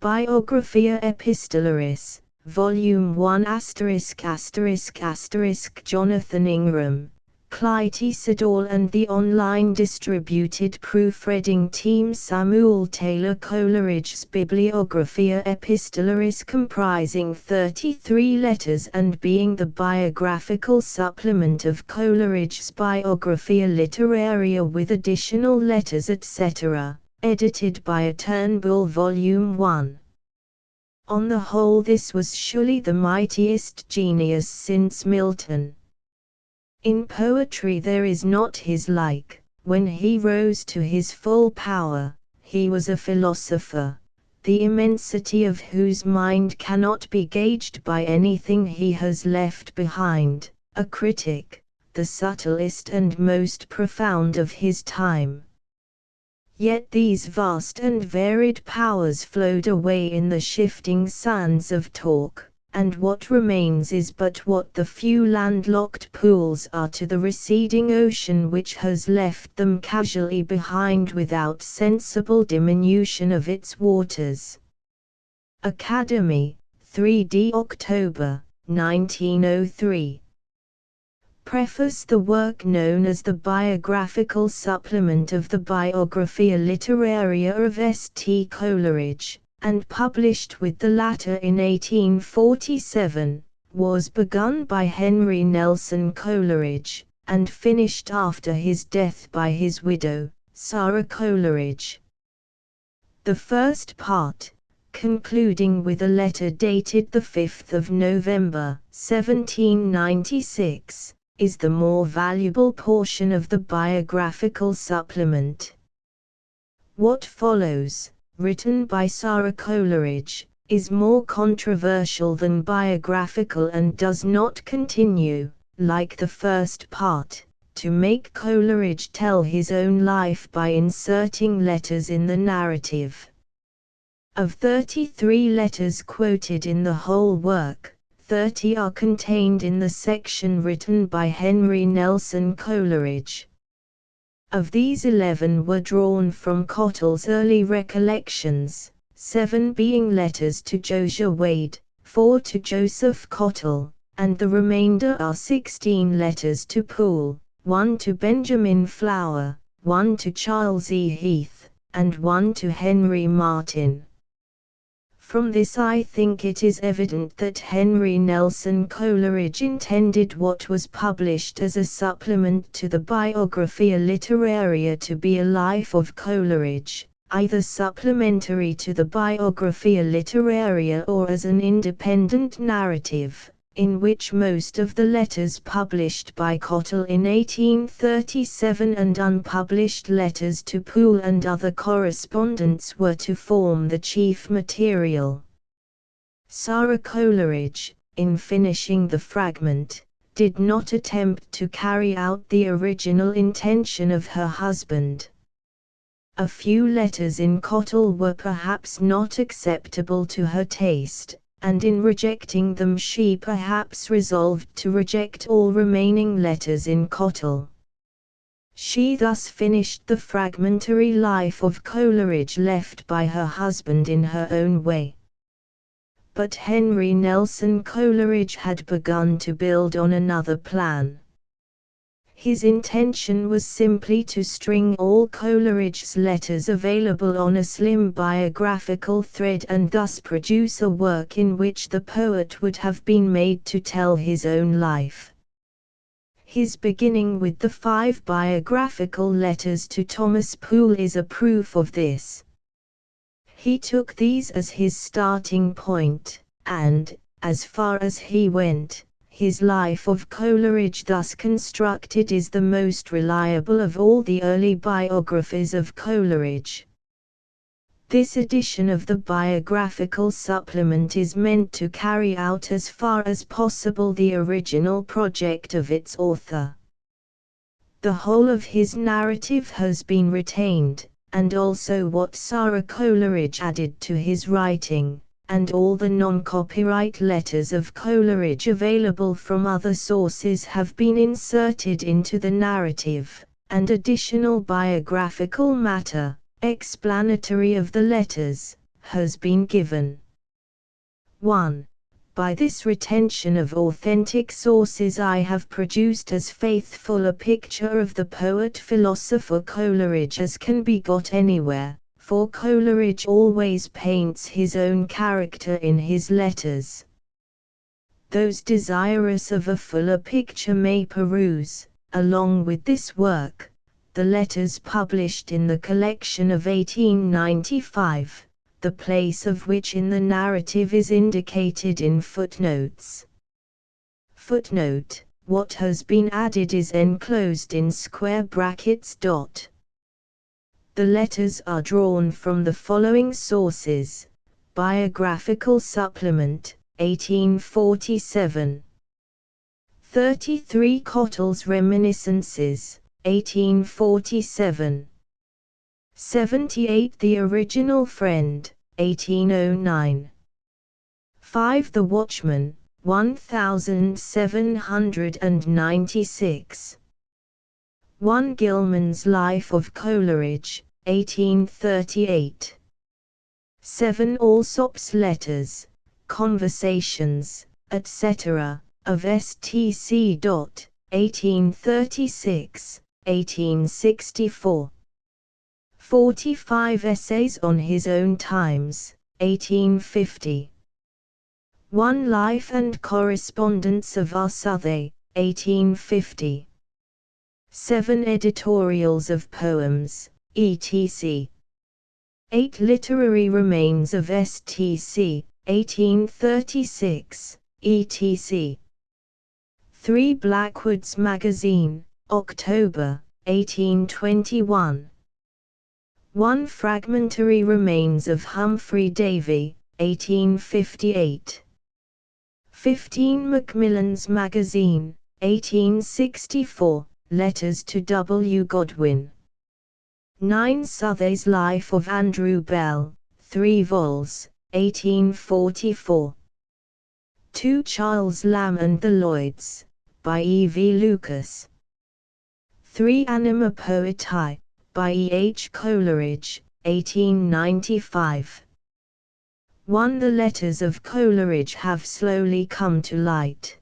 Biographia Epistolaris, Volume 1 ******* Jonathan Ingram, Clytie Siddall and the online distributed proofreading team. Samuel Taylor Coleridge's Bibliographia Epistolaris, comprising 33 letters and being the biographical supplement of Coleridge's Biographia Literaria with additional letters etc., edited by Turnbull. Volume 1. On the whole, this was surely the mightiest genius since Milton. In poetry there is not his like. When he rose to his full power, he was a philosopher, the immensity of whose mind cannot be gauged by anything he has left behind, a critic, the subtlest and most profound of his time. Yet these vast and varied powers flowed away in the shifting sands of talk, and what remains is but what the few landlocked pools are to the receding ocean which has left them casually behind without sensible diminution of its waters. Academy, 3d October, 1903. Preface. The work known as the biographical supplement of the Biographia Literaria of St. Coleridge, and published with the latter in 1847, was begun by Henry Nelson Coleridge, and finished after his death by his widow, Sarah Coleridge. The first part, concluding with a letter dated the 5th of November, 1796, is the more valuable portion of the biographical supplement. What follows, written by Sarah Coleridge, is more controversial than biographical and does not continue, like the first part, to make Coleridge tell his own life by inserting letters in the narrative. Of 33 letters quoted in the whole work, 30 are contained in the section written by Henry Nelson Coleridge. Of these 11 were drawn from Cottle's early recollections, 7 being letters to Josiah Wade, 4 to Joseph Cottle, and the remainder are 16 letters to Poole, 1 to Benjamin Flower, 1 to Charles E. Heath, and 1 to Henry Martin. From this I think it is evident that Henry Nelson Coleridge intended what was published as a supplement to the Biographia Literaria to be a life of Coleridge, either supplementary to the Biographia Literaria or as an independent narrative, in which most of the letters published by Cottle in 1837 and unpublished letters to Poole and other correspondents were to form the chief material. Sarah Coleridge, in finishing the fragment, did not attempt to carry out the original intention of her husband. A few letters in Cottle were perhaps not acceptable to her taste, and in rejecting them she perhaps resolved to reject all remaining letters in Cottle. She thus finished the fragmentary life of Coleridge left by her husband in her own way. But Henry Nelson Coleridge had begun to build on another plan. His intention was simply to string all Coleridge's letters available on a slim biographical thread and thus produce a work in which the poet would have been made to tell his own life. His beginning with the 5 biographical letters to Thomas Poole is a proof of this. He took these as his starting point, and, as far as he went, his life of Coleridge thus constructed is the most reliable of all the early biographies of Coleridge. This edition of the biographical supplement is meant to carry out as far as possible the original project of its author. The whole of his narrative has been retained, and also what Sarah Coleridge added to his writing, and all the non-copyright letters of Coleridge available from other sources have been inserted into the narrative, and additional biographical matter, explanatory of the letters, has been given. 1. By this retention of authentic sources I have produced as faithful a picture of the poet-philosopher Coleridge as can be got anywhere, for Coleridge always paints his own character in his letters. Those desirous of a fuller picture may peruse, along with this work, the letters published in the collection of 1895. The place of which in the narrative is indicated in footnotes. Footnote: what has been added is enclosed in square brackets. The letters are drawn from the following sources: Biographical Supplement, 1847. 33 Cottle's Reminiscences, 1847. 78 The Original Friend, 1809. 5 The Watchman, 1796. 1 Gilman's Life of Coleridge, 1838. 7 Alsop's Letters, Conversations, etc., of S.T.C. 1836, 1864. 45 Essays on His Own Times, 1850. 1 Life and Correspondence of R. Southey, 1850. 7 Editorials of Poems, etc. 8 Literary Remains of S.T.C., 1836, etc. 3 Blackwood's Magazine, October, 1821. 1 Fragmentary Remains of Humphrey Davy, 1858. 15 Macmillan's Magazine, 1864, Letters to W. Godwin. 9 Southey's Life of Andrew Bell, 3 vols, 1844. 2 Charles Lamb and the Lloyds, by E. V. Lucas. 3 Anima Poetae, by E. H. Coleridge, 1895. 1 The letters of Coleridge have slowly come to light.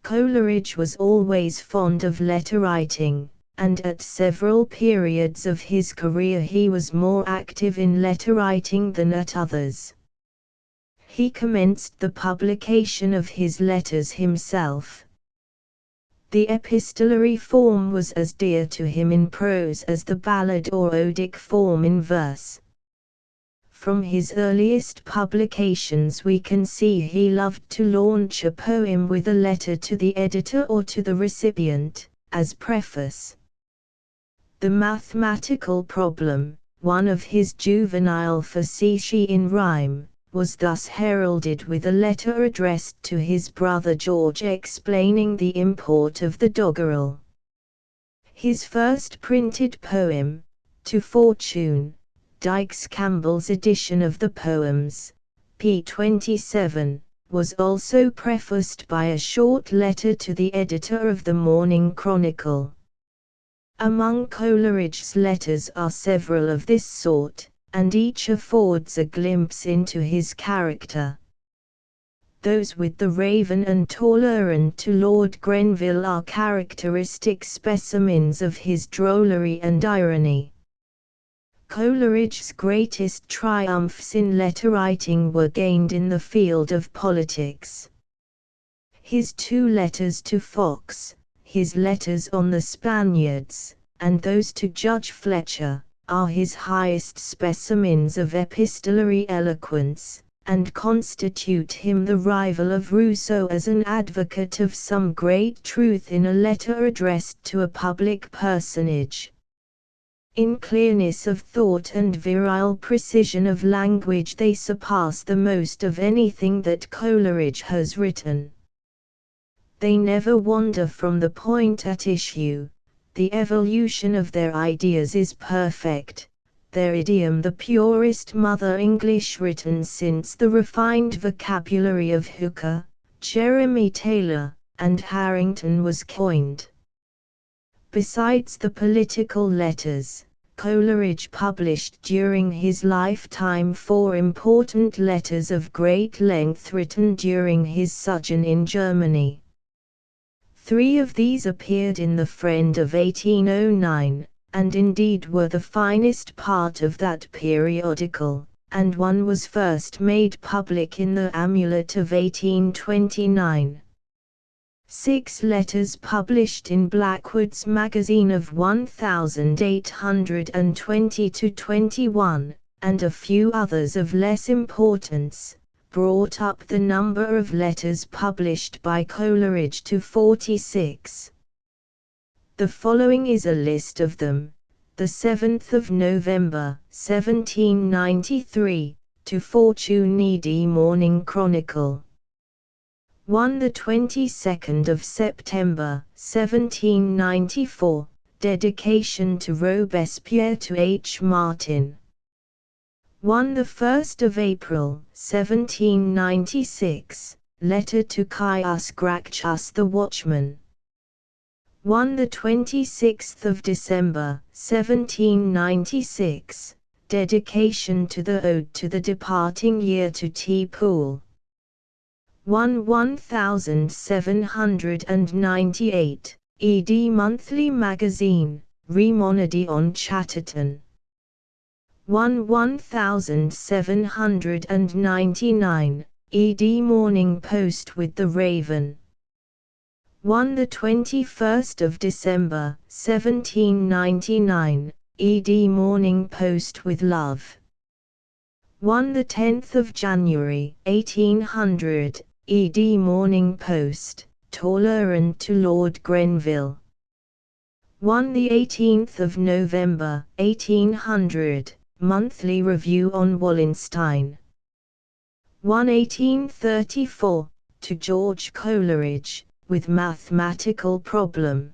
Coleridge was always fond of letter writing, and at several periods of his career he was more active in letter writing than at others. He commenced the publication of his letters himself. The epistolary form was as dear to him in prose as the ballad or odic form in verse. From his earliest publications we can see he loved to launch a poem with a letter to the editor or to the recipient, as preface. The Mathematical Problem, one of his juvenile facetiae in rhyme, was thus heralded with a letter addressed to his brother George explaining the import of the doggerel. His first printed poem, To Fortune, Dykes Campbell's edition of the poems, p. 27, was also prefaced by a short letter to the editor of the Morning Chronicle. Among Coleridge's letters are several of this sort, and each affords a glimpse into his character. Those with the Raven and Tall Errand to Lord Grenville are characteristic specimens of his drollery and irony. Coleridge's greatest triumphs in letter writing were gained in the field of politics. His 2 letters to Fox, his letters on the Spaniards, and those to Judge Fletcher, are his highest specimens of epistolary eloquence, and constitute him the rival of Rousseau as an advocate of some great truth in a letter addressed to a public personage. In clearness of thought and virile precision of language they surpass the most of anything that Coleridge has written. They never wander from the point at issue. The evolution of their ideas is perfect, their idiom the purest Mother English written since the refined vocabulary of Hooker, Jeremy Taylor, and Harrington was coined. Besides the political letters, Coleridge published during his lifetime 4 important letters of great length written during his sojourn in Germany. 3 of these appeared in The Friend of 1809, and indeed were the finest part of that periodical, and one was first made public in The Amulet of 1829. 6 letters published in Blackwood's magazine of 1820–21, and a few others of less importance, brought up the number of letters published by Coleridge to 46. The following is a list of them. The 7th of November, 1793, to Fortune Needy Morning Chronicle. 1. The 22nd of September, 1794, dedication to Robespierre to H. Martin. 1. The 1st of April, 1796, letter to Caius Gracchus the watchman. 1. The 26th of December, 1796, dedication to the Ode to the Departing Year to T. Poole. 1. 1798, ed. Monthly Magazine, Remonody on Chatterton. 1. 1799, ed. Morning Post with the Raven. 1. The 21st of December, 1799, ed. Morning Post with Love. 1. The 10th of January, 1800, ed. Morning Post, Tolerant to Lord Grenville. 1. The 18th of November, 1800, Monthly Review on Wallenstein. 1. 1834, to George Coleridge, with Mathematical Problem.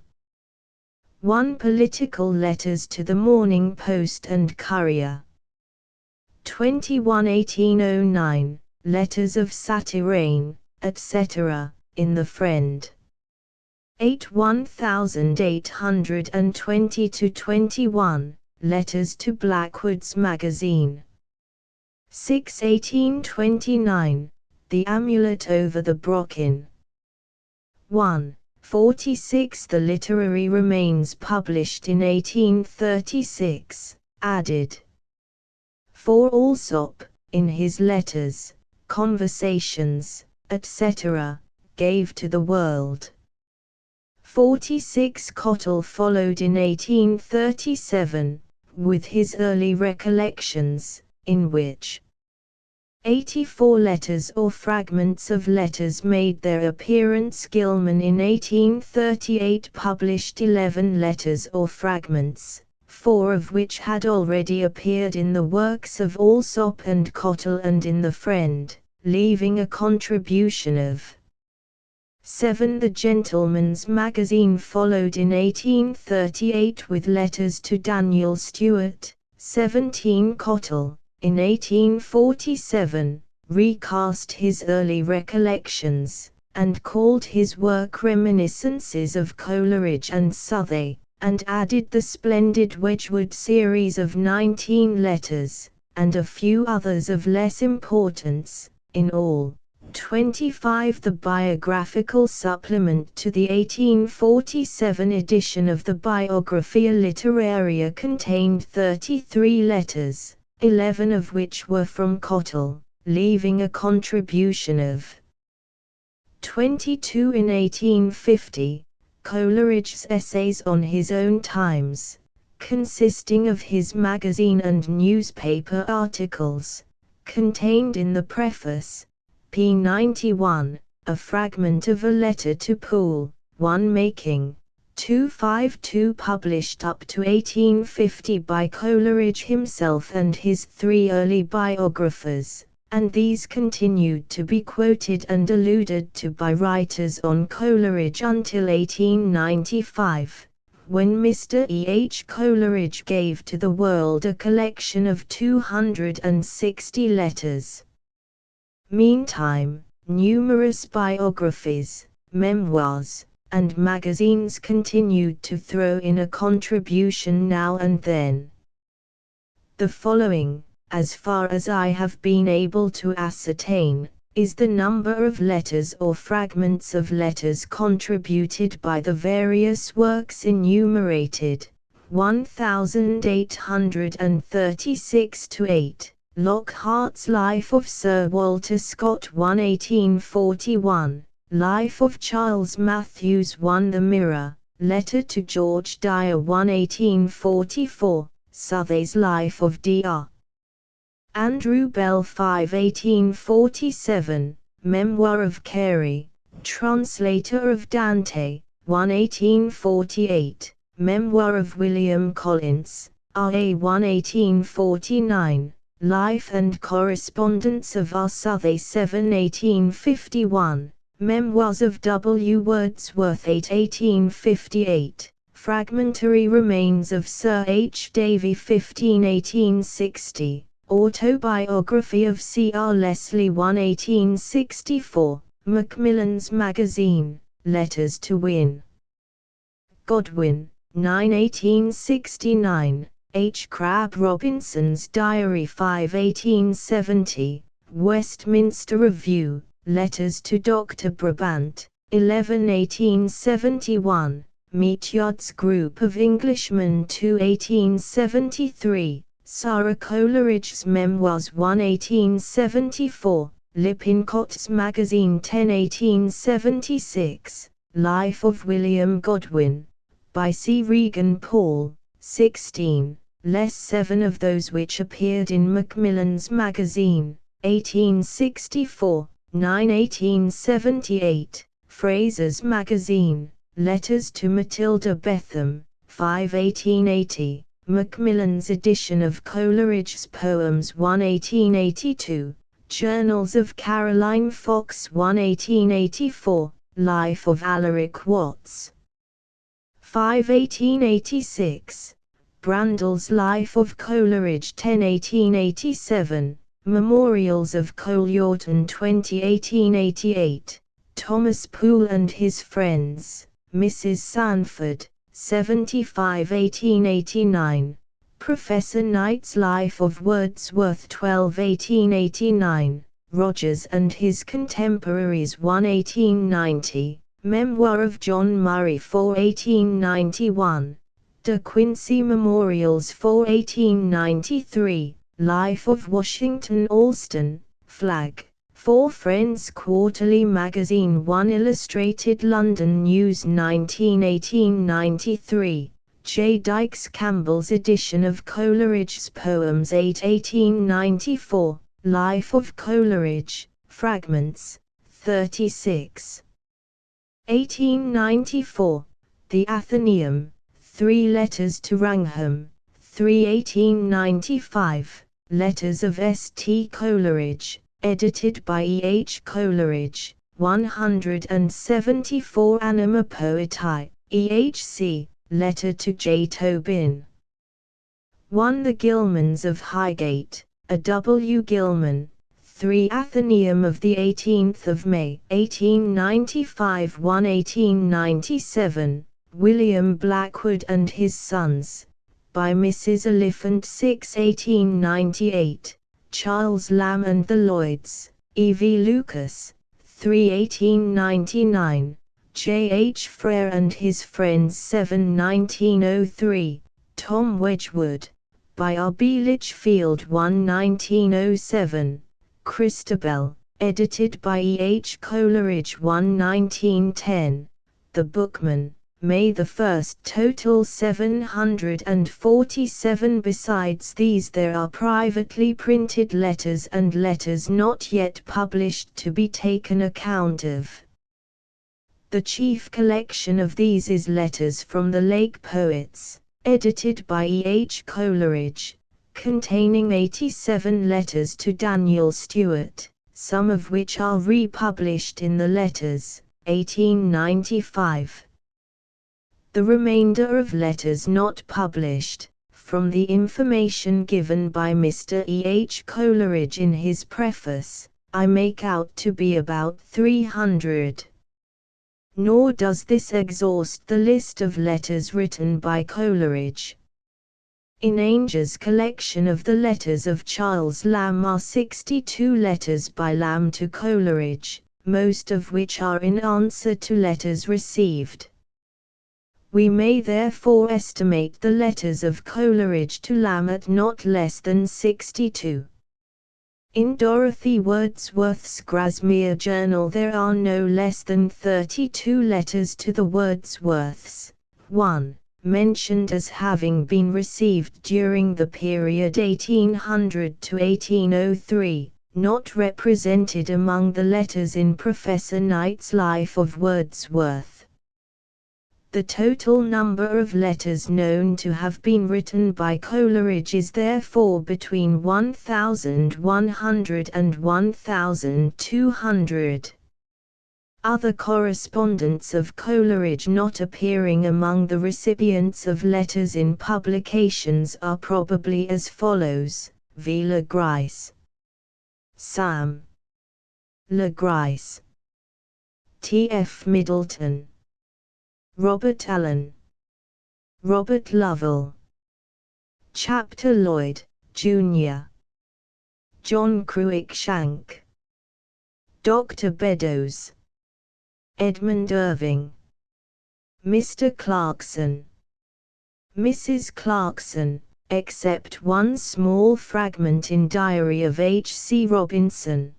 1. Political Letters to the Morning Post and Courier. 21. 1809, Letters of Satyrane, etc., in The Friend. 8. 1820–21, Letters to Blackwood's Magazine. 6. 1829, The Amulet over the Brocken. 1. 46. The Literary Remains published in 1836, added. 4. Alsop, in his letters, conversations, etc., gave to the world. 46. Cottle followed in 1837, with his early recollections, in which 84 letters or fragments of letters made their appearance. Gilman in 1838 published 11 letters or fragments, 4 of which had already appeared in the works of Alsop and Cottle and in The Friend, leaving a contribution of 7. The Gentleman's Magazine followed in 1838 with letters to Daniel Stewart. 17. Cottle, in 1847, recast his early recollections, and called his work Reminiscences of Coleridge and Southey, and added the splendid Wedgwood series of 19 letters, and a few others of less importance, in all 25. The biographical supplement to the 1847 edition of the Biographia Literaria contained 33 letters, 11 of which were from Cottle, leaving a contribution of 22. In 1850, Coleridge's essays on his own times, consisting of his magazine and newspaper articles, contained in the preface, p. 91, a fragment of a letter to Poole, one making 252, published up to 1850 by Coleridge himself and his 3 early biographers, and these continued to be quoted and alluded to by writers on Coleridge until 1895, when Mr. E. H. Coleridge gave to the world a collection of 260 letters. Meantime, numerous biographies, memoirs, and magazines continued to throw in a contribution now and then. The following, as far as I have been able to ascertain, is the number of letters or fragments of letters contributed by the various works enumerated: 1836 to 8. Lockhart's Life of Sir Walter Scott 1 1841, Life of Charles Matthews 1 The Mirror, Letter to George Dyer 1 1844, Southey's Life of Dr. Andrew Bell 5 1847, Memoir of Carey, translator of Dante, 1 1848, Memoir of William Collins, R.A. 1 1849, Life and Correspondence of R. Southey 7 1851, Memoirs of W. Wordsworth 8 1858, Fragmentary Remains of Sir H. Davy 15 1860, Autobiography of C. R. Leslie 1 1864, Macmillan's Magazine, Letters to Win. Godwin, 9 1869, H. Crabb Robinson's Diary 5 1870, Westminster Review, Letters to Dr. Brabant, 11 1871, Meatyard's Group of Englishmen 2 1873, Sarah Coleridge's Memoirs 1 1874, Lippincott's Magazine 10 1876, Life of William Godwin, by C. Regan Paul, 16, less 7 of those which appeared in Macmillan's Magazine, 1864, 9 1878, Fraser's Magazine, Letters to Matilda Betham, 5 1880, Macmillan's edition of Coleridge's Poems 1 1882, Journals of Caroline Fox 1 1884, Life of Alaric Watts, 5 1886, Brandel's Life of Coleridge 10 1887, Memorials of Coleyorton 20 1888, Thomas Poole and His Friends, Mrs. Sanford, 75 1889, Professor Knight's Life of Wordsworth 12 1889, Rogers and His Contemporaries 1 1890, Memoir of John Murray 4 1891, De Quincey Memorials 4 1893, Life of Washington Allston, Flag, 4 Friends Quarterly Magazine 1 Illustrated London News 19 1893, J. Dykes Campbell's edition of Coleridge's Poems 8 1894, Life of Coleridge, Fragments, 36. 1894, The Athenaeum, 3 Letters to Wrangham, 3 1895, Letters of S. T. Coleridge, edited by E. H. Coleridge, 174 Anima Poetae, E. H. C., Letter to J. Tobin. 1 The Gilmans of Highgate, A. W. Gilman, 3 Athenaeum of the 18th of May, 1895 1 1897, William Blackwood and His Sons, by Mrs. Oliphant 6 1898, Charles Lamb and the Lloyds, E. V. Lucas, 3 1899, J. H. Frere and His Friends 7 1903, Tom Wedgwood, by R. B. Litchfield 1 1907, Christabel, edited by E. H. Coleridge 1 1910, The Bookman, May 1, total 747. Besides these there are privately printed letters and letters not yet published to be taken account of. The chief collection of these is Letters from the Lake Poets, edited by E. H. Coleridge, containing 87 letters to Daniel Stewart, some of which are republished in the Letters, 1895. The remainder of letters not published, from the information given by Mr. E. H. Coleridge in his preface, I make out to be about 300. Nor does this exhaust the list of letters written by Coleridge. In Ainger's collection of the letters of Charles Lamb are 62 letters by Lamb to Coleridge, most of which are in answer to letters received. We may therefore estimate the letters of Coleridge to Lamb at not less than 62. In Dorothy Wordsworth's Grasmere Journal there are no less than 32 letters to the Wordsworths, 1. mentioned as having been received during the period 1800 to 1803, not represented among the letters in Professor Knight's Life of Wordsworth. The total number of letters known to have been written by Coleridge is therefore between 1,100 and 1,200. Other correspondence of Coleridge not appearing among the recipients of letters in publications are probably as follows: V. Le Gris, Sam. Le Gris, T. F. Middleton, Robert Allen, Robert Lovell, Chapter Lloyd, Jr., John Cruikshank, Dr. Beddoes, Edmund Irving, Mr. Clarkson, Mrs. Clarkson, except one small fragment in Diary of H. C. Robinson.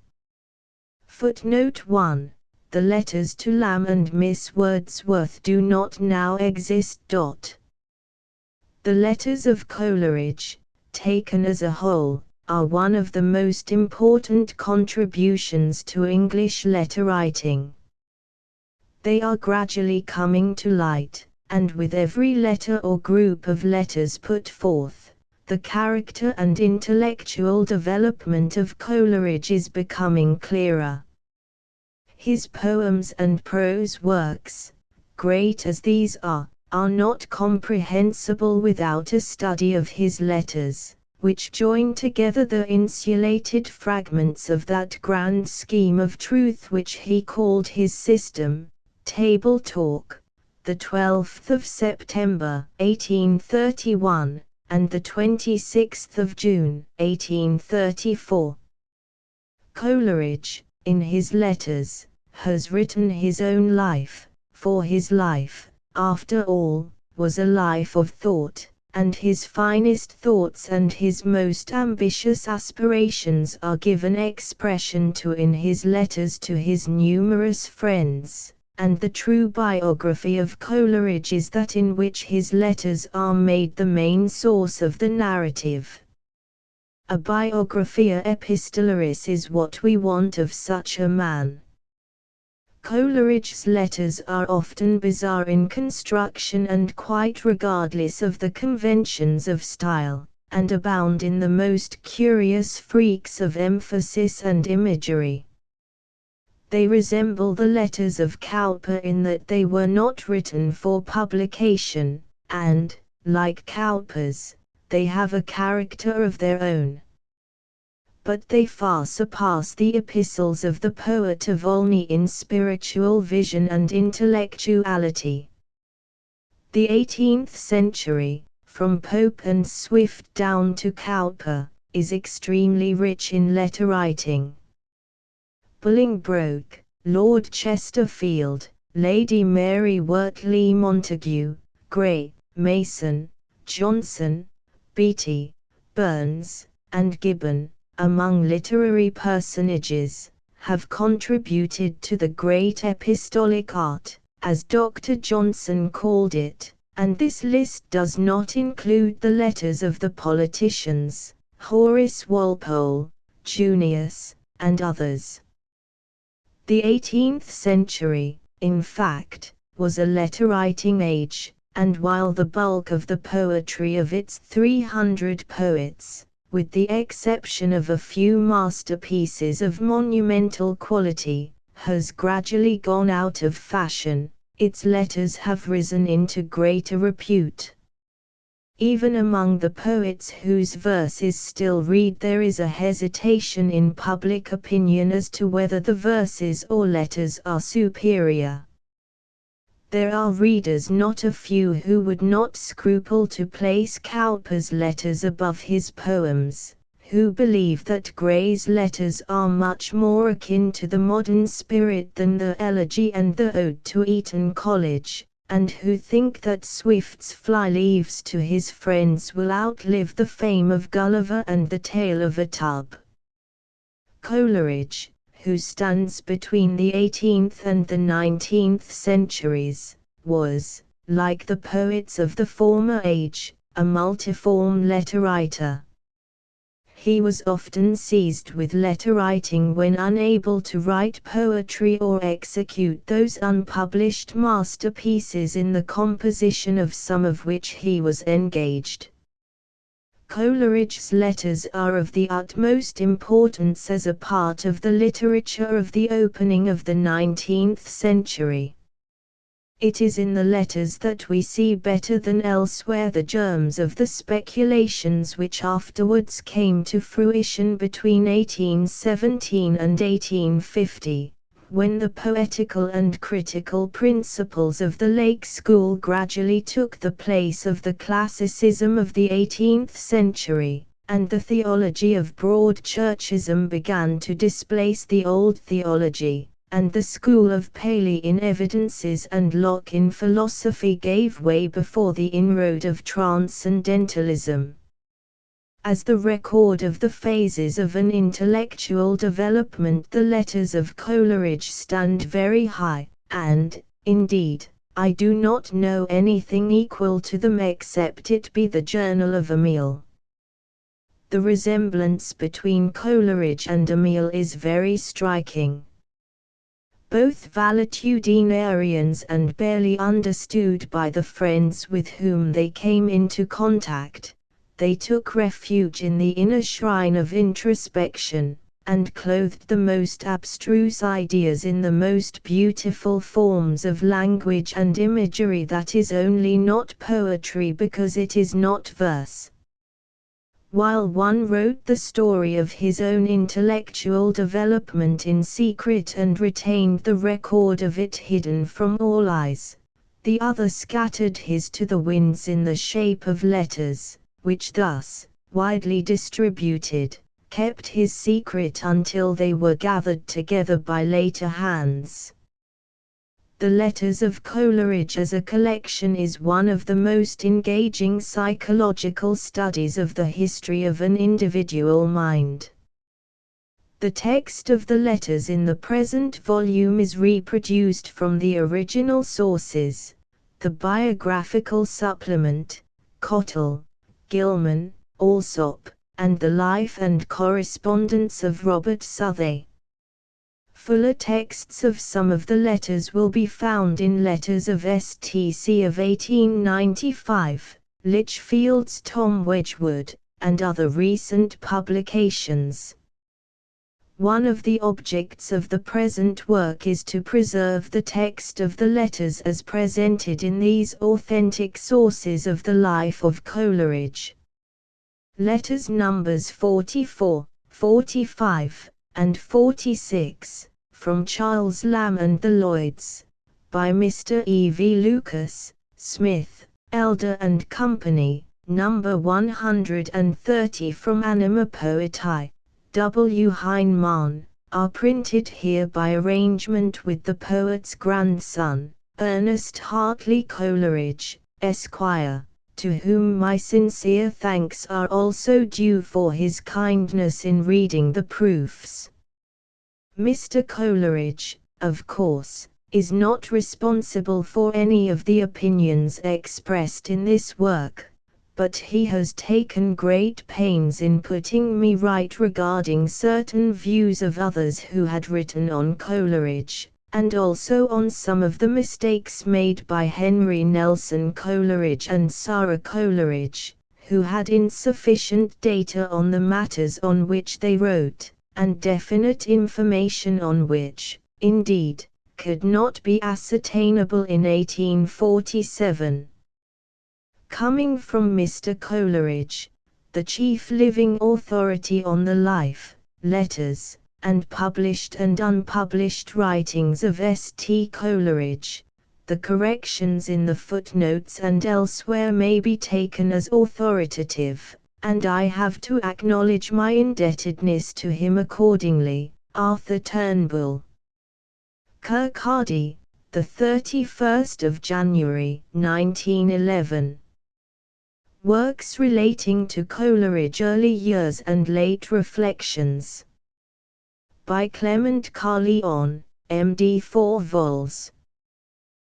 Footnote 1. The letters to Lamb and Miss Wordsworth do not now exist. The letters of Coleridge, taken as a whole, are one of the most important contributions to English letter writing. They are gradually coming to light, and with every letter or group of letters put forth, the character and intellectual development of Coleridge is becoming clearer. His poems and prose works, great as these are not comprehensible without a study of his letters, which join together the insulated fragments of that grand scheme of truth which he called his system. Table Talk, the 12th of September, 1831, and the 26th of June, 1834. Coleridge, in his letters, has written his own life, for his life, after all, was a life of thought, and his finest thoughts and his most ambitious aspirations are given expression to in his letters to his numerous friends, and the true biography of Coleridge is that in which his letters are made the main source of the narrative. A Biographia Epistolaris is what we want of such a man. Coleridge's letters are often bizarre in construction and quite regardless of the conventions of style, and abound in the most curious freaks of emphasis and imagery. They resemble the letters of Cowper in that they were not written for publication, and, like Cowper's, they have a character of their own. But they far surpass the epistles of the poet of Olney in spiritual vision and intellectuality. The 18th century, from Pope and Swift down to Cowper, is extremely rich in letter writing. Bolingbroke, Lord Chesterfield, Lady Mary Wortley Montagu, Gray, Mason, Johnson, Beattie, Burns, and Gibbon, among literary personages, have contributed to the great epistolic art, as Dr. Johnson called it, and this list does not include the letters of the politicians, Horace Walpole, Junius, and others. The 18th century, in fact, was a letter-writing age, and while the bulk of the poetry of its 300 poets, with the exception of a few masterpieces of monumental quality, has gradually gone out of fashion, its letters have risen into greater repute. Even among the poets whose verses still read there is a hesitation in public opinion as to whether the verses or letters are superior. There are readers not a few who would not scruple to place Cowper's letters above his poems, who believe that Gray's letters are much more akin to the modern spirit than the Elegy and the Ode to Eton College, and who think that Swift's Fly-Leaves to his friends will outlive the fame of Gulliver and the Tale of a Tub. Coleridge, who stands between the 18th and the 19th centuries, was, like the poets of the former age, a multiform letter-writer. He was often seized with letter-writing when unable to write poetry or execute those unpublished masterpieces in the composition of some of which he was engaged. Coleridge's letters are of the utmost importance as a part of the literature of the opening of the 19th century. It is in the letters that we see better than elsewhere the germs of the speculations which afterwards came to fruition between 1817 and 1850, when the poetical and critical principles of the Lake School gradually took the place of the classicism of the 18th century, and the theology of Broad Churchism began to displace the old theology, and the school of Paley in evidences and Locke in philosophy gave way before the inroad of transcendentalism. As the record of the phases of an intellectual development, the letters of Coleridge stand very high, and, indeed, I do not know anything equal to them except it be the Journal of Emile. The resemblance between Coleridge and Emile is very striking. Both valetudinarians and barely understood by the friends with whom they came into contact, they took refuge in the inner shrine of introspection, and clothed the most abstruse ideas in the most beautiful forms of language and imagery that is only not poetry because it is not verse. While one wrote the story of his own intellectual development in secret and retained the record of it hidden from all eyes, the other scattered his to the winds in the shape of letters, which thus, widely distributed, kept his secret until they were gathered together by later hands. The Letters of Coleridge as a collection is one of the most engaging psychological studies of the history of an individual mind. The text of the letters in the present volume is reproduced from the original sources, the Biographical Supplement, Cottle, Gilman, Alsop, and the Life and Correspondence of Robert Southey. Fuller texts of some of the letters will be found in Letters of STC of 1895, Lichfield's Tom Wedgwood, and other recent publications. One of the objects of the present work is to preserve the text of the letters as presented in these authentic sources of the life of Coleridge. Letters numbers 44, 45, and 46, from Charles Lamb and the Lloyds, by Mr. E. V. Lucas, Smith, Elder and Company, number 130 from Anima Poetae, W. Heinemann, are printed here by arrangement with the poet's grandson, Ernest Hartley Coleridge, Esquire, to whom my sincere thanks are also due for his kindness in reading the proofs. Mr. Coleridge, of course, is not responsible for any of the opinions expressed in this work, but he has taken great pains in putting me right regarding certain views of others who had written on Coleridge, and also on some of the mistakes made by Henry Nelson Coleridge and Sarah Coleridge, who had insufficient data on the matters on which they wrote, and definite information on which, indeed, could not be ascertainable in 1847. Coming from Mr. Coleridge, the chief living authority on the life, letters, and published and unpublished writings of S. T. Coleridge, the corrections in the footnotes and elsewhere may be taken as authoritative, and I have to acknowledge my indebtedness to him accordingly. Arthur Turnbull. Kirkcaldy, the 31st of January, 1911. Works relating to Coleridge: Early Years and Late Reflections. By Clement Carlyon, M.D. 4 vols.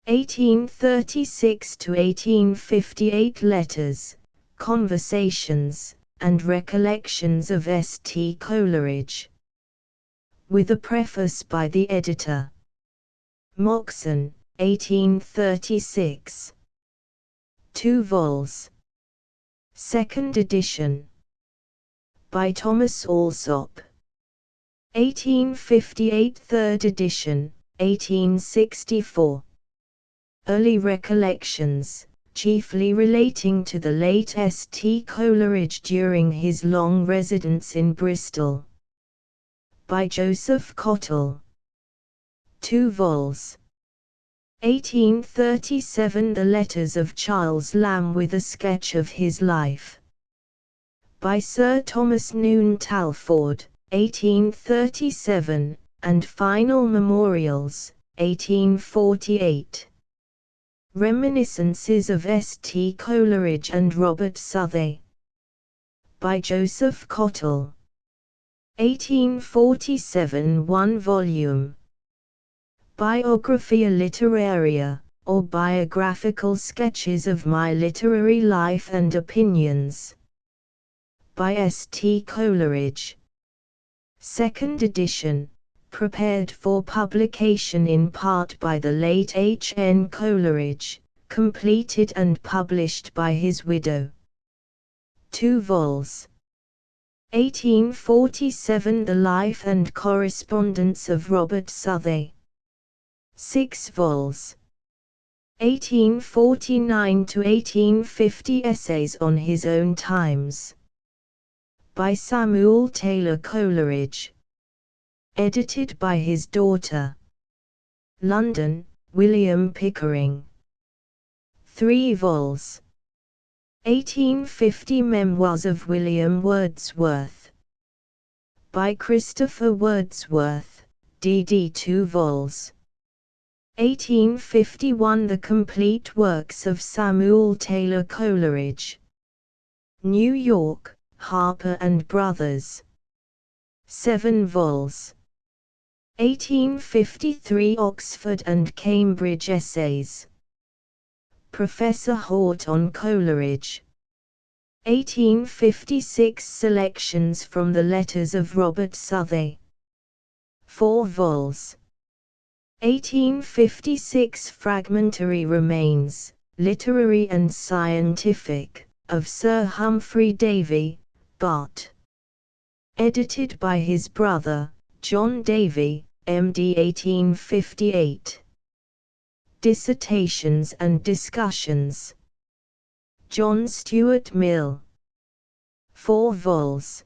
1836 to 1858. Letters, Conversations, and Recollections of S.T. Coleridge. With a preface by the editor. Moxon, 1836. 2 vols. Second edition. By Thomas Alsop. 1858. Third edition, 1864. Early Recollections, chiefly relating to the late S.T. Coleridge during his long residence in Bristol. By Joseph Cottle. 2 vols. 1837. The Letters of Charles Lamb with a Sketch of his Life. By Sir Thomas Noon Talfourd, 1837, and Final Memorials, 1848. Reminiscences of S.T. Coleridge and Robert Southey. By Joseph Cottle. 1847. 1 volume. Biographia Literaria, or Biographical Sketches of My Literary Life and Opinions. By S.T. Coleridge. Second edition, prepared for publication in part by the late H. N. Coleridge, completed and published by his widow. 2 vols. 1847. The Life and Correspondence of Robert Southey. 6 vols. 1849 to 1850. Essays on His Own Times. By Samuel Taylor Coleridge. Edited by his daughter. London, William Pickering. 3 vols. 1850. Memoirs of William Wordsworth. By Christopher Wordsworth, D.D. 2 vols. 1851. The Complete Works of Samuel Taylor Coleridge. New York, Harper and Brothers. 7 vols. 1853. Oxford and Cambridge Essays. Professor Hort on Coleridge. 1856. Selections from the Letters of Robert Southey. 4 vols. 1856. Fragmentary Remains, Literary and Scientific, of Sir Humphrey Davy, Bart. Edited by his brother, John Davy, M.D. 1858. Dissertations and Discussions. John Stuart Mill. 4 vols.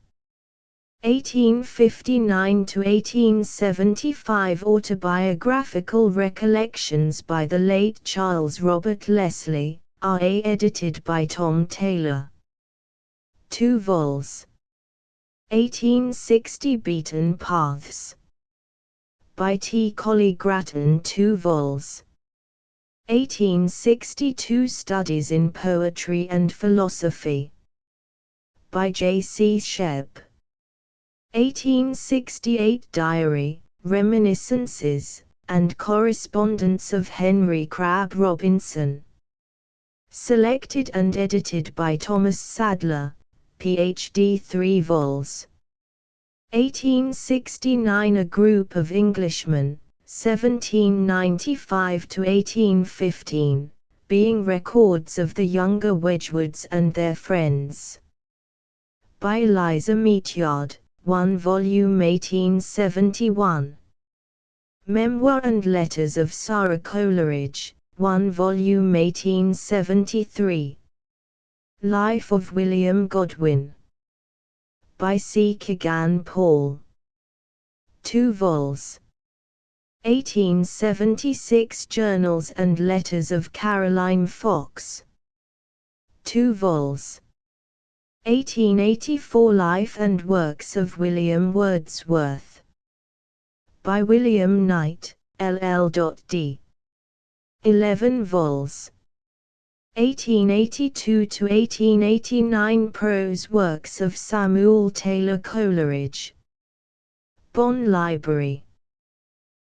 1859 to 1875. Autobiographical Recollections by the late Charles Robert Leslie, R.A. Edited by Tom Taylor. 2 vols. 1860. Beaten Paths. By T. Colley Grattan. 2 vols. 1862. Studies in Poetry and Philosophy. By J. C. Shebb. 1868. Diary, Reminiscences, and Correspondence of Henry Crabb Robinson. Selected and edited by Thomas Sadler, Ph.D. 3 vols. 1869. A Group of Englishmen, 1795 to 1815, being records of the younger Wedgwoods and their friends. By Eliza Meatyard, 1 volume 1871. Memoir and Letters of Sarah Coleridge, 1 volume 1873. Life of William Godwin. By C. Kegan Paul. 2 vols. 1876 Journals and Letters of Caroline Fox. 2 vols. 1884 Life and Works of William Wordsworth. By William Knight, LL.D. 11 vols. 1882 to 1889 Prose Works of Samuel Taylor Coleridge. Bonn Library.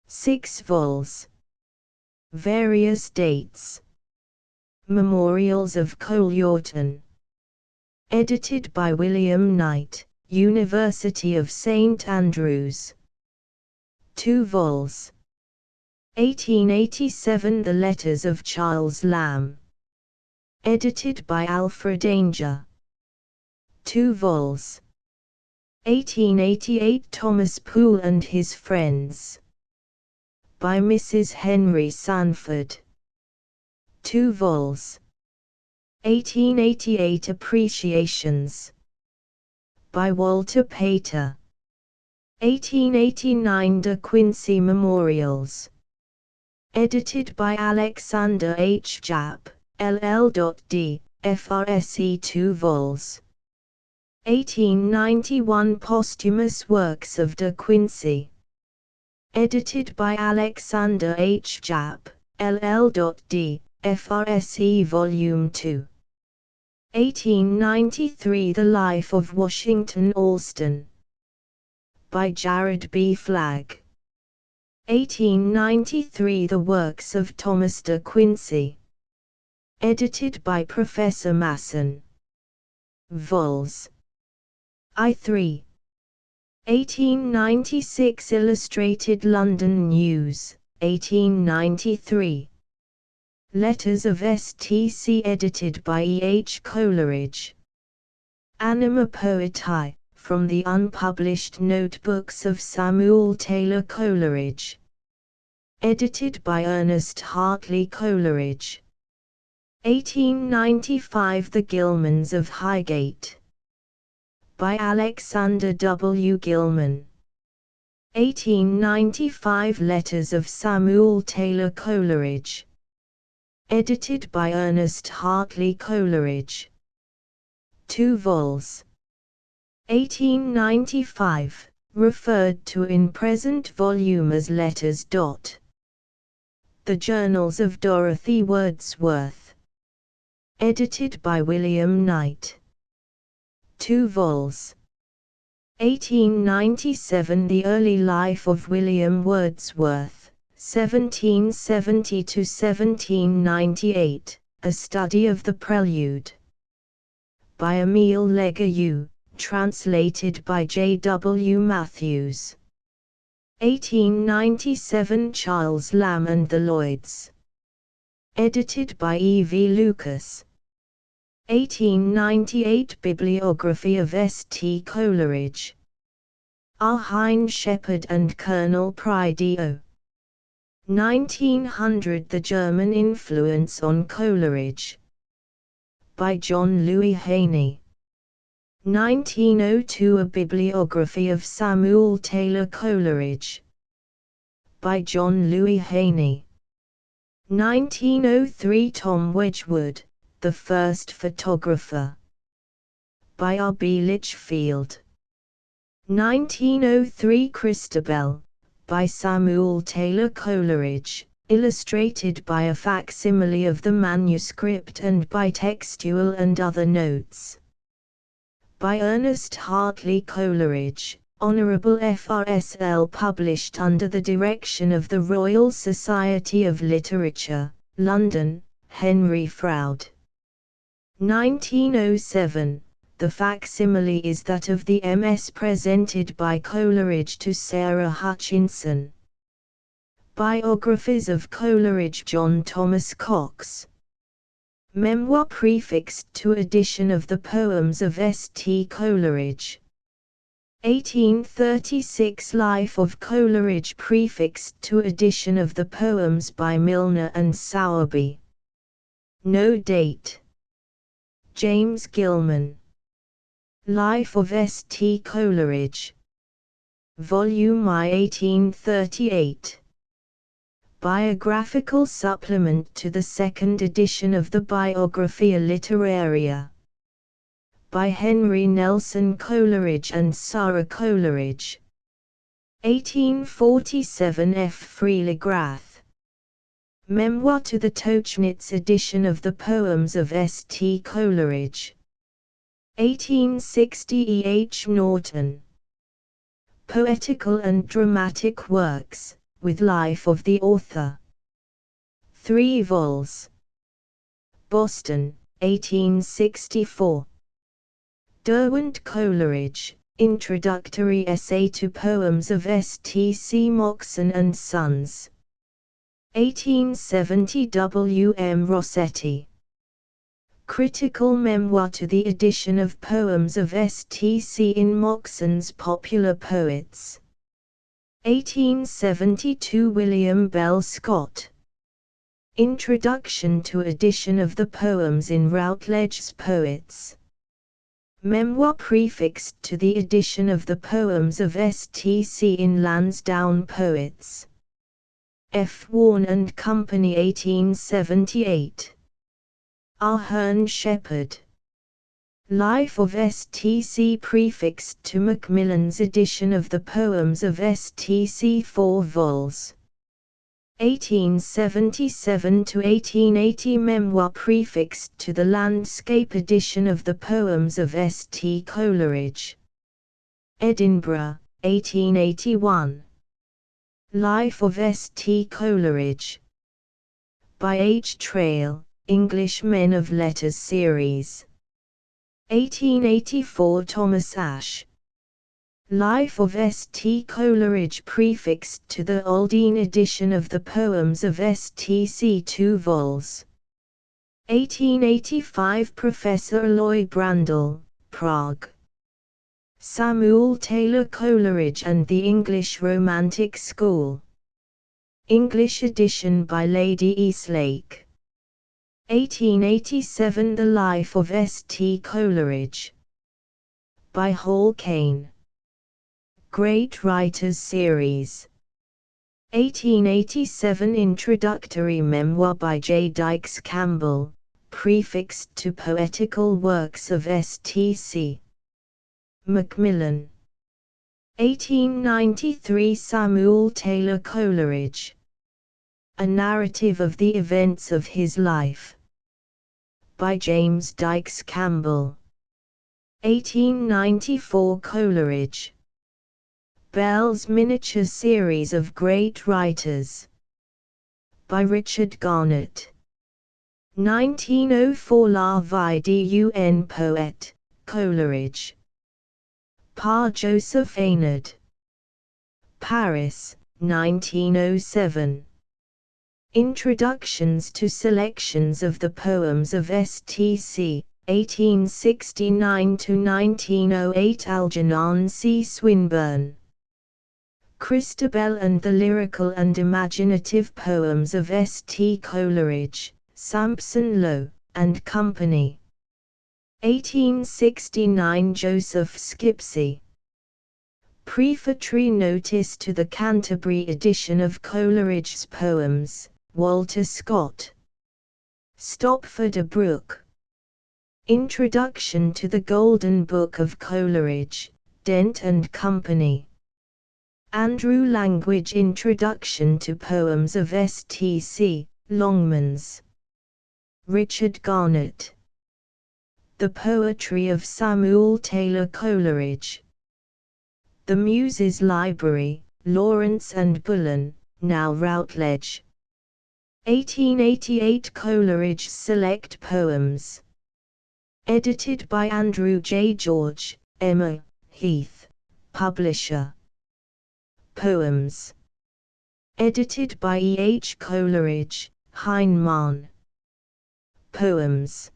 6 vols. Various dates. Memorials of Coleyorton. Edited by William Knight, University of St Andrews. 2 vols. 1887 The Letters of Charles Lamb. Edited by Alfred Ainger. 2 vols. 1888 Thomas Poole and His Friends. By Mrs. Henry Sanford. 2 vols. 1888 Appreciations. By Walter Pater. 1889 De Quincey Memorials. Edited by Alexander H. Japp, LL.D., FRSE 2 vols. 1891 Posthumous Works of De Quincey. Edited by Alexander H. Japp, LL.D., FRSE Volume 2. 1893 The Life of Washington Allston. By Jared B. Flagg. 1893 The Works of Thomas De Quincey. Edited by Professor Masson. Vols. I3. 1896 Illustrated London News, 1893. Letters of STC edited by E. H. Coleridge. Anima Poetae, from the unpublished notebooks of Samuel Taylor Coleridge. Edited by Ernest Hartley Coleridge. 1895 The Gilmans of Highgate. By Alexander W. Gilman. 1895 Letters of Samuel Taylor Coleridge. Edited by Ernest Hartley Coleridge. 2 vols. 1895, referred to in present volume as Letters. The Journals of Dorothy Wordsworth. Edited by William Knight. 2 vols. 1897 The Early Life of William Wordsworth, 1770 to 1798, a study of the prelude. By Emile Legault, translated by J. W. Matthews. 1897 Charles Lamb and the Lloyds. Edited by E. V. Lucas. 1898 Bibliography of S. T. Coleridge. R. Hine Shepherd and Colonel Prideaux. 1900 The German Influence on Coleridge. By John Louis Haney. 1902 A Bibliography of Samuel Taylor Coleridge. By John Louis Haney. 1903 Tom Wedgwood, The First Photographer. By R. B. Litchfield. 1903 Christabel, by Samuel Taylor Coleridge, illustrated by a facsimile of the manuscript and by textual and other notes. By Ernest Hartley Coleridge, Honourable FRSL, published under the direction of the Royal Society of Literature, London, Henry Froude. 1907, the facsimile is that of the MS presented by Coleridge to Sarah Hutchinson. Biographies of Coleridge John Thomas Cox. Memoir prefixed to edition of the poems of S. T. Coleridge. 1836 Life of Coleridge prefixed to edition of the poems by Milner and Sowerby. No date. James Gilman. Life of S. T. Coleridge. Volume I 1838. Biographical supplement to the second edition of the Biographia Literaria. By Henry Nelson Coleridge and Sarah Coleridge. 1847 F. Freiligrath. Memoir to the Tauchnitz edition of the poems of S. T. Coleridge. 1860 E. H. Norton. Poetical and dramatic works, with life of the author. 3 vols. Boston, 1864. Derwent Coleridge, Introductory Essay to Poems of S. T. C. Moxon and Sons. 1870 W. M. Rossetti. Critical Memoir to the edition of poems of S. T. C. in Moxon's Popular Poets. 1872 William Bell Scott. Introduction to edition of the poems in Routledge's Poets. Memoir prefixed to the edition of the poems of S. T. C. in Lansdowne Poets. F. Warne and Company 1878. Ahern Shepherd. Life of S. T. C. prefixed to Macmillan's edition of the poems of S. T. C. 4 vols. 1877 to 1880 Memoir prefixed to the landscape edition of the poems of S. T. Coleridge. Edinburgh, 1881. Life of S. T. Coleridge. By H. Trail, English Men of Letters Series. 1884 Thomas Ashe. Life of S. T. Coleridge prefixed to the Aldine edition of the poems of S. T. C. 2 vols. 1885 Professor Aloy Brandel, Prague. Samuel Taylor Coleridge and the English Romantic School. English edition by Lady Eastlake. 1887 The Life of S. T. Coleridge. By Hall Caine. Great Writers Series. 1887 Introductory Memoir by J. Dykes Campbell, prefixed to Poetical Works of S. T. C. Macmillan. 1893 Samuel Taylor Coleridge. A Narrative of the Events of His Life. By James Dykes Campbell. 1894 Coleridge. Bell's Miniature Series of Great Writers. By Richard Garnett. 1904 La Vie d'un Poète, Coleridge. Par Joseph Aynard. Paris, 1907. Introductions to selections of the poems of S. T. C., 1869–1908 Algernon C. Swinburne. Christabel and the Lyrical and Imaginative Poems of S. T. Coleridge, Sampson Low, and Company. 1869 Joseph Skipsey. Prefatory Notice to the Canterbury edition of Coleridge's Poems, Walter Scott. Stopford Brook. Introduction to the Golden Book of Coleridge, Dent and Company. Andrew Language Introduction to Poems of S. T. C., Longmans. Richard Garnett. The Poetry of Samuel Taylor Coleridge. The Muses Library, Lawrence and Bullen, now Routledge. 1888 Coleridge Select Poems. Edited by Andrew J. George, Emma, Heath, Publisher. Poems. Edited by E. H. Coleridge, Heinemann. Poems.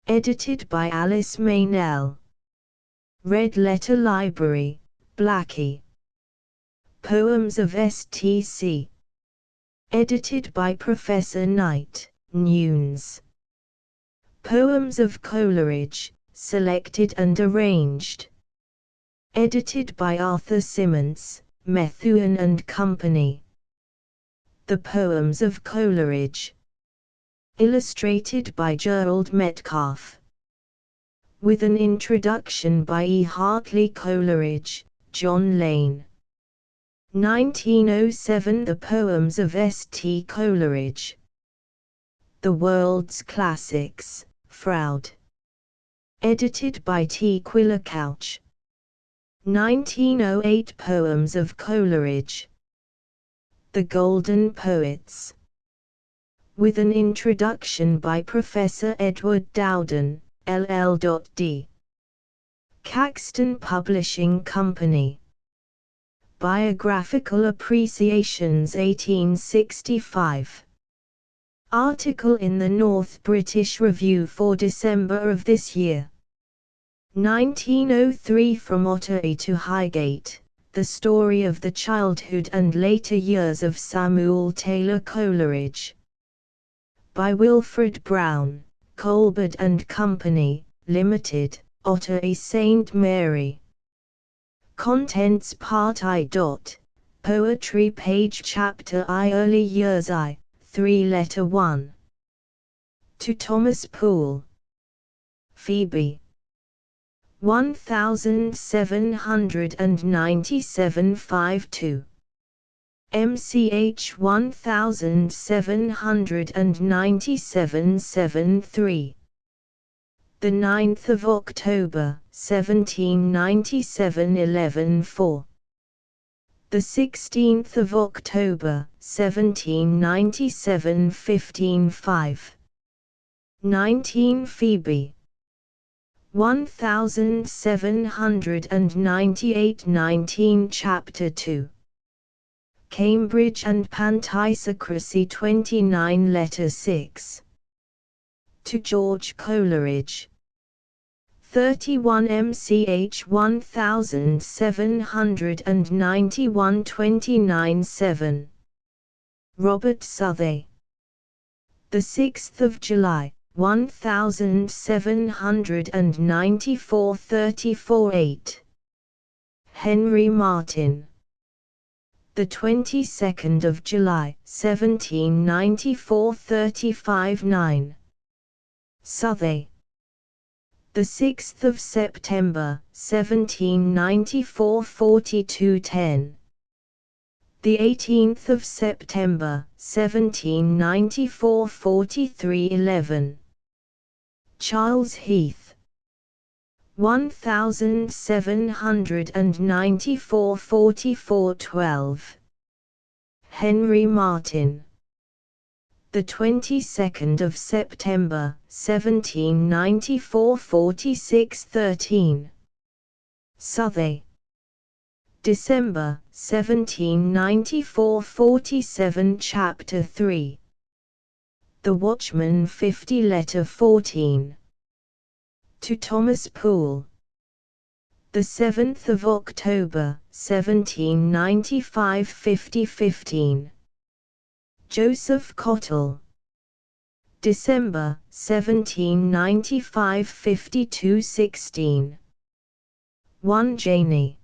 Edited by Alice Meynell. Red Letter Library, Blackie. Poems of S. T. C. Edited by Professor Knight, Nunes. Poems of Coleridge, selected and arranged. Edited by Arthur Symons, Methuen and Company. The Poems of Coleridge. Illustrated by Gerald Metcalfe. With an introduction by E. Hartley Coleridge, John Lane. 1907. The Poems of S. T. Coleridge. The World's Classics, Froude. Edited by T. Quiller Couch. 1908. Poems of Coleridge. The Golden Poets. With an introduction by Professor Edward Dowden, LL.D. Caxton Publishing Company. Biographical Appreciations 1865. Article in the North British Review for December of this year. 1903. From Ottery to Highgate, the story of the childhood and later years of Samuel Taylor Coleridge. By Wilfred Brown, Colbert and Company, Limited, Ottery St. Mary. Contents Part I. Poetry Page Chapter I. Early Years I. 3 Letter 1. To Thomas Poole. Phoebe. 1797 52. MCH 1797 73. The 9th of October, 1797 11 4. The 16th of October, 1797 15 5. 19 Phoebe. 1798 19 Chapter 2. Cambridge and Pantisocracy 29 Letter 6. To George Coleridge. 31 MCH 1791 29 7. Robert Southey. The 6th of July, 1794 34 8. Henry Martyn. The 22nd of July, 1794 35 9. Southey. The 6th of September, 1794 42 10. The 18th of September, 1794 43 11. Charles Heath. 1794 44 12. Henry Martyn. The 22nd of September, 1794 46 13. Southey. December, 1794 47 Chapter 3. The Watchman 50 Letter 14. To Thomas Poole. The 7th of October, 1795 50 15. Joseph Cottle. December, 1795 52 16. 1 Janey.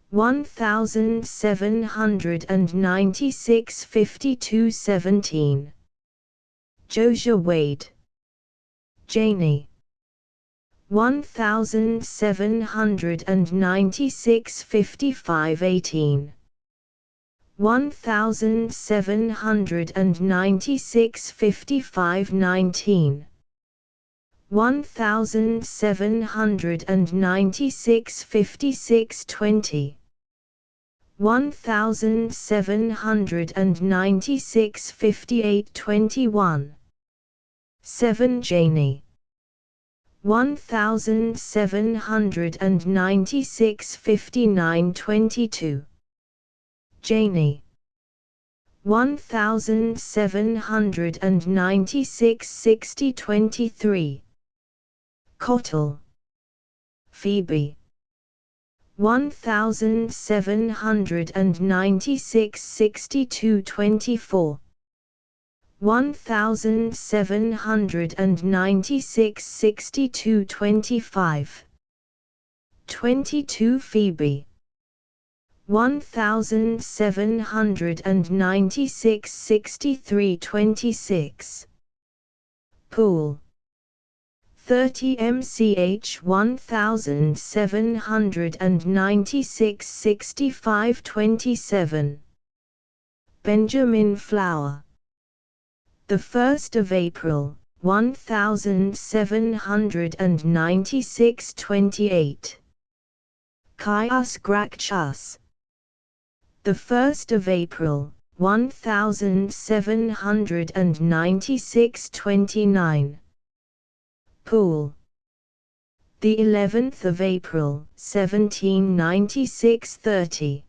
1796 52 17. Josiah Wade. Janey. 1796 55 18. 1796 55 19. 1796 56 20. 1796 58 21. 7 Janey. 1796 59 22. Janey. 1796 60 23. Cottle. Phoebe. 1796 62 24. 1796 62 25. 22 Phoebe. 1796 6326. Poole. 30 mch 1796 6527. Benjamin Flower. The 1st of April, 1796 28. Caius Gracchus. The 1st of April, 1796 29. Poole. The 11th of April, 1796 30.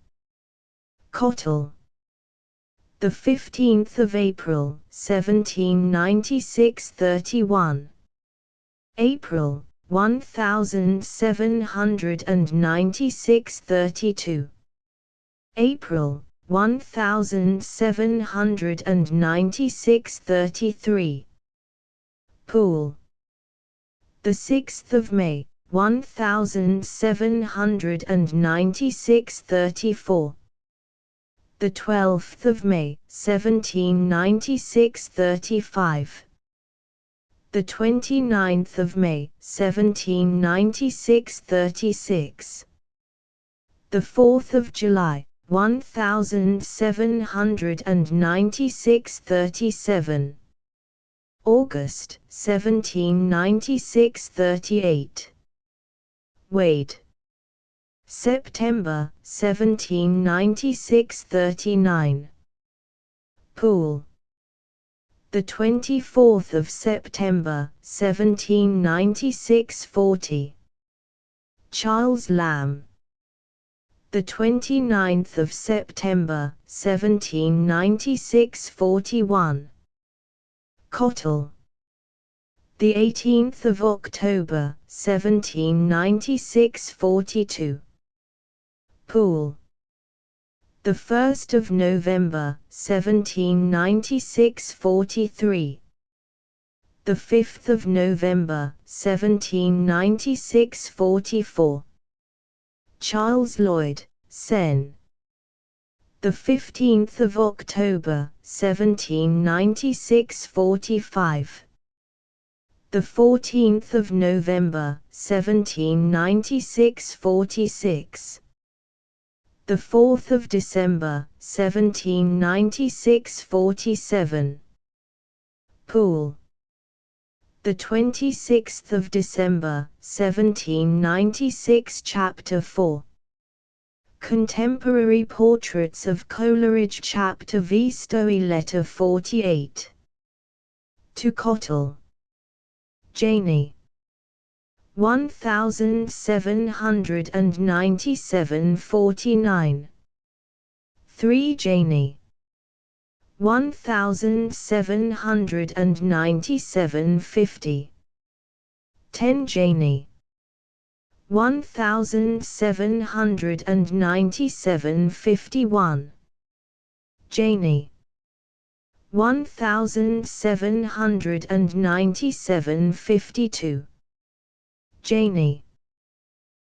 Cottle. The 15th of April, 1796 31. April, 1796 32. April, 1796 33. Poole. The 6th of May, 1796 34. The 12th of May, 1796 35. The 29th of May, 1796 36. The 4th of July, 1796 37. August, 1796 38. Wade. September, 1796 39. Poole. The 24th of September, 1796 40. Charles Lamb. The 29th of September, 1796 41. Cottle. The 18th of October, 1796 42. Poole. The 1st of November, 1796 43. The 5th of November, 1796 44. Charles Lloyd, Sen. The 15th of October, 1796 45. The 14th of November, 1796 46. The 4th of December, 1796 47. Poole. The 26th of December, 1796 Chapter 4. Contemporary Portraits of Coleridge Chapter V Stowe Letter 48. To Cottle. Janey. 1797 49. 3 Janey. 1797 50. 10 Janey. 1797 51. Janey. 1797 52. Janey.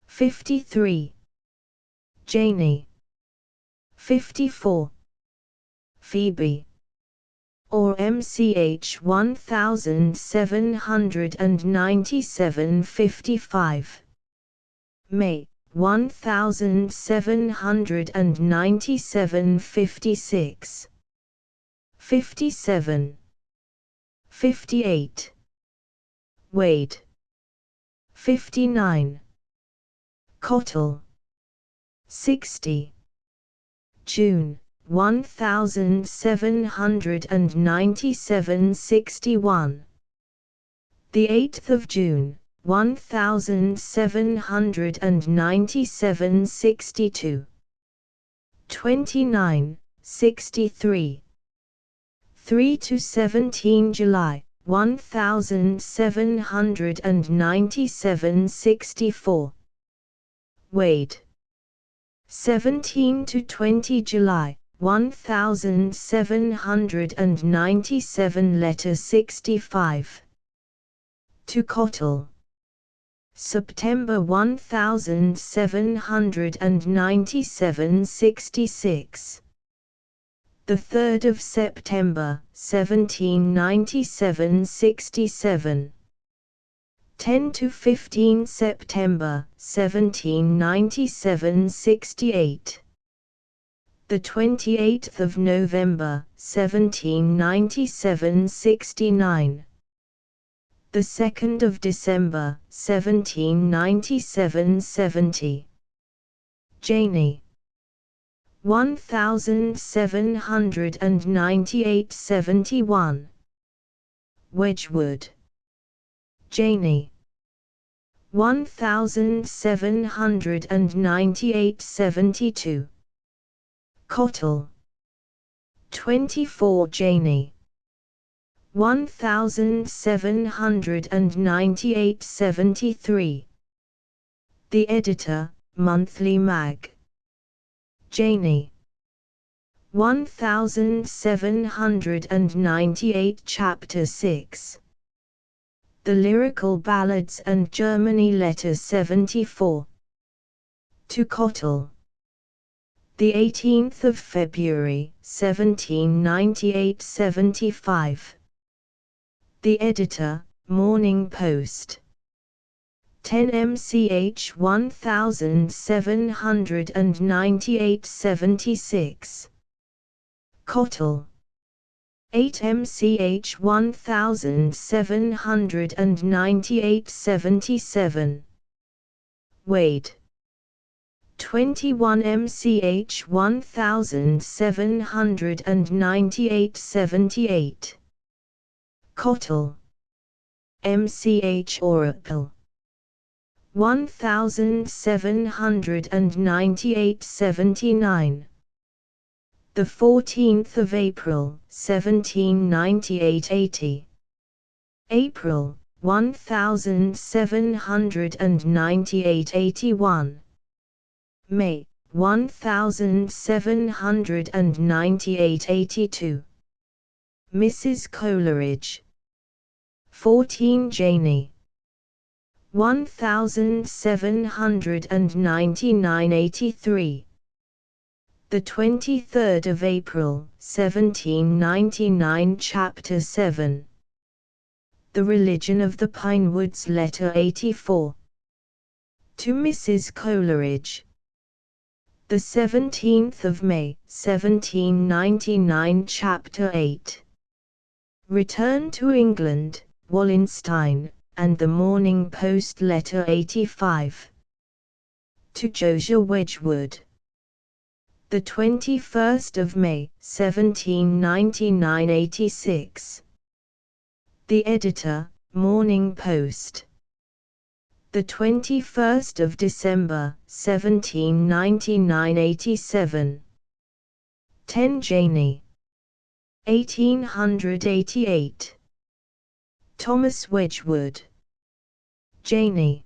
53. Janey. 54. Phoebe. Or MCH 1797 55. May 1797 56. 57. 58. Wade. 59. Cottle. 60. June 1797 61. The 8th of June 1797 62. 29. 63. 3 to 17 July 1797 64. Wade. 17 to 20 July 1797 Letter 65. To Cottle. September 1797 66. The 3rd of September 1797 67. 10 to 15 September 1797 68. The 28th of November 1797 69. The 2nd of December 1797 70. Janey 1798 71. Wedgwood. Janey 1798 72. Cottle 24 Janey 1798 73. The Editor, Monthly Mag. Janey 1798 Chapter 6. The Lyrical Ballads and Germany Letter 74. To Cottle. The 18th of February 1798 75. The Editor, Morning Post. 10 MCH 1798 76. Cottle. 8 MCH 1798 77. Wade. 21 MCH 1798 78. Cottle. MCH Oracle. 1798 79. The 14th of April 1798 80. April 1798 81. May 1798 82. Mrs. Coleridge. 14 Janey 1799 83. The 23rd of April 1799 Chapter 7. The Religion of the Pinewoods Letter 84. To Mrs. Coleridge. The 17th of May 1799 Chapter 8. Return to England, Wallenstein, and the Morning Post Letter 85. To Josiah Wedgwood. The 21st of May 1799 86. The Editor, Morning Post. The 21st of December 1799 87. 10 Janey 1888. Thomas Wedgwood. Janey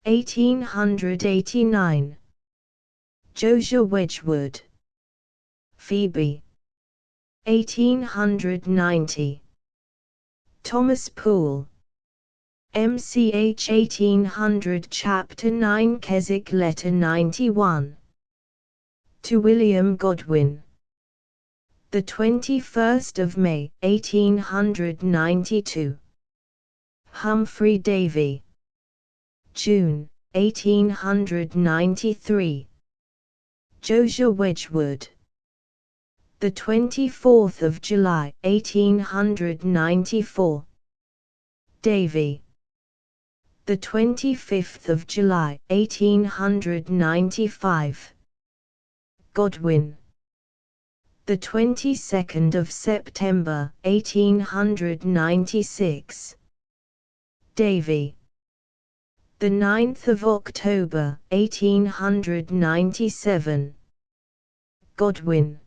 1889. Josiah Wedgwood. Phoebe 1890. Thomas Poole. MCH 1800 Chapter 9 Keswick Letter 91. To William Godwin. The 21st of May 1892. Humphrey Davy. June 1893. Josiah Wedgwood. The 24th of July 1894. Davy. The 25th of July 1895. Godwin. The 22nd of September 1896. Davy. The 9th of October 1897. Godwin.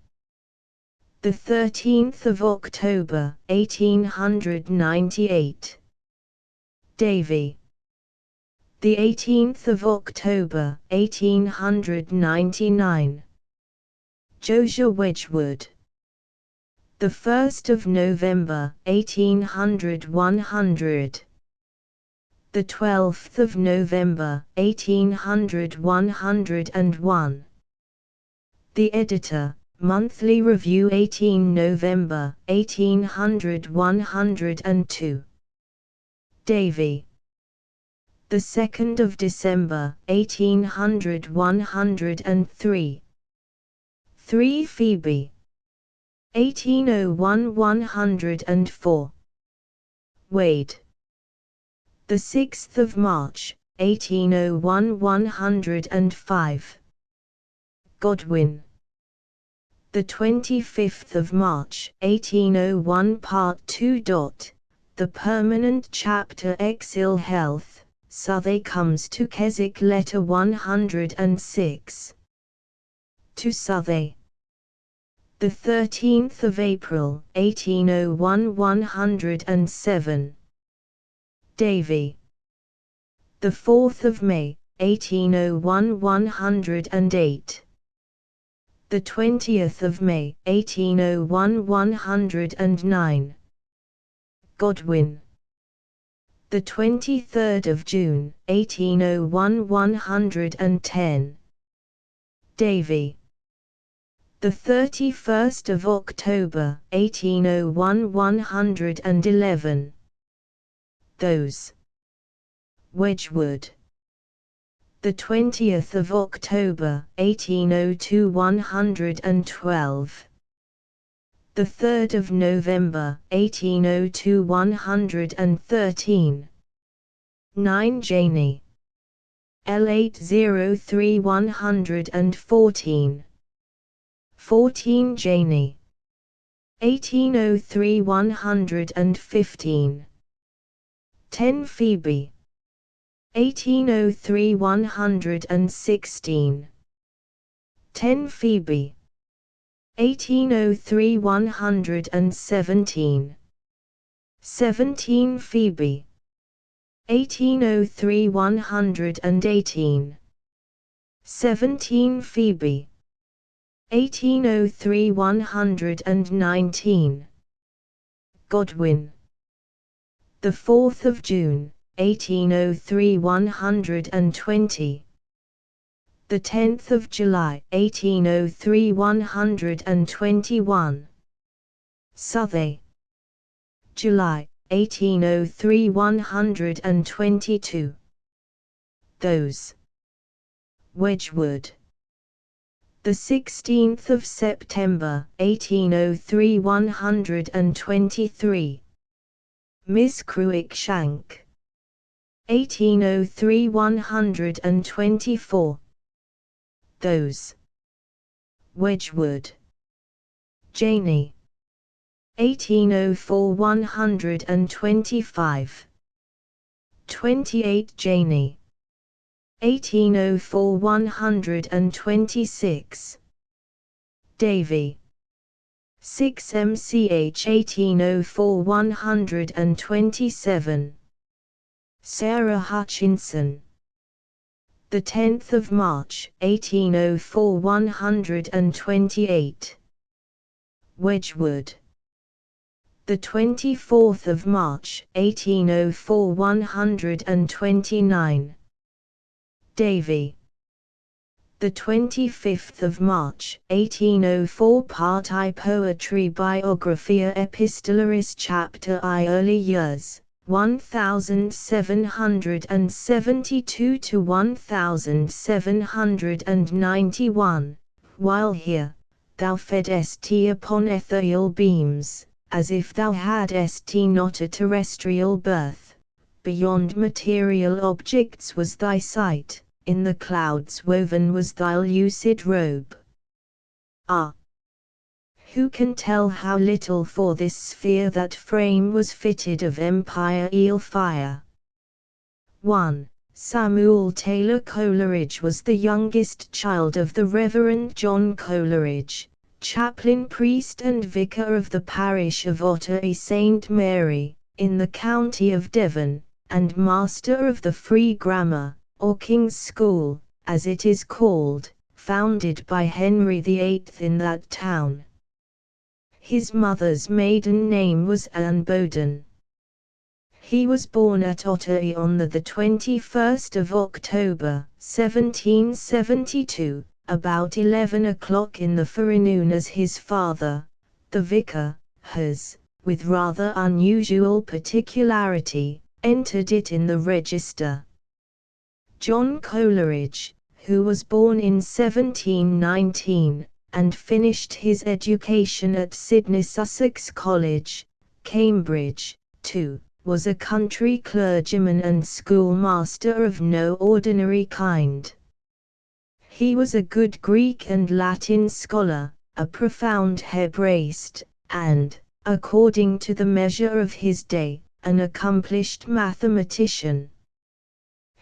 The 13th of October 1898. Davy. The 18th of October 1899. Josiah Wedgwood. The 1st of November 100. the 12th of November, 1800 101. The Editor, Monthly Review 18 November, 1800 102. Davy. The 2nd of December, 1800 103. 3 Phoebe. 1801 104. Wade. The 6th of March, 1801 105. Godwin. The 25th of March, 1801 Part 2. The permanent chapter X ill health, Southey comes to Keswick letter 106. To Southey. The 13th of April, 1801 107. Davy. The 4th of May, 1801 108. The 20th of May, 1801 109. Godwin. The 23rd of June, 1801 110. Davy. The 31st of October, 1801 111. Those. Wedgwood. The 20th of October, 1802 112. The 3rd of November, 1802 113. 9 Janey. L803 114. 14 Janey. 1803 115. 10 Phoebe. 1803 116. 10 Phoebe. 1803 117. 17 Phoebe. 1803 118. 17 Phoebe. 1803 119. Godwin. The 4th of June, 1803 120. The 10th of July, 1803 121. Southey. July, 1803 122. Those. Wedgwood. The 16th of September, 1803 123. Miss Cruikshank. 1803 124. Those. Wedgwood. Janey. 1804 125. 28 Janey. 1804 126. Davy. 6 MCH 1804 127. Sarah Hutchinson. The 10th of March, 1804 128. Wedgwood. The 24th of March, 1804 129. Davy. The 25th of March, 1804 Part I Poetry Biographia Epistolaris Chapter I Early Years, 1772 to 1791. While here, thou feddest upon ethereal beams, as if thou hadst not a terrestrial birth. Beyond material objects was thy sight. In the clouds woven was thy lucid robe. Ah! Who can tell how little for this sphere that frame was fitted of empyreal fire? 1. Samuel Taylor Coleridge was the youngest child of the Reverend John Coleridge, chaplain priest and vicar of the parish of Ottery St. Mary, in the county of Devon, and master of the Free Grammar, or King's School, as it is called, founded by Henry VIII in that town. His mother's maiden name was Anne Bowden. He was born at Ottery on the 21st of October, 1772, about 11 o'clock in the forenoon, as his father, the vicar, has, with rather unusual particularity, entered it in the register. John Coleridge, who was born in 1719, and finished his education at Sidney Sussex College, Cambridge, too, was a country clergyman and schoolmaster of no ordinary kind. He was a good Greek and Latin scholar, a profound Hebraist, and, according to the measure of his day, an accomplished mathematician.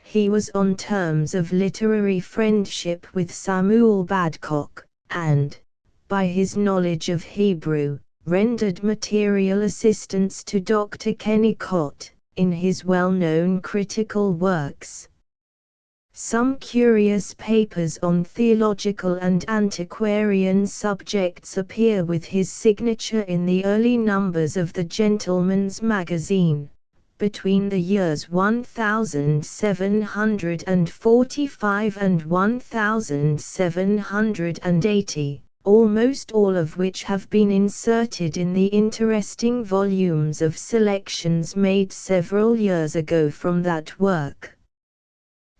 He was on terms of literary friendship with Samuel Badcock, and, by his knowledge of Hebrew, rendered material assistance to Dr. Kennicott, in his well-known critical works. Some curious papers on theological and antiquarian subjects appear with his signature in the early numbers of the Gentleman's Magazine, between the years 1745 and 1780. Almost all of which have been inserted in the interesting volumes of selections made several years ago from that work.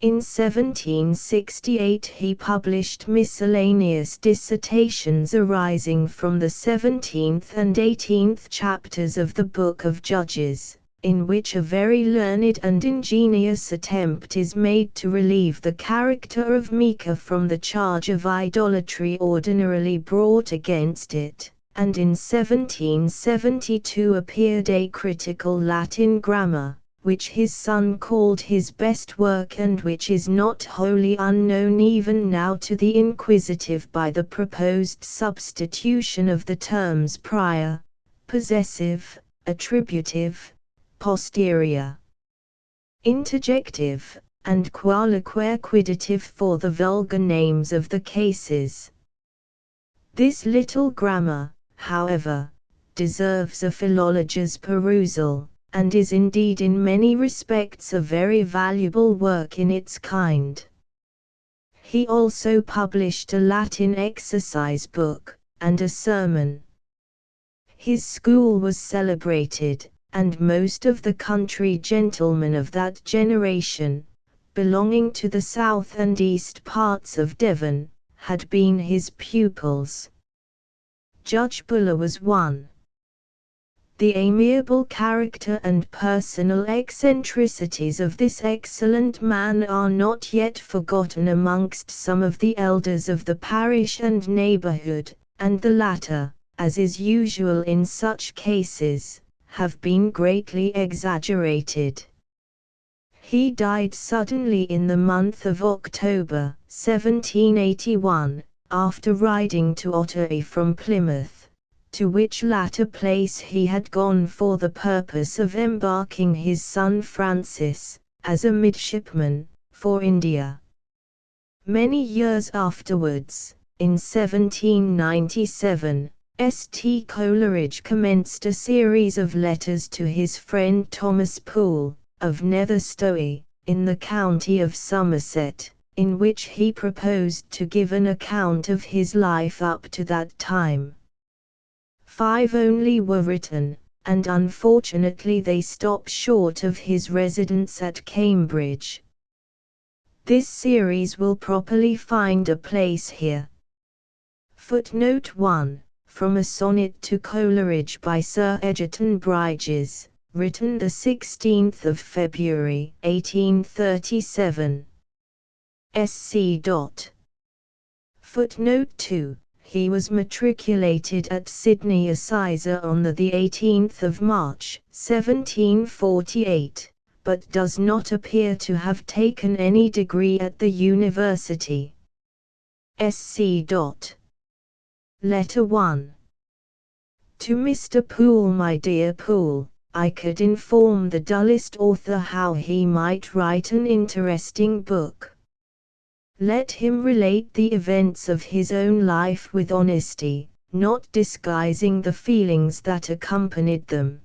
In 1768 he published miscellaneous dissertations arising from the 17th and 18th chapters of the Book of Judges, in which a very learned and ingenious attempt is made to relieve the character of Micah from the charge of idolatry ordinarily brought against it, and in 1772 appeared a critical Latin grammar, which his son called his best work, and which is not wholly unknown even now to the inquisitive by the proposed substitution of the terms prior, possessive, attributive, posterior, interjective, and qualique acquidative for the vulgar names of the cases. This little grammar, however, deserves a philologer's perusal, and is indeed in many respects a very valuable work in its kind. He also published a Latin exercise book, and a sermon. His school was celebrated, and most of the country gentlemen of that generation, belonging to the south and east parts of Devon, had been his pupils. Judge Buller was one. The amiable character and personal eccentricities of this excellent man are not yet forgotten amongst some of the elders of the parish and neighborhood, and the latter, as is usual in such cases, have been greatly exaggerated. He died suddenly in the month of October, 1781, after riding to Ottery from Plymouth, to which latter place he had gone for the purpose of embarking his son Francis, as a midshipman, for India. Many years afterwards, in 1797, St. Coleridge commenced a series of letters to his friend Thomas Poole, of Netherstowey, in the county of Somerset, in which he proposed to give an account of his life up to that time. 5 only were written, and unfortunately they stop short of his residence at Cambridge. This series will properly find a place here. Footnote 1. From a sonnet to Coleridge by Sir Egerton Brydges, written the 16th of February, 1837. SC. Footnote 2. He was matriculated at Sydney Assizor on the 18th of March, 1748, but does not appear to have taken any degree at the university. SC. Letter 1. To Mr. Poole. My dear Poole, I could inform the dullest author how he might write an interesting book. Let him relate the events of his own life with honesty, not disguising the feelings that accompanied them.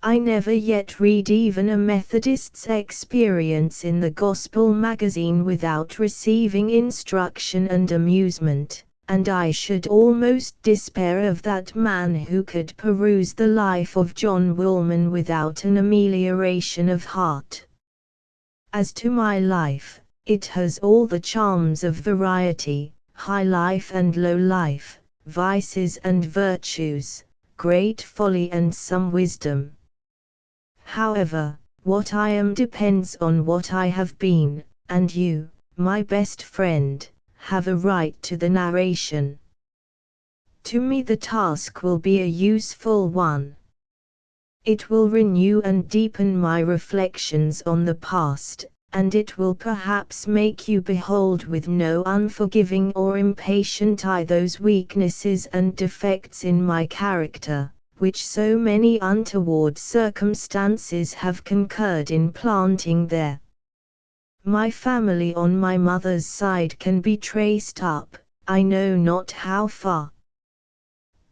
I never yet read even a Methodist's experience in the Gospel magazine without receiving instruction and amusement, and I should almost despair of that man who could peruse the life of John Woolman without an amelioration of heart. As to my life, it has all the charms of variety, high life and low life, vices and virtues, great folly and some wisdom. However, what I am depends on what I have been, and you, my best friend, have a right to the narration. To me the task will be a useful one. It will renew and deepen my reflections on the past, and it will perhaps make you behold with no unforgiving or impatient eye those weaknesses and defects in my character, which so many untoward circumstances have concurred in planting there. My family on my mother's side can be traced up, I know not how far.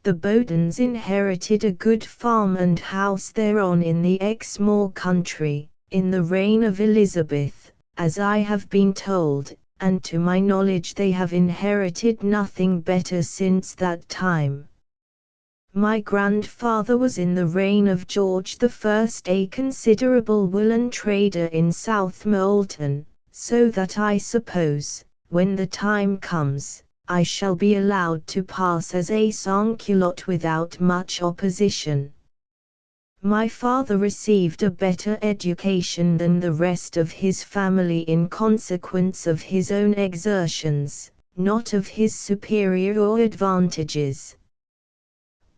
The Bowdens inherited a good farm and house thereon in the Exmoor country, in the reign of Elizabeth, as I have been told, and to my knowledge they have inherited nothing better since that time. My grandfather was in the reign of George I a considerable woolen trader in South Moulton, so that I suppose, when the time comes, I shall be allowed to pass as a sans-culotte without much opposition. My father received a better education than the rest of his family in consequence of his own exertions, not of his superior advantages.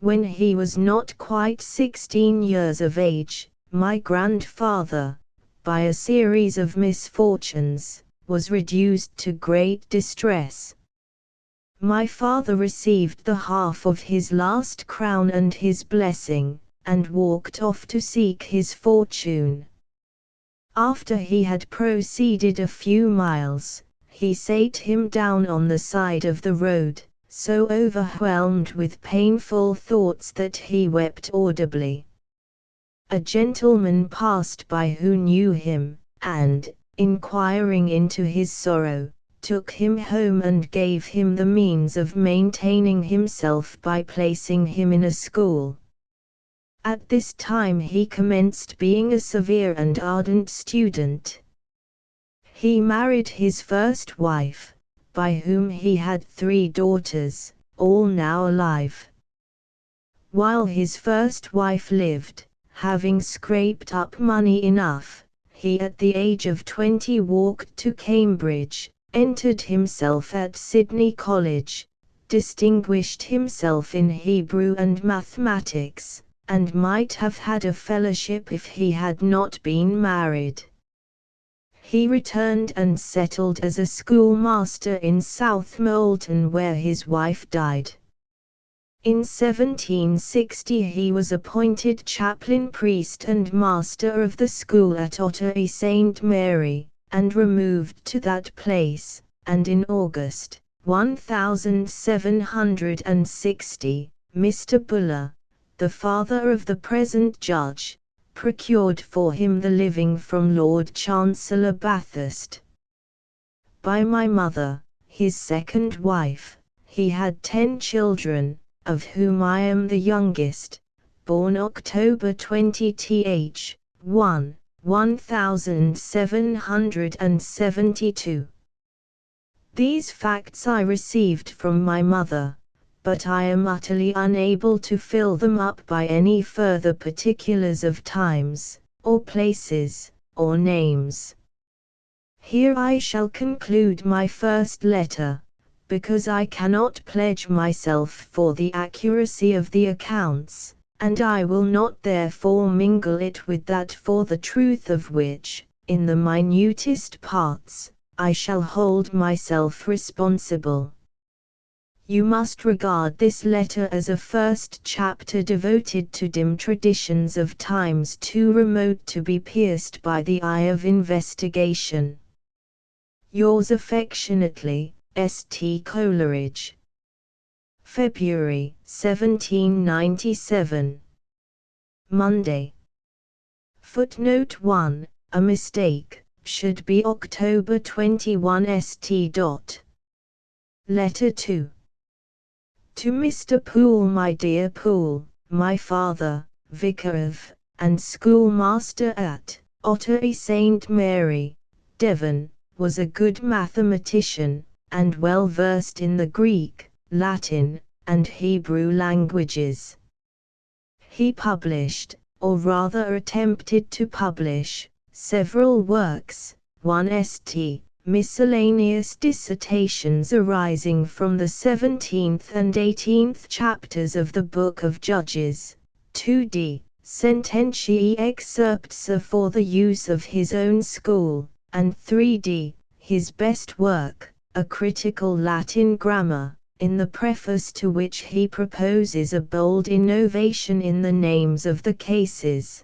When he was not quite 16 years of age, my grandfather, by a series of misfortunes, was reduced to great distress. My father received the half of his last crown and his blessing, and walked off to seek his fortune. After he had proceeded a few miles, he sate him down on the side of the road, so overwhelmed with painful thoughts that he wept audibly. A gentleman passed by who knew him, and, inquiring into his sorrow, took him home and gave him the means of maintaining himself by placing him in a school. At this time he commenced being a severe and ardent student. He married his first wife, by whom he had 3 daughters, all now alive. While his first wife lived, having scraped up money enough, he at the age of 20 walked to Cambridge, entered himself at Sydney College, distinguished himself in Hebrew and mathematics, and might have had a fellowship if he had not been married. He returned and settled as a schoolmaster in South Moulton where his wife died. In 1760 he was appointed chaplain priest and master of the school at Ottery St. Mary, and removed to that place, and in August, 1760, Mr. Buller, the father of the present judge, procured for him the living from Lord Chancellor Bathurst. By my mother, his second wife, he had 10 children, of whom I am the youngest, born October 20th, 1772. These facts I received from my mother, but I am utterly unable to fill them up by any further particulars of times, or places, or names. Here I shall conclude my first letter, because I cannot pledge myself for the accuracy of the accounts, and I will not therefore mingle it with that for the truth of which, in the minutest parts, I shall hold myself responsible. You must regard this letter as a first chapter devoted to dim traditions of times too remote to be pierced by the eye of investigation. Yours affectionately, S.T. Coleridge. February 1797. Monday. Footnote 1. A mistake, should be October 21 St. Letter 2. To Mr. Poole. My dear Poole, my father, vicar of, and schoolmaster at, Ottery St. Mary, Devon, was a good mathematician, and well versed in the Greek, Latin, and Hebrew languages. He published, or rather attempted to publish, several works, 1 St. Miscellaneous dissertations arising from the 17th and 18th chapters of the Book of Judges, 2d. Sententiae excerpts for the use of his own school, and 3d. His best work, a critical Latin grammar, in the preface to which he proposes a bold innovation in the names of the cases.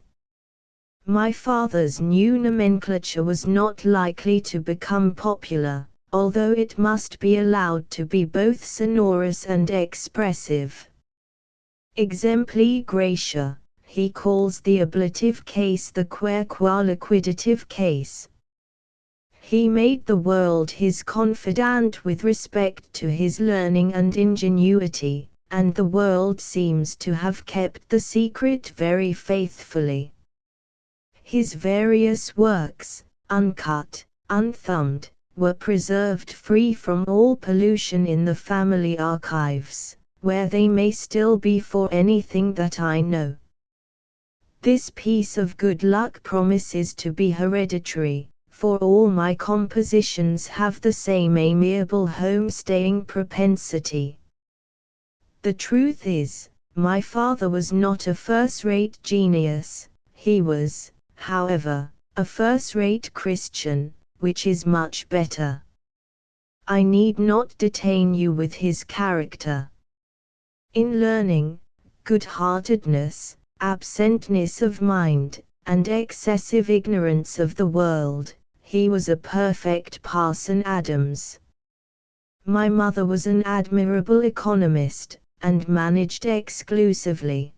My father's new nomenclature was not likely to become popular, although it must be allowed to be both sonorous and expressive. Exempli gratia, he calls the ablative case the qua liquidative case. He made the world his confidant with respect to his learning and ingenuity, and the world seems to have kept the secret very faithfully. His various works, uncut, unthumbed, were preserved free from all pollution in the family archives, where they may still be for anything that I know. This piece of good luck promises to be hereditary, for all my compositions have the same amiable home-staying propensity. The truth is, my father was not a first-rate genius. He was, however, a first-rate Christian, which is much better. I need not detain you with his character. In learning, good-heartedness, absentness of mind, and excessive ignorance of the world, he was a perfect Parson Adams. My mother was an admirable economist, and managed exclusively.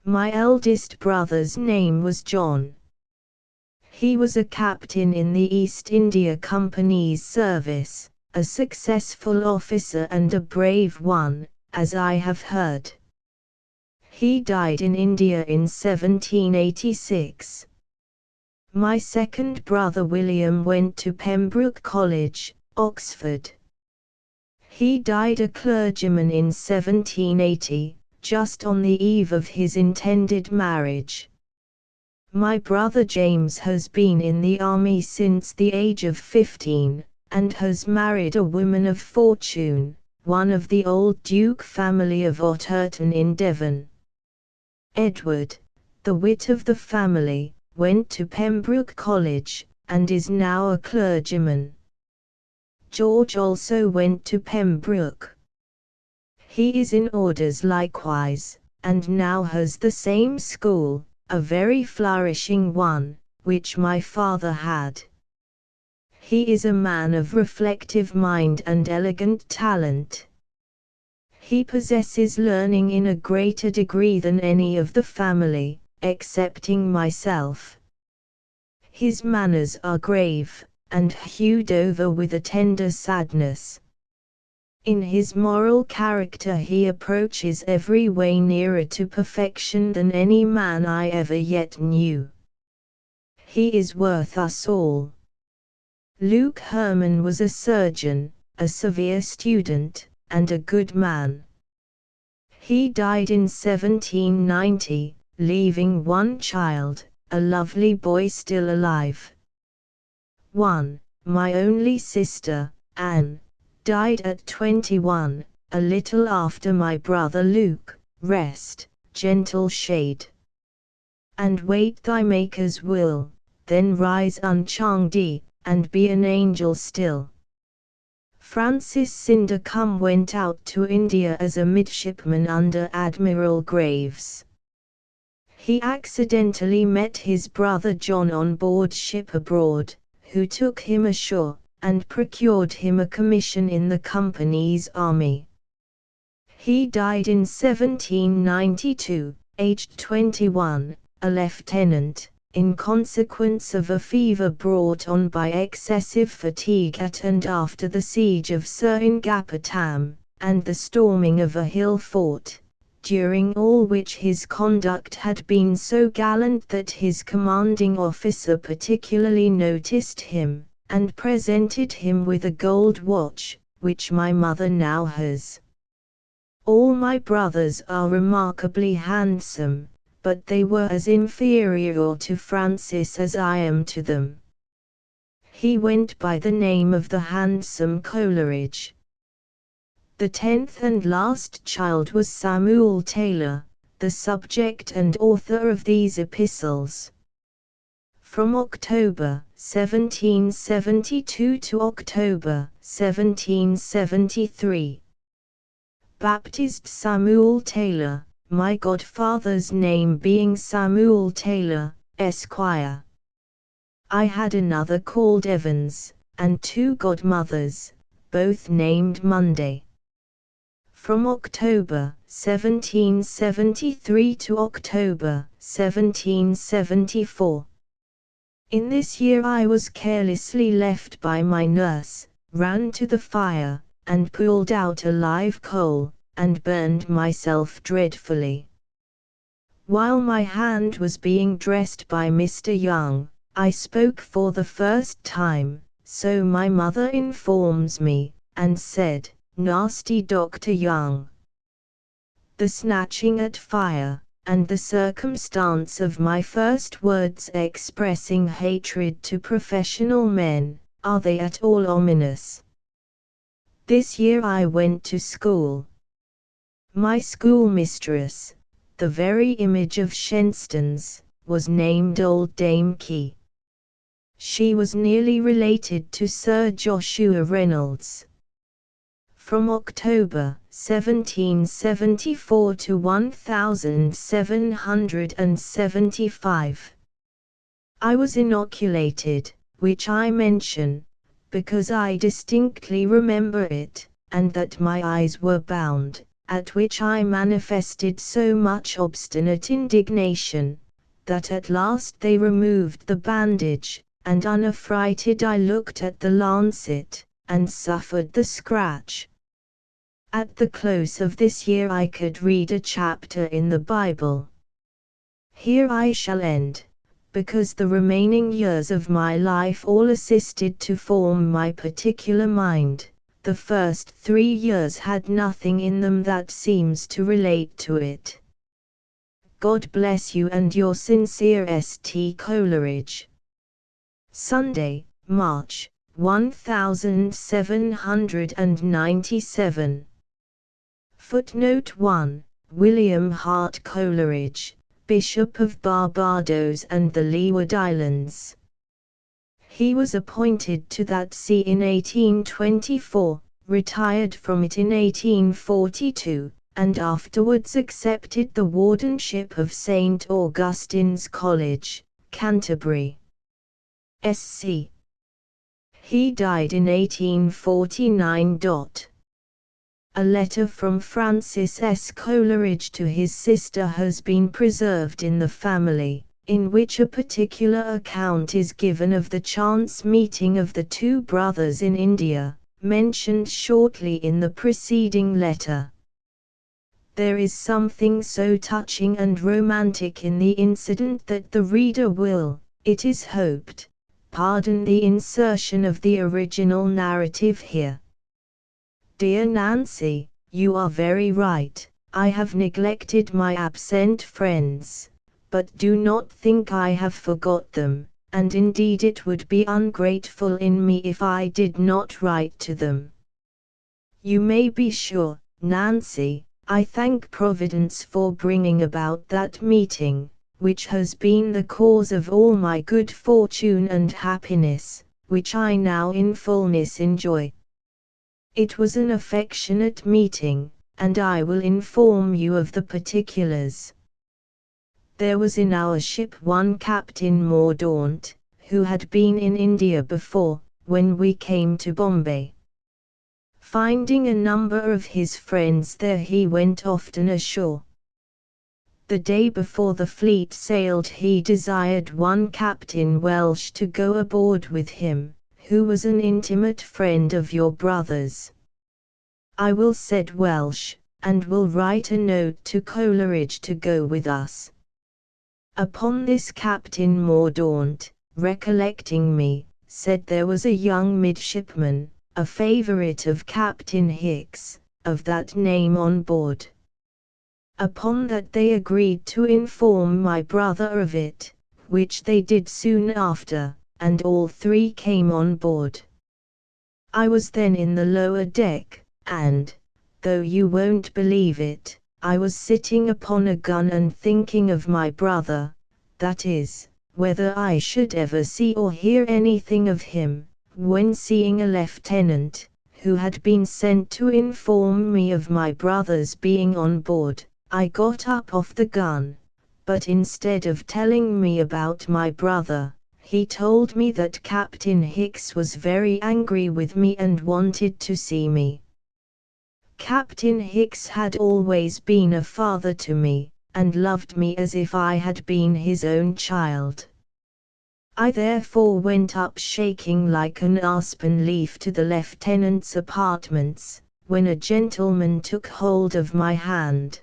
My eldest brother's name was John. He was a captain in the East India Company's service, a successful officer and a brave one, as I have heard. He died in India in 1786. My second brother William went to Pembroke College, Oxford. He died a clergyman in 1780, just on the eve of his intended marriage. My brother James has been in the army since the age of 15, and has married a woman of fortune, one of the old Duke family of Otterton in Devon. Edward, the wit of the family, went to Pembroke College, and is now a clergyman. George also went to Pembroke. He is in orders likewise, and now has the same school, a very flourishing one, which my father had. He is a man of reflective mind and elegant talent. He possesses learning in a greater degree than any of the family, excepting myself. His manners are grave, and hued over with a tender sadness. In his moral character he approaches every way nearer to perfection than any man I ever yet knew. He is worth us all. Luke Herman was a surgeon, a severe student, and a good man. He died in 1790, leaving one child, a lovely boy still alive. 1. My only sister, Anne, died at 21, a little after my brother Luke. Rest, gentle shade, and wait thy Maker's will, then rise unchanged, and be an angel still. Francis Sindercombe went out to India as a midshipman under Admiral Graves. He accidentally met his brother John on board ship abroad, who took him ashore, and procured him a commission in the company's army. He died in 1792, aged 21, a lieutenant, in consequence of a fever brought on by excessive fatigue at and after the siege of Seringapatam, and the storming of a hill fort, during all which his conduct had been so gallant that his commanding officer particularly noticed him, and presented him with a gold watch, which my mother now has. All my brothers are remarkably handsome, but they were as inferior to Francis as I am to them. He went by the name of the handsome Coleridge. The 10th and last child was Samuel Taylor, the subject and author of these epistles. From October 1772 to October 1773. Baptized Samuel Taylor, my godfather's name being Samuel Taylor, Esquire. I had another called Evans, and 2 godmothers, both named Monday. From October 1773 to October 1774. In this year I was carelessly left by my nurse, ran to the fire, and pulled out a live coal, and burned myself dreadfully. While my hand was being dressed by Mr. Young, I spoke for the first time, so my mother informs me, and said, "Nasty Dr. Young." The snatching at fire, and the circumstance of my first words expressing hatred to professional men, are they at all ominous? This year I went to school. My schoolmistress, the very image of Shenstone's, was named Old Dame Key. She was nearly related to Sir Joshua Reynolds. From October 1774 to 1775. I was inoculated, which I mention, because I distinctly remember it, and that my eyes were bound, at which I manifested so much obstinate indignation, that at last they removed the bandage, and unaffrighted I looked at the lancet, and suffered the scratch. At the close of this year I could read a chapter in the Bible. Here I shall end, because the remaining years of my life all assisted to form my particular mind. The first 3 years had nothing in them that seems to relate to it. God bless you and your sincere St. Coleridge. Sunday, March 1797. Footnote 1. William Hart Coleridge, Bishop of Barbados and the Leeward Islands. He was appointed to that see in 1824, retired from it in 1842, and afterwards accepted the wardenship of St. Augustine's College, Canterbury. Sc. He died in 1849. A letter from Francis S. Coleridge to his sister has been preserved in the family, in which a particular account is given of the chance meeting of the 2 brothers in India, mentioned shortly in the preceding letter. There is something so touching and romantic in the incident that the reader will, it is hoped, pardon the insertion of the original narrative here. Dear Nancy, you are very right, I have neglected my absent friends, but do not think I have forgot them, and indeed it would be ungrateful in me if I did not write to them. You may be sure, Nancy, I thank Providence for bringing about that meeting, which has been the cause of all my good fortune and happiness, which I now in fullness enjoy. It was an affectionate meeting, and I will inform you of the particulars. There was in our ship one Captain Mordaunt, who had been in India before, when we came to Bombay. Finding a number of his friends there he went often ashore. The day before the fleet sailed he desired one Captain Welsh to go aboard with him, who was an intimate friend of your brother's. I will, said Welsh, and will write a note to Coleridge to go with us. Upon this Captain Mordaunt, recollecting me, said there was a young midshipman, a favourite of Captain Hicks, of that name on board. Upon that they agreed to inform my brother of it, which they did soon after, and all three came on board. I was then in the lower deck, and, though you won't believe it, I was sitting upon a gun and thinking of my brother, that is, whether I should ever see or hear anything of him, when seeing a lieutenant, who had been sent to inform me of my brother's being on board, I got up off the gun, but instead of telling me about my brother, he told me that Captain Hicks was very angry with me and wanted to see me. Captain Hicks had always been a father to me, and loved me as if I had been his own child. I therefore went up shaking like an aspen leaf to the lieutenant's apartments, when a gentleman took hold of my hand.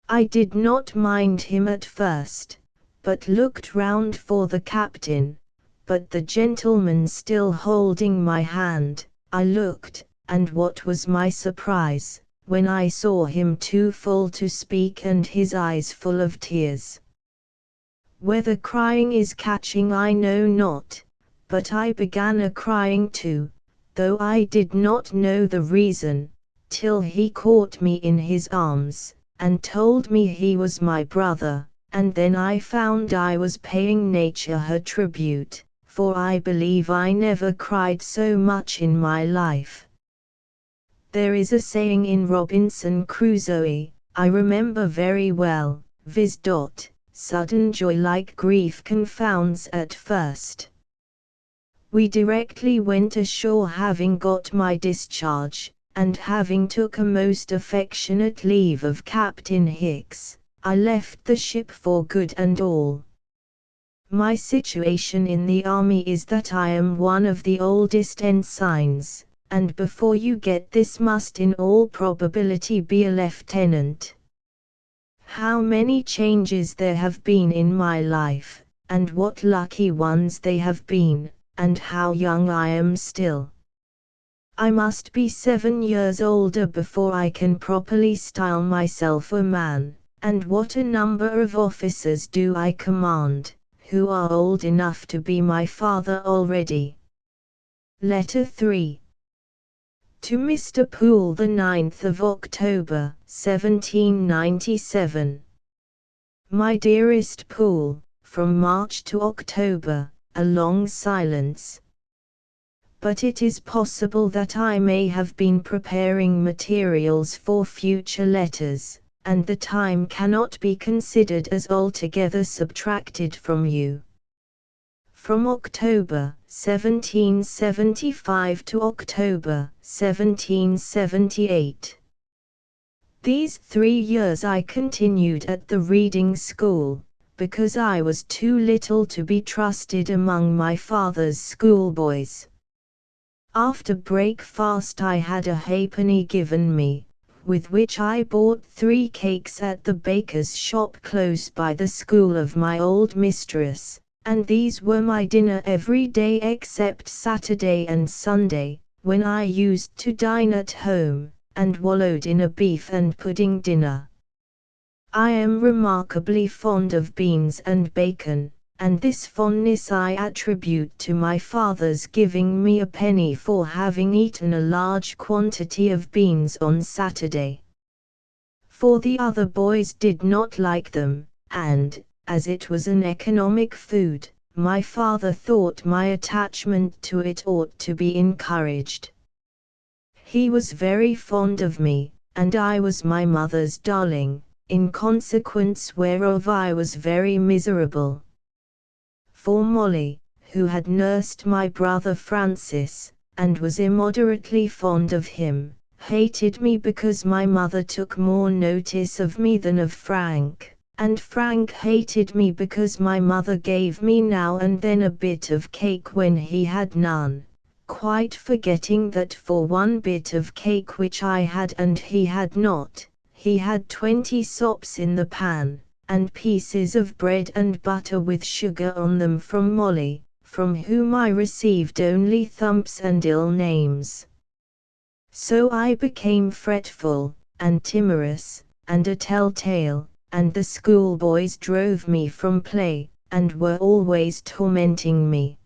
I did not mind him at first, but looked round for the captain, but the gentleman still holding my hand, I looked, and what was my surprise, when I saw him too full to speak and his eyes full of tears. Whether crying is catching I know not, but I began a crying too, though I did not know the reason, till he caught me in his arms, and told me he was my brother, and then I found I was paying nature her tribute, for I believe I never cried so much in my life. There is a saying in Robinson Crusoe, I remember very well, viz. Sudden joy like grief confounds at first. We directly went ashore, having got my discharge, and having took a most affectionate leave of Captain Hicks, I left the ship for good and all. My situation in the army is that I am one of the oldest ensigns, and before you get this must in all probability be a lieutenant. How many changes there have been in my life, and what lucky ones they have been, and how young I am still. I must be 7 years older before I can properly style myself a man, and what a number of officers do I command, who are old enough to be my father already. Letter 3. To Mr. Poole, the 9th of October, 1797. My dearest Poole, from March to October, a long silence. But it is possible that I may have been preparing materials for future letters, and the time cannot be considered as altogether subtracted from you. From October 1775 to October 1778. These 3 years I continued at the reading school, because I was too little to be trusted among my father's schoolboys. After breakfast I had a halfpenny given me, with which I bought 3 cakes at the baker's shop close by the school of my old mistress, and these were my dinner every day except Saturday and Sunday, when I used to dine at home, and wallowed in a beef and pudding dinner. I am remarkably fond of beans and bacon, and this fondness I attribute to my father's giving me a penny for having eaten a large quantity of beans on Saturday. For the other boys did not like them, and, as it was an economic food, my father thought my attachment to it ought to be encouraged. He was very fond of me, and I was my mother's darling, in consequence whereof I was very miserable. For Molly, who had nursed my brother Francis, and was immoderately fond of him, hated me because my mother took more notice of me than of Frank. and Frank hated me because my mother gave me now and then a bit of cake when he had none, quite forgetting that for one bit of cake which I had and he had not, he had 20 sops in the pan, and pieces of bread and butter with sugar on them from Molly, from whom I received only thumps and ill names. So I became fretful, and timorous, and a telltale, and the schoolboys drove me from play, and were always tormenting me.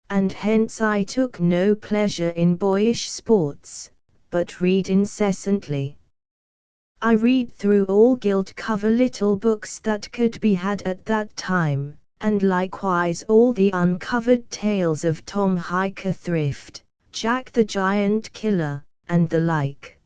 And hence I took no pleasure in boyish sports, but read incessantly. I read through all gilt-cover little books that could be had at that time, and likewise all the uncovered tales of Tom Hiker-Thrift, Jack the Giant Killer, and the like.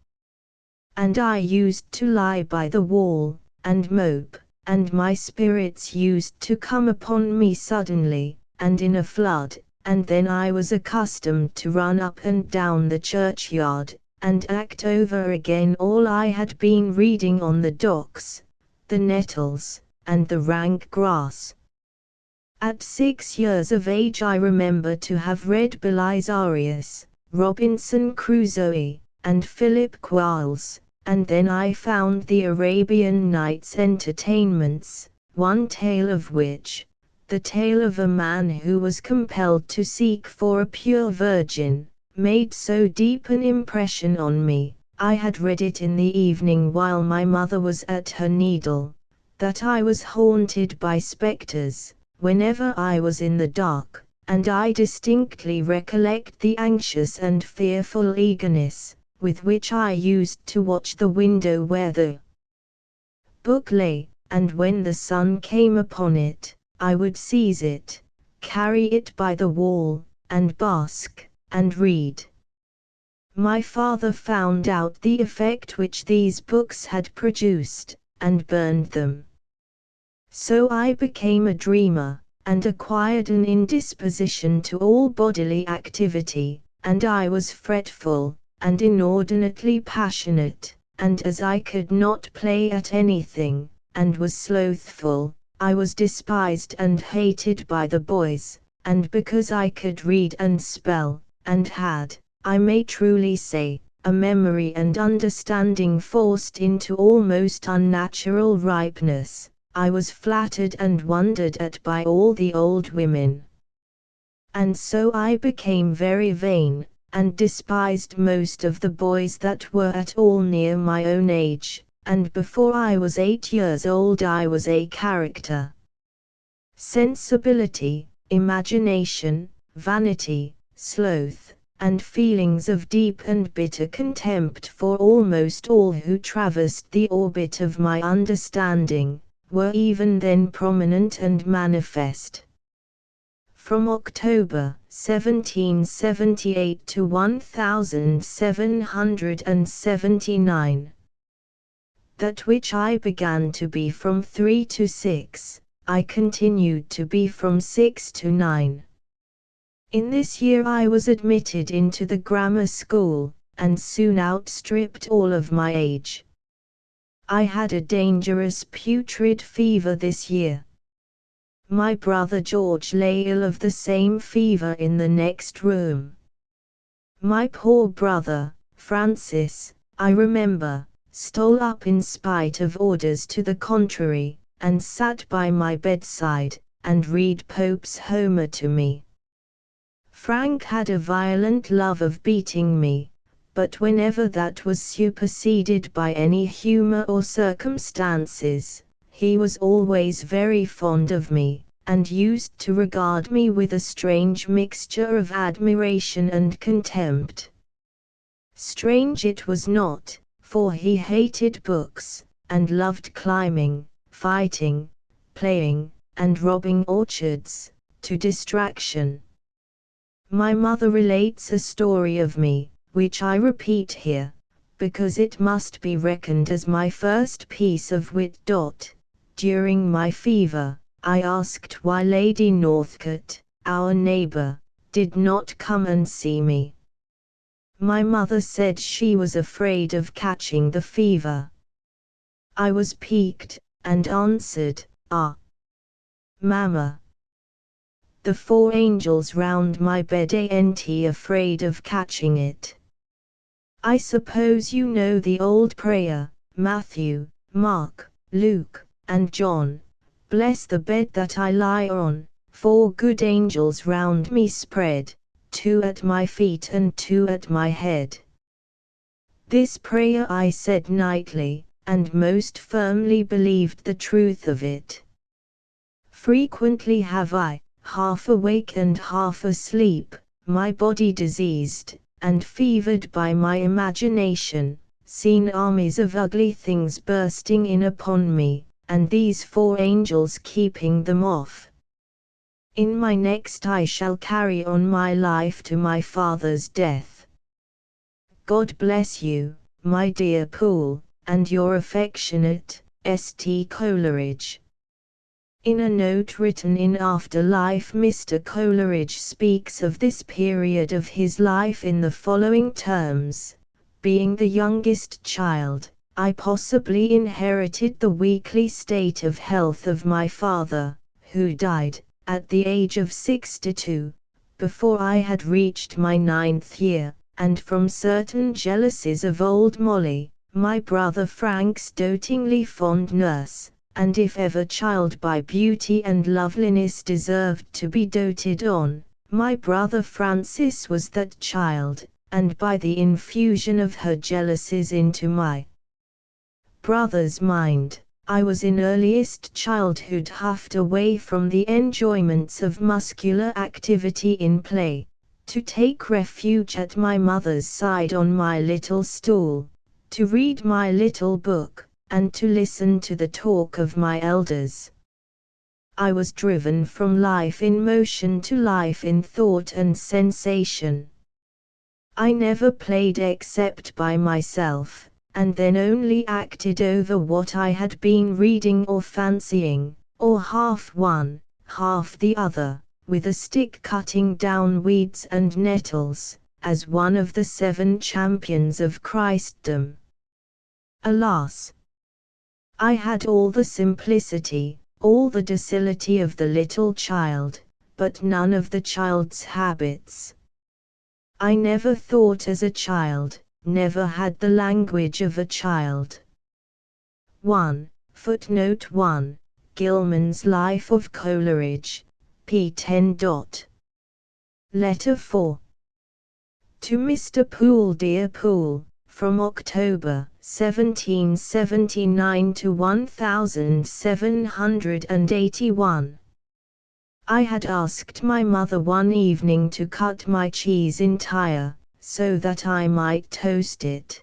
And I used to lie by the wall, and mope, and my spirits used to come upon me suddenly, and in a flood, and then I was accustomed to run up and down the churchyard, and act over again all I had been reading on the docks, the nettles, and the rank grass. At 6 years of age I remember to have read Belisarius, Robinson Crusoe, and Philip Quarles, and then I found the Arabian Nights Entertainments, one tale of which, the tale of a man who was compelled to seek for a pure virgin, made so deep an impression on me, I had read it in the evening while my mother was at her needle, that I was haunted by spectres, whenever I was in the dark, and I distinctly recollect the anxious and fearful eagerness, with which I used to watch the window where the book lay, and when the sun came upon it, I would seize it, carry it by the wall, and bask, and read. My father found out the effect which these books had produced, and burned them. So I became a dreamer, and acquired an indisposition to all bodily activity, and I was fretful, and inordinately passionate, and as I could not play at anything, and was slothful, I was despised and hated by the boys, and because I could read and spell, and had, I may truly say, a memory and understanding forced into almost unnatural ripeness, I was flattered and wondered at by all the old women. And so I became very vain, and despised most of the boys that were at all near my own age, and before I was 8 years old I was a character. Sensibility, imagination, vanity, sloth, and feelings of deep and bitter contempt for almost all who traversed the orbit of my understanding, were even then prominent and manifest. From October 1778 to 1779, that which I began to be from 3 to 6, I continued to be from 6 to 9. In this year I was admitted into the grammar school, and soon outstripped all of my age. I had a dangerous putrid fever this year. My brother George lay ill of the same fever in the next room. My poor brother, Francis, I remember, stole up in spite of orders to the contrary, and sat by my bedside, and read Pope's Homer to me. Frank had a violent love of beating me, but whenever that was superseded by any humor or circumstances, he was always very fond of me, and used to regard me with a strange mixture of admiration and contempt. Strange it was not, for he hated books, and loved climbing, fighting, playing, and robbing orchards, to distraction. My mother relates a story of me, which I repeat here, because it must be reckoned as my first piece of wit. During my fever, I asked why Lady Northcote, our neighbor, did not come and see me. My mother said she was afraid of catching the fever. I was piqued, and answered, "Ah, Mamma." The 4 angels round my bed ain't afraid of catching it. I suppose you know the old prayer, Matthew, Mark, Luke, and John. Bless the bed that I lie on, 4 good angels round me spread, 2 at my feet and 2 at my head. This prayer I said nightly, and most firmly believed the truth of it. Frequently have I, half awake and half asleep, my body diseased, and fevered by my imagination, seen armies of ugly things bursting in upon me, and these 4 angels keeping them off. In my next I shall carry on my life to my father's death. God bless you, my dear Poole, and your affectionate, St. Coleridge. In a note written in after life, Mr. Coleridge speaks of this period of his life in the following terms: being the youngest child, I possibly inherited the weakly state of health of my father, who died, at the age of 62, before I had reached my 9th year, and from certain jealousies of old Molly, my brother Frank's dotingly fond nurse. And if ever child by beauty and loveliness deserved to be doted on, my brother Francis was that child, and by the infusion of her jealousies into my brother's mind, I was in earliest childhood huffed away from the enjoyments of muscular activity in play, to take refuge at my mother's side on my little stool, to read my little book, and to listen to the talk of my elders. I was driven from life in motion to life in thought and sensation. I never played except by myself, and then only acted over what I had been reading or fancying, or half one, half the other, with a stick cutting down weeds and nettles, as one of the 7 champions of Christendom. Alas! I had all the simplicity, all the docility of the little child, but none of the child's habits. I never thought as a child, never had the language of a child. 1. Footnote 1. Gilman's Life of Coleridge, p. 10. Letter 4. To Mr. Poole. Dear Poole, from October 1779 to 1781. I had asked my mother one evening to cut my cheese entire, so that I might toast it.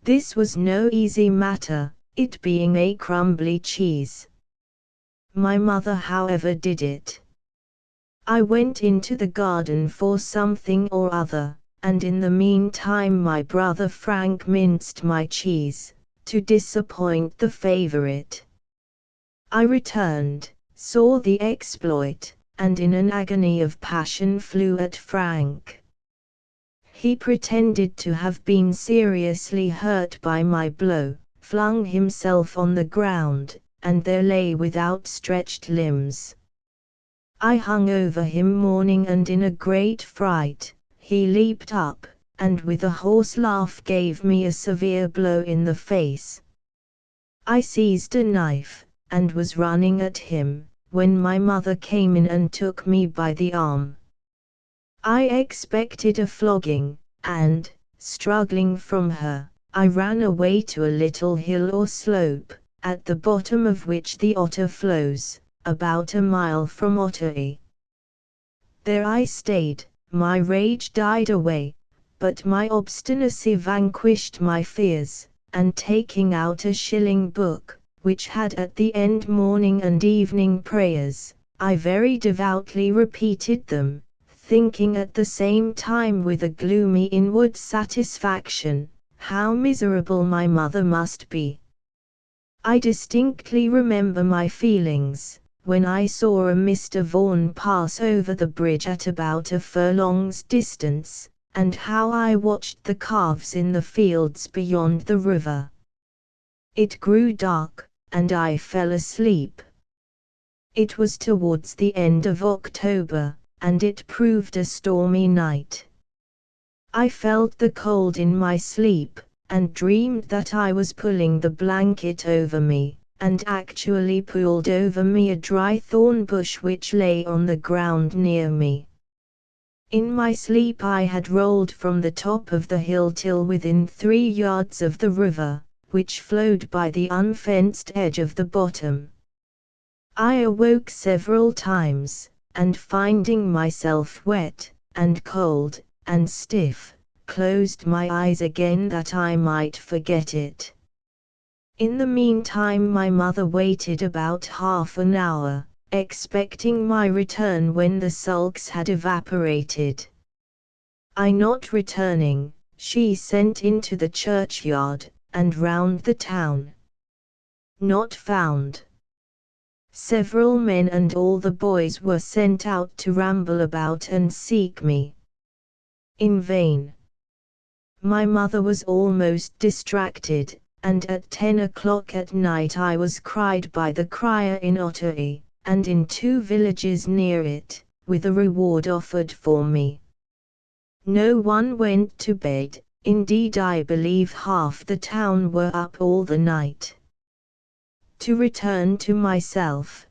This was no easy matter, it being a crumbly cheese. My mother however did it. I went into the garden for something or other, and in the meantime my brother Frank minced my cheese, to disappoint the favorite. I returned, saw the exploit, and in an agony of passion flew at Frank. He pretended to have been seriously hurt by my blow, flung himself on the ground, and there lay with outstretched limbs. I hung over him mourning, and in a great fright, he leaped up, and with a hoarse laugh gave me a severe blow in the face. I seized a knife, and was running at him, when my mother came in and took me by the arm. I expected a flogging, and, struggling from her, I ran away to a little hill or slope, at the bottom of which the Otter flows, about a mile from Ottery. There I stayed. My rage died away, but my obstinacy vanquished my fears, and taking out a shilling book, which had at the end morning and evening prayers, I very devoutly repeated them, thinking at the same time with a gloomy inward satisfaction, how miserable my mother must be. I distinctly remember my feelings, when I saw a Mr. Vaughan pass over the bridge at about a furlong's distance, and how I watched the calves in the fields beyond the river. It grew dark, and I fell asleep. It was towards the end of October, and it proved a stormy night. I felt the cold in my sleep, and dreamed that I was pulling the blanket over me, and actually pulled over me a dry thorn bush which lay on the ground near me. In my sleep I had rolled from the top of the hill till within 3 yards of the river, which flowed by the unfenced edge of the bottom. I awoke several times, and finding myself wet, and cold, and stiff, closed my eyes again that I might forget it. In the meantime my mother waited about half an hour, expecting my return when the sulks had evaporated. I not returning, she sent into the churchyard, and round the town. Not found. Several men and all the boys were sent out to ramble about and seek me. In vain. My mother was almost distracted, and at 10 o'clock at night I was cried by the crier in Ottery, and in 2 villages near it, with a reward offered for me. No one went to bed, indeed I believe half the town were up all the night. To return to myself.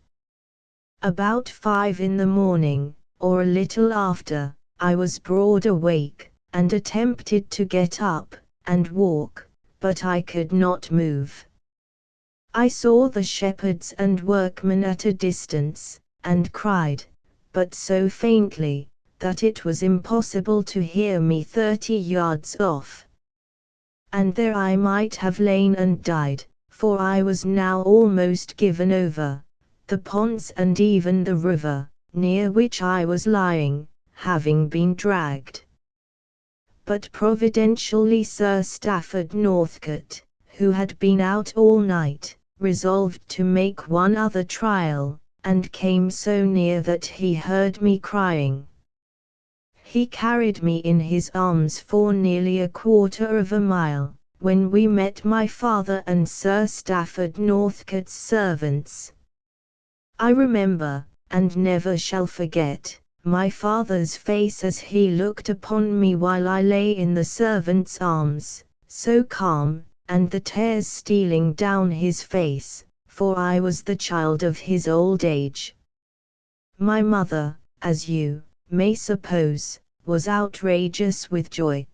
About 5 in the morning, or a little after, I was broad awake, and attempted to get up, and walk, but I could not move. I saw the shepherds and workmen at a distance, and cried, but so faintly, that it was impossible to hear me 30 yards off. And there I might have lain and died, for I was now almost given over, the ponds and even the river, near which I was lying, having been dragged. But providentially Sir Stafford Northcote, who had been out all night, resolved to make one other trial, and came so near that he heard me crying. He carried me in his arms for nearly 1/4 of a mile, when we met my father and Sir Stafford Northcote's servants. I remember, and never shall forget, my father's face as he looked upon me while I lay in the servants' arms, so calm, and the tears stealing down his face, for I was the child of his old age. My mother, as you may suppose, was outrageous with joy.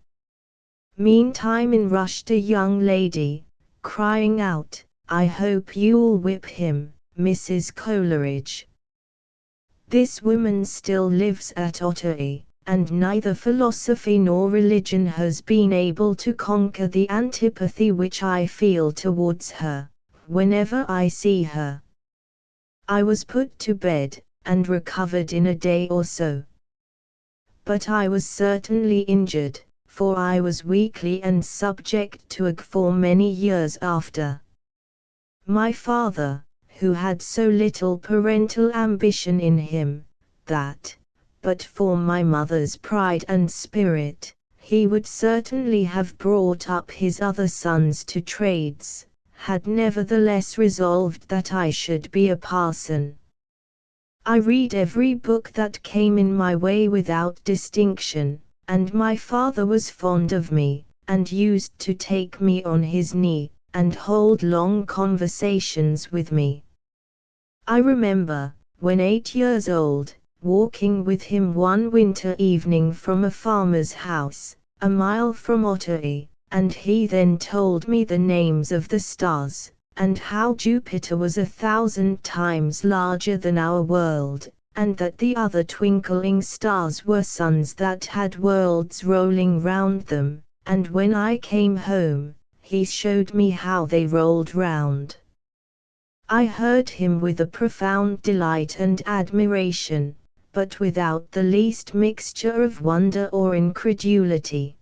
Meantime in rushed a young lady, crying out, "I hope you'll whip him, Mrs. Coleridge." This woman still lives at Ottery, and neither philosophy nor religion has been able to conquer the antipathy which I feel towards her, whenever I see her. I was put to bed, and recovered in a day or so. But I was certainly injured, for I was weakly and subject to ague for many years after. My father, who had so little parental ambition in him, that, but for my mother's pride and spirit, he would certainly have brought up his other sons to trades, had nevertheless resolved that I should be a parson. I read every book that came in my way without distinction, and my father was fond of me, and used to take me on his knee, and hold long conversations with me. I remember, when 8 years old, walking with him one winter evening from a farmer's house, a mile from Ottery, and he then told me the names of the stars, and how Jupiter was 1,000 times larger than our world, and that the other twinkling stars were suns that had worlds rolling round them, and when I came home, he showed me how they rolled round. I heard him with a profound delight and admiration, but without the least mixture of wonder or incredulity.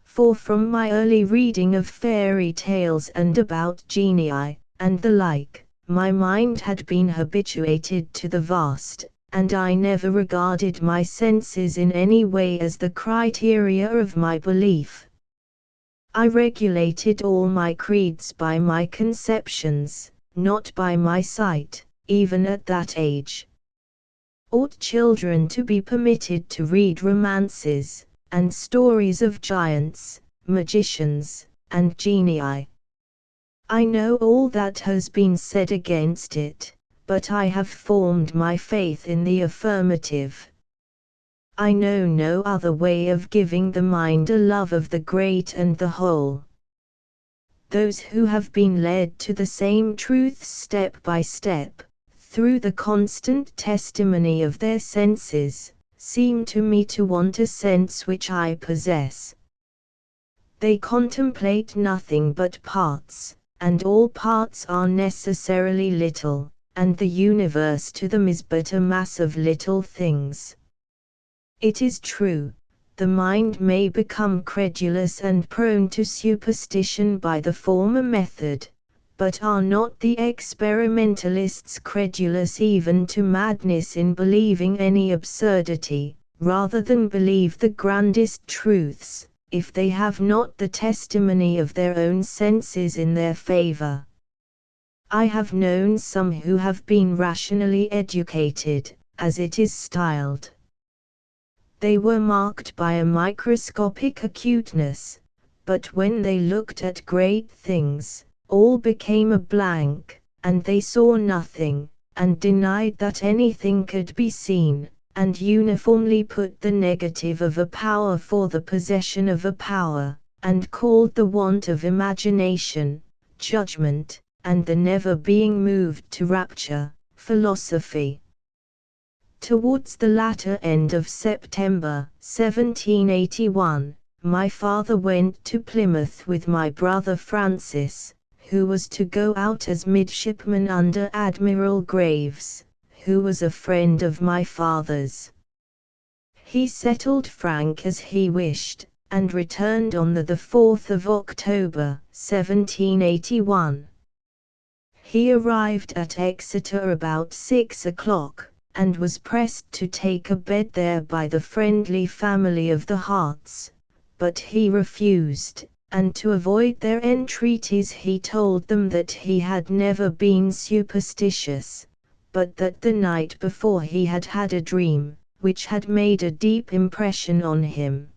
For from my early reading of fairy tales and about genii, and the like, my mind had been habituated to the vast, and I never regarded my senses in any way as the criteria of my belief. I regulated all my creeds by my conceptions, not by my sight, even at that age. Ought children to be permitted to read romances, and stories of giants, magicians, and genii? I know all that has been said against it, but I have formed my faith in the affirmative. I know no other way of giving the mind a love of the great and the whole. Those who have been led to the same truths step by step, through the constant testimony of their senses, seem to me to want a sense which I possess. They contemplate nothing but parts, and all parts are necessarily little, and the universe to them is but a mass of little things. It is true, the mind may become credulous and prone to superstition by the former method, but are not the experimentalists credulous even to madness in believing any absurdity, rather than believe the grandest truths, if they have not the testimony of their own senses in their favor? I have known some who have been rationally educated, as it is styled. They were marked by a microscopic acuteness, but when they looked at great things, all became a blank, and they saw nothing, and denied that anything could be seen, and uniformly put the negative of a power for the possession of a power, and called the want of imagination, judgment, and the never being moved to rapture, philosophy. Towards the latter end of September 1781, my father went to Plymouth with my brother Francis, who was to go out as midshipman under Admiral Graves, who was a friend of my father's. He settled Frank as he wished, and returned on the 4th of October 1781. He arrived at Exeter about 6 o'clock, and was pressed to take a bed there by the friendly family of the Harts, but he refused, and to avoid their entreaties he told them that he had never been superstitious, but that the night before he had had a dream, which had made a deep impression on him.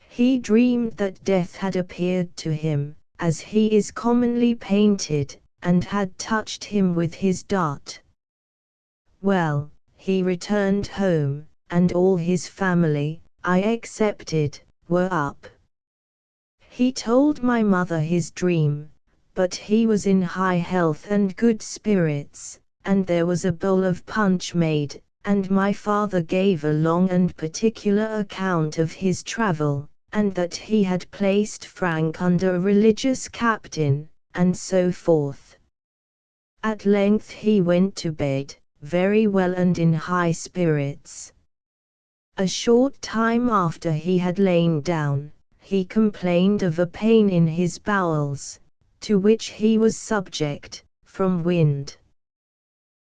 He dreamed that death had appeared to him, as he is commonly painted, and had touched him with his dart. Well, he returned home, and all his family, I excepted, were up. He told my mother his dream, but he was in high health and good spirits, and there was a bowl of punch made, and my father gave a long and particular account of his travel, and that he had placed Frank under a religious captain, and so forth. At length he went to bed, very well and in high spirits. A short time after he had lain down, he complained of a pain in his bowels, to which he was subject, from wind.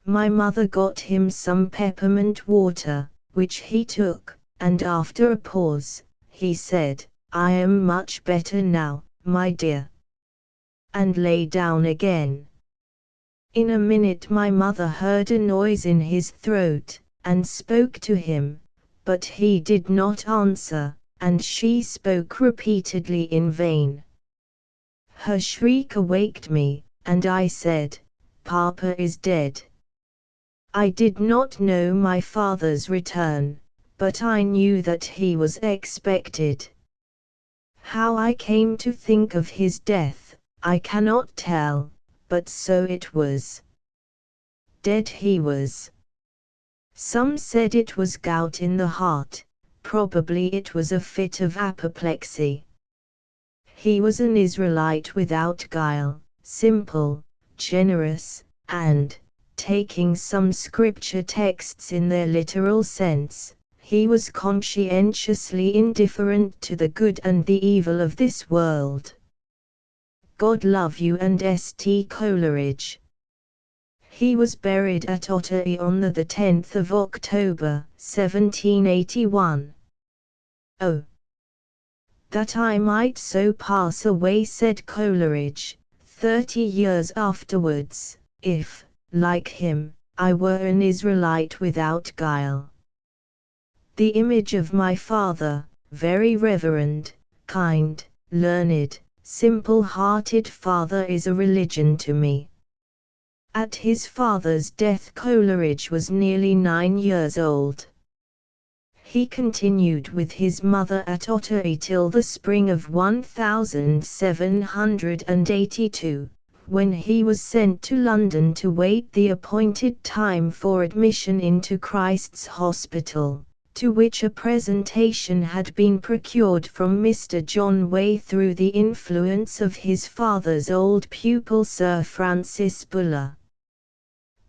My mother got him some peppermint water, which he took, and after a pause, he said, "I am much better now, my dear," and lay down again. In a minute my mother heard a noise in his throat, and spoke to him, but he did not answer, and she spoke repeatedly in vain. Her shriek awaked me, and I said, "Papa is dead." I did not know my father's return, but I knew that he was expected. How I came to think of his death, I cannot tell, but so it was. Dead he was. Some said it was gout in the heart, probably it was a fit of apoplexy. He was an Israelite without guile, simple, generous, and, taking some scripture texts in their literal sense, he was conscientiously indifferent to the good and the evil of this world. God love you and St. Coleridge. He was buried at Ottery on the 10th of October, 1781. "Oh, that I might so pass away," said Coleridge, 30 years afterwards, if, like him, I were an Israelite without guile. The image of my father, very reverend, kind, learned, simple-hearted father, is a religion to me. At his father's death Coleridge was nearly 9 years old. He continued with his mother at Ottery till the spring of 1782, when he was sent to London to wait the appointed time for admission into Christ's Hospital, to which a presentation had been procured from Mr. John Way through the influence of his father's old pupil Sir Francis Buller.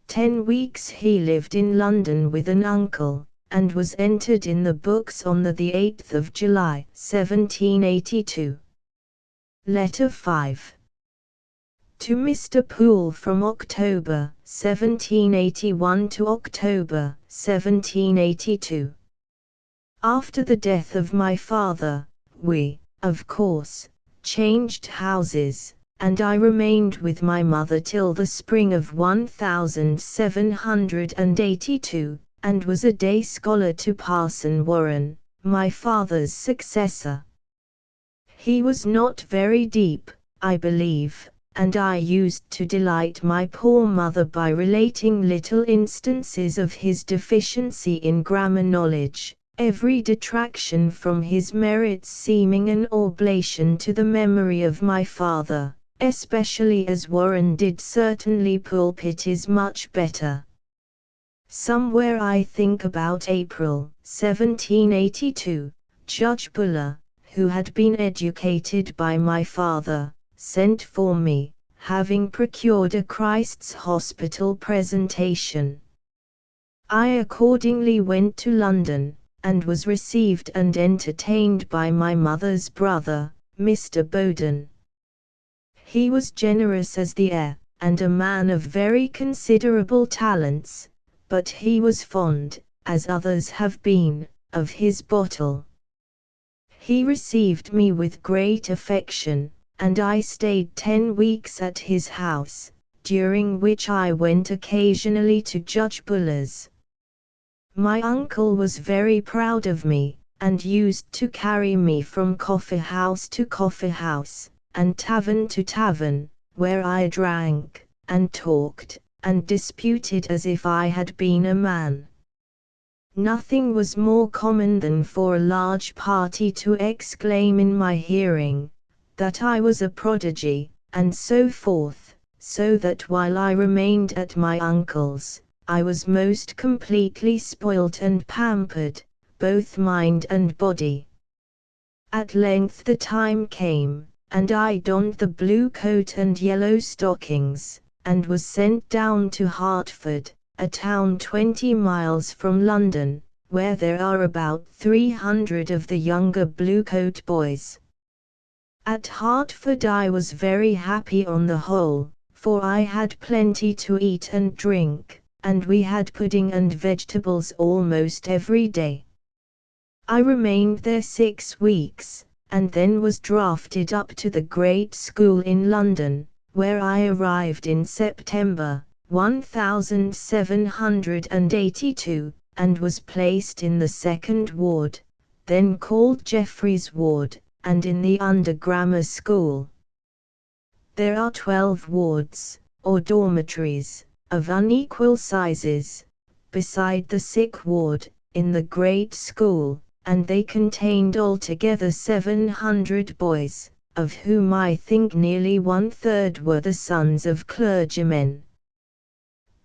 10 weeks he lived in London with an uncle, and was entered in the books on the 8th of July, 1782. Letter 5. To Mr. Poole from October, 1781 to October, 1782. After the death of my father, we, of course, changed houses, and I remained with my mother till the spring of 1782, and was a day scholar to Parson Warren, my father's successor. He was not very deep, I believe, and I used to delight my poor mother by relating little instances of his deficiency in grammar knowledge, every detraction from his merits seeming an oblation to the memory of my father, especially as Warren did certainly pulpit is much better. Somewhere I think about April, 1782, Judge Buller, who had been educated by my father, sent for me, having procured a Christ's Hospital presentation. I accordingly went to London, and was received and entertained by my mother's brother, Mr. Bowden. He was generous as the air, and a man of very considerable talents, but he was fond, as others have been, of his bottle. He received me with great affection, and I stayed 10 weeks at his house, during which I went occasionally to Judge Buller's. My uncle was very proud of me, and used to carry me from coffee-house to coffee-house, and tavern to tavern, where I drank, and talked, and disputed as if I had been a man. Nothing was more common than for a large party to exclaim in my hearing, that I was a prodigy, and so forth, so that while I remained at my uncle's, I was most completely spoilt and pampered, both mind and body. At length the time came, and I donned the blue coat and yellow stockings, and was sent down to Hertford, a town 20 miles from London, where there are about 300 of the younger bluecoat boys. At Hertford I was very happy on the whole, for I had plenty to eat and drink, and we had pudding and vegetables almost every day. I remained there 6 weeks, and then was drafted up to the great school in London, where I arrived in September, 1782, and was placed in the 2nd ward, then called Jeffreys Ward, and in the under grammar school. There are 12 wards, or dormitories, of unequal sizes, beside the sick ward, in the great school, and they contained altogether 700 boys, of whom I think nearly 1/3 were the sons of clergymen.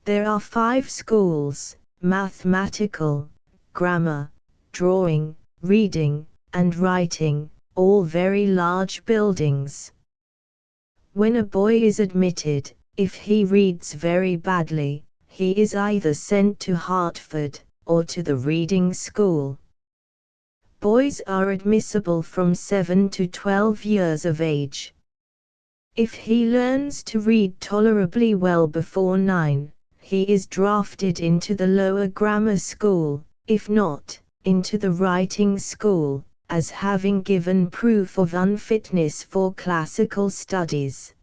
There are 5 schools, mathematical, grammar, drawing, reading, and writing, all very large buildings. When a boy is admitted, if he reads very badly, he is either sent to Hertford, or to the reading school. Boys are admissible from 7 to 12 years of age. If he learns to read tolerably well before 9, he is drafted into the lower grammar school, if not, into the writing school, as having given proof of unfitness for classical studies.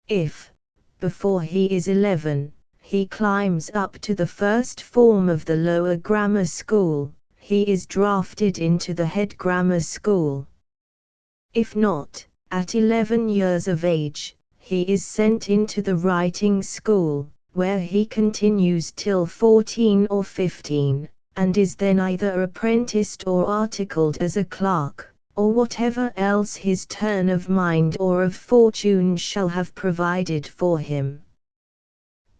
If, before he is 11, he climbs up to the first form of the lower grammar school, he is drafted into the head grammar school. If not, at 11 years of age, he is sent into the writing school, where he continues till 14 or 15, and is then either apprenticed or articled as a clerk, or whatever else his turn of mind or of fortune shall have provided for him.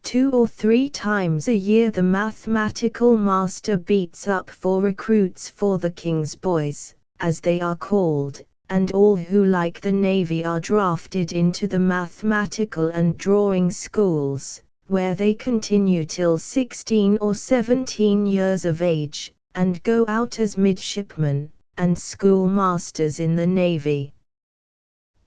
2 or 3 times a year the mathematical master beats up for recruits for the King's Boys, as they are called, and all who like the Navy are drafted into the mathematical and drawing schools, where they continue till 16 or 17 years of age, and go out as midshipmen and schoolmasters in the Navy.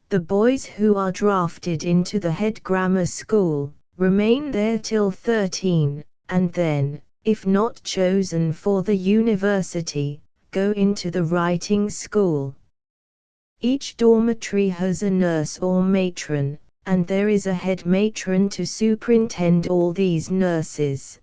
The boys who are drafted into the head grammar school remain there till 13, and then, if not chosen for the university, go into the writing school. Each dormitory has a nurse or matron, and there is a head matron to superintend all these nurses.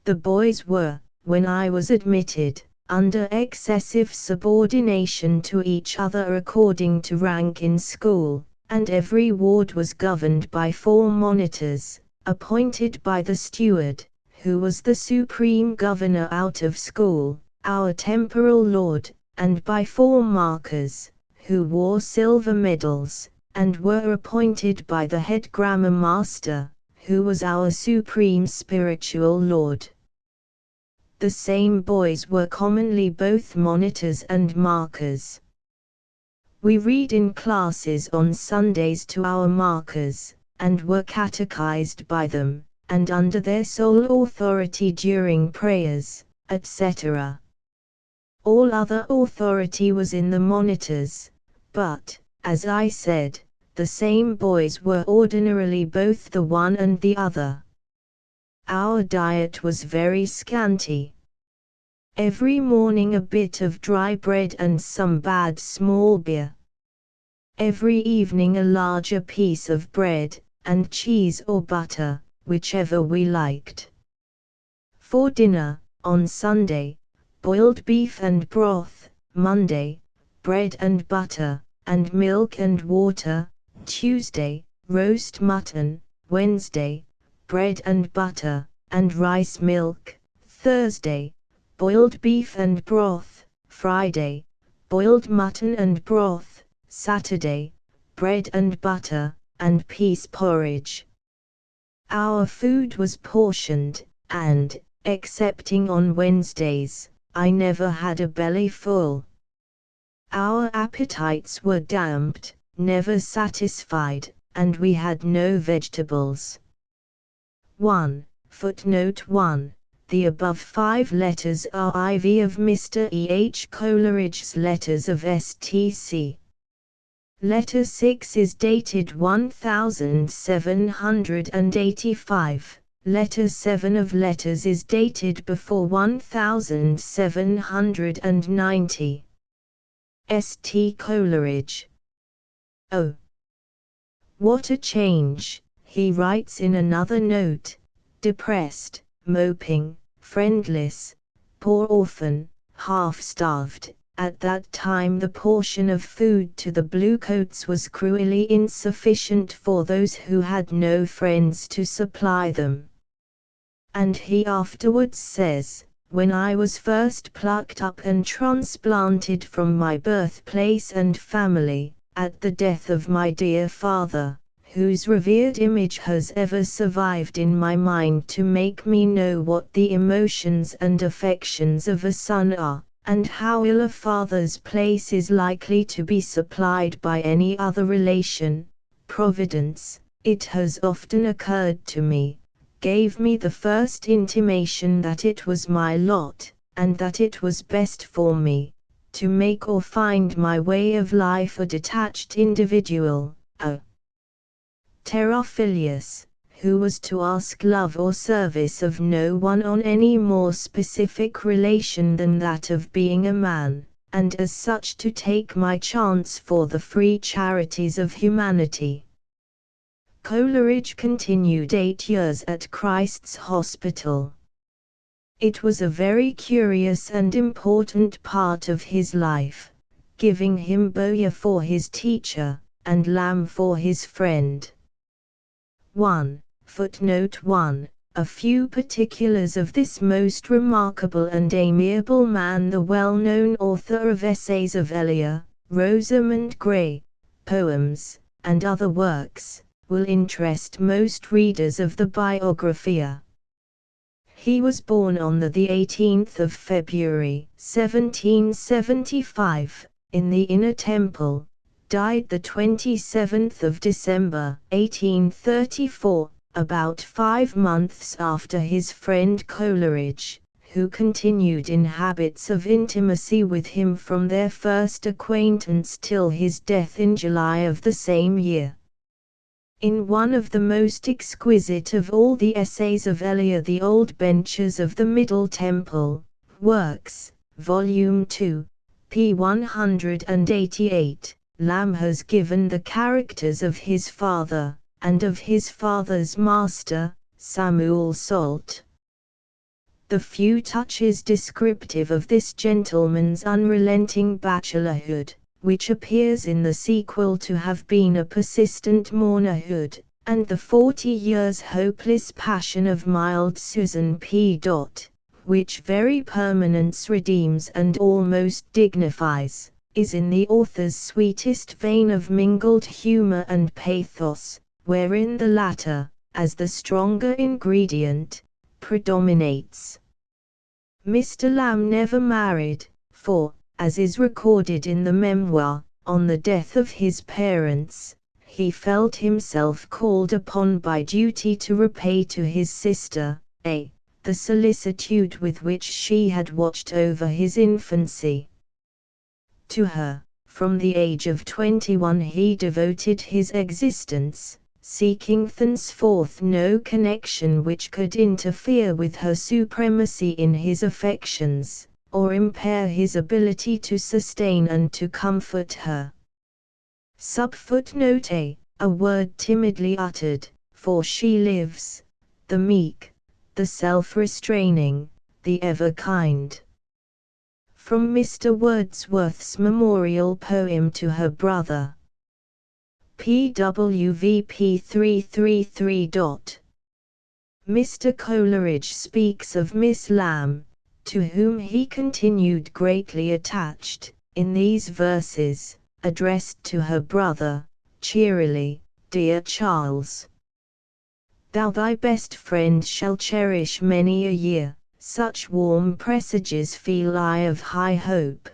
The boys were, when I was admitted, under excessive subordination to each other according to rank in school, and every ward was governed by 4 monitors, appointed by the steward, who was the supreme governor out of school, our temporal lord, and by 4 markers, who wore silver medals, and were appointed by the head grammar master, who was our supreme spiritual lord. The same boys were commonly both monitors and markers. We read in classes on Sundays to our markers, and were catechized by them, and under their sole authority during prayers, etc. All other authority was in the monitors, but, as I said, the same boys were ordinarily both the one and the other. Our diet was very scanty. Every morning a bit of dry bread and some bad small beer. Every evening a larger piece of bread, and cheese or butter, whichever we liked. For dinner, on Sunday, boiled beef and broth, Monday, bread and butter, and milk and water, Tuesday, roast mutton, Wednesday, bread and butter, and rice milk, Thursday, boiled beef and broth, Friday, boiled mutton and broth, Saturday, bread and butter, and pease porridge. Our food was portioned, and, excepting on Wednesdays, I never had a belly full. Our appetites were damped, never satisfied, and we had no vegetables. 1. Footnote 1. The above 5 letters are IV of Mr. E. H. Coleridge's Letters of St.C. Letter 6 is dated 1785. Letter 7 of Letters is dated before 1790. St. Coleridge. Oh! What a change, he writes in another note, depressed, moping, friendless, poor orphan, half-starved. At that time the portion of food to the bluecoats was cruelly insufficient for those who had no friends to supply them. And he afterwards says, when I was first plucked up and transplanted from my birthplace and family, at the death of my dear father, whose revered image has ever survived in my mind to make me know what the emotions and affections of a son are, and how ill a father's place is likely to be supplied by any other relation, Providence, it has often occurred to me, gave me the first intimation that it was my lot, and that it was best for me, to make or find my way of life a detached individual, a Theophilus, who was to ask love or service of no one on any more specific relation than that of being a man, and as such to take my chance for the free charities of humanity. Coleridge continued 8 years at Christ's Hospital. It was a very curious and important part of his life, giving him Bowyer for his teacher, and Lamb for his friend. 1. Footnote 1. A few particulars of this most remarkable and amiable man, the well-known author of Essays of Elia, Rosamund Gray, Poems, and other works, will interest most readers of the Biographia. He was born on the 18th of February, 1775, in the Inner Temple, died the 27th of December, 1834, about 5 months after his friend Coleridge, who continued in habits of intimacy with him from their first acquaintance till his death in July of the same year. In one of the most exquisite of all the essays of Elia, The Old Benches of the Middle Temple, Works, Volume 2, p. 188, Lamb has given the characters of his father, and of his father's master, Samuel Salt. The few touches descriptive of this gentleman's unrelenting bachelorhood, which appears in the sequel to have been a persistent mournerhood, and the 40 years' hopeless passion of mild Susan P. which very permanence redeems and almost dignifies, is in the author's sweetest vein of mingled humor and pathos, wherein the latter, as the stronger ingredient, predominates. Mr. Lamb never married, for, as is recorded in the memoir, on the death of his parents, he felt himself called upon by duty to repay to his sister, A, the solicitude with which she had watched over his infancy. To her, from the age of 21 he devoted his existence, seeking thenceforth no connection which could interfere with her supremacy in his affections, or impair his ability to sustain and to comfort her. Subfootnote A, a word timidly uttered, for she lives, the meek, the self-restraining, the ever-kind. From Mr. Wordsworth's memorial poem to her brother. PWVP 333. Mr. Coleridge speaks of Miss Lamb, to whom he continued greatly attached, in these verses, addressed to her brother, cheerily, Dear Charles, thou thy best friend shall cherish many a year, such warm presages feel I of high hope.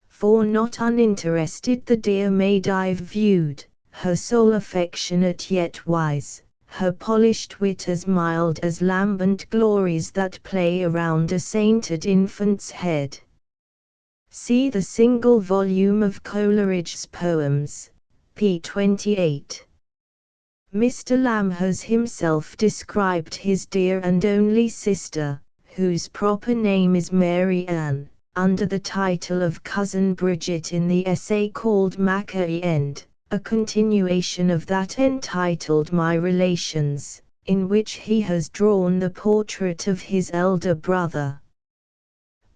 For not uninterested the dear maid I've viewed, her soul affectionate yet wise, her polished wit as mild as lambent glories that play around a sainted infant's head. See the single volume of Coleridge's Poems, p. 28. Mr. Lamb has himself described his dear and only sister, whose proper name is Mary Ann, under the title of Cousin Bridget in the essay called Mackay End, a continuation of that entitled My Relations, in which he has drawn the portrait of his elder brother.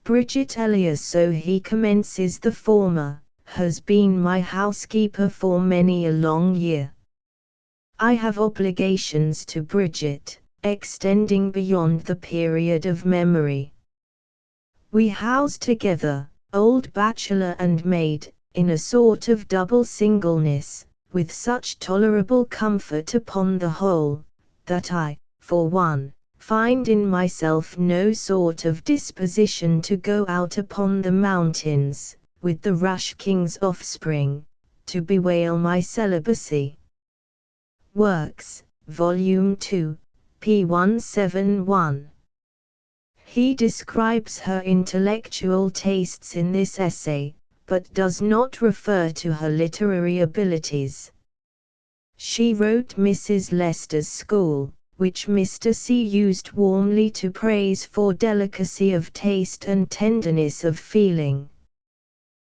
Bridget Elias, so he commences the former, has been my housekeeper for many a long year. I have obligations to Bridget, extending beyond the period of memory. We house together, old bachelor and maid, in a sort of double singleness, with such tolerable comfort upon the whole, that I, for one, find in myself no sort of disposition to go out upon the mountains, with the rash king's offspring, to bewail my celibacy. Works, Volume 2, p. 171. He describes her intellectual tastes in this essay, but does not refer to her literary abilities. She wrote Mrs. Leicester's School, which Mr. C. used warmly to praise for delicacy of taste and tenderness of feeling.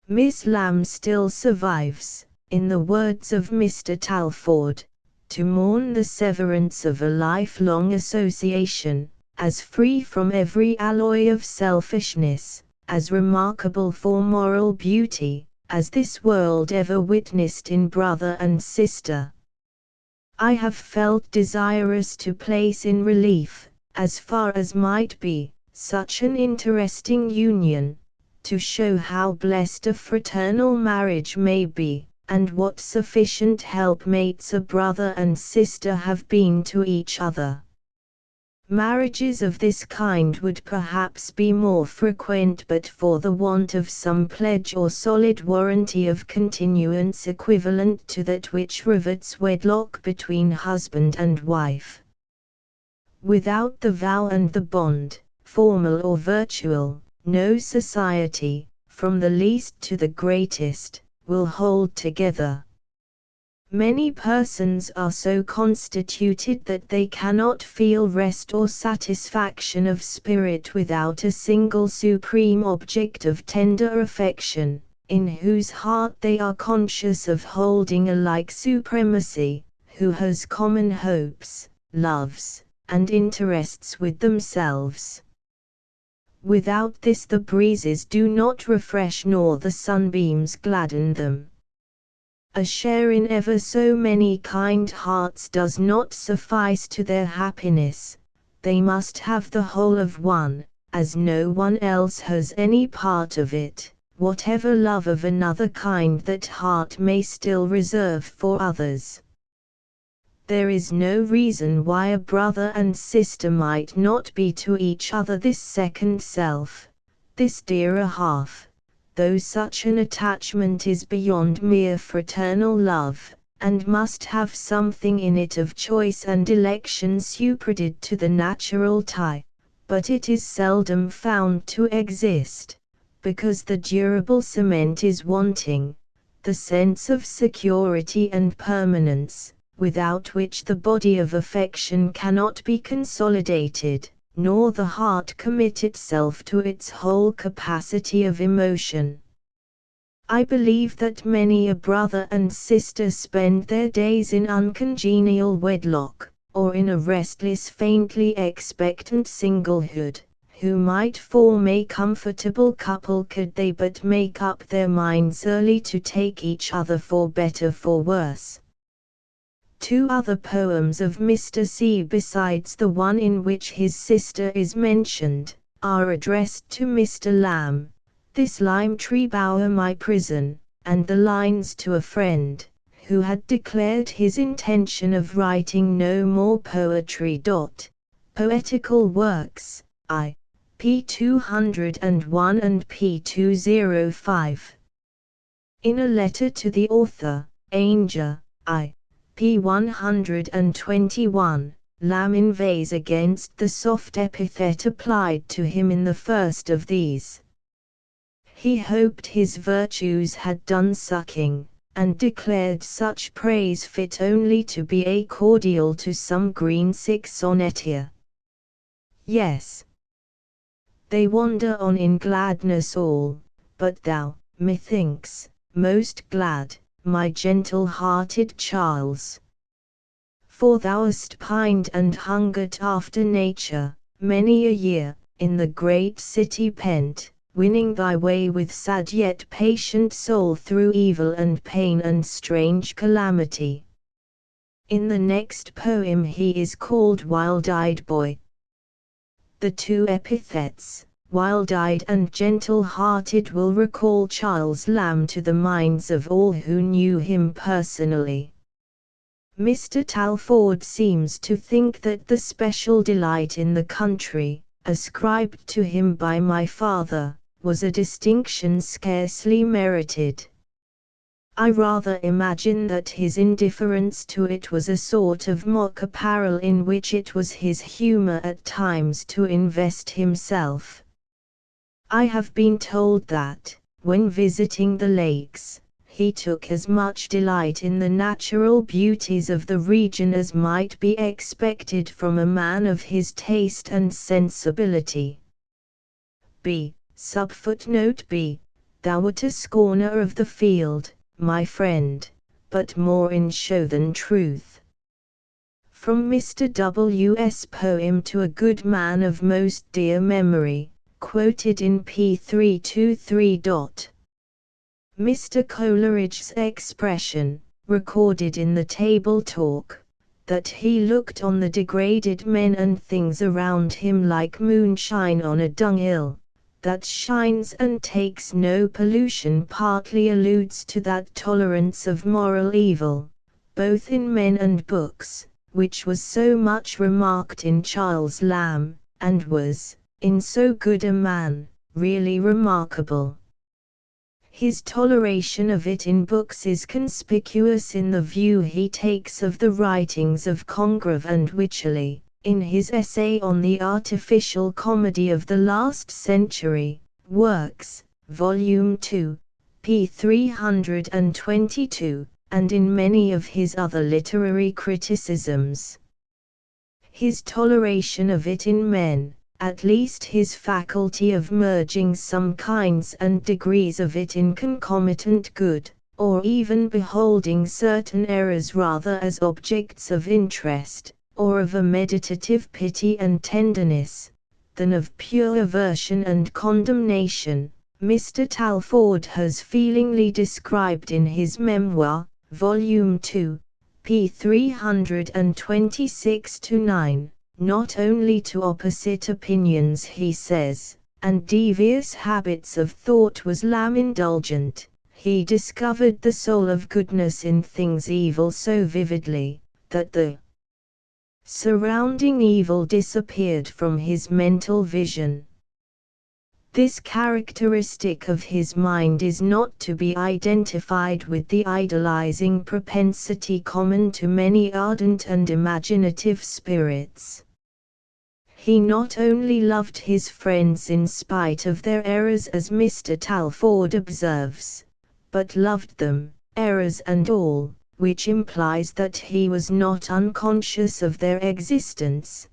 Miss Lamb still survives, in the words of Mr. Talfourd, to mourn the severance of a lifelong association, as free from every alloy of selfishness, as remarkable for moral beauty, as this world ever witnessed in brother and sister. I have felt desirous to place in relief, as far as might be, such an interesting union, to show how blessed a fraternal marriage may be, and what sufficient helpmates a brother and sister have been to each other. Marriages of this kind would perhaps be more frequent but for the want of some pledge or solid warranty of continuance equivalent to that which rivets wedlock between husband and wife. Without the vow and the bond, formal or virtual, no society, from the least to the greatest, will hold together. Many persons are so constituted that they cannot feel rest or satisfaction of spirit without a single supreme object of tender affection, in whose heart they are conscious of holding a like supremacy, who has common hopes, loves, and interests with themselves. Without this the breezes do not refresh nor the sunbeams gladden them. A share in ever so many kind hearts does not suffice to their happiness, they must have the whole of one, as no one else has any part of it, whatever love of another kind that heart may still reserve for others. There is no reason why a brother and sister might not be to each other this second self, this dearer half, though such an attachment is beyond mere fraternal love, and must have something in it of choice and election superadded to the natural tie, but it is seldom found to exist, because the durable cement is wanting, the sense of security and permanence, without which the body of affection cannot be consolidated, nor the heart commit itself to its whole capacity of emotion. I believe that many a brother and sister spend their days in uncongenial wedlock, or in a restless faintly expectant singlehood, who might form a comfortable couple could they but make up their minds early to take each other for better for worse. Two other poems of Mr. C besides the one in which his sister is mentioned, are addressed to Mr. Lamb, this lime tree bower my prison, and the lines to a friend, who had declared his intention of writing no more poetry. Poetical works, I. p. 201 and p. 205. In a letter to the author, Ainger, I. p. 121, Lamb inveighs against the soft epithet applied to him in the first of these. He hoped his virtues had done sucking, and declared such praise fit only to be a cordial to some green sick sonneteer. Yes, they wander on in gladness all, but thou, methinks, most glad, my gentle-hearted Charles. For thou hast pined and hungered after nature, many a year, in the great city pent, winning thy way with sad yet patient soul through evil and pain and strange calamity. In the next poem he is called Wild-eyed Boy. The two epithets, wild-eyed and gentle-hearted, will recall Charles Lamb to the minds of all who knew him personally. Mr. Talfourd seems to think that the special delight in the country, ascribed to him by my father, was a distinction scarcely merited. I rather imagine that his indifference to it was a sort of mock apparel in which it was his humor at times to invest himself. I have been told that, when visiting the lakes, he took as much delight in the natural beauties of the region as might be expected from a man of his taste and sensibility. B. B. Thou wert a scorner of the field, my friend, but more in show than truth. From Mr. W.'s poem To a Good Man of Most Dear Memory, quoted in p323. Mr. Coleridge's expression, recorded in the Table Talk, that he looked on the degraded men and things around him like moonshine on a dunghill, that shines and takes no pollution, partly alludes to that tolerance of moral evil, both in men and books, which was so much remarked in Charles Lamb, and was, in so good a man, really remarkable. His toleration of it in books is conspicuous in the view he takes of the writings of Congreve and Wycherley, in his essay on the artificial comedy of the last century, Works, Volume 2, p. 322, and in many of his other literary criticisms. His toleration of it in men, at least his faculty of merging some kinds and degrees of it in concomitant good, or even beholding certain errors rather as objects of interest, or of a meditative pity and tenderness, than of pure aversion and condemnation, Mr. Talfourd has feelingly described in his Memoir, Volume 2, p. 326-9. Not only to opposite opinions, he says, and devious habits of thought was Lamb indulgent, he discovered the soul of goodness in things evil so vividly, that the surrounding evil disappeared from his mental vision. This characteristic of his mind is not to be identified with the idolizing propensity common to many ardent and imaginative spirits. He not only loved his friends in spite of their errors, as Mr. Talfourd observes, but loved them, errors and all, which implies that he was not unconscious of their existence.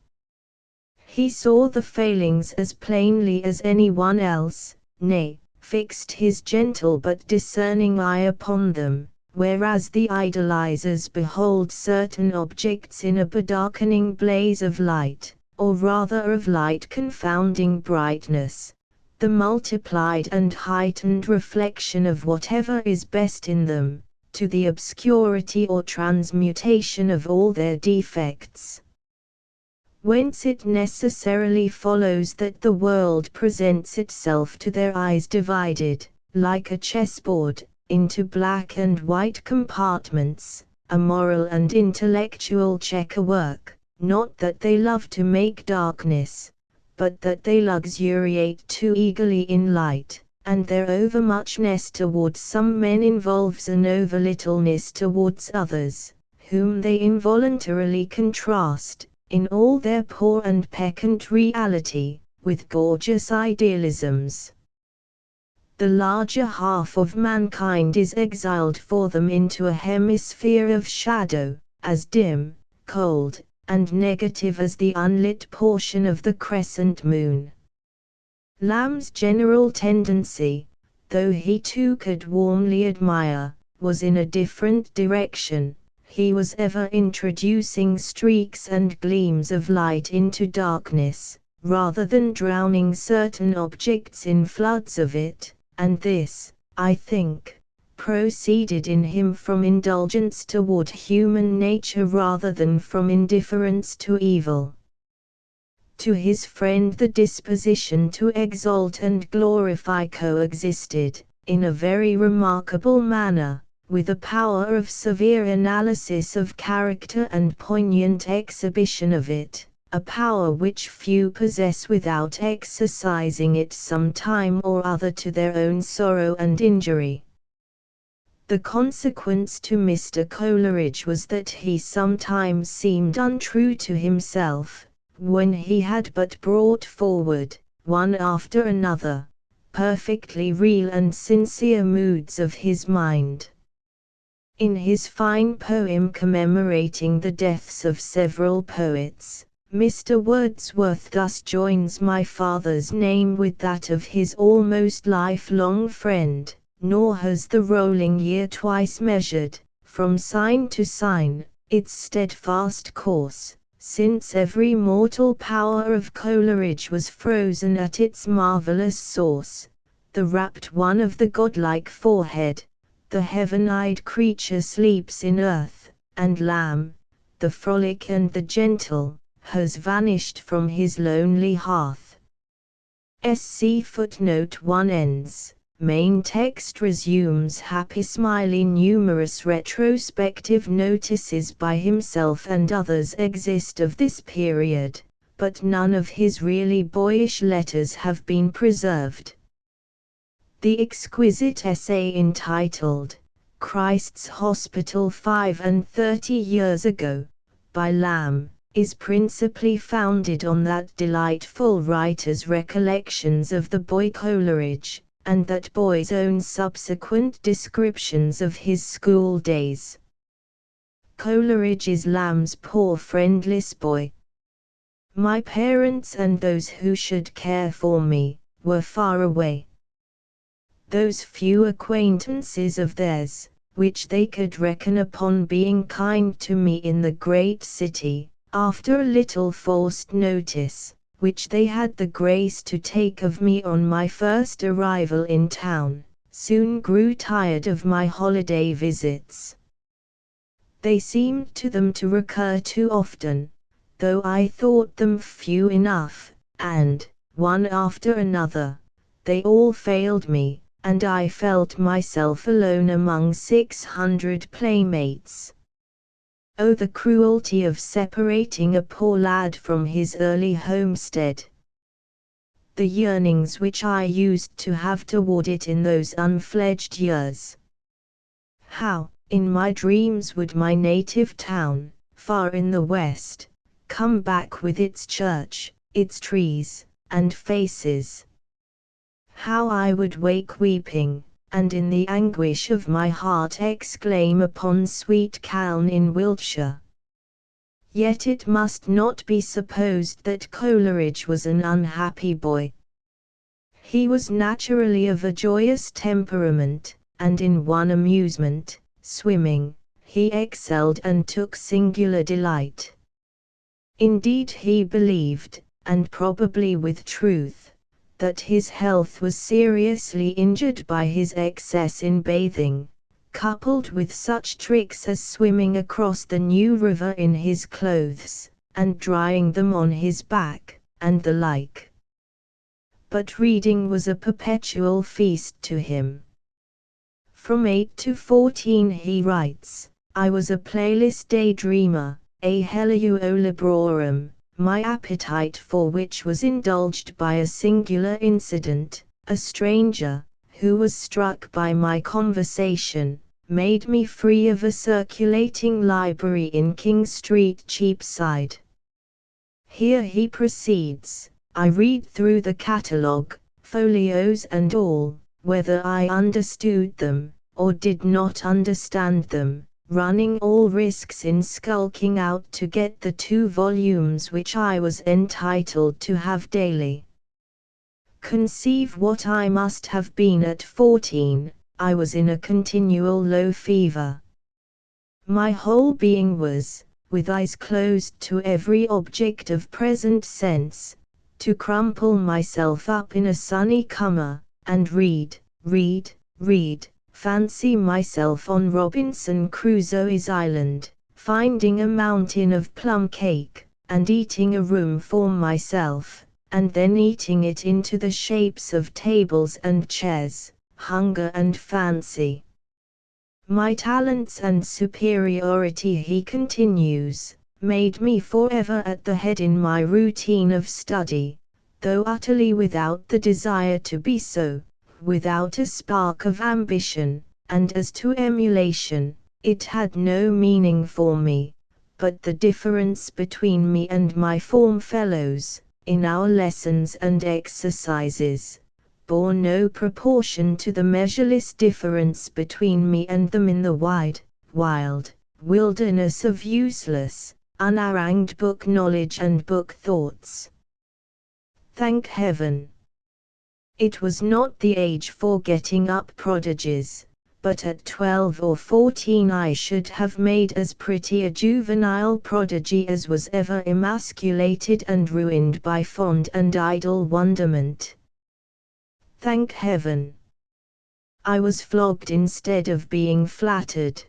He saw the failings as plainly as anyone else, nay, fixed his gentle but discerning eye upon them, whereas the idolizers behold certain objects in a bedarkening blaze of light, or rather of light confounding brightness, the multiplied and heightened reflection of whatever is best in them, to the obscurity or transmutation of all their defects. Whence it necessarily follows that the world presents itself to their eyes divided, like a chessboard, into black and white compartments, a moral and intellectual chequerwork. Not that they love to make darkness, but that they luxuriate too eagerly in light, and their overmuchness towards some men involves an overlittleness towards others, whom they involuntarily contrast, in all their poor and peccant reality, with gorgeous idealisms. The larger half of mankind is exiled for them into a hemisphere of shadow, as dim, cold, and negative as the unlit portion of the crescent moon. Lamb's general tendency, though he too could warmly admire, was in a different direction. He was ever introducing streaks and gleams of light into darkness, rather than drowning certain objects in floods of it, and this, I think, proceeded in him from indulgence toward human nature rather than from indifference to evil. To his friend the disposition to exalt and glorify coexisted, in a very remarkable manner, with a power of severe analysis of character and poignant exhibition of it, a power which few possess without exercising it some time or other to their own sorrow and injury. The consequence to Mr. Coleridge was that he sometimes seemed untrue to himself, when he had but brought forward, one after another, perfectly real and sincere moods of his mind. In his fine poem commemorating the deaths of several poets, Mr. Wordsworth thus joins my father's name with that of his almost lifelong friend. Nor has the rolling year twice measured, from sign to sign, its steadfast course, since every mortal power of Coleridge was frozen at its marvelous source. The rapt one of the godlike forehead, the heaven-eyed creature sleeps in earth, and Lamb, the frolic and the gentle, has vanished from his lonely hearth. SC footnote 1 ends. Main text resumes. Happy Smiley. Numerous retrospective notices by himself and others exist of this period, but none of his really boyish letters have been preserved. The exquisite essay entitled, Christ's Hospital 35 Years Ago, by Lamb, is principally founded on that delightful writer's recollections of the boy Coleridge, and that boy's own subsequent descriptions of his school days. Coleridge is Lamb's poor friendless boy. My parents and those who should care for me, were far away. Those few acquaintances of theirs, which they could reckon upon being kind to me in the great city, after a little forced notice, which they had the grace to take of me on my first arrival in town, soon grew tired of my holiday visits. They seemed to them to recur too often, though I thought them few enough, and, one after another, they all failed me, and I felt myself alone among 600 playmates. Oh, the cruelty of separating a poor lad from his early homestead! The yearnings which I used to have toward it in those unfledged years! How, in my dreams, would my native town, far in the west, come back with its church, its trees, and faces! How I would wake weeping, and in the anguish of my heart exclaim upon sweet Calne in Wiltshire. Yet it must not be supposed that Coleridge was an unhappy boy. He was naturally of a joyous temperament, and in one amusement, swimming, he excelled and took singular delight. Indeed, he believed, and probably with truth, that his health was seriously injured by his excess in bathing, coupled with such tricks as swimming across the New River in his clothes, and drying them on his back, and the like. But reading was a perpetual feast to him. From 8 to 14 he writes, I was a playless daydreamer, a helliu librorum, my appetite for which was indulged by a singular incident. A stranger, who was struck by my conversation, made me free of a circulating library in King Street, Cheapside. Here he proceeds, I read through the catalogue, folios and all, whether I understood them, or did not understand them, running all risks in skulking out to get the 2 volumes which I was entitled to have daily. Conceive what I must have been at 14, I was in a continual low fever. My whole being was, with eyes closed to every object of present sense, to crumple myself up in a sunny comer, and read, fancy myself on Robinson Crusoe's island, finding a mountain of plum cake, and eating a room for myself, and then eating it into the shapes of tables and chairs, hunger and fancy. My talents and superiority, he continues, made me forever at the head in my routine of study, though utterly without the desire to be so, without a spark of ambition, and as to emulation, it had no meaning for me, but the difference between me and my form fellows, in our lessons and exercises, bore no proportion to the measureless difference between me and them in the wide, wild wilderness of useless, unharangued book knowledge and book thoughts. Thank heaven! It was not the age for getting up prodigies, but at 12 or 14 I should have made as pretty a juvenile prodigy as was ever emasculated and ruined by fond and idle wonderment. Thank heaven! I was flogged instead of being flattered.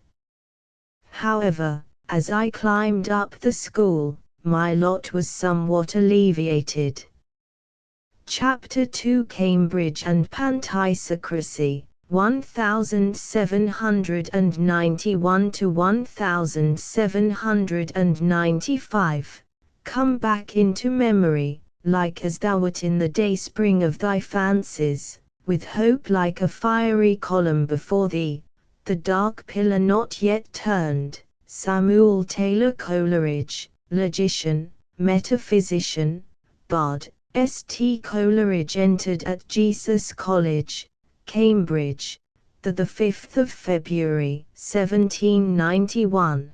However, as I climbed up the school, my lot was somewhat alleviated. Chapter 2 Cambridge and Pantisocracy, 1791 to 1795, come back into memory, like as thou wert in the dayspring of thy fancies, with hope like a fiery column before thee, the dark pillar not yet turned. Samuel Taylor Coleridge, logician, metaphysician, bard. St. Coleridge entered at Jesus College, Cambridge, the 5th of February, 1791.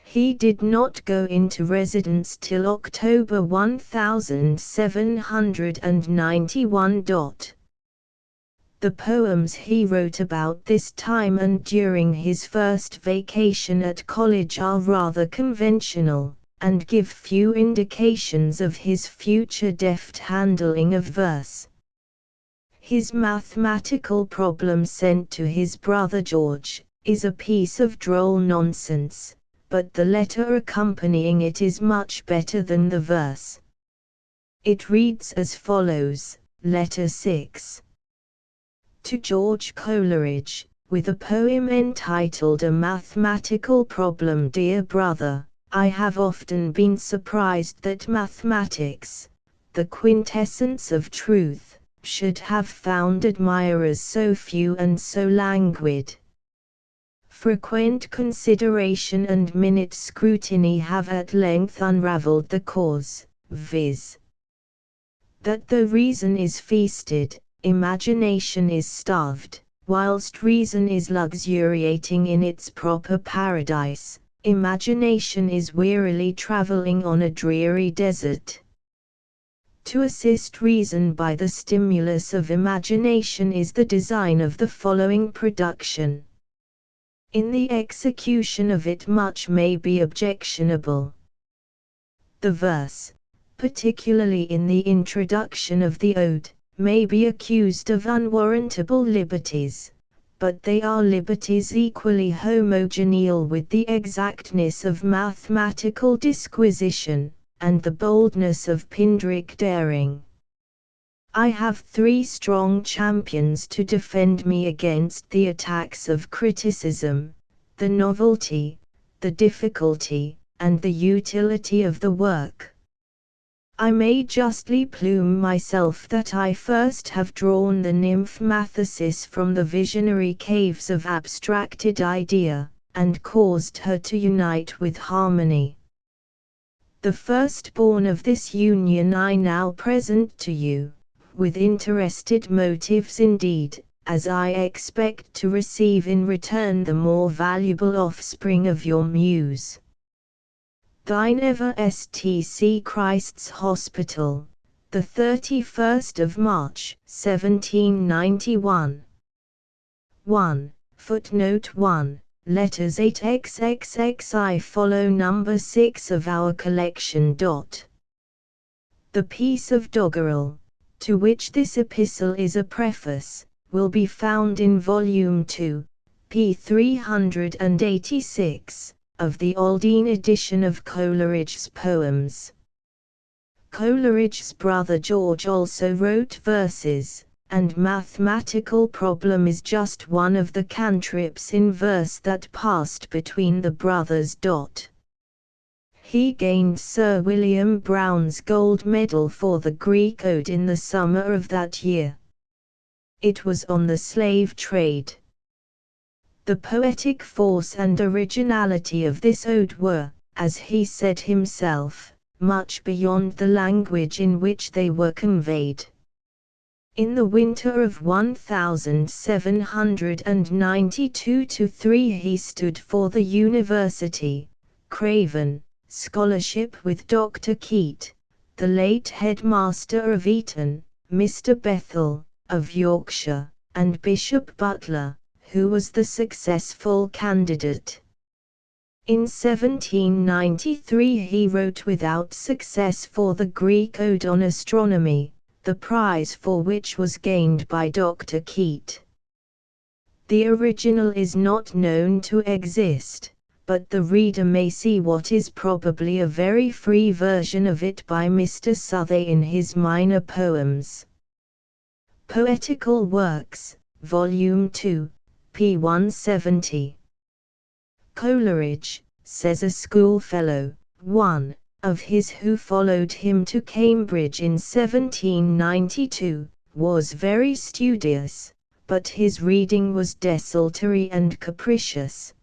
He did not go into residence till October 1791. The poems he wrote about this time and during his first vacation at college are rather conventional, and give few indications of his future deft handling of verse. His mathematical problem sent to his brother George is a piece of droll nonsense, but the letter accompanying it is much better than the verse. It reads as follows: Letter 6. To George Coleridge, with a poem entitled A Mathematical Problem. Dear brother, I have often been surprised that mathematics, the quintessence of truth, should have found admirers so few and so languid. Frequent consideration and minute scrutiny have at length unravelled the cause, viz. that though reason is feasted, imagination is starved, whilst reason is luxuriating in its proper paradise. Imagination is wearily travelling on a dreary desert. To assist reason by the stimulus of imagination is the design of the following production. In the execution of it much may be objectionable. The verse, particularly in the introduction of the ode, may be accused of unwarrantable liberties, but they are liberties equally homogeneal with the exactness of mathematical disquisition, and the boldness of Pindaric daring. I have 3 strong champions to defend me against the attacks of criticism: the novelty, the difficulty, and the utility of the work. I may justly plume myself that I first have drawn the nymph Mathesis from the visionary caves of abstracted idea, and caused her to unite with harmony. The firstborn of this union I now present to you, with interested motives indeed, as I expect to receive in return the more valuable offspring of your muse. Thine ever St. Christ's Hospital, the 31st of March, 1791. 1. Footnote 1. Letters 8xxxi follow number 6 of our collection. The piece of doggerel, to which this epistle is a preface, will be found in Volume 2, p. 386. Of the Aldine edition of Coleridge's poems. Coleridge's brother George also wrote verses, and mathematical problem is just one of the cantrips in verse that passed between the brothers. He gained Sir William Browne's gold medal for the Greek ode in the summer of that year. It was on the slave trade. The poetic force and originality of this ode were, as he said himself, much beyond the language in which they were conveyed. In the winter of 1792-3 he stood for the University, Craven, scholarship with Dr. Keate, the late headmaster of Eton, Mr. Bethel, of Yorkshire, and Bishop Butler, who was the successful candidate. In 1793 he wrote without success for the Greek Ode on Astronomy, the prize for which was gained by Dr. Keate. The original is not known to exist, but the reader may see what is probably a very free version of it by Mr. Southey in his Minor Poems. Poetical Works, Volume 2, p. 170. Coleridge, says a schoolfellow, one of his who followed him to Cambridge in 1792, was very studious, but his reading was desultory and capricious.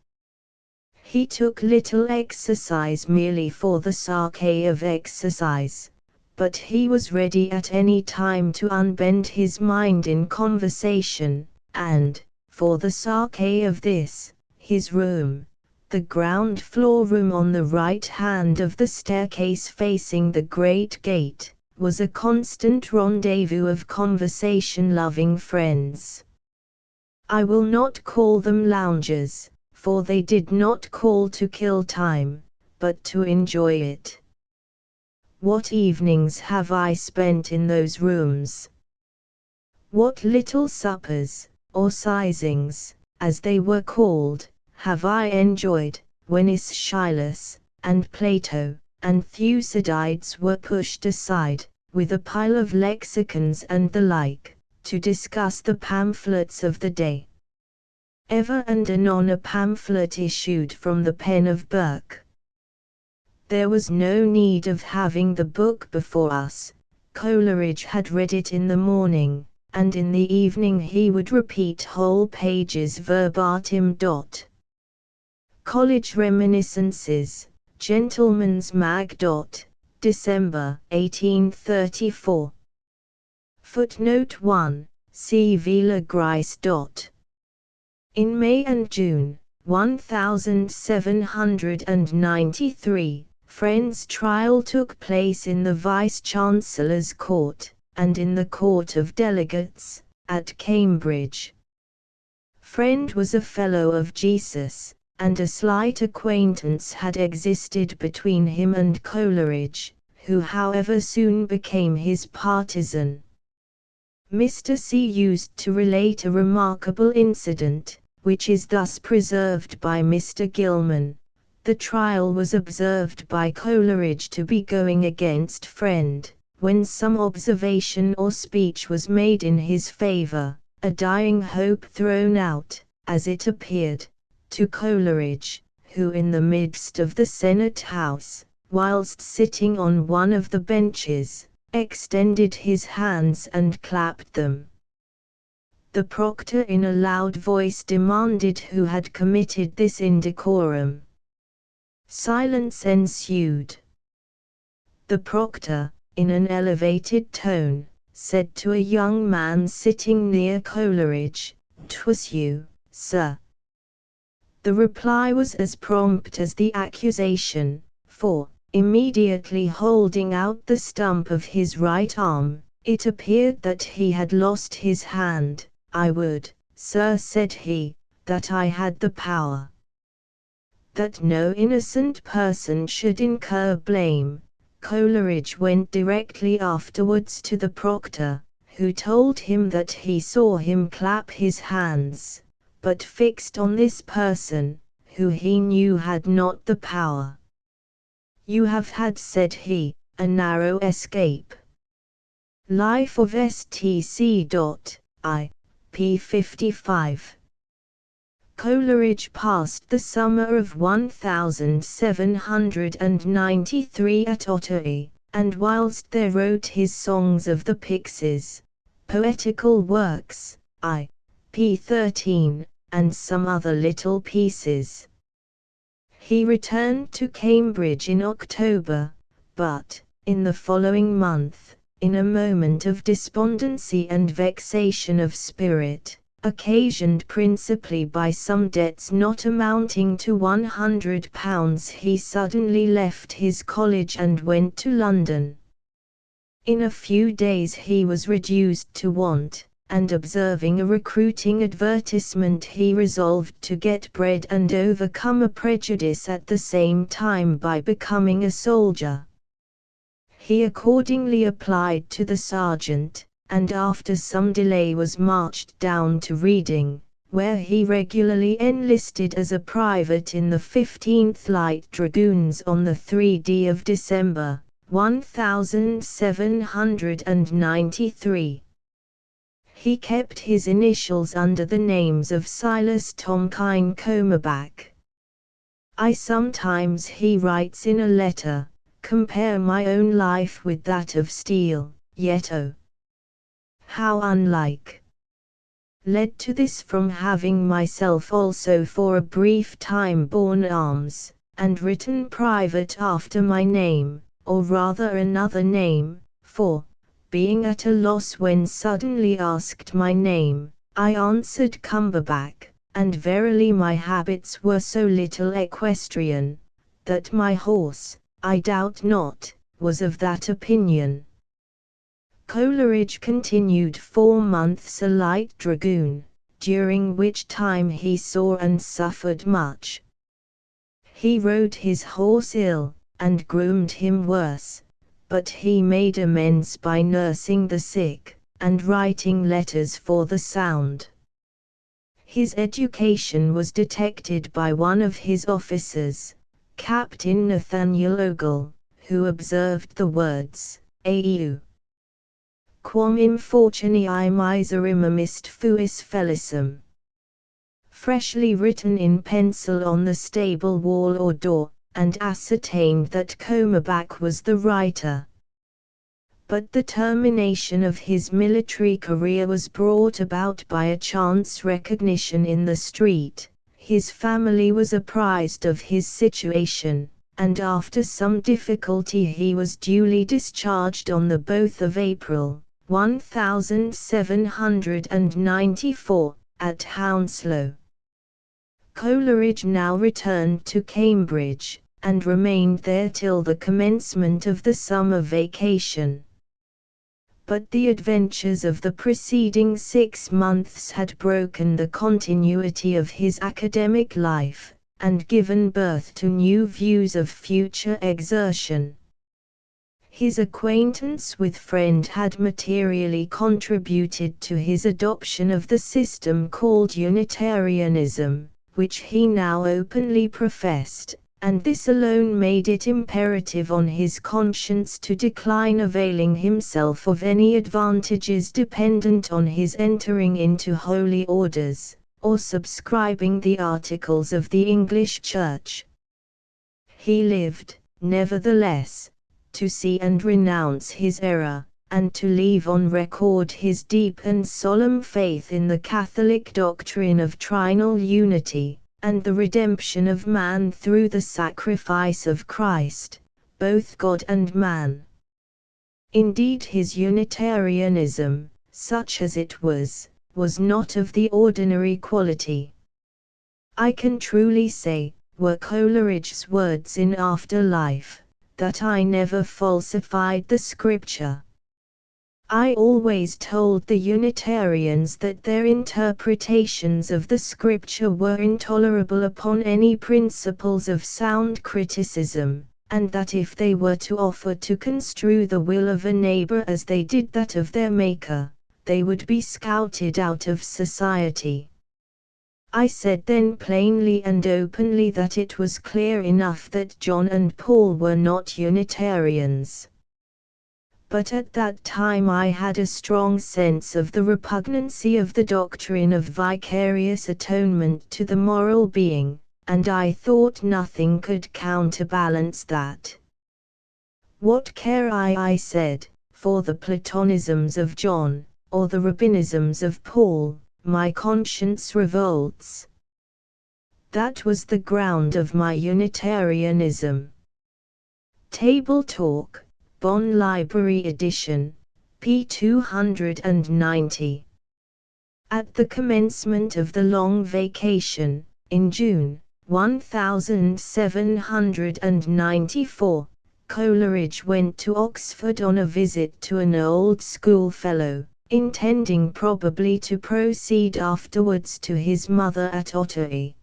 He took little exercise merely for the sake of exercise, but he was ready at any time to unbend his mind in conversation, and, for the sake of this, his room, the ground floor room on the right hand of the staircase facing the great gate, was a constant rendezvous of conversation-loving friends. I will not call them loungers, for they did not call to kill time, but to enjoy it. What evenings have I spent in those rooms! What little suppers, or sizings, as they were called, have I enjoyed, when Aeschylus, and Plato, and Thucydides were pushed aside, with a pile of lexicons and the like, to discuss the pamphlets of the day. Ever and anon a pamphlet issued from the pen of Burke. There was no need of having the book before us. Coleridge had read it in the morning, and in the evening he would repeat whole pages verbatim. College Reminiscences, Gentleman's Mag. December, 1834. Footnote 1, see Villa Grice. In May and June, 1793, Friend's trial took place in the Vice-Chancellor's Court, and in the Court of Delegates, at Cambridge. Friend was a Fellow of Jesus, and a slight acquaintance had existed between him and Coleridge, who however soon became his partisan. Mr. C. used to relate a remarkable incident, which is thus preserved by Mr. Gilman. The trial was observed by Coleridge to be going against Friend, when some observation or speech was made in his favor, a dying hope thrown out, as it appeared, to Coleridge, who in the midst of the Senate House, whilst sitting on one of the benches, extended his hands and clapped them. The proctor in a loud voice demanded who had committed this indecorum. Silence ensued. The proctor, in an elevated tone, said to a young man sitting near Coleridge, "'Twas you, sir." The reply was as prompt as the accusation, for, immediately holding out the stump of his right arm, it appeared that he had lost his hand. "I would, sir," said he, "that I had the power. That no innocent person should incur blame." Coleridge went directly afterwards to the proctor, who told him that he saw him clap his hands, but fixed on this person, who he knew had not the power. "You have had," said he, "a narrow escape." Life of St. I. p. 55. Coleridge passed the summer of 1793 at Ottery, and whilst there wrote his Songs of the Pixies, Poetical Works, I. p. 13, and some other little pieces. He returned to Cambridge in October, but, in the following month, in a moment of despondency and vexation of spirit, occasioned principally by some debts not amounting to £100, he suddenly left his college and went to London. In a few days he was reduced to want, and observing a recruiting advertisement he resolved to get bread and overcome a prejudice at the same time by becoming a soldier. He accordingly applied to the sergeant, and after some delay was marched down to Reading, where he regularly enlisted as a private in the 15th Light Dragoons on the 3d of December, 1793. He kept his initials under the names of Silas Tomkine Comerback. "I sometimes," he writes in a letter, "compare my own life with that of Steele, yet oh, how unlike! Led to this from having myself also for a brief time borne arms, and written private after my name, or rather another name, for, being at a loss when suddenly asked my name, I answered Cumberback, and verily my habits were so little equestrian, that my horse, I doubt not, was of that opinion." Coleridge continued 4 months a light dragoon, during which time he saw and suffered much. He rode his horse ill, and groomed him worse, but he made amends by nursing the sick, and writing letters for the sound. His education was detected by one of his officers, Captain Nathaniel Ogle, who observed the words, "Au quam infortunii miserim amist fuis felicem," freshly written in pencil on the stable wall or door, and ascertained that Comerback was the writer. But the termination of his military career was brought about by a chance recognition in the street. His family was apprised of his situation, and after some difficulty he was duly discharged on the both of April, 1794, at Hounslow. Coleridge now returned to Cambridge, and remained there till the commencement of the summer vacation. But the adventures of the preceding 6 months had broken the continuity of his academic life, and given birth to new views of future exertion. His acquaintance with Friend had materially contributed to his adoption of the system called Unitarianism, which he now openly professed, and this alone made it imperative on his conscience to decline availing himself of any advantages dependent on his entering into holy orders, or subscribing the articles of the English Church. He lived, nevertheless, to see and renounce his error, and to leave on record his deep and solemn faith in the Catholic doctrine of trinal unity, and the redemption of man through the sacrifice of Christ, both God and man. Indeed, his Unitarianism, such as it was not of the ordinary quality. "I can truly say," were Coleridge's words in after life, "that I never falsified the Scripture. I always told the Unitarians that their interpretations of the Scripture were intolerable upon any principles of sound criticism, and that if they were to offer to construe the will of a neighbor as they did that of their Maker, they would be scouted out of society. I said then plainly and openly that it was clear enough that John and Paul were not Unitarians. But at that time I had a strong sense of the repugnancy of the doctrine of vicarious atonement to the moral being, and I thought nothing could counterbalance that. What care I said, for the Platonisms of John, or the Rabbinisms of Paul, my conscience revolts. That was the ground of my Unitarianism." Table Talk, Bonn Library Edition, p. 290. At the commencement of the long vacation, in June, 1794, Coleridge went to Oxford on a visit to an old schoolfellow, intending probably to proceed afterwards to his mother at Ottery.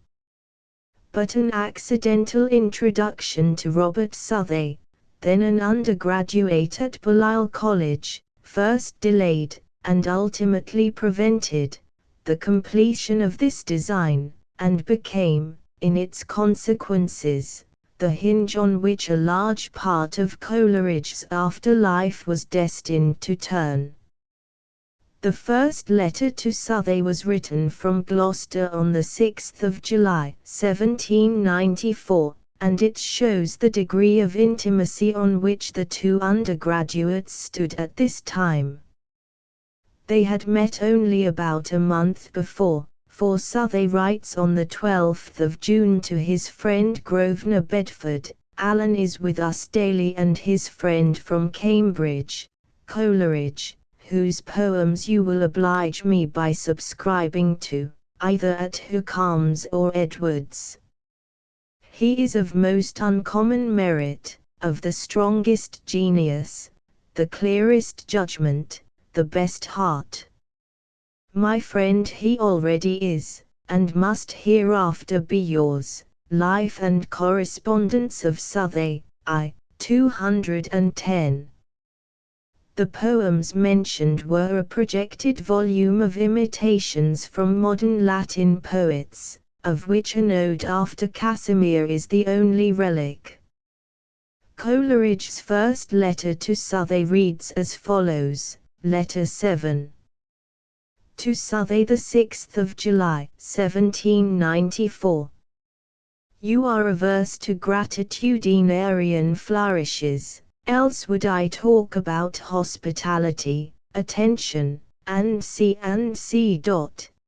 But an accidental introduction to Robert Southey, then an undergraduate at Balliol College, first delayed, and ultimately prevented, the completion of this design, and became, in its consequences, the hinge on which a large part of Coleridge's afterlife was destined to turn. The first letter to Southey was written from Gloucester on the 6th of July, 1794, and it shows the degree of intimacy on which the two undergraduates stood at this time. They had met only about a month before, for Southey writes on the 12th of June to his friend Grosvenor Bedford, "Alan is with us daily, and his friend from Cambridge, Coleridge, whose poems you will oblige me by subscribing to, either at Hookhams or Edwards. He is of most uncommon merit, of the strongest genius, the clearest judgment, the best heart. My friend he already is, and must hereafter be yours." Life and Correspondence of Southey, I. 210. The poems mentioned were a projected volume of imitations from modern Latin poets, of which an ode after Casimir is the only relic. Coleridge's first letter to Southey reads as follows: Letter 7. To Southey, the 6th of July, 1794. You are averse to gratitudinarian flourishes, else would I talk about hospitality, attention, and see.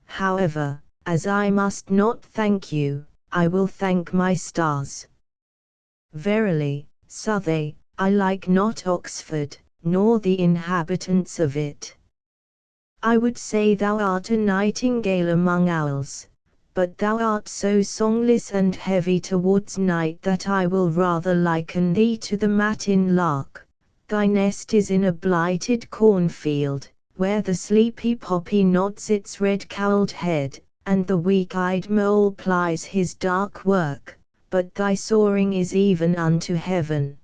However, as I must not thank you, I will thank my stars. Verily, Southey, I like not Oxford, nor the inhabitants of it. I would say thou art a nightingale among owls, but thou art so songless and heavy towards night that I will rather liken thee to the matin lark. Thy nest is in a blighted cornfield, where the sleepy poppy nods its red-cowled head, and the weak-eyed mole plies his dark work, but thy soaring is even unto heaven.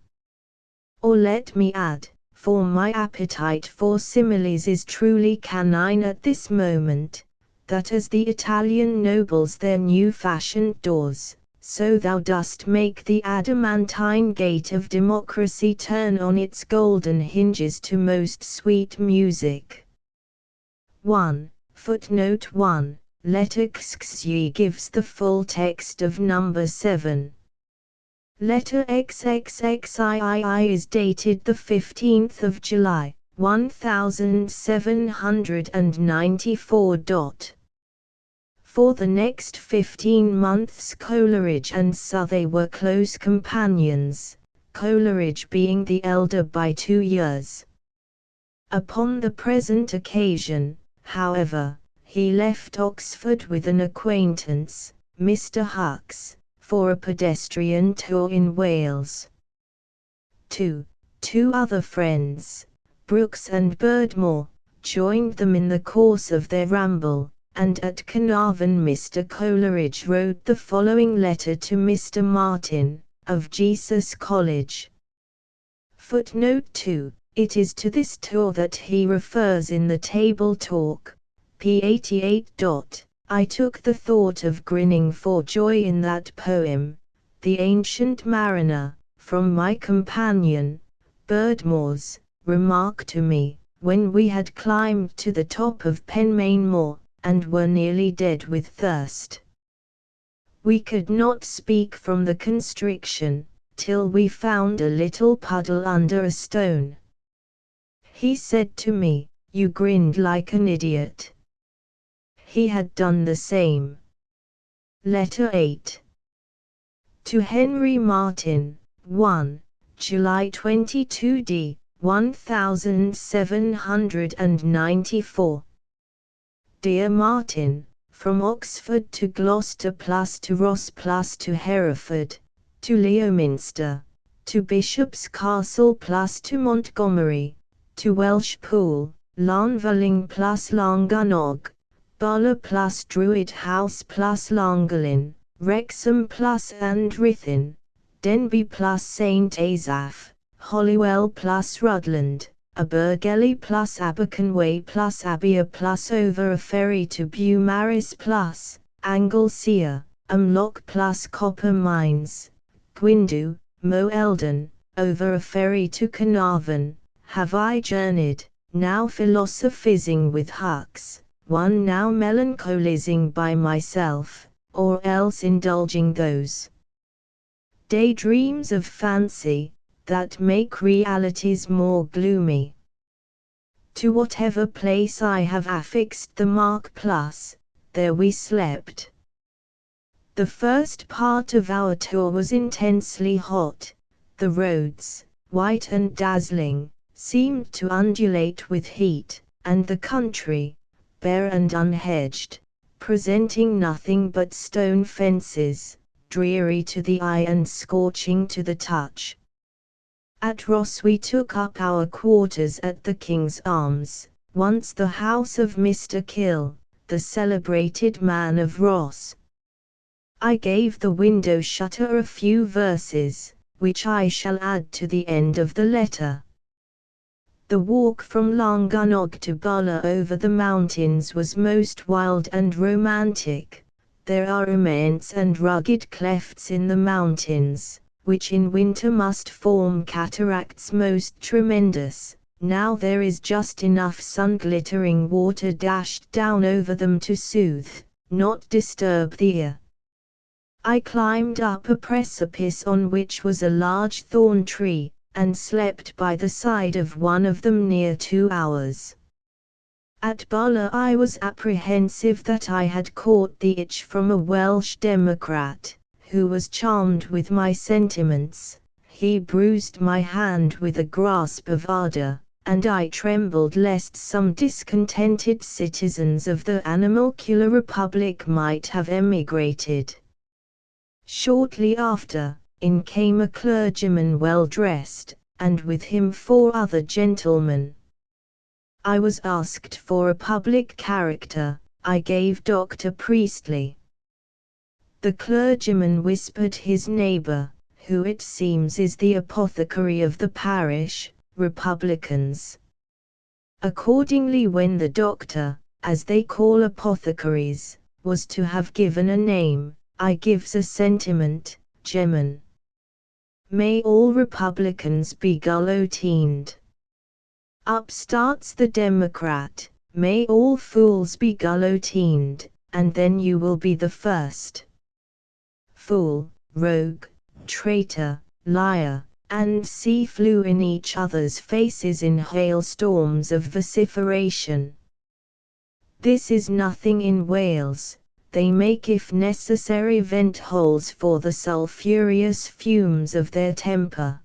Or let me add, for my appetite for similes is truly canine at this moment, that as the Italian nobles their new-fashioned doors, so thou dost make the adamantine gate of democracy turn on its golden hinges to most sweet music. 1. Footnote 1. Letter XXI gives the full text of number 7. Letter XXXIII is dated the 15th of July, 1794. For the next 15 months Coleridge and Southey were close companions, Coleridge being the elder by 2 years. Upon the present occasion, however, he left Oxford with an acquaintance, Mr. Hucks, for a pedestrian tour in Wales. 2. Two other friends, Brooks and Birdmore, joined them in the course of their ramble, and at Carnarvon Mr. Coleridge wrote the following letter to Mr. Martin, of Jesus College. Footnote 2. It is to this tour that he refers in the Table Talk, p. 88. I took the thought of grinning for joy in that poem, The Ancient Mariner, from my companion, Birdmore's, remark to me, when we had climbed to the top of Penmaen Moor, and were nearly dead with thirst. We could not speak from the constriction, till we found a little puddle under a stone. He said to me, "You grinned like an idiot." He had done the same. Letter 8. To Henry Martin, 1, July 22 d. 1794. Dear Martin, from Oxford to Gloucester plus to Ross plus to Hereford, to Leominster, to Bishop's Castle plus to Montgomery, to Welshpool, Llanfyling plus Llanganog, Bulla plus Druid House plus Llangollen, Wrexham plus Andrithin, Denbigh plus St Asaph, Holywell plus Rutland, Abergele plus Aberconway plus Abbia plus over a ferry to Beaumaris plus Anglesea, Amloch plus Copper Mines, Gwyndu, Mo Eldon, over a ferry to Carnarvon, have I journeyed, now philosophizing with Hucks, one now melancholizing by myself, or else indulging those daydreams of fancy, that make realities more gloomy. To whatever place I have affixed the mark plus, there we slept. The first part of our tour was intensely hot. The roads, white and dazzling, seemed to undulate with heat, and the country, bare and unhedged, presenting nothing but stone fences, dreary to the eye and scorching to the touch. At Ross we took up our quarters at the King's Arms, once the house of Mr. Kill, the celebrated man of Ross. I gave the window shutter a few verses, which I shall add to the end of the letter. The walk from Llanganog to Bulla over the mountains was most wild and romantic. There are immense and rugged clefts in the mountains, which in winter must form cataracts most tremendous. Now there is just enough sun-glittering water dashed down over them to soothe, not disturb the ear. I climbed up a precipice on which was a large thorn tree, and slept by the side of one of them near 2 hours. At Bulla I was apprehensive that I had caught the itch from a Welsh Democrat, who was charmed with my sentiments. He bruised my hand with a grasp of ardour, and I trembled lest some discontented citizens of the animalcular republic might have emigrated. Shortly after, in came a clergyman well dressed, and with him 4 other gentlemen. I was asked for a public character. I gave Dr. Priestley. The clergyman whispered his neighbour, who it seems is the apothecary of the parish, Republicans. Accordingly, when the doctor, as they call apothecaries, was to have given a name, I gives a sentiment, Gemen. May all Republicans be guillotined. Up starts the Democrat, may all fools be guillotined, and then you will be the first. Fool, rogue, traitor, liar, and C flew in each other's faces in hailstorms of vociferation. This is nothing in Wales. They make if necessary vent holes for the sulphurous fumes of their temper.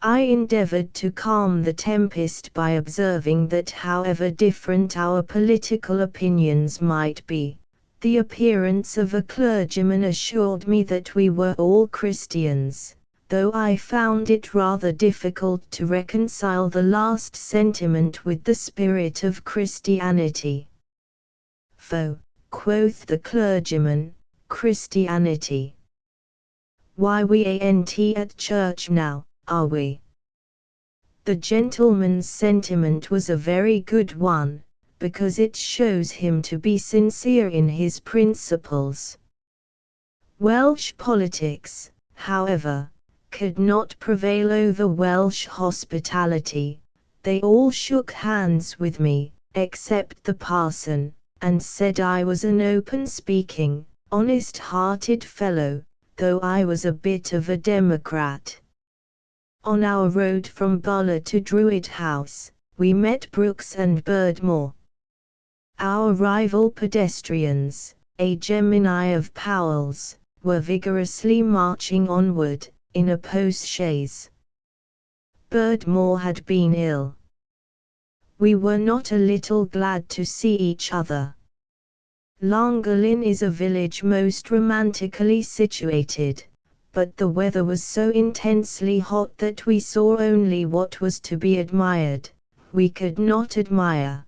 I endeavoured to calm the tempest by observing that however different our political opinions might be, the appearance of a clergyman assured me that we were all Christians, though I found it rather difficult to reconcile the last sentiment with the spirit of Christianity. Foh, quoth the clergyman, Christianity. Why we ain't at church now, are we? The gentleman's sentiment was a very good one, because it shows him to be sincere in his principles. Welsh politics, however, could not prevail over Welsh hospitality. They all shook hands with me, except the parson, and said I was an open-speaking, honest-hearted fellow, though I was a bit of a Democrat. On our road from Bulla to Druid House, we met Brooks and Birdmore. Our rival pedestrians, a Gemini of Powell's, were vigorously marching onward, in a post-chaise. Birdmore had been ill. We were not a little glad to see each other. Llangollen is a village most romantically situated, but the weather was so intensely hot that we saw only what was to be admired, we could not admire.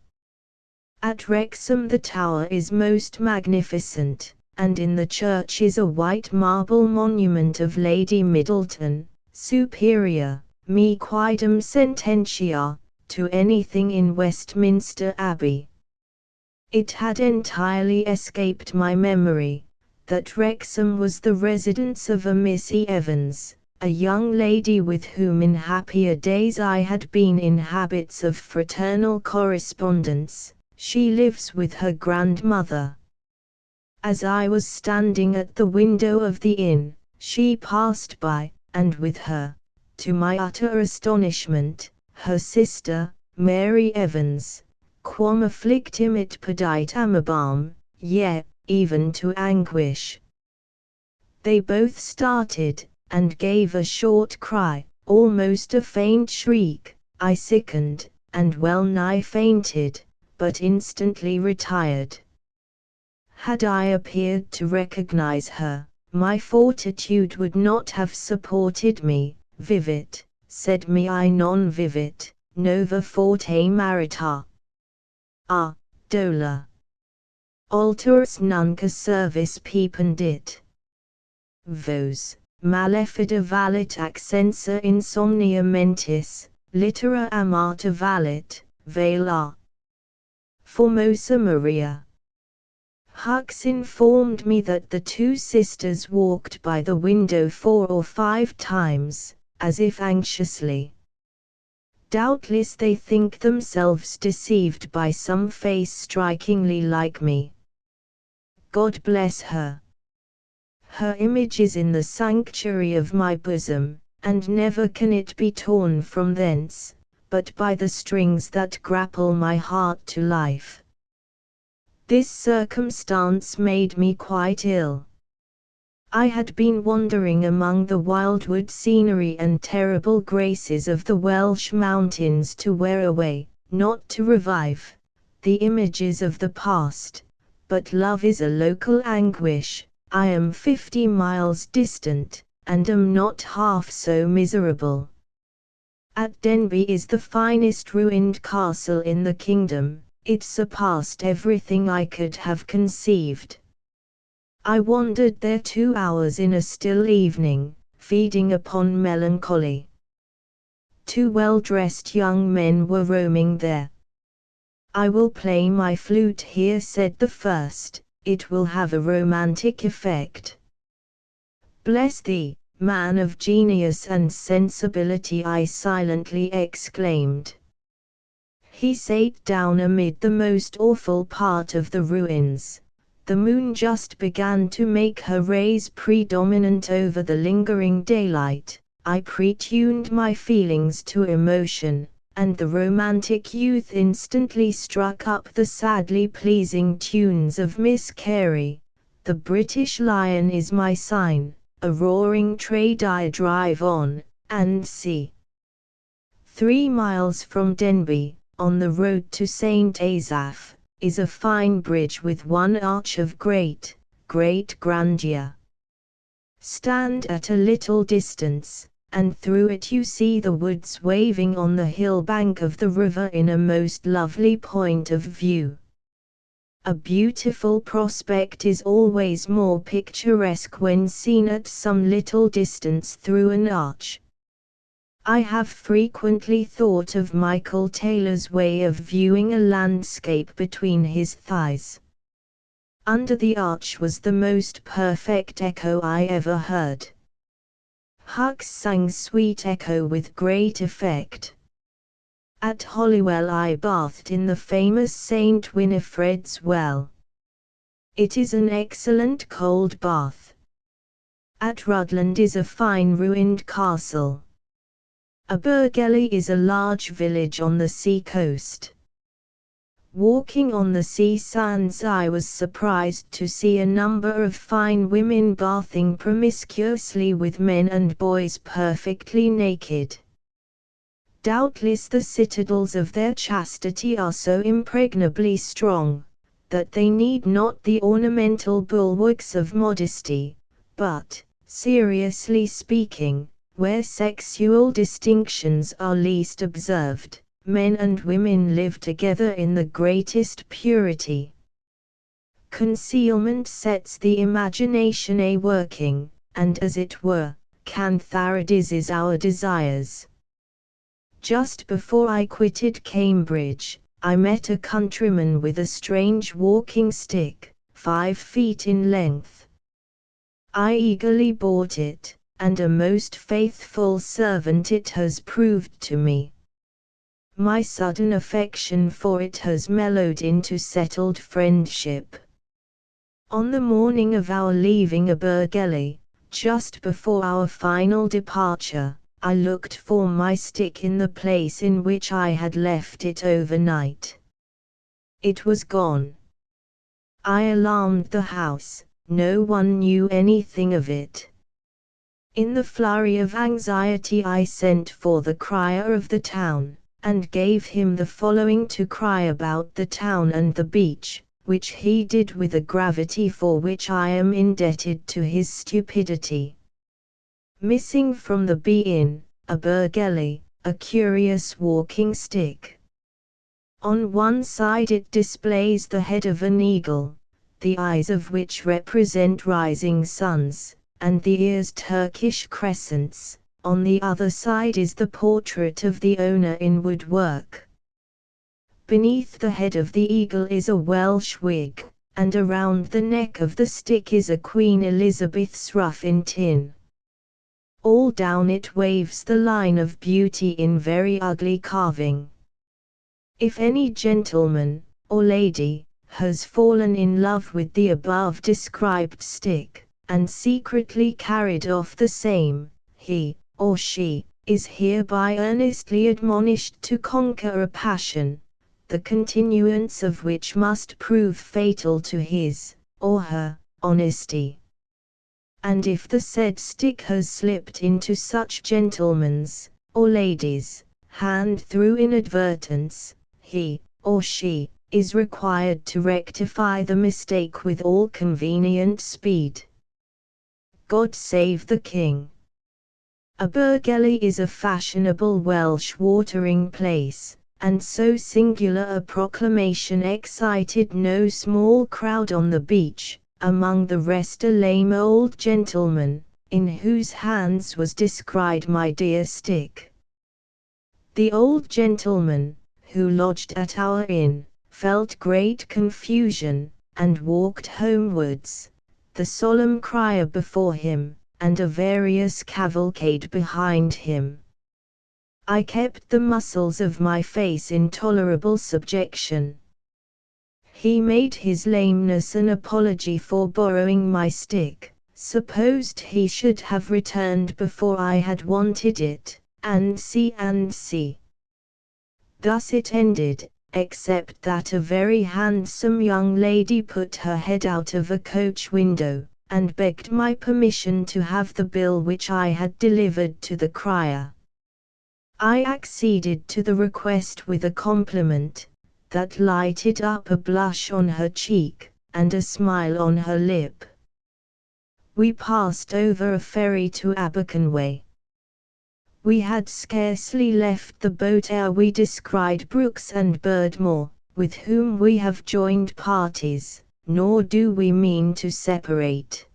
At Wrexham the tower is most magnificent, and in the church is a white marble monument of Lady Middleton, superior, me quidem sententia, to anything in Westminster Abbey. It had entirely escaped my memory that Wrexham was the residence of a Missy Evans, a young lady with whom in happier days I had been in habits of fraternal correspondence. She lives with her grandmother. As I was standing at the window of the inn, she passed by, and with her, to my utter astonishment, her sister, Mary Evans, quam afflictim et pedit amabam, yea, even to anguish. They both started, and gave a short cry, almost a faint shriek. I sickened, and well nigh fainted, but instantly retired. Had I appeared to recognize her, my fortitude would not have supported me. Vivit, sed mihi non vivit, nova forte marita. Ah, Dola. Alterus nunca servis pependit. Vos, malefida valet accensa insomnia mentis, littera amata valet, vela. Formosa Maria. Hux informed me that the two sisters walked by the window 4 or 5 times, as if anxiously. Doubtless they think themselves deceived by some face strikingly like me. God bless her. Her image is in the sanctuary of my bosom, and never can it be torn from thence, but by the strings that grapple my heart to life. This circumstance made me quite ill. I had been wandering among the wildwood scenery and terrible graces of the Welsh mountains to wear away, not to revive, the images of the past, but love is a local anguish. I am 50 miles distant, and am not half so miserable. At Denby is the finest ruined castle in the kingdom. It surpassed everything I could have conceived. I wandered there 2 hours in a still evening, feeding upon melancholy. 2 well-dressed young men were roaming there. I will play my flute here, said the first, it will have a romantic effect. Bless thee, man of genius and sensibility, I silently exclaimed. He sate down amid the most awful part of the ruins. The moon just began to make her rays predominant over the lingering daylight. I pretuned my feelings to emotion, and the romantic youth instantly struck up the sadly pleasing tunes of Miss Carey. The British Lion is my sign, a roaring trade I drive on, and see. 3 miles from Denby, on the road to St. Asaph, is a fine bridge with one arch of great grandeur. Stand at a little distance, and through it you see the woods waving on the hill bank of the river in a most lovely point of view. A beautiful prospect is always more picturesque when seen at some little distance through an arch. I have frequently thought of Michael Taylor's way of viewing a landscape between his thighs. Under the arch was the most perfect echo I ever heard. Hux sang sweet echo with great effect. At Holywell I bathed in the famous St. Winifred's well. It is an excellent cold bath. At Rutland is a fine ruined castle. Abergele is a large village on the sea coast. Walking on the sea sands I was surprised to see a number of fine women bathing promiscuously with men and boys perfectly naked. Doubtless the citadels of their chastity are so impregnably strong, that they need not the ornamental bulwarks of modesty, but, seriously speaking, where sexual distinctions are least observed, men and women live together in the greatest purity. Concealment sets the imagination a-working, and as it were, cantharidizes our desires. Just before I quitted Cambridge, I met a countryman with a strange walking stick, 5 feet in length. I eagerly bought it, and a most faithful servant it has proved to me. My sudden affection for it has mellowed into settled friendship. On the morning of our leaving Abergele, just before our final departure, I looked for my stick in the place in which I had left it overnight. It was gone. I alarmed the house. No one knew anything of it. In the flurry of anxiety I sent for the crier of the town, and gave him the following to cry about the town and the beach, which he did with a gravity for which I am indebted to his stupidity. Missing from the Inn, Abergele, a curious walking stick. On one side it displays the head of an eagle, the eyes of which represent rising suns, and the ears Turkish crescents. On the other side is the portrait of the owner in woodwork. Beneath the head of the eagle is a Welsh wig, and around the neck of the stick is a Queen Elizabeth's ruff in tin. All down it waves the line of beauty in very ugly carving. If any gentleman, or lady, has fallen in love with the above described stick, and secretly carried off the same, he, or she, is hereby earnestly admonished to conquer a passion, the continuance of which must prove fatal to his, or her, honesty. And if the said stick has slipped into such gentleman's, or lady's, hand through inadvertence, he, or she, is required to rectify the mistake with all convenient speed. God save the King. Abergele is a fashionable Welsh watering place, and so singular a proclamation excited no small crowd on the beach, among the rest a lame old gentleman, in whose hands was descried my dear stick. The old gentleman, who lodged at our inn, felt great confusion, and walked homewards, the solemn crier before him, and a various cavalcade behind him. I kept the muscles of my face in tolerable subjection. He made his lameness an apology for borrowing my stick, supposed he should have returned before I had wanted it, and see. Thus it ended, except that a very handsome young lady put her head out of a coach window, and begged my permission to have the bill which I had delivered to the crier. I acceded to the request with a compliment, that lighted up a blush on her cheek, and a smile on her lip. We passed over a ferry to Aberconway. We had scarcely left the boat ere we descried Brooks and Birdmore, with whom we have joined parties, nor do we mean to separate.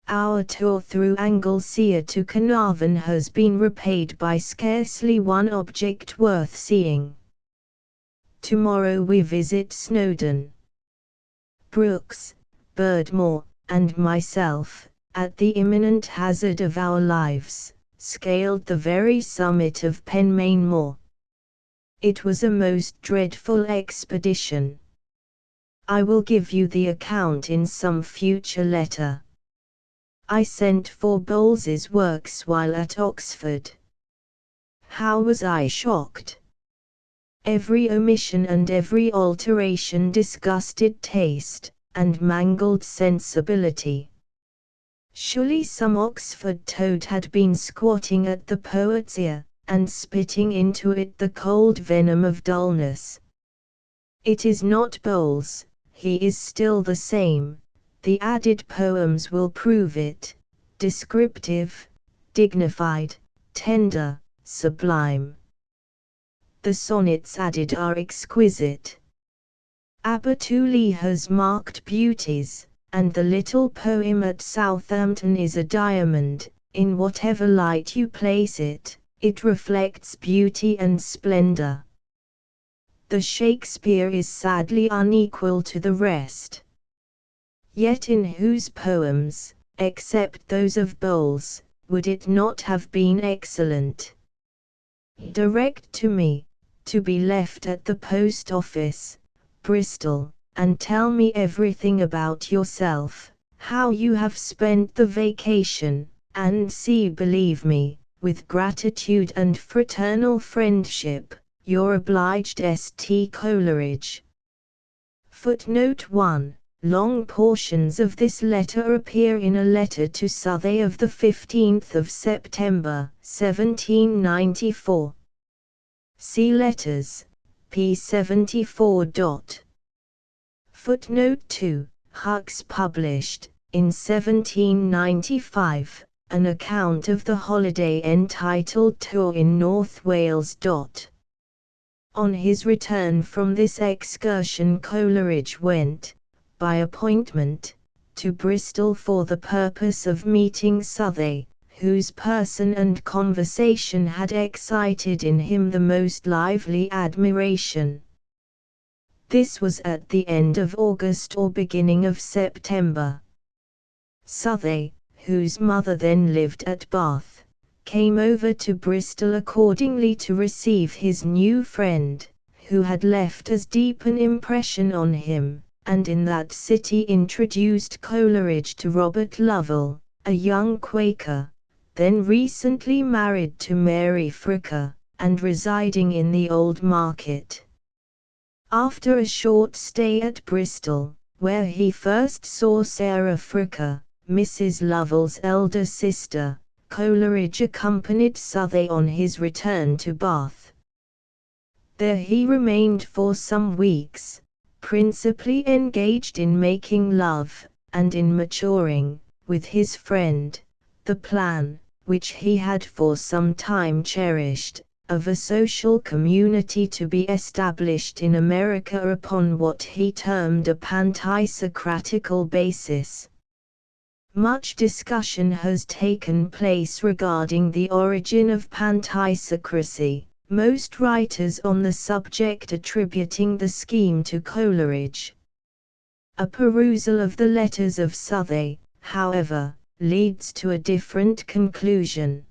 Our tour through Anglesea to Carnarvon has been repaid by scarcely one object worth seeing. Tomorrow we visit Snowdon. Brooks, Birdmore, and myself, at the imminent hazard of our lives, scaled the very summit of Penmaen Moor. It was a most dreadful expedition. I will give you the account in some future letter. I sent for Bowles's works while at Oxford. How was I shocked! Every omission and every alteration disgusted taste, and mangled sensibility. Surely some Oxford toad had been squatting at the poet's ear, and spitting into it the cold venom of dullness. It is not Bowles, he is still the same, the added poems will prove it, descriptive, dignified, tender, sublime. The sonnets added are exquisite. Abertuli has marked beauties, and the little poem at Southampton is a diamond. In whatever light you place it, it reflects beauty and splendor. The Shakespeare is sadly unequal to the rest. Yet in whose poems, except those of Bowles, would it not have been excellent? Direct to me, to be left at the post office, Bristol, and tell me everything about yourself, how you have spent the vacation, and see, believe me, with gratitude and fraternal friendship, your obliged St. Coleridge. Footnote 1. Long portions of this letter appear in a letter to Southey of 15 September, 1794. See Letters, p. 74. Footnote 2. Hucks published, in 1795, an account of the holiday entitled Tour in North Wales. On his return from this excursion Coleridge went, by appointment, to Bristol for the purpose of meeting Southey, whose person and conversation had excited in him the most lively admiration. This was at the end of August or beginning of September. Southey, whose mother then lived at Bath, came over to Bristol accordingly to receive his new friend, who had left as deep an impression on him, and in that city introduced Coleridge to Robert Lovell, a young Quaker, then recently married to Mary Fricker, and residing in the Old Market. After a short stay at Bristol, where he first saw Sarah Fricker, Mrs. Lovell's elder sister, Coleridge accompanied Southey on his return to Bath. There he remained for some weeks, principally engaged in making love, and in maturing, with his friend, the plan, which he had for some time cherished, of a social community to be established in America upon what he termed a panti-Socratical basis. Much discussion has taken place regarding the origin of pantisocracy, most writers on the subject attributing the scheme to Coleridge. A perusal of the letters of Southey, however, leads to a different conclusion.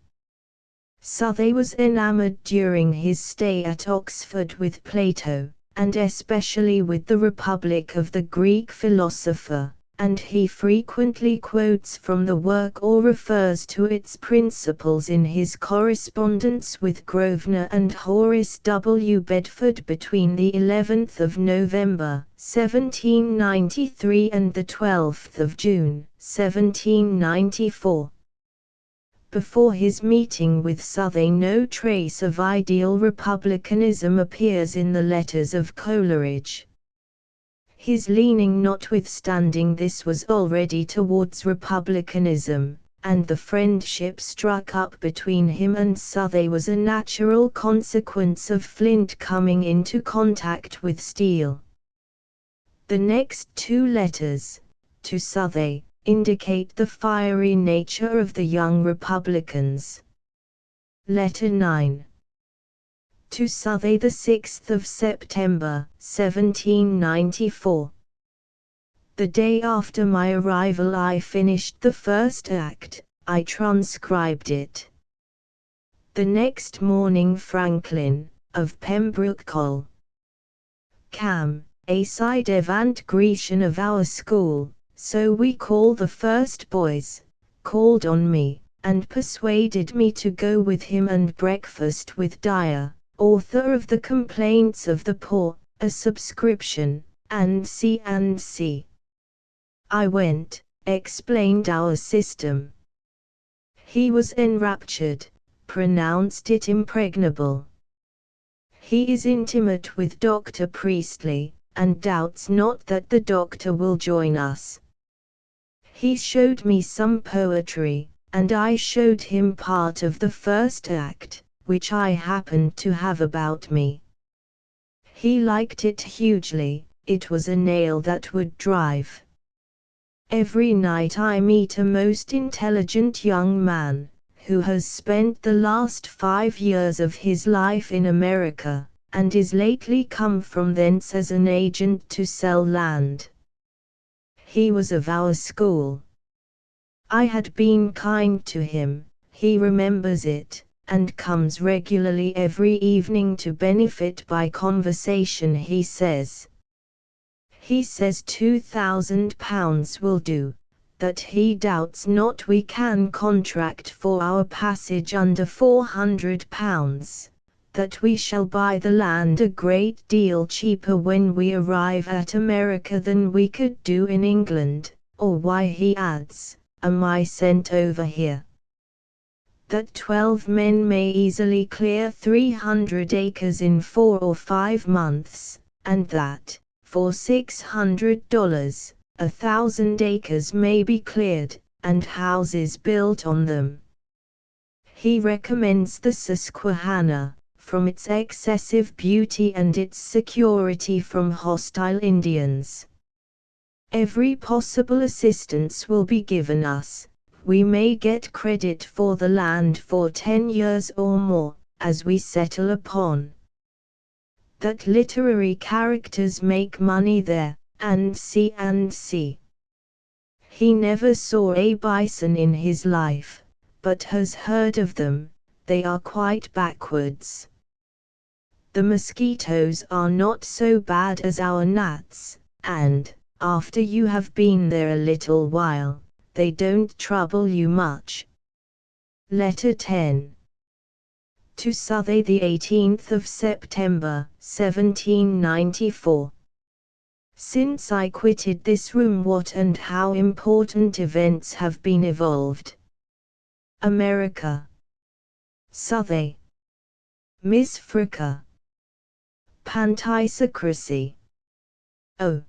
Southey was enamored during his stay at Oxford with Plato, and especially with the Republic of the Greek philosopher, and he frequently quotes from the work or refers to its principles in his correspondence with Grosvenor and Horace W. Bedford between the 11th of November, 1793 and the 12th of June, 1794. Before his meeting with Southey no trace of ideal republicanism appears in the letters of Coleridge. His leaning notwithstanding this was already towards republicanism, and the friendship struck up between him and Southey was a natural consequence of flint coming into contact with steel. The next two letters, to Southey, indicate the fiery nature of the young Republicans. Letter 9. To Southey, 6th of September, 1794. The day after my arrival I finished the first act, I transcribed it. The next morning Franklin, of Pembroke Col. Cam, a side avant Grecian of our school, so we call the first boys, called on me, and persuaded me to go with him and breakfast with Dyer, author of the Complaints of the Poor, a subscription, and C. I went, explained our system. He was enraptured, pronounced it impregnable. He is intimate with Dr. Priestley, and doubts not that the doctor will join us. He showed me some poetry, and I showed him part of the first act, which I happened to have about me, He liked it hugely, it was a nail that would drive. Every night I meet a most intelligent young man, who has spent the last 5 years of his life in America, and is lately come from thence as an agent to sell land. He was of our school. I had been kind to him, he remembers it, and comes regularly every evening to benefit by conversation. He says £2,000 will do, that he doubts not we can contract for our passage under £400, that we shall buy the land a great deal cheaper when we arrive at America than we could do in England, or why, he adds, am I sent over here? That 12 men may easily clear 300 acres in 4 or 5 months, and that, for $600, 1,000 acres may be cleared, and houses built on them. He recommends the Susquehanna, from its excessive beauty and its security from hostile Indians. Every possible assistance will be given us. We may get credit for the land for 10 years or more, as we settle upon. That literary characters make money there, and see. He never saw a bison in his life, but has heard of them. They are quite backwards. The mosquitoes are not so bad as our gnats, and, after you have been there a little while, they don't trouble you much. Letter 10. To Southey, the 18th of September, 1794. Since I quitted this room, what and how important events have been evolved. America. Southey. Miss Fricker. Pantisocracy. Oh!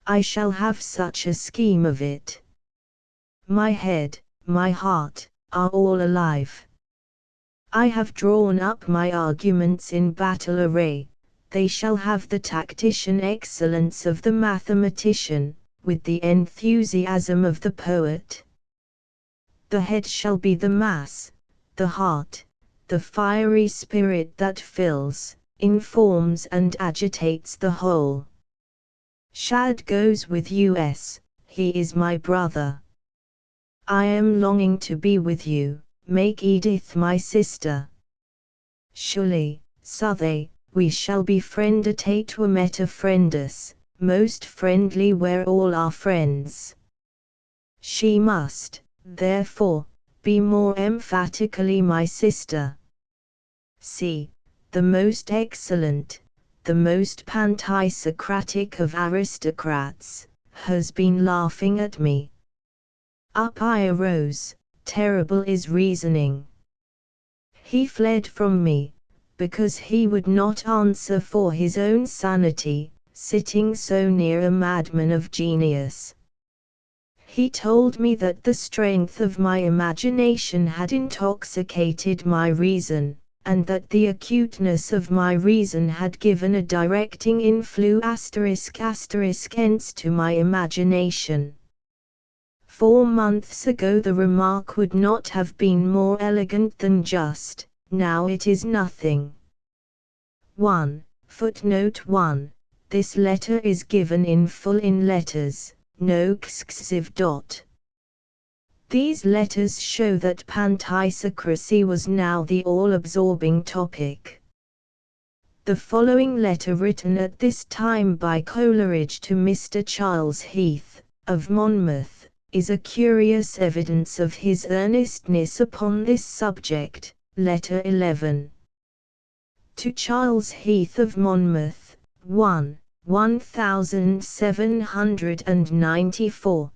I shall have such a scheme of it. My head, my heart, are all alive. I have drawn up my arguments in battle array. They shall have the tactician excellence of the mathematician, with the enthusiasm of the poet. The head shall be the mass, the heart, the fiery spirit that fills, informs and agitates the whole. Shad goes with us, he is my brother. I am longing to be with you, make Edith my sister. Surely, Southey, we shall be friendatate meta friendus, most friendly where all are friends. She must, therefore, be more emphatically my sister. See, the most excellent, the most pantisocratic of aristocrats, has been laughing at me. Up I arose, terrible is reasoning. He fled from me, because he would not answer for his own sanity, sitting so near a madman of genius. He told me that the strength of my imagination had intoxicated my reason, and that the acuteness of my reason had given a directing influence to my imagination. 4 months ago the remark would not have been more elegant than just, now it is nothing. 1. Footnote 1. This letter is given in full in letters, no excessive dot. These letters show that pantisocracy was now the all-absorbing topic. The following letter, written at this time by Coleridge to Mr. Charles Heath, of Monmouth, is a curious evidence of his earnestness upon this subject. Letter 11. To Charles Heath of Monmouth, 1794.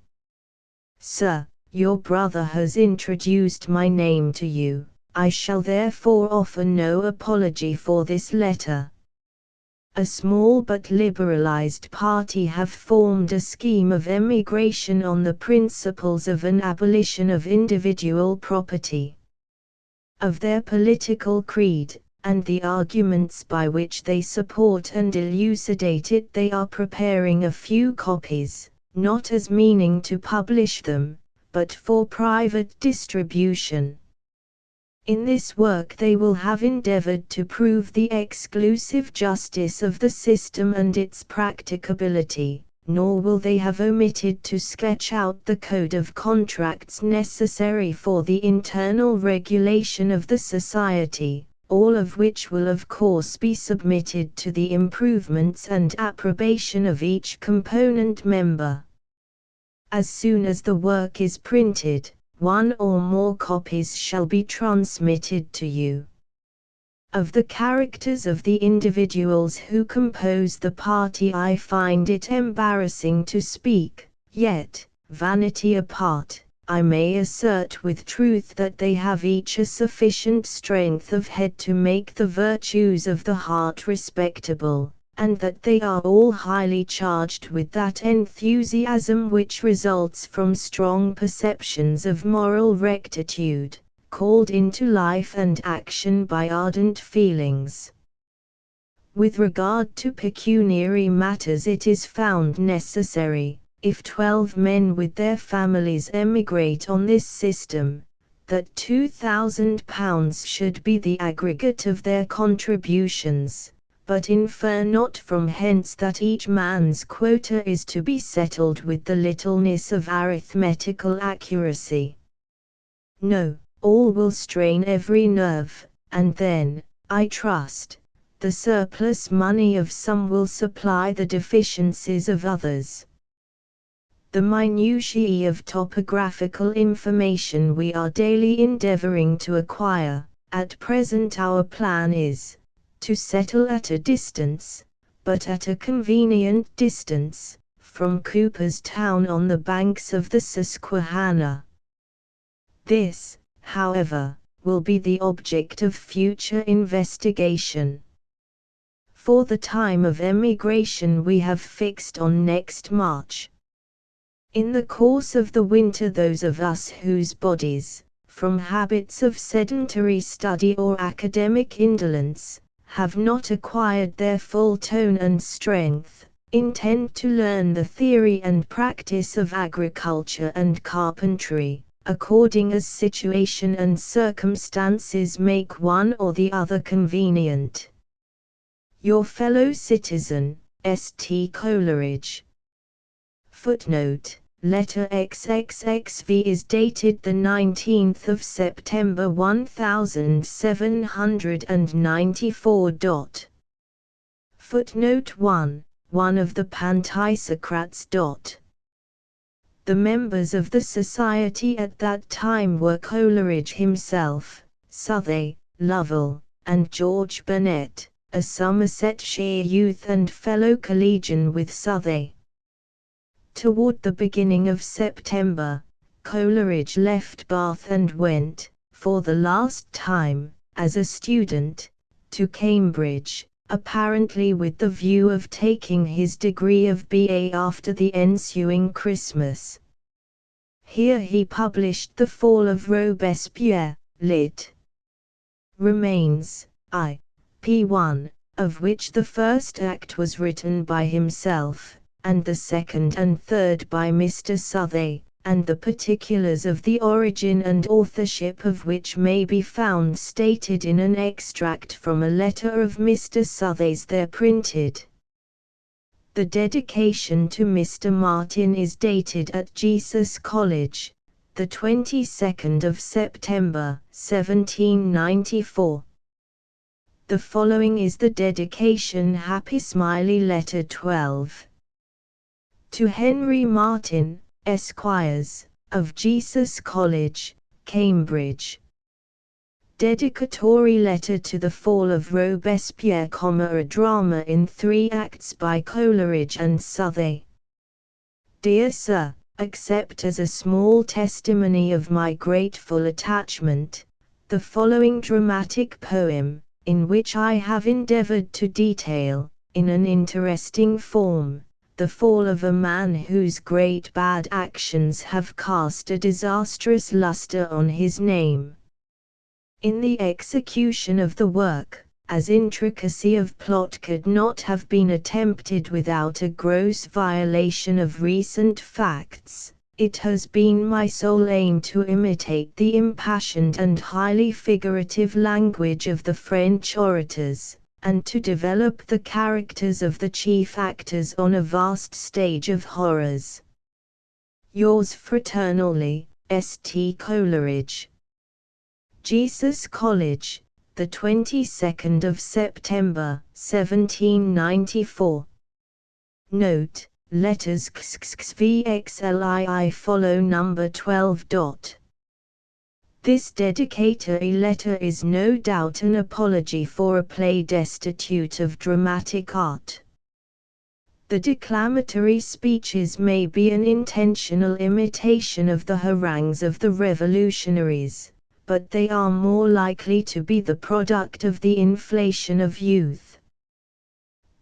Sir, your brother has introduced my name to you, I shall therefore offer no apology for this letter. A small but liberalized party have formed a scheme of emigration on the principles of an abolition of individual property. Of their political creed, and the arguments by which they support and elucidate it. They are preparing a few copies, not as meaning to publish them, but for private distribution. In this work they will have endeavored to prove the exclusive justice of the system and its practicability, nor will they have omitted to sketch out the code of contracts necessary for the internal regulation of the society, all of which will of course be submitted to the improvements and approbation of each component member. As soon as the work is printed, one or more copies shall be transmitted to you. Of the characters of the individuals who compose the party I find it embarrassing to speak, yet, vanity apart, I may assert with truth that they have each a sufficient strength of head to make the virtues of the heart respectable, and that they are all highly charged with that enthusiasm which results from strong perceptions of moral rectitude, called into life and action by ardent feelings. With regard to pecuniary matters, it is found necessary, if 12 men with their families emigrate on this system, that £2,000 should be the aggregate of their contributions, but infer not from hence that each man's quota is to be settled with the littleness of arithmetical accuracy. No, all will strain every nerve, and then, I trust, the surplus money of some will supply the deficiencies of others. The minutiae of topographical information we are daily endeavoring to acquire. At present our plan is to settle at a distance, but at a convenient distance, from Cooperstown on the banks of the Susquehanna. This, however, will be the object of future investigation. For the time of emigration we have fixed on next March. In the course of the winter those of us whose bodies, from habits of sedentary study or academic indolence, have not acquired their full tone and strength, intend to learn the theory and practice of agriculture and carpentry, according as situation and circumstances make one or the other convenient. Your fellow citizen, St. Coleridge. Footnote: Letter XXXV is dated the 19th of September 1794. Footnote 1. One of the Pantisocrats. The members of the society at that time were Coleridge himself, Southey, Lovell, and George Burnet, a Somersetshire youth and fellow collegian with Southey. Toward the beginning of September, Coleridge left Bath and went, for the last time, as a student, to Cambridge, apparently with the view of taking his degree of B.A. after the ensuing Christmas. Here he published The Fall of Robespierre, lit. Remains, I. p. 1, of which the first act was written by himself, and the second and third by Mr. Southey, and the particulars of the origin and authorship of which may be found stated in an extract from a letter of Mr. Southey's there printed. The dedication to Mr. Martin is dated at Jesus College, the 22nd of September, 1794. The following is the dedication: Happy Smiley Letter 12. To Henry Martin, Esquires, of Jesus College, Cambridge. Dedicatory letter to the Fall of Robespierre, a drama in 3 acts by Coleridge and Southey. Dear Sir, accept as a small testimony of my grateful attachment, the following dramatic poem, in which I have endeavored to detail, in an interesting form, the fall of a man whose great bad actions have cast a disastrous lustre on his name. In the execution of the work, as intricacy of plot could not have been attempted without a gross violation of recent facts, it has been my sole aim to imitate the impassioned and highly figurative language of the French orators, and to develop the characters of the chief actors on a vast stage of horrors. Yours fraternally, St. Coleridge. Jesus College, the 22nd of September, 1794. Note: letters XXVXLII follow number 12. This dedicatory letter is no doubt an apology for a play destitute of dramatic art. The declamatory speeches may be an intentional imitation of the harangues of the revolutionaries, but they are more likely to be the product of the inflation of youth.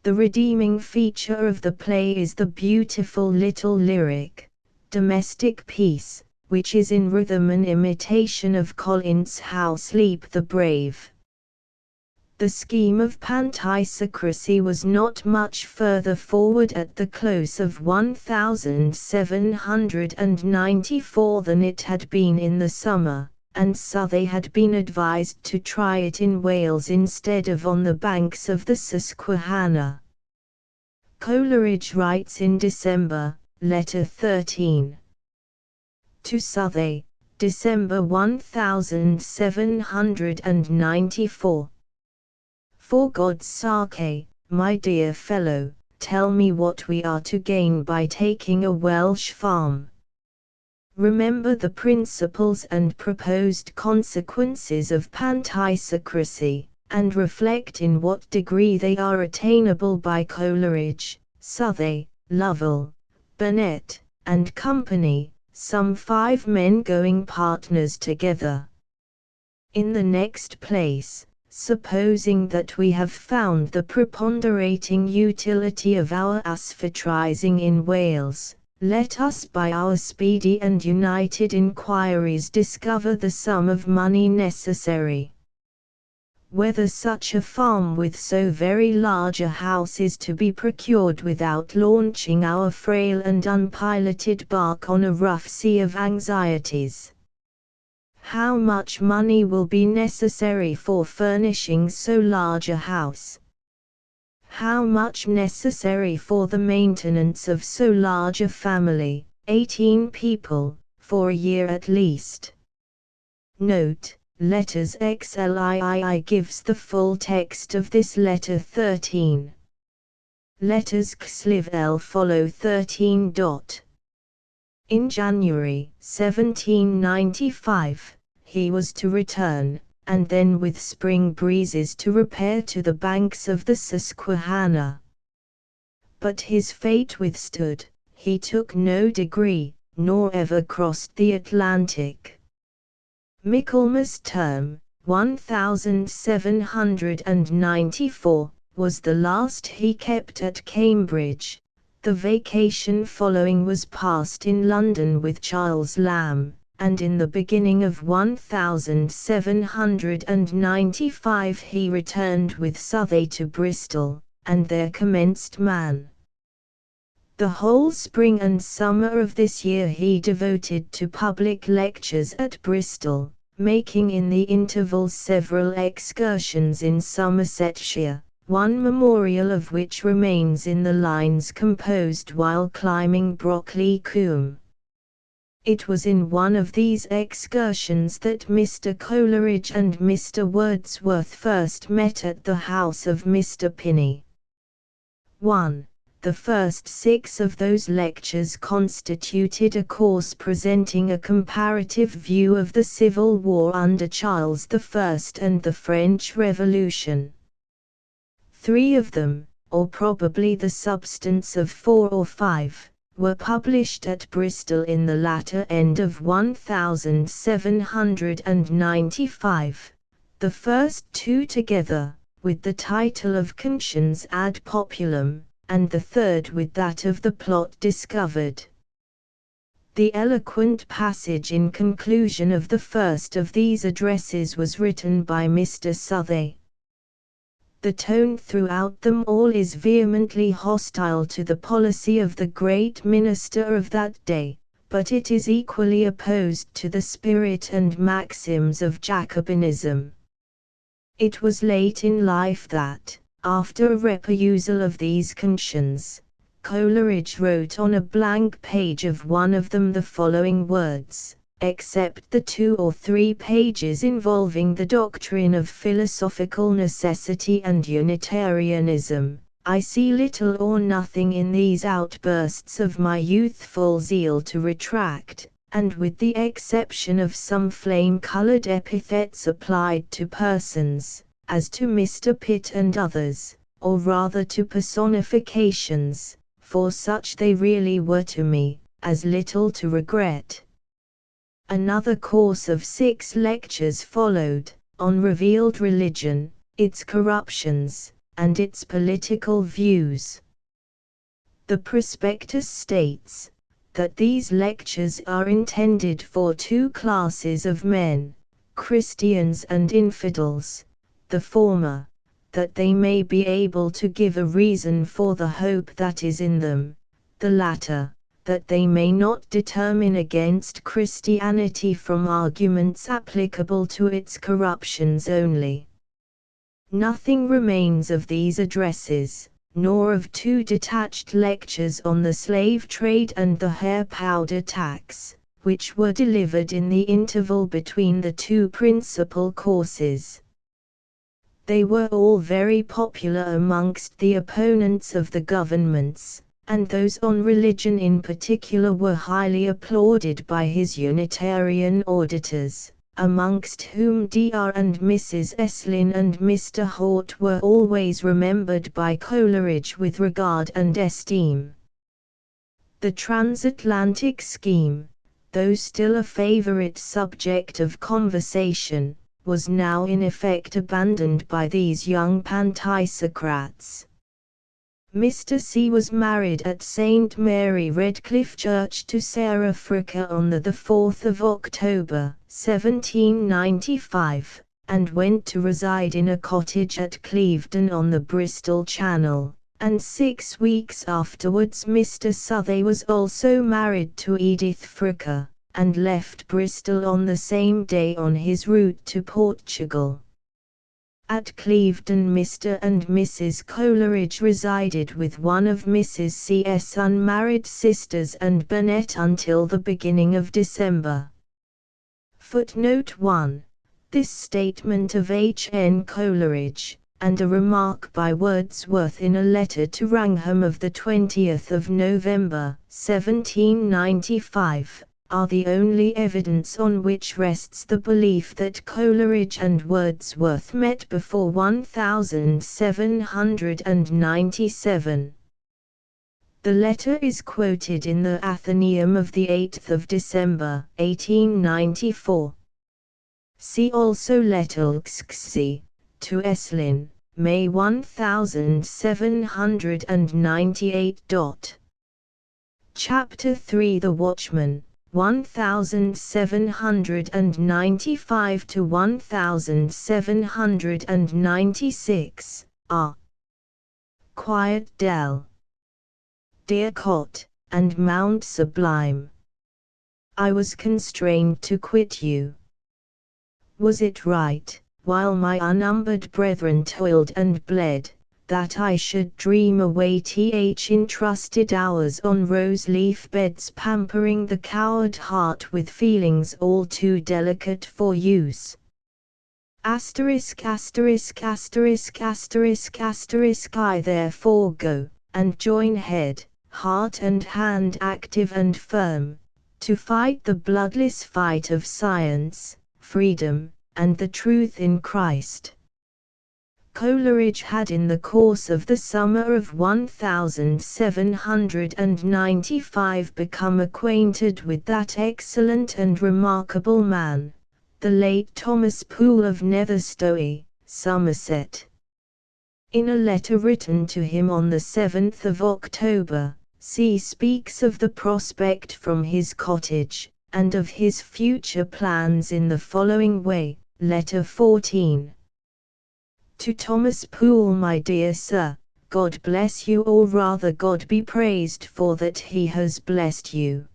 The redeeming feature of the play is the beautiful little lyric, domestic piece, which is in rhythm an imitation of Collins's How Sleep the Brave. The scheme of pantisocracy was not much further forward at the close of 1794 than it had been in the summer, and Southey had been advised to try it in Wales instead of on the banks of the Susquehanna. Coleridge writes in December, Letter 13. To Southey, December 1794. For God's sake, my dear fellow, tell me what we are to gain by taking a Welsh farm. Remember the principles and proposed consequences of pantisocracy, and reflect in what degree they are attainable by Coleridge, Southey, Lovell, Burnet, and Company, some 5 men going partners together. In the next place, supposing that we have found the preponderating utility of our asphatrising in Wales, let us by our speedy and united inquiries discover the sum of money necessary. Whether such a farm with so very large a house is to be procured without launching our frail and unpiloted bark on a rough sea of anxieties. How much money will be necessary for furnishing so large a house? How much necessary for the maintenance of so large a family, 18 people, for a year at least? Note: letters XLII gives the full text of this letter 13. Letters XLIVL follow 13. In January 1795, he was to return, and then with spring breezes to repair to the banks of the Susquehanna. But his fate withstood, he took no degree, nor ever crossed the Atlantic. Michaelmas term, 1794, was the last he kept at Cambridge. The vacation following was passed in London with Charles Lamb, and in the beginning of 1795 he returned with Southey to Bristol, and there commenced Man. The whole spring and summer of this year he devoted to public lectures at Bristol, making in the intervals several excursions in Somersetshire, one memorial of which remains in the lines composed while climbing Brockley Coombe. It was in one of these excursions that Mr. Coleridge and Mr. Wordsworth first met at the house of Mr. Pinney. 1. The first 6 of those lectures constituted a course presenting a comparative view of the Civil War under Charles I and the French Revolution. 3 of them, or probably the substance of 4 or 5, were published at Bristol in the latter end of 1795, the first 2 together, with the title of Conscience ad Populum, and the third with that of The Plot Discovered. The eloquent passage in conclusion of the first of these addresses was written by Mr. Southey. The tone throughout them all is vehemently hostile to the policy of the great minister of that day, but it is equally opposed to the spirit and maxims of Jacobinism. It was late in life that, after a reperusal of these conscience, Coleridge wrote on a blank page of one of them the following words: "Except the 2 or 3 pages involving the doctrine of philosophical necessity and Unitarianism, I see little or nothing in these outbursts of my youthful zeal to retract, and with the exception of some flame-colored epithets applied to persons, as to Mr. Pitt and others, or rather to personifications, for such they really were to me, as little to regret." Another course of 6 lectures followed, on revealed religion, its corruptions, and its political views. The prospectus states that these lectures are intended for 2 classes of men, Christians and infidels, the former, that they may be able to give a reason for the hope that is in them, the latter, that they may not determine against Christianity from arguments applicable to its corruptions only. Nothing remains of these addresses, nor of 2 detached lectures on the slave trade and the hair powder tax, which were delivered in the interval between the 2 principal courses. They were all very popular amongst the opponents of the governments, and those on religion in particular were highly applauded by his Unitarian auditors, amongst whom Dr. and Mrs. Estlin and Mr. Hort were always remembered by Coleridge with regard and esteem. The transatlantic scheme, though still a favorite subject of conversation, was now in effect abandoned by these young Pantisocrats. Mr. C. was married at St. Mary Redcliffe Church to Sarah Fricker on the 4th of October, 1795, and went to reside in a cottage at Clevedon on the Bristol Channel, and 6 weeks afterwards Mr. Southey was also married to Edith Fricker, and left Bristol on the same day on his route to Portugal. At Clevedon Mr. and Mrs. Coleridge resided with one of Mrs. C.'s unmarried sisters and Burnett until the beginning of December. Footnote 1. This statement of H. N. Coleridge, and a remark by Wordsworth in a letter to Wrangham of 20 November, 1795, are the only evidence on which rests the belief that Coleridge and Wordsworth met before 1797. The letter is quoted in the Athenaeum of 8 December, 1894. See also Letterxy, to Estlin, May 1798. Chapter 3 The Watchman, 1795 to 1796, R. Quiet Dell, Dear Cot, and Mount Sublime. I was constrained to quit you. Was it right, while my unnumbered brethren toiled and bled, that I should dream away entrusted hours on rose-leaf beds pampering the coward heart with feelings all too delicate for use? I therefore go, and join head, heart and hand active and firm, to fight the bloodless fight of science, freedom, and the truth in Christ. Coleridge had in the course of the summer of 1795 become acquainted with that excellent and remarkable man, the late Thomas Poole of Netherstowey, Somerset. In a letter written to him on the 7th of October, C. speaks of the prospect from his cottage, and of his future plans in the following way, Letter 14. To Thomas Poole, my dear sir, God bless you, or rather God be praised for that he has blessed you.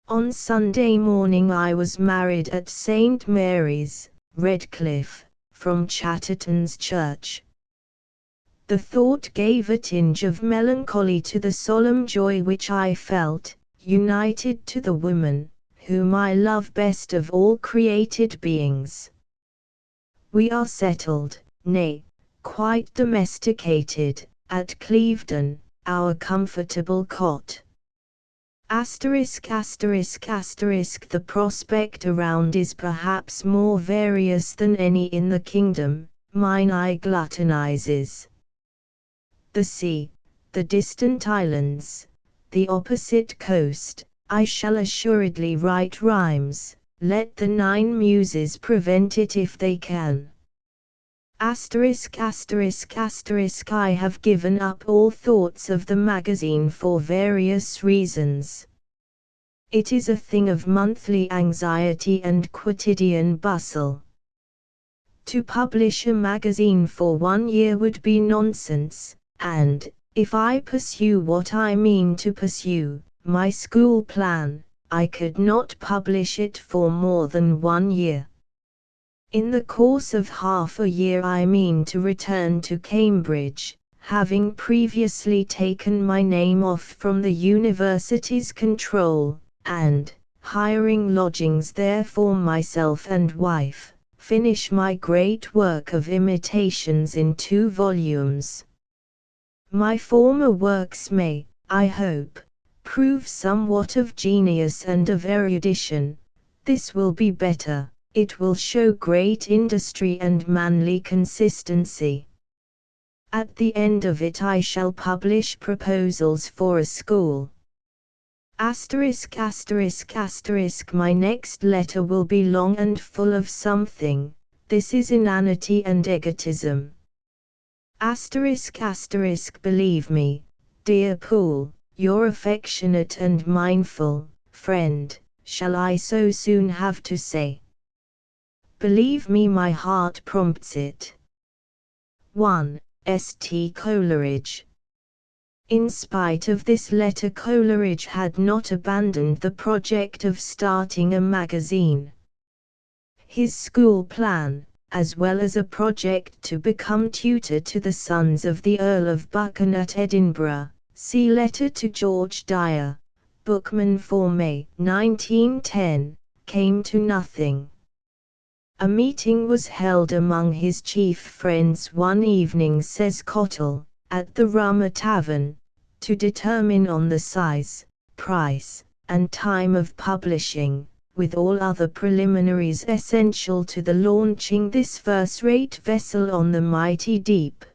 On Sunday morning I was married at St. Mary's, Redcliffe, from Chatterton's Church. The thought gave a tinge of melancholy to the solemn joy which I felt, united to the woman, whom I love best of all created beings. We are settled, nay, quite domesticated, at Clevedon, our comfortable cot. The prospect around is perhaps more various than any in the kingdom, mine eye gluttonizes. The sea, the distant islands, the opposite coast, I shall assuredly write rhymes, let the 9 muses prevent it if they can. I have given up all thoughts of the magazine for various reasons. It is a thing of monthly anxiety and quotidian bustle. To publish a magazine for 1 year would be nonsense, and, if I pursue what I mean to pursue, my school plan, I could not publish it for more than 1 year. In the course of half a year I mean to return to Cambridge, having previously taken my name off from the university's control, and, hiring lodgings there for myself and wife, finish my great work of imitations in 2 volumes. My former works may, I hope, prove somewhat of genius and of erudition. This will be better. It will show great industry and manly consistency. At the end of it I shall publish proposals for a school. My next letter will be long and full of something. This is inanity and egotism. Believe me, dear Poole, your affectionate and mindful friend, shall I so soon have to say? Believe me, my heart prompts it. 1. St. Coleridge. In spite of this letter, Coleridge had not abandoned the project of starting a magazine. His school plan, as well as a project to become tutor to the sons of the Earl of Buchan at Edinburgh, see letter to George Dyer, bookman for May 1910, came to nothing. A meeting was held among his chief friends one evening, says Cottle, at the Rummer Tavern, to determine on the size, price, and time of publishing, with all other preliminaries essential to the launching this first-rate vessel on the mighty deep.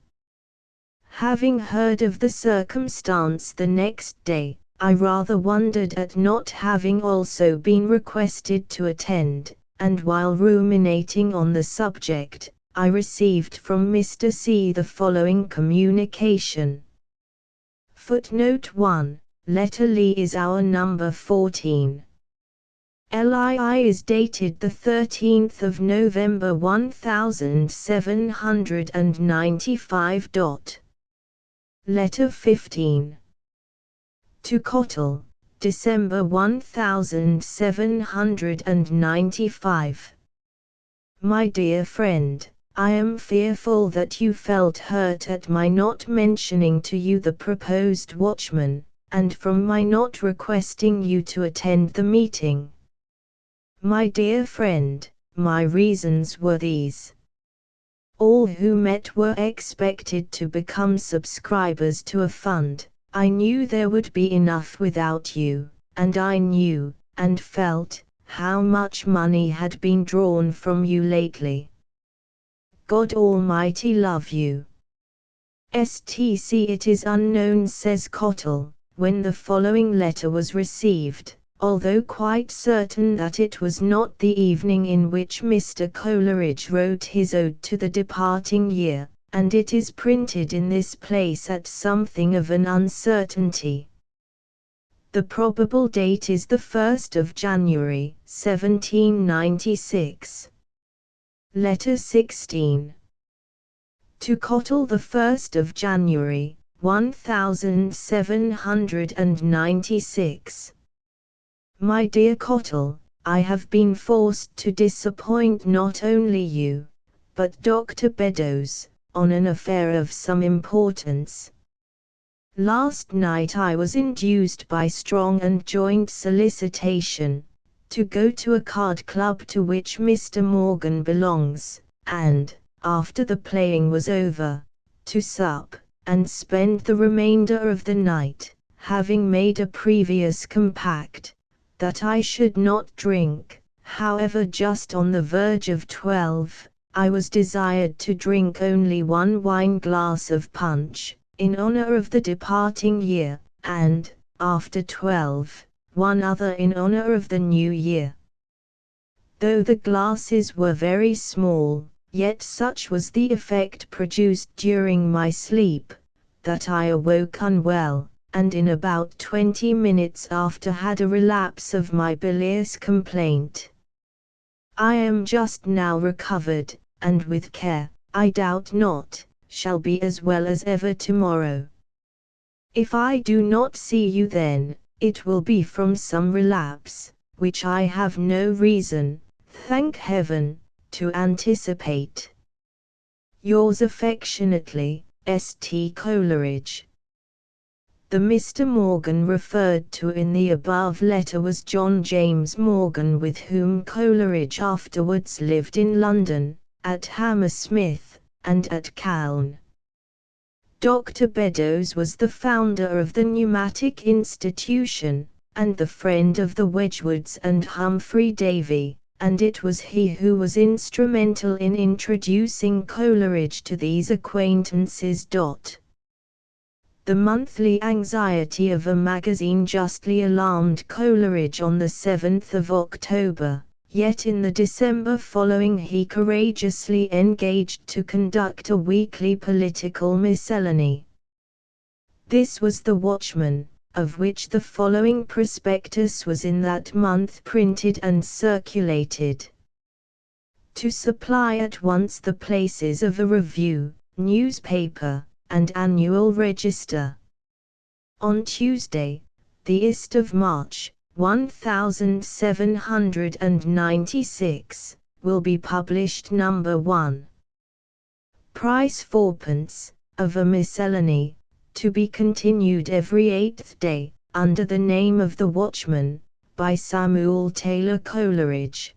Having heard of the circumstance the next day, I rather wondered at not having also been requested to attend, and while ruminating on the subject, I received from Mr. C. the following communication. Footnote 1, letter Lee is our number 14. LII is dated the 13th of November 1795. Letter 15. To Cottle, December 1795. My dear friend, I am fearful that you felt hurt at my not mentioning to you the proposed watchman, and from my not requesting you to attend the meeting. My dear friend, my reasons were these. All who met were expected to become subscribers to a fund. I knew there would be enough without you, and I knew, and felt, how much money had been drawn from you lately. God Almighty love you. It is unknown, says Cottle, when the following letter was received, although quite certain that it was not the evening in which Mr. Coleridge wrote his ode to the departing year, and it is printed in this place at something of an uncertainty. The probable date is the 1st of January, 1796. Letter 16. To Cottle, the 1st of January, 1796. My dear Cottle, I have been forced to disappoint not only you, but Dr. Beddoes, on an affair of some importance. Last night I was induced by strong and joint solicitation, to go to a card club to which Mr. Morgan belongs, and, after the playing was over, to sup, and spend the remainder of the night, having made a previous compact, that I should not drink. However, just on the verge of 12, I was desired to drink only one wine glass of punch, in honor of the departing year, and, after 12, one other in honor of the new year. Though the glasses were very small, yet such was the effect produced during my sleep, that I awoke unwell, and in about 20 minutes after had a relapse of my bilious complaint. I am just now recovered, and with care, I doubt not, shall be as well as ever tomorrow. If I do not see you then, it will be from some relapse, which I have no reason, thank Heaven, to anticipate. Yours affectionately, S.T. Coleridge. The Mr. Morgan referred to in the above letter was John James Morgan, with whom Coleridge afterwards lived in London, at Hammersmith, and at Calne. Dr. Beddoes was the founder of the Pneumatic Institution, and the friend of the Wedgwoods and Humphrey Davy, and it was he who was instrumental in introducing Coleridge to these acquaintances. The monthly anxiety of a magazine justly alarmed Coleridge on the 7th of October. Yet in the December following he courageously engaged to conduct a weekly political miscellany. This was the Watchman, of which the following prospectus was in that month printed and circulated. To supply at once the places of a review, newspaper, and annual register. On Tuesday, the ist of March, 1796, will be published number 1. Price 4d, of a miscellany, to be continued every 8th day, under the name of the Watchman, by Samuel Taylor Coleridge.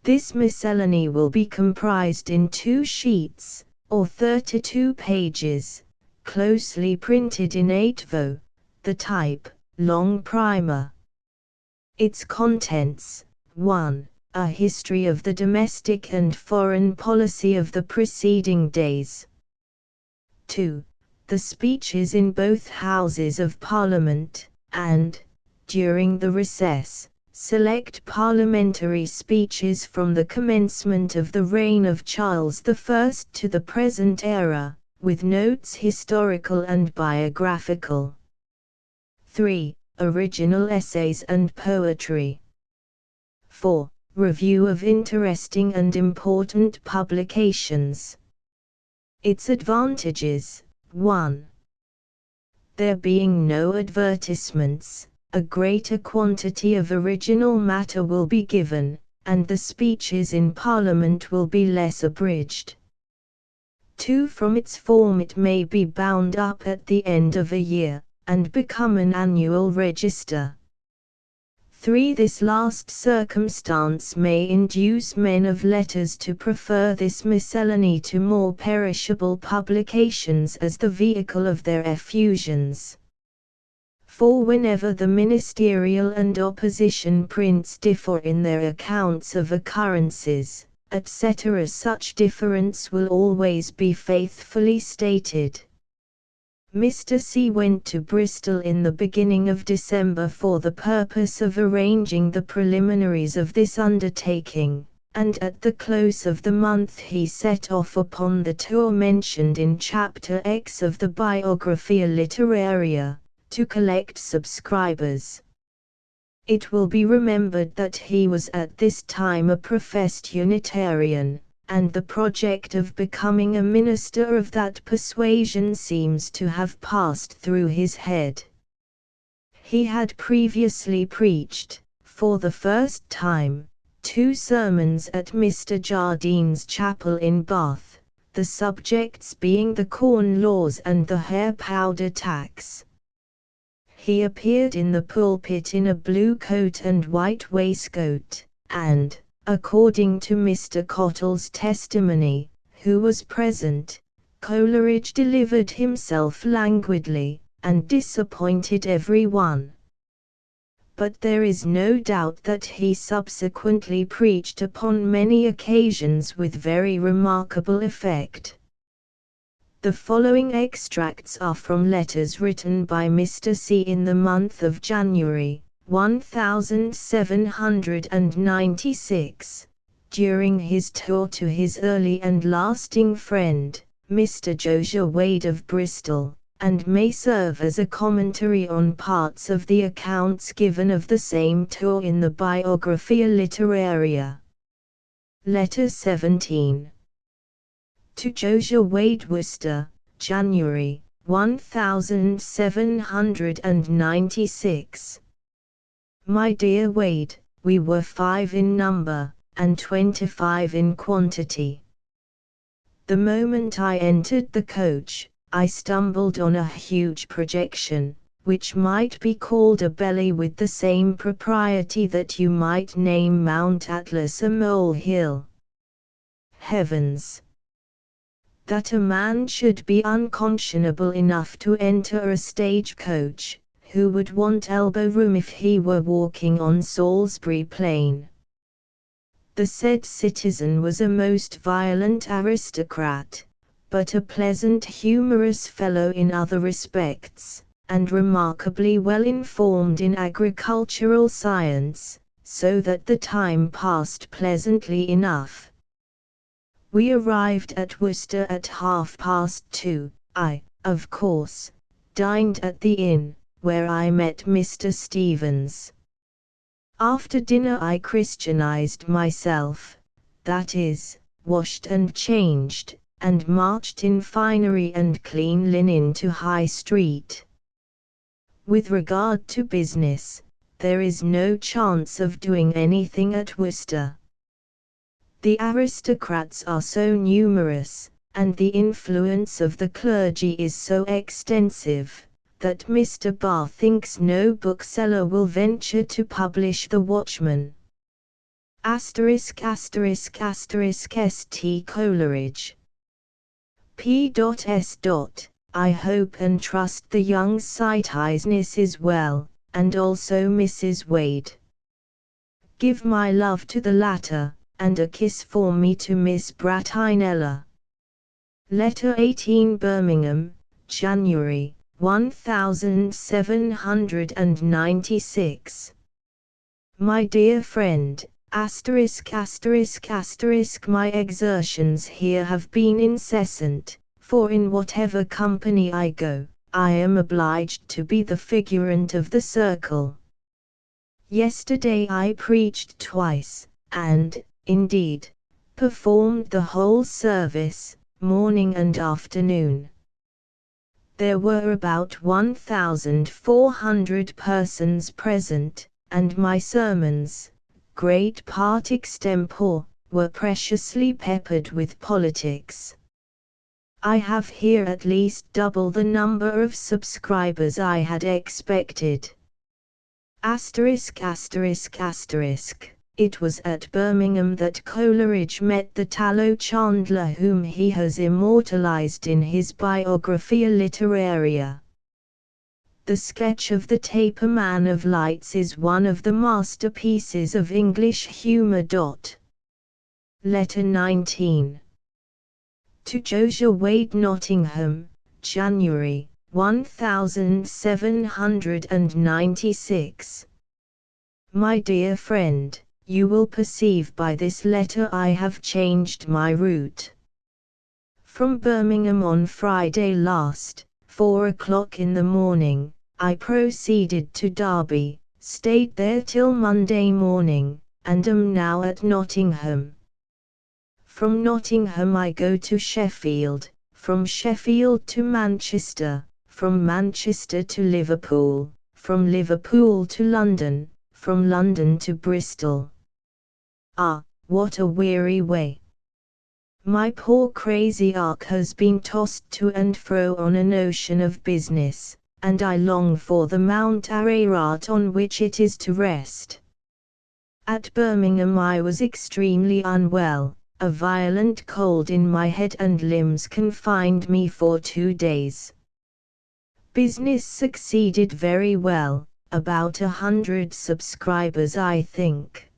This miscellany will be comprised in 2 sheets, or 32 pages, closely printed in 8vo, the type, long primer. Its contents: 1. A history of the domestic and foreign policy of the preceding days. 2. The speeches in both Houses of Parliament, and, during the recess, select parliamentary speeches from the commencement of the reign of Charles I to the present era, with notes historical and biographical. 3. Original essays and poetry. 4. Review of interesting and important publications. Its advantages: 1. There being no advertisements, a greater quantity of original matter will be given, and the speeches in Parliament will be less abridged. 2. From its form it may be bound up at the end of a year, and become an annual register. 3. This last circumstance may induce men of letters to prefer this miscellany to more perishable publications as the vehicle of their effusions. For whenever the ministerial and opposition prints differ in their accounts of occurrences, etc., such difference will always be faithfully stated. Mr. C. went to Bristol in the beginning of December for the purpose of arranging the preliminaries of this undertaking, and at the close of the month he set off upon the tour mentioned in Chapter X of the Biographia Literaria, to collect subscribers. It will be remembered that he was at this time a professed Unitarian, and the project of becoming a minister of that persuasion seems to have passed through his head. He had previously preached, for the first time, 2 sermons at Mr. Jardine's chapel in Bath, the subjects being the Corn Laws and the Hair Powder Tax. He appeared in the pulpit in a blue coat and white waistcoat, and, according to Mr. Cottle's testimony, who was present, Coleridge delivered himself languidly, and disappointed every one. But there is no doubt that he subsequently preached upon many occasions with very remarkable effect. The following extracts are from letters written by Mr. C. in the month of January, 1796, during his tour to his early and lasting friend, Mr. Josiah Wade of Bristol, and may serve as a commentary on parts of the accounts given of the same tour in the Biographia Literaria. Letter 17. To Josiah Wade, Worcester, January, 1796. My dear Wade, we were 5 in number, and 25 in quantity. The moment I entered the coach, I stumbled on a huge projection, which might be called a belly with the same propriety that you might name Mount Atlas a molehill. Heavens! That a man should be unconscionable enough to enter a stage-coach, who would want elbow room if he were walking on Salisbury Plain. The said citizen was a most violent aristocrat, but a pleasant humorous fellow in other respects, and remarkably well informed in agricultural science, so that the time passed pleasantly enough. We arrived at Worcester at 2:30. I, of course, dined at the inn, where I met Mr. Stevens. After dinner I Christianized myself, that is, washed and changed, and marched in finery and clean linen to High Street. With regard to business, there is no chance of doing anything at Worcester. The aristocrats are so numerous, and the influence of the clergy is so extensive, that Mr. Barr thinks no bookseller will venture to publish The Watchman. ****St Coleridge. P.S. I hope and trust the young Sighthighsness is well, and also Mrs. Wade. Give my love to the latter, and a kiss for me to Miss Bratinella. Letter 18, Birmingham, January, 1796. My dear friend, my exertions here have been incessant, for in whatever company I go, I am obliged to be the figurant of the circle. Yesterday I preached twice, and, indeed, performed the whole service, morning and afternoon. There were about 1,400 persons present, and my sermons, great part extempore, were preciously peppered with politics. I have here at least double the number of subscribers I had expected. It was at Birmingham that Coleridge met the tallow chandler whom he has immortalized in his Biographia Literaria. The sketch of the Taper Man of Lights is one of the masterpieces of English humor. Letter 19. To Josiah Wade, Nottingham, January, 1796. My dear friend, you will perceive by this letter I have changed my route. From Birmingham on Friday last, 4 o'clock in the morning, I proceeded to Derby, stayed there till Monday morning, and am now at Nottingham. From Nottingham I go to Sheffield, from Sheffield to Manchester, from Manchester to Liverpool, from Liverpool to London, from London to Bristol. Ah, what a weary way! My poor crazy ark has been tossed to and fro on an ocean of business, and I long for the Mount Ararat on which it is to rest. At Birmingham I was extremely unwell. A violent cold in my head and limbs confined me for 2 days. Business succeeded very well, about 100 subscribers I think.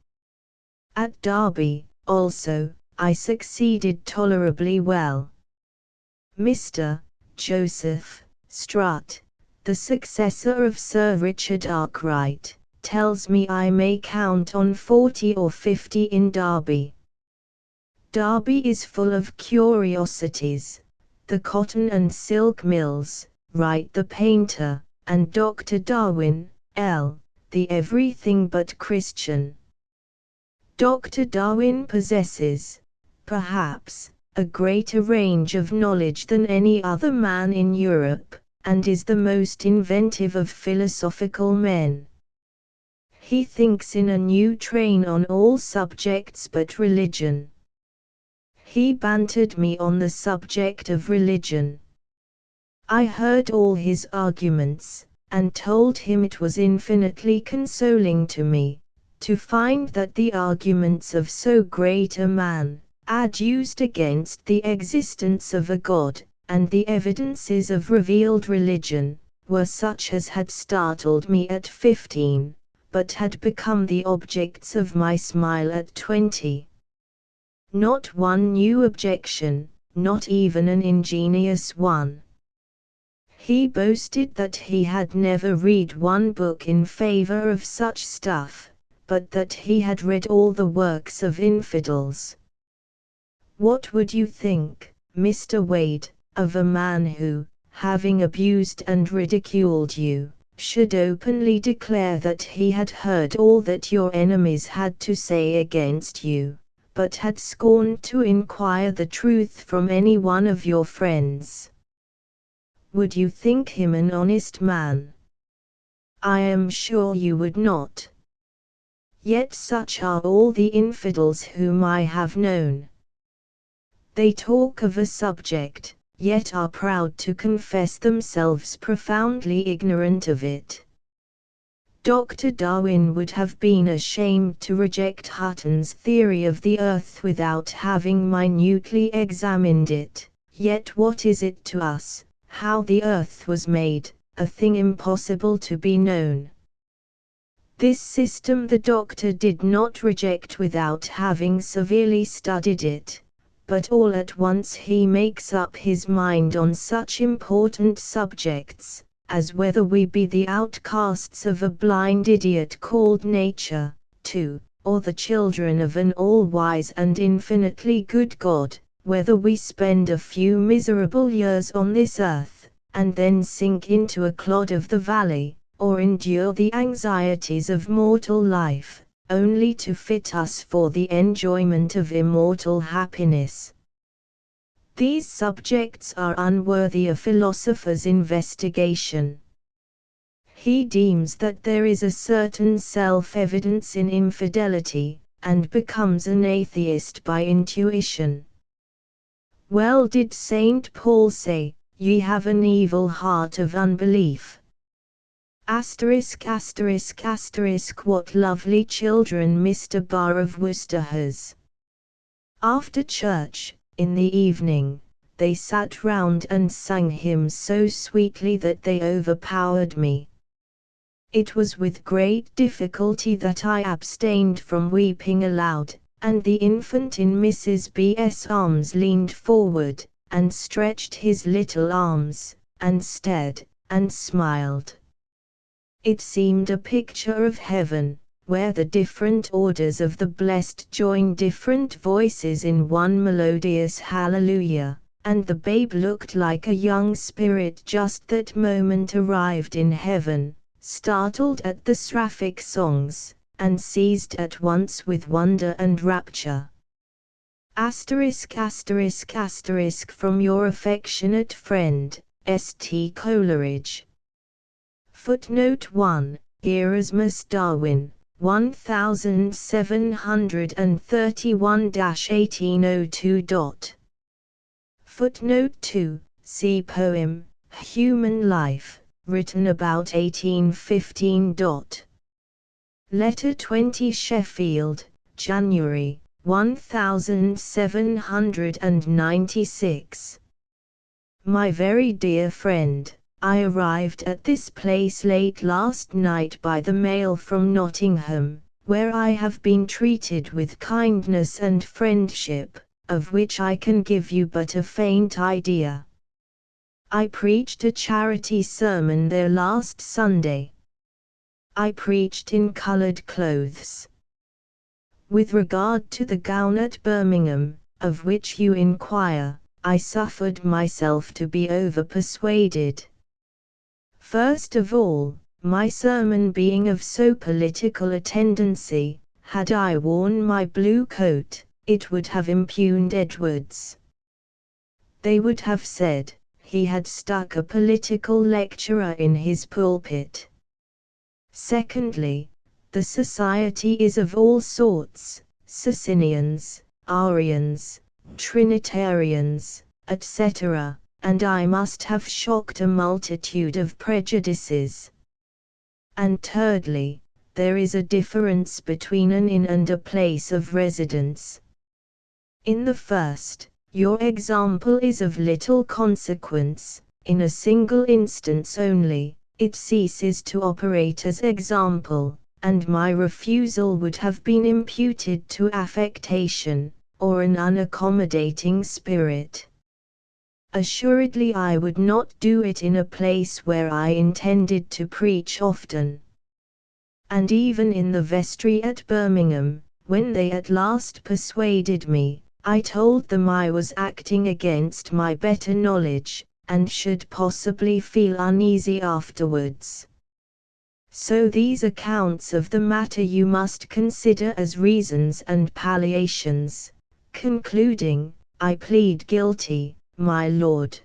At Derby, also, I succeeded tolerably well. Mr. Joseph Strutt, the successor of Sir Richard Arkwright, tells me I may count on 40 or 50 in Derby. Derby is full of curiosities, the cotton and silk mills, Wright the painter, and Dr. Darwin, the everything but Christian. Dr. Darwin possesses, perhaps, a greater range of knowledge than any other man in Europe, and is the most inventive of philosophical men. He thinks in a new train on all subjects but religion. He bantered me on the subject of religion. I heard all his arguments, and told him it was infinitely consoling to me, to find that the arguments of so great a man, adduced against the existence of a God, and the evidences of revealed religion, were such as had startled me at 15, but had become the objects of my smile at 20. Not one new objection, not even an ingenious one. He boasted that he had never read one book in favor of such stuff, but that he had read all the works of infidels. What would you think, Mr. Wade, of a man who, having abused and ridiculed you, should openly declare that he had heard all that your enemies had to say against you, but had scorned to inquire the truth from any one of your friends? Would you think him an honest man? I am sure you would not. Yet such are all the infidels whom I have known. They talk of a subject, yet are proud to confess themselves profoundly ignorant of it. Dr. Darwin would have been ashamed to reject Hutton's theory of the earth without having minutely examined it, yet what is it to us, how the earth was made, a thing impossible to be known? This system the doctor did not reject without having severely studied it, but all at once he makes up his mind on such important subjects, as whether we be the outcasts of a blind idiot called nature, or the children of an all-wise and infinitely good God, whether we spend a few miserable years on this earth, and then sink into a clod of the valley, or endure the anxieties of mortal life, only to fit us for the enjoyment of immortal happiness. These subjects are unworthy a philosopher's investigation. He deems that there is a certain self-evidence in infidelity, and becomes an atheist by intuition. Well did St. Paul say, "Ye have an evil heart of unbelief." What lovely children Mr. Barr of Worcester has. After church, in the evening, they sat round and sang hymns so sweetly that they overpowered me. It was with great difficulty that I abstained from weeping aloud, and the infant in Mrs. B.'s arms leaned forward, and stretched his little arms, and stared, and smiled. It seemed a picture of heaven, where the different orders of the blessed join different voices in one melodious hallelujah, and the babe looked like a young spirit just that moment arrived in heaven, startled at the seraphic songs, and seized at once with wonder and rapture. **** from your affectionate friend, St. Coleridge. Footnote 1, Erasmus Darwin, 1731-1802. Footnote 2, see poem, Human Life, written about 1815. Letter 20 Sheffield, January, 1796. My very dear friend, I arrived at this place late last night by the mail from Nottingham, where I have been treated with kindness and friendship, of which I can give you but a faint idea. I preached a charity sermon there last Sunday. I preached in coloured clothes. With regard to the gown at Birmingham, of which you inquire, I suffered myself to be over-persuaded. First of all, my sermon being of so political a tendency, had I worn my blue coat, it would have impugned Edwards. They would have said, he had stuck a political lecturer in his pulpit. Secondly, the society is of all sorts, Socinians, Arians, Trinitarians, etc., and I must have shocked a multitude of prejudices. And thirdly, there is a difference between an inn and a place of residence. In the first, your example is of little consequence. In a single instance only, it ceases to operate as example, and my refusal would have been imputed to affectation, or an unaccommodating spirit. Assuredly I would not do it in a place where I intended to preach often. And even in the vestry at Birmingham, when they at last persuaded me, I told them I was acting against my better knowledge, and should possibly feel uneasy afterwards. So these accounts of the matter you must consider as reasons and palliations, concluding, I plead guilty, my lord.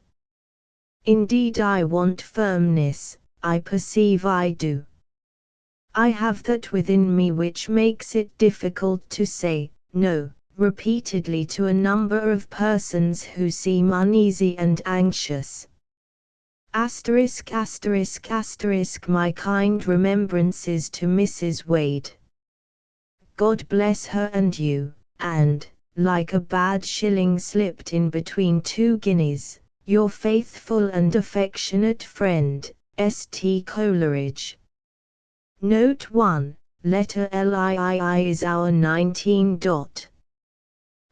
Indeed I want firmness, I perceive I do. I have that within me which makes it difficult to say, no, repeatedly to a number of persons who seem uneasy and anxious. ******* My kind remembrances to Mrs. Wade. God bless her and you, and, like a bad shilling slipped in between 2 guineas, your faithful and affectionate friend, St. Coleridge. Note 1, letter LIII is our 19.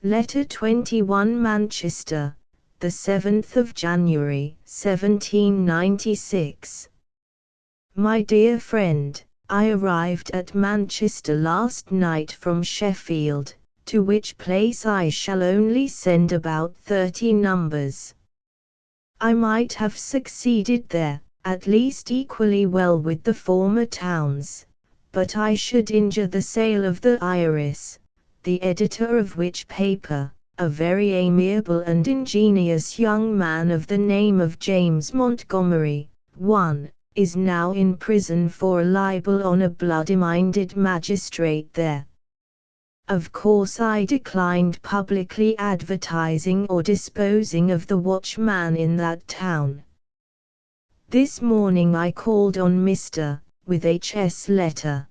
Letter 21 Manchester, the 7th of January, 1796. My dear friend, I arrived at Manchester last night from Sheffield, to which place I shall only send about 30 numbers. I might have succeeded there, at least equally well with the former towns, but I should injure the sale of the Iris, the editor of which paper, a very amiable and ingenious young man of the name of James Montgomery, is now in prison for a libel on a bloody-minded magistrate there. Of course I declined publicly advertising or disposing of the watchman in that town. This morning I called on Mr. with H.'s letter.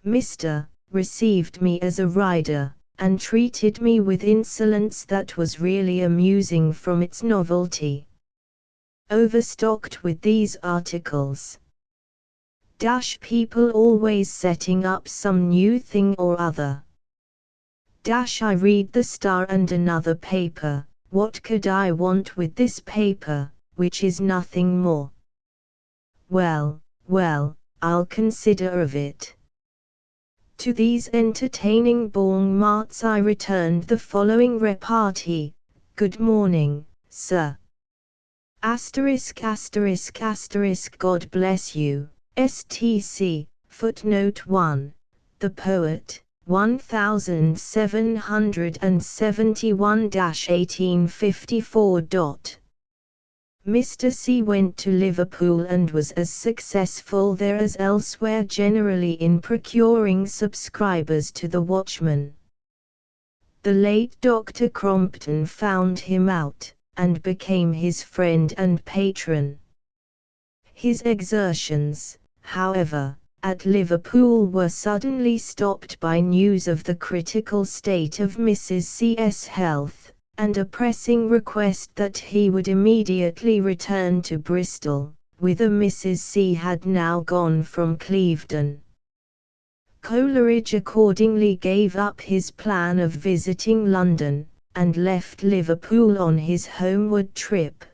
Mr. received me as a rider, and treated me with insolence that was really amusing from its novelty. Overstocked with these articles. People always setting up some new thing or other. I read the Star and another paper. What could I want with this paper, which is nothing more? Well, I'll consider of it. To these entertaining bon mots I returned the following repartee: Good morning, sir. ******, God bless you, STC. Footnote 1. The poet, 1771-1854. Mr. C went to Liverpool and was as successful there as elsewhere generally in procuring subscribers to the Watchman. The late Dr. Crompton found him out, and became his friend and patron. His exertions, however, at Liverpool were suddenly stopped by news of the critical state of Mrs. C.'s health, and a pressing request that he would immediately return to Bristol, whither Mrs. C. had now gone from Clevedon. Coleridge accordingly gave up his plan of visiting London, and left Liverpool on his homeward trip.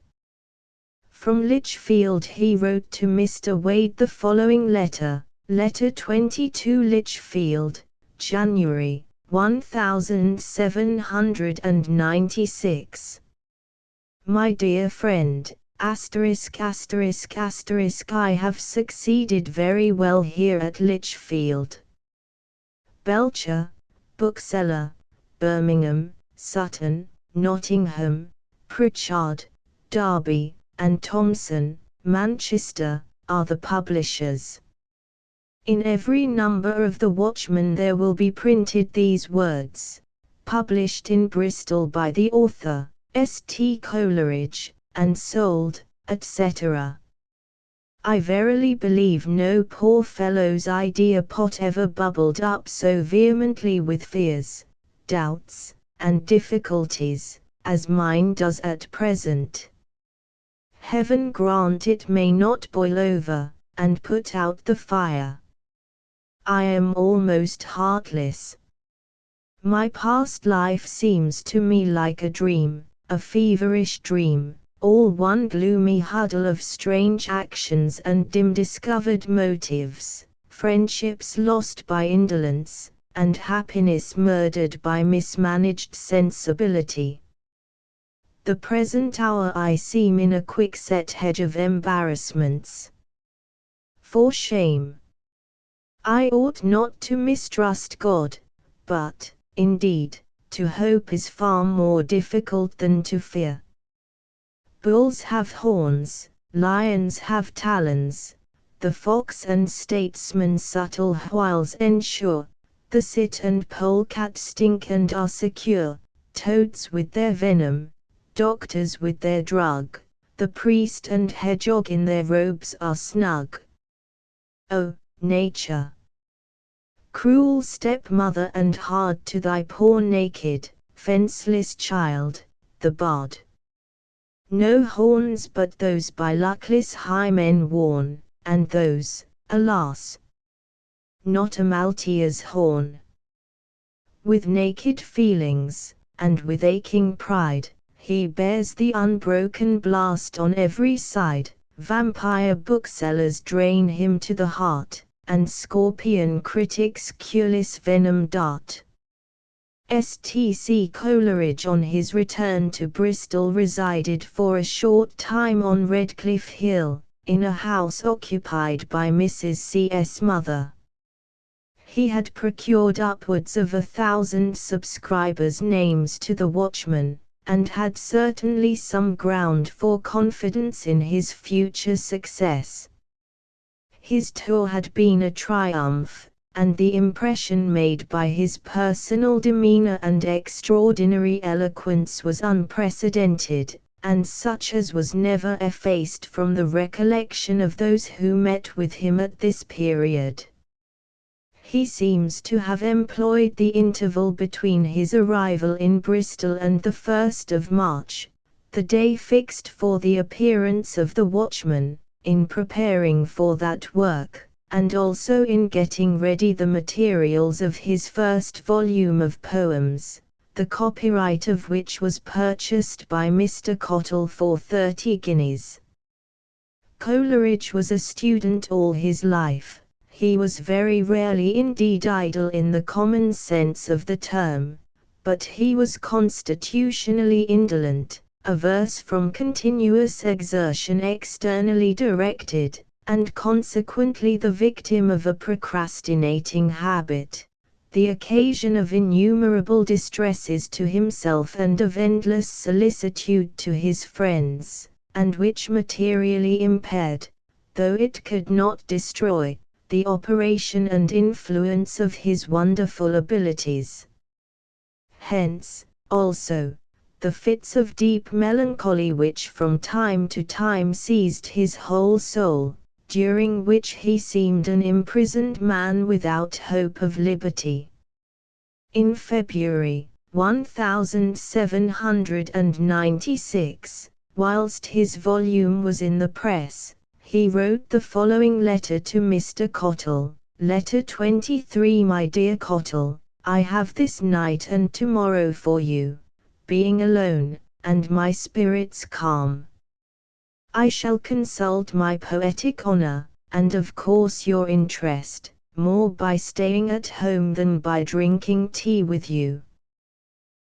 From Lichfield he wrote to Mr. Wade the following letter, Letter 22 Lichfield, January, 1796. My dear friend, ******** I have succeeded very well here at Lichfield. Belcher, bookseller, Birmingham, Sutton, Nottingham, Pritchard, Derby, and Thomson, Manchester, are the publishers. In every number of the Watchman there will be printed these words, published in Bristol by the author, St. Coleridge, and sold, etc. I verily believe no poor fellow's idea pot ever bubbled up so vehemently with fears, doubts, and difficulties, as mine does at present. Heaven grant it may not boil over, and put out the fire. I am almost heartless. My past life seems to me like a dream, a feverish dream, all one gloomy huddle of strange actions and dim-discovered motives, friendships lost by indolence, and happiness murdered by mismanaged sensibility. The present hour I seem in a quickset hedge of embarrassments. For shame! I ought not to mistrust God, but, indeed, to hope is far more difficult than to fear. Bulls have horns, lions have talons, the fox and statesman subtle wiles ensure, the cit and polecat stink and are secure, toads with their venom, doctors with their drug, the priest and hedgehog in their robes are snug. O, Nature! Cruel stepmother and hard to thy poor naked, fenceless child, the bard. No horns but those by luckless high men worn, and those, alas! Not a Maltea's horn. With naked feelings, and with aching pride, he bears the unbroken blast on every side, vampire booksellers drain him to the heart, and scorpion critics cureless venom dart. St. Coleridge on his return to Bristol resided for a short time on Redcliffe Hill, in a house occupied by Mrs. C.'s mother. He had procured upwards of 1,000 subscribers' names to the Watchman, and had certainly some ground for confidence in his future success. His tour had been a triumph, and the impression made by his personal demeanor and extraordinary eloquence was unprecedented, and such as was never effaced from the recollection of those who met with him at this period. He seems to have employed the interval between his arrival in Bristol and the 1st of March, the day fixed for the appearance of the Watchman, in preparing for that work, and also in getting ready the materials of his first volume of poems, the copyright of which was purchased by Mr. Cottle for 30 guineas. Coleridge was a student all his life. He was very rarely indeed idle in the common sense of the term, but he was constitutionally indolent, averse from continuous exertion externally directed, and consequently the victim of a procrastinating habit, the occasion of innumerable distresses to himself and of endless solicitude to his friends, and which materially impaired, though it could not destroy, the operation and influence of his wonderful abilities. Hence, also, the fits of deep melancholy which from time to time seized his whole soul, during which he seemed an imprisoned man without hope of liberty. In February 1796, whilst his volume was in the press, he wrote the following letter to Mr. Cottle. Letter 23. My dear Cottle, I have this night and tomorrow for you, being alone, and my spirits calm. I shall consult my poetic honor, and of course your interest, more by staying at home than by drinking tea with you.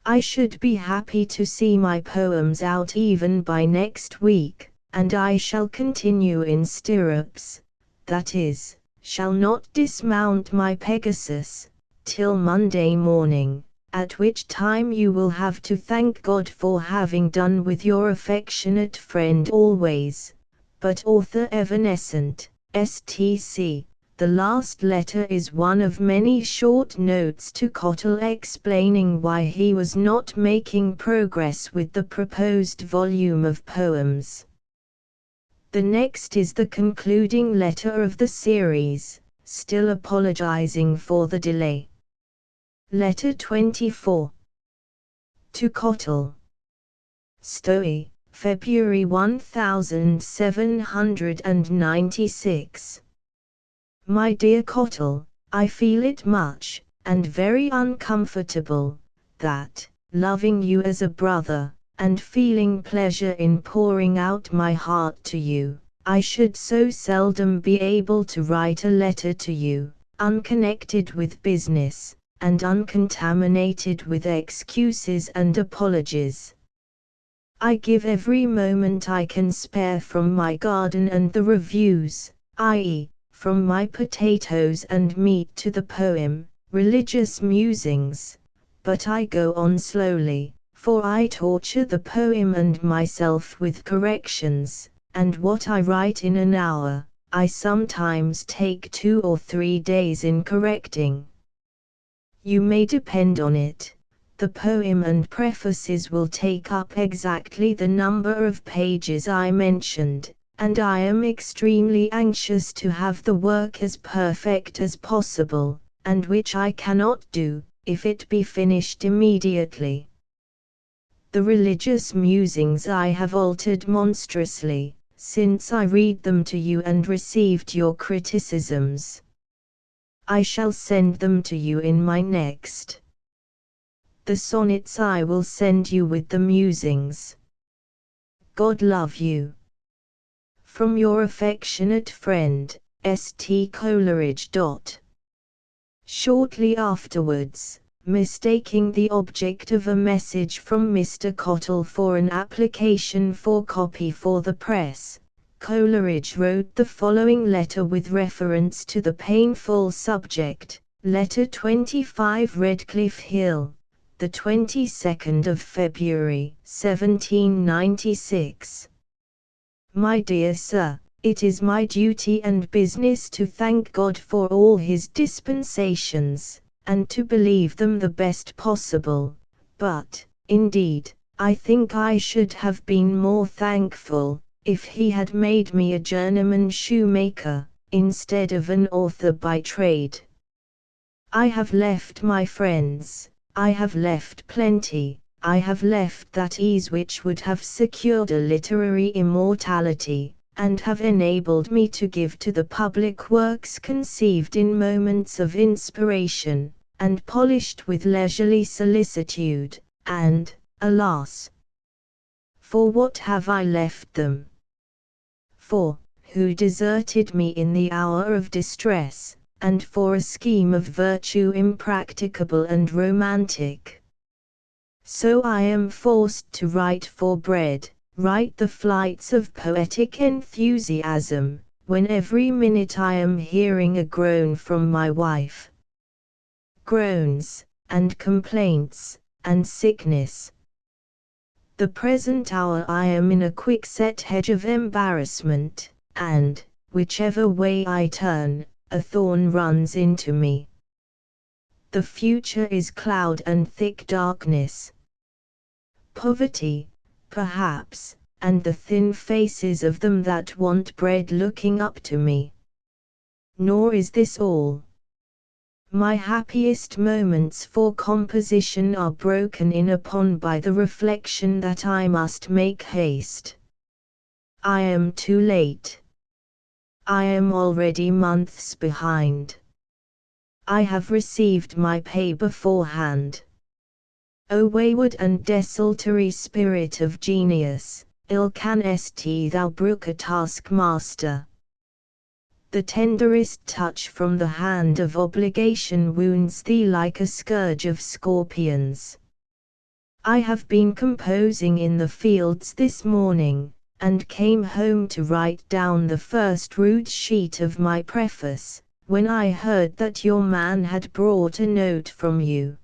I should be happy to see my poems out even by next week, and I shall continue in stirrups, that is, shall not dismount my Pegasus, till Monday morning, at which time you will have to thank God for having done with your affectionate friend always, but author evanescent, STC. The last letter is one of many short notes to Cottle explaining why he was not making progress with the proposed volume of poems. The next is the concluding letter of the series, still apologizing for the delay. Letter 24. To Cottle. Stowe, February 1796. My dear Cottle, I feel it much, and very uncomfortable, that, loving you as a brother, and feeling pleasure in pouring out my heart to you, I should so seldom be able to write a letter to you, unconnected with business, and uncontaminated with excuses and apologies. I give every moment I can spare from my garden and the reviews, i.e., from my potatoes and meat to the poem, Religious Musings, but I go on slowly, for I torture the poem and myself with corrections, and what I write in an hour, I sometimes take 2 or 3 days in correcting. You may depend on it, the poem and prefaces will take up exactly the number of pages I mentioned, and I am extremely anxious to have the work as perfect as possible, and which I cannot do, if it be finished immediately. The Religious Musings I have altered monstrously, since I read them to you and received your criticisms. I shall send them to you in my next. The sonnets I will send you with the musings. God love you. From your affectionate friend, St. Coleridge. Shortly afterwards, mistaking the object of a message from Mr. Cottle for an application for copy for the press, Coleridge wrote the following letter with reference to the painful subject, Letter 25 Redcliffe Hill, the 22nd of February, 1796. My dear Sir, it is my duty and business to thank God for all His dispensations, and to believe them the best possible, but, indeed, I think I should have been more thankful, if He had made me a journeyman shoemaker, instead of an author by trade. I have left my friends, I have left plenty, I have left that ease which would have secured a literary immortality, and have enabled me to give to the public works conceived in moments of inspiration, and polished with leisurely solicitude, and, alas! For what have I left them? For, who deserted me in the hour of distress, and for a scheme of virtue impracticable and romantic. So I am forced to write for bread, write the flights of poetic enthusiasm, when every minute I am hearing a groan from my wife. groans, and complaints, and sickness. The present hour I am in a quickset hedge of embarrassment, and, whichever way I turn, a thorn runs into me. The future is cloud and thick darkness. Poverty, perhaps, and the thin faces of them that want bread looking up to me. Nor is this all. My happiest moments for composition are broken in upon by the reflection that I must make haste. I am too late. I am already months behind. I have received my pay beforehand. O wayward and desultory spirit of genius, ill canst thou brook a taskmaster. The tenderest touch from the hand of obligation wounds thee like a scourge of scorpions. I have been composing in the fields this morning, and came home to write down the first rude sheet of my preface, when I heard that your man had brought a note from you.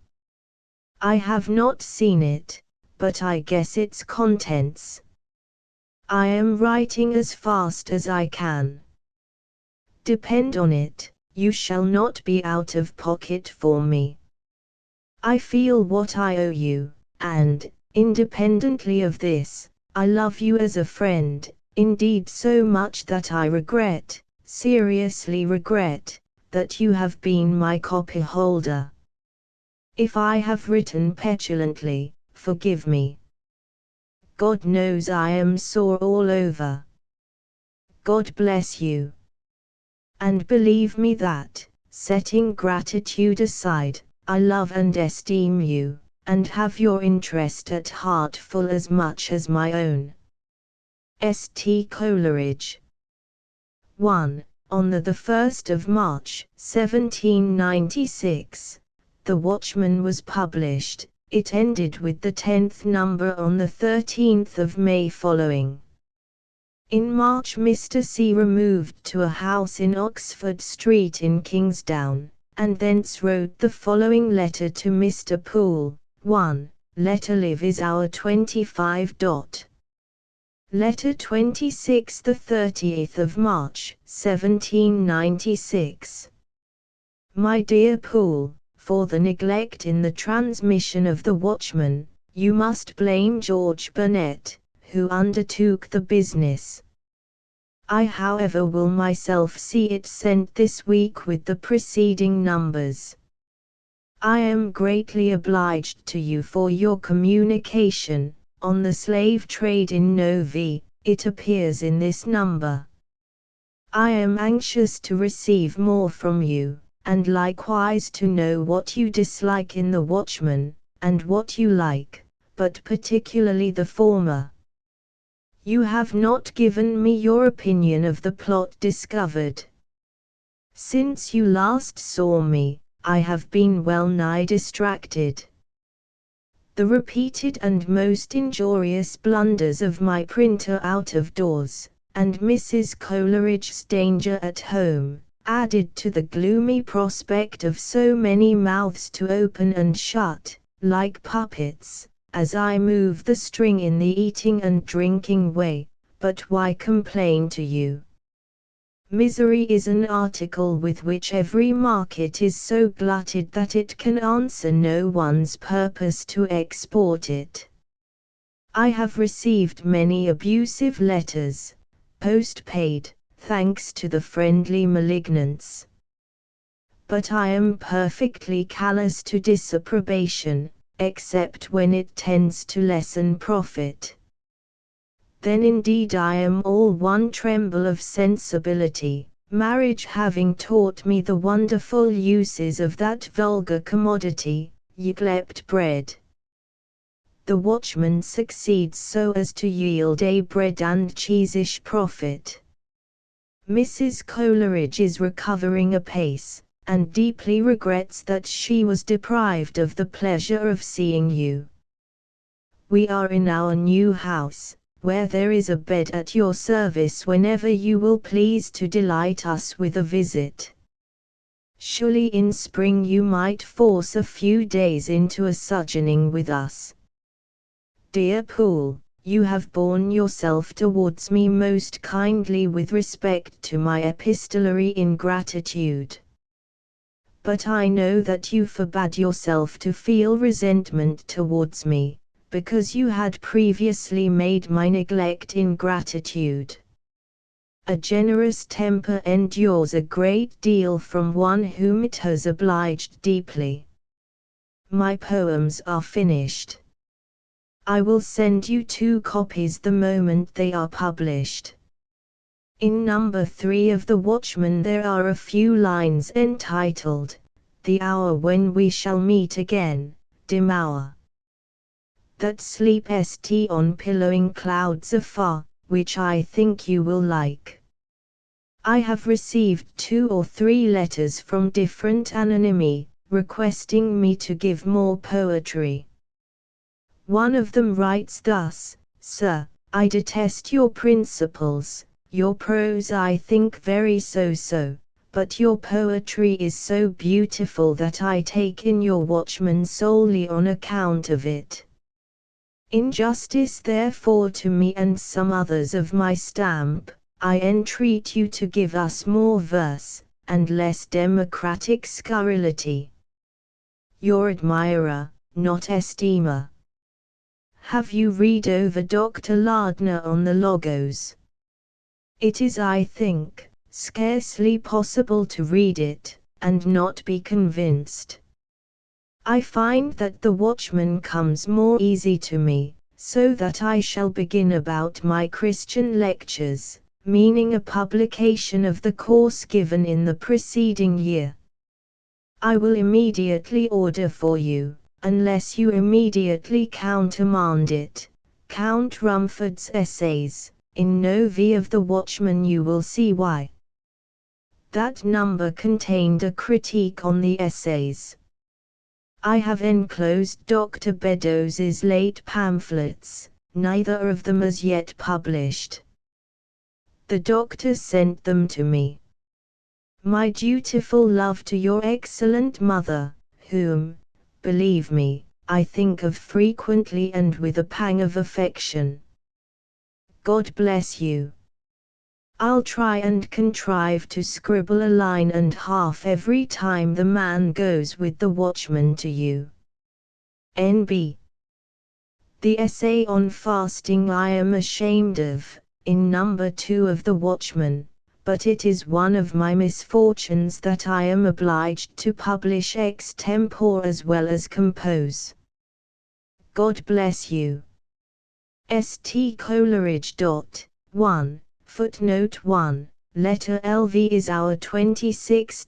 I have not seen it, but I guess its contents. I am writing as fast as I can. Depend on it, you shall not be out of pocket for me. I feel what I owe you, and, independently of this, I love you as a friend, indeed so much that I regret, seriously regret, that you have been my copyholder. If I have written petulantly, forgive me. God knows I am sore all over. God bless you. And believe me that, setting gratitude aside, I love and esteem you, and have your interest at heart full as much as my own. St. Coleridge. 1. On the 1st of March, 1796, The Watchman was published. It ended with the 10th number on the 13th of May following. In March Mr. C removed to a house in Oxford Street in Kingsdown, and thence wrote the following letter to Mr. Poole. 1. Letter live is our 25. Letter 26 the 30th of March, 1796. My dear Poole, for the neglect in the transmission of The Watchman, you must blame George Burnet, who undertook the business. I however will myself see it sent this week with the preceding numbers. I am greatly obliged to you for your communication, on the slave trade in Novi, it appears in this number. I am anxious to receive more from you, and likewise to know what you dislike in The Watchman, and what you like, but particularly the former. You have not given me your opinion of the plot discovered. Since you last saw me, I have been well nigh distracted. The repeated and most injurious blunders of my printer out of doors, and Mrs. Coleridge's danger at home, added to the gloomy prospect of so many mouths to open and shut, like puppets, as I move the string in the eating and drinking way. But why complain to you? Misery is an article with which every market is so glutted that it can answer no one's purpose to export it. I have received many abusive letters, post-paid, thanks to the friendly malignants. But I am perfectly callous to disapprobation, except when it tends to lessen profit. Then indeed I am all one tremble of sensibility, marriage having taught me the wonderful uses of that vulgar commodity, yclept bread. The Watchman succeeds so as to yield a bread and cheese-ish profit. Mrs. Coleridge is recovering apace, and deeply regrets that she was deprived of the pleasure of seeing you. We are in our new house, where there is a bed at your service whenever you will please to delight us with a visit. Surely in spring you might force a few days into a sojourning with us. Dear Poole, you have borne yourself towards me most kindly with respect to my epistolary ingratitude. But I know that you forbade yourself to feel resentment towards me, because you had previously made my neglect ingratitude. A generous temper endures a great deal from one whom it has obliged deeply. My poems are finished. I will send you 2 copies the moment they are published. In number 3 of The Watchman there are a few lines entitled, "The hour when we shall meet again, dim hour, that sleep st on pillowing clouds afar," which I think you will like. I have received 2 or 3 letters from different anonymi, requesting me to give more poetry. One of them writes thus: "Sir, I detest your principles, your prose I think very so-so, but your poetry is so beautiful that I take in your Watchman solely on account of it. In justice therefore to me and some others of my stamp, I entreat you to give us more verse, and less democratic scurrility. Your admirer, not esteemer." Have you read over Dr. Lardner on the Logos? It is, I think, scarcely possible to read it, and not be convinced. I find that the Watchman comes more easy to me, so that I shall begin about my Christian lectures, meaning a publication of the course given in the preceding year. I will immediately order for you, unless you immediately countermand it, Count Rumford's Essays. In no V of the Watchman you will see why. That number contained a critique on the essays. I have enclosed Dr. Beddoes's late pamphlets, neither of them as yet published. The doctor sent them to me. My dutiful love to your excellent mother, whom, believe me, I think of frequently and with a pang of affection. God bless you. I'll try and contrive to scribble a line and half every time the man goes with the Watchman to you. N.B. The essay on fasting I am ashamed of, in number 2 of the Watchman, but it is one of my misfortunes that I am obliged to publish extempore as well as compose. God bless you. St. Coleridge. 1. Footnote 1. Letter LV is our 26.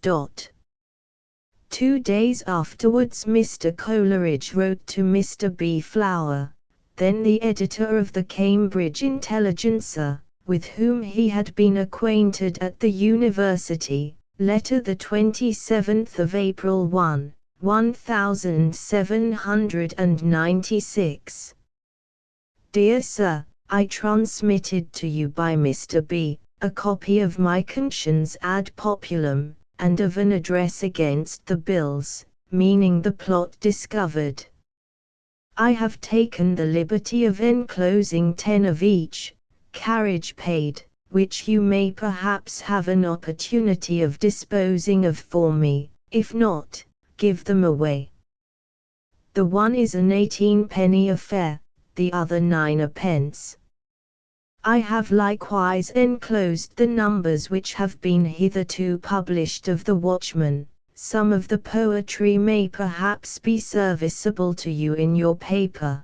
2 days afterwards Mr. Coleridge wrote to Mr. B. Flower, then the editor of the Cambridge Intelligencer, with whom he had been acquainted at the university, letter the 27th of April 1796. Dear Sir, I transmitted to you by Mr. B. a copy of my Conscience ad Populum, and of an address against the bills, meaning the plot discovered. I have taken the liberty of enclosing 10 of each, carriage paid, which you may perhaps have an opportunity of disposing of for me. If not, give them away. The one is an 18-penny affair, the other 9d. I have likewise enclosed the numbers which have been hitherto published of the Watchman. Some of the poetry may perhaps be serviceable to you in your paper.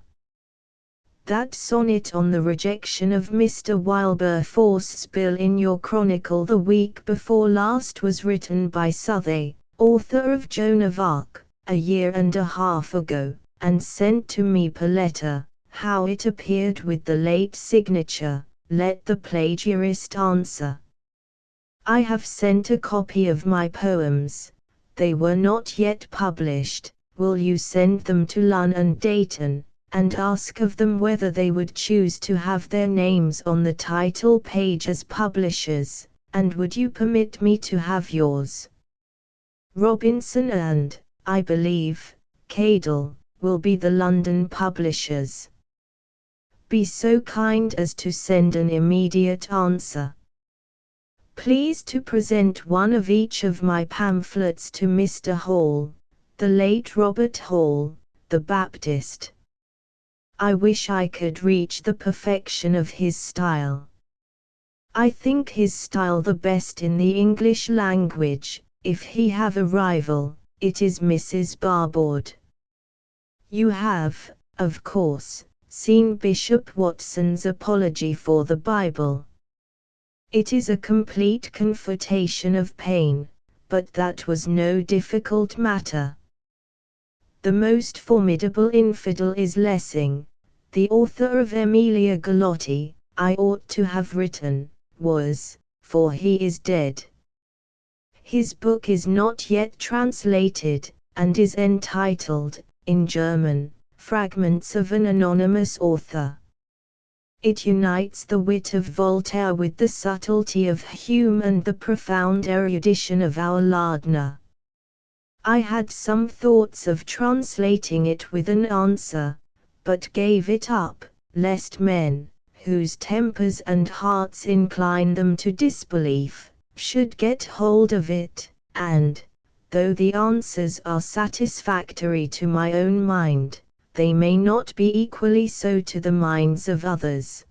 That sonnet on the rejection of Mr. Wilberforce's bill in your Chronicle the week before last was written by Southey, author of Joan of Arc, a year and a half ago, and sent to me per letter. How it appeared with the late signature, let the plagiarist answer. I have sent a copy of my poems. They were not yet published. Will you send them to Lunn and Dayton, and ask of them whether they would choose to have their names on the title page as publishers, and would you permit me to have yours? Robinson and, I believe, Cadell, will be the London publishers. Be so kind as to send an immediate answer. Please to present one of each of my pamphlets to Mr. Hall, the late Robert Hall, the Baptist. I wish I could reach the perfection of his style. I think his style the best in the English language. If he have a rival, it is Mrs. Barbauld. You have, of course, seen Bishop Watson's Apology for the Bible. It is a complete confutation of pain, but that was no difficult matter. The most formidable infidel is Lessing, the author of Emilia Galotti. I ought to have written, was, for he is dead. His book is not yet translated, and is entitled, in German, Fragments of an Anonymous Author. It unites the wit of Voltaire with the subtlety of Hume and the profound erudition of our Lardner. I had some thoughts of translating it with an answer, but gave it up, lest men, whose tempers and hearts incline them to disbelief, should get hold of it, and, though the answers are satisfactory to my own mind, they may not be equally so to the minds of others.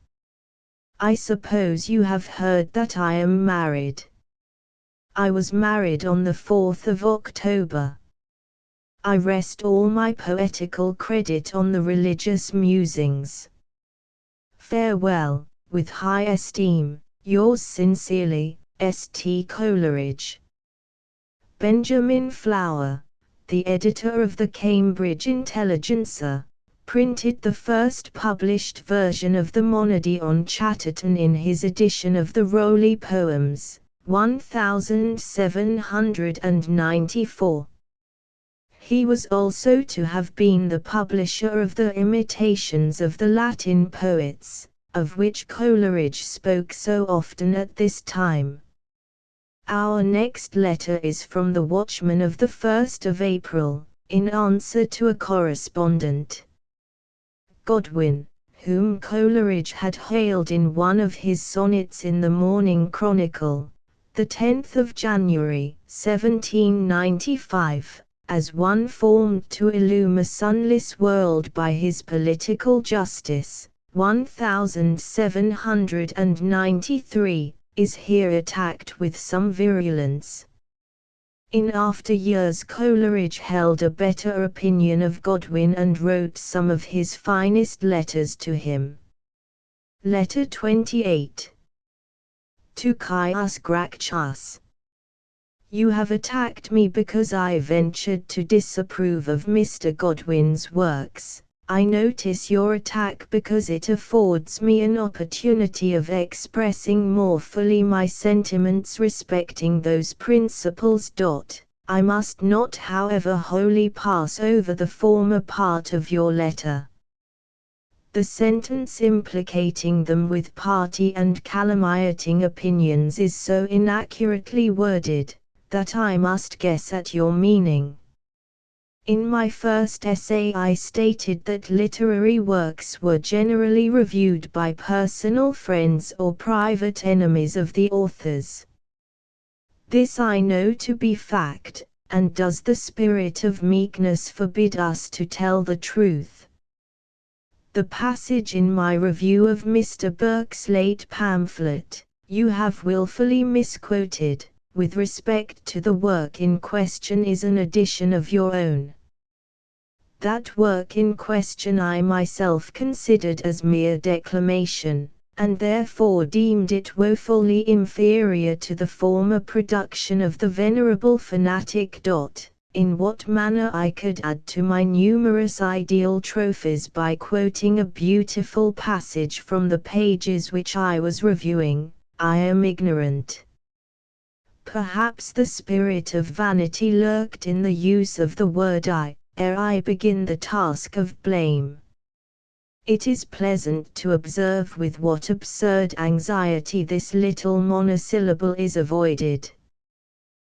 I suppose you have heard that I am married. I was married on the 4th of October. I rest all my poetical credit on the religious musings. Farewell, with high esteem, yours sincerely, S.T. Coleridge. Benjamin Flower, the editor of the Cambridge Intelligencer, printed the first published version of the Monody on Chatterton in his edition of the Rowley Poems, 1794. He was also to have been the publisher of the Imitations of the Latin Poets, of which Coleridge spoke so often at this time. Our next letter is from the Watchman of the 1st of April, in answer to a correspondent. Godwin, whom Coleridge had hailed in one of his sonnets in the Morning Chronicle, the 10th of January, 1795, as one formed to illume a sunless world by his political justice, 1793, is here attacked with some virulence. In after years Coleridge held a better opinion of Godwin and wrote some of his finest letters to him. Letter 28. To Caius Gracchus. You have attacked me because I ventured to disapprove of Mr. Godwin's works. I notice your attack because it affords me an opportunity of expressing more fully my sentiments respecting those principles. I must not however wholly pass over the former part of your letter. The sentence implicating them with party and calumniating opinions is so inaccurately worded, that I must guess at your meaning. In my first essay I stated that literary works were generally reviewed by personal friends or private enemies of the authors. This I know to be fact, and does the spirit of meekness forbid us to tell the truth? The passage in my review of Mr. Burke's late pamphlet, you have wilfully misquoted, with respect to the work in question is an edition of your own. That work in question I myself considered as mere declamation, and therefore deemed it woefully inferior to the former production of the venerable fanatic. In what manner I could add to my numerous ideal trophies by quoting a beautiful passage from the pages which I was reviewing, I am ignorant. Perhaps the spirit of vanity lurked in the use of the word ere I begin the task of blame. It is pleasant to observe with what absurd anxiety this little monosyllable is avoided.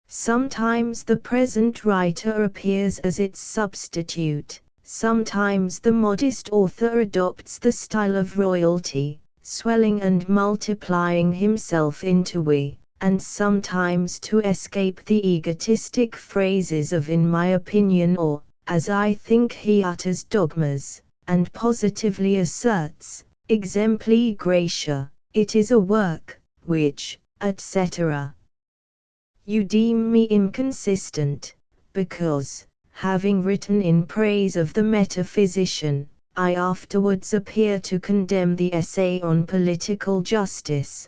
Sometimes the present writer appears as its substitute, sometimes the modest author adopts the style of royalty, swelling and multiplying himself into we, and sometimes to escape the egotistic phrases of "in my opinion" or "as I think," he utters dogmas, and positively asserts, exempli gratia, "it is a work, which," etc. You deem me inconsistent, because, having written in praise of the metaphysician, I afterwards appear to condemn the essay on political justice.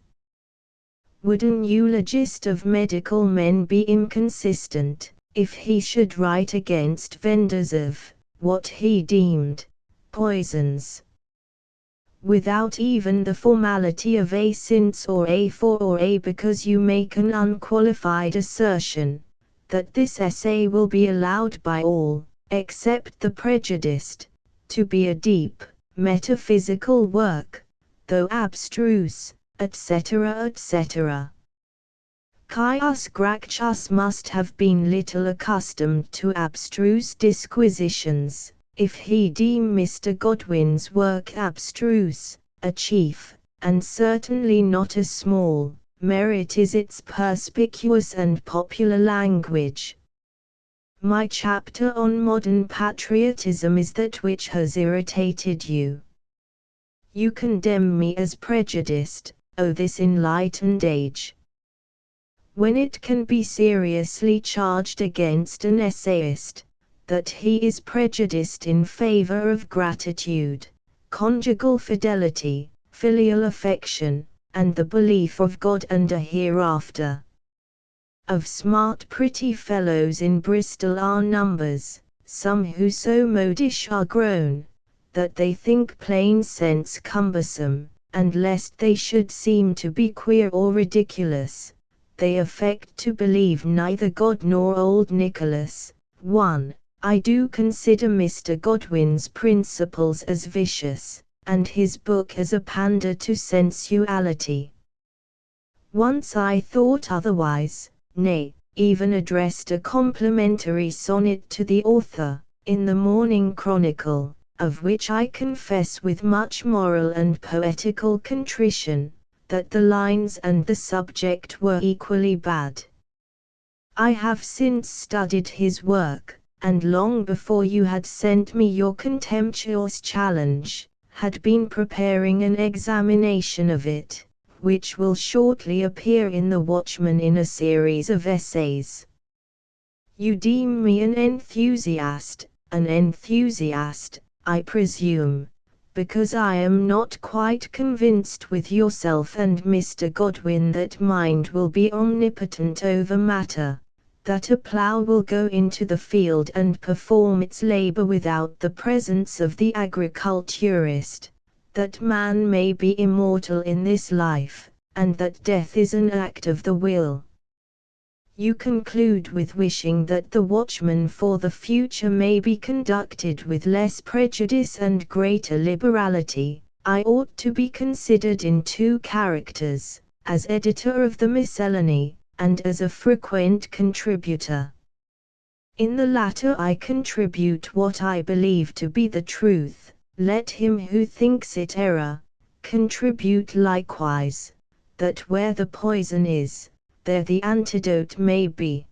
Would an eulogist of medical men be inconsistent, if he should write against vendors of, what he deemed, poisons? Without even the formality of a since or a for or a because, you make an unqualified assertion, that this essay will be allowed by all, except the prejudiced, to be a deep, metaphysical work, though abstruse, etc. etc. Caius Gracchus must have been little accustomed to abstruse disquisitions, if he deem Mr. Godwin's work abstruse. A chief, and certainly not a small, merit is its perspicuous and popular language. My chapter on modern patriotism is that which has irritated you. You condemn me as prejudiced, O this enlightened age. When it can be seriously charged against an essayist, that he is prejudiced in favor of gratitude, conjugal fidelity, filial affection, and the belief of God and a hereafter. Of smart pretty fellows in Bristol are numbers, some who so modish are grown, that they think plain sense cumbersome, and lest they should seem to be queer or ridiculous, they affect to believe neither God nor old Nicholas. 1. I do consider Mr. Godwin's principles as vicious, and his book as a pander to sensuality. Once I thought otherwise, nay, even addressed a complimentary sonnet to the author, in the Morning Chronicle, of which I confess with much moral and poetical contrition, that the lines and the subject were equally bad. I have since studied his work, and long before you had sent me your contemptuous challenge, had been preparing an examination of it, which will shortly appear in the Watchman in a series of essays. You deem me an enthusiast, I presume, because I am not quite convinced with yourself and Mr. Godwin that mind will be omnipotent over matter, that a plough will go into the field and perform its labor without the presence of the agriculturist, that man may be immortal in this life, and that death is an act of the will. You conclude with wishing that the Watchman for the future may be conducted with less prejudice and greater liberality. I ought to be considered in two characters, as editor of the Miscellany, and as a frequent contributor. In the latter I contribute what I believe to be the truth. Let him who thinks it error, contribute likewise, that where the poison is, there the antidote may be.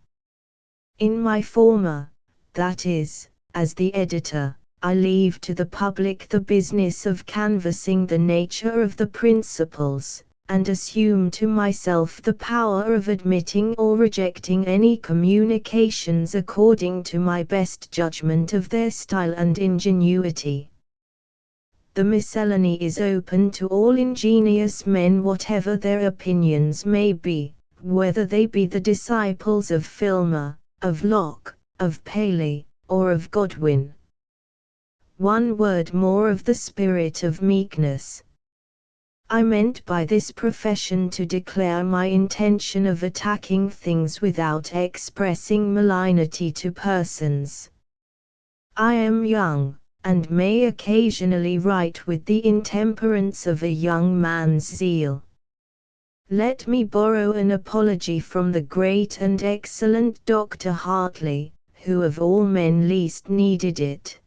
In my former, that is, as the editor, I leave to the public the business of canvassing the nature of the principles, and assume to myself the power of admitting or rejecting any communications according to my best judgment of their style and ingenuity. The Miscellany is open to all ingenious men whatever their opinions may be, whether they be the disciples of Filmer, of Locke, of Paley, or of Godwin. One word more of the spirit of meekness. I meant by this profession to declare my intention of attacking things without expressing malignity to persons. I am young, and may occasionally write with the intemperance of a young man's zeal. Let me borrow an apology from the great and excellent Dr. Hartley, who of all men least needed it.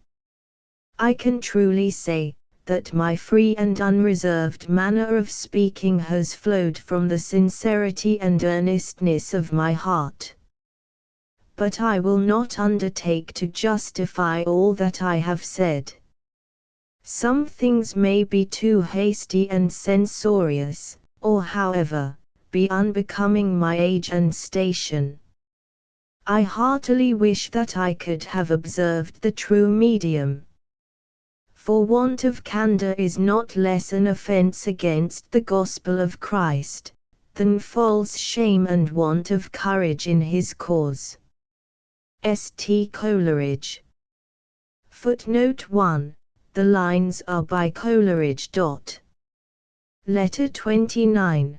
I can truly say, that my free and unreserved manner of speaking has flowed from the sincerity and earnestness of my heart. But I will not undertake to justify all that I have said. Some things may be too hasty and censorious, or however, be unbecoming my age and station. I heartily wish that I could have observed the true medium. For want of candor is not less an offense against the gospel of Christ, than false shame and want of courage in his cause. St. Coleridge. Footnote 1. The lines are by Coleridge. Letter 29.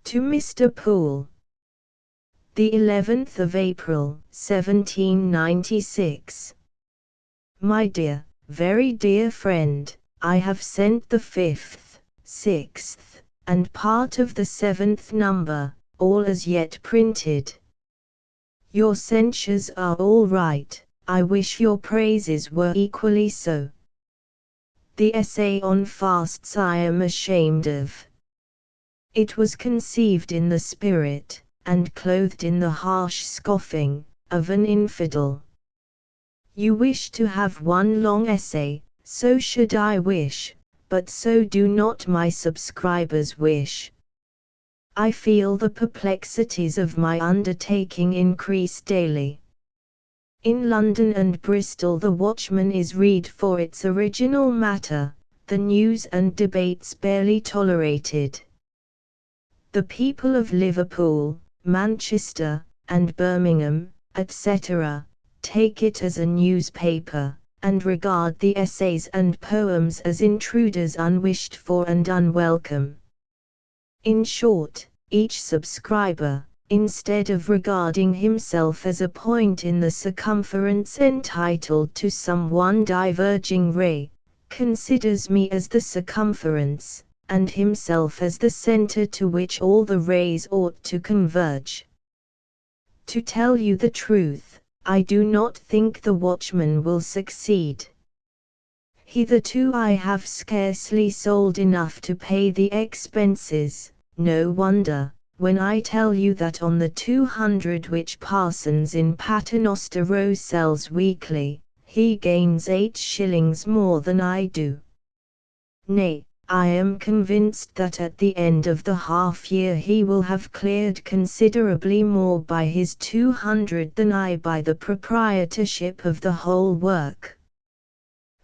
To Mr. Poole. The 11th of April, 1796. My dear, very dear friend, I have sent the 5th, 6th, and part of the 7th number, all as yet printed. Your censures are all right, I wish your praises were equally so. The essay on fasts I am ashamed of. It was conceived in the spirit, and clothed in the harsh scoffing, of an infidel. You wish to have one long essay, so should I wish, but so do not my subscribers wish. I feel the perplexities of my undertaking increase daily. In London and Bristol the Watchman is read for its original matter, the news and debates barely tolerated. The people of Liverpool, Manchester, and Birmingham, etc., take it as a newspaper, and regard the essays and poems as intruders unwished for and unwelcome. In short, each subscriber, instead of regarding himself as a point in the circumference entitled to some one diverging ray, considers me as the circumference, and himself as the center to which all the rays ought to converge. To tell you the truth, I do not think the Watchman will succeed. Hitherto I have scarcely sold enough to pay the expenses. No wonder, when I tell you that on the 200 which Parsons in Paternoster Row sells weekly, he gains 8 shillings more than I do. Nay, I am convinced that at the end of the half-year he will have cleared considerably more by his 200 than I by the proprietorship of the whole work.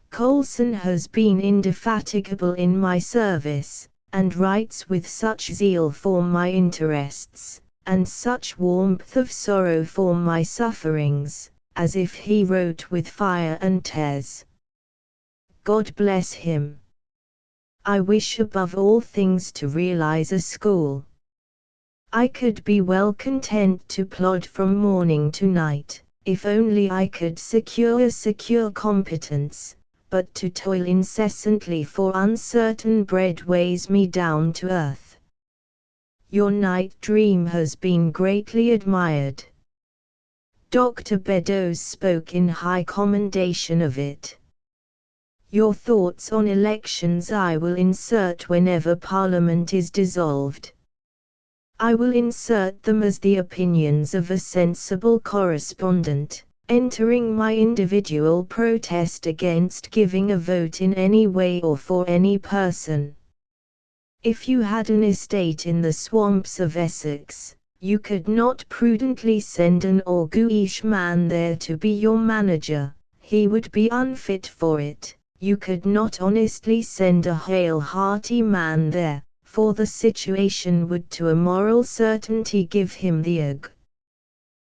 Coulson has been indefatigable in my service, and writes with such zeal for my interests, and such warmth of sorrow for my sufferings, as if he wrote with fire and tears. God bless him. I wish above all things to realize a school. I could be well content to plod from morning to night, if only I could secure a secure competence, but to toil incessantly for uncertain bread weighs me down to earth. Your night dream has been greatly admired. Dr. Beddoes spoke in high commendation of it. Your thoughts on elections I will insert whenever Parliament is dissolved. I will insert them as the opinions of a sensible correspondent, entering my individual protest against giving a vote in any way or for any person. If you had an estate in the swamps of Essex, you could not prudently send an aguish man there to be your manager, he would be unfit for it. You could not honestly send a hale-hearty man there, for the situation would to a moral certainty give him the ague.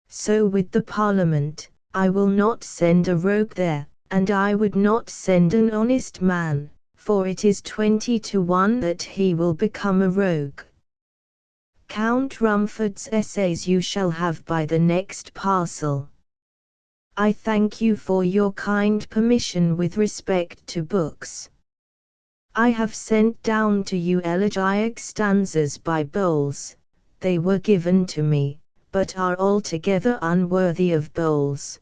So with the Parliament, I will not send a rogue there, and I would not send an honest man, for it is 20 to 1 that he will become a rogue. Count Rumford's essays you shall have by the next parcel. I thank you for your kind permission with respect to books. I have sent down to you elegiac stanzas by Bowles. They were given to me, but are altogether unworthy of Bowles.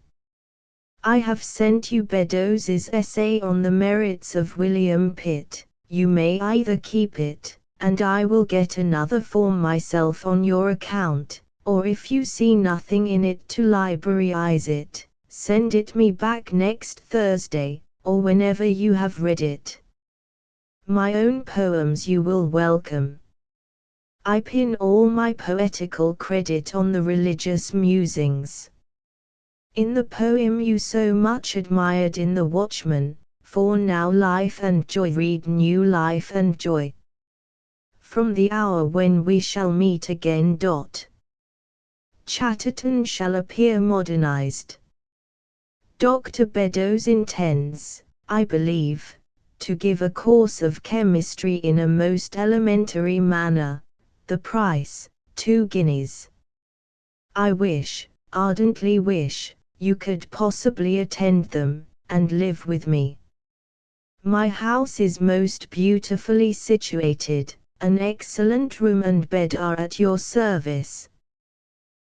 I have sent you Beddoes's essay on the merits of William Pitt. You may either keep it, and I will get another for myself on your account, or if you see nothing in it to libraryize it, send it me back next Thursday, or whenever you have read it. My own poems you will welcome. I pin all my poetical credit on the religious musings. In the poem you so much admired in The Watchman, for now life and joy read new life and joy. From the hour when we shall meet again. Chatterton shall appear modernized. Dr. Beddoes intends, I believe, to give a course of chemistry in a most elementary manner, the price, 2 guineas. I wish, ardently wish, you could possibly attend them, and live with me. My house is most beautifully situated, an excellent room and bed are at your service.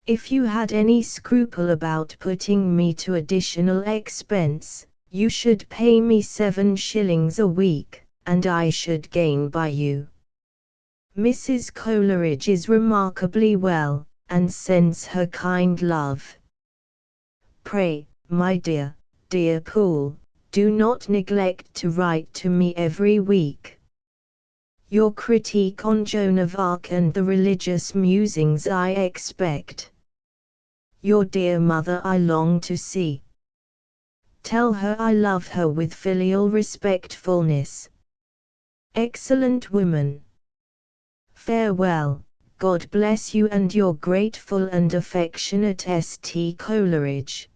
If you had any scruple about putting me to additional expense, you should pay me 7 shillings a week, and I should gain by you. Mrs. Coleridge is remarkably well, and sends her kind love. Pray, my dear Poole, do not neglect to write to me every week. Your critique on Joan of Arc and the religious musings I expect. Your dear mother I long to see. Tell her I love her with filial respectfulness. Excellent woman. Farewell, God bless you and your grateful and affectionate St. Coleridge.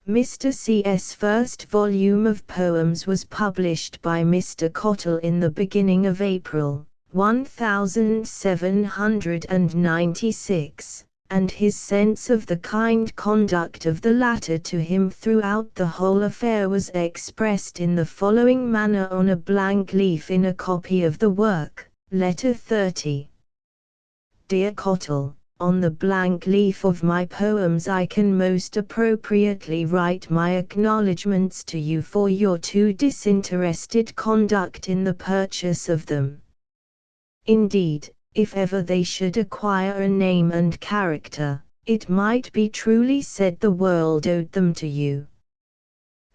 Mr. C.'s first volume of poems was published by Mr. Cottle in the beginning of April, 1796, and his sense of the kind conduct of the latter to him throughout the whole affair was expressed in the following manner on a blank leaf in a copy of the work, Letter 30. Dear Cottle, on the blank leaf of my poems I can most appropriately write my acknowledgments to you for your too disinterested conduct in the purchase of them. Indeed, if ever they should acquire a name and character, it might be truly said the world owed them to you.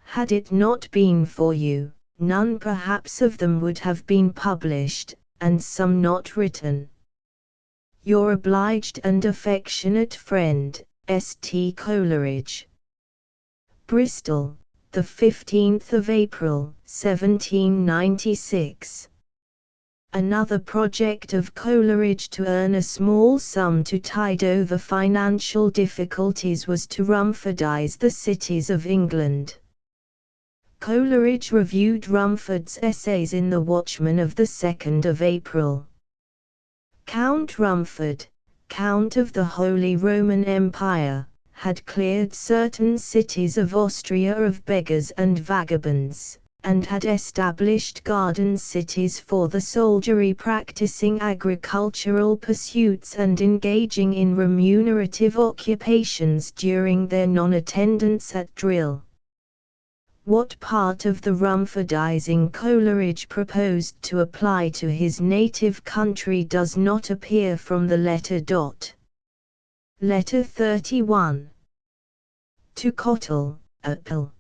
Had it not been for you, none perhaps of them would have been published, and some not written. Your obliged and affectionate friend, St. Coleridge. Bristol, the 15th of April, 1796. Another project of Coleridge to earn a small sum to tide over financial difficulties was to Rumfordize the cities of England. Coleridge reviewed Rumford's essays in The Watchman of the 2nd of April. Count Rumford, Count of the Holy Roman Empire, had cleared certain cities of Austria of beggars and vagabonds, and had established garden cities for the soldiery practicing agricultural pursuits and engaging in remunerative occupations during their non-attendance at drill. What part of the Rumfordizing Coleridge proposed to apply to his native country does not appear from the letter. Letter 31. To Cottle, April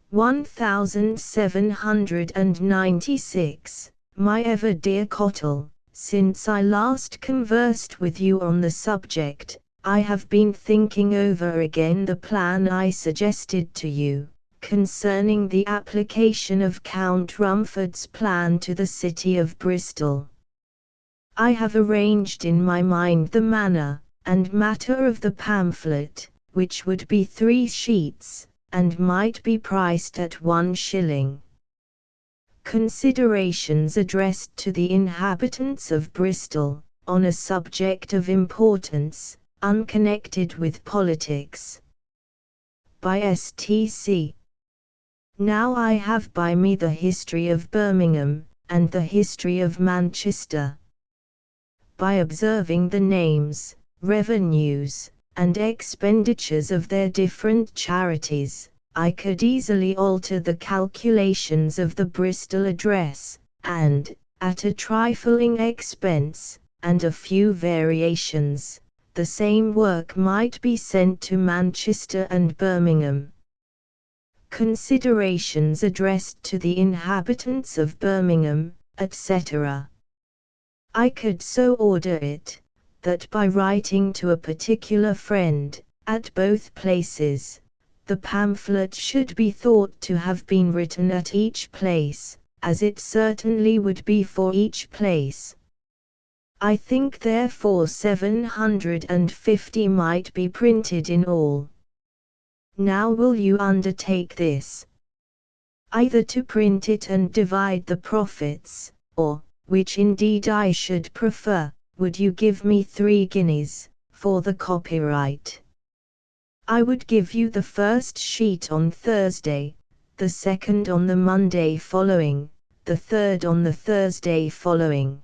1796. My ever dear Cottle, since I last conversed with you on the subject, I have been thinking over again the plan I suggested to you, concerning the application of Count Rumford's plan to the city of Bristol. I have arranged in my mind the manner and matter of the pamphlet, which would be 3 sheets, and might be priced at 1 shilling. Considerations addressed to the inhabitants of Bristol, on a subject of importance, unconnected with politics. By St.C. Now I have by me the history of Birmingham, and the history of Manchester. By observing the names, revenues, and expenditures of their different charities, I could easily alter the calculations of the Bristol address, and, at a trifling expense, and a few variations, the same work might be sent to Manchester and Birmingham. Considerations addressed to the inhabitants of Birmingham, etc. I could so order it, that by writing to a particular friend, at both places, the pamphlet should be thought to have been written at each place, as it certainly would be for each place. I think therefore 750 might be printed in all. Now will you undertake this? Either to print it and divide the profits, or, which indeed I should prefer, would you give me 3 guineas, for the copyright? I would give you the first sheet on Thursday, the second on the Monday following, the third on the Thursday following.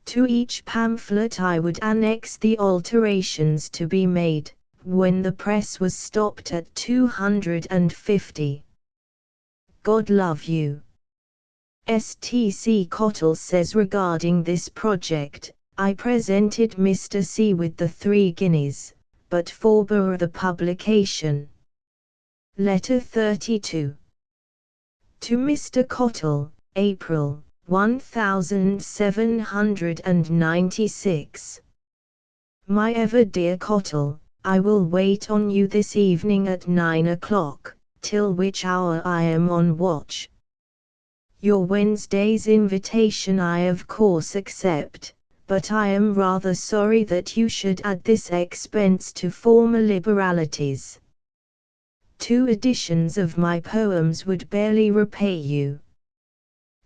To each pamphlet I would annex the alterations to be made, when the press was stopped at 250. God love you. St.C. Cottle says regarding this project, I presented Mr. C. with the 3 guineas, but forbore the publication. Letter 32. To Mr. Cottle, April, 1796. My ever dear Cottle, I will wait on you this evening at 9 o'clock, till which hour I am on watch. Your Wednesday's invitation I of course accept, but I am rather sorry that you should add this expense to former liberalities. 2 editions of my poems would barely repay you.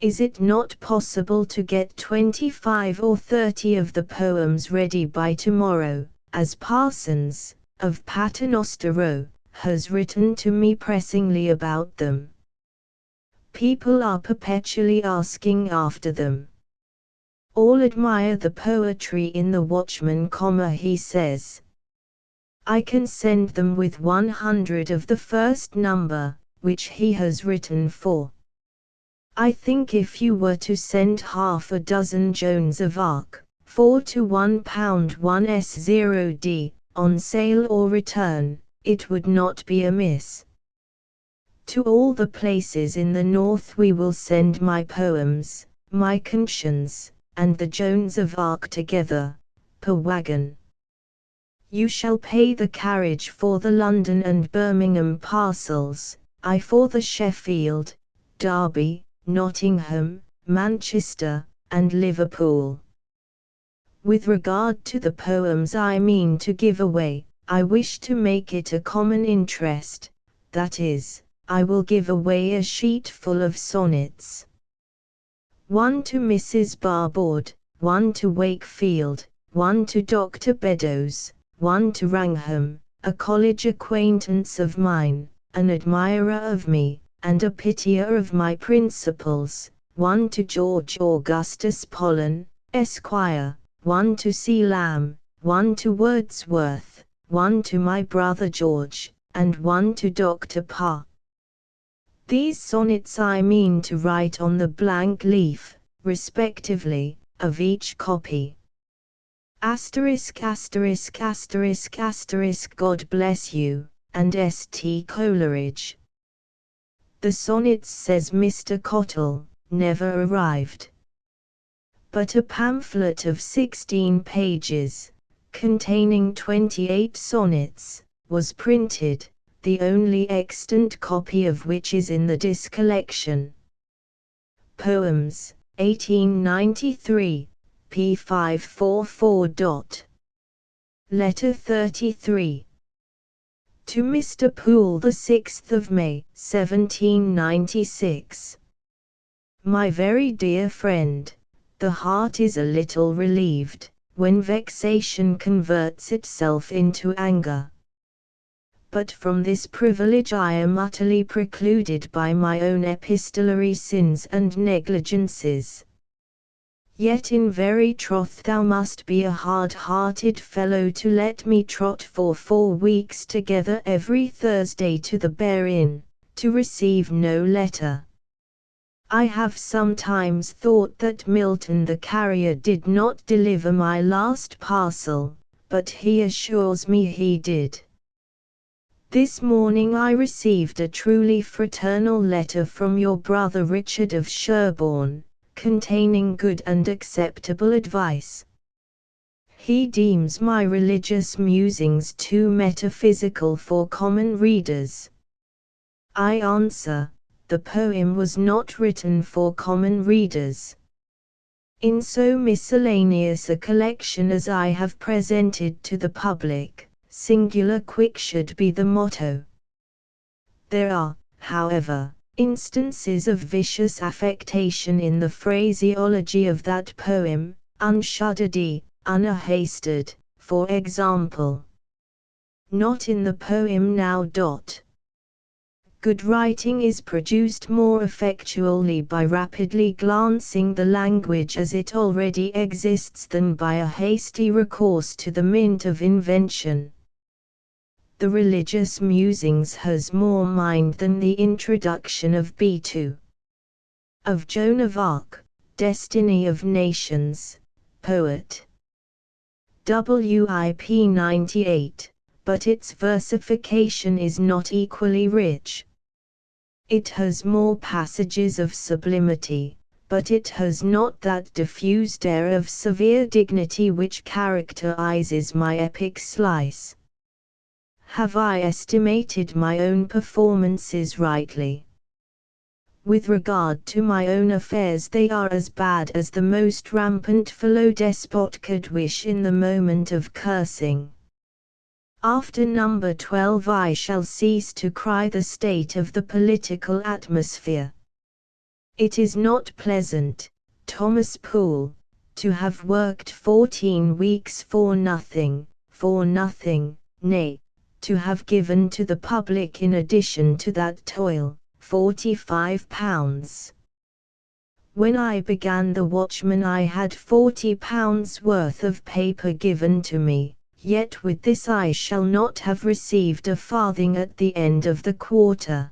Is it not possible to get 25 or 30 of the poems ready by tomorrow, as Parsons, of Paternoster Row, has written to me pressingly about them? People are perpetually asking after them. All admire the poetry in the Watchman, he says. I can send them with 100 of the first number, which he has written for. I think if you were to send half a dozen Joans of Arc, 4 to £1 1s0d, on sale or return, it would not be amiss. To all the places in the north we will send my poems, my conscience, and the Joans of Arc together, per waggon. You shall pay the carriage for the London and Birmingham parcels, I for the Sheffield, Derby, Nottingham, Manchester, and Liverpool. With regard to the poems I mean to give away, I wish to make it a common interest, that is, I will give away a sheet full of sonnets. 1 to Mrs. Barboard, 1 to Wakefield, 1 to Dr. Beddoes, 1 to Wrangham, a college acquaintance of mine, an admirer of me, and a pitier of my principles, 1 to George Augustus Pollen, Esquire, 1 to C. Lamb, 1 to Wordsworth, 1 to my brother George, and 1 to Dr. Parr. These sonnets I mean to write on the blank leaf, respectively, of each copy. Asterisk asterisk asterisk asterisk God bless you, and St. Coleridge. The sonnets, says Mr. Cottle, never arrived. But a pamphlet of 16 pages, containing 28 sonnets, was printed, the only extant copy of which is in the discollection. Poems, 1893, p. 544. Letter 33. To Mr. Poole, the 6th of May, 1796. My very dear friend, the heart is a little relieved, when vexation converts itself into anger. but from this privilege I am utterly precluded by my own epistolary sins and negligences. Yet in very troth thou must be a hard-hearted fellow to let me trot for 4 weeks together every Thursday to the Bear Inn, to receive no letter. I have sometimes thought that Milton the carrier did not deliver my last parcel, but he assures me he did. This morning I received a truly fraternal letter from your brother Richard of Sherborne, containing good and acceptable advice. He deems my religious musings too metaphysical for common readers. I answer, the poem was not written for common readers. In so miscellaneous a collection as I have presented to the public, singular quick should be the motto. There are, however, instances of vicious affectation in the phraseology of that poem, unshuddered, unhasted, for example. Not in the poem now. Good writing is produced more effectually by rapidly glancing the language as it already exists than by a hasty recourse to the mint of invention. The religious musings has more mind than the introduction of B2. Of Joan of Arc, Destiny of Nations, poet. WIP 98, but its versification is not equally rich. It has more passages of sublimity, but it has not that diffused air of severe dignity which characterizes my epic slice. Have I estimated my own performances rightly? With regard to my own affairs, they are as bad as the most rampant fellow-despot could wish in the moment of cursing. After number 12 I shall cease to cry the state of the political atmosphere. It is not pleasant, Thomas Poole, to have worked 14 weeks for nothing, nay, to have given to the public in addition to that toil, £45. When I began the Watchman I had £40 worth of paper given to me, yet with this I shall not have received a farthing at the end of the quarter.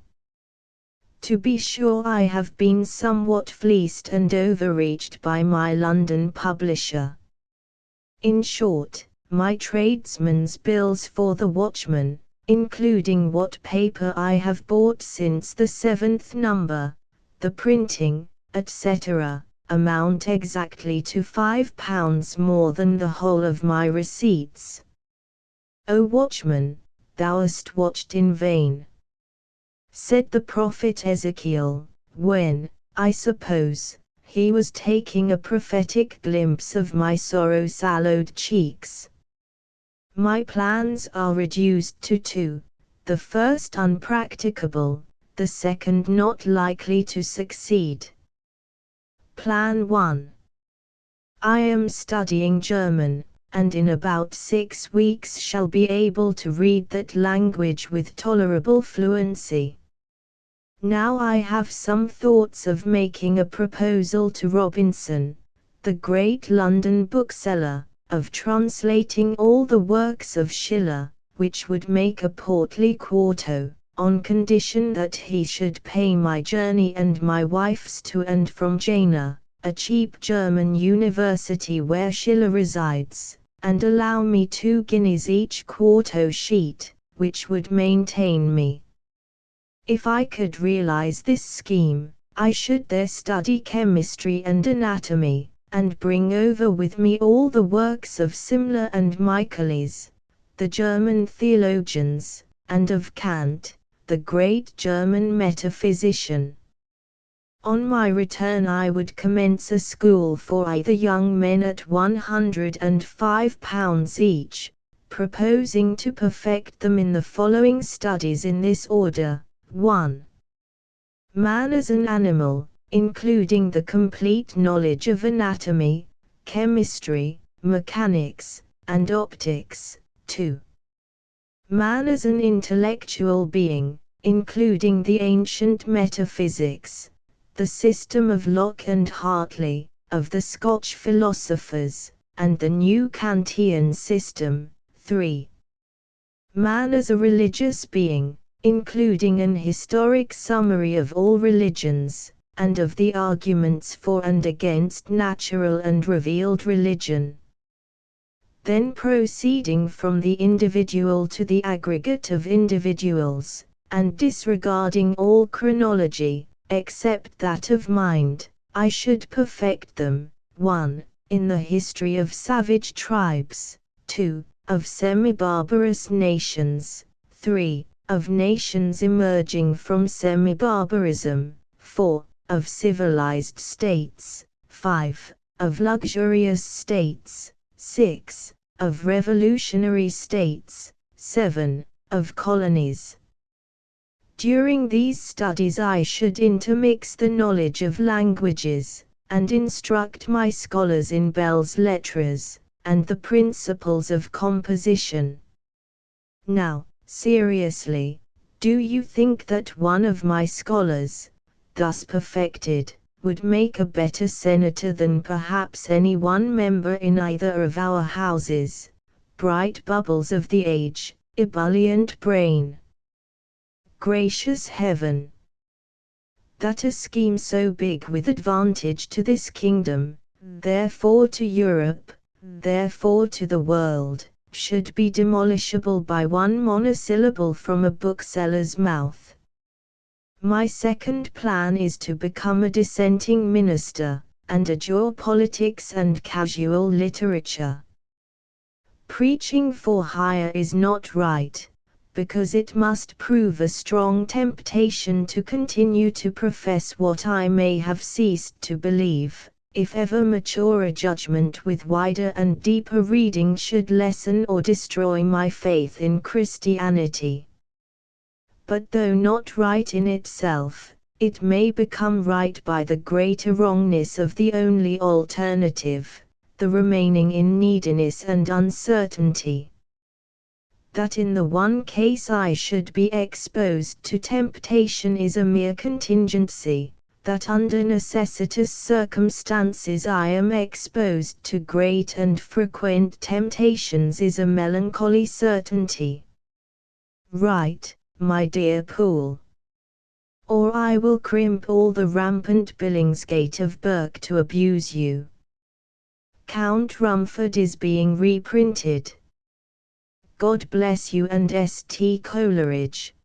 To be sure I have been somewhat fleeced and overreached by my London publisher. In short, my tradesmen's bills for the Watchman, including what paper I have bought since the 7th number, the printing, etc., amount exactly to £5 more than the whole of my receipts. O Watchman, thou hast watched in vain. Said the prophet Ezekiel, when, I suppose, he was taking a prophetic glimpse of my sorrow-sallowed cheeks. My plans are reduced to 2, the first unpracticable, the second not likely to succeed. Plan 1. I am studying German, and in about 6 weeks shall be able to read that language with tolerable fluency. Now I have some thoughts of making a proposal to Robinson, the great London bookseller, of translating all the works of Schiller, which would make a portly quarto, on condition that he should pay my journey and my wife's to and from Jena, a cheap German university where Schiller resides, and allow me 2 guineas each quarto sheet, which would maintain me. If I could realize this scheme, I should there study chemistry and anatomy, and bring over with me all the works of Simler and Michaelis, the German theologians, and of Kant, the great German metaphysician. On my return I would commence a school for either young men at £105 each, proposing to perfect them in the following studies in this order. 1. Man as an animal, including the complete knowledge of anatomy, chemistry, mechanics, and optics. 2. Man as an intellectual being, including the ancient metaphysics, the system of Locke and Hartley, of the Scotch philosophers, and the new Kantian system. 3. Man as a religious being, including an historic summary of all religions, and of the arguments for and against natural and revealed religion. Then proceeding from the individual to the aggregate of individuals, and disregarding all chronology, except that of mind, I should perfect them, 1. In the history of savage tribes, 2. Of semi-barbarous nations, 3. Of nations emerging from semi-barbarism, 4. Of civilized states, 5. Of luxurious states, 6. Of revolutionary states, 7. Of colonies. During these studies I should intermix the knowledge of languages, and instruct my scholars in belles lettres, and the principles of composition. Now, seriously, do you think that one of my scholars, thus perfected, would make a better senator than perhaps any one member in either of our houses? Bright bubbles of the age, ebullient brain! Gracious heaven! That a scheme so big with advantage to this kingdom, therefore to Europe, therefore to the world, should be demolishable by one monosyllable from a bookseller's mouth. My second plan is to become a dissenting minister, and adjure politics and casual literature. Preaching for hire is not right, because it must prove a strong temptation to continue to profess what I may have ceased to believe, if ever maturer judgment with wider and deeper reading should lessen or destroy my faith in Christianity. But though not right in itself, it may become right by the greater wrongness of the only alternative, the remaining in neediness and uncertainty. That in the one case I should be exposed to temptation is a mere contingency, that under necessitous circumstances I am exposed to great and frequent temptations is a melancholy certainty. Right, my dear Poole. Or I will crimp all the rampant Billingsgate of Burke to abuse you. Count Rumford is being reprinted. God bless you and St. Coleridge.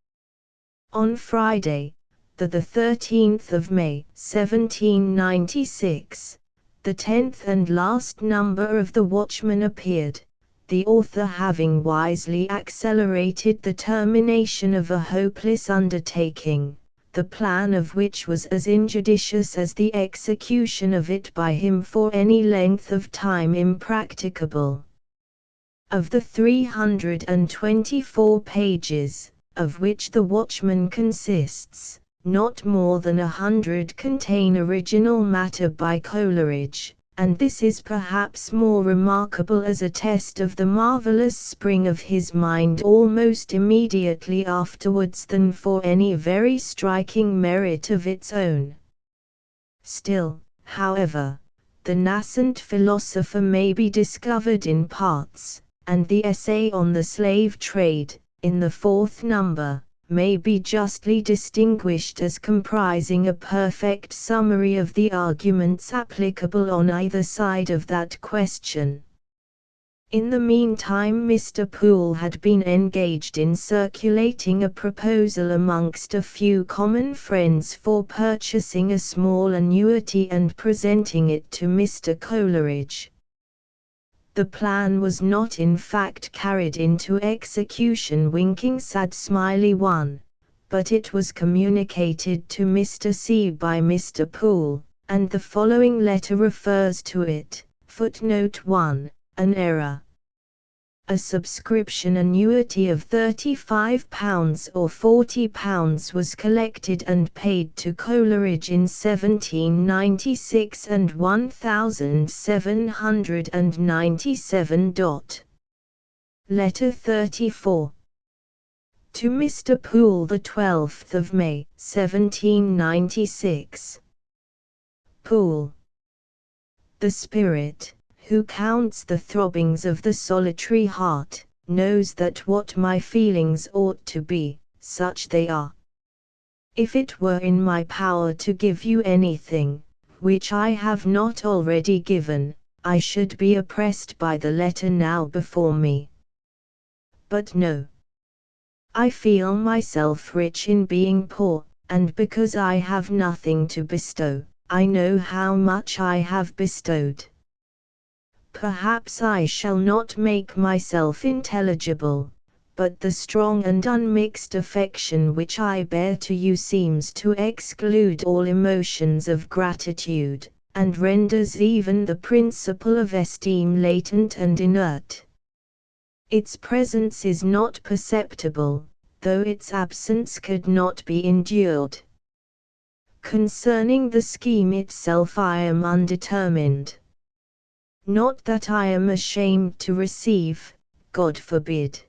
On Friday, the 13th of May, 1796, the 10th and last number of The Watchman appeared, the author having wisely accelerated the termination of a hopeless undertaking, the plan of which was as injudicious as the execution of it by him for any length of time impracticable. Of the 324 pages, of which The Watchman consists, not more than 100 contain original matter by Coleridge, and this is perhaps more remarkable as a test of the marvelous spring of his mind almost immediately afterwards than for any very striking merit of its own. Still, however, the nascent philosopher may be discovered in parts, and the essay on the slave trade, in the 4th number, may be justly distinguished as comprising a perfect summary of the arguments applicable on either side of that question. In the meantime Mr. Poole had been engaged in circulating a proposal amongst a few common friends for purchasing a small annuity and presenting it to Mr. Coleridge. The plan was not in fact carried into execution, winking sad smiley one, but it was communicated to Mr. C by Mr. Poole, and the following letter refers to it. Footnote 1, an error. A subscription annuity of £35 or £40 was collected and paid to Coleridge in 1796 and 1797. Letter 34. To Mr. Poole, the 12th of May, 1796. Poole. The spirit, who counts the throbbings of the solitary heart, knows that what my feelings ought to be, such they are. If it were in my power to give you anything, which I have not already given, I should be oppressed by the letter now before me. But no. I feel myself rich in being poor, and because I have nothing to bestow, I know how much I have bestowed. Perhaps I shall not make myself intelligible, but the strong and unmixed affection which I bear to you seems to exclude all emotions of gratitude, and renders even the principle of esteem latent and inert. Its presence is not perceptible, though its absence could not be endured. Concerning the scheme itself I am undetermined. Not that I am ashamed to receive, God forbid.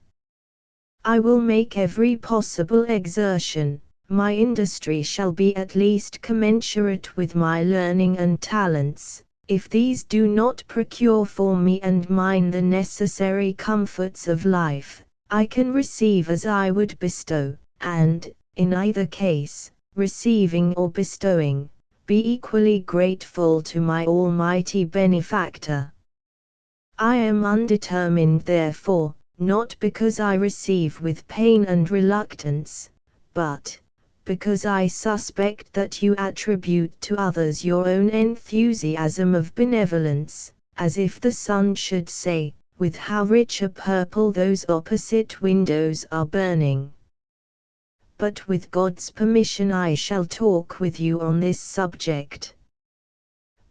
I will make every possible exertion, my industry shall be at least commensurate with my learning and talents. If these do not procure for me and mine the necessary comforts of life, I can receive as I would bestow, and, in either case, receiving or bestowing, be equally grateful to my almighty benefactor. I am undetermined therefore, not because I receive with pain and reluctance, but because I suspect that you attribute to others your own enthusiasm of benevolence, as if the sun should say, with how rich a purple those opposite windows are burning. But with God's permission I shall talk with you on this subject.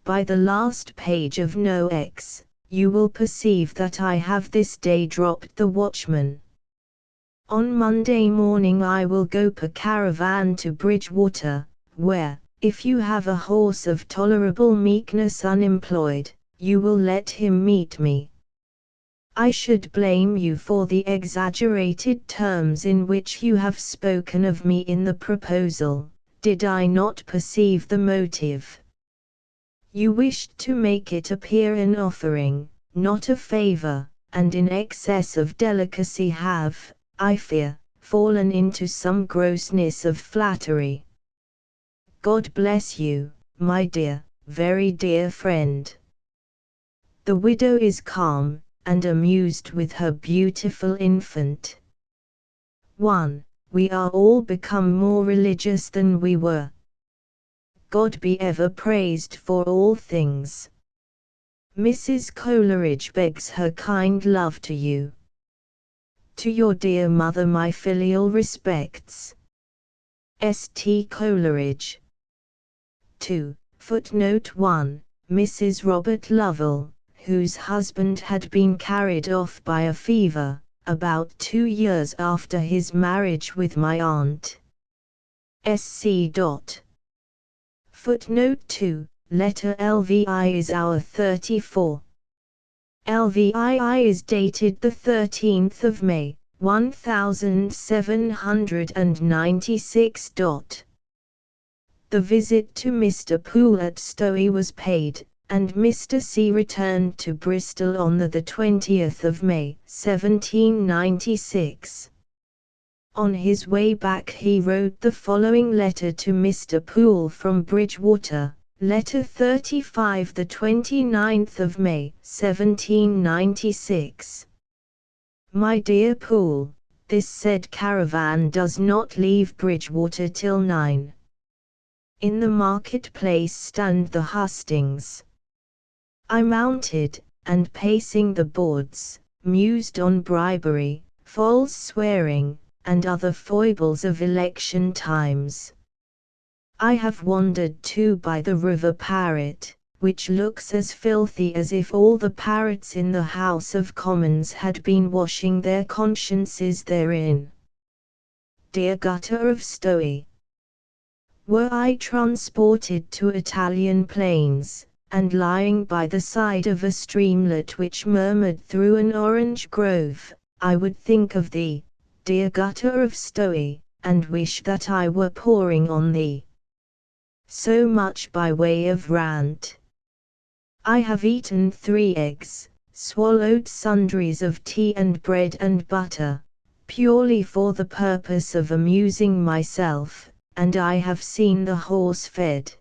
By the last page of No. X, you will perceive that I have this day dropped the watchman. On Monday morning I will go per caravan to Bridgewater, where, if you have a horse of tolerable meekness unemployed, you will let him meet me. I should blame you for the exaggerated terms in which you have spoken of me in the proposal, did I not perceive the motive. You wished to make it appear an offering, not a favor, and in excess of delicacy have, I fear, fallen into some grossness of flattery. God bless you, my dear, very dear friend. The widow is calm, and amused with her beautiful infant. 1. We are all become more religious than we were. God be ever praised for all things. Mrs. Coleridge begs her kind love to you. To your dear mother my filial respects. St. Coleridge. 2. Footnote 1. Mrs. Robert Lovell, whose husband had been carried off by a fever, about 2 years after his marriage with my aunt. Sc. Footnote 2. Letter LVI is our 34. LVII is dated the 13th of May, 1796. The visit to Mr. Poole at Stowey was paid, and Mr. C returned to Bristol on the 20th of May, 1796. On his way back he wrote the following letter to Mr. Poole from Bridgewater, Letter 35, the 29th of May, 1796. My dear Poole, this said caravan does not leave Bridgewater till 9. In the market-place stand the hustings. I mounted, and pacing the boards, mused on bribery, false swearing, and other foibles of election times. I have wandered too by the river Parrot, which looks as filthy as if all the parrots in the House of Commons had been washing their consciences therein. Dear gutter of Stowey! Were I transported to Italian plains, and lying by the side of a streamlet which murmured through an orange grove, I would think of thee, dear gutter of Stowe, and wish that I were pouring on thee. So much by way of rant. I have eaten 3 eggs, swallowed sundries of tea and bread and butter, purely for the purpose of amusing myself, and I have seen the horse fed.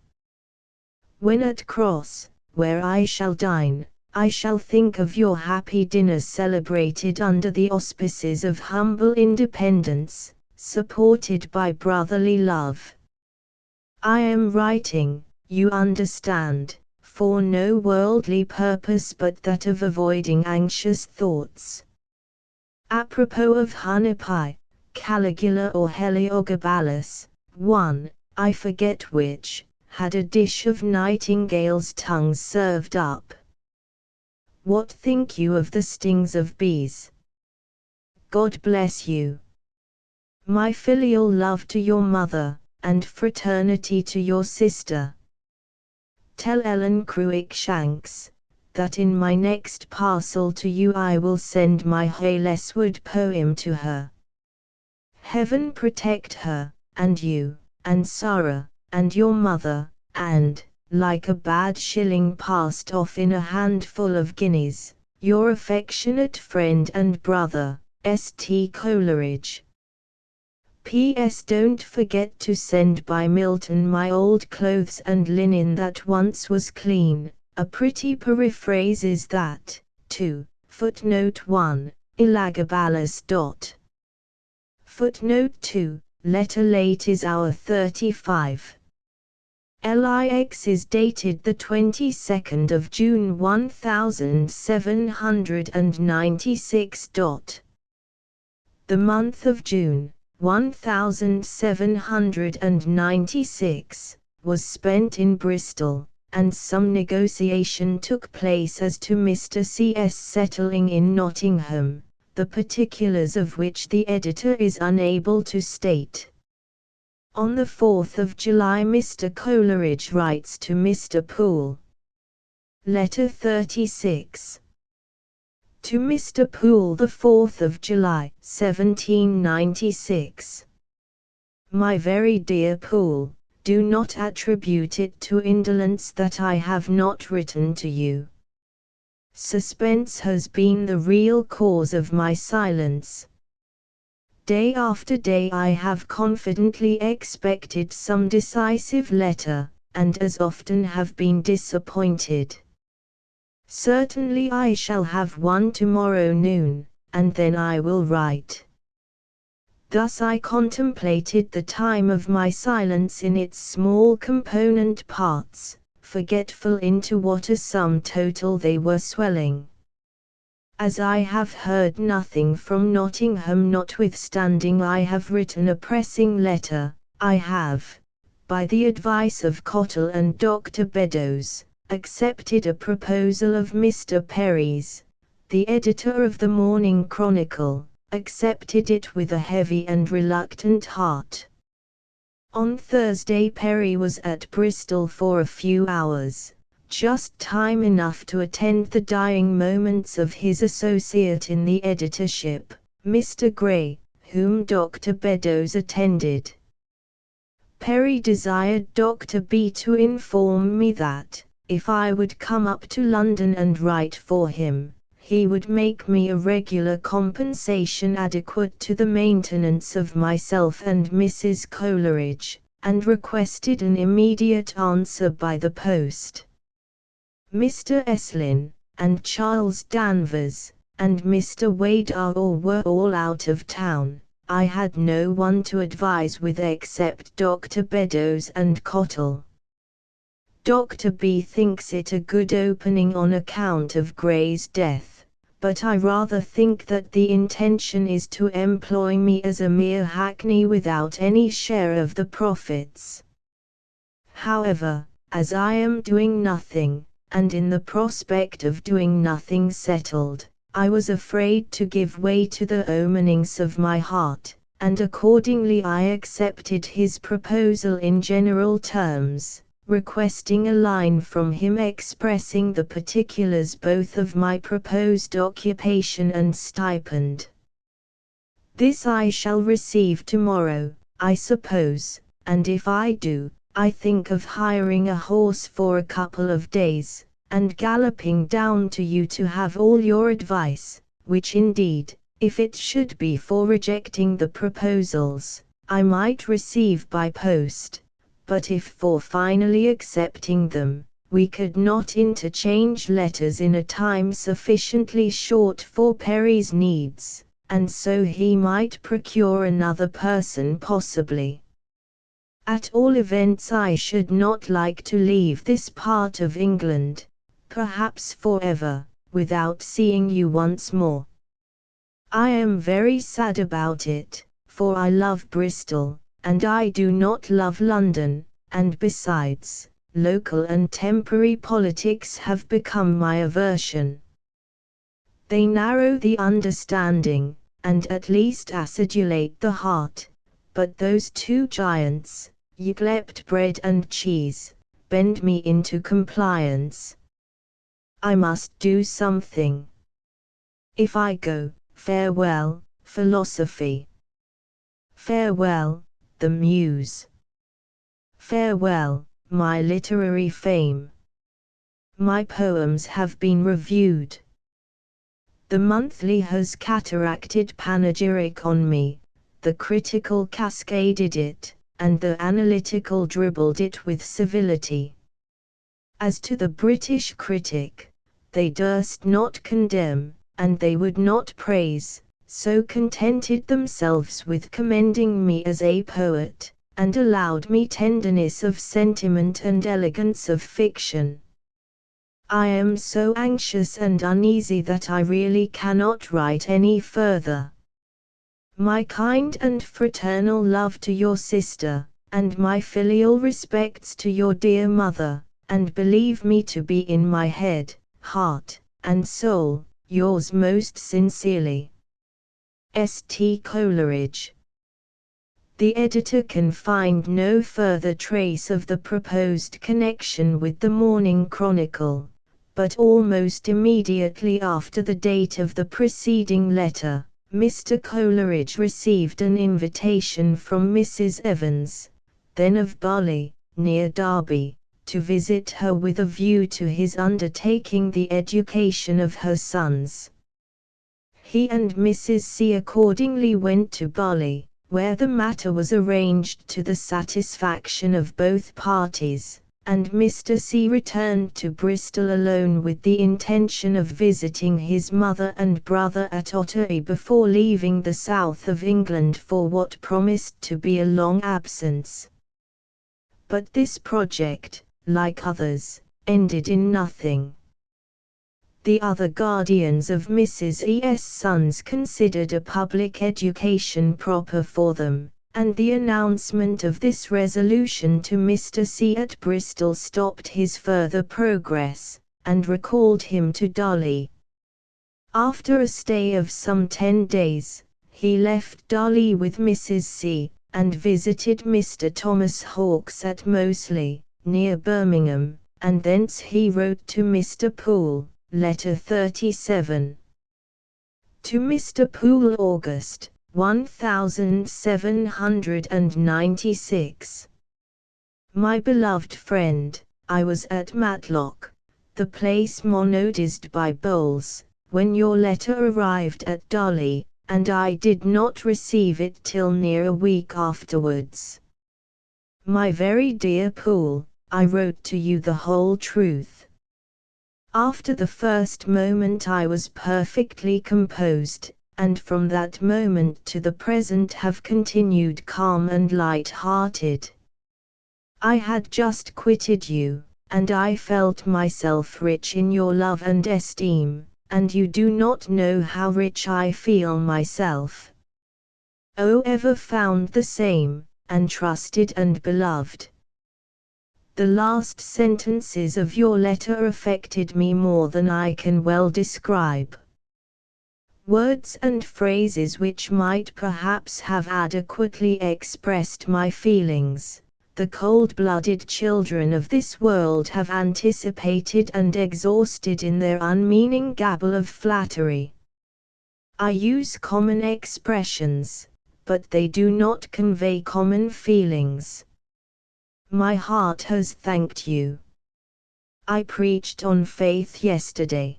When at Cross, where I shall dine, I shall think of your happy dinner celebrated under the auspices of humble independence, supported by brotherly love. I am writing, you understand, for no worldly purpose but that of avoiding anxious thoughts. Apropos of honey pie, Caligula or Heliogabalus, one, I forget which, had a dish of nightingales' tongues served up. What think you of the stings of bees? God bless you. My filial love to your mother, and fraternity to your sister. Tell Ellen Cruikshanks, that in my next parcel to you I will send my Haleswood poem to her. Heaven protect her, and you, and Sarah, and your mother, and, like a bad shilling passed off in a handful of guineas, your affectionate friend and brother, St. Coleridge. P.S. Don't forget to send by Milton my old clothes and linen that once was clean. A pretty paraphrase is that, too. Footnote 1, Elagabalus. Footnote 2, letter late is our 35. Lix is dated the 22nd of June 1796. The month of June 1796 was spent in Bristol, and some negotiation took place as to Mr. C.S. settling in Nottingham, the particulars of which the editor is unable to state. On the 4th of July Mr. Coleridge writes to Mr. Poole. Letter 36. To Mr. Poole, the 4th of July, 1796. My very dear Poole, do not attribute it to indolence that I have not written to you. Suspense has been the real cause of my silence. Day after day I have confidently expected some decisive letter, and as often have been disappointed. Certainly I shall have one tomorrow noon, and then I will write. Thus I contemplated the time of my silence in its small component parts, forgetful into what a sum total they were swelling. As I have heard nothing from Nottingham, notwithstanding I have written a pressing letter, I have, by the advice of Cottle and Dr. Beddoes, accepted a proposal of Mr. Perry's, the editor of the Morning Chronicle, accepted it with a heavy and reluctant heart. On Thursday Perry was at Bristol for a few hours, just time enough to attend the dying moments of his associate in the editorship, Mr. Gray, whom Dr. Beddoes attended. Perry desired Dr. B to inform me that, if I would come up to London and write for him, he would make me a regular compensation adequate to the maintenance of myself and Mrs. Coleridge, and requested an immediate answer by the post. Mr. Estlin, and Charles Danvers, and Mr. Wade were all out of town. I had no one to advise with except Dr. Beddoes and Cottle. Dr. B thinks it a good opening on account of Gray's death, but I rather think that the intention is to employ me as a mere hackney without any share of the profits. However, as I am doing nothing, and in the prospect of doing nothing settled, I was afraid to give way to the openings of my heart, and accordingly I accepted his proposal in general terms, requesting a line from him expressing the particulars both of my proposed occupation and stipend. This I shall receive tomorrow, I suppose, and if I do, I think of hiring a horse for a couple of days, and galloping down to you to have all your advice, which indeed, if it should be for rejecting the proposals, I might receive by post, but if for finally accepting them, we could not interchange letters in a time sufficiently short for Perry's needs, and so he might procure another person possibly. At all events I should not like to leave this part of England, perhaps forever, without seeing you once more. I am very sad about it, for I love Bristol, and I do not love London, and besides, local and temporary politics have become my aversion. They narrow the understanding, and at least acidulate the heart, but those two giants, yclept bread and cheese, bend me into compliance. I must do something. If I go, farewell, philosophy. Farewell, the muse. Farewell, my literary fame. My poems have been reviewed. The monthly has cataracted panegyric on me, the critical cascaded it, and the analytical dribbled it with civility. As to the British critic, they durst not condemn, and they would not praise, so contented themselves with commending me as a poet, and allowed me tenderness of sentiment and elegance of fiction. I am so anxious and uneasy that I really cannot write any further. My kind and fraternal love to your sister, and my filial respects to your dear mother, and believe me to be in my head, heart, and soul, yours most sincerely. St. Coleridge. The editor can find no further trace of the proposed connection with the Morning Chronicle, but almost immediately after the date of the preceding letter, Mr. Coleridge received an invitation from Mrs. Evans, then of Barley, near Derby, to visit her with a view to his undertaking the education of her sons. He and Mrs. C accordingly went to Barley, where the matter was arranged to the satisfaction of both parties, and Mr. C returned to Bristol alone with the intention of visiting his mother and brother at Ottery before leaving the south of England for what promised to be a long absence. But this project, like others, ended in nothing. The other guardians of Mrs. E.'s sons considered a public education proper for them, and the announcement of this resolution to Mr. C. at Bristol stopped his further progress, and recalled him to Darley. After a stay of some 10 days, he left Darley with Mrs. C., and visited Mr. Thomas Hawkes at Moseley, near Birmingham, and thence he wrote to Mr. Poole, Letter 37. To Mr. Poole, August, 1796. My beloved friend, I was at Matlock, the place monodized by Bowles, when your letter arrived at Darley, and I did not receive it till near a week afterwards. My very dear Poole, I wrote to you the whole truth. After the first moment I was perfectly composed, and from that moment to the present have continued calm and light-hearted. I had just quitted you, and I felt myself rich in your love and esteem, and you do not know how rich I feel myself. O ever found the same, and trusted and beloved. The last sentences of your letter affected me more than I can well describe. Words and phrases which might perhaps have adequately expressed my feelings, the cold-blooded children of this world have anticipated and exhausted in their unmeaning gabble of flattery. I use common expressions, but they do not convey common feelings. My heart has thanked you. I preached on faith yesterday.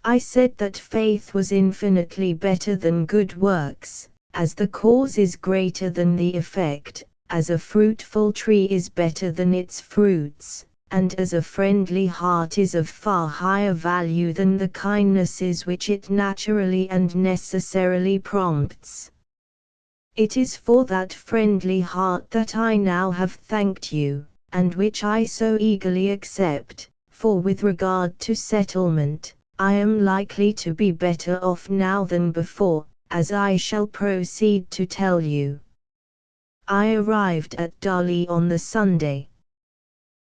I said that faith was infinitely better than good works, as the cause is greater than the effect, as a fruitful tree is better than its fruits, and as a friendly heart is of far higher value than the kindnesses which it naturally and necessarily prompts. It is for that friendly heart that I now have thanked you, and which I so eagerly accept, for with regard to settlement, I am likely to be better off now than before, as I shall proceed to tell you. I arrived at Darley on the Sunday.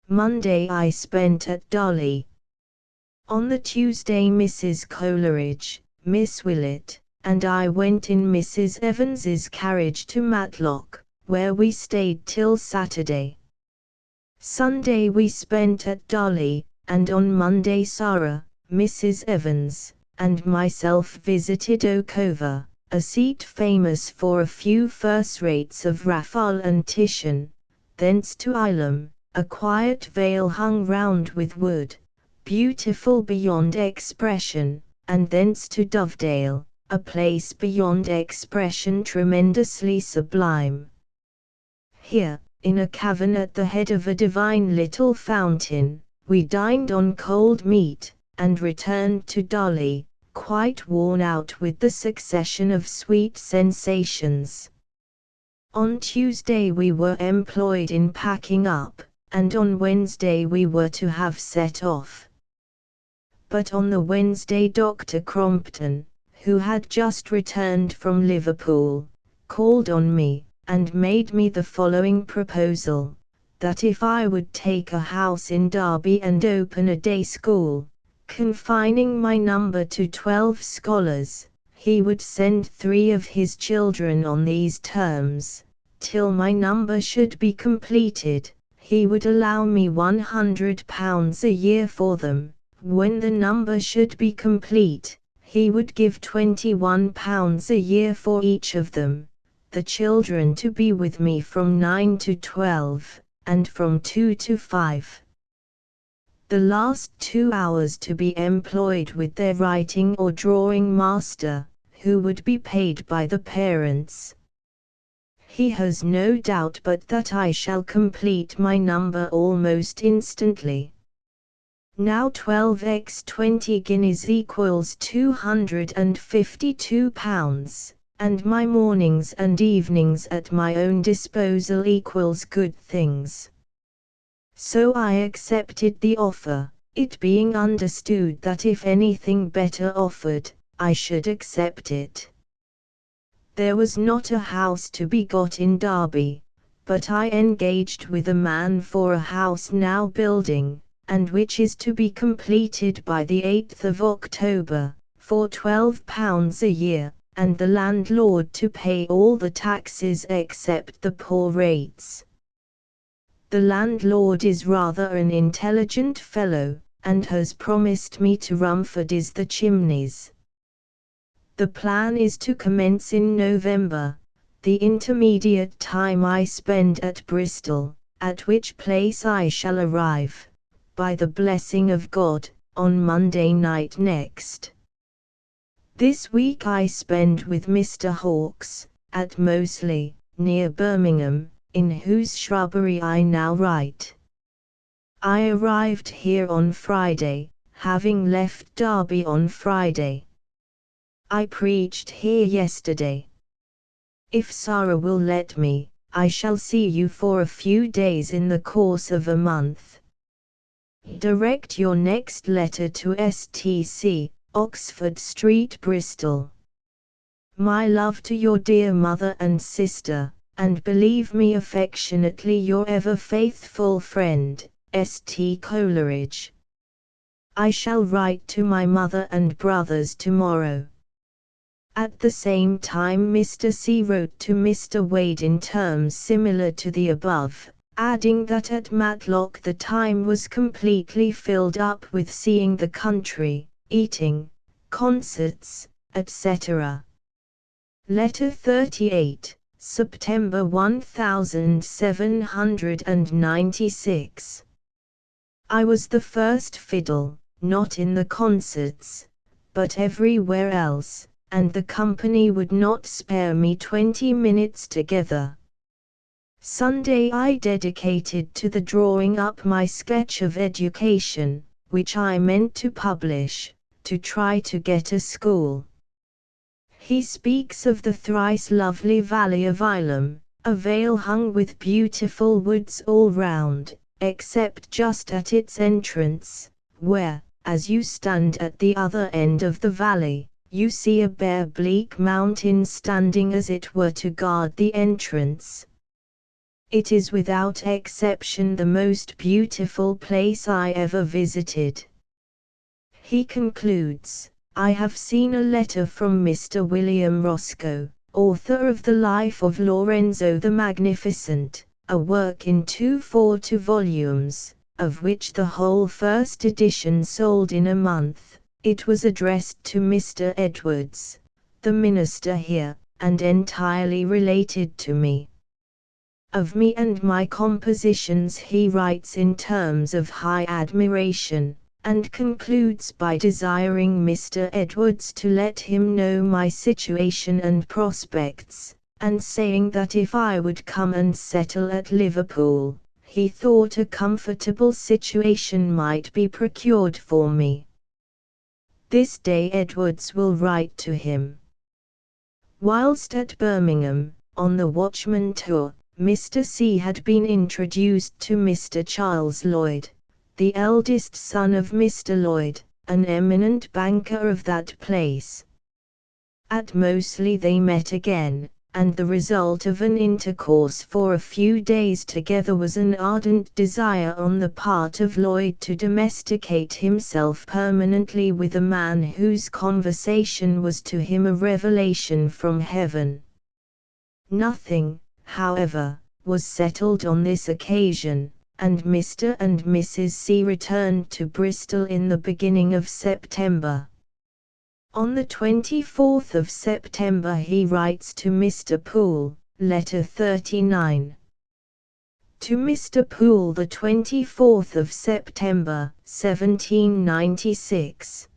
Monday I spent at Darley. On the Tuesday Mrs. Coleridge, Miss Willett, and I went in Mrs. Evans's carriage to Matlock, where we stayed till Saturday. Sunday we spent at Darley, and on Monday Sarah, Mrs. Evans, and myself visited Okova, a seat famous for a few first-rates of Raphael and Titian, thence to Ilam, a quiet vale hung round with wood, beautiful beyond expression, and thence to Dovedale, a place beyond expression tremendously sublime. Here, in a cavern at the head of a divine little fountain, we dined on cold meat, and returned to Darley, quite worn out with the succession of sweet sensations. On Tuesday we were employed in packing up, and on Wednesday we were to have set off. But on the Wednesday Dr. Crompton, who had just returned from Liverpool, called on me, and made me the following proposal, that if I would take a house in Derby and open a day school, confining my number to 12 scholars, he would send 3 of his children on these terms, till my number should be completed. He would allow me £100 a year for them. When the number should be complete, he would give £21 a year for each of them, the children to be with me from 9 to 12, and from 2 to 5. The last 2 hours to be employed with their writing or drawing master, who would be paid by the parents. He has no doubt but that I shall complete my number almost instantly. Now 12x 20 guineas equals £252, and my mornings and evenings at my own disposal equals good things. So I accepted the offer, it being understood that if anything better offered, I should accept it. There was not a house to be got in Derby, but I engaged with a man for a house now building, and which is to be completed by the 8th of October, for £12 a year, and the landlord to pay all the taxes except the poor rates. The landlord is rather an intelligent fellow, and has promised me to Rumfordize the chimneys. The plan is to commence in November, the intermediate time I spend at Bristol, at which place I shall arrive, by the blessing of God, on Monday night next. This week I spend with Mr. Hawkes, at Moseley, near Birmingham, in whose shrubbery I now write. I arrived here on Friday, having left Derby on Friday. I preached here yesterday. If Sarah will let me, I shall see you for a few days in the course of a month. Direct your next letter to STC, Oxford Street, Bristol. My love to your dear mother and sister, and believe me affectionately your ever faithful friend, S.T. Coleridge. I shall write to my mother and brothers tomorrow. At the same time Mr. C. wrote to Mr. Wade in terms similar to the above, adding that at Matlock the time was completely filled up with seeing the country, eating, concerts, etc. Letter 38, September 1796. I was the first fiddle, not in the concerts, but everywhere else, and the company would not spare me 20 minutes together. Sunday I dedicated to the drawing up my sketch of education, which I meant to publish, to try to get a school. He speaks of the thrice lovely valley of Ilam, a vale hung with beautiful woods all round, except just at its entrance, where, as you stand at the other end of the valley, you see a bare bleak mountain standing as it were to guard the entrance. It is without exception the most beautiful place I ever visited. He concludes, I have seen a letter from Mr. William Roscoe, author of the Life of Lorenzo the Magnificent, a work in 2 volumes, of which the whole first edition sold in a month. It was addressed to Mr. Edwards, the minister here, and entirely related to me. Of me and my compositions he writes in terms of high admiration, and concludes by desiring Mr. Edwards to let him know my situation and prospects, and saying that if I would come and settle at Liverpool, he thought a comfortable situation might be procured for me. This day Edwards will write to him. Whilst at Birmingham, on the Watchman tour, Mr. C. had been introduced to Mr. Charles Lloyd, the eldest son of Mr. Lloyd, an eminent banker of that place. At Moseley they met again, and the result of an intercourse for a few days together was an ardent desire on the part of Lloyd to domesticate himself permanently with a man whose conversation was to him a revelation from heaven. Nothing, however, was settled on this occasion, and Mr. and Mrs. C. returned to Bristol in the beginning of September. On the 24th of September he writes to Mr. Poole, letter 39. To Mr. Poole, the 24th of September, 1796.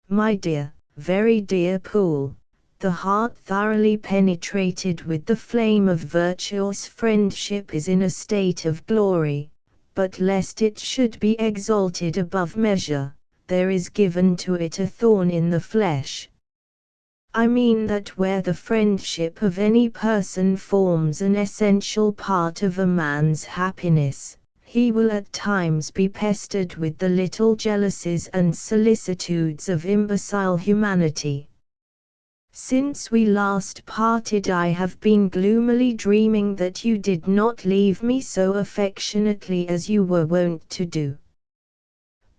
My dear, very dear Poole, the heart thoroughly penetrated with the flame of virtuous friendship is in a state of glory, but lest it should be exalted above measure, there is given to it a thorn in the flesh. I mean that where the friendship of any person forms an essential part of a man's happiness, he will at times be pestered with the little jealousies and solicitudes of imbecile humanity. Since we last parted I have been gloomily dreaming that you did not leave me so affectionately as you were wont to do.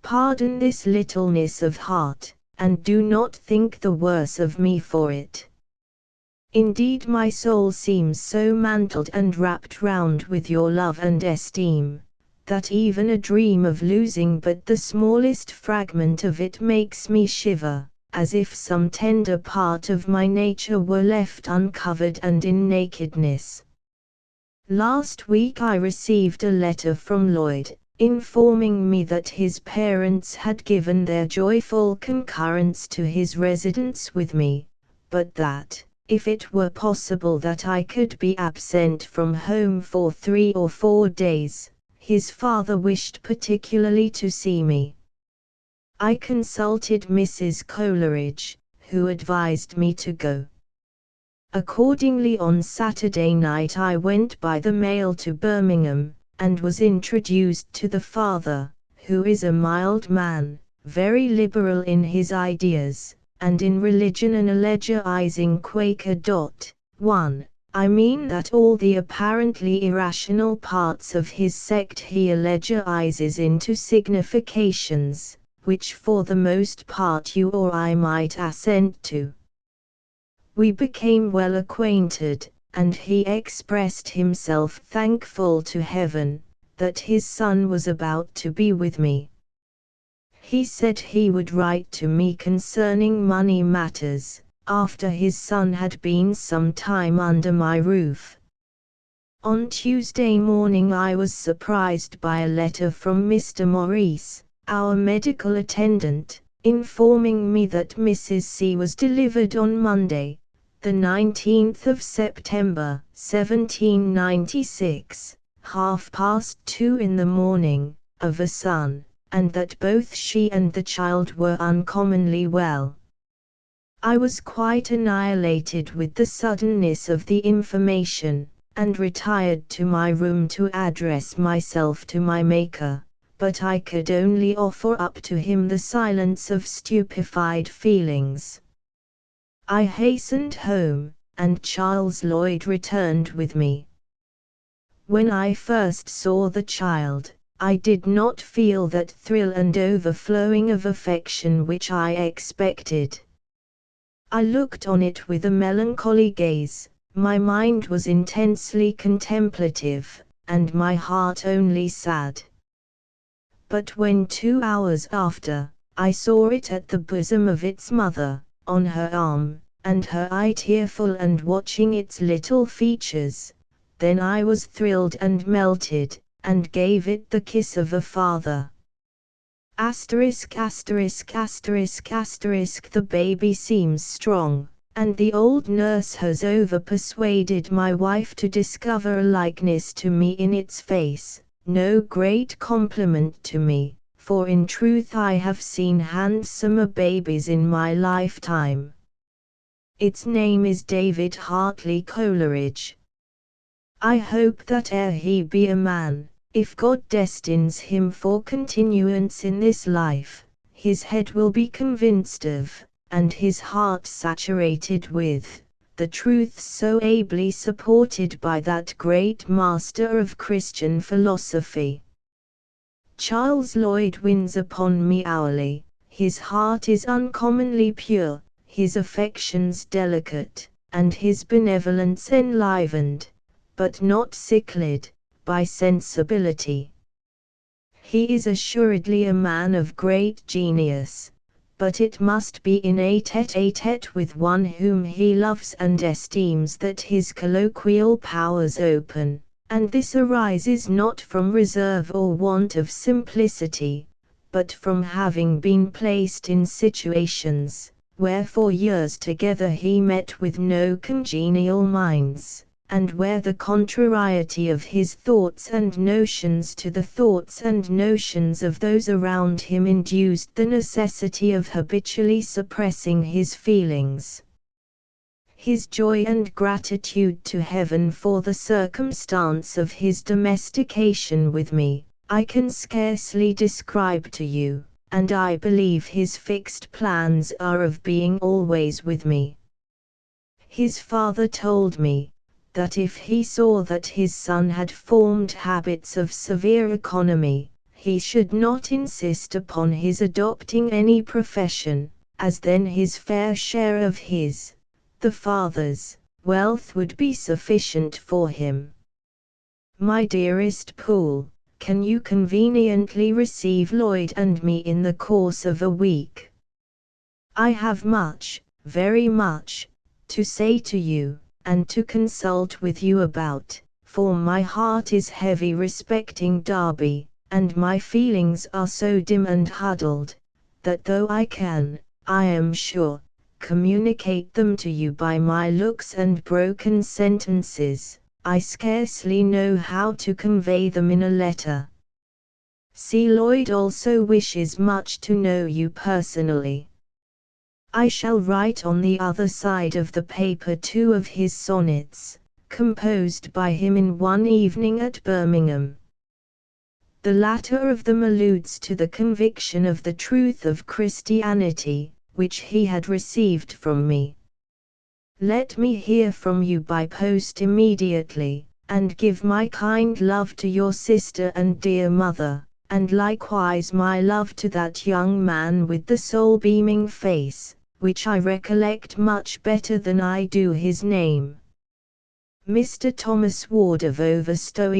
Pardon this littleness of heart, and do not think the worse of me for it. Indeed my soul seems so mantled and wrapped round with your love and esteem, that even a dream of losing but the smallest fragment of it makes me shiver, as if some tender part of my nature were left uncovered and in nakedness. Last week I received a letter from Lloyd, informing me that his parents had given their joyful concurrence to his residence with me, but that, if it were possible that I could be absent from home for 3 or 4 days, his father wished particularly to see me. I consulted Mrs. Coleridge, who advised me to go. Accordingly on Saturday night I went by the mail to Birmingham, and was introduced to the father, who is a mild man, very liberal in his ideas, and in religion an allegorizing Quaker. 1. I mean that all the apparently irrational parts of his sect he allegorizes into significations, which for the most part you or I might assent to. We became well acquainted, and he expressed himself thankful to heaven, that his son was about to be with me. He said he would write to me concerning money matters, after his son had been some time under my roof. On Tuesday morning I was surprised by a letter from Mr. Maurice, our medical attendant, informing me that Mrs. C was delivered on Monday, the 19th of September, 1796, 2:30 in the morning, of a son, and that both she and the child were uncommonly well. I was quite annihilated with the suddenness of the information, and retired to my room to address myself to my Maker, but I could only offer up to him the silence of stupefied feelings. I hastened home, and Charles Lloyd returned with me. When I first saw the child, I did not feel that thrill and overflowing of affection which I expected. I looked on it with a melancholy gaze. My mind was intensely contemplative, and my heart only sad. But when 2 hours after, I saw it at the bosom of its mother, on her arm, and her eye tearful and watching its little features, then I was thrilled and melted, and gave it the kiss of a father. ********* The baby seems strong, and the old nurse has over-persuaded my wife to discover a likeness to me in its face, no great compliment to me, for in truth I have seen handsomer babies in my lifetime. Its name is David Hartley Coleridge. I hope that ere he be a man, if God destines him for continuance in this life, his head will be convinced of, and his heart saturated with, the truths so ably supported by that great master of Christian philosophy. Charles Lloyd wins upon me hourly, his heart is uncommonly pure, his affections delicate, and his benevolence enlivened, but not sicklied, by sensibility. He is assuredly a man of great genius, but it must be in a tête-à-tête with one whom he loves and esteems that his colloquial powers open, and this arises not from reserve or want of simplicity, but from having been placed in situations, where for years together he met with no congenial minds, and where the contrariety of his thoughts and notions to the thoughts and notions of those around him induced the necessity of habitually suppressing his feelings. His joy and gratitude to heaven for the circumstance of his domestication with me, I can scarcely describe to you, and I believe his fixed plans are of being always with me. His father told me, that if he saw that his son had formed habits of severe economy, he should not insist upon his adopting any profession, as then his fair share of his, the father's, wealth would be sufficient for him. My dearest Poole, can you conveniently receive Lloyd and me in the course of a week? I have much, very much, to say to you, and to consult with you about, for my heart is heavy respecting Derby, and my feelings are so dim and huddled, that though I can, I am sure, communicate them to you by my looks and broken sentences, I scarcely know how to convey them in a letter. C. Lloyd also wishes much to know you personally. I shall write on the other side of the paper 2 of his sonnets, composed by him in one evening at Birmingham. The latter of them alludes to the conviction of the truth of Christianity, which he had received from me. Let me hear from you by post immediately, and give my kind love to your sister and dear mother, and likewise my love to that young man with the soul-beaming face, which I recollect much better than I do his name. Mr. Thomas Ward of Overstowe.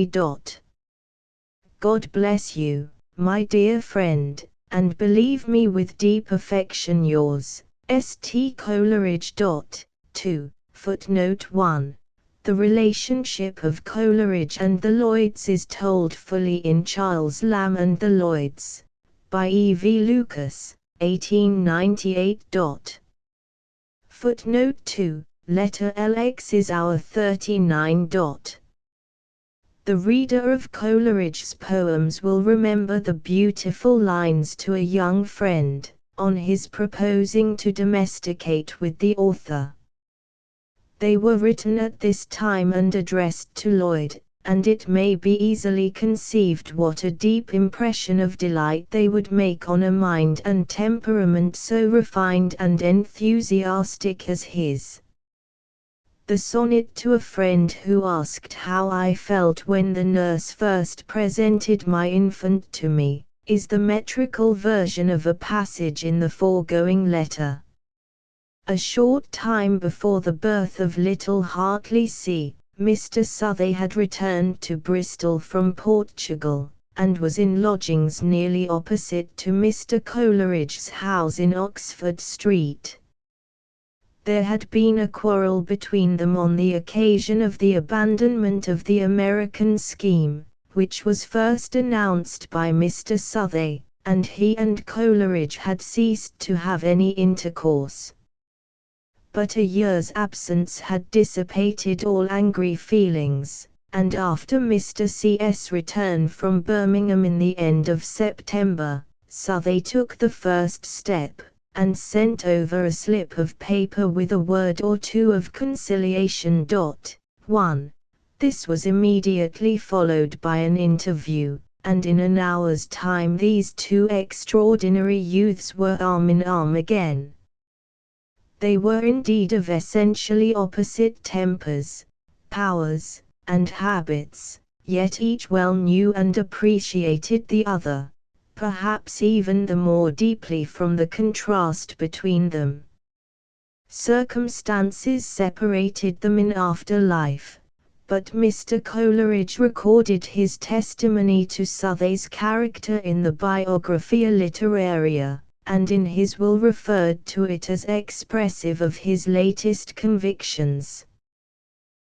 God bless you, my dear friend, and believe me with deep affection yours, St. Coleridge. 2. Footnote 1. The relationship of Coleridge and the Lloyds is told fully in Charles Lamb and the Lloyds, by E. V. Lucas, 1898. Footnote 2. Letter LX is our 39. The reader of Coleridge's poems will remember the beautiful lines to a young friend, on his proposing to domesticate with the author. They were written at this time and addressed to Lloyd, and it may be easily conceived what a deep impression of delight they would make on a mind and temperament so refined and enthusiastic as his. The sonnet to a friend who asked how I felt when the nurse first presented my infant to me, is the metrical version of a passage in the foregoing letter. A short time before the birth of little Hartley C., Mr. Southey had returned to Bristol from Portugal, and was in lodgings nearly opposite to Mr. Coleridge's house in Oxford Street. There had been a quarrel between them on the occasion of the abandonment of the American scheme, which was first announced by Mr. Southey, and he and Coleridge had ceased to have any intercourse. But a year's absence had dissipated all angry feelings, and after Mr. C.'s return from Birmingham in the end of September, Southey took the first step, and sent over a slip of paper with a word or two of conciliation. 1. This was immediately followed by an interview, and in an hour's time these two extraordinary youths were arm in arm again. They were indeed of essentially opposite tempers, powers, and habits, yet each well knew and appreciated the other, perhaps even the more deeply from the contrast between them. Circumstances separated them in after life, but Mr. Coleridge recorded his testimony to Southey's character in the Biographia Literaria, and in his will referred to it as expressive of his latest convictions.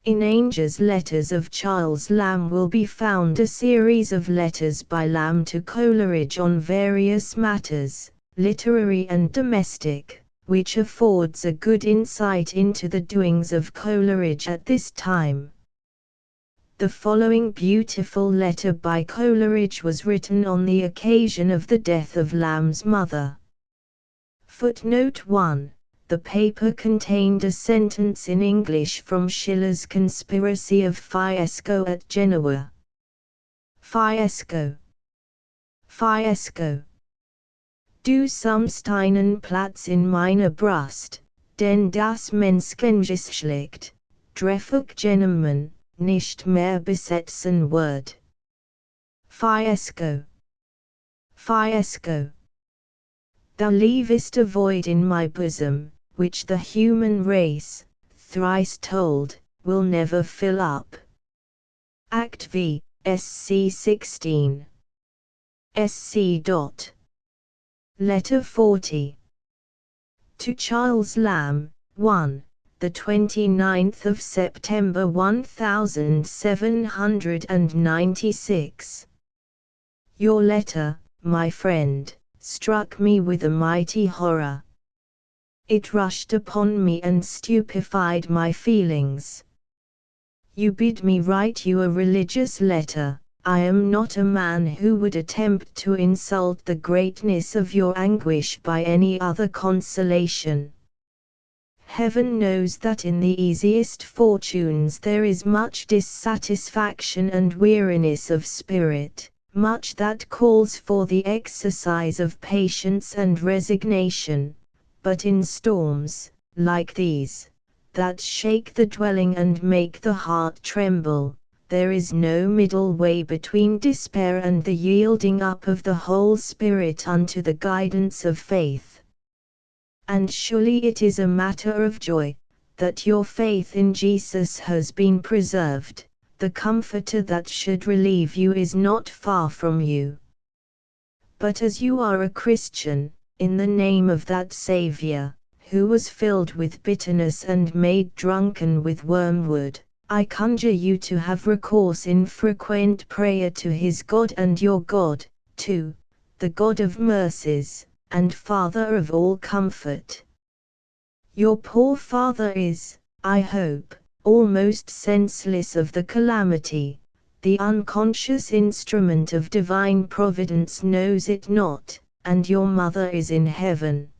In Ainger's Letters of Charles Lamb will be found a series of letters by Lamb to Coleridge on various matters, literary and domestic, which affords a good insight into the doings of Coleridge at this time. The following beautiful letter by Coleridge was written on the occasion of the death of Lamb's mother. Footnote 1. The paper contained a sentence in English from Schiller's Conspiracy of Fiesco at Genoa. Fiesco. Fiesco. Du Samsteinen Platz in meiner Brust, denn das Menschengeschlecht, Dreffuk Genommen, nicht mehr besetzen wird. Fiesco. Fiesco. Thou leavest a void in my bosom, which the human race, thrice told, will never fill up. Act V, SC 16. SC. Letter 40. To Charles Lamb, 1, the 29th of September 1796. Your letter, my friend, struck me with a mighty horror. It rushed upon me and stupefied my feelings. You bid me write you a religious letter. I am not a man who would attempt to insult the greatness of your anguish by any other consolation. Heaven knows that in the easiest fortunes there is much dissatisfaction and weariness of spirit, much that calls for the exercise of patience and resignation, but in storms, like these, that shake the dwelling and make the heart tremble, there is no middle way between despair and the yielding up of the whole spirit unto the guidance of faith. And surely it is a matter of joy, that your faith in Jesus has been preserved. The Comforter that should relieve you is not far from you. But as you are a Christian, in the name of that Saviour, who was filled with bitterness and made drunken with wormwood, I conjure you to have recourse in frequent prayer to his God and your God, to the God of mercies, and Father of all comfort. Your poor father is, I hope, almost senseless of the calamity. The unconscious instrument of divine providence knows it not, and your mother is in heaven.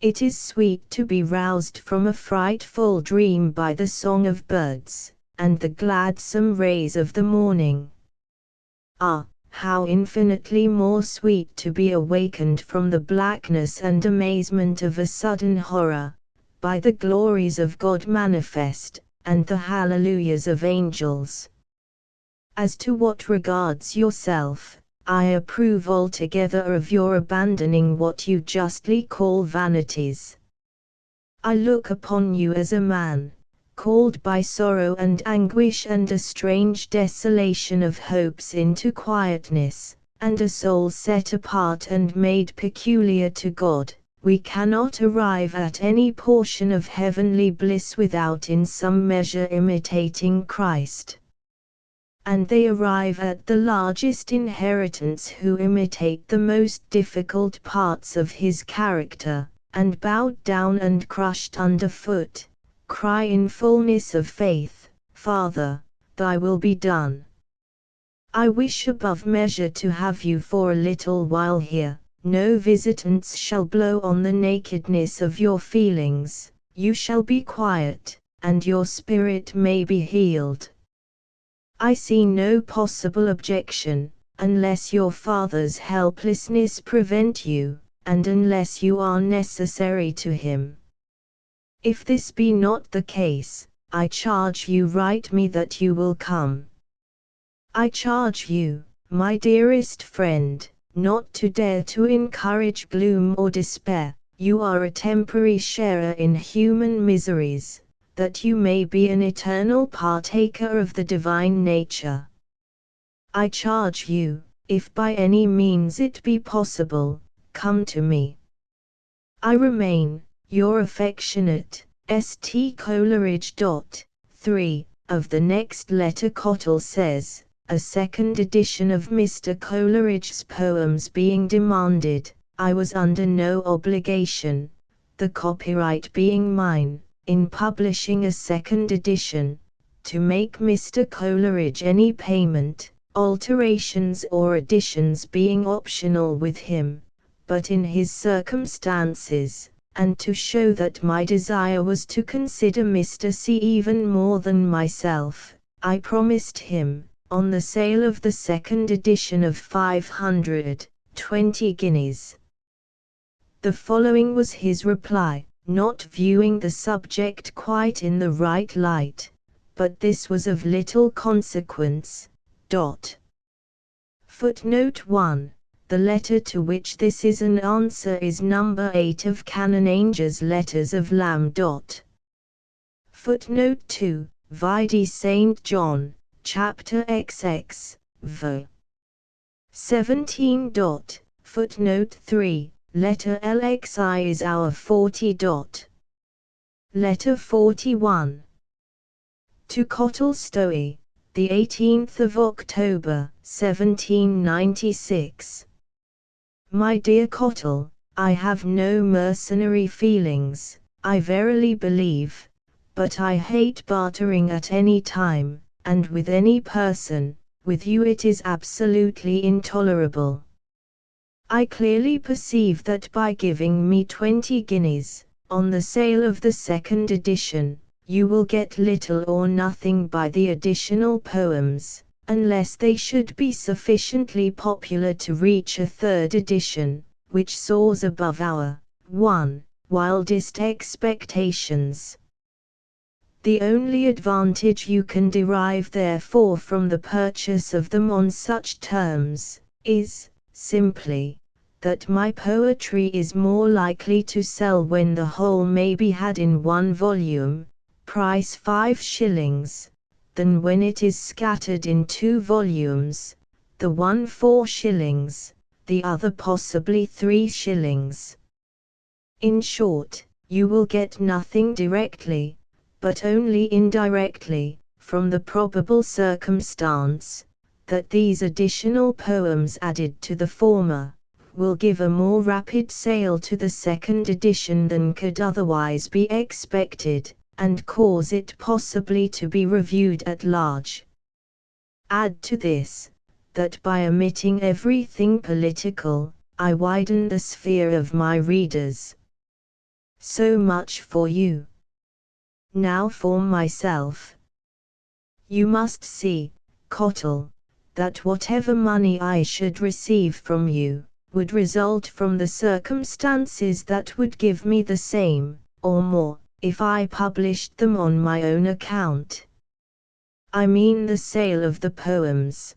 It is sweet to be roused from a frightful dream by the song of birds, and the gladsome rays of the morning. Ah, how infinitely more sweet to be awakened from the blackness and amazement of a sudden horror, by the glories of God manifest, and the hallelujahs of angels. As to what regards yourself, I approve altogether of your abandoning what you justly call vanities. I look upon you as a man, called by sorrow and anguish and a strange desolation of hopes into quietness, and a soul set apart and made peculiar to God. We cannot arrive at any portion of heavenly bliss without in some measure imitating Christ. And they arrive at the largest inheritance who imitate the most difficult parts of his character, and bowed down and crushed underfoot, cry in fullness of faith, Father, thy will be done. I wish above measure to have you for a little while here. No visitants shall blow on the nakedness of your feelings, you shall be quiet, and your spirit may be healed. I see no possible objection, unless your father's helplessness prevent you, and unless you are necessary to him. If this be not the case, I charge you write me that you will come. I charge you, my dearest friend, not to dare to encourage gloom or despair. You are a temporary sharer in human miseries, that you may be an eternal partaker of the divine nature. I charge you, if by any means it be possible, come to me. I remain, your affectionate, St. Coleridge. 3. Of the next letter Cottle says, a second edition of Mr. Coleridge's poems being demanded, I was under no obligation, the copyright being mine, in publishing a second edition, to make Mr. Coleridge any payment, alterations or additions being optional with him, but in his circumstances, and to show that my desire was to consider Mr. C. even more than myself, I promised him, on the sale of the second edition of 520 guineas. The following was his reply, not viewing the subject quite in the right light, but this was of little consequence. Footnote 1. The letter to which this is an answer is number 8 of Canon Ainger's Letters of Lamb. Footnote 2. Vide St. John, chapter XX, v. 17. Footnote 3. Letter LXI is our 40. Letter 41. To Cottle Stowey, the 18th of October, 1796. My dear Cottle, I have no mercenary feelings, I verily believe, but I hate bartering at any time, and with any person. With you it is absolutely intolerable. I clearly perceive that by giving me 20 guineas, on the sale of the second edition, you will get little or nothing by the additional poems, unless they should be sufficiently popular to reach a third edition, which soars above our wildest expectations. The only advantage you can derive therefore from the purchase of them on such terms, is, simply, that my poetry is more likely to sell when the whole may be had in one volume, price 5 shillings, than when it is scattered in 2 volumes, the one 4 shillings, the other possibly 3 shillings. In short, you will get nothing directly, but only indirectly, from the probable circumstance that these additional poems added to the former will give a more rapid sale to the second edition than could otherwise be expected, and cause it possibly to be reviewed at large. Add to this, that by omitting everything political, I widen the sphere of my readers. So much for you. Now for myself. You must see, Cottle, that whatever money I should receive from you, would result from the circumstances that would give me the same, or more, if I published them on my own account. I mean the sale of the poems.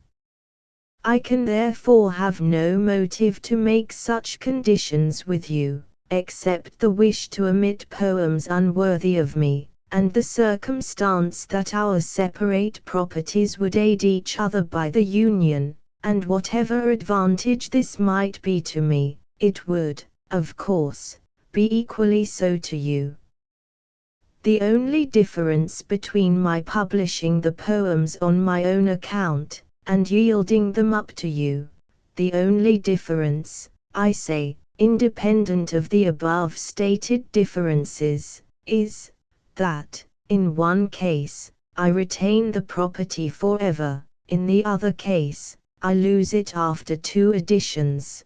I can therefore have no motive to make such conditions with you, except the wish to omit poems unworthy of me, and the circumstance that our separate properties would aid each other by the union, and whatever advantage this might be to me, it would, of course, be equally so to you. The only difference between my publishing the poems on my own account, and yielding them up to you, the only difference, I say, independent of the above stated differences, is, that, in one case, I retain the property forever, in the other case, I lose it after 2 editions.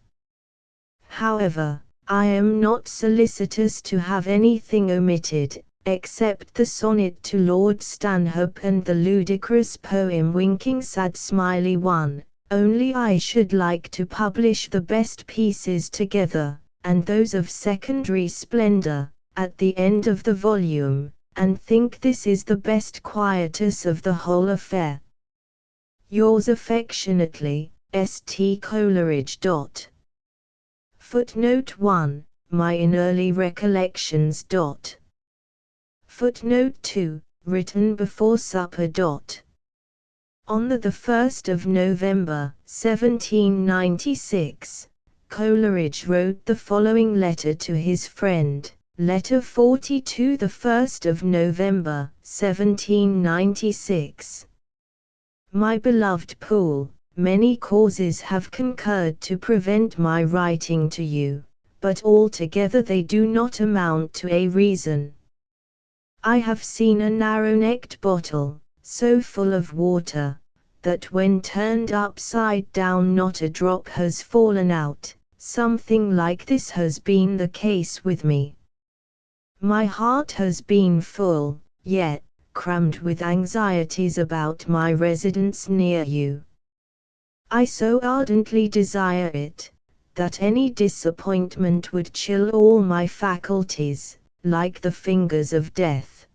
However, I am not solicitous to have anything omitted, except the sonnet to Lord Stanhope and the ludicrous poem Winking Sad Smiley One, only I should like to publish the best pieces together, and those of secondary splendor, at the end of the volume, and think this is the best quietus of the whole affair. Yours affectionately, St. Coleridge. Footnote 1, My in early recollections. Footnote 2, written before supper. On the 1st of November, 1796, Coleridge wrote the following letter to his friend. Letter 42, the 1st of November, 1796. My beloved Poole, many causes have concurred to prevent my writing to you, but altogether they do not amount to a reason. I have seen a narrow-necked bottle, so full of water, that when turned upside down not a drop has fallen out. Something like this has been the case with me. My heart has been full, yet crammed with anxieties about my residence near you. I so ardently desire it, that any disappointment would chill all my faculties, like the fingers of death.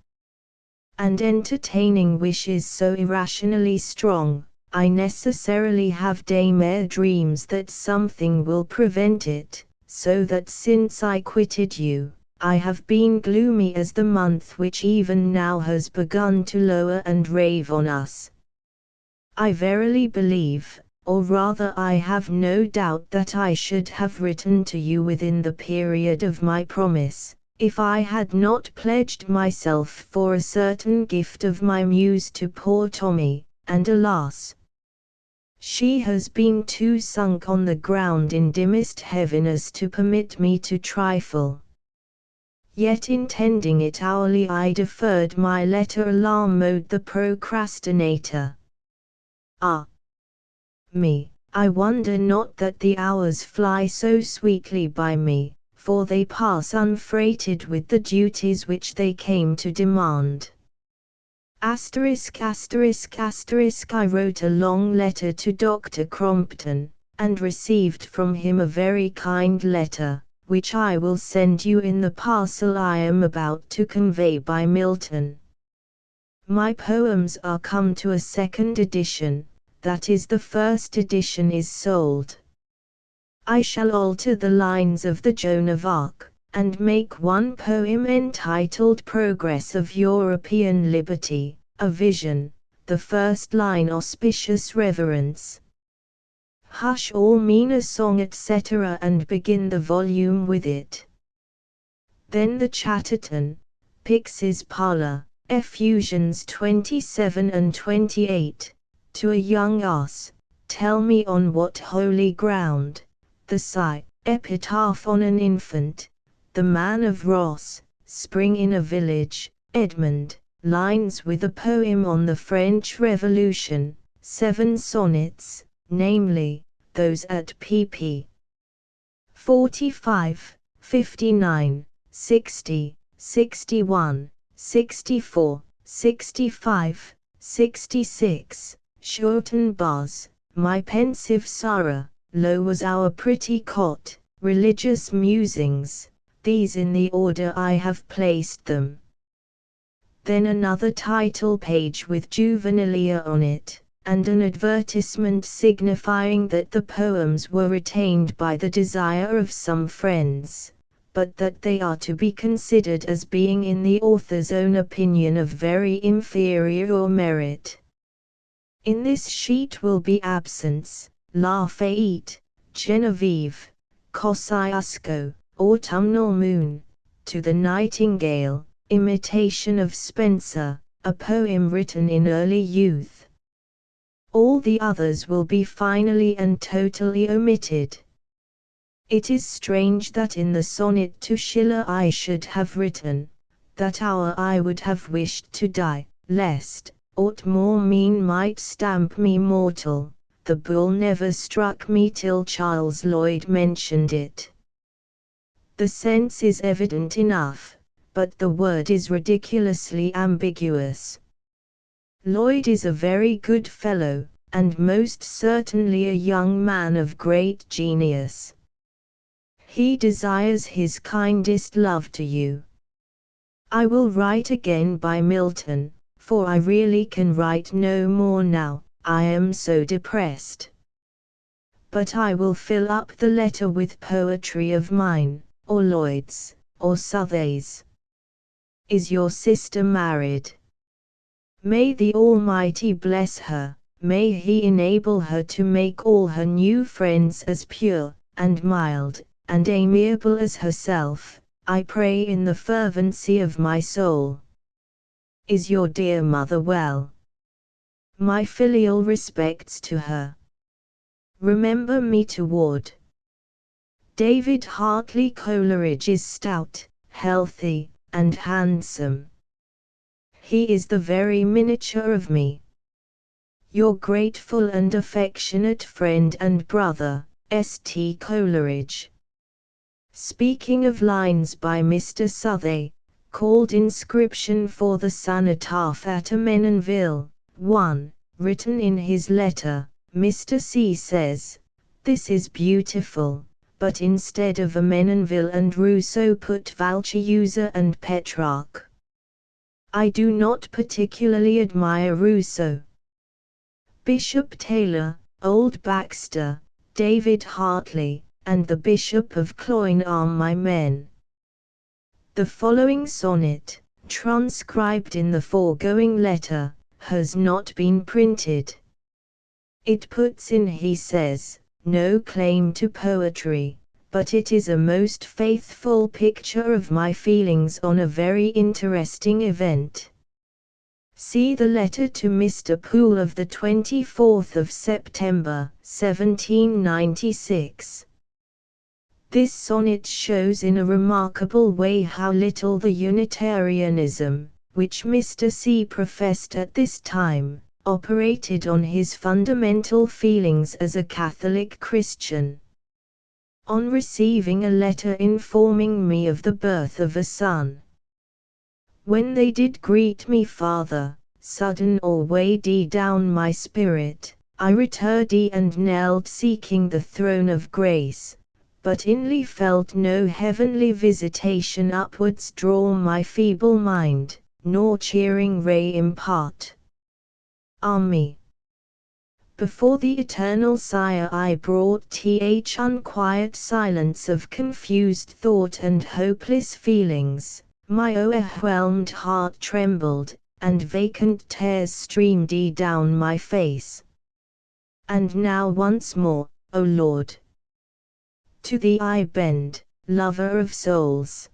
And entertaining wishes so irrationally strong, I necessarily have daymare dreams that something will prevent it, so that since I quitted you, I have been gloomy as the month which even now has begun to lower and rave on us. I verily believe, or rather I have no doubt that I should have written to you within the period of my promise, if I had not pledged myself for a certain gift of my muse to poor Tommy, and alas! She has been too sunk on the ground in dimmest heaviness to permit me to trifle. Yet intending it hourly I deferred my letter alarm mode the procrastinator. Ah! Me, I wonder not that the hours fly so sweetly by me, for they pass unfreighted with the duties which they came to demand. I wrote a long letter to Dr. Crompton, and received from him a very kind letter, which I will send you in the parcel I am about to convey by Milton. My poems are come to a second edition, that is, the first edition is sold. I shall alter the lines of the Joan of Arc, and make one poem entitled Progress of European Liberty, a Vision, the first line Auspicious Reverence. Hush all meaner song etc. and begin the volume with it. Then the Chatterton, Pix's Parlor, Effusions 27 and 28, to a young ass, tell me on what holy ground, the sigh, epitaph on an infant, the man of Ross, spring in a village, Edmund, lines with a poem on the French Revolution, 7 sonnets, namely, those at pp. 45, 59, 60, 61, 64, 65, 66, shorten bars, my pensive sorrow, low was our pretty cot, religious musings, these in the order I have placed them. Then another title page with juvenilia on it, and an advertisement signifying that the poems were retained by the desire of some friends, but that they are to be considered as being in the author's own opinion of very inferior merit. In this sheet will be absence, Lafayette, Genevieve, Kosciuszko, Autumnal Moon, To the Nightingale, Imitation of Spenser, a poem written in early youth. All the others will be finally and totally omitted. It is strange that in the sonnet to Schiller I should have written, that hour I would have wished to die, lest, aught more mean might stamp me mortal, the bull never struck me till Charles Lloyd mentioned it. The sense is evident enough, but the word is ridiculously ambiguous. Lloyd is a very good fellow, and most certainly a young man of great genius. He desires his kindest love to you. I will write again by Milton, for I really can write no more now, I am so depressed. But I will fill up the letter with poetry of mine, or Lloyd's, or Southey's. Is your sister married? May the Almighty bless her, may He enable her to make all her new friends as pure, and mild, and amiable as herself, I pray in the fervency of my soul. Is your dear mother well? My filial respects to her. Remember me toward David Hartley. Coleridge is stout, healthy, and handsome. He is the very miniature of me. Your grateful and affectionate friend and brother, S.T. Coleridge. Speaking of lines by Mr. Southey, called Inscription for the Cenotaph at Amenonville, 1, written in his letter, Mr. C. says, "This is beautiful, but instead of Amenonville and Rousseau put Valchiusa and Petrarch. I do not particularly admire Rousseau. Bishop Taylor, Old Baxter, David Hartley, and the Bishop of Cloyne are my men." The following sonnet, transcribed in the foregoing letter, has not been printed. It puts in, he says, no claim to poetry, but it is a most faithful picture of my feelings on a very interesting event. See the letter to Mr. Poole of the 24th of September, 1796. This sonnet shows in a remarkable way how little the Unitarianism, which Mr. C. professed at this time, operated on his fundamental feelings as a Catholic Christian. On receiving a letter informing me of the birth of a son, when they did greet me, Father, sudden or weighed down my spirit, I returned and knelt seeking the throne of grace, but inly felt no heavenly visitation upwards draw my feeble mind, nor cheering ray impart. Me. Before the eternal Sire I brought th unquiet silence of confused thought and hopeless feelings, my overwhelmed heart trembled, and vacant tears streamed down my face. And now once more, O Lord. To thee I bend, lover of souls,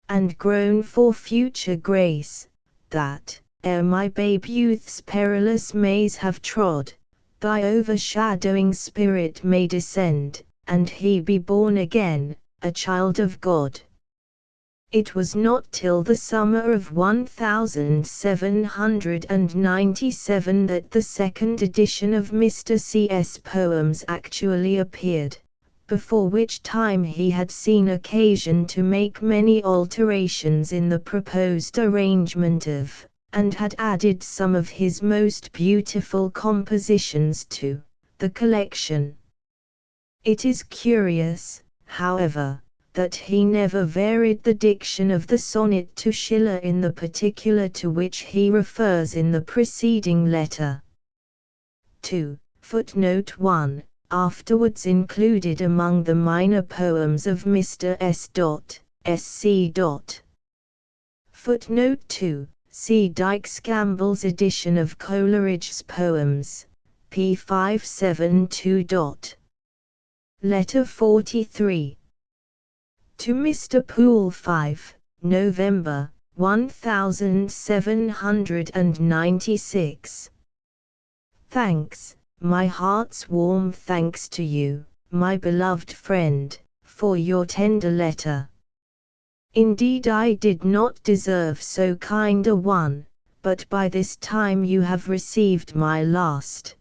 and groan for future grace, that, ere my babe youth's perilous maze have trod, thy overshadowing Spirit may descend, and he be born again, a child of God. It was not till the summer of 1797 that the second edition of Mr. C.'s poems actually appeared, before which time he had seen occasion to make many alterations in the proposed arrangement of, and had added some of his most beautiful compositions to, the collection. It is curious, however, that he never varied the diction of the sonnet to Schiller in the particular to which he refers in the preceding letter. 2. Footnote 1, afterwards included among the minor poems of Mr. S.Sc. Footnote 2, see Dykes Gamble's edition of Coleridge's poems, p. 572. Letter 43. To Mr. Poole 5, November, 1796. Thanks, my heart's warm thanks to you, my beloved friend, for your tender letter. Indeed I did not deserve so kind a one, but by this time you have received my last.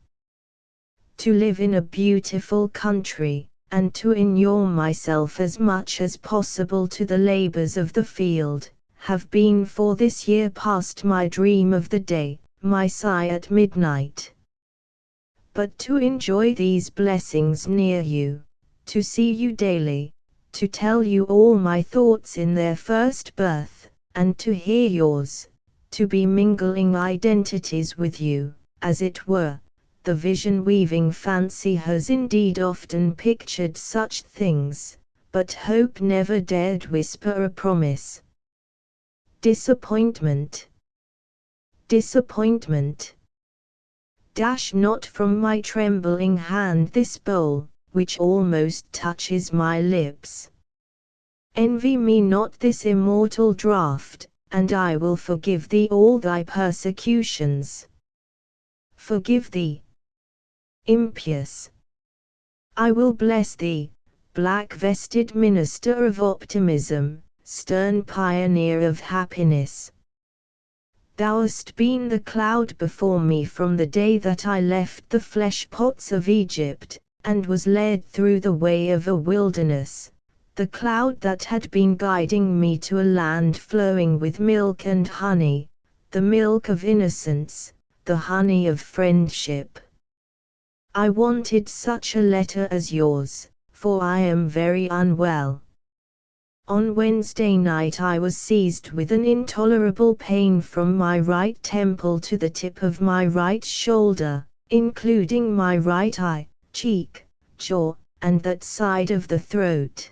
To live in a beautiful country, and to inure myself as much as possible to the labors of the field, have been for this year past my dream of the day, my sigh at midnight. But to enjoy these blessings near you, to see you daily, to tell you all my thoughts in their first birth, and to hear yours, to be mingling identities with you, as it were, the vision-weaving fancy has indeed often pictured such things, but hope never dared whisper a promise. Disappointment. Disappointment. Dash not from my trembling hand this bowl, which almost touches my lips. Envy me not this immortal draught, and I will forgive thee all thy persecutions. Forgive thee, impious. I will bless thee, black-vested minister of optimism, stern pioneer of happiness. Thou hast been the cloud before me from the day that I left the flesh-pots of Egypt, and was led through the way of a wilderness, the cloud that had been guiding me to a land flowing with milk and honey, the milk of innocence, the honey of friendship. I wanted such a letter as yours, for I am very unwell. On Wednesday night I was seized with an intolerable pain from my right temple to the tip of my right shoulder, including my right eye, cheek, jaw, and that side of the throat.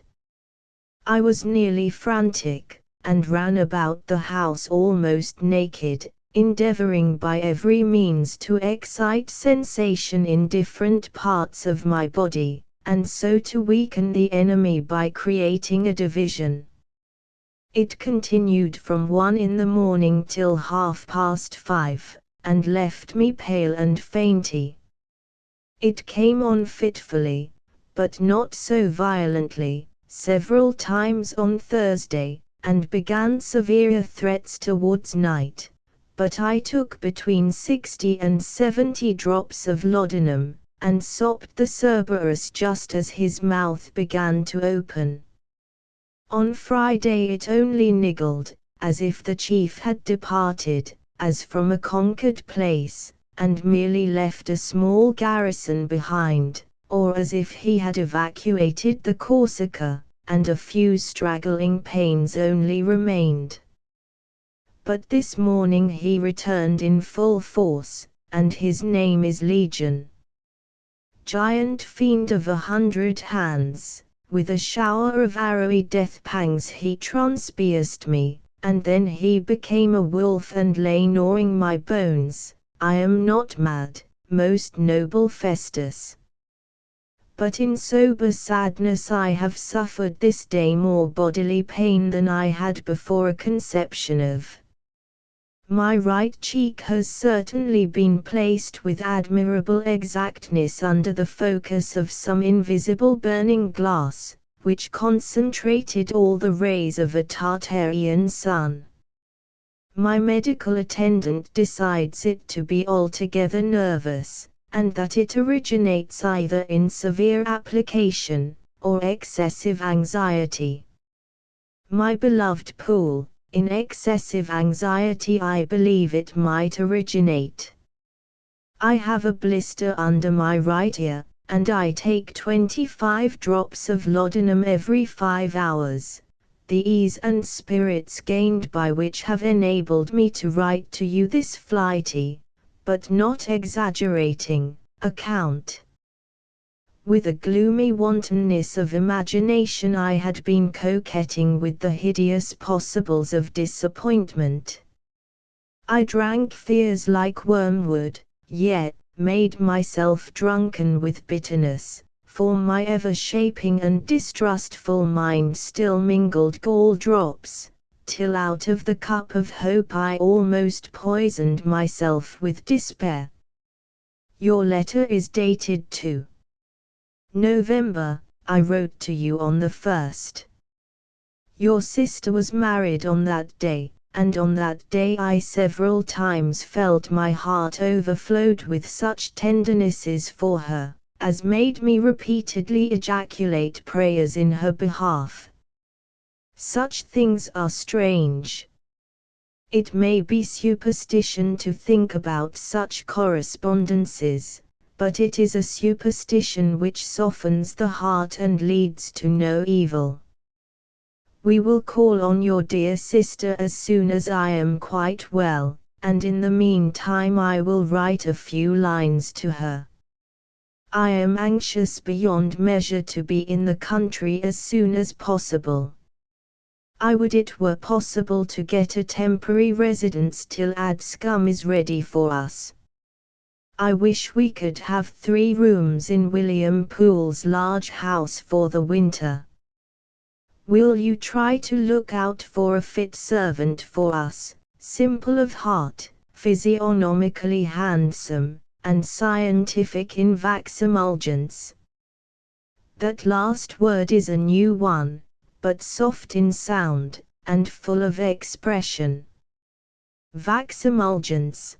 I was nearly frantic, and ran about the house almost naked, endeavoring by every means to excite sensation in different parts of my body, and so to weaken the enemy by creating a division. It continued from 1 in the morning till 5:30, and left me pale and fainty. It came on fitfully, but not so violently, several times on Thursday, and began severe threats towards night. But I took between 60 and 70 drops of laudanum, and sopped the Cerberus just as his mouth began to open. On Friday it only niggled, as if the chief had departed, as from a conquered place, and merely left a small garrison behind, or as if he had evacuated the Corsica, and a few straggling pains only remained. But this morning he returned in full force, and his name is Legion. Giant fiend of 100 hands, with a shower of arrowy death pangs he transpierced me, and then he became a wolf and lay gnawing my bones. I am not mad, most noble Festus. but in sober sadness I have suffered this day more bodily pain than I had before a conception of. My right cheek has certainly been placed with admirable exactness under the focus of some invisible burning glass, which concentrated all the rays of a Tartarian sun. My medical attendant decides it to be altogether nervous, and that it originates either in severe application, or excessive anxiety. My beloved Poole, in excessive anxiety I believe it might originate. I have a blister under my right ear, and I take 25 drops of laudanum every 5 hours. The ease and spirits gained by which have enabled me to write to you this flighty, but not exaggerating, account. With a gloomy wantonness of imagination I had been coquetting with the hideous possibles of disappointment. I drank fears like wormwood, yet made myself drunken with bitterness, for my ever-shaping and distrustful mind still mingled gall drops, till out of the cup of hope I almost poisoned myself with despair. Your letter is dated 2 November, I wrote to you on the 1st. Your sister was married on that day, and on that day I several times felt my heart overflowed with such tendernesses for her, as made me repeatedly ejaculate prayers in her behalf. Such things are strange. It may be superstition to think about such correspondences, but it is a superstition which softens the heart and leads to no evil. We will call on your dear sister as soon as I am quite well, and in the meantime I will write a few lines to her. I am anxious beyond measure to be in the country as soon as possible. I would it were possible to get a temporary residence till Adscombe is ready for us. I wish we could have 3 rooms in William Poole's large house for the winter. Will you try to look out for a fit servant for us, simple of heart, physiognomically handsome, and scientific in vaxemulgence? That last word is a new one, but soft in sound, and full of expression. Vaxemulgence.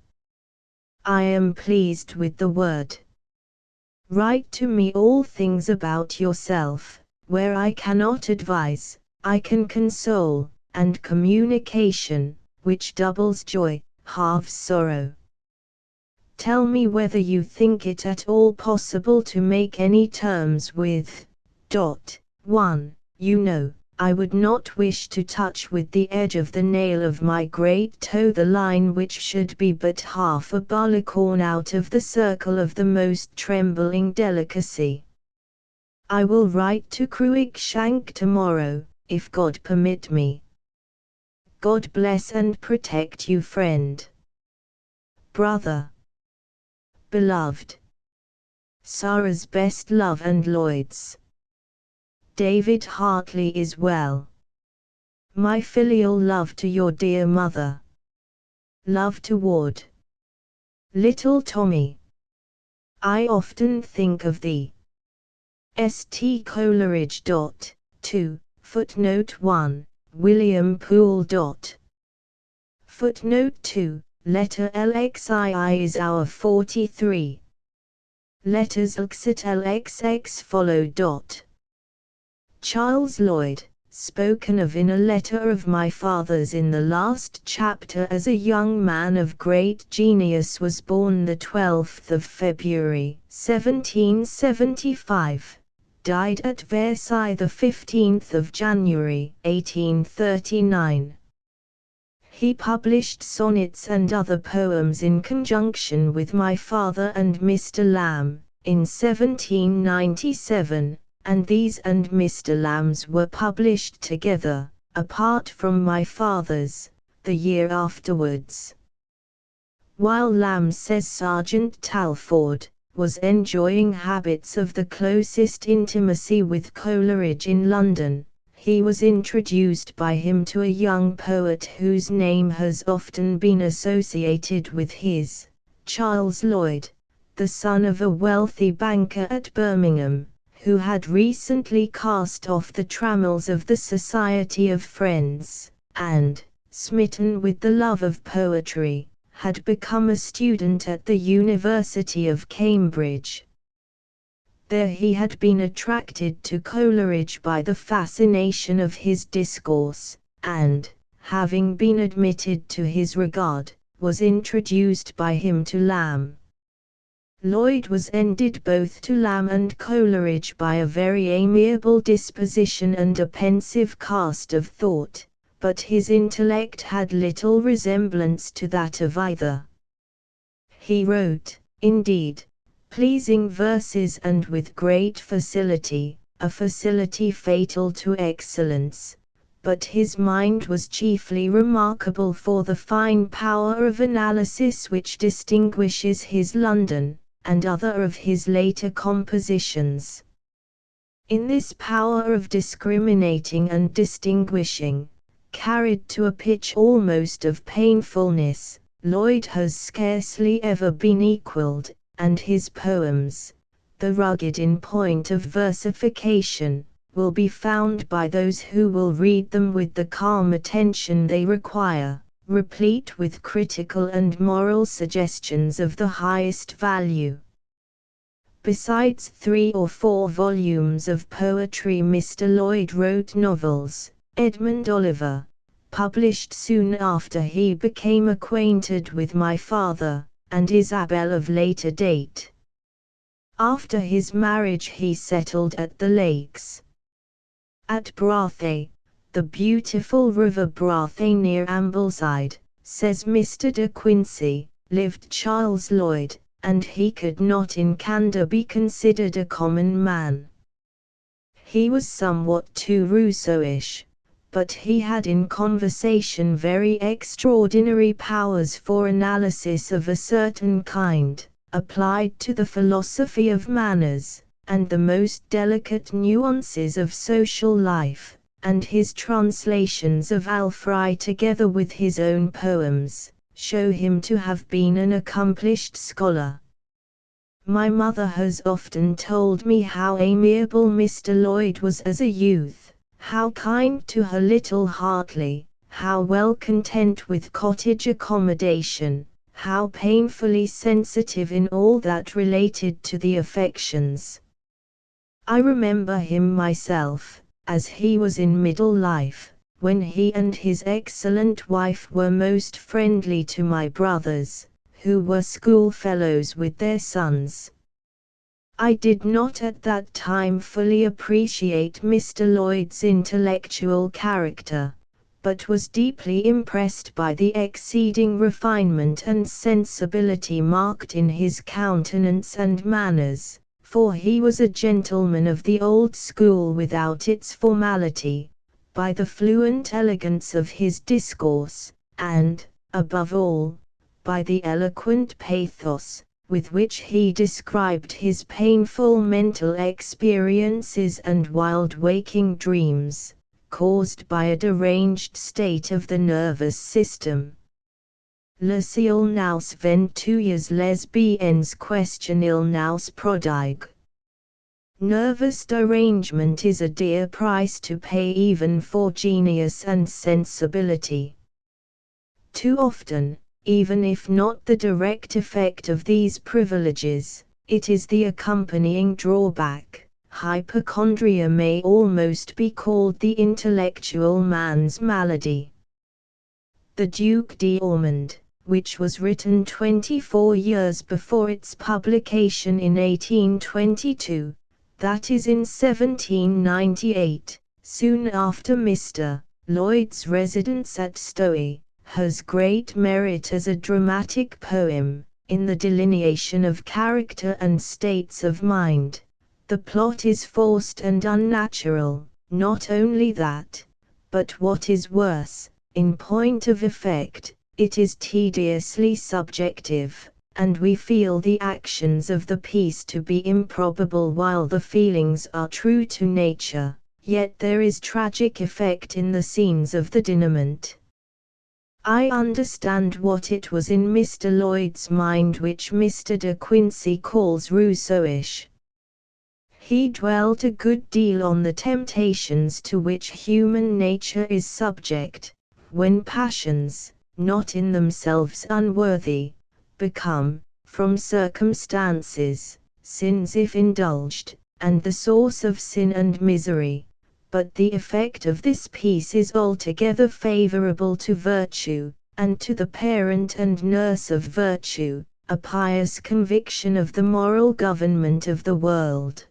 I am pleased with the word. Write to me all things about yourself. Where I cannot advise, I can console, and communication, which doubles joy, halves sorrow. Tell me whether you think it at all possible to make any terms with. 1. You know, I would not wish to touch with the edge of the nail of my great toe the line which should be but half a barleycorn out of the circle of the most trembling delicacy. I will write to Cruikshank tomorrow, if God permit me. God bless and protect you, friend. Brother. Beloved. Sarah's best love and Lloyd's. David Hartley is well. My filial love to your dear mother. Love toward little Tommy. I often think of thee. St. Coleridge. 2, footnote 1, William Poole. Footnote 2, letter LXII is our 43. Letters LX at LXX follow. Charles Lloyd, spoken of in a letter of my father's in the last chapter as a young man of great genius, was born the 12th of February, 1775. Died at Versailles the 15th of January, 1839. He published sonnets and other poems in conjunction with my father and Mr. Lamb, in 1797, and these and Mr. Lamb's were published together, apart from my father's, the year afterwards. While Lamb says Sergeant Talford, was enjoying habits of the closest intimacy with Coleridge in London. He was introduced by him to a young poet whose name has often been associated with his, Charles Lloyd, the son of a wealthy banker at Birmingham, who had recently cast off the trammels of the Society of Friends, and, smitten with the love of poetry, had become a student at the University of Cambridge. There he had been attracted to Coleridge by the fascination of his discourse, and, having been admitted to his regard, was introduced by him to Lamb. Lloyd was endeared both to Lamb and Coleridge by a very amiable disposition and a pensive cast of thought, but his intellect had little resemblance to that of either. He wrote, indeed, pleasing verses and with great facility, a facility fatal to excellence, but his mind was chiefly remarkable for the fine power of analysis which distinguishes his London, and other of his later compositions. In this power of discriminating and distinguishing, carried to a pitch almost of painfulness, Lloyd has scarcely ever been equalled, and his poems, though rugged in point of versification, will be found by those who will read them with the calm attention they require, replete with critical and moral suggestions of the highest value. Besides 3 or 4 volumes of poetry, Mr. Lloyd wrote novels, Edmund Oliver, published soon after he became acquainted with my father, and Isabel of later date. After his marriage he settled at the Lakes. At Brathay, the beautiful river Brathay near Ambleside, says Mr. de Quincey, lived Charles Lloyd, and he could not in candour be considered a common man. He was somewhat too Rousseauish, but he had in conversation very extraordinary powers for analysis of a certain kind, applied to the philosophy of manners, and the most delicate nuances of social life, and his translations of Alfry together with his own poems, show him to have been an accomplished scholar. My mother has often told me how amiable Mr. Lloyd was as a youth, how kind to her little Hartley, how well content with cottage accommodation, how painfully sensitive in all that related to the affections. I remember him myself, as he was in middle life, when he and his excellent wife were most friendly to my brothers, who were schoolfellows with their sons. I did not at that time fully appreciate Mr. Lloyd's intellectual character, but was deeply impressed by the exceeding refinement and sensibility marked in his countenance and manners, for he was a gentleman of the old school without its formality, by the fluent elegance of his discourse, and, above all, by the eloquent pathos with which he described his painful mental experiences and wild waking dreams, caused by a deranged state of the nervous system. L'ciel nous ventues lesbiennes question il nous prodigue. Nervous derangement is a dear price to pay even for genius and sensibility. Too often, even if not the direct effect of these privileges, it is the accompanying drawback. Hypochondria may almost be called the intellectual man's malady. The Duc d'Ormond, which was written 24 years before its publication in 1822, that is in 1798, soon after Mr. Lloyd's residence at Stowey, has great merit as a dramatic poem, in the delineation of character and states of mind. The plot is forced and unnatural, not only that, but what is worse, in point of effect, it is tediously subjective, and we feel the actions of the piece to be improbable while the feelings are true to nature, yet there is tragic effect in the scenes of the denouement. I understand what it was in Mr. Lloyd's mind which Mr. De Quincey calls Rousseauish. He dwelt a good deal on the temptations to which human nature is subject, when passions, not in themselves unworthy, become, from circumstances, sins if indulged, and the source of sin and misery. But the effect of this piece is altogether favourable to virtue, and to the parent and nurse of virtue, a pious conviction of the moral government of the world.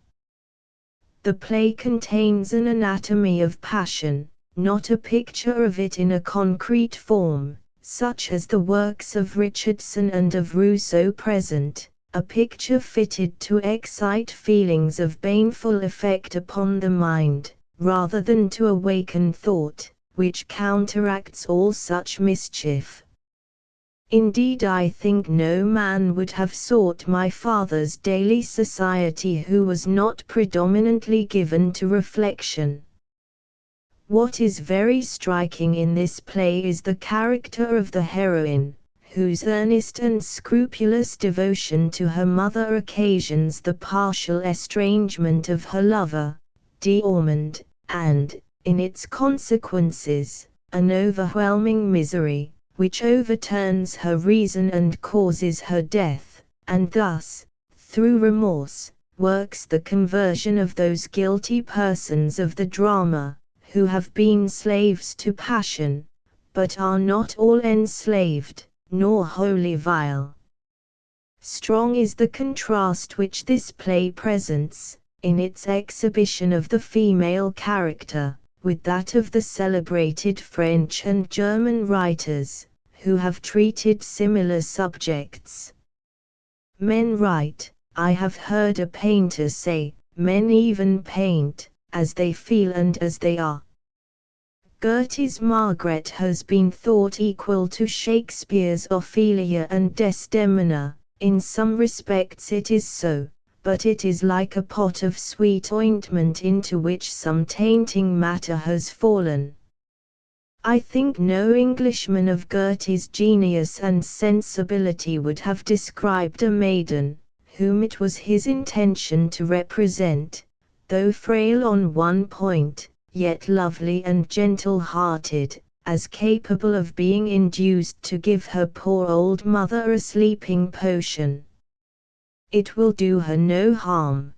The play contains an anatomy of passion, not a picture of it in a concrete form, such as the works of Richardson and of Rousseau present, a picture fitted to excite feelings of baneful effect upon the mind, rather than to awaken thought, which counteracts all such mischief. Indeed, I think no man would have sought my father's daily society who was not predominantly given to reflection. What is very striking in this play is the character of the heroine, whose earnest and scrupulous devotion to her mother occasions the partial estrangement of her lover, d'Ormond, and, in its consequences, an overwhelming misery, which overturns her reason and causes her death, and thus, through remorse, works the conversion of those guilty persons of the drama, who have been slaves to passion, but are not all enslaved, nor wholly vile. Strong is the contrast which this play presents, in its exhibition of the female character, with that of the celebrated French and German writers, who have treated similar subjects. Men write, I have heard a painter say, men even paint, as they feel and as they are. Goethe's Margaret has been thought equal to Shakespeare's Ophelia and Desdemona. In some respects it is so, but it is like a pot of sweet ointment into which some tainting matter has fallen. I think no Englishman of Goethe's genius and sensibility would have described a maiden, whom it was his intention to represent, though frail on one point, yet lovely and gentle-hearted, as capable of being induced to give her poor old mother a sleeping potion. It will do her no harm.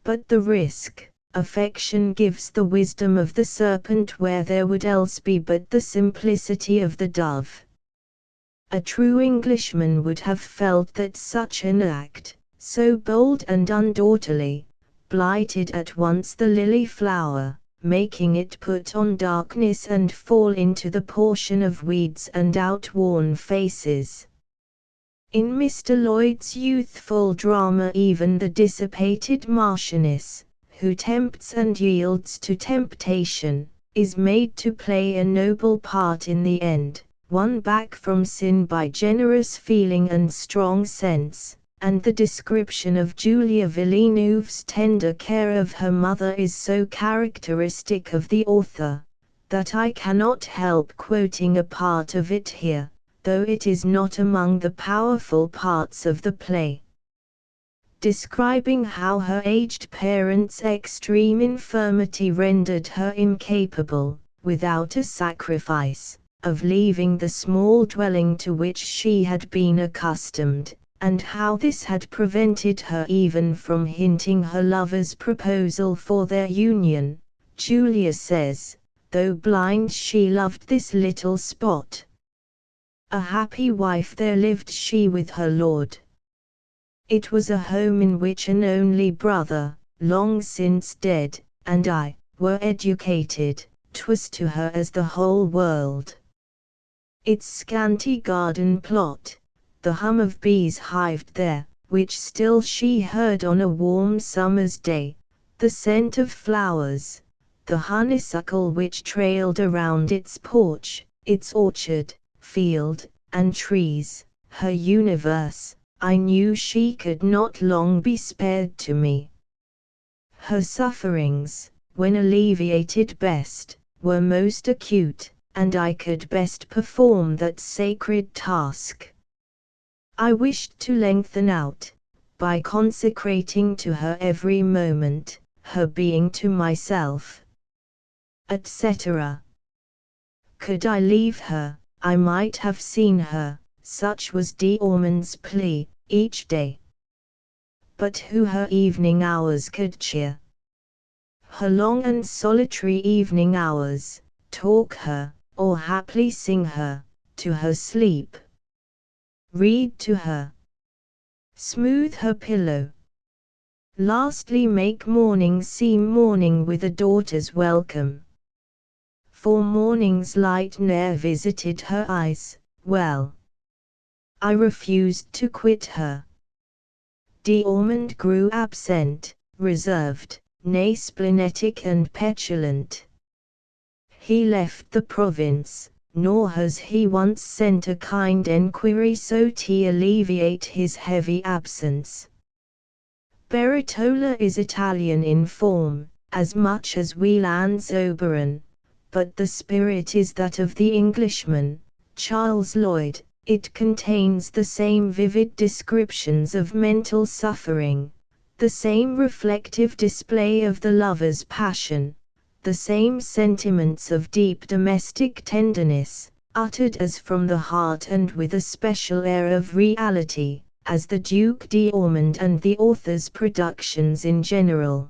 But the risk, affection gives the wisdom of the serpent where there would else be but the simplicity of the dove. A true Englishman would have felt that such an act, so bold and undaughterly, blighted at once the lily flower, making it put on darkness and fall into the portion of weeds and outworn faces. In Mr. Lloyd's youthful drama even the dissipated Marchioness, who tempts and yields to temptation, is made to play a noble part in the end, won back from sin by generous feeling and strong sense, and the description of Julia Villeneuve's tender care of her mother is so characteristic of the author, that I cannot help quoting a part of it here, though it is not among the powerful parts of the play. Describing how her aged parents' extreme infirmity rendered her incapable, without a sacrifice, of leaving the small dwelling to which she had been accustomed, and how this had prevented her even from hinting her lover's proposal for their union, Julia says, though blind she loved this little spot. A happy wife there lived she with her lord. It was a home in which an only brother, long since dead, and I, were educated. 'Twas to her as the whole world. Its scanty garden plot, the hum of bees hived there, which still she heard on a warm summer's day, the scent of flowers, the honeysuckle which trailed around its porch, its orchard, field, and trees, her universe, I knew she could not long be spared to me. Her sufferings, when alleviated best, were most acute, and I could best perform that sacred task. I wished to lengthen out, by consecrating to her every moment, her being to myself, etc. Could I leave her, I might have seen her, such was de Ormond's plea, each day. But who her evening hours could cheer? Her long and solitary evening hours, talk her, or haply sing her, to her sleep. Read to her. Smooth her pillow. Lastly make morning seem morning with a daughter's welcome. For morning's light ne'er visited her eyes, well. I refused to quit her. De Ormond grew absent, reserved, nay splenetic and petulant. He left the province, nor has he once sent a kind enquiry so to alleviate his heavy absence. Beritola is Italian in form, as much as Wieland's Oberon, but the spirit is that of the Englishman, Charles Lloyd. It contains the same vivid descriptions of mental suffering, the same reflective display of the lover's passion, the same sentiments of deep domestic tenderness, uttered as from the heart and with a special air of reality, as the Duke de Ormond and the author's productions in general.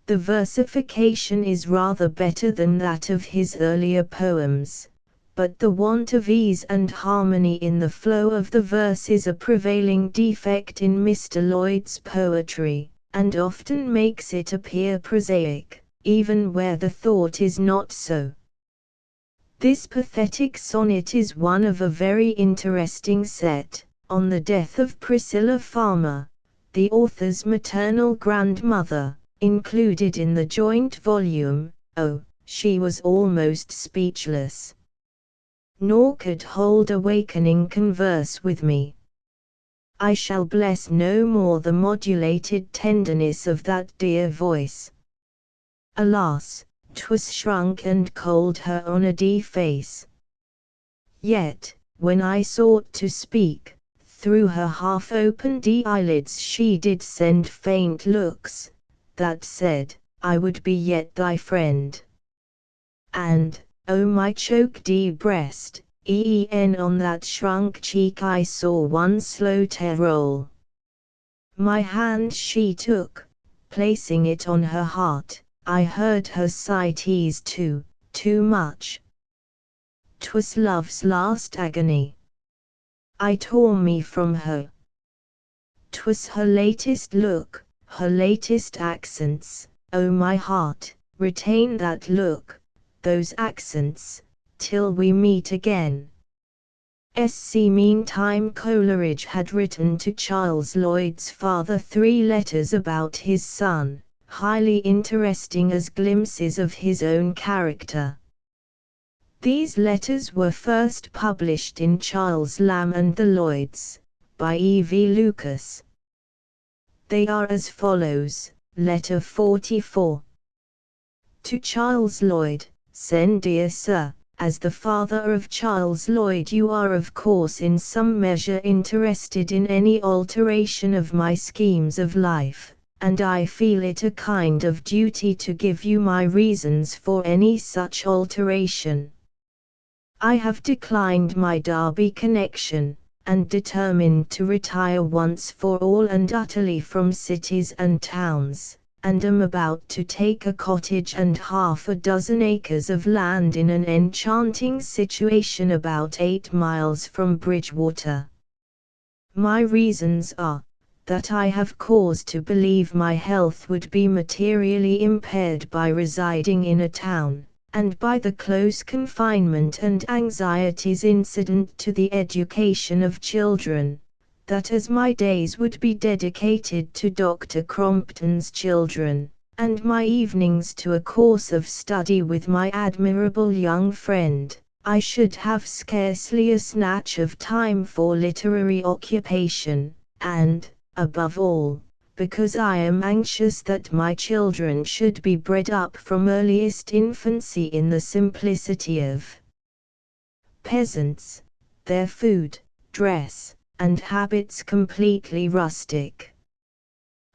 The versification is rather better than that of his earlier poems, but the want of ease and harmony in the flow of the verse is a prevailing defect in Mr. Lloyd's poetry, and often makes it appear prosaic, even where the thought is not so. This pathetic sonnet is one of a very interesting set, on the death of Priscilla Farmer, the author's maternal grandmother, included in the joint volume. Oh, she was almost speechless, nor could hold awakening converse with me. I shall bless no more the modulated tenderness of that dear voice. Alas, 'twas shrunk and cold her honour'd face. Yet, when I sought to speak, through her half-opened eyelids she did send faint looks, that said, I would be yet thy friend. And, O my choked breast, on that shrunk cheek I saw one slow tear roll. My hand she took, placing it on her heart, I heard her sigh, "'Tis too much. 'Twas love's last agony. I tore me from her. 'Twas her latest look, her latest accents, O my heart, retain that look, those accents, till we meet again." Meantime Coleridge had written to Charles Lloyd's father 3 letters about his son, highly interesting as glimpses of his own character. These letters were first published in Charles Lamb and the Lloyds, by E.V. Lucas. They are as follows. Letter 44. To Charles Lloyd, Sen. Dear Sir, as the father of Charles Lloyd you are of course in some measure interested in any alteration of my schemes of life, and I feel it a kind of duty to give you my reasons for any such alteration. I have declined my Derby connection, and determined to retire once for all and utterly from cities and towns, and am about to take a cottage and half a dozen acres of land in an enchanting situation about 8 miles from Bridgewater. My reasons are, that I have cause to believe my health would be materially impaired by residing in a town, and by the close confinement and anxieties incident to the education of children, that as my days would be dedicated to Dr. Crompton's children, and my evenings to a course of study with my admirable young friend, I should have scarcely a snatch of time for literary occupation, and, above all, because I am anxious that my children should be bred up from earliest infancy in the simplicity of peasants, their food, dress, and habits completely rustic.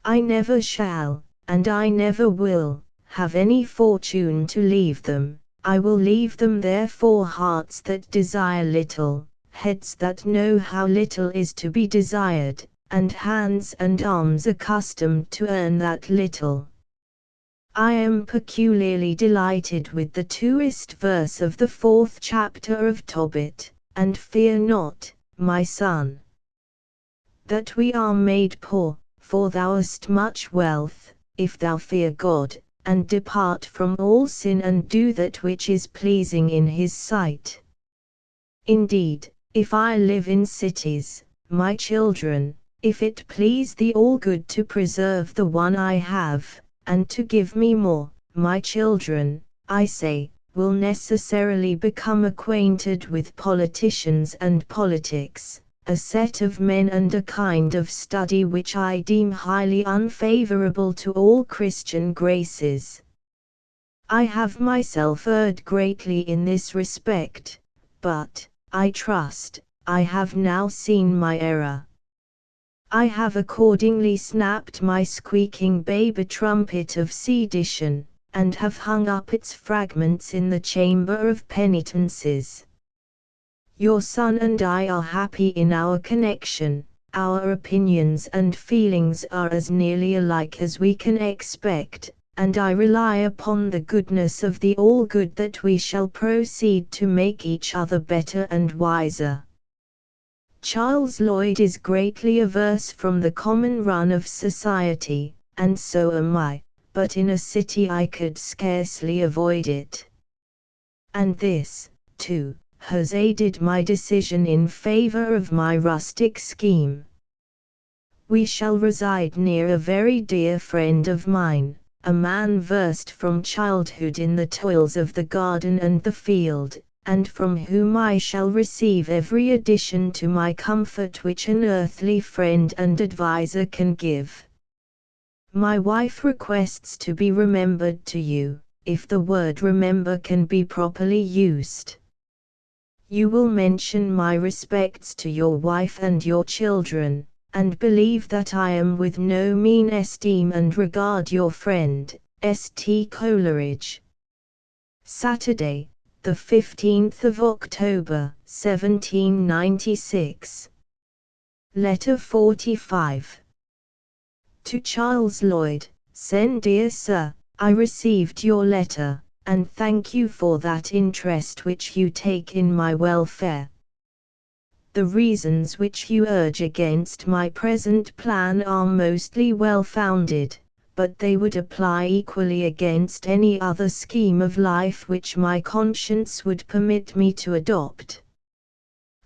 I never shall, and I never will, have any fortune to leave them. I will leave them therefore hearts that desire little, heads that know how little is to be desired, and hands and arms accustomed to earn that little. I am peculiarly delighted with the 2st verse of the 4th chapter of Tobit, and fear not, my son, that we are made poor, for thou hast much wealth, if thou fear God, and depart from all sin and do that which is pleasing in his sight. Indeed, if I live in cities, my children, if it please thee all good to preserve the one I have, and to give me more, my children, I say, will necessarily become acquainted with politicians and politics, a set of men and a kind of study which I deem highly unfavorable to all Christian graces. I have myself erred greatly in this respect, but, I trust, I have now seen my error. I have accordingly snapped my squeaking baby trumpet of sedition, and have hung up its fragments in the chamber of penitences. Your son and I are happy in our connection, our opinions and feelings are as nearly alike as we can expect, and I rely upon the goodness of the all-good that we shall proceed to make each other better and wiser. Charles Lloyd is greatly averse from the common run of society, and so am I, but in a city I could scarcely avoid it. And this, too, has aided my decision in favor of my rustic scheme. We shall reside near a very dear friend of mine, a man versed from childhood in the toils of the garden and the field, and from whom I shall receive every addition to my comfort which an earthly friend and adviser can give. My wife requests to be remembered to you, if the word remember can be properly used. You will mention my respects to your wife and your children, and believe that I am with no mean esteem and regard your friend, St. Coleridge. Saturday, the 15th of October, 1796. Letter 45. To Charles Lloyd, Sen. Dear Sir, I received your letter, and thank you for that interest which you take in my welfare. The reasons which you urge against my present plan are mostly well-founded, but they would apply equally against any other scheme of life which my conscience would permit me to adopt.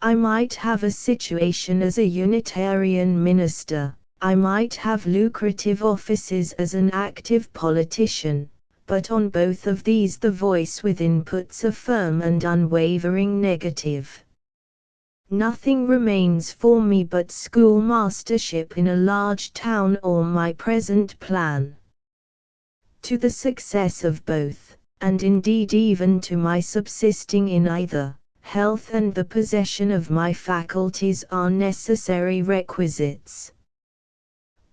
I might have a situation as a Unitarian minister, I might have lucrative offices as an active politician, but on both of these the voice within puts a firm and unwavering negative. Nothing remains for me but schoolmastership in a large town or my present plan. To the success of both, and indeed even to my subsisting in either, health and the possession of my faculties are necessary requisites.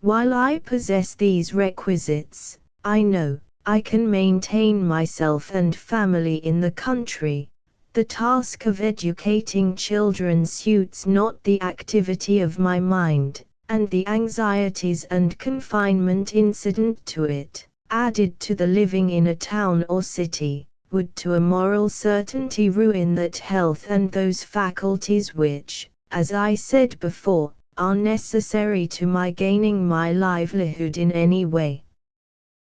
While I possess these requisites, I know, I can maintain myself and family in the country. The task of educating children suits not the activity of my mind, and the anxieties and confinement incident to it, added to the living in a town or city, would to a moral certainty ruin that health and those faculties which, as I said before, are necessary to my gaining my livelihood in any way.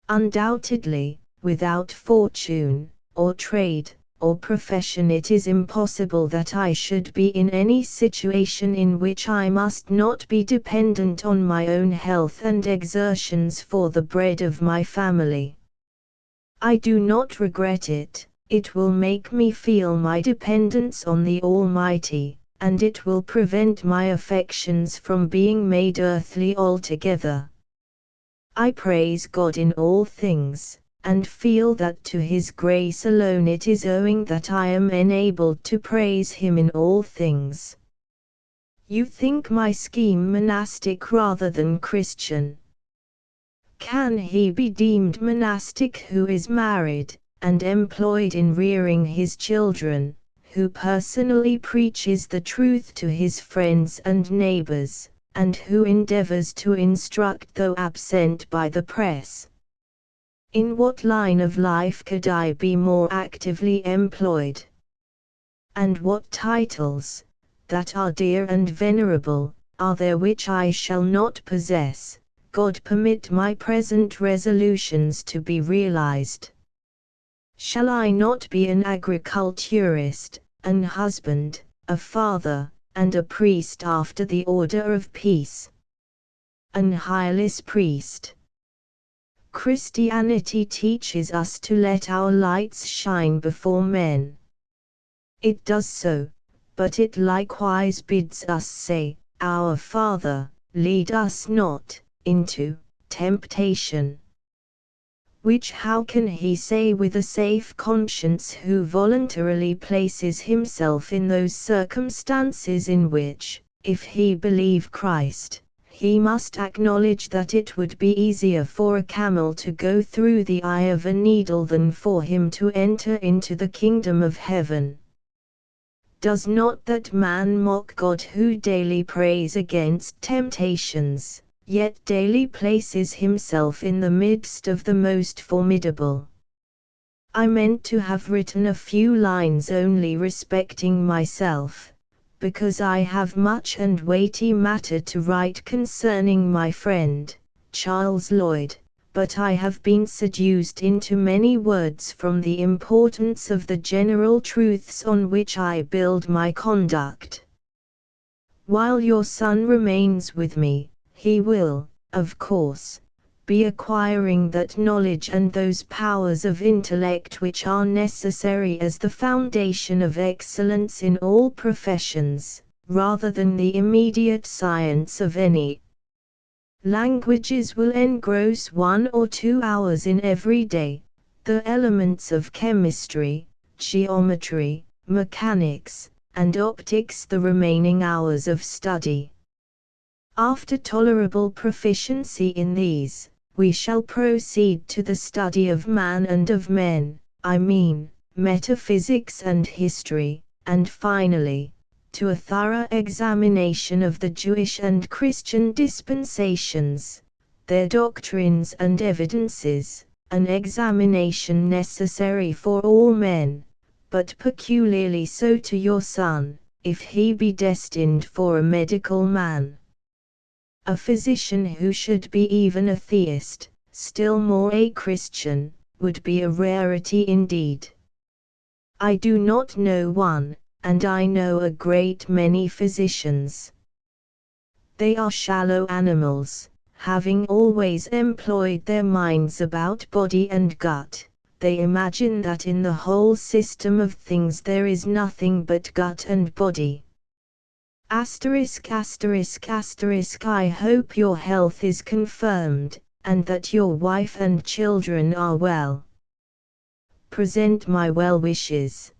Undoubtedly, without fortune, or trade, or profession it is impossible that I should be in any situation in which I must not be dependent on my own health and exertions for the bread of my family. I do not regret it, it will make me feel my dependence on the Almighty, and it will prevent my affections from being made earthly altogether. I praise God in all things, and feel that to His grace alone it is owing that I am enabled to praise Him in all things. You think my scheme monastic rather than Christian. Can he be deemed monastic who is married, and employed in rearing his children, who personally preaches the truth to his friends and neighbors, and who endeavors to instruct though absent by the press? In what line of life could I be more actively employed? And what titles, that are dear and venerable, are there which I shall not possess? God permit my present resolutions to be realized. Shall I not be an agriculturist, an husband, a father, and a priest after the order of peace? An hireless priest. Christianity teaches us to let our lights shine before men. It does so, but it likewise bids us say, Our Father, lead us not into temptation. Which how can he say with a safe conscience who voluntarily places himself in those circumstances in which, if he believe Christ, he must acknowledge that it would be easier for a camel to go through the eye of a needle than for him to enter into the kingdom of heaven? Does not that man mock God who daily prays against temptations, yet daily places himself in the midst of the most formidable? I meant to have written a few lines only respecting myself, because I have much and weighty matter to write concerning my friend, Charles Lloyd, but I have been seduced into many words from the importance of the general truths on which I build my conduct. While your son remains with me, he will, of course, be acquiring that knowledge and those powers of intellect which are necessary as the foundation of excellence in all professions, rather than the immediate science of any. Languages will engross 1 or 2 hours in every day, the elements of chemistry, geometry, mechanics, and optics the remaining hours of study. After tolerable proficiency in these, we shall proceed to the study of man and of men, I mean, metaphysics and history, and finally, to a thorough examination of the Jewish and Christian dispensations, their doctrines and evidences, an examination necessary for all men, but peculiarly so to your son, if he be destined for a medical man. A physician who should be even a theist, still more a Christian, would be a rarity indeed. I do not know one, and I know a great many physicians. They are shallow animals, having always employed their minds about body and gut. They imagine that in the whole system of things there is nothing but gut and body. I hope your health is confirmed, and that your wife and children are well. Present my well wishes.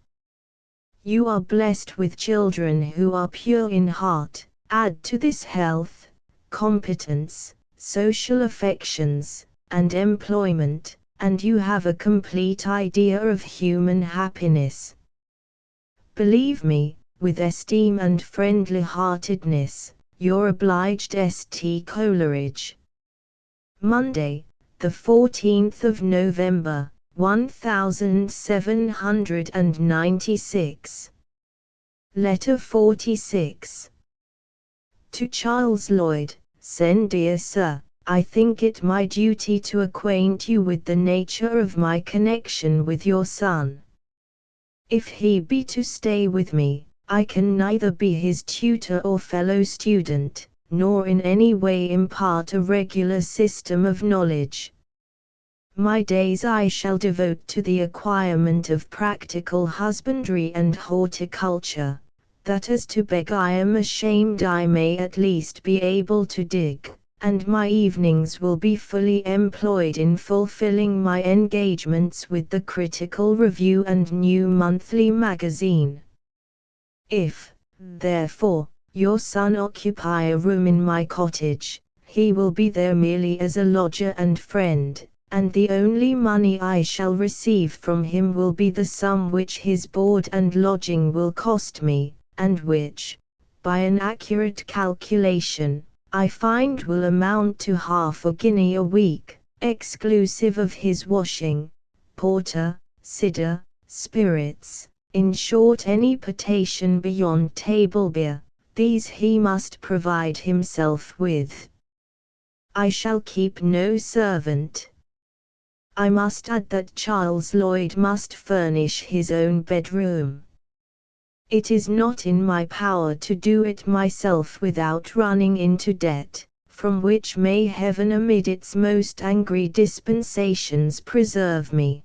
You are blessed with children who are pure in heart. Add to this health, competence, social affections, and employment, and you have a complete idea of human happiness. Believe me, with esteem and friendly-heartedness, your obliged St. Coleridge. Monday, the 14th of November, 1796. Letter 46. To Charles Lloyd, Sen. Dear Sir, I think it my duty to acquaint you with the nature of my connection with your son. If he be to stay with me, I can neither be his tutor or fellow student, nor in any way impart a regular system of knowledge. My days I shall devote to the acquirement of practical husbandry and horticulture, that as to beg I am ashamed I may at least be able to dig, and my evenings will be fully employed in fulfilling my engagements with the Critical Review and New Monthly Magazine. If, therefore, your son occupy a room in my cottage, he will be there merely as a lodger and friend, and the only money I shall receive from him will be the sum which his board and lodging will cost me, and which, by an accurate calculation, I find will amount to half a guinea a week, exclusive of his washing, porter, cider, spirits, in short any potation beyond table beer. These he must provide himself with. I shall keep no servant. I must add that Charles Lloyd must furnish his own bedroom. It is not in my power to do it myself without running into debt, from which may heaven amid its most angry dispensations preserve me.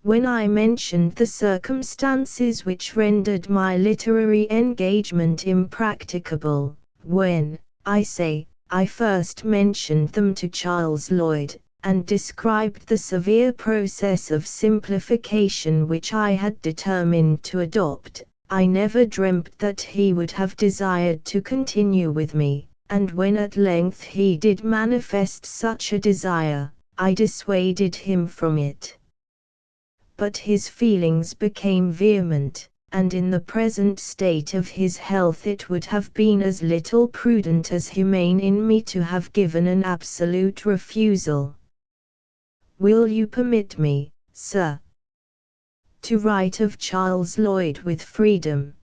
When I mentioned the circumstances which rendered my literary engagement impracticable, when, I say, I first mentioned them to Charles Lloyd, and described the severe process of simplification which I had determined to adopt, I never dreamt that he would have desired to continue with me, and when at length he did manifest such a desire, I dissuaded him from it. But his feelings became vehement, and in the present state of his health it would have been as little prudent as humane in me to have given an absolute refusal. Will you permit me, sir, to write of Charles Lloyd with freedom?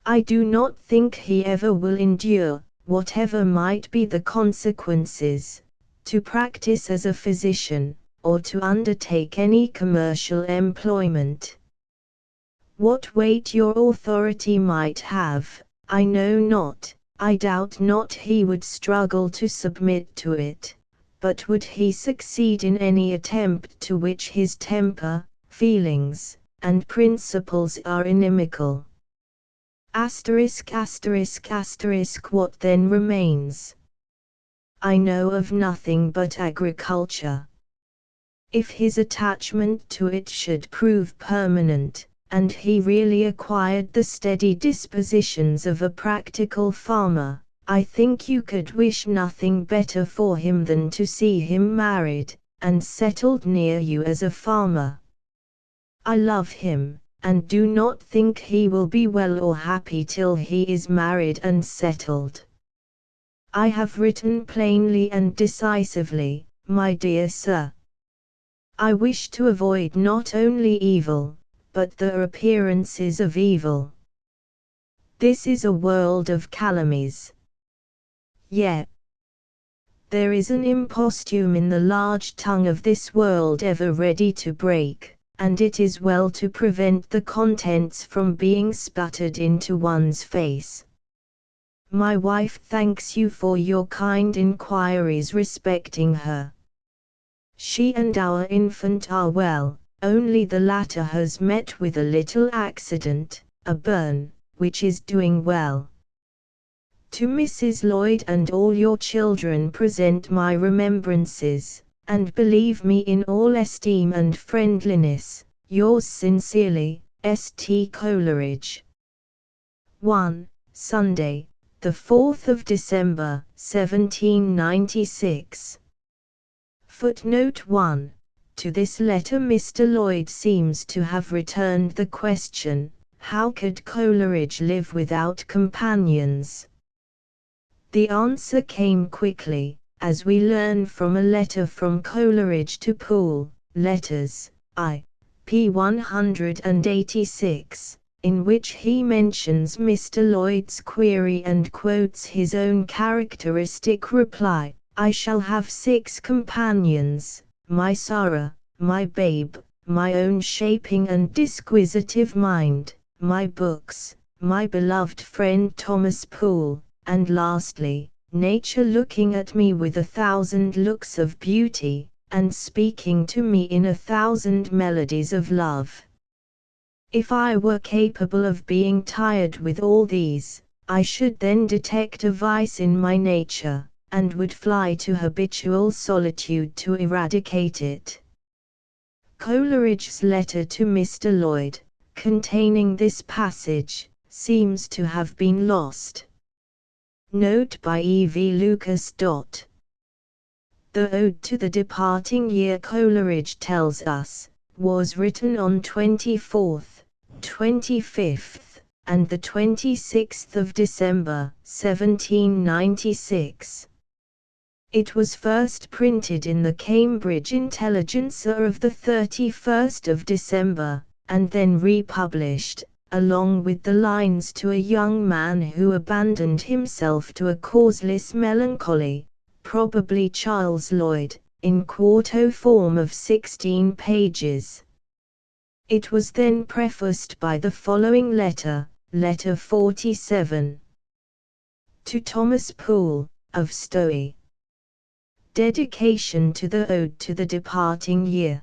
I do not think he ever will endure, whatever might be the consequences, to practice as a physician, or to undertake any commercial employment. What weight your authority might have, I know not. I doubt not he would struggle to submit to it, but would he succeed in any attempt to which his temper, feelings, and principles are inimical? What then remains? I know of nothing but agriculture. If his attachment to it should prove permanent, and he really acquired the steady dispositions of a practical farmer, I think you could wish nothing better for him than to see him married, and settled near you as a farmer. I love him, and do not think he will be well or happy till he is married and settled. I have written plainly and decisively, my dear sir. I wish to avoid not only evil, but the appearances of evil. This is a world of calumnies. Yet, there is an imposthume in the large tongue of this world ever ready to break, and it is well to prevent the contents from being sputtered into one's face. My wife thanks you for your kind inquiries respecting her. She and our infant are well, only the latter has met with a little accident, a burn, which is doing well. To Mrs. Lloyd and all your children present my remembrances, and believe me in all esteem and friendliness, yours sincerely, St. Coleridge. 1. Sunday, the 4th of December, 1796. Footnote 1. To this letter Mr. Lloyd seems to have returned the question, how could Coleridge live without companions? The answer came quickly, as we learn from a letter from Coleridge to Poole, Letters, I. p. 186, in which he mentions Mr. Lloyd's query and quotes his own characteristic reply, I shall have 6 companions, my sorrow, my babe, my own shaping and disquisitive mind, my books, my beloved friend Thomas Poole, and lastly, nature looking at me with 1,000 looks of beauty, and speaking to me in 1,000 melodies of love. If I were capable of being tired with all these, I should then detect a vice in my nature, and would fly to habitual solitude to eradicate it. Coleridge's letter to Mr. Lloyd, containing this passage, seems to have been lost. Note by E. V. Lucas. The Ode to the Departing Year, Coleridge tells us, was written on 24th, 25th, and the 26th of December, 1796. It was first printed in the Cambridge Intelligencer of the 31st of December, and then republished, along with the lines to a young man who abandoned himself to a causeless melancholy, probably Charles Lloyd, in quarto form of 16 pages. It was then prefaced by the following letter, Letter 47. To Thomas Poole, of Stowey. Dedication to the Ode to the Departing Year.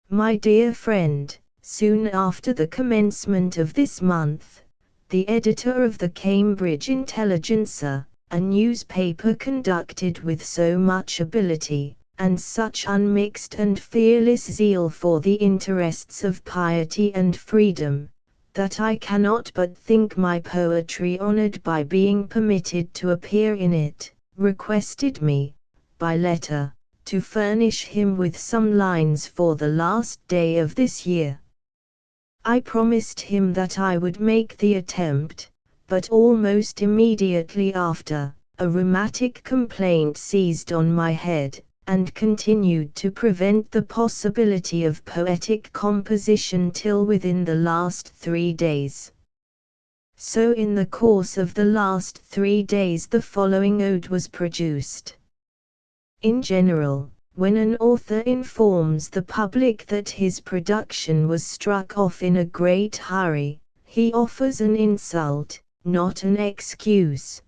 My dear friend, soon after the commencement of this month, the editor of the Cambridge Intelligencer, a newspaper conducted with so much ability, and such unmixed and fearless zeal for the interests of piety and freedom, that I cannot but think my poetry honored by being permitted to appear in it, requested me, by letter, to furnish him with some lines for the last day of this year. I promised him that I would make the attempt, but almost immediately after, a rheumatic complaint seized on my head, and continued to prevent the possibility of poetic composition till within the last 3 days. So in the course of the last 3 days the following ode was produced. In general, when an author informs the public that his production was struck off in a great hurry, he offers an insult, not an excuse.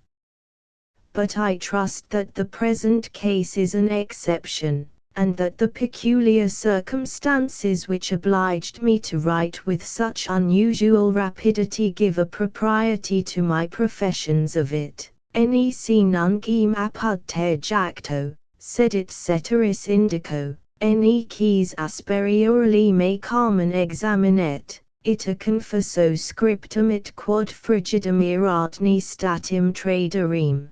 But I trust that the present case is an exception, and that the peculiar circumstances which obliged me to write with such unusual rapidity give a propriety to my professions of it. Nec nunquam apud te jacto, sed it ceteris indico, quis asperiorly me carmen examinet, ita confesso scriptum it quod frigidum eratni statim traderem.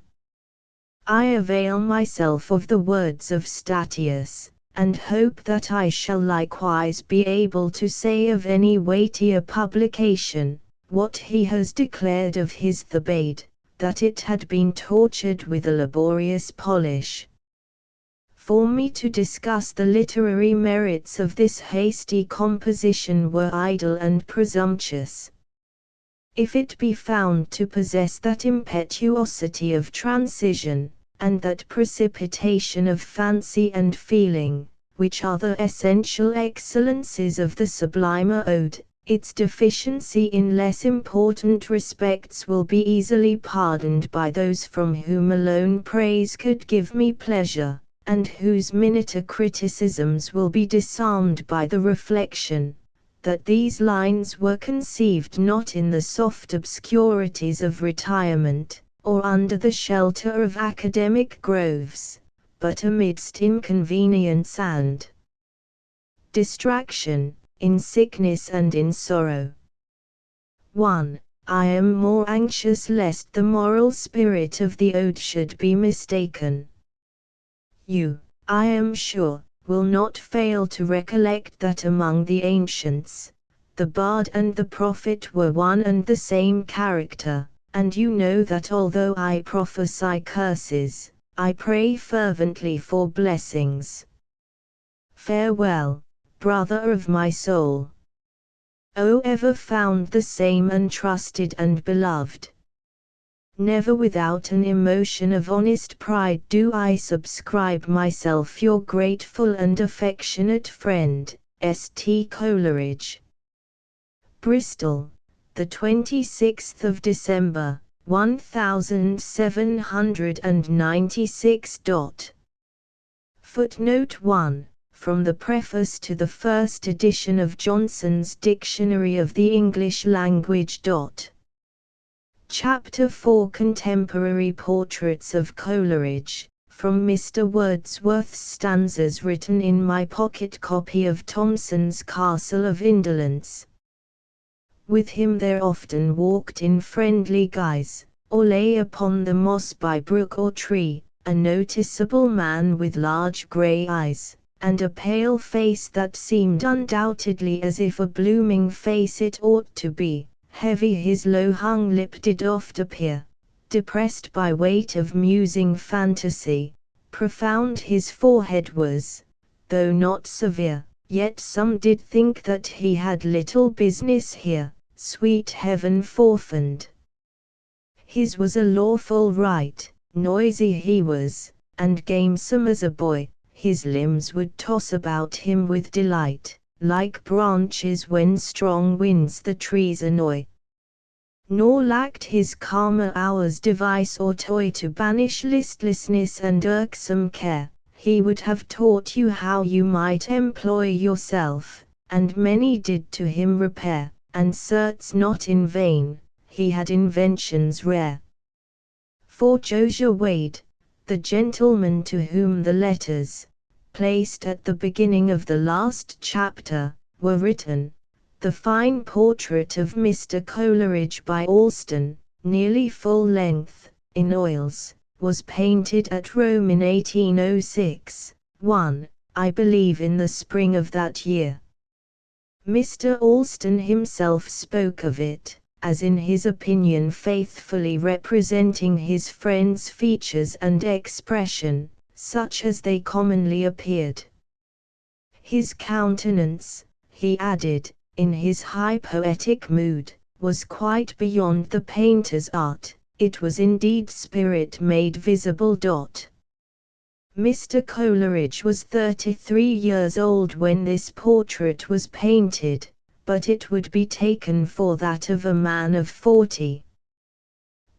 I avail myself of the words of Statius, and hope that I shall likewise be able to say of any weightier publication, what he has declared of his Thebaid, that it had been tortured with a laborious polish. For me to discuss the literary merits of this hasty composition were idle and presumptuous. If it be found to possess that impetuosity of transition, and that precipitation of fancy and feeling, which are the essential excellences of the sublimer ode, its deficiency in less important respects will be easily pardoned by those from whom alone praise could give me pleasure, and whose minuter criticisms will be disarmed by the reflection, that these lines were conceived not in the soft obscurities of retirement, or under the shelter of academic groves, but amidst inconvenience and distraction, in sickness and in sorrow. 1. I am more anxious lest the moral spirit of the ode should be mistaken. You, I am sure, will not fail to recollect that among the ancients, the bard and the prophet were one and the same character, and you know that although I prophesy curses, I pray fervently for blessings. Farewell, brother of my soul. O ever found the same untrusted and beloved. Never without an emotion of honest pride do I subscribe myself your grateful and affectionate friend, St. Coleridge. Bristol, the 26th of December, 1796. Footnote 1. From the preface to the first edition of Johnson's Dictionary of the English Language. Chapter 4 Contemporary Portraits of Coleridge, from Mr. Wordsworth's stanzas written in my pocket copy of Thomson's Castle of Indolence. With him there often walked in friendly guise, or lay upon the moss by brook or tree, a noticeable man with large grey eyes, and a pale face that seemed undoubtedly as if a blooming face it ought to be. Heavy his low-hung lip did oft appear, depressed by weight of musing fantasy. Profound his forehead was, though not severe, yet some did think that he had little business here. Sweet heaven forfend! His was a lawful right, noisy he was, and gamesome as a boy. His limbs would toss about him with delight, like branches when strong winds the trees annoy. Nor lacked his calmer hours device or toy to banish listlessness and irksome care. He would have taught you how you might employ yourself, and many did to him repair, and certes not in vain, he had inventions rare. For Josiah Wade, the gentleman to whom the letters, placed at the beginning of the last chapter, were written, the fine portrait of Mr. Coleridge by Alston, nearly full length, in oils, was painted at Rome in 1806, I believe in the spring of that year. Mr. Alston himself spoke of it, as in his opinion faithfully representing his friend's features and expression, such as they commonly appeared. His countenance, he added, in his high poetic mood, was quite beyond the painter's art, it was indeed spirit made visible. Mr. Coleridge was 33 years old when this portrait was painted, but it would be taken for that of a man of 40.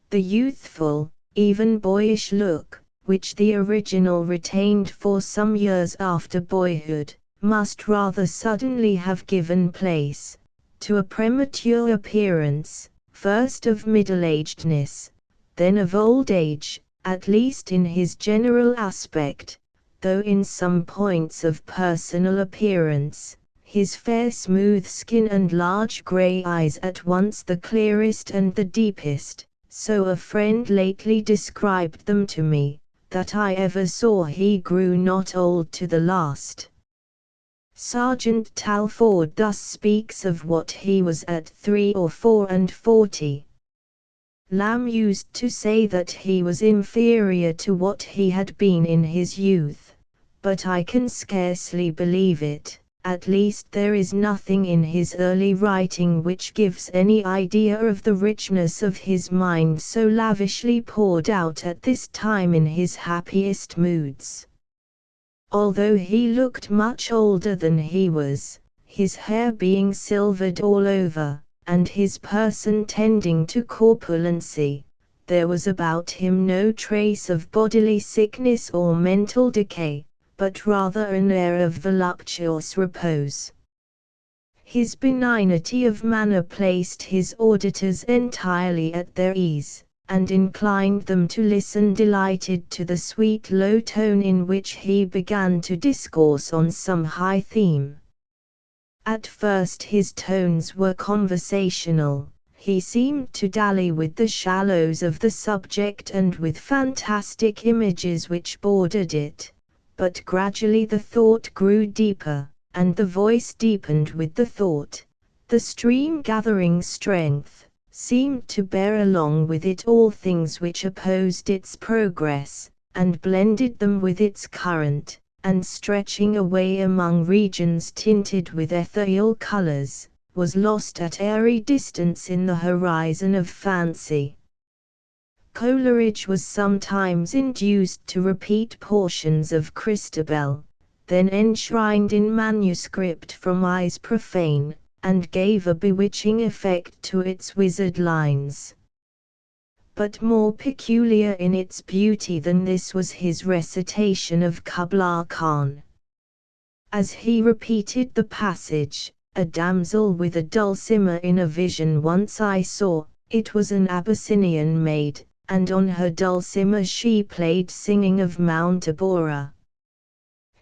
The youthful, even boyish look, which the original retained for some years after boyhood, must rather suddenly have given place to a premature appearance, first of middle-agedness, then of old age, at least in his general aspect, though in some points of personal appearance, his fair smooth skin and large grey eyes at once the clearest and the deepest, so a friend lately described them to me, that I ever saw. He grew not old to the last. Sergeant Talfourd thus speaks of what he was at 3 or 44. Lamb used to say that he was inferior to what he had been in his youth, but I can scarcely believe it. At least there is nothing in his early writing which gives any idea of the richness of his mind so lavishly poured out at this time in his happiest moods. Although he looked much older than he was, his hair being silvered all over, and his person tending to corpulency, there was about him no trace of bodily sickness or mental decay, but rather an air of voluptuous repose. His benignity of manner placed his auditors entirely at their ease, and inclined them to listen delighted to the sweet low tone in which he began to discourse on some high theme. At first his tones were conversational, he seemed to dally with the shallows of the subject and with fantastic images which bordered it, but gradually the thought grew deeper, and the voice deepened with the thought. The stream gathering strength seemed to bear along with it all things which opposed its progress, and blended them with its current, and stretching away among regions tinted with ethereal colors, was lost at airy distance in the horizon of fancy. Coleridge was sometimes induced to repeat portions of Christabel, then enshrined in manuscript from eyes profane, and gave a bewitching effect to its wizard lines. but more peculiar in its beauty than this was his recitation of Kubla Khan. As he repeated the passage, "A damsel with a dulcimer in a vision once I saw, it was an Abyssinian maid, and on her dulcimer she played singing of Mount Abora."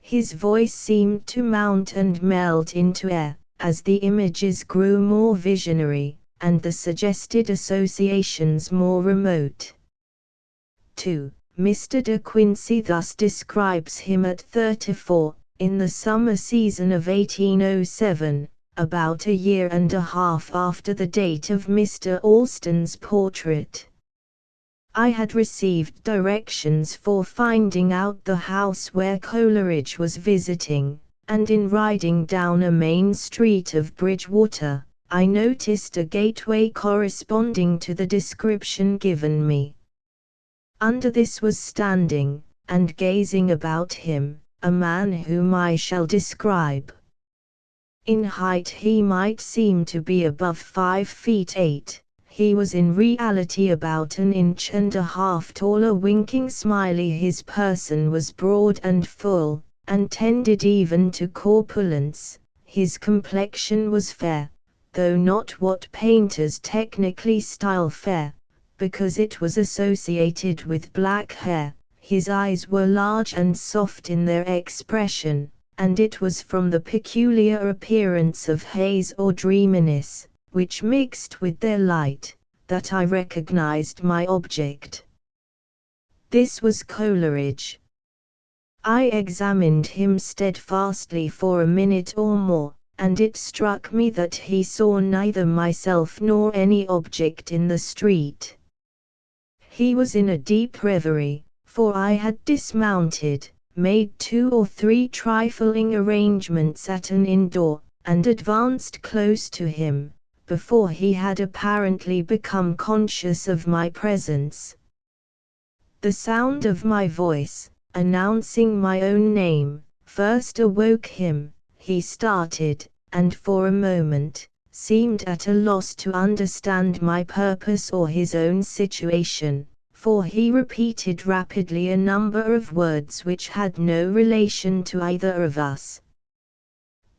His voice seemed to mount and melt into air, as the images grew more visionary, and the suggested associations more remote. 2. Mr. De Quincey thus describes him at 34, in the summer season of 1807, about a year and a half after the date of Mr. Alston's portrait. "I had received directions for finding out the house where Coleridge was visiting, and in riding down a main street of Bridgewater, I noticed a gateway corresponding to the description given me. Under this was standing, and gazing about him, a man whom I shall describe. In height he might seem to be above 5 feet 8, he was in reality about an inch and a half taller, winking smiley. His person was broad and full, and tended even to corpulence. His complexion was fair, though not what painters technically style fair, because it was associated with black hair. His eyes were large and soft in their expression, and it was from the peculiar appearance of haze or dreaminess, which mixed with their light, that I recognized my object. This was Coleridge. I examined him steadfastly for a minute or more, and it struck me that he saw neither myself nor any object in the street. He was in a deep reverie, for I had dismounted, made 2 or 3 trifling arrangements at an inn door, and advanced close to him, before he had apparently become conscious of my presence. The sound of my voice, announcing my own name, first awoke him. He started, and for a moment, seemed at a loss to understand my purpose or his own situation, for he repeated rapidly a number of words which had no relation to either of us.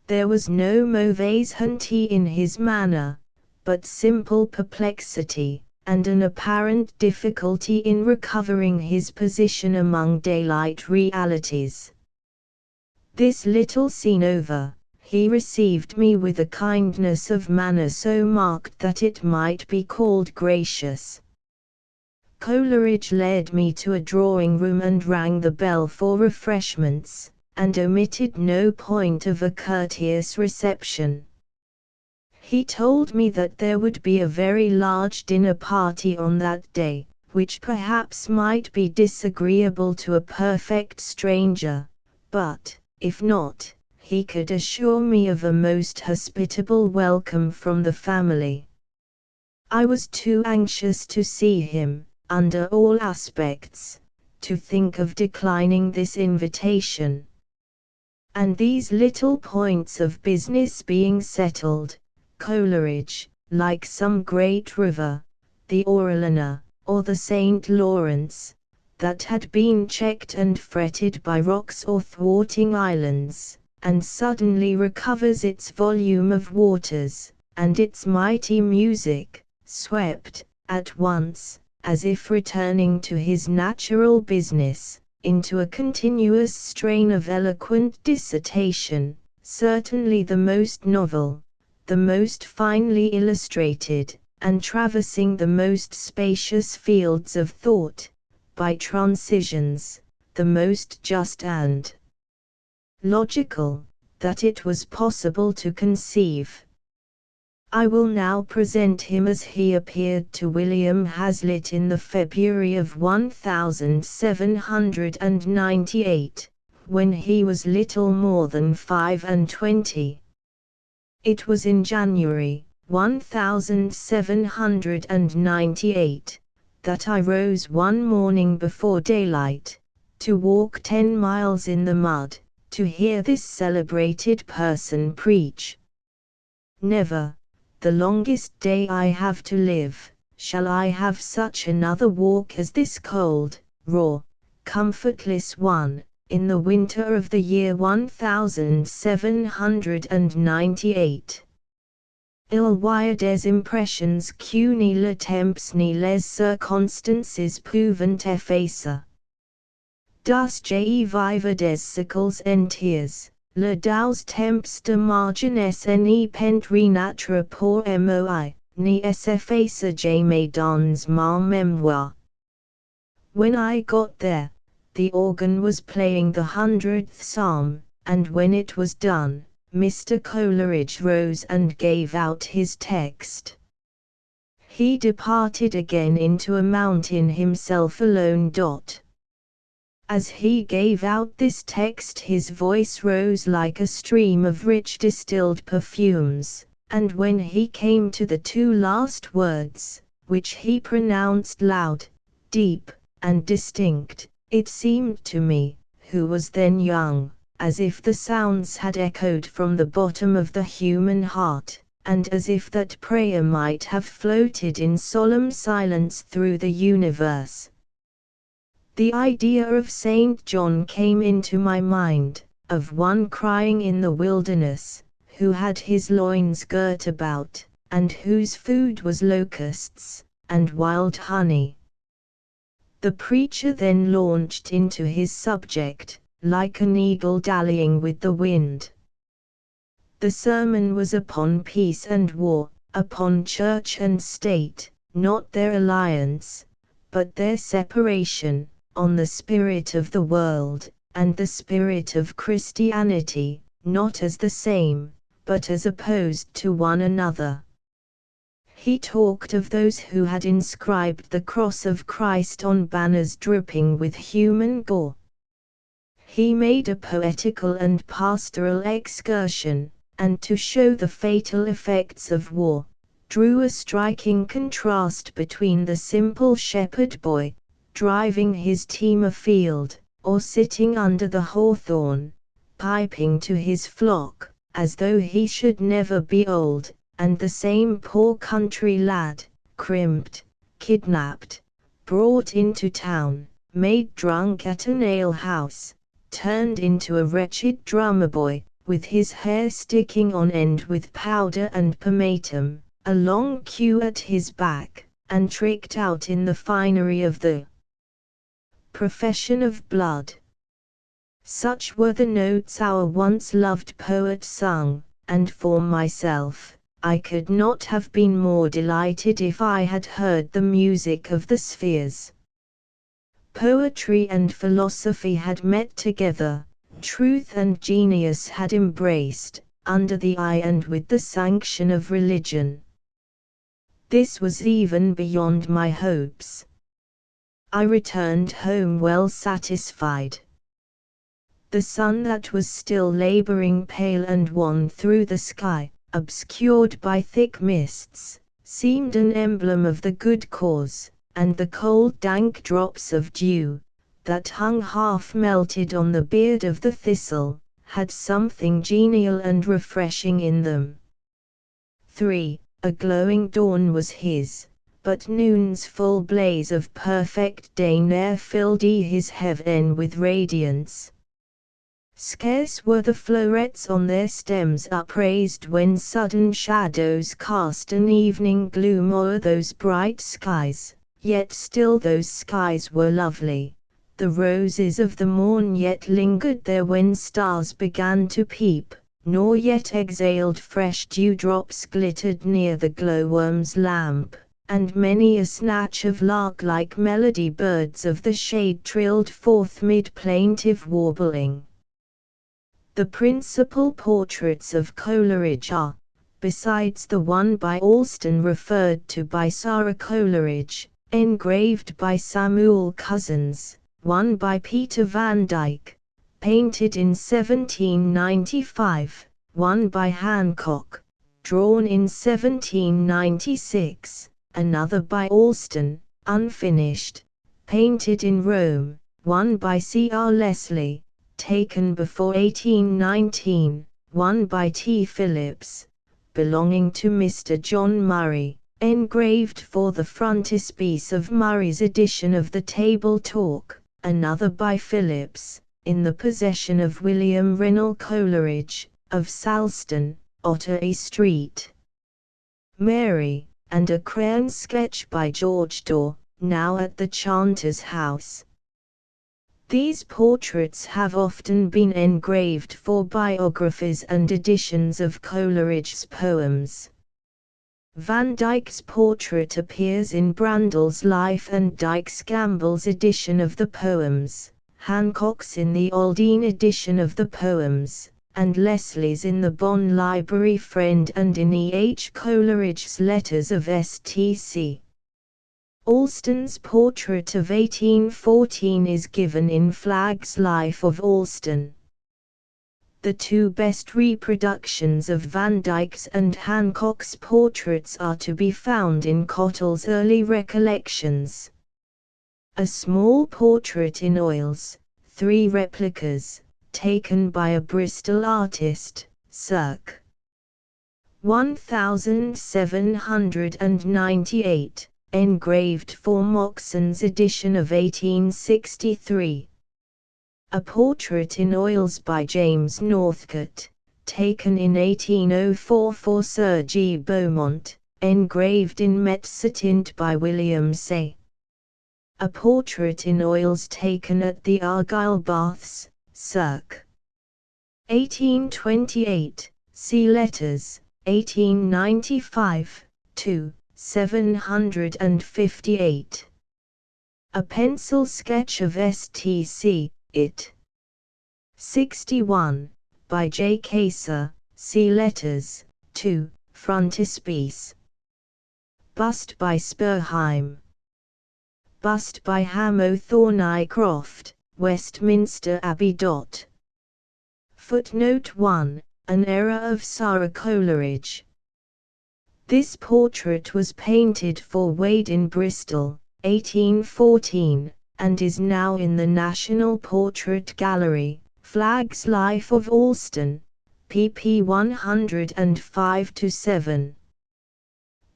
There was no mauvaise honte in his manner, but simple perplexity, and an apparent difficulty in recovering his position among daylight realities. This little scene over, he received me with a kindness of manner so marked that it might be called gracious. Coleridge led me to a drawing-room and rang the bell for refreshments, and omitted no point of a courteous reception. He told me that there would be a very large dinner party on that day, which perhaps might be disagreeable to a perfect stranger, but, if not, he could assure me of a most hospitable welcome from the family. I was too anxious to see him, under all aspects, to think of declining this invitation. And these little points of business being settled, Coleridge, like some great river, the Orellana, or the St. Lawrence, that had been checked and fretted by rocks or thwarting islands, and suddenly recovers its volume of waters, and its mighty music, swept, at once, as if returning to his natural business, into a continuous strain of eloquent dissertation, certainly the most novel, the most finely illustrated, and traversing the most spacious fields of thought, by transitions, the most just and logical, that it was possible to conceive. I will now present him as he appeared to William Hazlitt in the February of 1798, when he was little more than 25. It was in January, 1798, that I rose one morning before daylight, to walk 10 miles in the mud, to hear this celebrated person preach. Never, the longest day I have to live, shall I have such another walk as this cold, raw, comfortless one, in the winter of the year 1798. Il y a des impressions que ni le temps ni les circonstances pouvant effacer. Das je vive des siècles entiers, le deux temps de ma jeunesse n'y pent renatre pour moi, ni s'efface jamais dans ma mémoire. When I got there, the organ was playing the 100th Psalm, and when it was done, Mr. Coleridge rose and gave out his text. He departed again into a mountain himself alone. As he gave out this text his voice rose like a stream of rich distilled perfumes, and when he came to the two last words, which he pronounced loud, deep, and distinct, it seemed to me, who was then young, as if the sounds had echoed from the bottom of the human heart, and as if that prayer might have floated in solemn silence through the universe. The idea of St. John came into my mind, of one crying in the wilderness, who had his loins girt about, and whose food was locusts, and wild honey. The preacher then launched into his subject, like an eagle dallying with the wind. The sermon was upon peace and war, upon church and state, not their alliance, but their separation, on the spirit of the world, and the spirit of Christianity, not as the same, but as opposed to one another. He talked of those who had inscribed the cross of Christ on banners dripping with human gore. He made a poetical and pastoral excursion, and to show the fatal effects of war, drew a striking contrast between the simple shepherd boy, driving his team afield, or sitting under the hawthorn, piping to his flock, as though he should never be old, and the same poor country lad, crimped, kidnapped, brought into town, made drunk at an ale-house, turned into a wretched drummer boy, with his hair sticking on end with powder and pomatum, a long queue at his back, and tricked out in the finery of the profession of blood. Such were the notes our once loved poet sung, and for myself, I could not have been more delighted if I had heard the music of the spheres. Poetry and philosophy had met together, truth and genius had embraced, under the eye and with the sanction of religion. This was even beyond my hopes. I returned home well satisfied. The sun that was still laboring pale and wan through the sky, obscured by thick mists, seemed an emblem of the good cause, and the cold dank drops of dew, that hung half melted on the beard of the thistle, had something genial and refreshing in them. 3. A glowing dawn was his, but noon's full blaze of perfect day ne'er filled his heaven with radiance. Scarce were the flowrets on their stems upraised when sudden shadows cast an evening gloom o'er those bright skies, yet still those skies were lovely. The roses of the morn yet lingered there when stars began to peep, nor yet exhaled fresh dewdrops glittered near the glowworm's lamp, and many a snatch of lark-like melody birds of the shade trilled forth mid plaintive warbling. The principal portraits of Coleridge are, besides the one by Alston referred to by Sarah Coleridge, engraved by Samuel Cousins, one by Peter Van Dyck, painted in 1795, one by Hancock, drawn in 1796, another by Alston, unfinished, painted in Rome, one by C.R. Leslie, taken before 1819, one by T. Phillips, belonging to Mr. John Murray, engraved for the frontispiece of Murray's edition of the Table Talk, another by Phillips, in the possession of William Rennell Coleridge, of Salston, Ottery Street, Mary, and a crayon sketch by George Daw, now at the Chanter's House. These portraits have often been engraved for biographies and editions of Coleridge's poems. Van Dyck's portrait appears in Brandel's Life and Dykes Gamble's edition of the poems, Hancock's in the Aldine edition of the poems, and Leslie's in the Bonn Library Friend and in E. H. Coleridge's Letters of St.C. Alston's portrait of 1814 is given in Flagg's Life of Alston. The two best reproductions of Van Dyck's and Hancock's portraits are to be found in Cottle's Early Recollections. A small portrait in oils, 3 replicas, taken by a Bristol artist, circ. 1798, engraved for Moxon's edition of 1863. A portrait in oils by James Northcote, taken in 1804 for Sir G. Beaumont, engraved in Metzatint by William Say. A portrait in oils taken at the Argyle Baths, circ. 1828, see Letters, 1895, 758. A pencil sketch of St.C. It. 61, by J. Caser, see Letters, 2, frontispiece. Bust by Sperheim. Bust by Hamo Thornycroft, Westminster Abbey. Footnote 1, an error of Sarah Coleridge. This portrait was painted for Wade in Bristol, 1814, and is now in the National Portrait Gallery, Flagg's Life of Alston, pp 105-7.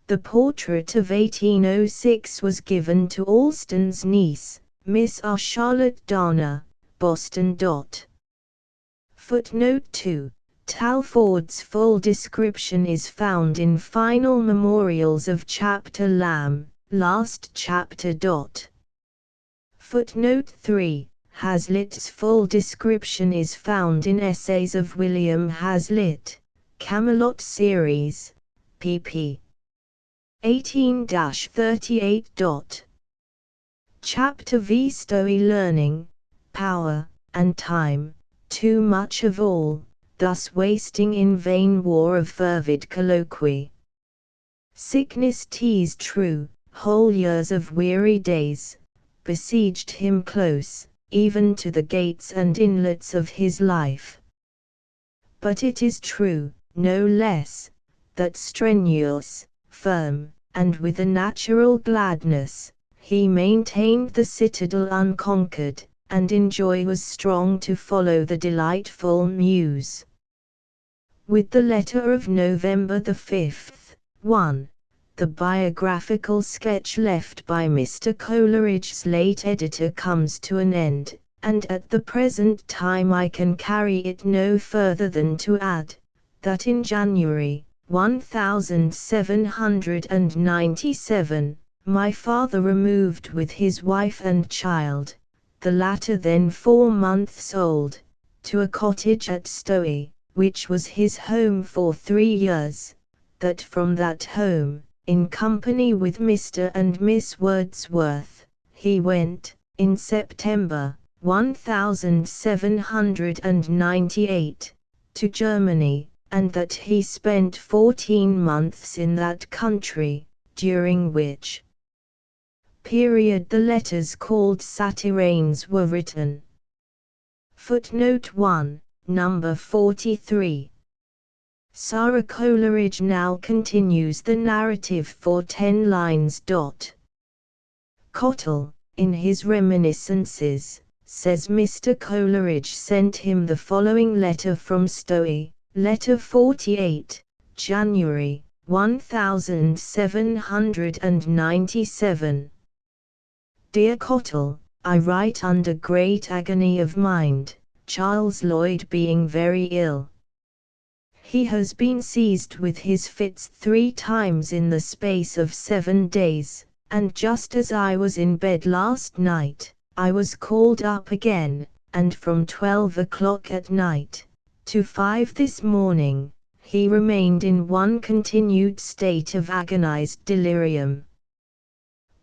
The portrait of 1806 was given to Alston's niece, Miss R. Charlotte Dana, Boston. Footnote 2. Talfourd's full description is found in Final Memorials of Chapter Lamb, last chapter. Footnote 3. Hazlitt's full description is found in Essays of William Hazlitt, Camelot Series, pp. 18-38. Chapter V. Stowe Learning, Power, and Time, too much of all, thus wasting in vain war of fervid colloquy. Sickness teased true, whole years of weary days, besieged him close, even to the gates and inlets of his life. But it is true, no less, that strenuous, firm, and with a natural gladness, he maintained the citadel unconquered, and in joy was strong to follow the delightful muse. With the letter of November the 5th, 1. The biographical sketch left by Mr. Coleridge's late editor comes to an end, and at the present time I can carry it no further than to add, that in January, 1797, my father removed with his wife and child, the latter then 4 months old, to a cottage at Stowe, which was his home for 3 years, that from that home, in company with Mr. and Miss Wordsworth, he went, in September, 1798, to Germany, and that he spent 14 months in that country, during which period the letters called Satiranes were written. Footnote 1, number 43. Sarah Coleridge now continues the narrative for 10 lines. Cottle, in his Reminiscences, says Mr. Coleridge sent him the following letter from Stowe, letter 48, January, 1797. Dear Cottle, I write under great agony of mind, Charles Lloyd being very ill. He has been seized with his fits 3 times in the space of 7 days, and just as I was in bed last night, I was called up again, and from 12 o'clock at night, to 5 this morning, he remained in one continued state of agonized delirium.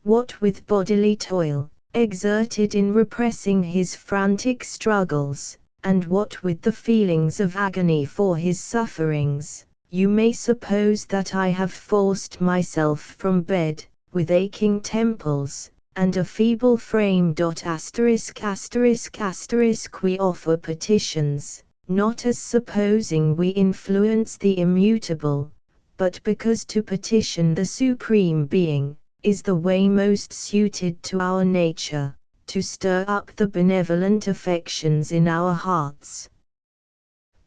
What with bodily toil, exerted in repressing his frantic struggles, and what with the feelings of agony for his sufferings, you may suppose that I have forced myself from bed, with aching temples, and a feeble frame. We offer petitions, not as supposing we influence the immutable, but because to petition the Supreme Being, is the way most suited to our nature, to stir up the benevolent affections in our hearts.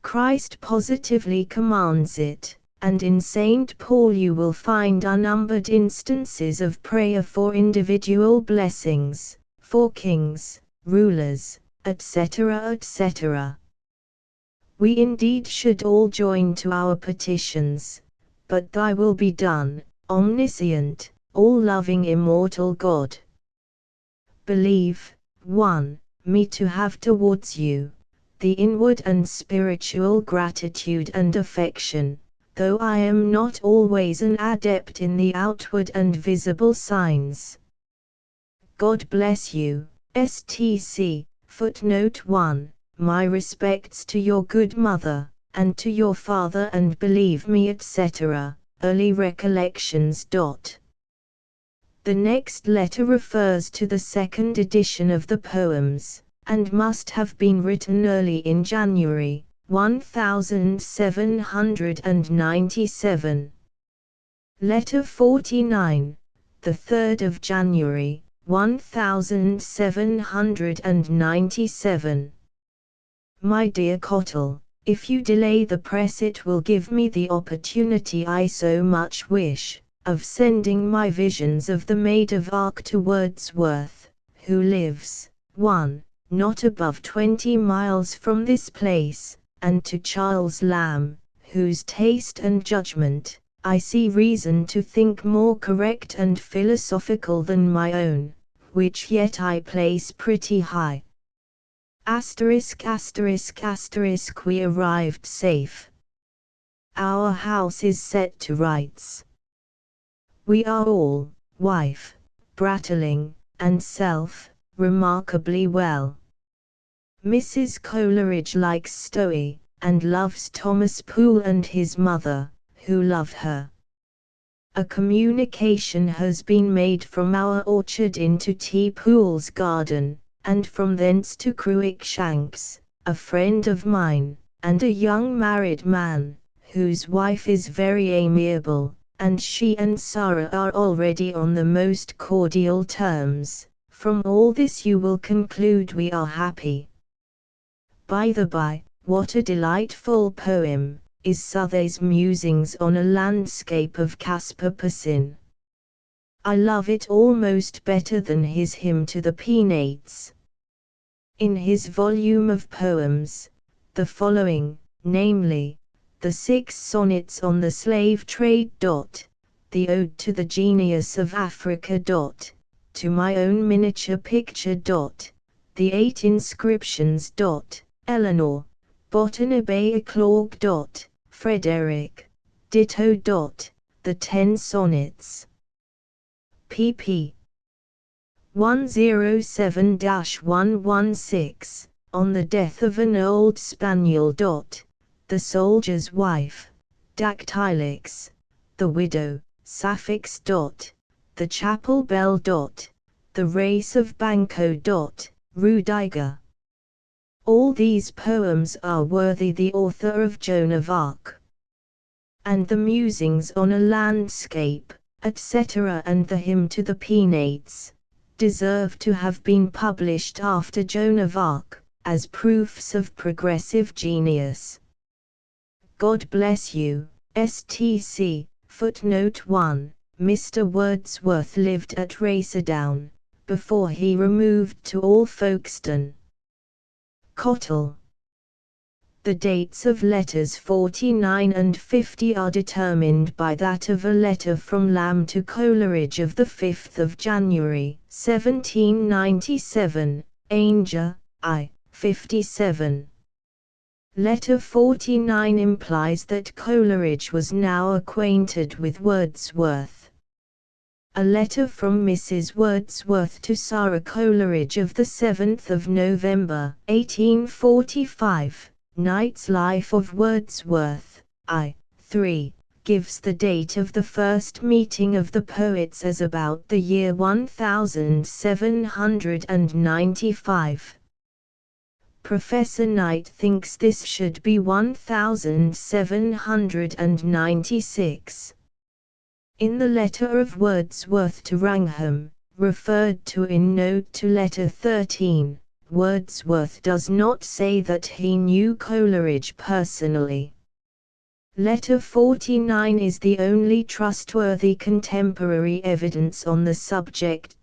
Christ positively commands it, and in St. Paul you will find unnumbered instances of prayer for individual blessings, for kings, rulers, etc. etc. We indeed should all join to our petitions, but thy will be done, omniscient, all-loving immortal God. Believe, 1. Me to have towards you, the inward and spiritual gratitude and affection, though I am not always an adept in the outward and visible signs. God bless you, STC. Footnote 1. My respects to your good mother, and to your father, and believe me, etc. Early recollections. The next letter refers to the second edition of the poems, and must have been written early in January, 1797. Letter 49, the 3rd of January, 1797. My dear Cottle, if you delay the press it will give me the opportunity I so much wish, of sending my visions of the Maid of Arc to Wordsworth, who lives, 1. Not above 20 miles from this place, and to Charles Lamb, whose taste and judgment, I see reason to think more correct and philosophical than my own, which yet I place pretty high. We arrived safe. Our house is set to rights. We are all, wife, brattling, and self, remarkably well. Mrs. Coleridge likes Stowe, and loves Thomas Poole and his mother, who love her. A communication has been made from our orchard into T. Poole's garden, and from thence to Cruikshank's, a friend of mine, and a young married man, whose wife is very amiable, and she and Sarah are already on the most cordial terms. From all this you will conclude we are happy. By the by, what a delightful poem is Southey's Musings on a Landscape of Caspar Passin. I love it almost better than his Hymn to the Penates. In his volume of poems, the following, namely, the 6 sonnets on the slave trade. The Ode to the Genius of Africa. To my own miniature picture. The 8 inscriptions. Eleanor, Botanabe Eclogue. Frederick, ditto. The 10 sonnets. pp. 107-116, on the death of an old spaniel. The soldier's wife, Dactylix, the widow, Sapphics. The chapel bell. The race of Banco. Rudiger. All these poems are worthy the author of Joan of Arc. And the Musings on a Landscape, etc., and the Hymn to the Penates, deserve to have been published after Joan of Arc, as proofs of progressive genius. God bless you, STC. Footnote 1. Mr. Wordsworth lived at Racerdown, before he removed to Alfolkstone. Cottle. The dates of letters 49 and 50 are determined by that of a letter from Lamb to Coleridge of the 5th of January, 1797, Ainger, I. 57. Letter 49 implies that Coleridge was now acquainted with Wordsworth. A letter from Mrs. Wordsworth to Sarah Coleridge of the 7th of November, 1845, Knight's Life of Wordsworth, I. 3, gives the date of the first meeting of the poets as about the year 1795. Professor Knight thinks this should be 1796. In the letter of Wordsworth to Wrangham, referred to in note to letter 13, Wordsworth does not say that he knew Coleridge personally. Letter 49 is the only trustworthy contemporary evidence on the subject.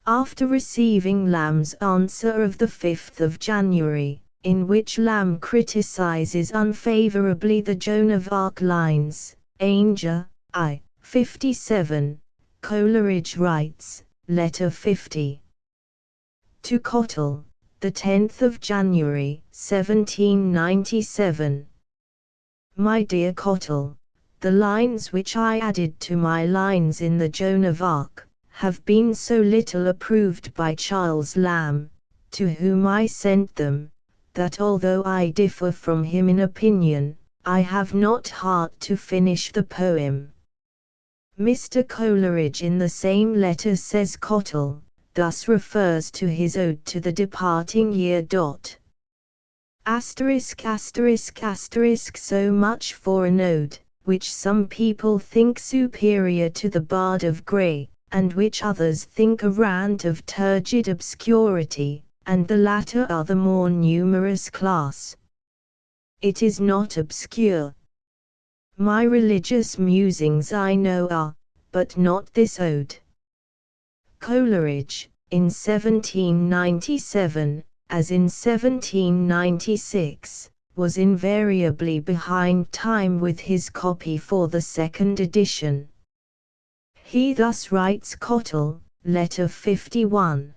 After receiving Lamb's answer of the 5th of January, in which Lamb criticizes unfavorably the Joan of Arc lines, Ainger, I. 57, Coleridge writes, Letter 50. To Cottle, the 10th of January, 1797. My dear Cottle, the lines which I added to my lines in the Joan of Arc have been so little approved by Charles Lamb, to whom I sent them, that although I differ from him in opinion, I have not heart to finish the poem. Mr. Coleridge in the same letter says Cottle thus refers to his ode to the departing year. So much for an ode, which some people think superior to the Bard of Grey, and which others think a rant of turgid obscurity, and the latter are the more numerous class. It is not obscure. My religious musings I know are, but not this ode. Coleridge, in 1797, as in 1796, was invariably behind time with his copy for the second edition. He thus writes Cottle, letter 51.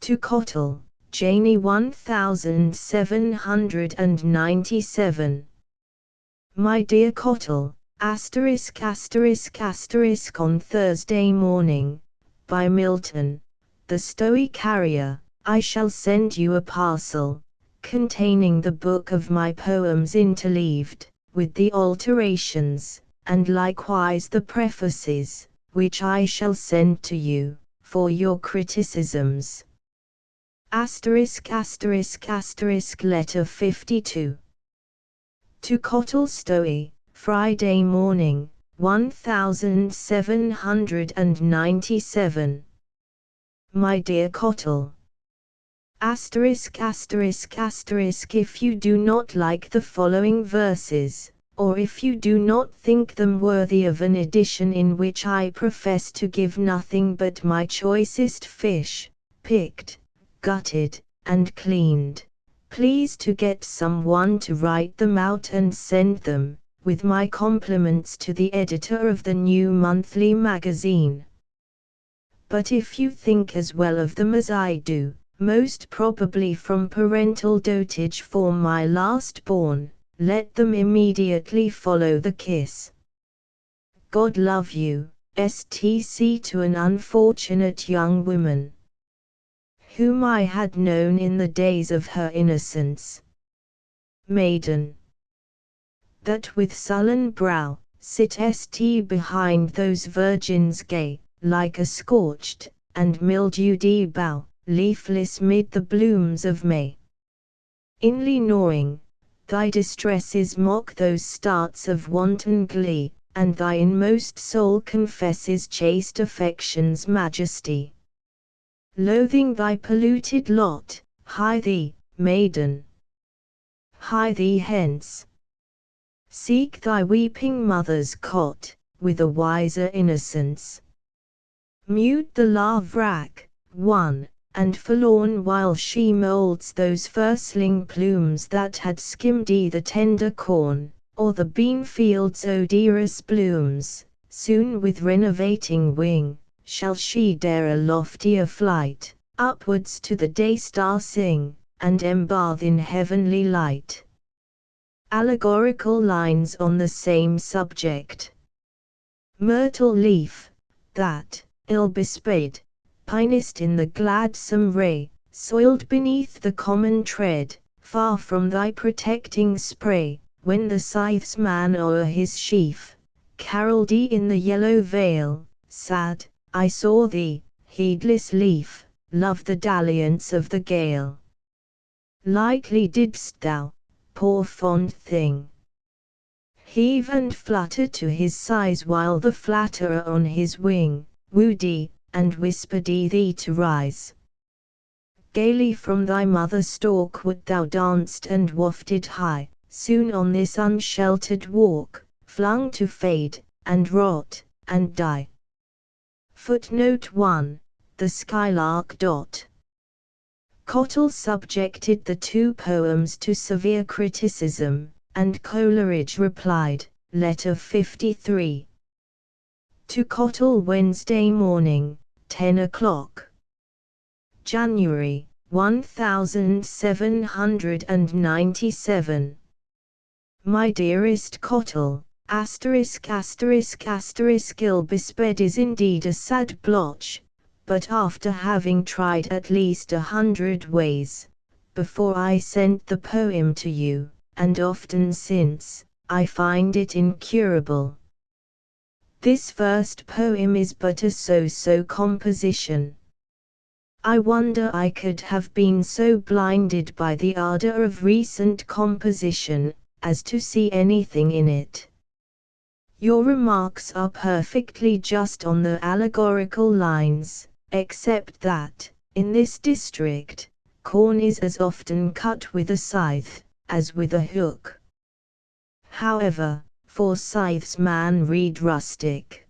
To Cottle, Janie 1797. My dear Cottle, on Thursday morning, by Milton, the Stowey carrier, I shall send you a parcel, containing the book of my poems interleaved, with the alterations, and likewise the prefaces, which I shall send to you, for your criticisms. Letter 52. To Cottle Stowey, Friday morning, 1797. My dear Cottle, if you do not like the following verses, or if you do not think them worthy of an edition in which I profess to give nothing but my choicest fish, picked, gutted, and cleaned, please to get someone to write them out and send them, with my compliments to the editor of the new monthly magazine. But if you think as well of them as I do, most probably from parental dotage for my last born, let them immediately follow the kiss. God love you, STC to an unfortunate young woman, whom I had known in the days of her innocence. Maiden, that with sullen brow, sit behind those virgins gay, like a scorched, and mildewedy bough, leafless mid the blooms of May. Inly gnawing, thy distresses mock those starts of wanton glee, and thy inmost soul confesses chaste affection's majesty. Loathing thy polluted lot, hie thee, maiden, hie thee hence. Seek thy weeping mother's cot, with a wiser innocence. Mute the love-rack, one, and forlorn while she moulds those firstling plumes that had skimmed the tender corn, or the bean-field's odorous blooms, soon with renovating wing, shall she dare a loftier flight, upwards to the day-star sing, and embathe in heavenly light. Allegorical lines on the same subject. Myrtle leaf, that, ill-besped, pinest in the gladsome ray, soiled beneath the common tread, far from thy protecting spray, when the scythesman o'er his sheaf carolled in the yellow vale, sad, I saw thee, heedless leaf, love the dalliance of the gale. Lightly didst thou, poor fond thing, heave and flutter to his sighs, while the flatterer on his wing wooed thee, and whispered thee to rise. Gaily from thy mother stalk would thou danced and wafted high, soon on this unsheltered walk, flung to fade, and rot, and die. Footnote 1. The Skylark. Cottle subjected the two poems to severe criticism, and Coleridge replied, Letter 53. To Cottle, Wednesday morning, 10 o'clock. January, 1797. My dearest Cottle, ill-besped is indeed a sad blotch, but after having tried at least 100 ways, before I sent the poem to you, and often since, I find it incurable. This first poem is but a so-so composition. I wonder I could have been so blinded by the ardor of recent composition, as to see anything in it. Your remarks are perfectly just on the allegorical lines, except that, in this district, corn is as often cut with a scythe, as with a hook. However, for scythesman read rustic.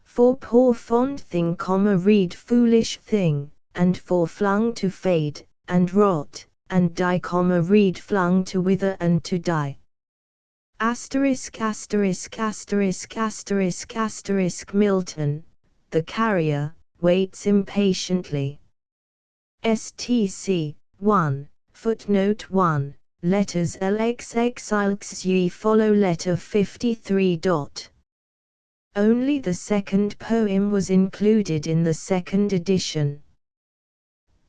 For poor fond thing, read foolish thing, and for flung to fade, and rot, and die, read flung to wither and to die. ******** Milton, the carrier, waits impatiently. STC 1, footnote 1, letters LXXILXY follow letter 53. Only the second poem was included in the second edition.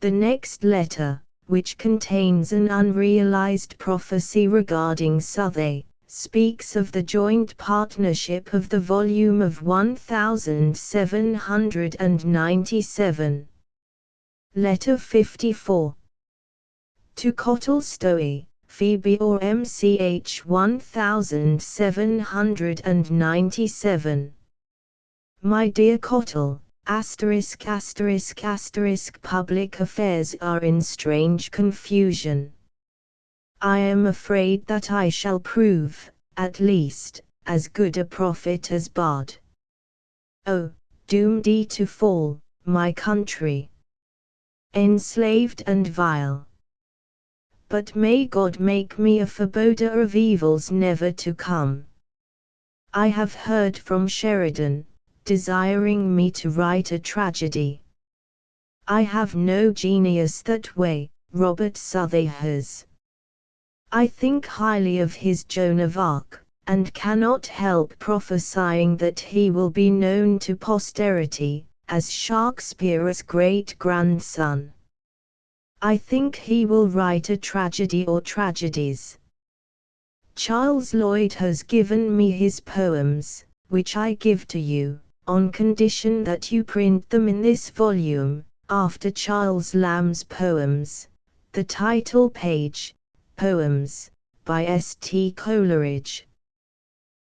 The next letter, which contains an unrealized prophecy regarding Southey, speaks of the joint partnership of the volume of 1797. Letter 54. To Cottle Stowey, Phoebe or MCH 1797. My dear Cottle, public affairs are in strange confusion. I am afraid that I shall prove, at least, as good a prophet as Bard. Oh, doomed to fall, my country! Enslaved and vile. But may God make me a foreboder of evils never to come. I have heard from Sheridan, desiring me to write a tragedy. I have no genius that way, Robert Southey has. I think highly of his Joan of Arc, and cannot help prophesying that he will be known to posterity, as Shakespeare's great-grandson. I think he will write a tragedy or tragedies. Charles Lloyd has given me his poems, which I give to you, on condition that you print them in this volume, after Charles Lamb's poems, the title page, Poems, by S.T. Coleridge.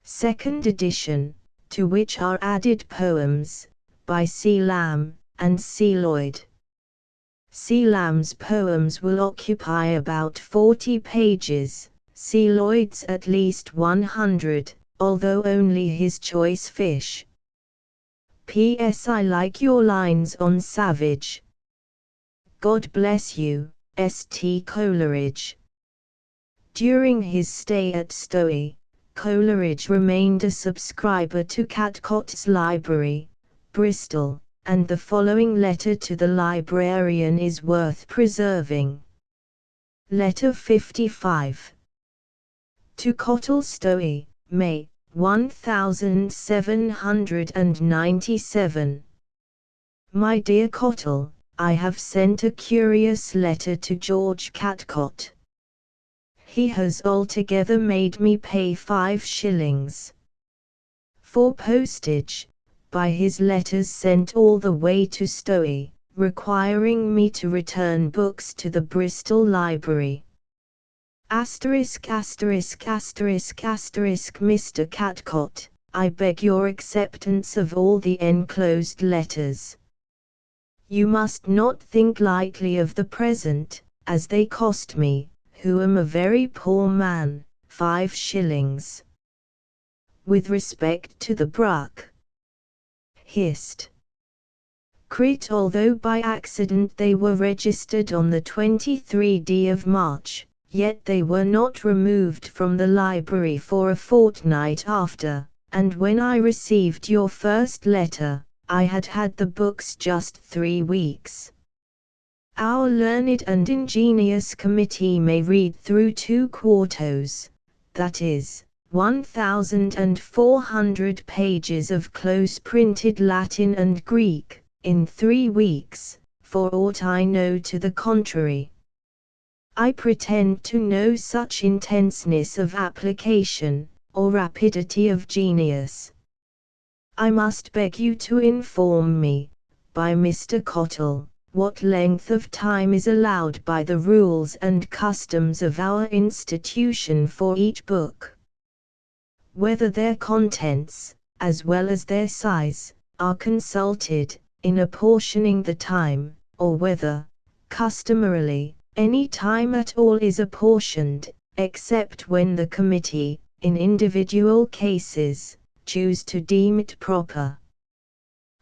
Second edition, to which are added poems, by C. Lamb, and C. Lloyd. C. Lamb's poems will occupy about 40 pages, Celoids at least 100, although only his choice fish. P.S. I like your lines on Savage. God bless you, St. Coleridge. During his stay at Stowe, Coleridge remained a subscriber to Catcott's Library, Bristol, and the following letter to the librarian is worth preserving. Letter 55. To Cottle Stowe, May, 1797. My dear Cottle, I have sent a curious letter to George Catcott. He has altogether made me pay 5 shillings for postage, by his letters sent all the way to Stowe, requiring me to return books to the Bristol Library. Mr. Catcott, I beg your acceptance of all the enclosed letters. You must not think lightly of the present, as they cost me, who am a very poor man, 5 shillings. With respect to the Bruck, Hist. Crit. Although by accident they were registered on the 23d of March, yet they were not removed from the library for a fortnight after, and when I received your first letter, I had had the books just 3 weeks. Our learned and ingenious committee may read through 2 quartos, that is, 1,400 pages of close-printed Latin and Greek, in 3 weeks, for aught I know to the contrary. I pretend to no such intenseness of application, or rapidity of genius. I must beg you to inform me, by Mr. Cottle, what length of time is allowed by the rules and customs of our institution for each book. Whether their contents, as well as their size, are consulted, in apportioning the time, or whether, customarily, any time at all is apportioned, except when the committee, in individual cases, choose to deem it proper.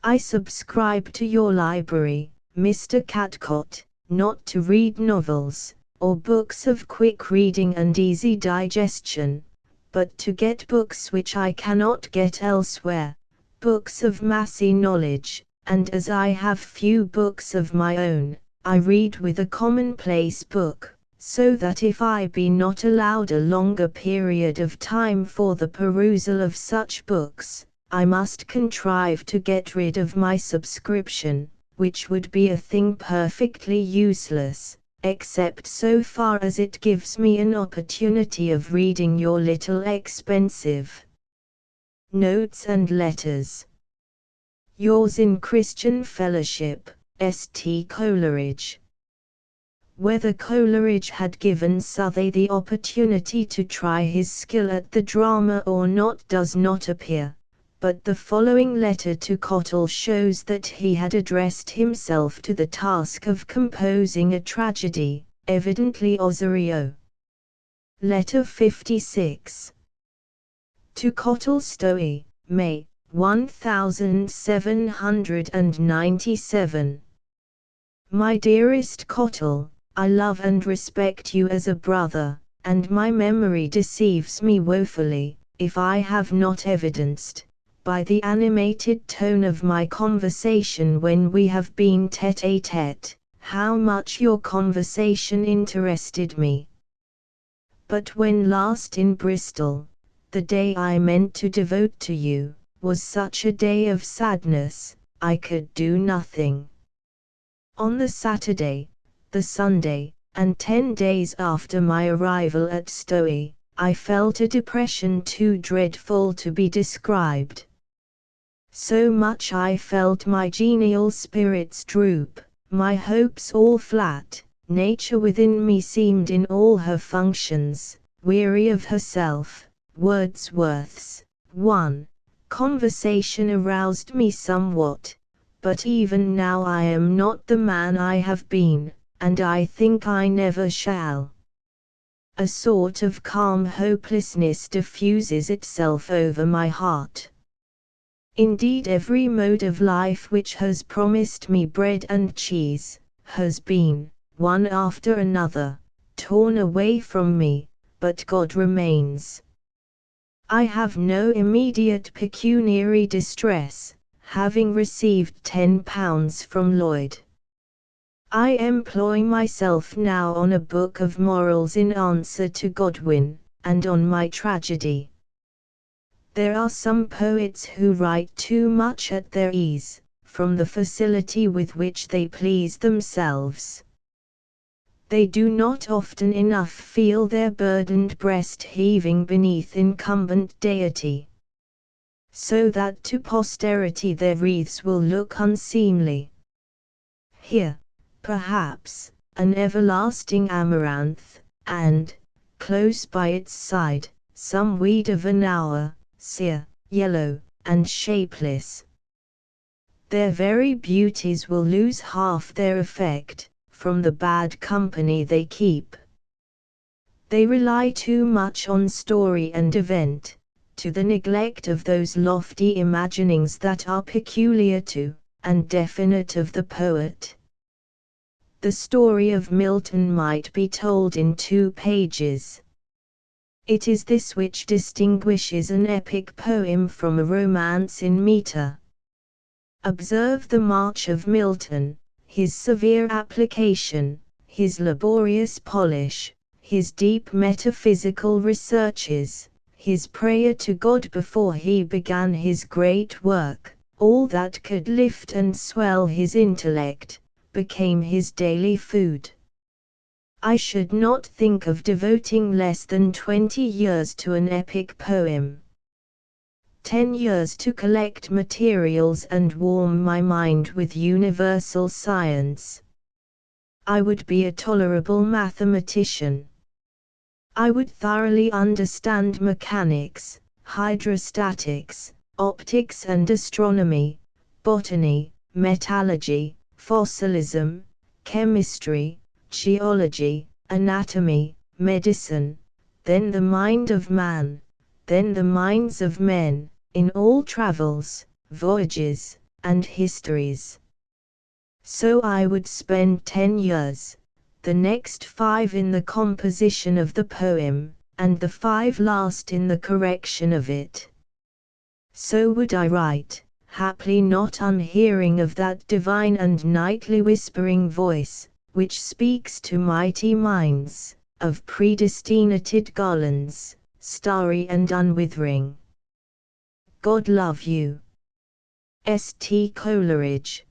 I subscribe to your library, Mr. Catcott, not to read novels, or books of quick reading and easy digestion, but to get books which I cannot get elsewhere, books of massy knowledge, and as I have few books of my own, I read with a commonplace book, so that if I be not allowed a longer period of time for the perusal of such books, I must contrive to get rid of my subscription, which would be a thing perfectly useless, except so far as it gives me an opportunity of reading your little expensive notes and letters. Yours in Christian fellowship, St. Coleridge. Whether Coleridge had given Southey the opportunity to try his skill at the drama or not does not appear, but the following letter to Cottle shows that he had addressed himself to the task of composing a tragedy, evidently Osorio. Letter 56. To Cottle Stowe, May, 1797. My dearest Cottle, I love and respect you as a brother, and my memory deceives me woefully, if I have not evidenced, by the animated tone of my conversation when we have been tête-à-tête, how much your conversation interested me. But when last in Bristol, the day I meant to devote to you, was such a day of sadness, I could do nothing. On the Saturday, the Sunday, and 10 days after my arrival at Stowe, I felt a depression too dreadful to be described. So much I felt my genial spirits droop, my hopes all flat, nature within me seemed in all her functions, weary of herself. Wordsworth's 1. Conversation aroused me somewhat, but even now I am not the man I have been, and I think I never shall. a sort of calm hopelessness diffuses itself over my heart. Indeed, every mode of life which has promised me bread and cheese, has been, one after another, torn away from me, but God remains. I have no immediate pecuniary distress, having received £10 from Lloyd. I employ myself now on a book of morals in answer to Godwin, and on my tragedy. There are some poets who write too much at their ease, from the facility with which they please themselves. They do not often enough feel their burdened breast heaving beneath incumbent deity, so that to posterity their wreaths will look unseemly. Here, perhaps, an everlasting amaranth, and, close by its side, some weed of an hour, sere, yellow, and shapeless. Their very beauties will lose half their effect, from the bad company they keep. They rely too much on story and event, to the neglect of those lofty imaginings that are peculiar to, and definite of the poet. The story of Milton might be told in 2 pages. It is this which distinguishes an epic poem from a romance in metre. Observe the march of Milton, his severe application, his laborious polish, his deep metaphysical researches, his prayer to God before he began his great work. All that could lift and swell his intellect became his daily food. I should not think of devoting less than 20 years to an epic poem. 10 years to collect materials and warm my mind with universal science. I would be a tolerable mathematician. I would thoroughly understand mechanics, hydrostatics, optics and astronomy, botany, metallurgy, fossilism, chemistry, geology, anatomy, medicine, then the mind of man, then the minds of men, in all travels, voyages, and histories. So I would spend 10 years, the next 5 in the composition of the poem, and the 5 last in the correction of it. So would I write, haply not unhearing of that divine and nightly whispering voice, which speaks to mighty minds, of predestinated garlands, starry and unwithering. God love you. St. Coleridge.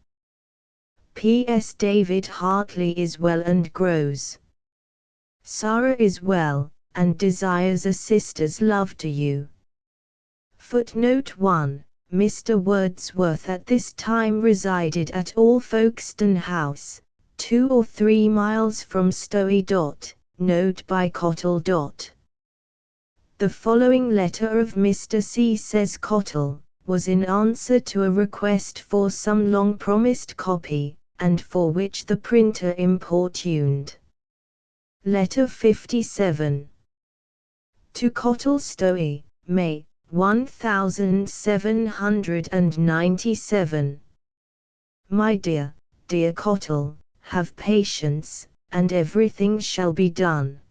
P.S. David Hartley is well and grows. Sarah is well, and desires a sister's love to you. Footnote 1. Mr. Wordsworth at this time resided at Alfolkstone House, 2 or 3 miles from Stowey. Note by Cottle. The following letter of Mr. C. says Cottle, was in answer to a request for some long-promised copy, and for which the printer importuned. Letter 57. To Cottle, Stowey, May, 1797. My dear, dear Cottle, have patience, and everything shall be done.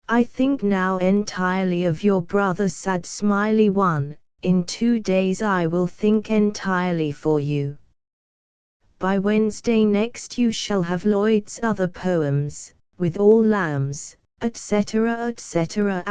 I think now entirely of your brother sad smiley one. In 2 days I will think entirely for you. By Wednesday next you shall have Lloyd's other poems, with all Lamb's, etc. etc.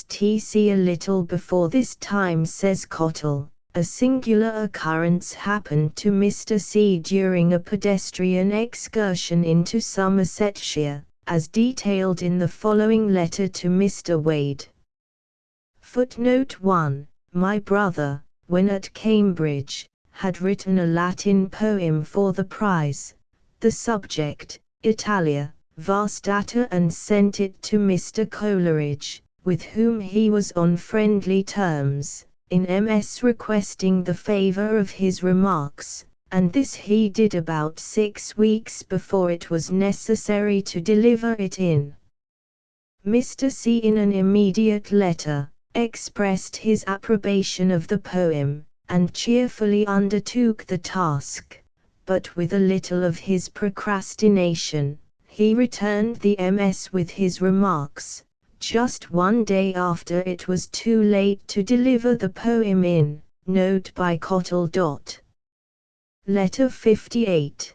********************************************************************************************************************************************************************************************************************************************************************* to Mr. C. during a pedestrian excursion into Somersetshire, as detailed in the following letter to Mr. Wade. Footnote 1. My brother, when at Cambridge, had written a Latin poem for the prize, the subject, Italia, vastata, and sent it to Mr. Coleridge, with whom he was on friendly terms, in MS requesting the favour of his remarks, and this he did about 6 weeks before it was necessary to deliver it in. Mr. C, in an immediate letter, expressed his approbation of the poem, and cheerfully undertook the task, but with a little of his procrastination, he returned the MS with his remarks, just 1 day after it was too late to deliver the poem in. Note by Cottle. Letter 58.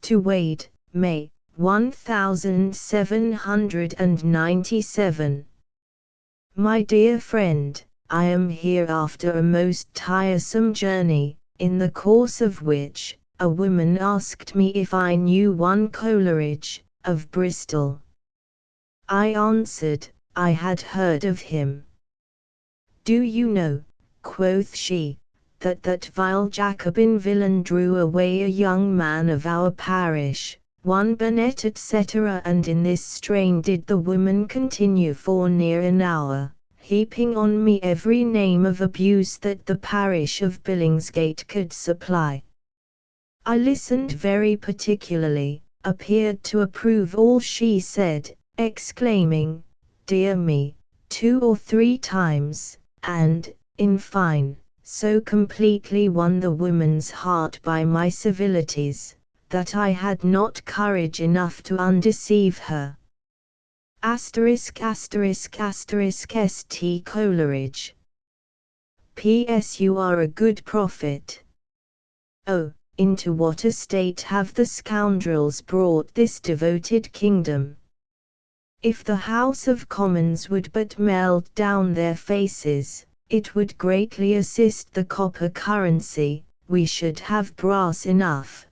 To Wade, May, 1797. My dear friend, I am here after a most tiresome journey, in the course of which, a woman asked me if I knew one Coleridge, of Bristol. I answered, I had heard of him. Do you know, quoth she, that vile Jacobin villain drew away a young man of our parish, one Burnet, etc. And in this strain did the woman continue for near an hour, heaping on me every name of abuse that the parish of Billingsgate could supply. I listened very particularly, appeared to approve all she said, exclaiming, dear me, 2 or 3 times, and, in fine, so completely won the woman's heart by my civilities, that I had not courage enough to undeceive her. St. Coleridge. P.S. You are a good prophet. Oh, into what a state have the scoundrels brought this devoted kingdom! If the House of Commons would but melt down their faces, it would greatly assist the copper currency, we should have brass enough.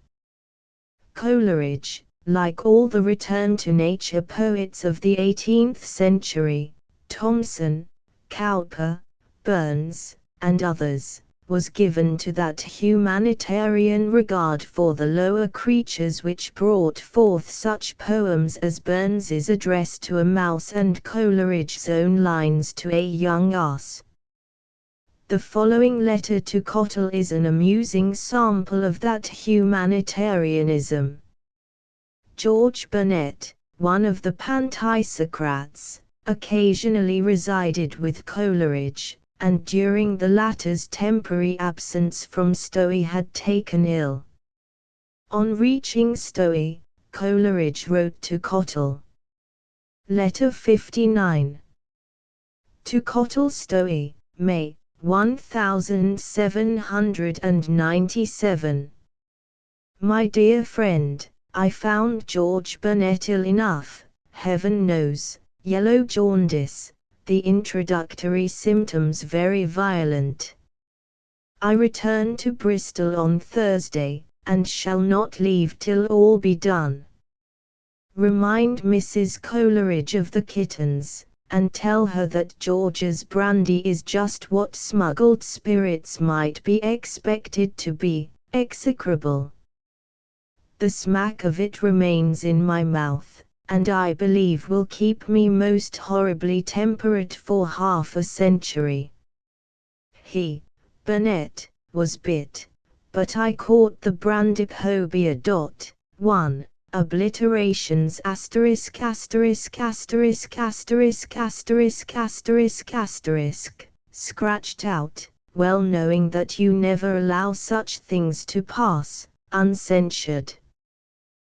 Coleridge, like all the return to nature poets of the 18th century, Thomson, Cowper, Burns, and others, was given to that humanitarian regard for the lower creatures which brought forth such poems as Burns's Address to a Mouse and Coleridge's own lines to a young ass. The following letter to Cottle is an amusing sample of that humanitarianism. George Burnet, one of the Pantisocrats, occasionally resided with Coleridge, and during the latter's temporary absence from Stowe had taken ill. On reaching Stowe, Coleridge wrote to Cottle. Letter 59. To Cottle, Stowe, May, 1797. My dear friend, I found George Burnet ill enough, heaven knows, yellow jaundice, the introductory symptoms very violent. I return to Bristol on Thursday, and shall not leave till all be done. Remind Mrs. Coleridge of the kittens, and tell her that George's brandy is just what smuggled spirits might be expected to be, execrable. The smack of it remains in my mouth, and I believe will keep me most horribly temperate for half a century. He, Burnet, was bit, but I caught the brandyphobia. 1. Obliterations **************** scratched out, well knowing that you never allow such things to pass, uncensured.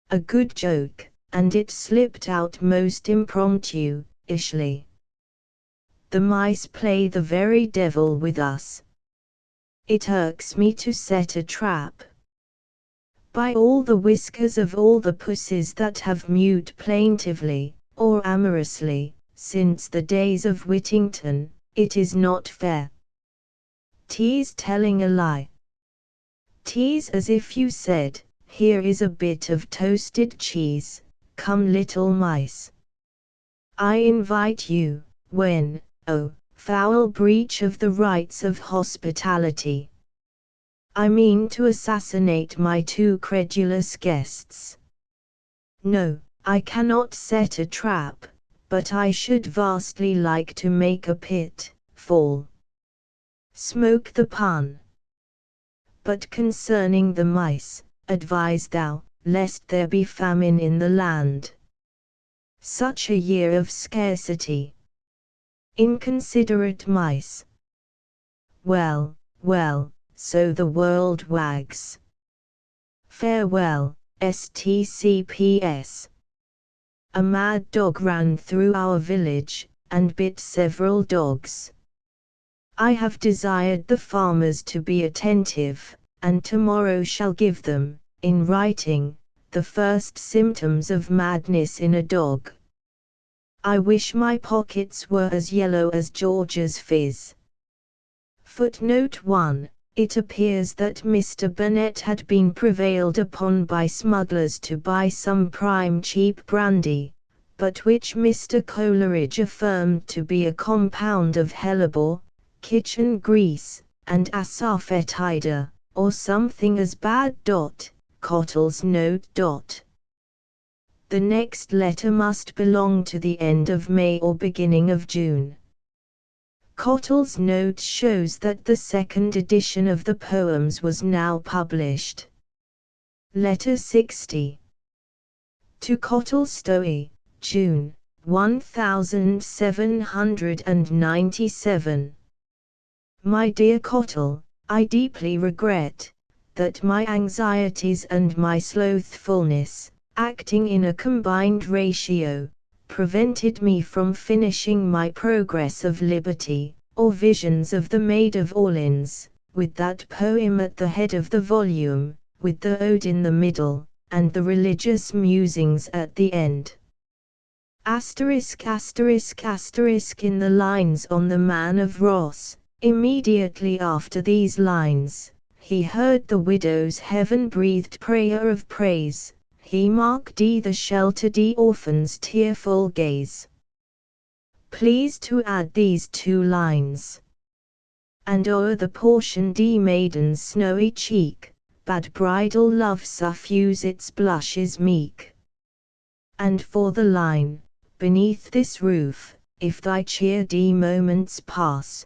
A good joke, and it slipped out most impromptu-ishly. The mice play the very devil with us. It irks me to set a trap. By all the whiskers of all the pussies that have mewed plaintively, or amorously, since the days of Whittington, it is not fair. Tease telling a lie. Tease as if you said, here is a bit of toasted cheese, come little mice. I invite you, when, oh, foul breach of the rights of hospitality. I mean to assassinate my 2 credulous guests. No, I cannot set a trap, but I should vastly like to make a pit fall. Smoke the pun. But concerning the mice, advise thou, lest there be famine in the land. Such a year of scarcity. Inconsiderate mice. Well, well, so the world wags. Farewell, STCPS. A mad dog ran through our village, and bit several dogs. I have desired the farmers to be attentive, and tomorrow shall give them, in writing, the first symptoms of madness in a dog. I wish my pockets were as yellow as George's fizz. Footnote 1. It appears that Mr. Bennet had been prevailed upon by smugglers to buy some prime cheap brandy, but which Mr. Coleridge affirmed to be a compound of hellebore, kitchen grease, and asafoetida, or something as bad. Cottle's note. The next letter must belong to the end of May or beginning of June. Cottle's note shows that the second edition of the poems was now published. Letter 60. To Cottle Stowey, June, 1797. My dear Cottle, I deeply regret that my anxieties and my slothfulness, acting in a combined ratio, prevented me from finishing my Progress of Liberty, or Visions of the Maid of Orleans, with that poem at the head of the volume, with the ode in the middle, and the religious musings at the end. Asterisk asterisk asterisk in the lines on the Man of Ross, immediately after these lines, he heard the widow's heaven-breathed prayer of praise. He marked the sheltered orphan's tearful gaze. Please to add these two lines. And o'er the portioned maiden's snowy cheek, bade bridal love suffuse its blushes meek. And for the line, beneath this roof, if thy cheered moments pass,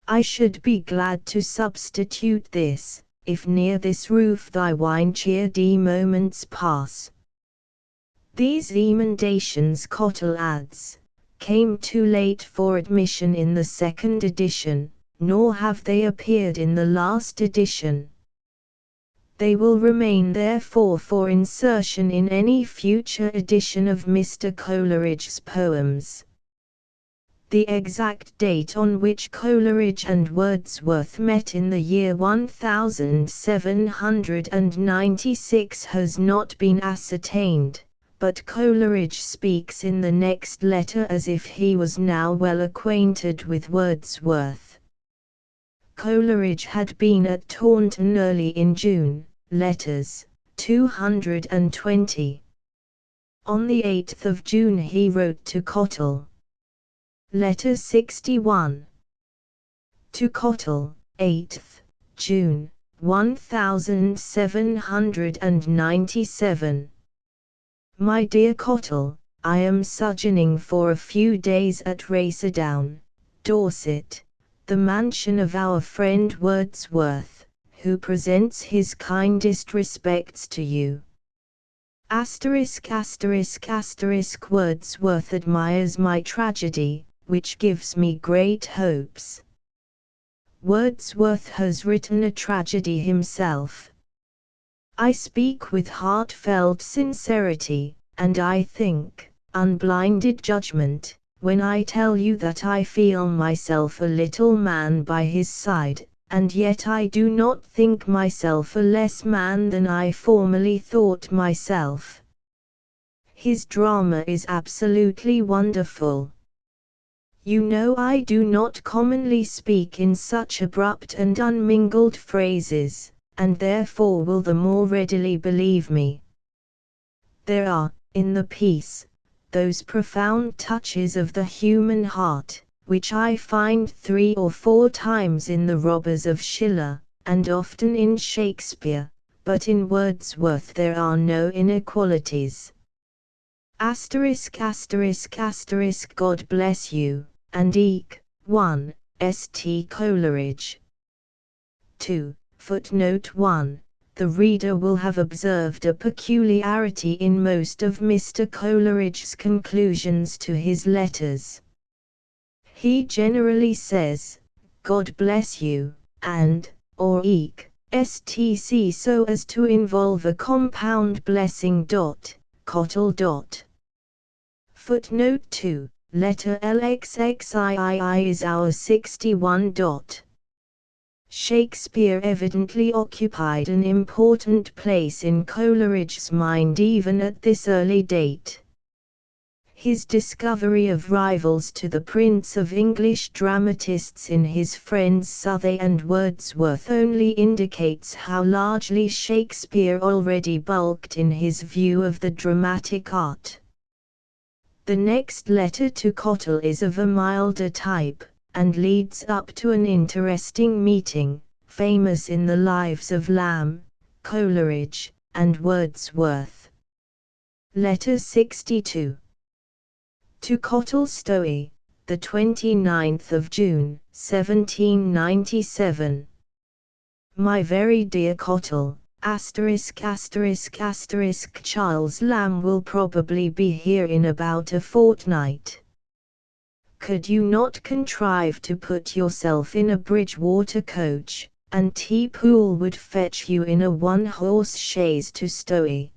I should be glad to substitute this, if near this roof thy wine-cheered moments pass. These emendations, Cottle adds, came too late for admission in the second edition, nor have they appeared in the last edition. They will remain therefore for insertion in any future edition of Mr. Coleridge's poems. The exact date on which Coleridge and Wordsworth met in the year 1796 has not been ascertained, but Coleridge speaks in the next letter as if he was now well acquainted with Wordsworth. Coleridge had been at Taunton early in June, letters 220. On the 8th of June he wrote to Cottle. Letter 61. To Cottle, 8th June, 1797. My dear Cottle, I am sojourning for a few days at Racerdown, Dorset, the mansion of our friend Wordsworth, who presents his kindest respects to you. Wordsworth admires my tragedy, which gives me great hopes. Wordsworth has written a tragedy himself. I speak with heartfelt sincerity, and I think, unblinded judgment, when I tell you that I feel myself a little man by his side, and yet I do not think myself a less man than I formerly thought myself. His drama is absolutely wonderful. You know I do not commonly speak in such abrupt and unmingled phrases, and therefore will the more readily believe me. There are, in the piece, those profound touches of the human heart, which I find 3 or 4 times in the Robbers of Schiller, and often in Shakespeare, but in Wordsworth there are no inequalities. God bless you, and eke. 1. St. Coleridge. 2. Footnote 1. The reader will have observed a peculiarity in most of Mr. Coleridge's conclusions to his letters. He generally says, "God bless you," and, or eke, stc, so as to involve a compound blessing. Cottle. Footnote 2. Letter LXXIII is our 61. Shakespeare evidently occupied an important place in Coleridge's mind even at this early date. His discovery of rivals to the prince of English dramatists in his friends Southey and Wordsworth only indicates how largely Shakespeare already bulked in his view of the dramatic art. The next letter to Cottle is of a milder type, and leads up to an interesting meeting, famous in the lives of Lamb, Coleridge, and Wordsworth. Letter 62. To Cottle Stowey, the 29th of June, 1797. My very dear Cottle, *******, Charles Lamb will probably be here in about a fortnight. Could you not contrive to put yourself in a Bridgewater coach, and T. Poole would fetch you in a one-horse chaise to Stowey?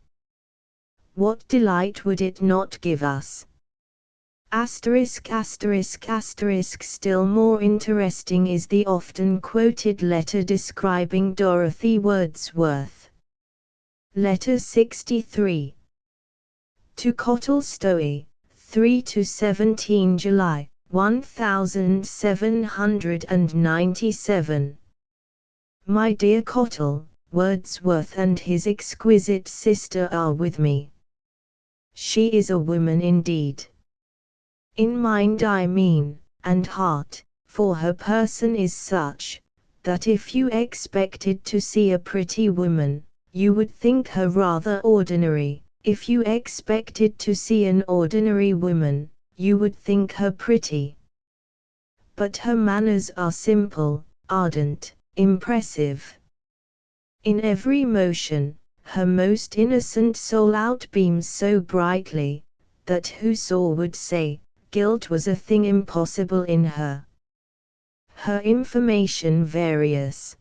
What delight would it not give us? Still more interesting is the often quoted letter describing Dorothy Wordsworth. Letter 63. To Cottle Stowey, 3 to 17 July, 1797. My dear Cottle, Wordsworth and his exquisite sister are with me. She is a woman indeed. In mind I mean, and heart, for her person is such, that if you expected to see a pretty woman, you would think her rather ordinary. If you expected to see an ordinary woman, you would think her pretty. But her manners are simple, ardent, impressive. In every motion, her most innocent soul outbeams so brightly, that whoso would say, guilt was a thing impossible in her. Her information various.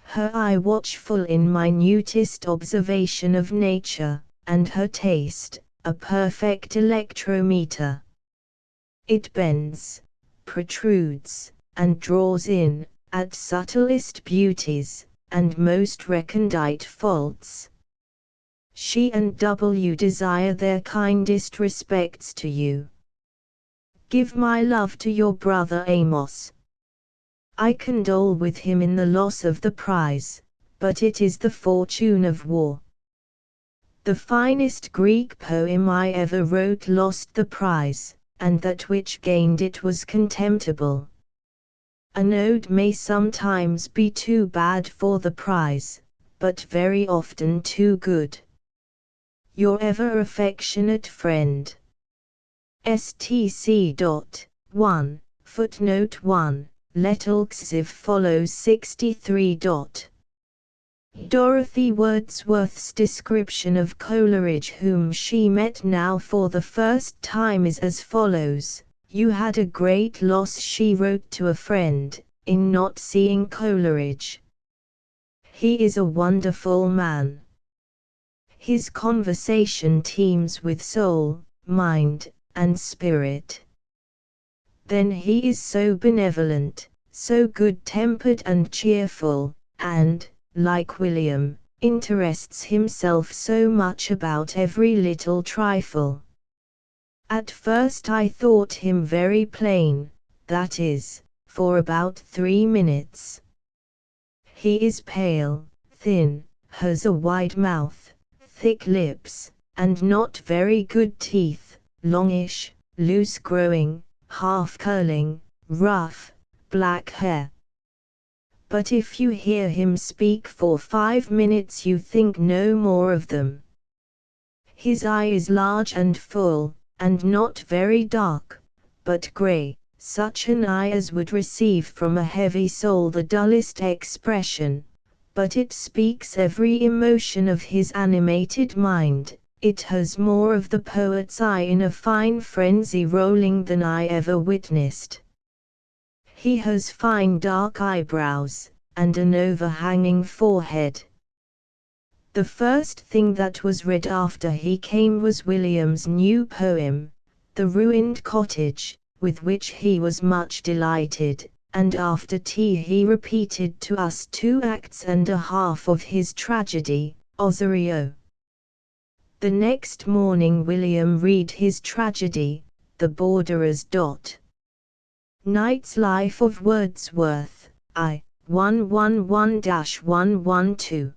Her eye watchful in minutest observation of nature, and her taste, a perfect electrometer. It bends, protrudes, and draws in, at subtlest beauties, and most recondite faults. She and W desire their kindest respects to you. Give my love to your brother Amos. I condole with him in the loss of the prize, but it is the fortune of war. The finest Greek poem I ever wrote lost the prize, and that which gained it was contemptible. An ode may sometimes be too bad for the prize, but very often too good. Your ever affectionate friend. STC. 1. 1. Letalxiv follows 63. Dorothy Wordsworth's description of Coleridge, whom she met now for the first time, is as follows. You had a great loss, she wrote to a friend, in not seeing Coleridge. He is a wonderful man. His conversation teems with soul, mind, and spirit. Then he is so benevolent, so good-tempered and cheerful, and, like William, interests himself so much about every little trifle. At first I thought him very plain, that is, for about 3 minutes. He is pale, thin, has a wide mouth, thick lips, and not very good teeth, longish, loose-growing, half-curling, rough, black hair. But if you hear him speak for 5 minutes you think no more of them. His eye is large and full, and not very dark, but grey, such an eye as would receive from a heavy soul the dullest expression, but it speaks every emotion of his animated mind. It has more of the poet's eye in a fine frenzy rolling than I ever witnessed. He has fine dark eyebrows, and an overhanging forehead. The first thing that was read after he came was William's new poem, The Ruined Cottage, with which he was much delighted, and after tea he repeated to us 2 acts and a half of his tragedy, Osorio. The next morning William read his tragedy, The Borderer's Dot. Knight's Life of Wordsworth, I. 111-112.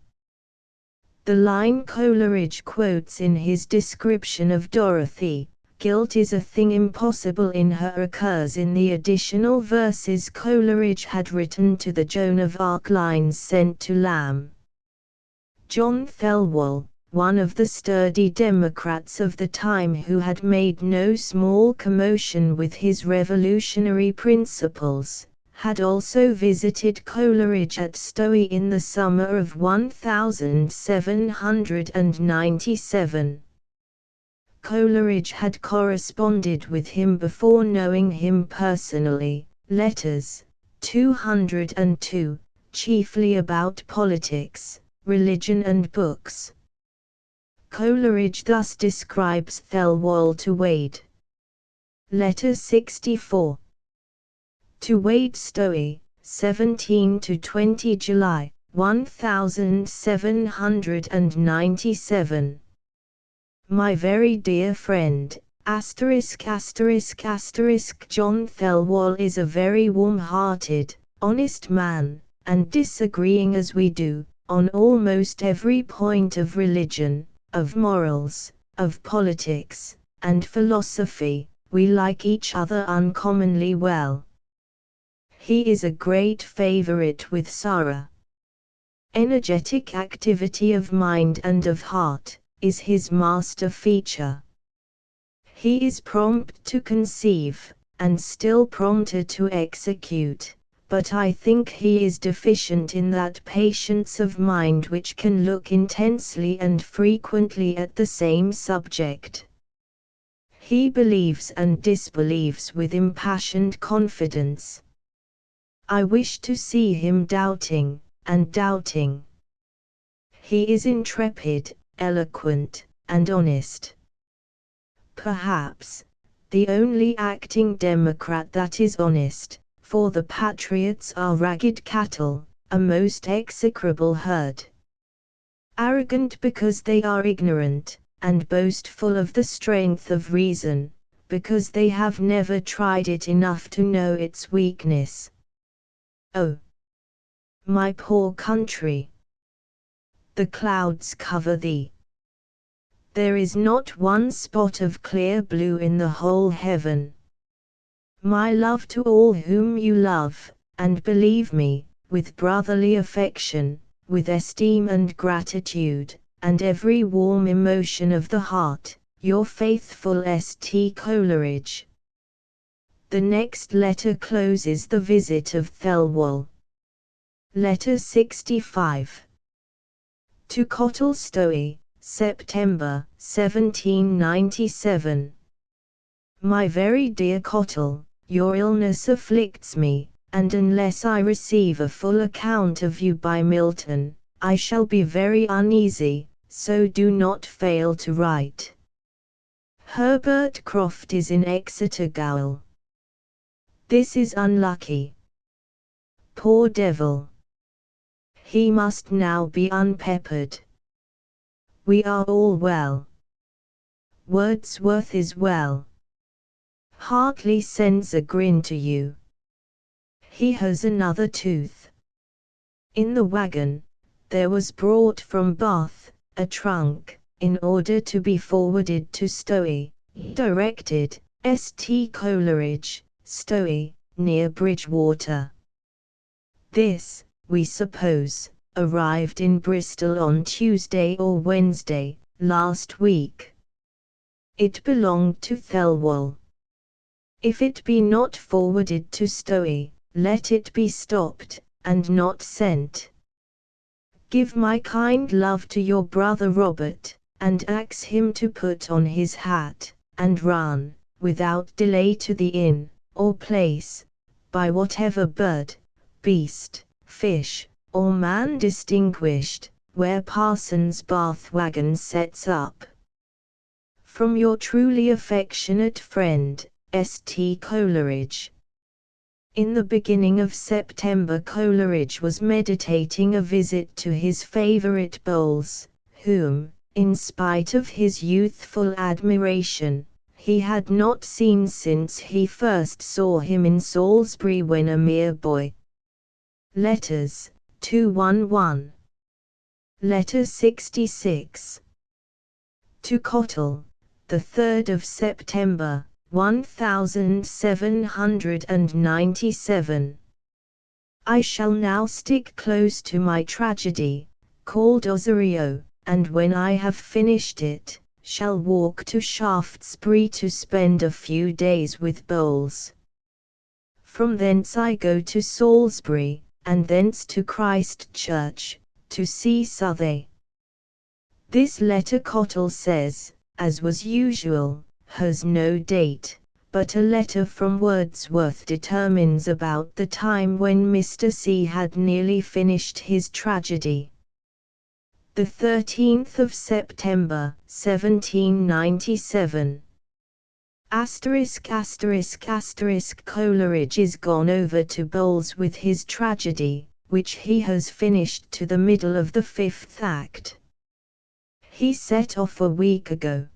The line Coleridge quotes in his description of Dorothy, "Guilt is a thing impossible in her," occurs in the additional verses Coleridge had written to the Joan of Arc lines sent to Lamb. John Thelwall, one of the sturdy Democrats of the time who had made no small commotion with his revolutionary principles, had also visited Coleridge at Stowey in the summer of 1797. Coleridge had corresponded with him before knowing him personally, letters, 202, chiefly about politics, religion and books. Coleridge thus describes Thelwall to Wade. Letter 64. To Wade Stowey, 17 to 20 July, 1797. My very dear friend, John Thelwall is a very warm-hearted, honest man, and disagreeing as we do, on almost every point of religion, of morals, of politics, and philosophy, we like each other uncommonly well. He is a great favorite with Sarah. Energetic activity of mind and of heart is his master feature. He is prompt to conceive, and still prompter to execute, but I think he is deficient in that patience of mind which can look intensely and frequently at the same subject. He believes and disbelieves with impassioned confidence. I wish to see him doubting, and doubting. He is intrepid, eloquent, and honest. Perhaps, the only acting Democrat that is honest, for the patriots are ragged cattle, a most execrable herd. Arrogant because they are ignorant, and boastful of the strength of reason, because they have never tried it enough to know its weakness. Oh, my poor country! The clouds cover thee. There is not one spot of clear blue in the whole heaven. My love to all whom you love, and believe me, with brotherly affection, with esteem and gratitude, and every warm emotion of the heart, your faithful St. Coleridge. The next letter closes the visit of Thelwall. Letter 65. To Cottle Stowey, September, 1797. My very dear Cottle, your illness afflicts me, and unless I receive a full account of you by Milton, I shall be very uneasy, so do not fail to write. Herbert Croft is in Exeter Gaol. This is unlucky. Poor devil! He must now be unpeppered. We are all well. Wordsworth is well. Hartley sends a grin to you. He has another tooth. In the wagon, there was brought from Bath, a trunk, in order to be forwarded to Stowey, directed, St. Coleridge, Stowey, near Bridgewater. This, we suppose, arrived in Bristol on Tuesday or Wednesday, last week. It belonged to Thelwall. If it be not forwarded to Stowey, let it be stopped, and not sent. give my kind love to your brother Robert, and ask him to put on his hat, and run, without delay to the inn, or place, by whatever bird, beast, fish, or man distinguished, where Parson's Bath wagon sets up. From your truly affectionate friend, St. Coleridge. In the beginning of September, Coleridge was meditating a visit to his favourite Bowles, whom, in spite of his youthful admiration, he had not seen since he first saw him in Salisbury when a mere boy. Letters, 211. Letter 66. To Cottle, the 3rd of September, 1797. I shall now stick close to my tragedy, called Osorio, and when I have finished it, shall walk to Shaftesbury to spend a few days with Bowles. From thence I go to Salisbury, and thence to Christ Church, to see Southey. This letter, Cottle says, as was usual, has no date, but a letter from Wordsworth determines about the time when Mr. C had nearly finished his tragedy. The 13th of September, 1797. Coleridge is gone over to Bowles with his tragedy, which he has finished to the middle of the 5th act. He set off a week ago.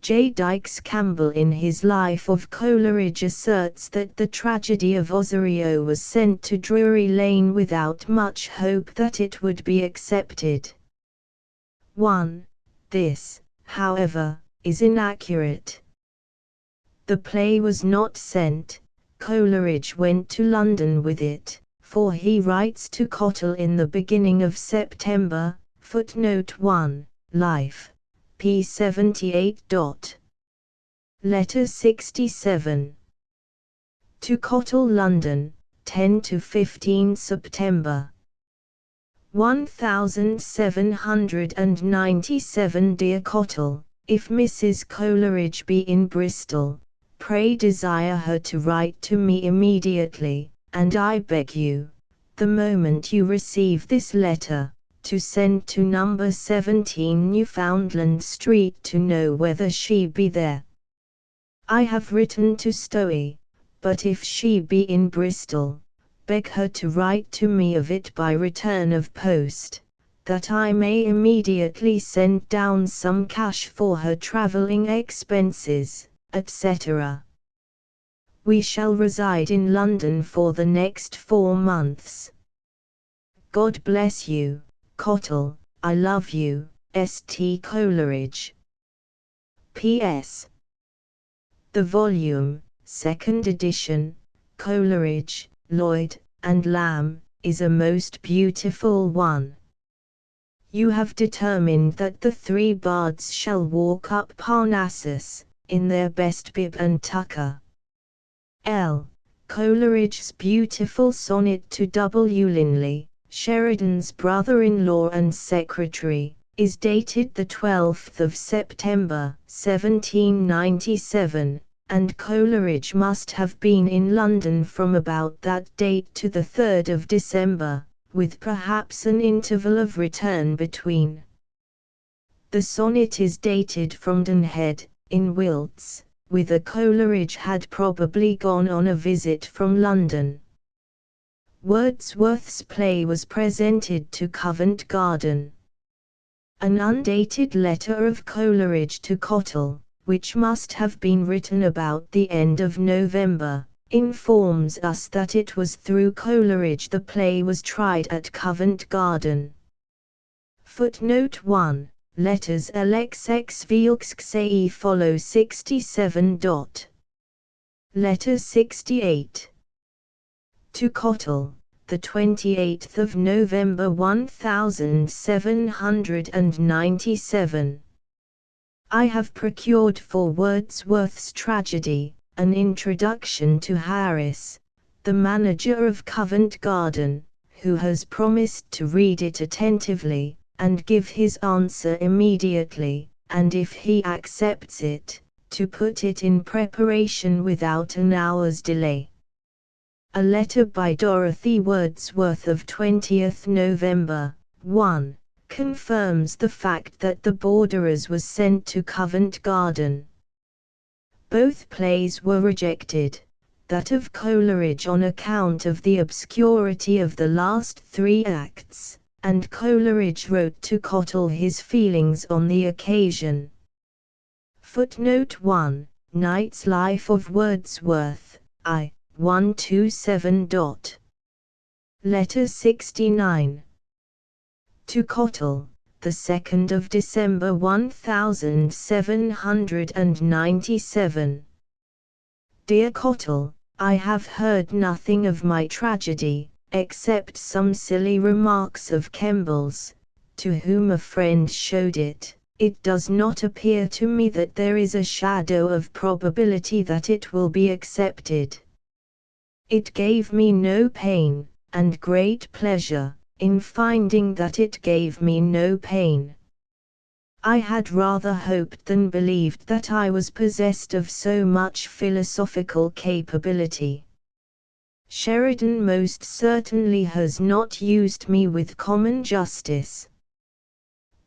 J. Dykes Campbell in his Life of Coleridge asserts that the tragedy of Osorio was sent to Drury Lane without much hope that it would be accepted. 1. This, however, is inaccurate. The play was not sent. Coleridge went to London with it, for he writes to Cottle in the beginning of September, footnote 1, Life, p. 78. Letter 67. To Cottle, London, 10 to 15 September. 1797. Dear Cottle, if Mrs. Coleridge be in Bristol, pray desire her to write to me immediately, and I beg you, the moment you receive this letter, to send to number 17 Newfoundland Street to know whether she be there. I have written to Stowey, but if she be in Bristol, beg her to write to me of it by return of post, that I may immediately send down some cash for her travelling expenses, etc. We shall reside in London for the next 4 months. God bless you, Cottle, I love you, St. Coleridge. P.S. The volume, 2nd edition, Coleridge, Lloyd, and Lamb, is a most beautiful one. You have determined that the 3 bards shall walk up Parnassus, in their best bib and tucker. L. Coleridge's beautiful sonnet to W. Linley, Sheridan's brother-in-law and secretary, is dated the 12th of September, 1797, and Coleridge must have been in London from about that date to the 3rd of December, with perhaps an interval of return between. The sonnet is dated from Dunhead, in Wilts, whither Coleridge had probably gone on a visit from London. Wordsworth's play was presented to Covent Garden. An undated letter of Coleridge to Cottle, which must have been written about the end of November, informs us that it was through Coleridge the play was tried at Covent Garden. Footnote 1. Letters LXX Vilksxae follow 67. Letter 68. To Cottle, the 28th of November 1797. I have procured for Wordsworth's tragedy, an introduction to Harris, the manager of Covent Garden, who has promised to read it attentively, and give his answer immediately, and if he accepts it, to put it in preparation without an hour's delay. A letter by Dorothy Wordsworth of 20th November, 1, confirms the fact that The Borderers was sent to Covent Garden. Both plays were rejected, that of Coleridge on account of the obscurity of the last 3 acts, and Coleridge wrote to Cottle his feelings on the occasion. Footnote 1, Knight's Life of Wordsworth, I. 127. Letter 69. To Cottle, the 2nd of December 1797. Dear Cottle, I have heard nothing of my tragedy, except some silly remarks of Kemble's, to whom a friend showed it. It does not appear to me that there is a shadow of probability that it will be accepted. It gave me no pain, and great pleasure, in finding that it gave me no pain. I had rather hoped than believed that I was possessed of so much philosophical capability. Sheridan most certainly has not used me with common justice.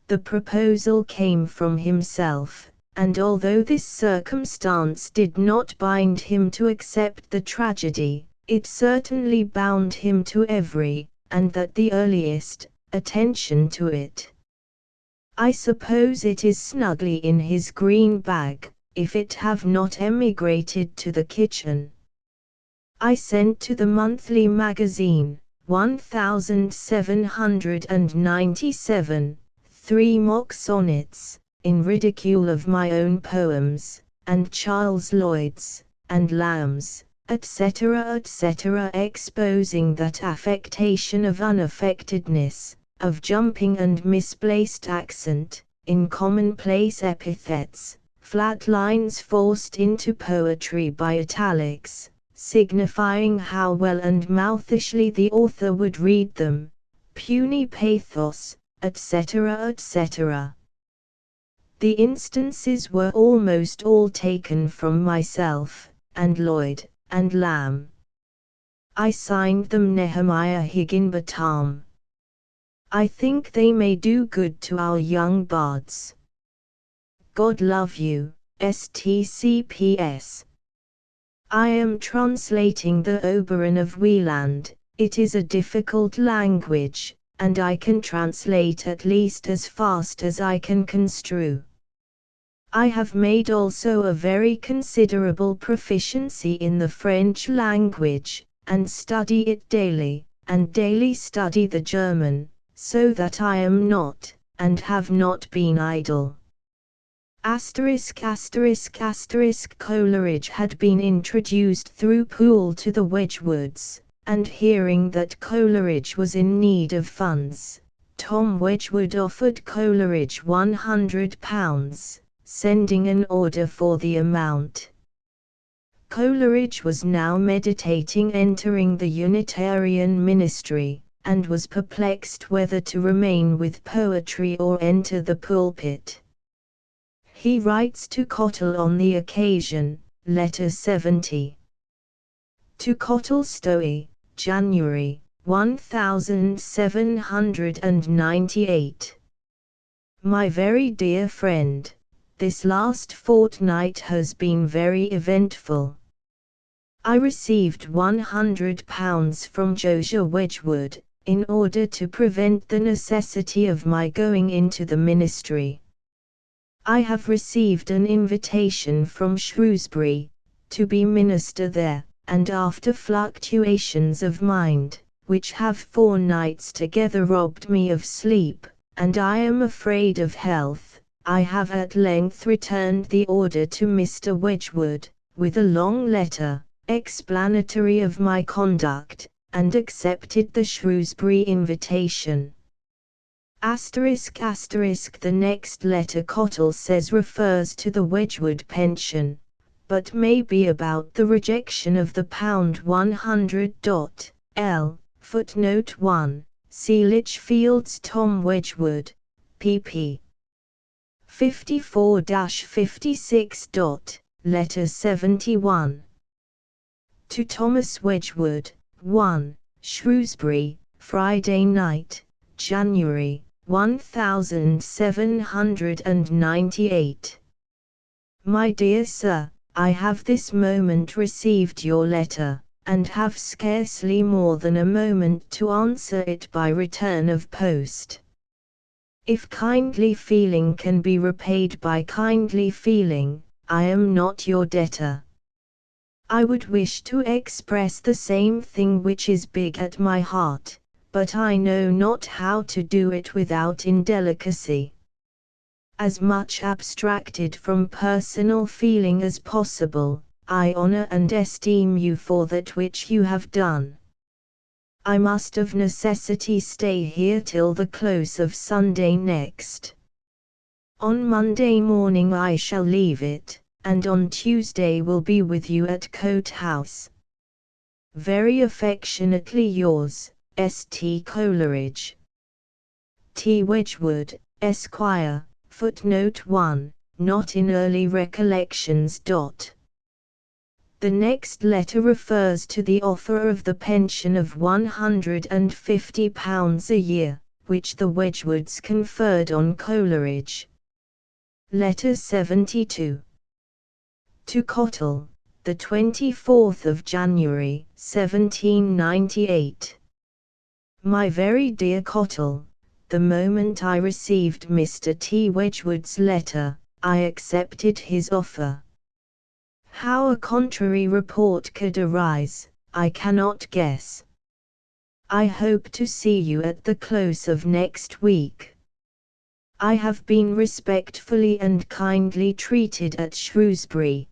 The proposal came from himself, and although this circumstance did not bind him to accept the tragedy, it certainly bound him to every, and that the earliest, attention to it. I suppose it is snugly in his green bag, if it have not emigrated to the kitchen. I sent to the monthly magazine, 1797, 3 mock sonnets, in ridicule of my own poems, and Charles Lloyd's, and Lamb's, etc., exposing that affectation of unaffectedness, of jumping and misplaced accent, in commonplace epithets, flat lines forced into poetry by italics, signifying how well and mouthishly the author would read them, puny pathos, etc. The instances were almost all taken from myself, and Lloyd, and Lamb. I signed them Nehemiah Higginbotham. I think they may do good to our young bards. God love you, STCPS. I am translating the Oberon of Wieland. It is a difficult language, and I can translate at least as fast as I can construe. I have made also a very considerable proficiency in the French language, and study it daily, and daily study the German, so that I am not, and have not been idle. Coleridge had been introduced through Poole to the Wedgwoods, and hearing that Coleridge was in need of funds, Tom Wedgwood offered Coleridge £100, sending an order for the amount. Coleridge was now meditating entering the Unitarian ministry, and was perplexed whether to remain with poetry or enter the pulpit. He writes to Cottle on the occasion, letter 70. To Cottle Stowey, January, 1798. My very dear friend, this last fortnight has been very eventful. I received £100 from Josiah Wedgwood, in order to prevent the necessity of my going into the ministry. I have received an invitation from Shrewsbury, to be minister there, and after fluctuations of mind, which have 4 nights together robbed me of sleep, and I am afraid of health, I have at length returned the order to Mr. Wedgwood, with a long letter, explanatory of my conduct, and accepted the Shrewsbury invitation. The next letter Cottle says refers to the Wedgwood pension, but may be about the rejection of the £100.L. Footnote 1. See Lichfield's Tom Wedgwood, pp. 54-56. Letter 71. To Thomas Wedgwood, 1, Shrewsbury, Friday night, January, 1798. My dear Sir, I have this moment received your letter, and have scarcely more than a moment to answer it by return of post. If kindly feeling can be repaid by kindly feeling, I am not your debtor. I would wish to express the same thing which is big at my heart, but I know not how to do it without indelicacy. As much abstracted from personal feeling as possible, I honor and esteem you for that which you have done. I must of necessity stay here till the close of Sunday next. On Monday morning I shall leave it, and on Tuesday will be with you at Cote House. Very affectionately yours, S.T. Coleridge. T. Wedgwood, Esquire. Footnote 1. Not in early recollections. The next letter refers to the offer of the pension of £150 a year, which the Wedgwoods conferred on Coleridge. Letter 72. To Cottle, the 24th of January, 1798. My very dear Cottle, the moment I received Mr. T. Wedgwood's letter, I accepted his offer. How a contrary report could arise, I cannot guess. I hope to see you at the close of next week. I have been respectfully and kindly treated at Shrewsbury.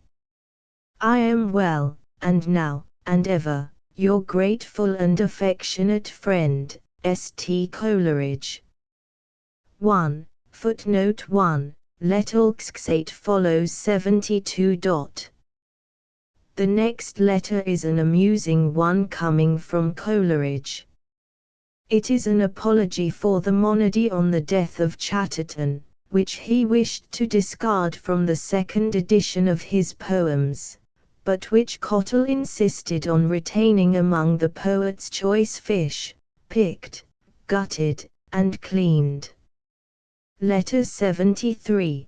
I am well, and now, and ever, your grateful and affectionate friend, S.T. Coleridge. 1. Footnote 1. Let Ulxxate follows 72. The next letter is an amusing one coming from Coleridge. It is an apology for the monody on the death of Chatterton, which he wished to discard from the second edition of his poems, but which Cottle insisted on retaining among the poet's choice fish, picked, gutted, and cleaned. Letter 73.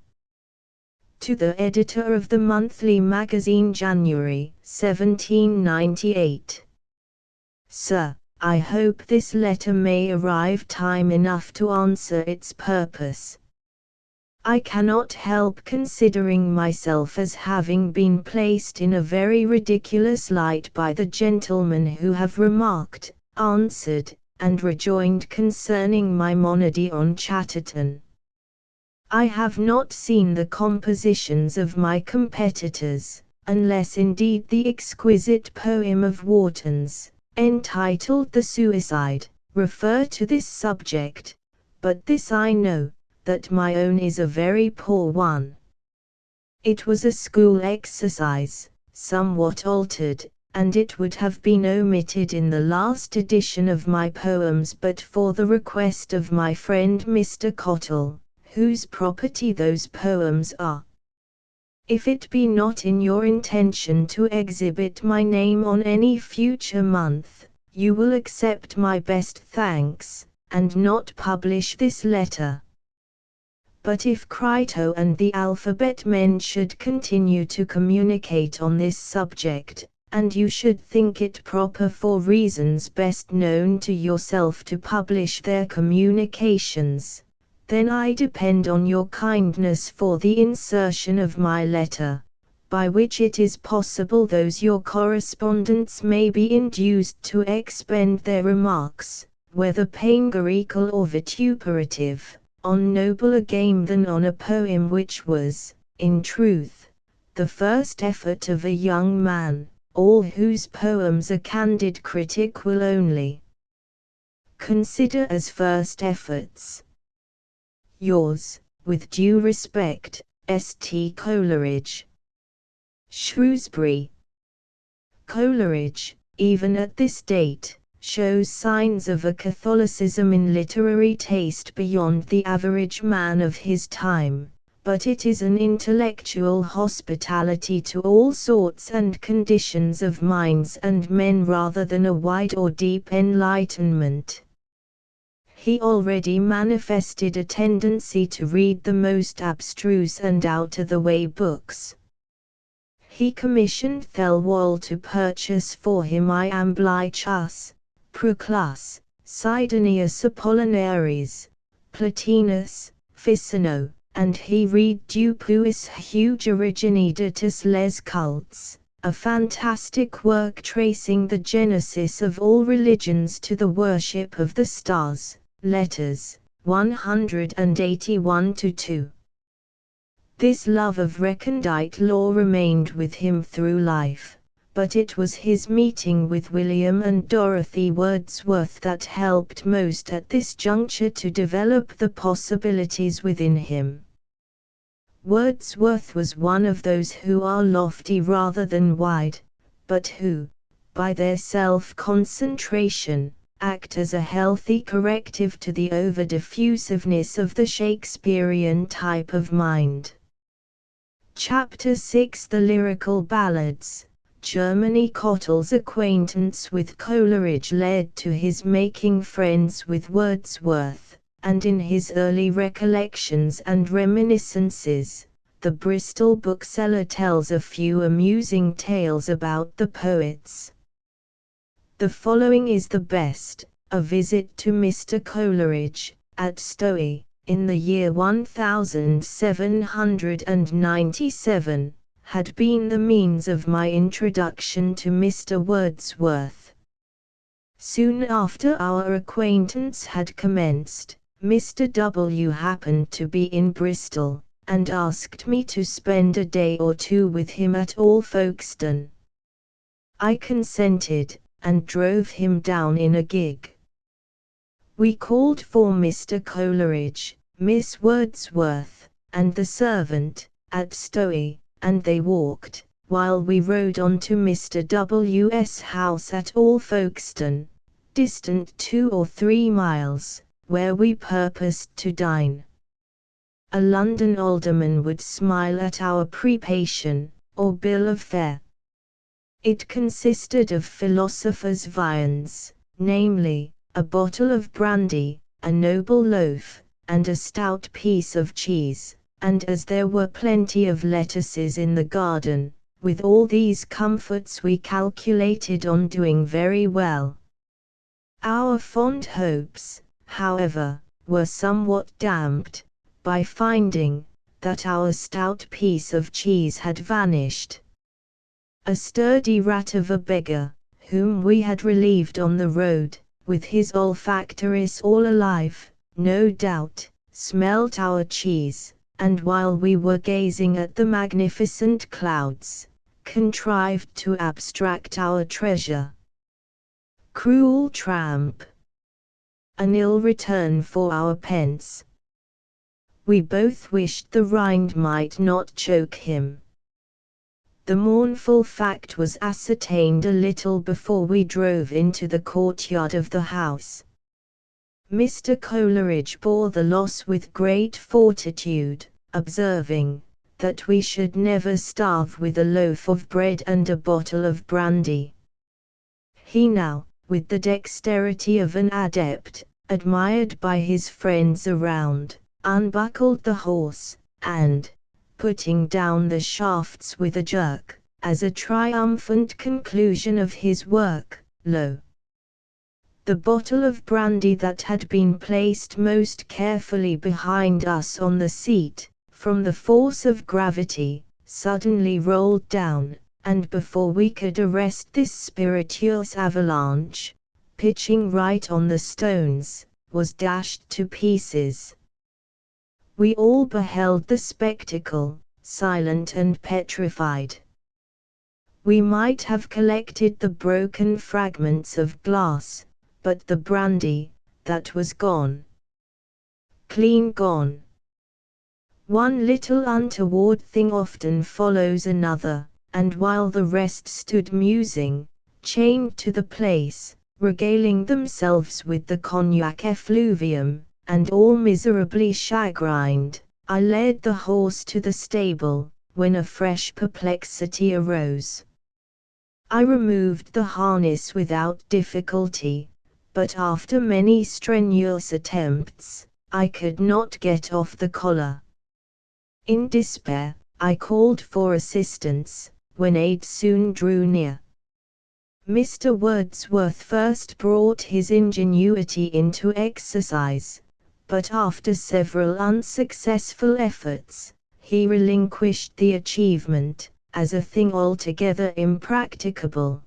To the editor of the monthly magazine January, 1798. Sir, I hope this letter may arrive time enough to answer its purpose. I cannot help considering myself as having been placed in a very ridiculous light by the gentlemen who have remarked, answered, and rejoined concerning my monody on Chatterton. I have not seen the compositions of my competitors, unless indeed the exquisite poem of Warton's, entitled The Suicide, refer to this subject, but this I know, that my own is a very poor one. It was a school exercise, somewhat altered, and it would have been omitted in the last edition of my poems but for the request of my friend Mr. Cottle, whose property those poems are. If it be not in your intention to exhibit my name on any future month, you will accept my best thanks, and not publish this letter. But if Crito and the alphabet men should continue to communicate on this subject, and you should think it proper for reasons best known to yourself to publish their communications, then I depend on your kindness for the insertion of my letter, by which it is possible those your correspondents may be induced to expend their remarks, whether panegyrical or vituperative, on nobler game than on a poem which was, in truth, the first effort of a young man, all whose poems a candid critic will only consider as first efforts. Yours, with due respect, S.T. Coleridge. Shrewsbury. Coleridge, even at this date, shows signs of a Catholicism in literary taste beyond the average man of his time, but it is an intellectual hospitality to all sorts and conditions of minds and men rather than a wide or deep enlightenment. He already manifested a tendency to read the most abstruse and out-of-the-way books. He commissioned Thelwall to purchase for him Iamblichus, Proclus, Sidonius Apollinaris, Plotinus, Ficino, and he read Dupuis Huge Originidatus Les Cults, a fantastic work tracing the genesis of all religions to the worship of the stars, letters, 181-2. This love of recondite lore remained with him through life, but it was his meeting with William and Dorothy Wordsworth that helped most at this juncture to develop the possibilities within him. Wordsworth was one of those who are lofty rather than wide, but who, by their self-concentration, act as a healthy corrective to the over-diffusiveness of the Shakespearean type of mind. Chapter 6 The Lyrical Ballads. Germany. Cottle's acquaintance with Coleridge led to his making friends with Wordsworth, and in his early recollections and reminiscences, the Bristol bookseller tells a few amusing tales about the poets. The following is the best: a visit to Mr. Coleridge, at Stowey, in the year 1797, had been the means of my introduction to Mr. Wordsworth. Soon after our acquaintance had commenced, Mr. W. happened to be in Bristol, and asked me to spend a day or two with him at Alfoxden. I consented, and drove him down in a gig. We called for Mr. Coleridge, Miss Wordsworth, and the servant, at Stowey, and they walked, while we rode on to Mr. W.'s house at Alfoxden, distant 2 or 3 miles, where we purposed to dine. A London alderman would smile at our prepation, or bill of fare. It consisted of philosophers' viands, namely, a bottle of brandy, a noble loaf, and a stout piece of cheese, and as there were plenty of lettuces in the garden, with all these comforts we calculated on doing very well. Our fond hopes, however, were somewhat damped, by finding that our stout piece of cheese had vanished. A sturdy rat of a beggar, whom we had relieved on the road, with his olfactories all alive, no doubt, smelt our cheese, and while we were gazing at the magnificent clouds, contrived to abstract our treasure. Cruel tramp! An ill return for our pence. We both wished the rind might not choke him. The mournful fact was ascertained a little before we drove into the courtyard of the house. Mr. Coleridge bore the loss with great fortitude, observing, that we should never starve with a loaf of bread and a bottle of brandy. He now, with the dexterity of an adept, admired by his friends around, unbuckled the horse, and, putting down the shafts with a jerk, as a triumphant conclusion of his work, lo! The bottle of brandy that had been placed most carefully behind us on the seat, from the force of gravity, suddenly rolled down, and before we could arrest this spirituous avalanche, pitching right on the stones, was dashed to pieces. We all beheld the spectacle, silent and petrified. We might have collected the broken fragments of glass, but the brandy, that was gone. Clean gone. One little untoward thing often follows another, and while the rest stood musing, chained to the place, regaling themselves with the cognac effluvium, and all miserably chagrined, I led the horse to the stable, when a fresh perplexity arose. I removed the harness without difficulty, but after many strenuous attempts, I could not get off the collar. In despair, I called for assistance, when aid soon drew near. Mr. Wordsworth first brought his ingenuity into exercise, but after several unsuccessful efforts, he relinquished the achievement, as a thing altogether impracticable.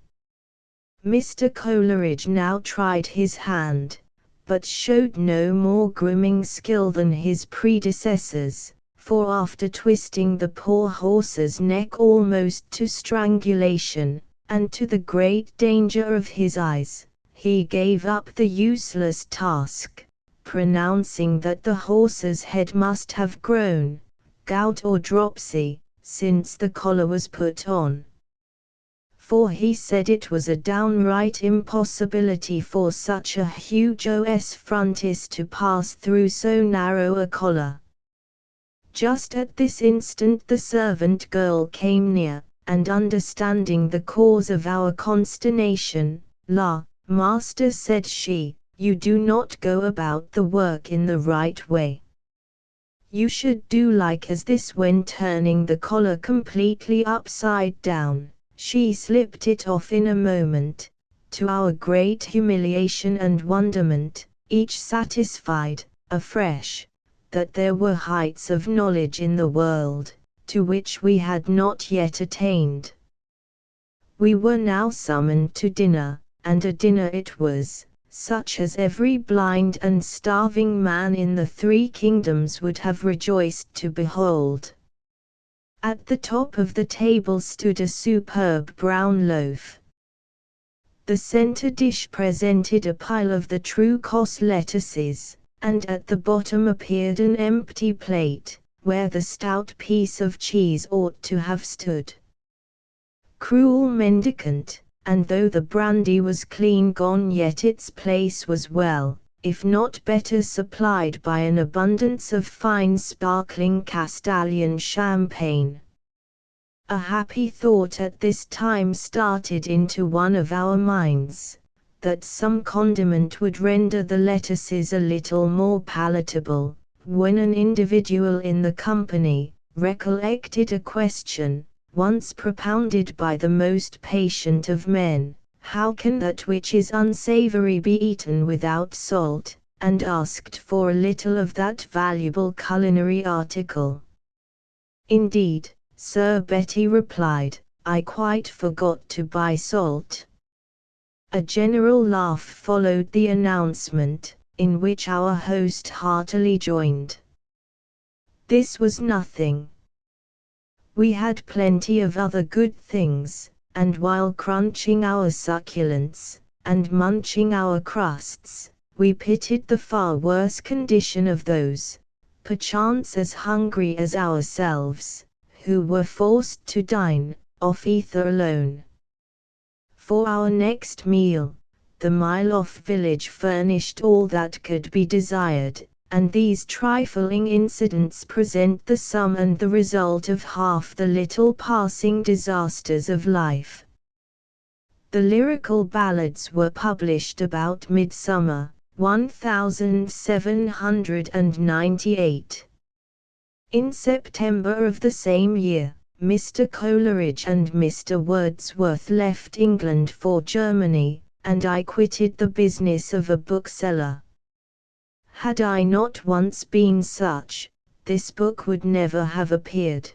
Mr. Coleridge now tried his hand, but showed no more grooming skill than his predecessors, for after twisting the poor horse's neck almost to strangulation, and to the great danger of his eyes, he gave up the useless task, pronouncing that the horse's head must have grown, gout or dropsy, since the collar was put on. For he said it was a downright impossibility for such a huge os frontis to pass through so narrow a collar. Just at this instant the servant girl came near, and understanding the cause of our consternation, "La, master," said she, "you do not go about the work in the right way. You should do like as this when turning the collar completely upside down." She slipped it off in a moment, to our great humiliation and wonderment, each satisfied, afresh, that there were heights of knowledge in the world, to which we had not yet attained. We were now summoned to dinner, and a dinner it was, such as every blind and starving man in the three kingdoms would have rejoiced to behold. At the top of the table stood a superb brown loaf. The center dish presented a pile of the true cos lettuces, and at the bottom appeared an empty plate, where the stout piece of cheese ought to have stood. Cruel mendicant, and though the brandy was clean gone, yet its place was well, if not better, supplied by an abundance of fine sparkling Castalian champagne. A happy thought at this time started into one of our minds, that some condiment would render the lettuces a little more palatable, when an individual in the company recollected a question, once propounded by the most patient of men: "How can that which is unsavory be eaten without salt?" and asked for a little of that valuable culinary article. "Indeed, Sir," Betty replied, "I quite forgot to buy salt." A general laugh followed the announcement, in which our host heartily joined. This was nothing. We had plenty of other good things, and while crunching our succulents, and munching our crusts, we pitied the far worse condition of those, perchance as hungry as ourselves, who were forced to dine off ether alone. For our next meal, the mile-off village furnished all that could be desired, and these trifling incidents present the sum and the result of half the little passing disasters of life. The lyrical ballads were published about midsummer, 1798. In September of the same year, Mr. Coleridge and Mr. Wordsworth left England for Germany, and I quitted the business of a bookseller. Had I not once been such, this book would never have appeared.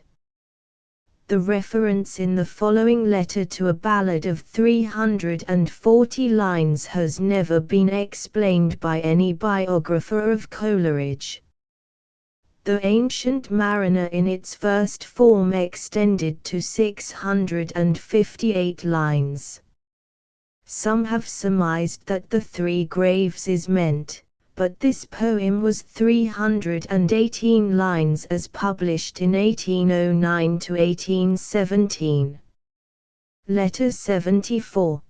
The reference in the following letter to a ballad of 340 lines has never been explained by any biographer of Coleridge. The Ancient Mariner in its first form extended to 658 lines. Some have surmised that the Three Graves is meant, but this poem was 318 lines as published in 1809 to 1817. Letter 74.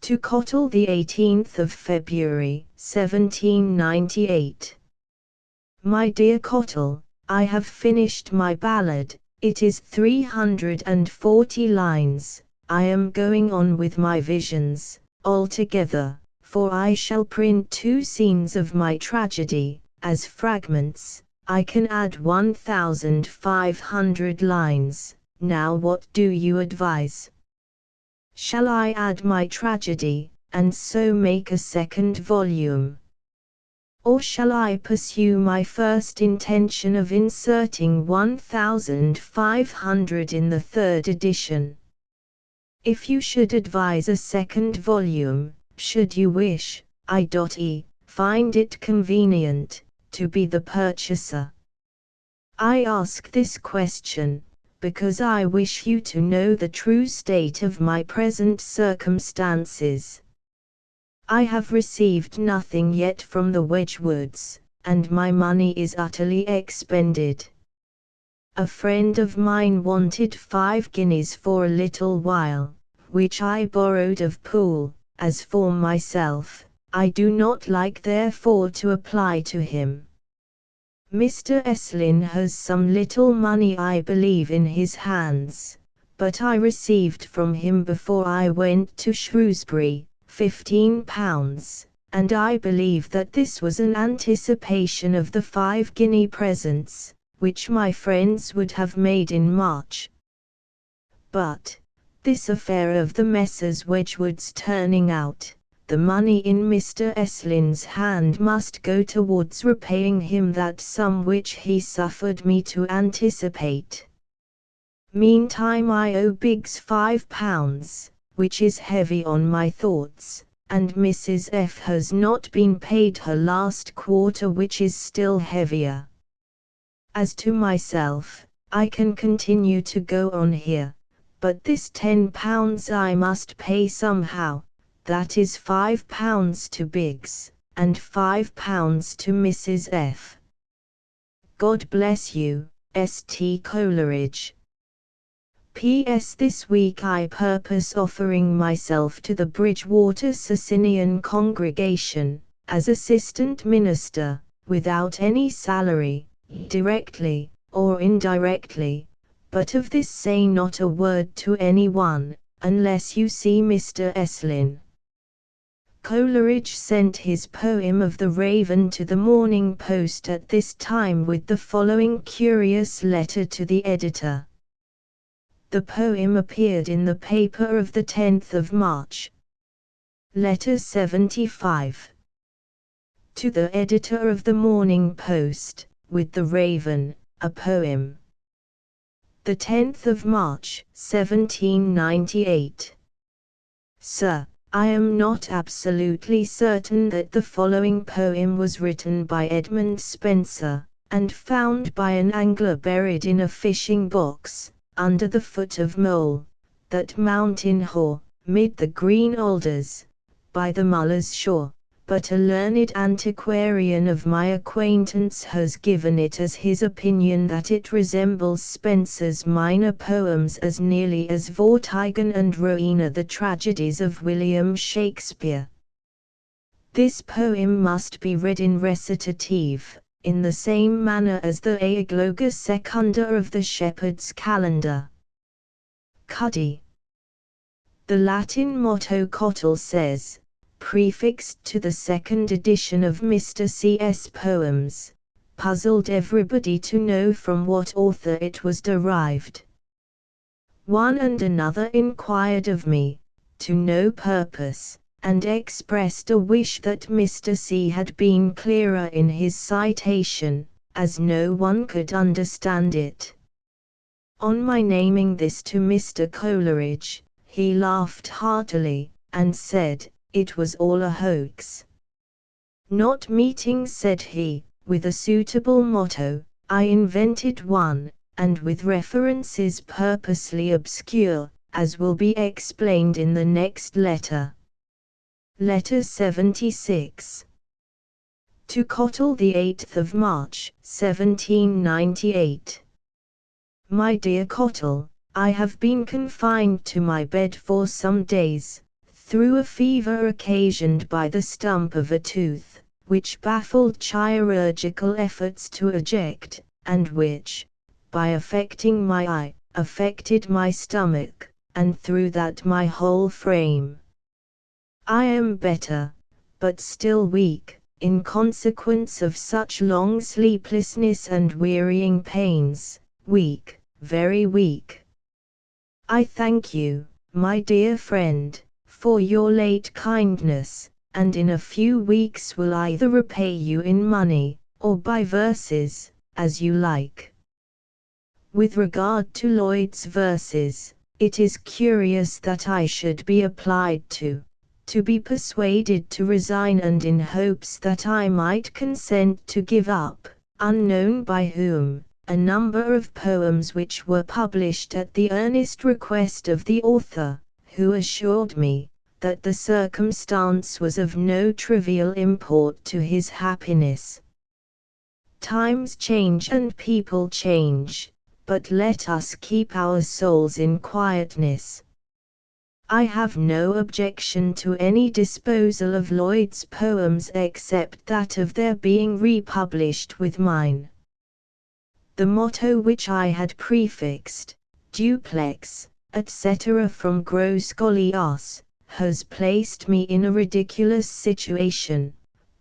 To Cottle, the 18th of February, 1798. My dear Cottle, I have finished my ballad. It is 340 lines. I am going on with my visions, altogether, for I shall print 2 scenes of my tragedy, as fragments. I can add 1,500 lines. Now what do you advise? Shall I add my tragedy, and so make a second volume? Or shall I pursue my first intention of inserting 1,500 in the 3rd edition? If you should advise a second volume, should you wish, find it convenient, to be the purchaser? I ask this question, because I wish you to know the true state of my present circumstances. I have received nothing yet from the Wedgwoods, and my money is utterly expended. A friend of mine wanted 5 guineas for a little while, which I borrowed of Poole. As for myself, I do not like therefore to apply to him. Mr. Estlin has some little money, I believe, in his hands, but I received from him before I went to Shrewsbury, £15, and I believe that this was an anticipation of the 5-guinea presents, which my friends would have made in March. But, this affair of the Messrs. Wedgwood's turning out, the money in Mr. Estlin's hand must go towards repaying him that sum which he suffered me to anticipate. Meantime I owe Biggs £5, which is heavy on my thoughts, and Mrs. F. has not been paid her last quarter, which is still heavier. As to myself, I can continue to go on here, but this £10 I must pay somehow. That is £5 to Biggs, and £5 to Mrs. F. God bless you, St. Coleridge. P.S. This week I purpose offering myself to the Bridgewater Socinian congregation, as assistant minister, without any salary, directly, or indirectly, but of this say not a word to any one, unless you see Mr. Estlin. Coleridge sent his poem of the Raven to the Morning Post at this time with the following curious letter to the editor. The poem appeared in the paper of the 10th of March. Letter 75. To the editor of the Morning Post, with the Raven, a poem. The 10th of March, 1798. Sir, I am not absolutely certain that the following poem was written by Edmund Spenser, and found by an angler buried in a fishing box, under the foot of Mole, that mountain hoar, mid the green alders, by the Muller's shore, but a learned antiquarian of my acquaintance has given it as his opinion that it resembles Spenser's minor poems as nearly as Vortigern and Rowena the tragedies of William Shakespeare. This poem must be read in recitative, in the same manner as the Aegloga Secunda of the Shepherd's Calendar. Cuddy. The Latin motto Cottle says, prefixed to the 2nd edition of Mr. C.'s poems, puzzled everybody to know from what author it was derived. One and another inquired of me, to no purpose, and expressed a wish that Mr. C. had been clearer in his citation, as no one could understand it. On my naming this to Mr. Coleridge, he laughed heartily, and said, it was all a hoax. Not meeting, said he, with a suitable motto, I invented one, and with references purposely obscure, as will be explained in the next letter. Letter 76. To Cottle, the 8th of March, 1798. My dear Cottle, I have been confined to my bed for some days, through a fever occasioned by the stump of a tooth, which baffled chirurgical efforts to eject, and which, by affecting my eye, affected my stomach, and through that my whole frame. I am better, but still weak, in consequence of such long sleeplessness and wearying pains, weak, very weak. I thank you, my dear friend, for your late kindness, and in a few weeks will either repay you in money, or by verses, as you like. With regard to Lloyd's verses, it is curious that I should be applied to be persuaded to resign, and in hopes that I might consent to give up, unknown by whom, a number of poems which were published at the earnest request of the author, who assured me that the circumstance was of no trivial import to his happiness. Times change and people change, but let us keep our souls in quietness. I have no objection to any disposal of Lloyd's poems except that of their being republished with mine. The motto which I had prefixed, duplex, etc. from Gros Scholias, has placed me in a ridiculous situation,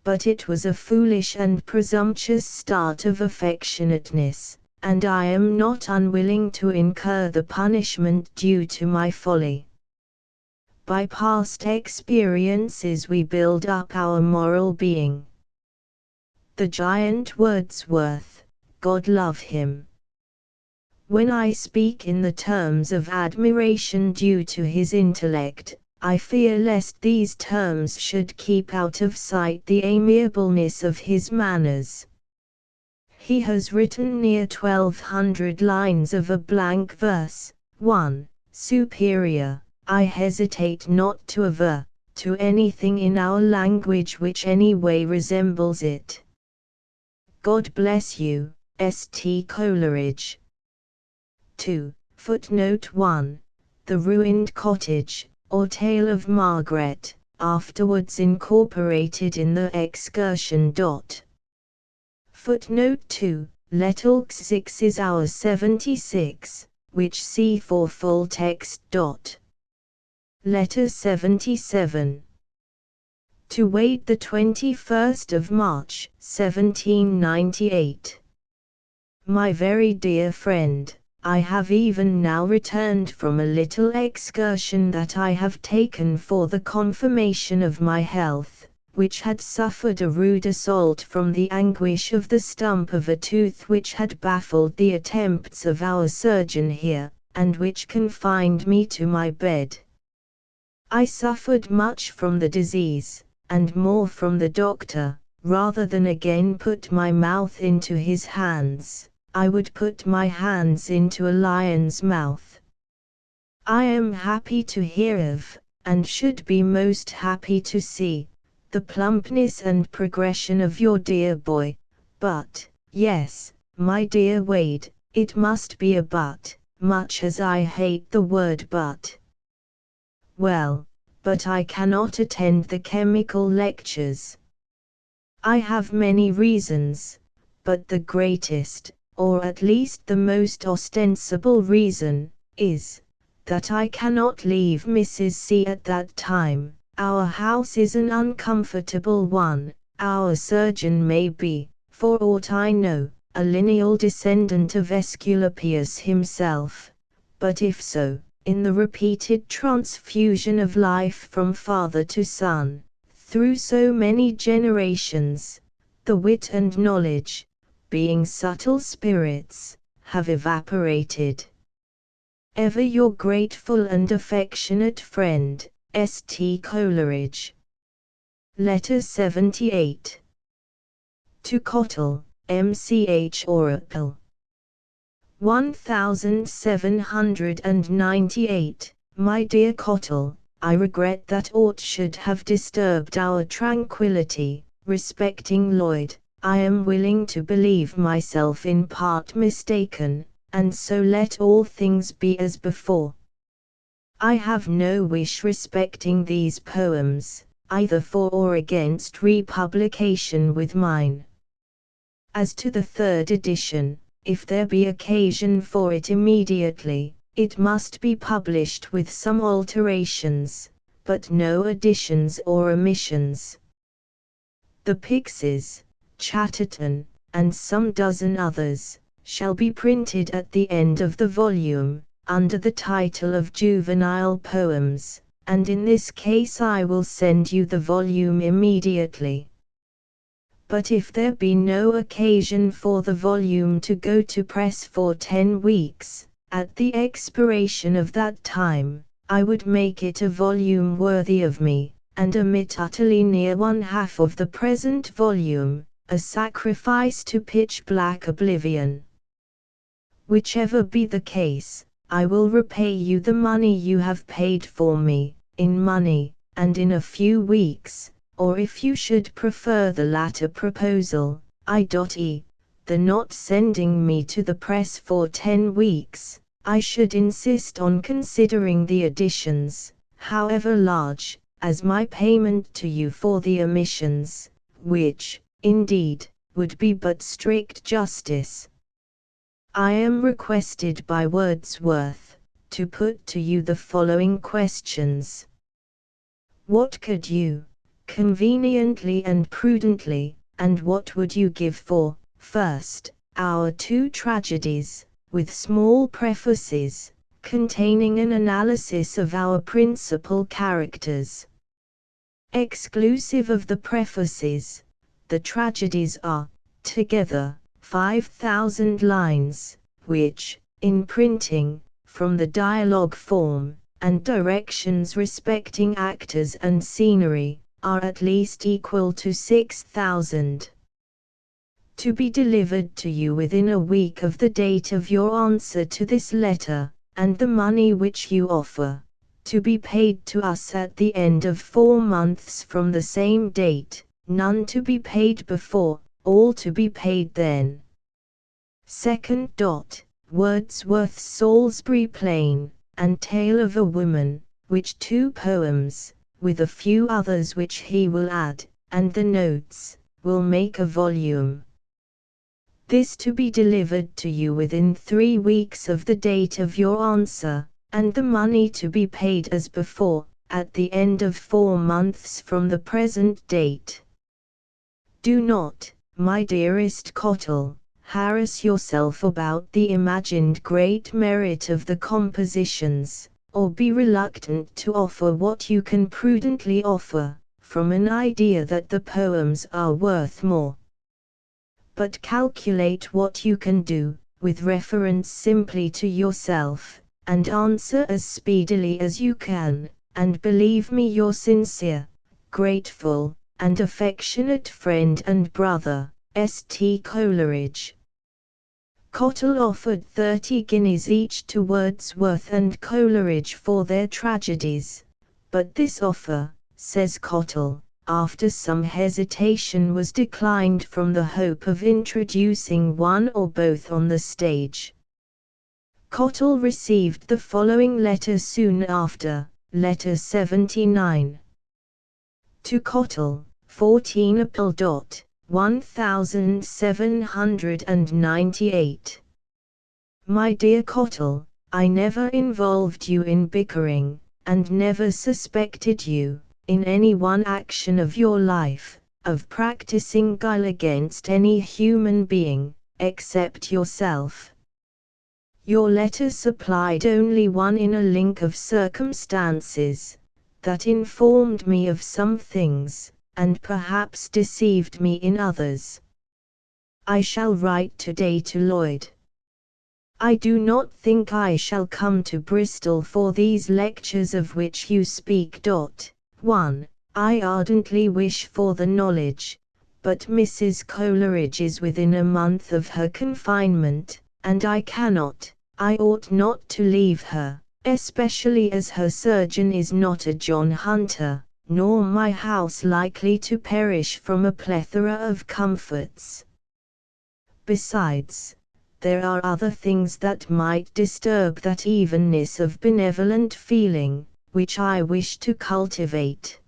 but it was a foolish and presumptuous start of affectionateness, and I am not unwilling to incur the punishment due to my folly. By past experiences we build up our moral being. The giant Wordsworth, God love him. When I speak in the terms of admiration due to his intellect, I fear lest these terms should keep out of sight the amiableness of his manners. He has written near 1200 lines of a blank verse, one, superior, I hesitate not to aver, to anything in our language which any way resembles it. God bless you, St. Coleridge. 2. Footnote 1. The Ruined Cottage, or Tale of Margaret, afterwards incorporated in the Excursion. Footnote 2. Letter 6 is our 76, which see for full text. Letter 77. To Wade, the 21st of March, 1798. My very dear friend, I have even now returned from a little excursion that I have taken for the confirmation of my health, which had suffered a rude assault from the anguish of the stump of a tooth which had baffled the attempts of our surgeon here, and which confined me to my bed. I suffered much from the disease, and more from the doctor. Rather than again put my mouth into his hands, I would put my hands into a lion's mouth. I am happy to hear of, and should be most happy to see, the plumpness and progression of your dear boy, but, yes, my dear Wade, it must be a but, much as I hate the word but. Well, but I cannot attend the chemical lectures. I have many reasons, but the greatest, or at least the most ostensible reason, is, that I cannot leave Mrs. C at that time. Our house is an uncomfortable one. Our surgeon may be, for aught I know, a lineal descendant of Aesculapius himself, but if so, in the repeated transfusion of life from father to son, through so many generations, the wit and knowledge, being subtle spirits, have evaporated. Ever your grateful and affectionate friend, St. Coleridge. Letter 78. To Cottle, M.Ch. Oracle. 1798. My dear Cottle, I regret that aught should have disturbed our tranquillity, respecting Lloyd. I am willing to believe myself in part mistaken, and so let all things be as before. I have no wish respecting these poems, either for or against republication with mine. As to the third edition, if there be occasion for it immediately, it must be published with some alterations, but no additions or omissions. The Pixies, Chatterton, and some dozen others, shall be printed at the end of the volume, under the title of Juvenile Poems, and in this case I will send you the volume immediately. But if there be no occasion for the volume to go to press for 10 weeks, at the expiration of that time, I would make it a volume worthy of me, and omit utterly near 1/2 of the present volume, a sacrifice to pitch-black oblivion. Whichever be the case, I will repay you the money you have paid for me, in money, and in a few weeks, or if you should prefer the latter proposal, i.e., the not sending me to the press for 10 weeks, I should insist on considering the additions, however large, as my payment to you for the omissions, which, indeed, would be but strict justice. I am requested by Wordsworth to put to you the following questions. What could you, conveniently and prudently, and what would you give for, first, our 2 tragedies, with small prefaces, containing an analysis of our principal characters? Exclusive of the prefaces, the tragedies are, together, 5,000 lines, which, in printing, from the dialogue form, and directions respecting actors and scenery, are at least equal to 6,000. To be delivered to you within a week of the date of your answer to this letter, and the money which you offer, to be paid to us at the end of 4 months from the same date, none to be paid before, all to be paid then. Second. Wordsworth's Salisbury Plain, and Tale of a Woman, which 2 poems, with a few others which he will add, and the notes, will make a volume. This to be delivered to you within 3 weeks of the date of your answer, and the money to be paid as before, at the end of 4 months from the present date. Do not, my dearest Cottle, harass yourself about the imagined great merit of the compositions, or be reluctant to offer what you can prudently offer, from an idea that the poems are worth more. But calculate what you can do, with reference simply to yourself, and answer as speedily as you can, and believe me your sincere, grateful, and affectionate friend and brother, S.T. Coleridge. Cottle offered 30 guineas each to Wordsworth and Coleridge for their tragedies, but this offer, says Cottle, after some hesitation was declined from the hope of introducing one or both on the stage. Cottle received the following letter soon after, letter 79. To Cottle, 14 April. 1798. My dear Cottle, I never involved you in bickering, and never suspected you, in any one action of your life, of practicing guile against any human being, except yourself. Your letter supplied only one inner link of circumstances, that informed me of some things, and perhaps deceived me in others. I shall write today to Lloyd. I do not think I shall come to Bristol for these lectures of which you speak. 1. I ardently wish for the knowledge, but Mrs. Coleridge is within a month of her confinement, and I ought not to leave her, especially as her surgeon is not a John Hunter, nor my house likely to perish from a plethora of comforts. Besides, there are other things that might disturb that evenness of benevolent feeling, which I wish to cultivate.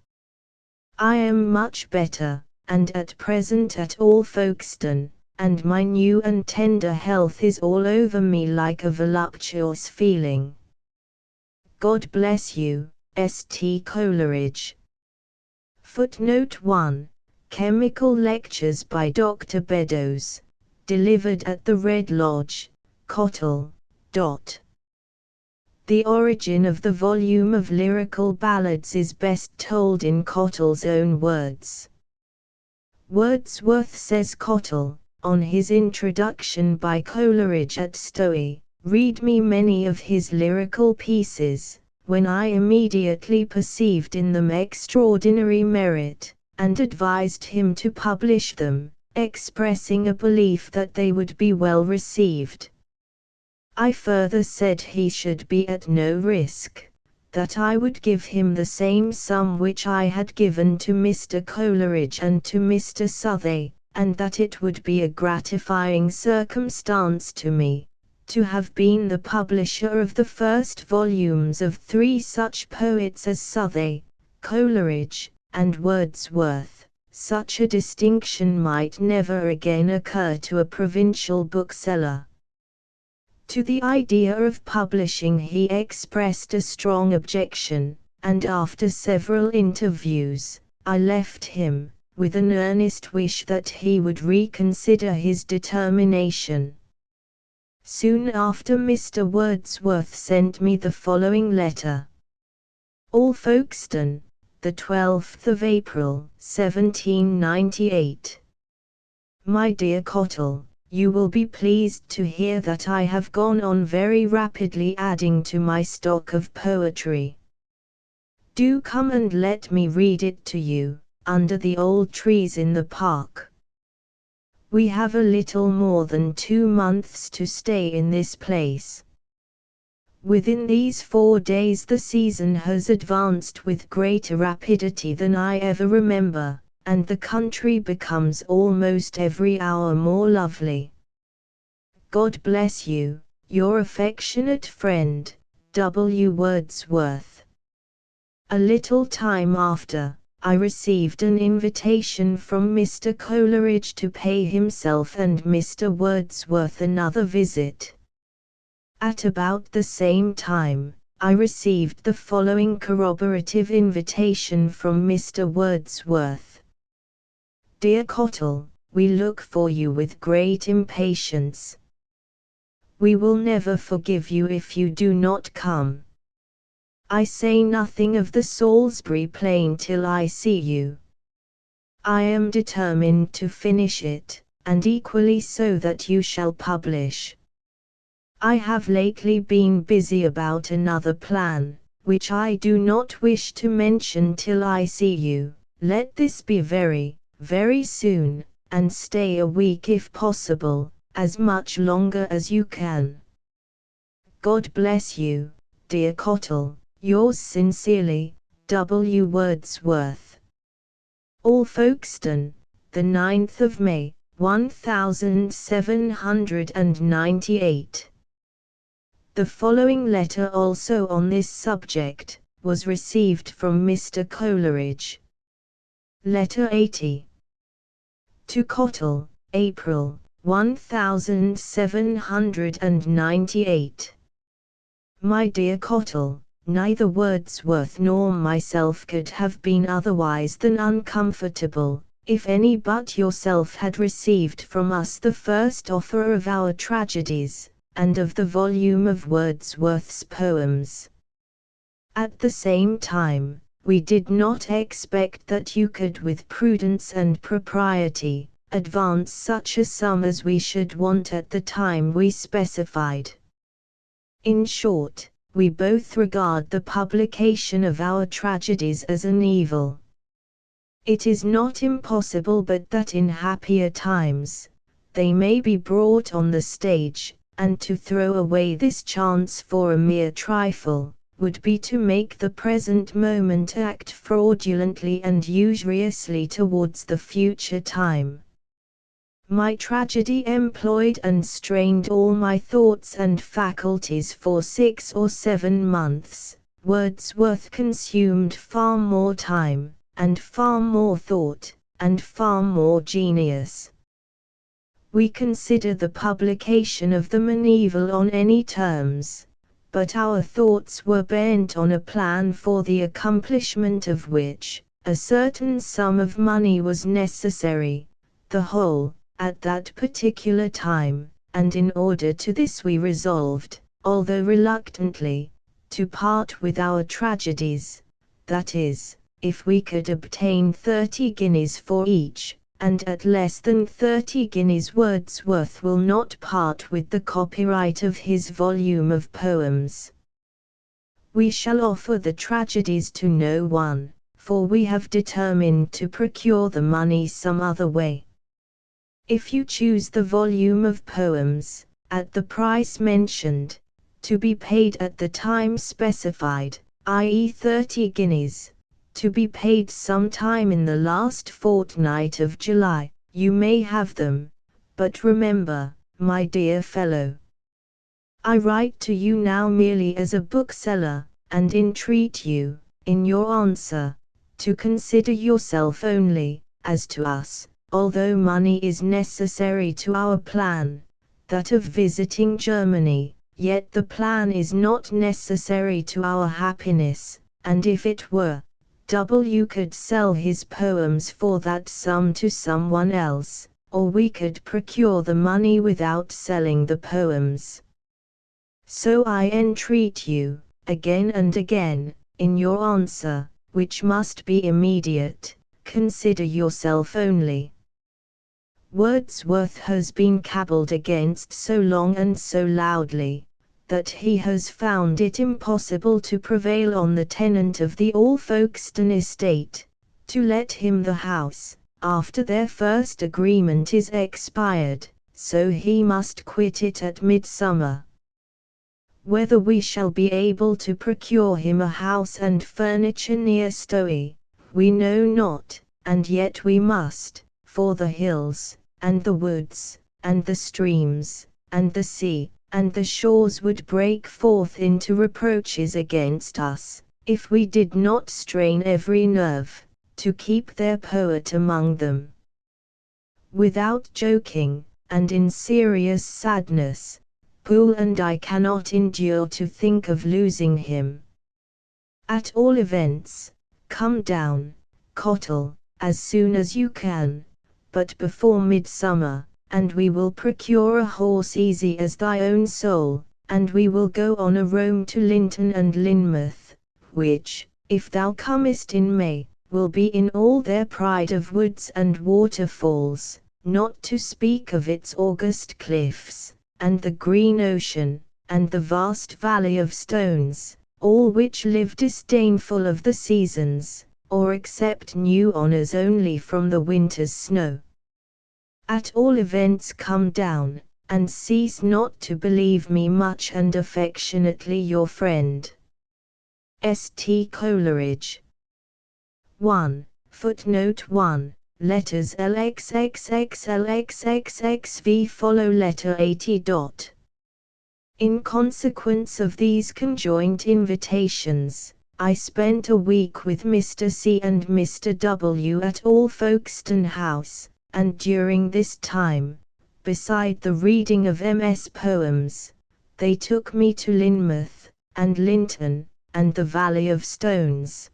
I am much better, and at present at all Folkestone, and my new and tender health is all over me like a voluptuous feeling. God bless you, St. Coleridge. Footnote 1. Chemical Lectures by Dr. Beddoes, delivered at the Red Lodge, Cottle. The origin of the volume of lyrical ballads is best told in Cottle's own words. Wordsworth, says Cottle, on his introduction by Coleridge at Stowe, read me many of his lyrical pieces, when I immediately perceived in them extraordinary merit, and advised him to publish them, expressing a belief that they would be well received. I further said he should be at no risk, that I would give him the same sum which I had given to Mr. Coleridge and to Mr. Southey, and that it would be a gratifying circumstance to me, to have been the publisher of the first volumes of 3 such poets as Southey, Coleridge, and Wordsworth. Such a distinction might never again occur to a provincial bookseller. To the idea of publishing he expressed a strong objection, and after several interviews, I left him, with an earnest wish that he would reconsider his determination. Soon after Mr. Wordsworth sent me the following letter. All Folkestone, the 12th of April, 1798. My dear Cottle, you will be pleased to hear that I have gone on very rapidly adding to my stock of poetry. Do come and let me read it to you, under the old trees in the park. We have a little more than 2 months to stay in this place. Within these 4 days the season has advanced with greater rapidity than I ever remember, and the country becomes almost every hour more lovely. God bless you, your affectionate friend, W. Wordsworth. A little time after, I received an invitation from Mr. Coleridge to pay himself and Mr. Wordsworth another visit. At about the same time, I received the following corroborative invitation from Mr. Wordsworth. Dear Cottle, we look for you with great impatience. We will never forgive you if you do not come. I say nothing of the Salisbury Plain till I see you. I am determined to finish it, and equally so that you shall publish. I have lately been busy about another plan, which I do not wish to mention till I see you. Let this be very soon, and stay a week if possible, as much longer as you can. God bless you, dear Cottle, yours sincerely, W. Wordsworth. All Folkestone, the 9th of May, 1798. The following letter also on this subject, was received from Mr. Coleridge. Letter 80. To Cottle, April, 1798. My dear Cottle, neither Wordsworth nor myself could have been otherwise than uncomfortable, if any but yourself had received from us the first offer of our tragedies, and of the volume of Wordsworth's poems. At the same time, we did not expect that you could with prudence and propriety, advance such a sum as we should want at the time we specified. In short, we both regard the publication of our tragedies as an evil. It is not impossible but that in happier times, they may be brought on the stage, and to throw away this chance for a mere trifle, would be to make the present moment act fraudulently and usuriously towards the future time. My tragedy employed and strained all my thoughts and faculties for 6 or 7 months. Wordsworth consumed far more time, and far more thought, and far more genius. We consider the publication of the Medieval on any terms, but our thoughts were bent on a plan for the accomplishment of which a certain sum of money was necessary, the whole, at that particular time, and in order to this we resolved, although reluctantly, to part with our tragedies, that is, if we could obtain 30 guineas for each, and at less than 30 guineas Wordsworth will not part with the copyright of his volume of poems. We shall offer the tragedies to no one, for we have determined to procure the money some other way. If you choose the volume of poems, at the price mentioned, to be paid at the time specified, i.e. 30 guineas, to be paid some time in the last fortnight of July, you may have them, but remember, my dear fellow, I write to you now merely as a bookseller, and entreat you, in your answer, to consider yourself only, as to us, although money is necessary to our plan, that of visiting Germany, yet the plan is not necessary to our happiness, and if it were, W could sell his poems for that sum to someone else, or we could procure the money without selling the poems. So I entreat you, again and again, in your answer, which must be immediate, consider yourself only. Wordsworth has been caballed against so long and so loudly, that he has found it impossible to prevail on the tenant of the Alfoxden estate, to let him the house, after their first agreement is expired, so he must quit it at midsummer. Whether we shall be able to procure him a house and furniture near Stowey, we know not, and yet we must, for the hills, and the woods, and the streams, and the sea, and the shores would break forth into reproaches against us, if we did not strain every nerve, to keep their poet among them. Without joking, and in serious sadness, Poole and I cannot endure to think of losing him. At all events, come down, Cottle, as soon as you can, but before midsummer, and we will procure a horse easy as thy own soul, and we will go on a roam to Linton and Lynmouth, which, if thou comest in May, will be in all their pride of woods and waterfalls, not to speak of its august cliffs, and the green ocean, and the vast valley of stones, all which live disdainful of the seasons, or accept new honours only from the winter's snow. At all events come down, and cease not to believe me much and affectionately your friend. St. Coleridge. 1. Footnote 1. Letters LXXXLXXXV follow letter 80. In consequence of these conjoint invitations, I spent a week with Mr. C and Mr. W at Alfoxden House, and during this time, beside the reading of MS poems, they took me to Lynmouth, and Linton, and the Valley of Stones.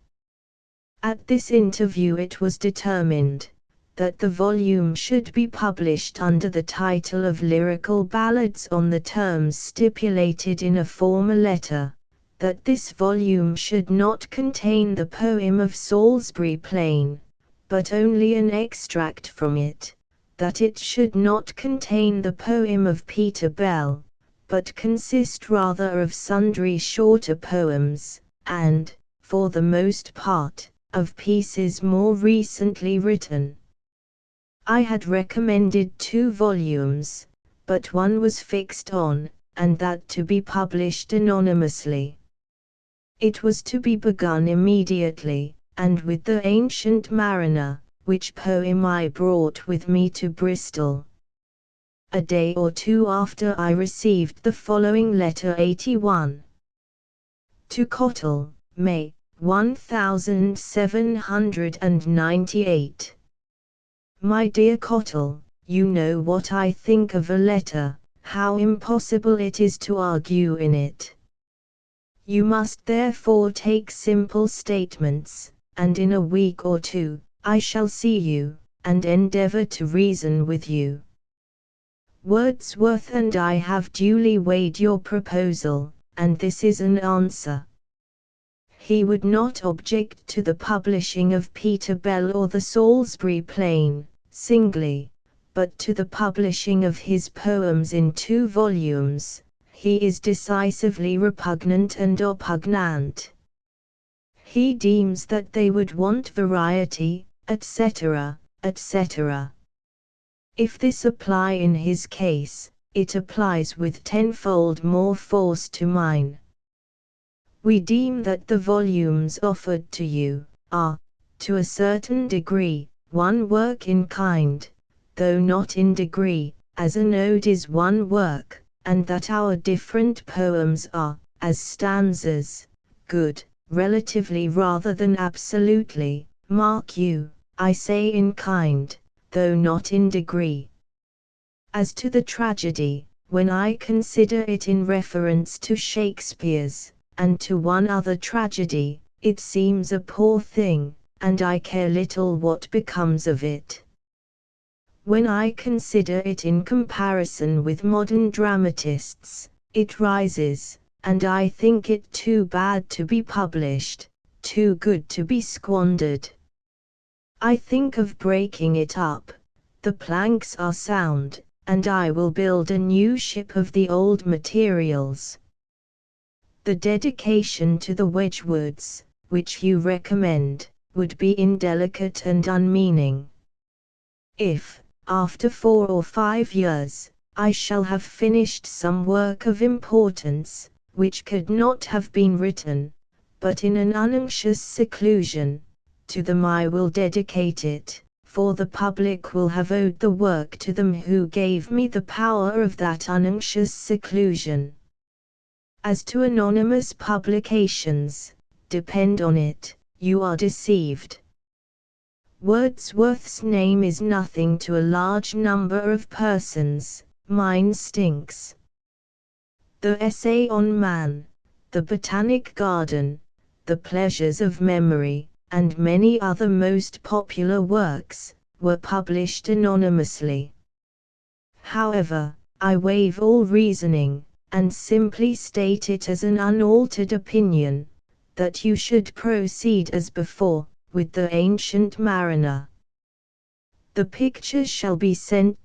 At this interview it was determined, that the volume should be published under the title of Lyrical Ballads on the terms stipulated in a former letter, that this volume should not contain the poem of Salisbury Plain, but only an extract from it, that it should not contain the poem of Peter Bell, but consist rather of sundry shorter poems, and, for the most part, of pieces more recently written. I had recommended 2 volumes, but one was fixed on, and that to be published anonymously. It was to be begun immediately, and with the Ancient Mariner, which poem I brought with me to Bristol, a day or two after I received the following letter 81. To Cottle, May, 1798. My dear Cottle, you know what I think of a letter, how impossible it is to argue in it. You must therefore take simple statements, and in a week or two, I shall see you, and endeavour to reason with you. Wordsworth and I have duly weighed your proposal, and this is an answer. He would not object to the publishing of Peter Bell or the Salisbury Plain, singly, but to the publishing of his poems in 2 volumes, he is decisively repugnant and oppugnant. He deems that they would want variety, etc., etc. If this apply in his case, it applies with tenfold more force to mine. We deem that the volumes offered to you are, to a certain degree, one work in kind, though not in degree, as an ode is one work, and that our different poems are, as stanzas, good, relatively rather than absolutely, mark you, I say in kind, though not in degree. As to the tragedy, when I consider it in reference to Shakespeare's, and to one other tragedy, it seems a poor thing, and I care little what becomes of it. When I consider it in comparison with modern dramatists, it rises, and I think it too bad to be published, too good to be squandered. I think of breaking it up. The planks are sound, and I will build a new ship of the old materials. The dedication to the Wedgwoods, which you recommend, would be indelicate and unmeaning. If, after 4 or 5 years, I shall have finished some work of importance, which could not have been written, but in an unanxious seclusion, to them I will dedicate it, for the public will have owed the work to them who gave me the power of that unanxious seclusion. As to anonymous publications, depend on it, you are deceived. Wordsworth's name is nothing to a large number of persons, mine stinks. The Essay on Man, the Botanic Garden, the Pleasures of Memory, and many other most popular works, were published anonymously. However, I waive all reasoning, and simply state it as an unaltered opinion, that you should proceed as before, with the Ancient Mariner. The pictures shall be sent.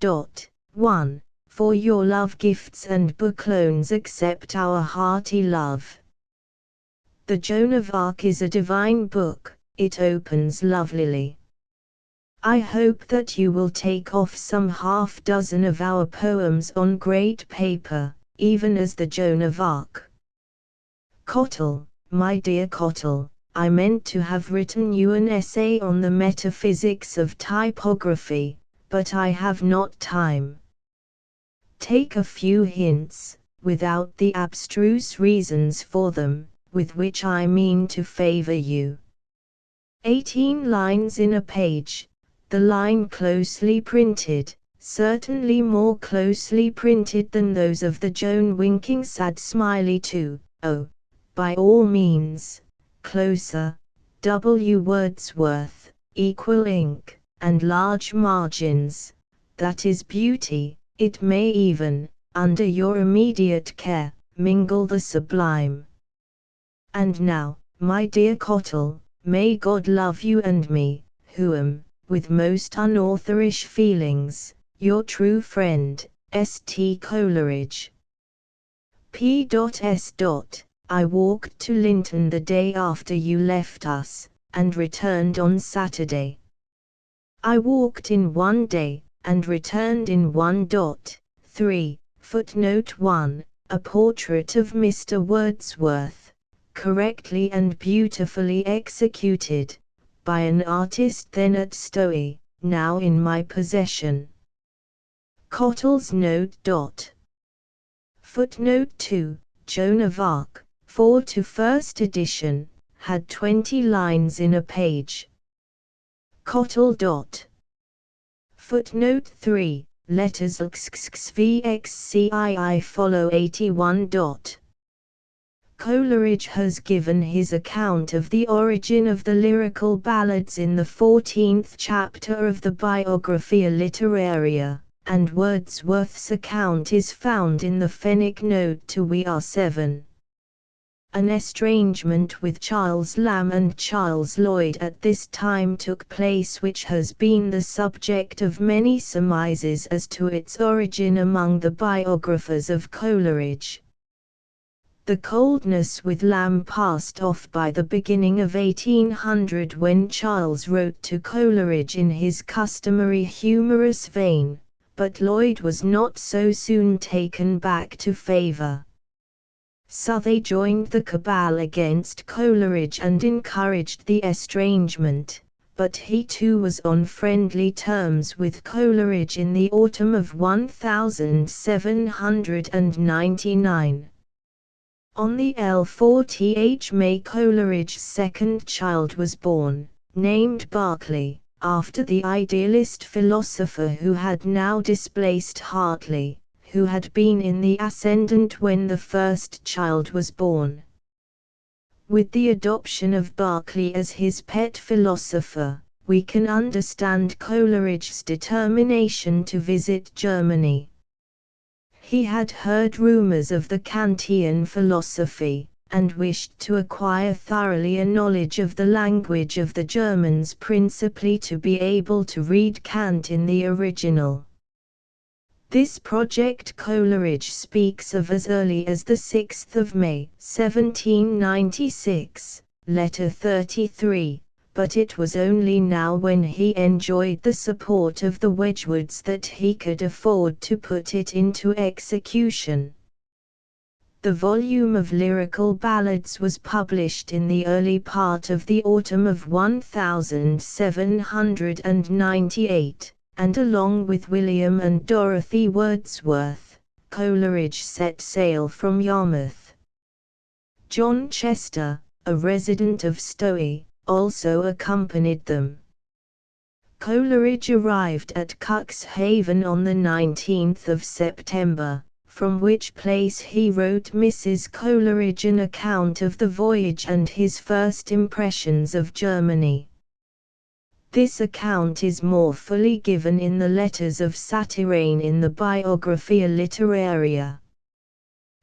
1. For your love gifts and book loans accept our hearty love. The Joan of Arc is a divine book, it opens lovelily. I hope that you will take off some half-dozen of our poems on great paper, even as the Joan of Arc. Cottle, my dear Cottle, I meant to have written you an essay on the metaphysics of typography, but I have not time. Take a few hints, without the abstruse reasons for them, with which I mean to favor you. 18 lines in a page, the line closely printed, certainly more closely printed than those of the Joan winking sad smiley too, oh, by all means, closer, W. Wordsworth, equal ink, and large margins, that is beauty, it may even, under your immediate care, mingle the sublime. And now, my dear Cottle, may God love you and me, who am, with most unauthorish feelings, your true friend, S.T. Coleridge. P.S. I walked to Linton the day after you left us, and returned on Saturday. I walked in one day, and returned in 1.3. Footnote 1, a portrait of Mr. Wordsworth, correctly and beautifully executed, by an artist then at Stowey, now in my possession. Cottle's note. Footnote 2, Joan of Arc, 4 to 1st edition, had 20 lines in a page. Cottle. Footnote 3, letters XXVXCII follow 81. Coleridge has given his account of the origin of the lyrical ballads in the 14th chapter of the Biographia Literaria, and Wordsworth's account is found in the Fenwick Note to We Are Seven. An estrangement with Charles Lamb and Charles Lloyd at this time took place, which has been the subject of many surmises as to its origin among the biographers of Coleridge. The coldness with Lamb passed off by the beginning of 1800, when Charles wrote to Coleridge in his customary humorous vein, but Lloyd was not so soon taken back to favour. Southey joined the cabal against Coleridge and encouraged the estrangement, but he too was on friendly terms with Coleridge in the autumn of 1799. On the 14th May Coleridge's second child was born, named Berkeley, after the idealist philosopher who had now displaced Hartley, who had been in the ascendant when the first child was born. With the adoption of Berkeley as his pet philosopher, we can understand Coleridge's determination to visit Germany. He had heard rumors of the Kantian philosophy, and wished to acquire thoroughly a knowledge of the language of the Germans, principally to be able to read Kant in the original. This project Coleridge speaks of as early as the 6th of May, 1796, letter 33, but it was only now, when he enjoyed the support of the Wedgwoods, that he could afford to put it into execution. The volume of lyrical ballads was published in the early part of the autumn of 1798, and along with William and Dorothy Wordsworth, Coleridge set sail from Yarmouth. John Chester, a resident of Stowe, also accompanied them. Coleridge arrived at Cuxhaven on the 19th of September, from which place he wrote Mrs. Coleridge an account of the voyage and his first impressions of Germany. This account is more fully given in the letters of Satyrane in the Biographia Literaria.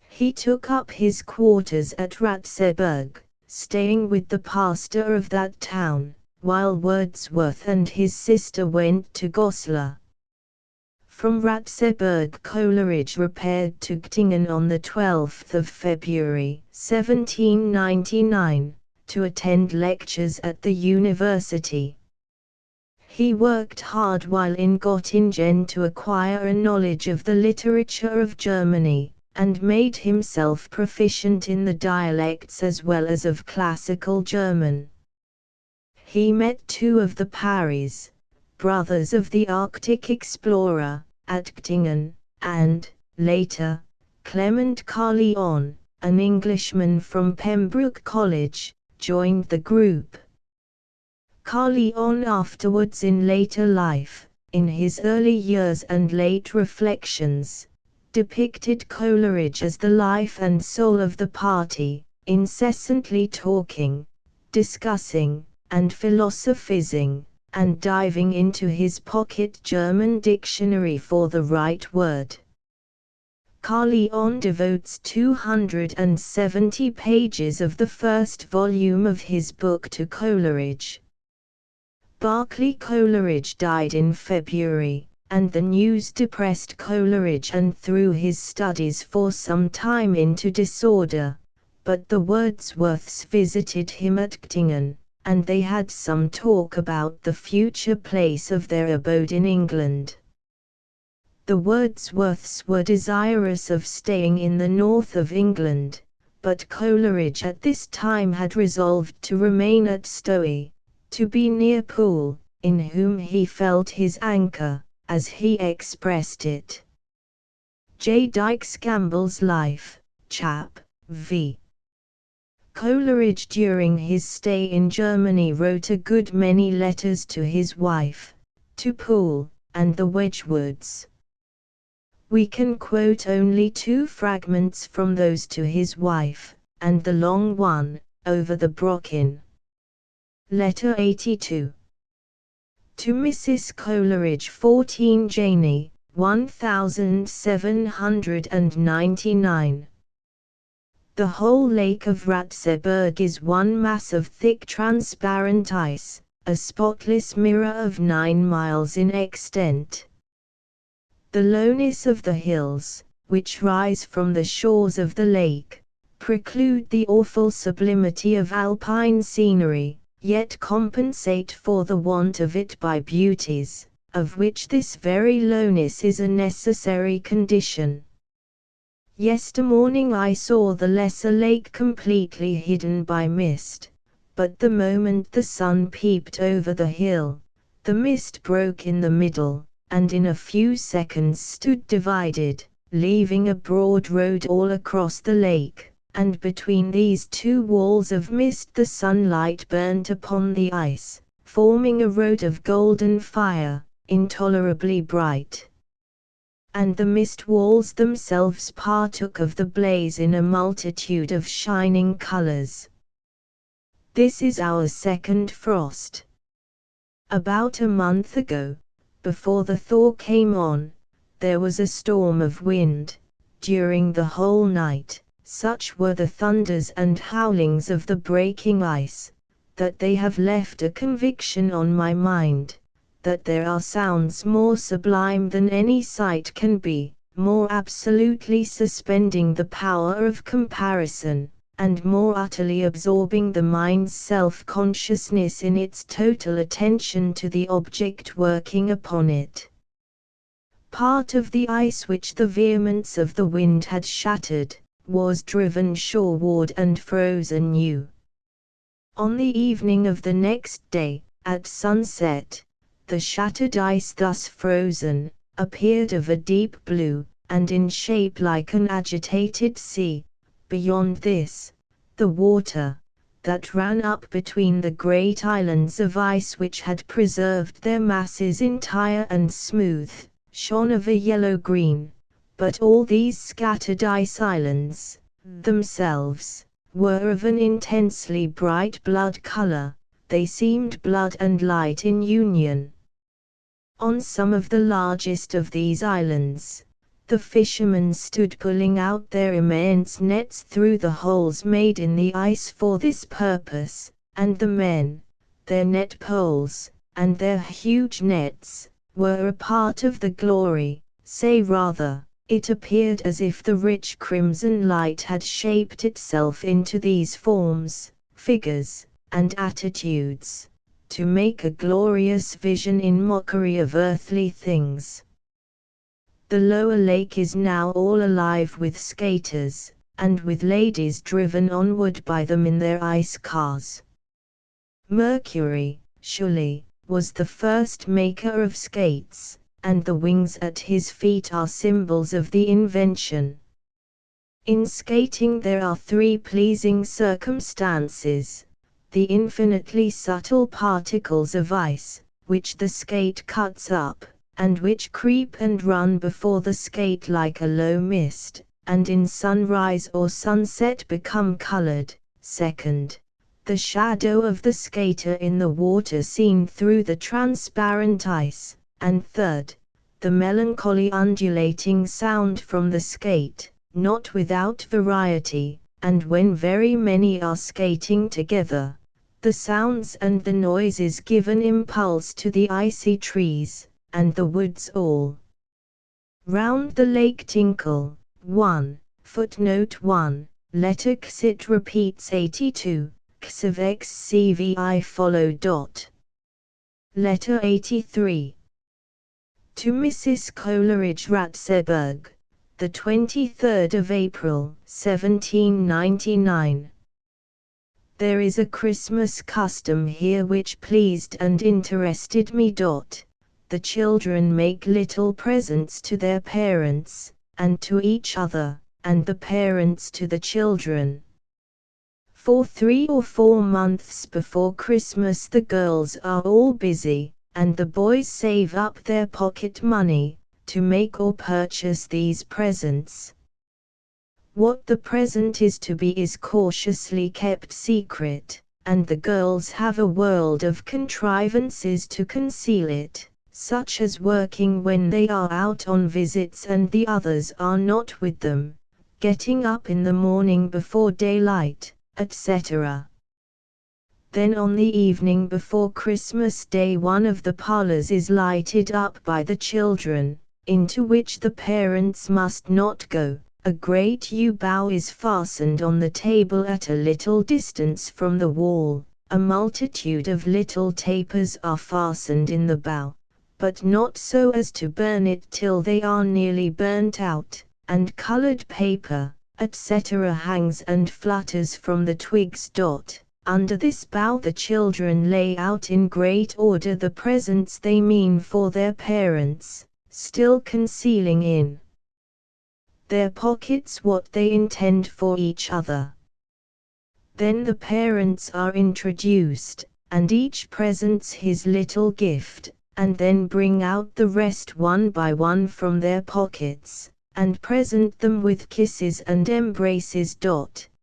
He took up his quarters at Ratzeburg, staying with the pastor of that town, while Wordsworth and his sister went to Goslar. From Ratzeburg Coleridge repaired to Göttingen on the 12th of February, 1799, to attend lectures at the university. He worked hard while in Göttingen to acquire a knowledge of the literature of Germany, and made himself proficient in the dialects as well as of classical German. He met two of the Parrys, brothers of the Arctic explorer, at Göttingen, and, later, Clement Carlyon, an Englishman from Pembroke College, joined the group. Carlyon afterwards, in later life, in his early years and late reflections, depicted Coleridge as the life and soul of the party, incessantly talking, discussing, and philosophizing, and diving into his pocket German dictionary for the right word. Carlyon devotes 270 pages of the first volume of his book to Coleridge. Berkeley Coleridge died in February, and the news depressed Coleridge and threw his studies for some time into disorder, but the Wordsworths visited him at Göttingen, and they had some talk about the future place of their abode in England. The Wordsworths were desirous of staying in the north of England, but Coleridge at this time had resolved to remain at Stowe, to be near Poole, in whom he felt his anchor, as he expressed it. J. Dykes Gamble's Life, Chap. v. Coleridge during his stay in Germany wrote a good many letters to his wife, to Poole, and the Wedgwoods. We can quote only two fragments from those to his wife, and the long one, over the Brocken. Letter 82. To Mrs. Coleridge 14 Janey, 1799. The whole lake of Ratzeburg is one mass of thick transparent ice, a spotless mirror of 9 miles in extent. The lowness of the hills, which rise from the shores of the lake, preclude the awful sublimity of alpine scenery, yet compensate for the want of it by beauties, of which this very lowness is a necessary condition. Yestermorning I saw the lesser lake completely hidden by mist, but the moment the sun peeped over the hill, the mist broke in the middle, and in a few seconds stood divided, leaving a broad road all across the lake, and between these two walls of mist the sunlight burnt upon the ice, forming a road of golden fire, intolerably bright. And the mist walls themselves partook of the blaze in a multitude of shining colors. This is our second frost. About a month ago, before the thaw came on, there was a storm of wind, during the whole night. Such were the thunders and howlings of the breaking ice, that they have left a conviction on my mind, that there are sounds more sublime than any sight can be, more absolutely suspending the power of comparison, and more utterly absorbing the mind's self-consciousness in its total attention to the object working upon it. Part of the ice which the vehemence of the wind had shattered, was driven shoreward and frozen anew. On the evening of the next day, at sunset, the shattered ice thus frozen, appeared of a deep blue, and in shape like an agitated sea. Beyond this, the water, that ran up between the great islands of ice which had preserved their masses entire and smooth, shone of a yellow-green, but all these scattered ice islands, themselves, were of an intensely bright blood color. They seemed blood and light in union. On some of the largest of these islands, the fishermen stood pulling out their immense nets through the holes made in the ice for this purpose, and the men, their net poles, and their huge nets, were a part of the glory. Say rather, it appeared as if the rich crimson light had shaped itself into these forms, figures, and attitudes, to make a glorious vision in mockery of earthly things. The lower lake is now all alive with skaters, and with ladies driven onward by them in their ice cars. Mercury, surely, was the first maker of skates, and the wings at his feet are symbols of the invention. In skating there are three pleasing circumstances: the infinitely subtle particles of ice, which the skate cuts up, and which creep and run before the skate like a low mist, and in sunrise or sunset become colored. Second, the shadow of the skater in the water seen through the transparent ice, and third, the melancholy undulating sound from the skate, not without variety, and when very many are skating together, the sounds and the noises give an impulse to the icy trees, and the woods all round the lake tinkle. 1. Footnote 1. Letter Xit repeats 82, Xv XVI follow. Letter 83. To Mrs. Coleridge Ratzeburg, the 23rd of April, 1799. There is a Christmas custom here which pleased and interested me. The the children make little presents to their parents, and to each other, and the parents to the children. For 3 or 4 months before Christmas the girls are all busy, and the boys save up their pocket money, to make or purchase these presents. What the present is to be is cautiously kept secret, and the girls have a world of contrivances to conceal it, such as working when they are out on visits and the others are not with them, getting up in the morning before daylight, etc. Then on the evening before Christmas Day one of the parlors is lighted up by the children, into which the parents must not go. A great yew-bough is fastened on the table at a little distance from the wall, a multitude of little tapers are fastened in the bough, but not so as to burn it till they are nearly burnt out, and colored paper, etc. hangs and flutters from the twigs. Under this bough the children lay out in great order the presents they mean for their parents, still concealing in their pockets what they intend for each other. Then the parents are introduced, and each presents his little gift, and then bring out the rest one by one from their pockets, and present them with kisses and embraces.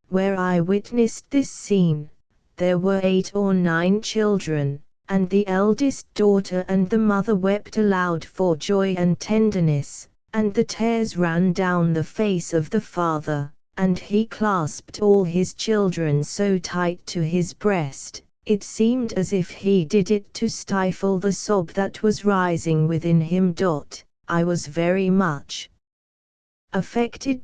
Where I witnessed this scene, there were 8 or 9 children, and the eldest daughter and the mother wept aloud for joy and tenderness, and the tears ran down the face of the father, and he clasped all his children so tight to his breast, it seemed as if he did it to stifle the sob that was rising within him. I was very much affected.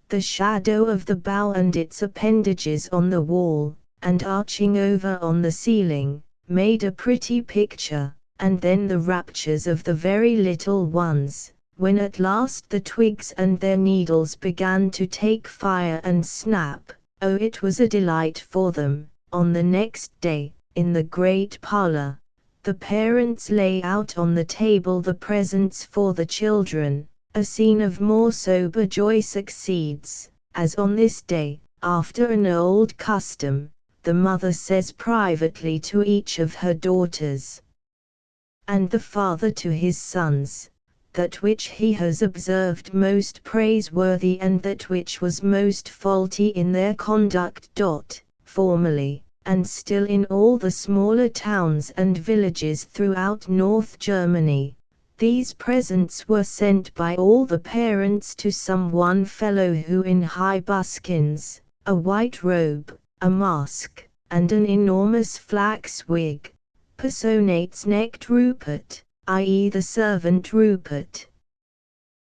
The shadow of the bough and its appendages on the wall, and arching over on the ceiling, made a pretty picture, and then the raptures of the very little ones, when at last the twigs and their needles began to take fire and snap. Oh, it was a delight for them. On the next day, in the great parlor, the parents lay out on the table the presents for the children. A scene of more sober joy succeeds, as on this day, after an old custom, the mother says privately to each of her daughters, and the father to his sons, that which he has observed most praiseworthy and that which was most faulty in their conduct. Formerly, and still in all the smaller towns and villages throughout North Germany, these presents were sent by all the parents to some one fellow who in high buskins, a white robe, a mask, and an enormous flax wig, personates necked Rupert, i.e. the servant Rupert.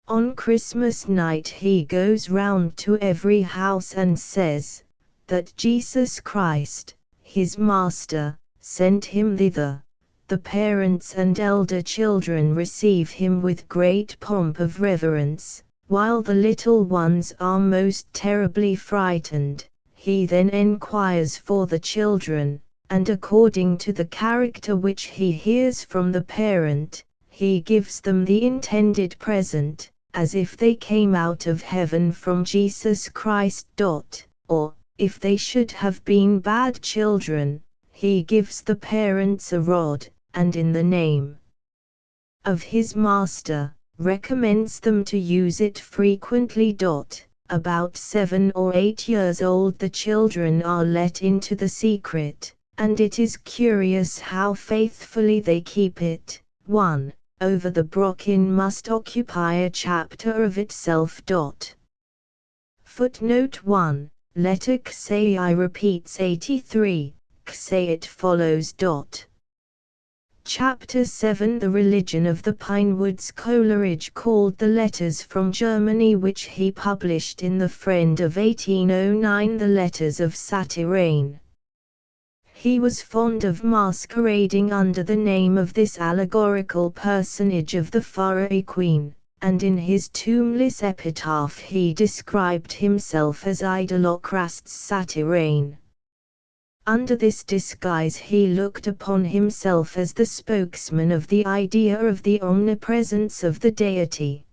On Christmas night he goes round to every house and says, that Jesus Christ, his master, sent him thither. The parents and elder children receive him with great pomp of reverence, while the little ones are most terribly frightened. He then enquires for the children, and according to the character which he hears from the parent, he gives them the intended present, as if they came out of heaven from Jesus Christ. Or, if they should have been bad children, he gives the parents a rod, and in the name of his master, recommends them to use it frequently. About 7 or 8 years old the children are let into the secret, and it is curious how faithfully they keep it. 1. Over the Brocken must occupy a chapter of itself. Footnote 1. Letter Xai repeats 83, Xai it follows. Chapter 7 The Religion of the Pinewoods. Coleridge called the letters from Germany which he published in The Friend of 1809 the letters of Satyrane. He was fond of masquerading under the name of this allegorical personage of the Furry Queen, and in his tombless epitaph he described himself as Idolocrast's Satyrane. Under this disguise he looked upon himself as the spokesman of the idea of the omnipresence of the deity.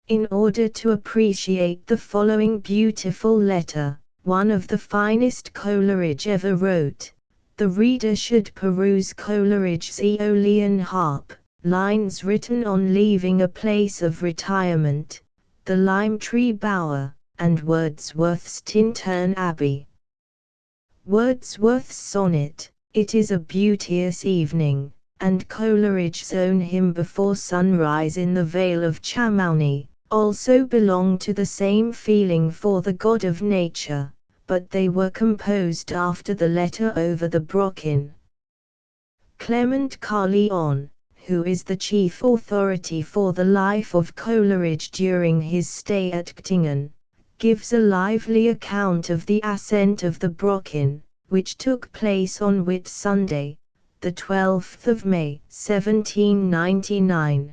In order to appreciate the following beautiful letter, one of the finest Coleridge ever wrote, the reader should peruse Coleridge's Aeolian Harp, lines written on leaving a place of retirement, the lime tree bower, and Wordsworth's Tintern Abbey. Wordsworth's sonnet, "It is a beauteous evening," and Coleridge's own hymn Before Sunrise in the Vale of Chamounix, also belong to the same feeling for the God of nature, but they were composed after the letter over the Brocken. Clement Carlyon, who is the chief authority for the life of Coleridge during his stay at Göttingen, gives a lively account of the ascent of the Brocken, which took place on Whit Sunday, the 12th of May, 1799.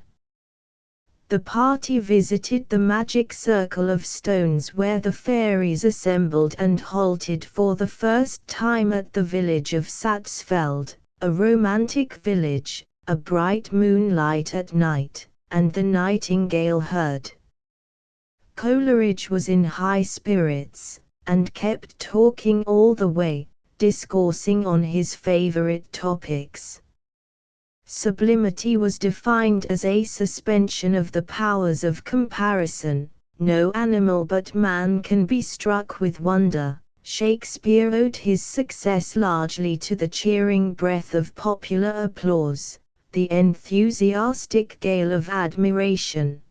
The party visited the magic circle of stones where the fairies assembled and halted for the first time at the village of Satsfeld, a romantic village, a bright moonlight at night, and the nightingale heard. Coleridge was in high spirits, and kept talking all the way, discoursing on his favorite topics. Sublimity was defined as a suspension of the powers of comparison. No animal but man can be struck with wonder. Shakespeare owed his success largely to the cheering breath of popular applause, the enthusiastic gale of admiration.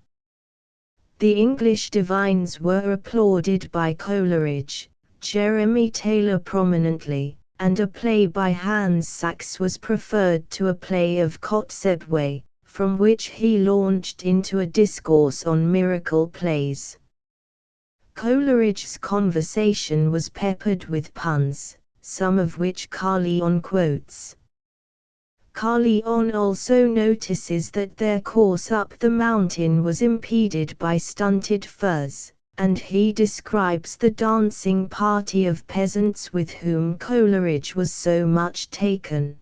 The English divines were applauded by Coleridge, Jeremy Taylor prominently, and a play by Hans Sachs was preferred to a play of Kotzebue, from which he launched into a discourse on miracle plays. Coleridge's conversation was peppered with puns, some of which Carlyon quotes. Carlyon also notices that their course up the mountain was impeded by stunted firs, and he describes the dancing party of peasants with whom Coleridge was so much taken.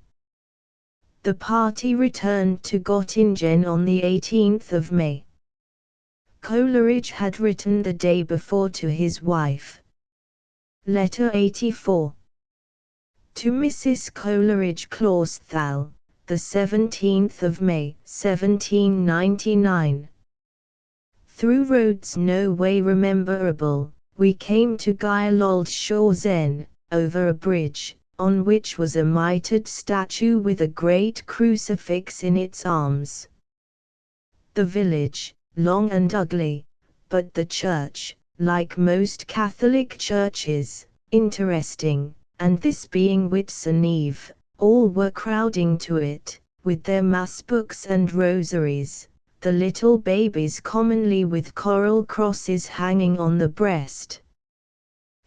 The party returned to Göttingen on the 18th of May. Coleridge had written the day before to his wife. Letter 84. To Mrs. Coleridge Clausthal, the 17th of May, 1799. Through roads no way rememberable, we came to Gylloldshazen, over a bridge, on which was a mitred statue with a great crucifix in its arms. The village, long and ugly, but the church, like most Catholic churches, interesting, and this being Whitsun Eve, all were crowding to it, with their mass books and rosaries, the little babies commonly with coral crosses hanging on the breast.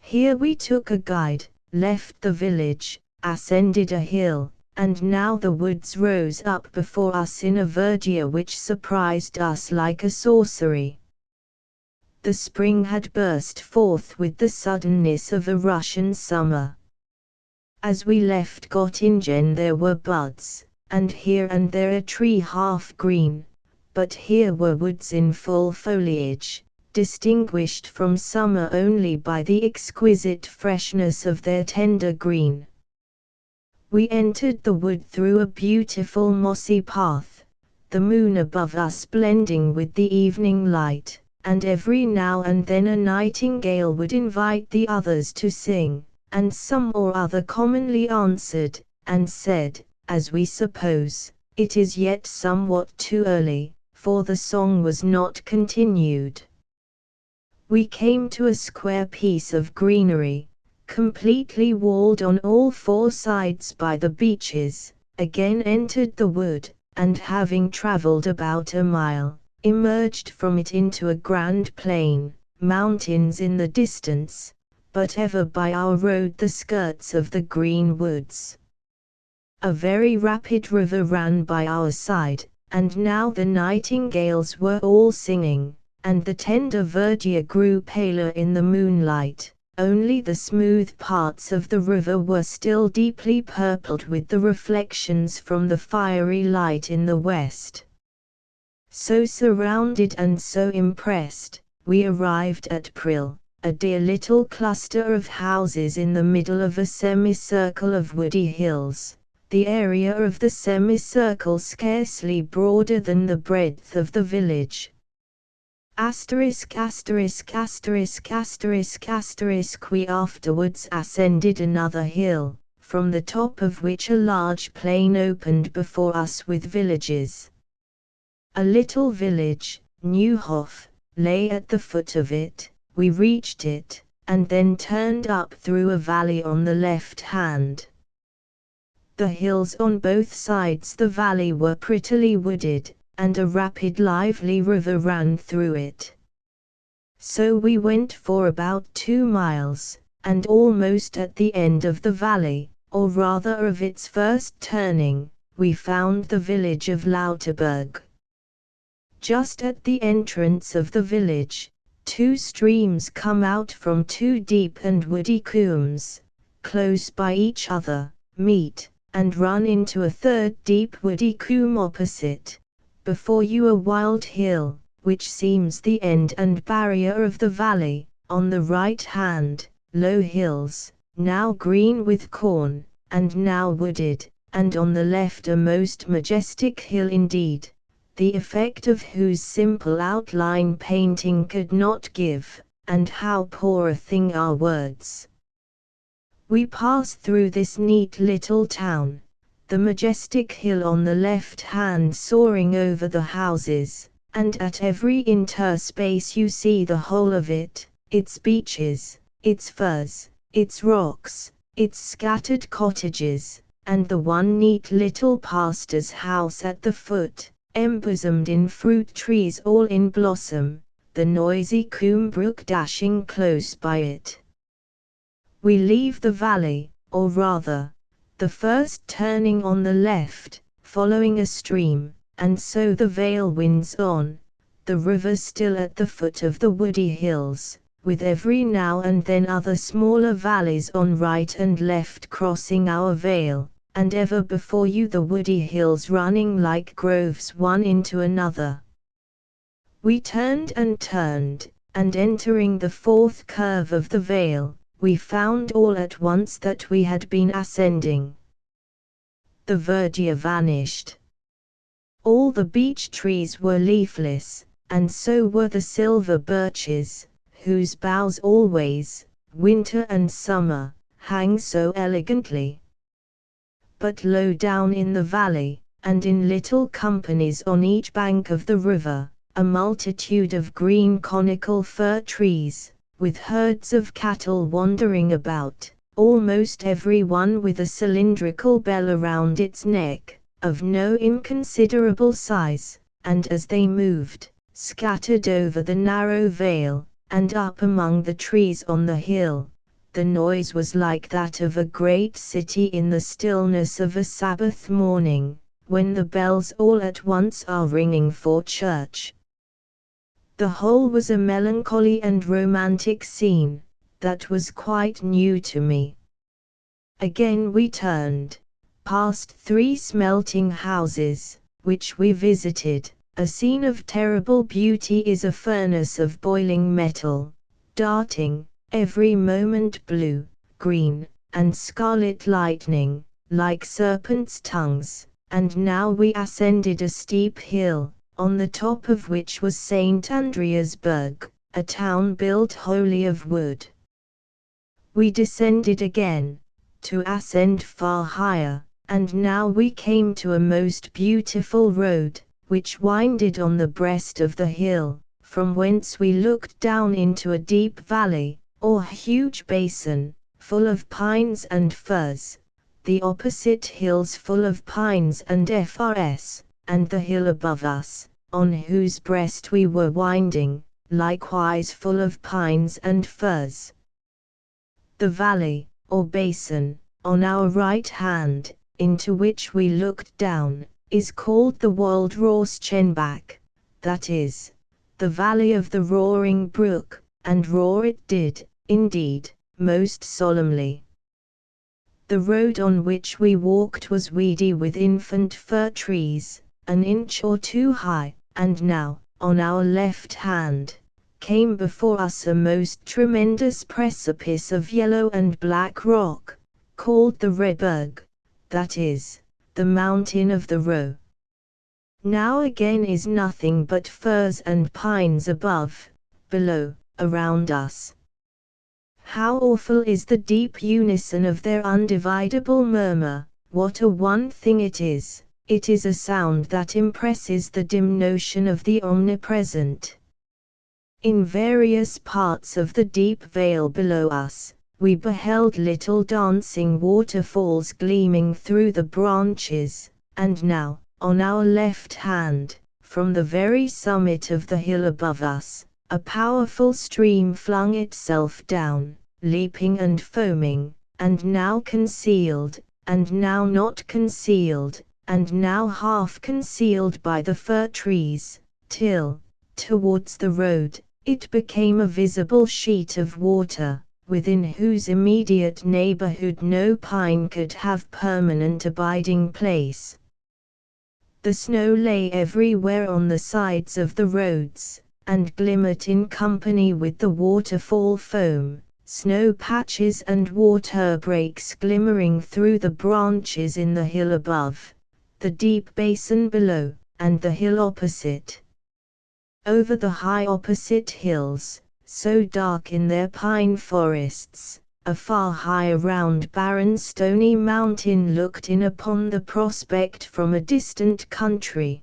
Here we took a guide, left the village, ascended a hill, and now the woods rose up before us in a verdure which surprised us like a sorcery. The spring had burst forth with the suddenness of a Russian summer. As we left Göttingen there were buds, and here and there a tree half green, but here were woods in full foliage, distinguished from summer only by the exquisite freshness of their tender green. We entered the wood through a beautiful mossy path, the moon above us blending with the evening light, and every now and then a nightingale would invite the others to sing, and some or other commonly answered, and said, as we suppose, "It is yet somewhat too early," for the song was not continued. We came to a square piece of greenery, completely walled on all four sides by the beeches, again entered the wood, and having travelled about a mile, emerged from it into a grand plain, mountains in the distance, but ever by our road the skirts of the green woods. A very rapid river ran by our side, and now the nightingales were all singing, and the tender verdure grew paler in the moonlight. only the smooth parts of the river were still deeply purpled with the reflections from the fiery light in the west. So surrounded and so impressed, we arrived at Prill, a dear little cluster of houses in the middle of a semicircle of woody hills, the area of the semicircle scarcely broader than the breadth of the village. We afterwards ascended another hill, from the top of which a large plain opened before us with villages. A little village, Neuhof, lay at the foot of it. We reached it, and then turned up through a valley on the left hand. The hills on both sides the valley were prettily wooded, and a rapid lively river ran through it. So we went for about 2 miles, and almost at the end of the valley, or rather of its first turning, we found the village of Lauterberg. Just at the entrance of the village, 2 streams come out from 2 deep and woody combes, close by each other, meet, and run into a third deep woody combe opposite. Before you a wild hill, which seems the end and barrier of the valley, on the right hand, low hills, now green with corn, and now wooded, and on the left a most majestic hill indeed, the effect of whose simple outline painting could not give, and how poor a thing are words. We passed through this neat little town, the majestic hill on the left hand soaring over the houses, and at every interspace you see the whole of it, its beeches, its firs, its rocks, its scattered cottages, and the one neat little pastor's house at the foot, embosomed in fruit trees all in blossom, the noisy Combe brook dashing close by it. We leave the valley, or rather, the first turning on the left, following a stream, and so the vale winds on, the river still at the foot of the woody hills, with every now and then other smaller valleys on right and left crossing our vale, and ever before you the woody hills running like groves one into another. We turned, and entering the 4th curve of the vale, we found all at once that we had been ascending. The verdure vanished. All the beech trees were leafless, and so were the silver birches, whose boughs always, winter and summer, hang so elegantly. But low down in the valley, and in little companies on each bank of the river, a multitude of green conical fir trees, with herds of cattle wandering about, almost every one with a cylindrical bell around its neck, of no inconsiderable size, and as they moved, scattered over the narrow vale, and up among the trees on the hill, the noise was like that of a great city in the stillness of a Sabbath morning, when the bells all at once are ringing for church. The whole was a melancholy and romantic scene, that was quite new to me. Again we turned, past 3 smelting houses, which we visited. A scene of terrible beauty is a furnace of boiling metal, darting, every moment blue, green, and scarlet lightning, like serpents' tongues, and now we ascended a steep hill, on the top of which was St. Andreasberg, a town built wholly of wood. We descended again, to ascend far higher, and now we came to a most beautiful road, which winded on the breast of the hill, from whence we looked down into a deep valley, or huge basin, full of pines and firs, the opposite hills full of pines and firs, and the hill above us, on whose breast we were winding, likewise full of pines and firs. The valley, or basin, on our right hand, into which we looked down, is called the Waldrauschenbach, that is, the valley of the roaring brook, and roar it did, indeed, most solemnly. The road on which we walked was weedy with infant fir trees, an inch or two high, and now, on our left hand, came before us a most tremendous precipice of yellow and black rock, called the Redberg, that is, the mountain of the Roe. Now again is nothing but firs and pines above, below, around us. How awful is the deep unison of their undividable murmur! What a one thing it is a sound that impresses the dim notion of the omnipresent. In various parts of the deep vale below us, we beheld little dancing waterfalls gleaming through the branches, and now, on our left hand, from the very summit of the hill above us, a powerful stream flung itself down, leaping and foaming, and now concealed, and now not concealed, and now half concealed by the fir trees, till, towards the road, it became a visible sheet of water, within whose immediate neighborhood no pine could have permanent abiding place. The snow lay everywhere on the sides of the roads, and glimmered in company with the waterfall foam, snow patches and water breaks glimmering through the branches in the hill above, the deep basin below, and the hill opposite. Over the high opposite hills, so dark in their pine forests, a far high round barren stony mountain looked in upon the prospect from a distant country.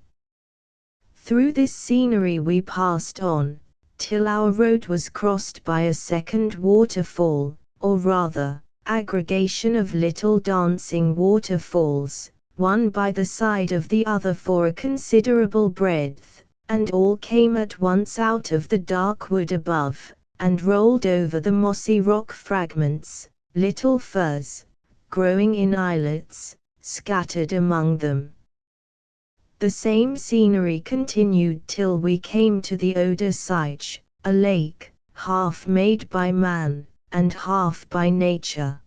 Through this scenery we passed on, till our road was crossed by a second waterfall, or rather, aggregation of little dancing waterfalls, one by the side of the other for a considerable breadth, and all came at once out of the dark wood above, and rolled over the mossy rock fragments, little firs, growing in islets, scattered among them. The same scenery continued till we came to the Oder Seiche, a lake, half made by man, and half by nature.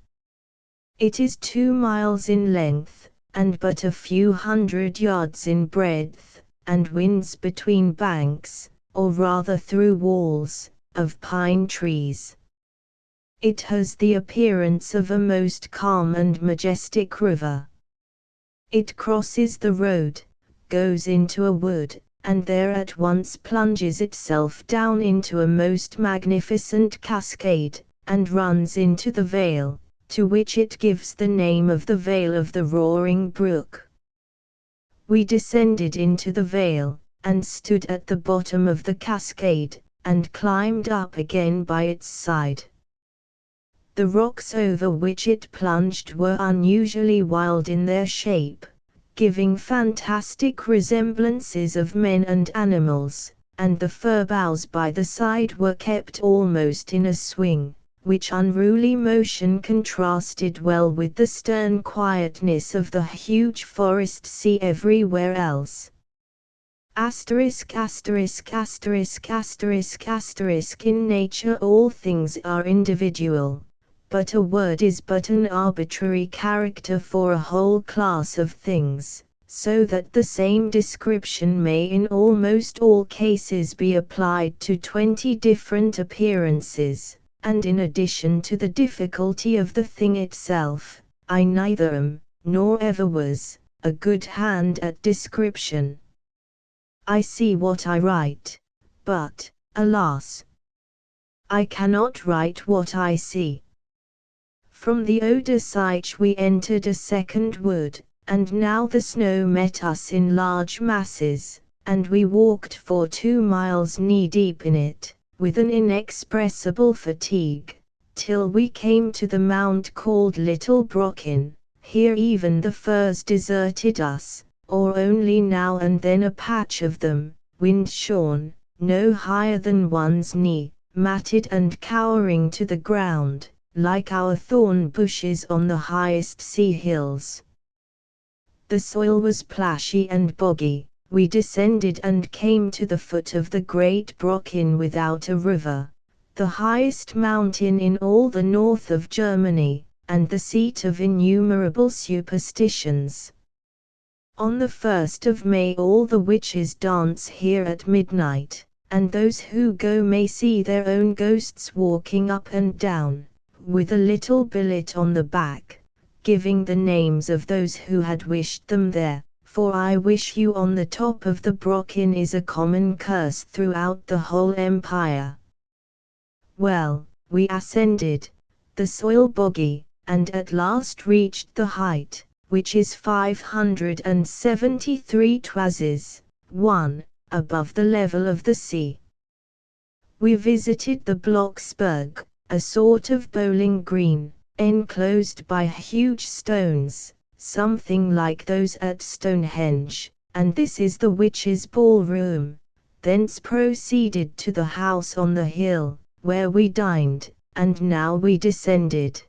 It is 2 miles in length, and but a few hundred yards in breadth, and winds between banks, or rather through walls, of pine trees. It has the appearance of a most calm and majestic river. It crosses the road, goes into a wood, and there at once plunges itself down into a most magnificent cascade, and runs into the vale, to which it gives the name of the Vale of the Roaring Brook. We descended into the vale, and stood at the bottom of the cascade, and climbed up again by its side. The rocks over which it plunged were unusually wild in their shape, giving fantastic resemblances of men and animals, and the fir boughs by the side were kept almost in a swing, which unruly motion contrasted well with the stern quietness of the huge forest sea everywhere else. Asterisk asterisk asterisk asterisk asterisk In nature all things are individual, but a word is but an arbitrary character for a whole class of things, so that the same description may in almost all cases be applied to 20 different appearances. And in addition to the difficulty of the thing itself, I neither am, nor ever was, a good hand at description. I see what I write, but, alas, I cannot write what I see. From the Oder Seiche we entered a second wood, and now the snow met us in large masses, and we walked for 2 miles knee-deep in it, with an inexpressible fatigue, till we came to the mount called Little Brocken. Here even the firs deserted us, or only now and then a patch of them, wind-shorn, no higher than one's knee, matted and cowering to the ground, like our thorn bushes on the highest sea hills. The soil was plashy and boggy. We descended and came to the foot of the great Brocken without a river. the highest mountain in all the north of Germany, and the seat of innumerable superstitions. On the 1st of May all the witches dance here at midnight, and those who go may see their own ghosts walking up and down, with a little billet on the back, giving the names of those who had wished them there. For I wish you on the top of the Brocken is a common curse throughout the whole empire. Well, we ascended the soil boggy, and at last reached the height, which is 573 toises, 1, above the level of the sea. We visited the Blocksberg, a sort of bowling green, enclosed by huge stones, something like those at Stonehenge, and this is the witches' ballroom. Thence proceeded to the house on the hill, where we dined, and now we descended.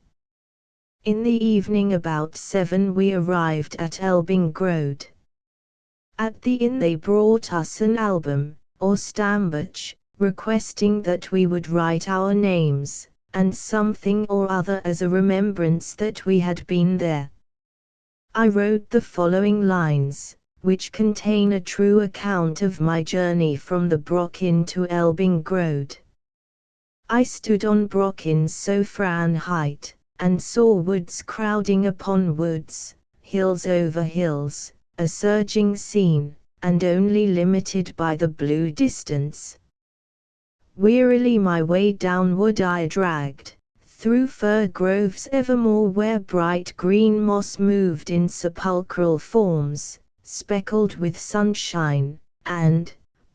In the evening about 7 we arrived at Elbingrode. At the inn they brought us an album, or Stammbuch, requesting that we would write our names, and something or other as a remembrance that we had been there. I wrote the following lines, which contain a true account of my journey from the Brocken to Elbingrode. I stood on Brocken's Sofran height, and saw woods crowding upon woods, hills over hills, a surging scene, and only limited by the blue distance. Wearily my way downward I dragged, through fir groves evermore where bright green moss moved in sepulchral forms, speckled with sunshine, and,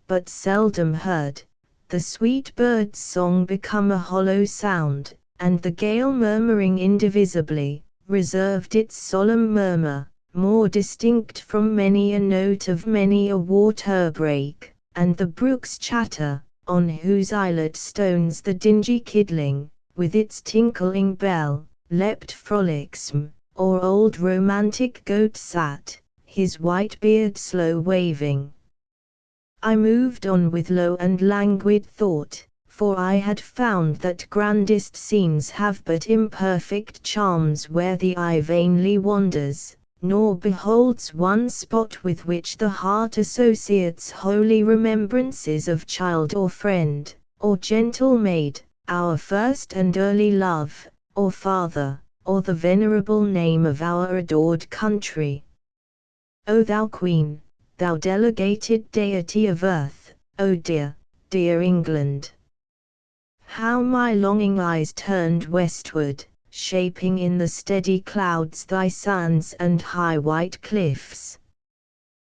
but seldom heard, the sweet bird's song become a hollow sound, and the gale murmuring indivisibly, reserved its solemn murmur, more distinct from many a note of many a water-break, and the brook's chatter, on whose islet stones the dingy kidling, with its tinkling bell, leapt frolicsome, or old romantic goat sat, his white beard slow waving. I moved on with low and languid thought, for I had found that grandest scenes have but imperfect charms where the eye vainly wanders, nor beholds one spot with which the heart associates holy remembrances of child or friend, or gentle maid, our first and early love, or father, or the venerable name of our adored country. O thou Queen, thou delegated deity of earth, O dear, dear England! How my longing eyes turned westward, shaping in the steady clouds thy sands and high white cliffs.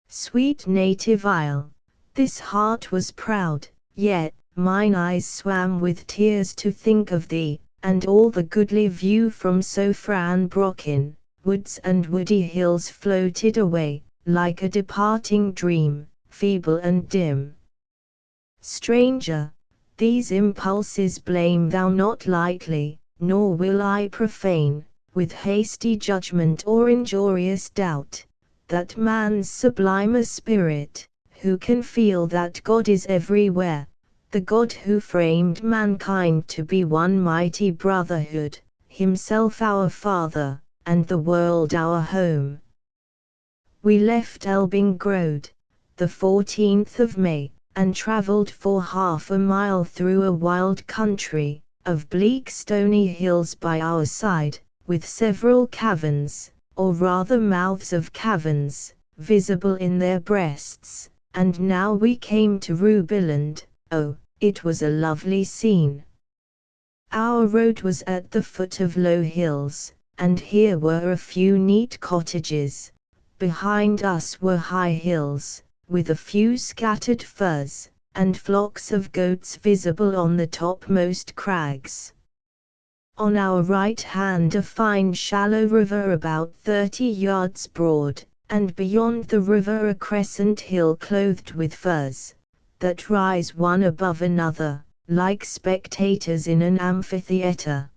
Sweet native isle, this heart was proud, yet mine eyes swam with tears to think of thee, and all the goodly view from Sofran Brocken, woods and woody hills floated away, like a departing dream, feeble and dim. Stranger, these impulses blame thou not lightly, nor will I profane, with hasty judgment or injurious doubt, that man's sublimer spirit, who can feel that God is everywhere, the God who framed mankind to be one mighty brotherhood, himself our Father, and the world our home. We left Elbingrode, the 14th of May, and travelled for half a mile through a wild country, of bleak stony hills by our side, with several caverns, or rather mouths of caverns, visible in their breasts, and now we came to Rubiland. Oh, it was a lovely scene. Our road was at the foot of low hills, and here were a few neat cottages. Behind us were high hills, with a few scattered firs, and flocks of goats visible on the topmost crags. On our right hand a fine shallow river about 30 yards broad, and beyond the river a crescent hill clothed with firs, that rise one above another, like spectators in an amphitheatre.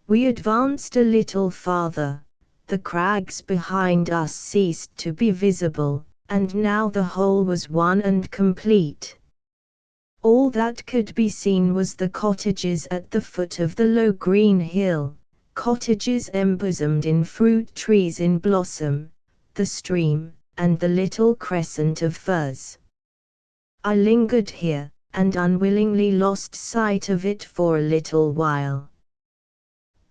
We advanced a little farther, the crags behind us ceased to be visible, and now the whole was one and complete. All that could be seen was the cottages at the foot of the low green hill, cottages embosomed in fruit trees in blossom, the stream, and the little crescent of firs. I lingered here, and unwillingly lost sight of it for a little while.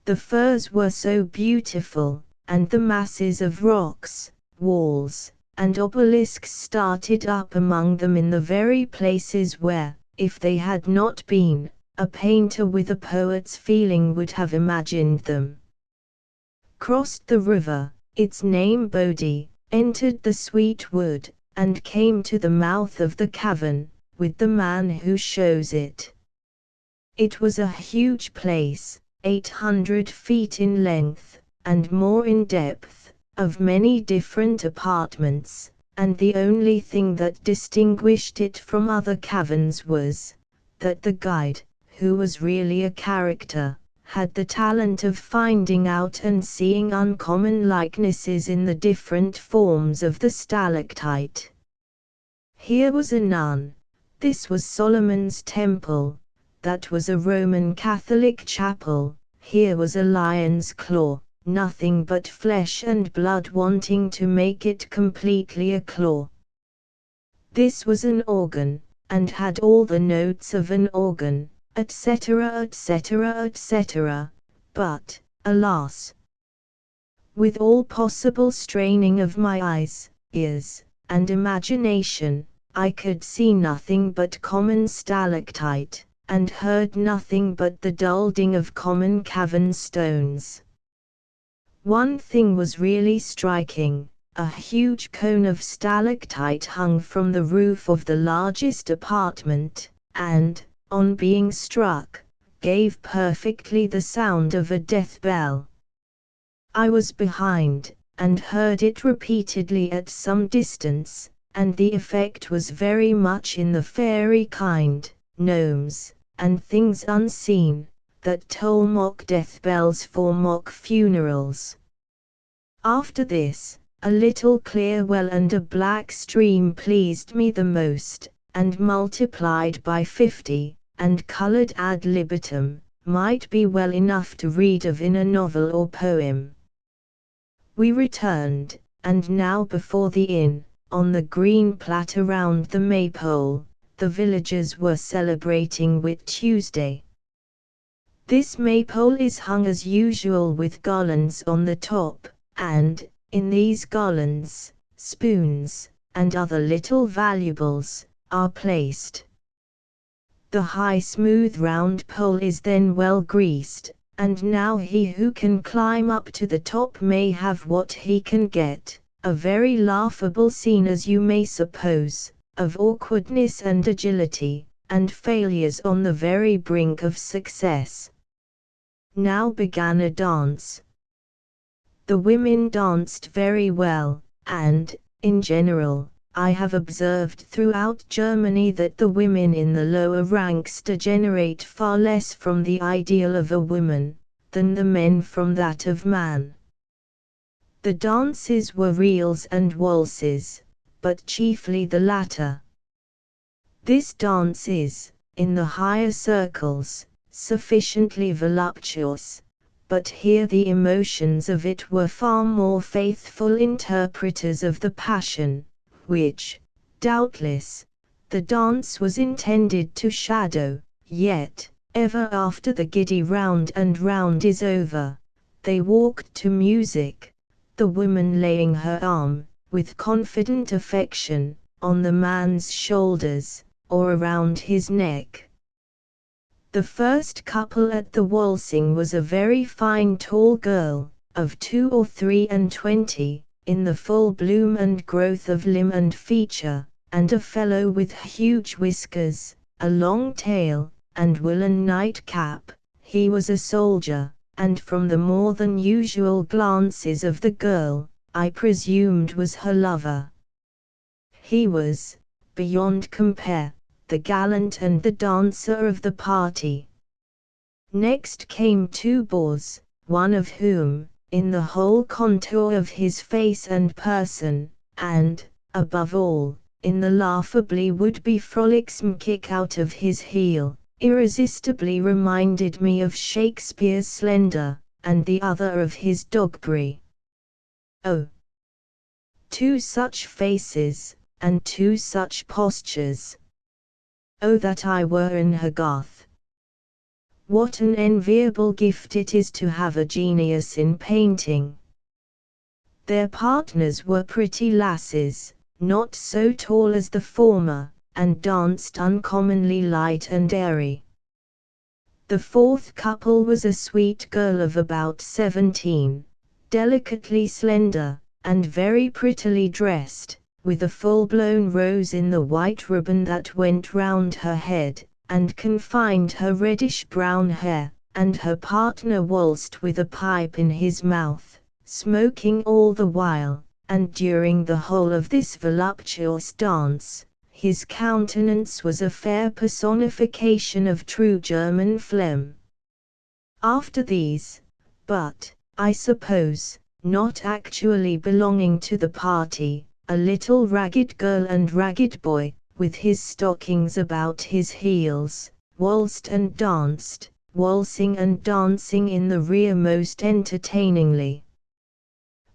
The firs were so beautiful, and the masses of rocks, walls, and obelisks started up among them in the very places where, if they had not been, a painter with a poet's feeling would have imagined them. Crossed the river, its name Bodie, entered the sweet wood, and came to the mouth of the cavern, with the man who shows it. It was a huge place, 800 feet in length, and more in depth, of many different apartments, and the only thing that distinguished it from other caverns was, that the guide, who was really a character, had the talent of finding out and seeing uncommon likenesses in the different forms of the stalactite. Here was a nun, this was Solomon's temple, that was a Roman Catholic chapel, here was a lion's claw, nothing but flesh and blood wanting to make it completely a claw. This was an organ, and had all the notes of an organ, etc., etc., etc., but, alas! With all possible straining of my eyes, ears, and imagination, I could see nothing but common stalactite, and heard nothing but the dull ding of common cavern stones. One thing was really striking, a huge cone of stalactite hung from the roof of the largest apartment, and, on being struck, gave perfectly the sound of a death bell. I was behind, and heard it repeatedly at some distance, and the effect was very much in the fairy kind, gnomes, and things unseen, that toll mock death bells for mock funerals. After this, a little clear well and a black stream pleased me the most, and multiplied by 50, and coloured ad libitum, might be well enough to read of in a novel or poem. We returned, and now before the inn, on the green plat around the maypole, the villagers were celebrating Whit Tuesday. This maypole is hung as usual with garlands on the top, and, in these garlands, spoons, and other little valuables, are placed. The high smooth round pole is then well greased, and now he who can climb up to the top may have what he can get, a very laughable scene as you may suppose, of awkwardness and agility, and failures on the very brink of success. Now began a dance. The women danced very well, and, in general, I have observed throughout Germany that the women in the lower ranks degenerate far less from the ideal of a woman, than the men from that of man. The dances were reels and waltzes, but chiefly the latter. This dance is, in the higher circles, sufficiently voluptuous, but here the emotions of it were far more faithful interpreters of the passion, which, doubtless, the dance was intended to shadow, yet, ever after the giddy round and round is over, they walked to music, the woman laying her arm, with confident affection, on the man's shoulders, or around his neck. The first couple at the waltzing was a very fine tall girl, of 22 or 23, in the full bloom and growth of limb and feature, and a fellow with huge whiskers, a long tail, and woolen nightcap. He was a soldier, and from the more than usual glances of the girl, I presumed was her lover. He was, beyond compare, the gallant and the dancer of the party. Next came two boors, one of whom, in the whole contour of his face and person, and, above all, in the laughably would-be frolicsome kick out of his heel, irresistibly reminded me of Shakespeare's Slender, and the other of his Dogberry. Oh! 2 such faces, and 2 such postures. Oh, that I were an Hogarth! What an enviable gift it is to have a genius in painting! Their partners were pretty lasses, not so tall as the former, and danced uncommonly light and airy. The 4th couple was a sweet girl of about 17, delicately slender, and very prettily dressed, with a full-blown rose in the white ribbon that went round her head, and confined her reddish-brown hair, and her partner waltzed with a pipe in his mouth, smoking all the while, and during the whole of this voluptuous dance, his countenance was a fair personification of true German phlegm. After these, but, I suppose, not actually belonging to the party, a little ragged girl and ragged boy, with his stockings about his heels, waltzed and danced, waltzing and dancing in the rear most entertainingly.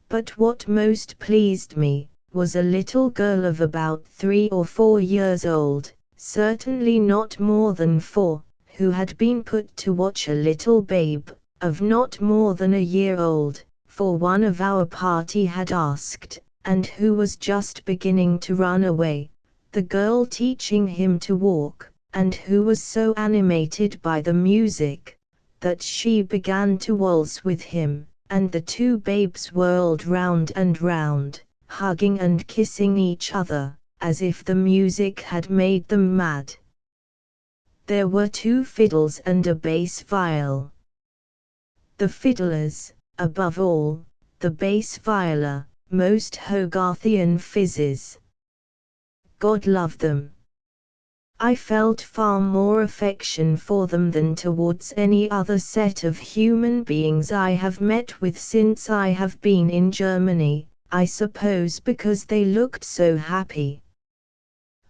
But what most pleased me, was a little girl of about 3 or 4 years old, certainly not more than 4, who had been put to watch a little babe, of not more than a year old, for one of our party had asked, and who was just beginning to run away, the girl teaching him to walk, and who was so animated by the music, that she began to waltz with him, and the 2 babes whirled round and round, hugging and kissing each other, as if the music had made them mad. There were 2 fiddles and a bass viol. The fiddlers, above all, the bass viola, most Hogarthian phizzes. God love them. I felt far more affection for them than towards any other set of human beings I have met with since I have been in Germany, I suppose because they looked so happy.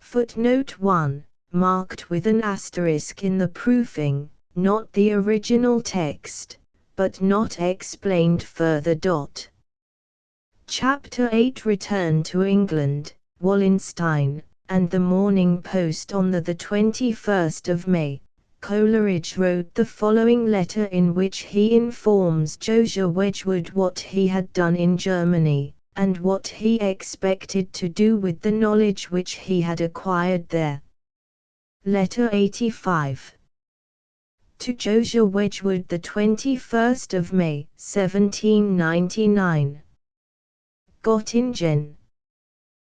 Footnote 1, marked with an asterisk in the proofing, not the original text, but not explained further. Chapter 8 Return to England, Wallenstein, and the Morning Post. On the 21st of May, Coleridge wrote the following letter in which he informs Josiah Wedgwood what he had done in Germany, and what he expected to do with the knowledge which he had acquired there. Letter 85. To Josiah Wedgwood, the 21st of May, 1799. Göttingen.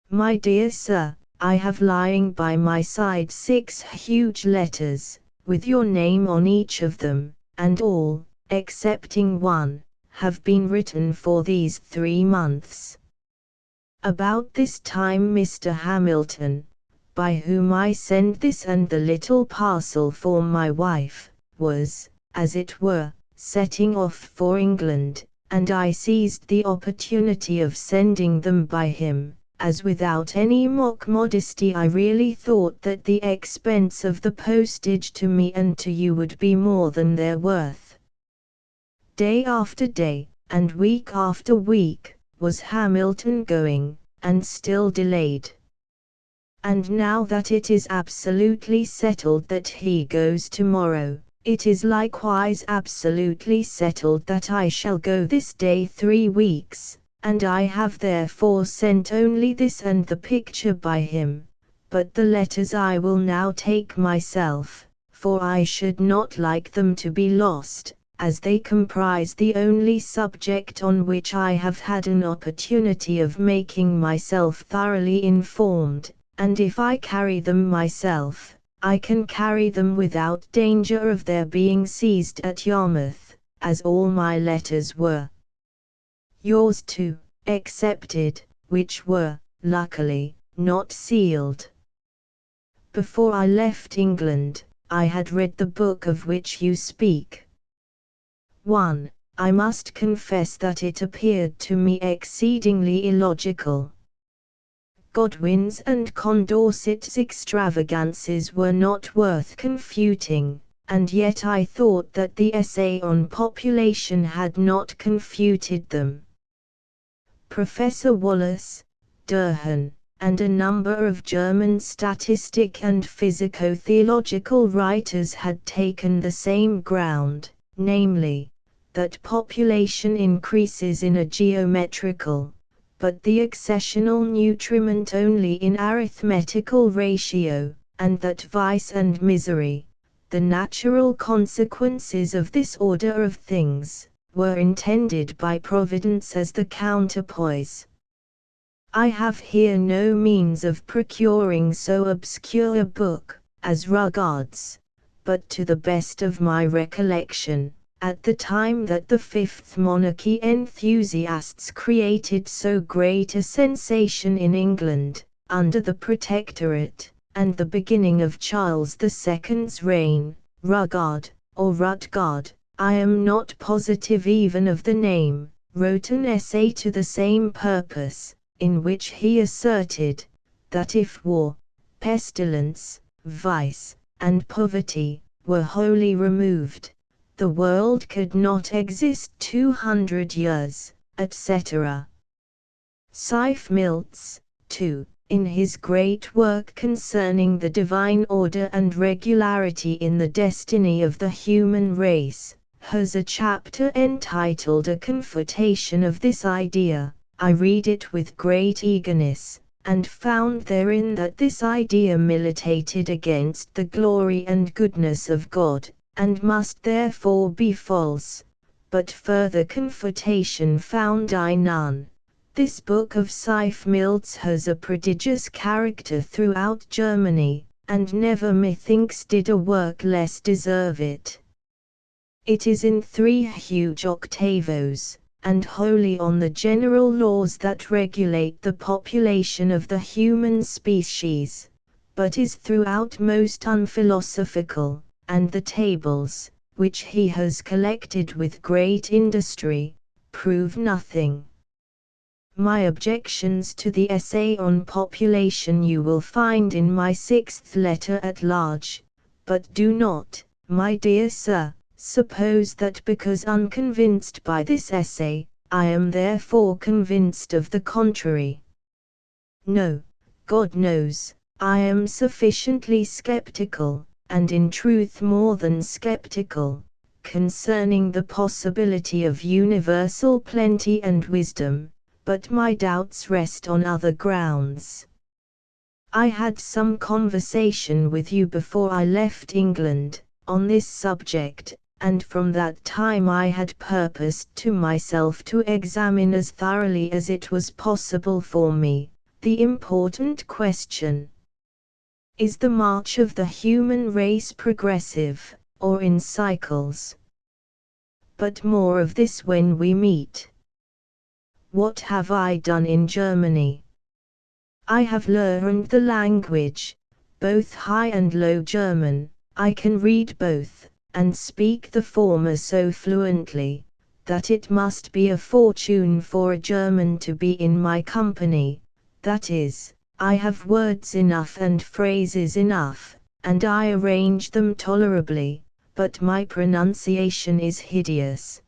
My dear Sir, I have lying by my side 6 huge letters, with your name on each of them, and all, excepting one, have been written for these 3 months. About this time Mr. Hamilton, by whom I send this and the little parcel for my wife, was, as it were, setting off for England, and I seized the opportunity of sending them by him, as without any mock modesty I really thought that the expense of the postage to me and to you would be more than their worth. Day after day, and week after week, was Hamilton going, and still delayed. And now that it is absolutely settled that he goes tomorrow, it is likewise absolutely settled that I shall go this day 3 weeks, and I have therefore sent only this and the picture by him, but the letters I will now take myself, for I should not like them to be lost, as they comprise the only subject on which I have had an opportunity of making myself thoroughly informed, and if I carry them myself, I can carry them without danger of their being seized at Yarmouth, as all my letters were. Yours too, excepted, which were, luckily, not sealed. Before I left England, I had read the book of which you speak. 1. I must confess that it appeared to me exceedingly illogical. Godwin's and Condorcet's extravagances were not worth confuting, and yet I thought that the essay on population had not confuted them. Professor Wallace, Durhan, and a number of German statistic and physico-theological writers had taken the same ground, namely, that population increases in a geometrical, but the accessional nutriment only in arithmetical ratio, and that vice and misery, the natural consequences of this order of things, were intended by Providence as the counterpoise. I have here no means of procuring so obscure a book as regards, but to the best of my recollection, at the time that the Fifth Monarchy enthusiasts created so great a sensation in England, under the Protectorate, and the beginning of Charles II's reign, Rugard, or Rutgard, I am not positive even of the name, wrote an essay to the same purpose, in which he asserted, that if war, pestilence, vice, and poverty, were wholly removed, the world could not exist 200 years, etc. Siph Miltz, too, in his great work concerning the divine order and regularity in the destiny of the human race, has a chapter entitled A Confutation of this Idea. I read it with great eagerness, and found therein that this idea militated against the glory and goodness of God, and must therefore be false, but further confutation found I none. This book of Siph Miltz has a prodigious character throughout Germany, and never methinks did a work less deserve it. It is in 3 huge octavos, and wholly on the general laws that regulate the population of the human species, but is throughout most unphilosophical, and the tables, which he has collected with great industry, prove nothing. My objections to the essay on population you will find in my 6th letter at large, but do not, my dear sir, suppose that because unconvinced by this essay, I am therefore convinced of the contrary. No, God knows, I am sufficiently skeptical, and in truth more than skeptical, concerning the possibility of universal plenty and wisdom, but my doubts rest on other grounds. I had some conversation with you before I left England, on this subject, and from that time I had purposed to myself to examine as thoroughly as it was possible for me, the important question: is the march of the human race progressive, or in cycles? But more of this when we meet. What have I done in Germany? I have learned the language, both High and Low German. I can read both, and speak the former so fluently, that it must be a fortune for a German to be in my company. That is, I have words enough and phrases enough, and I arrange them tolerably, but my pronunciation is hideous.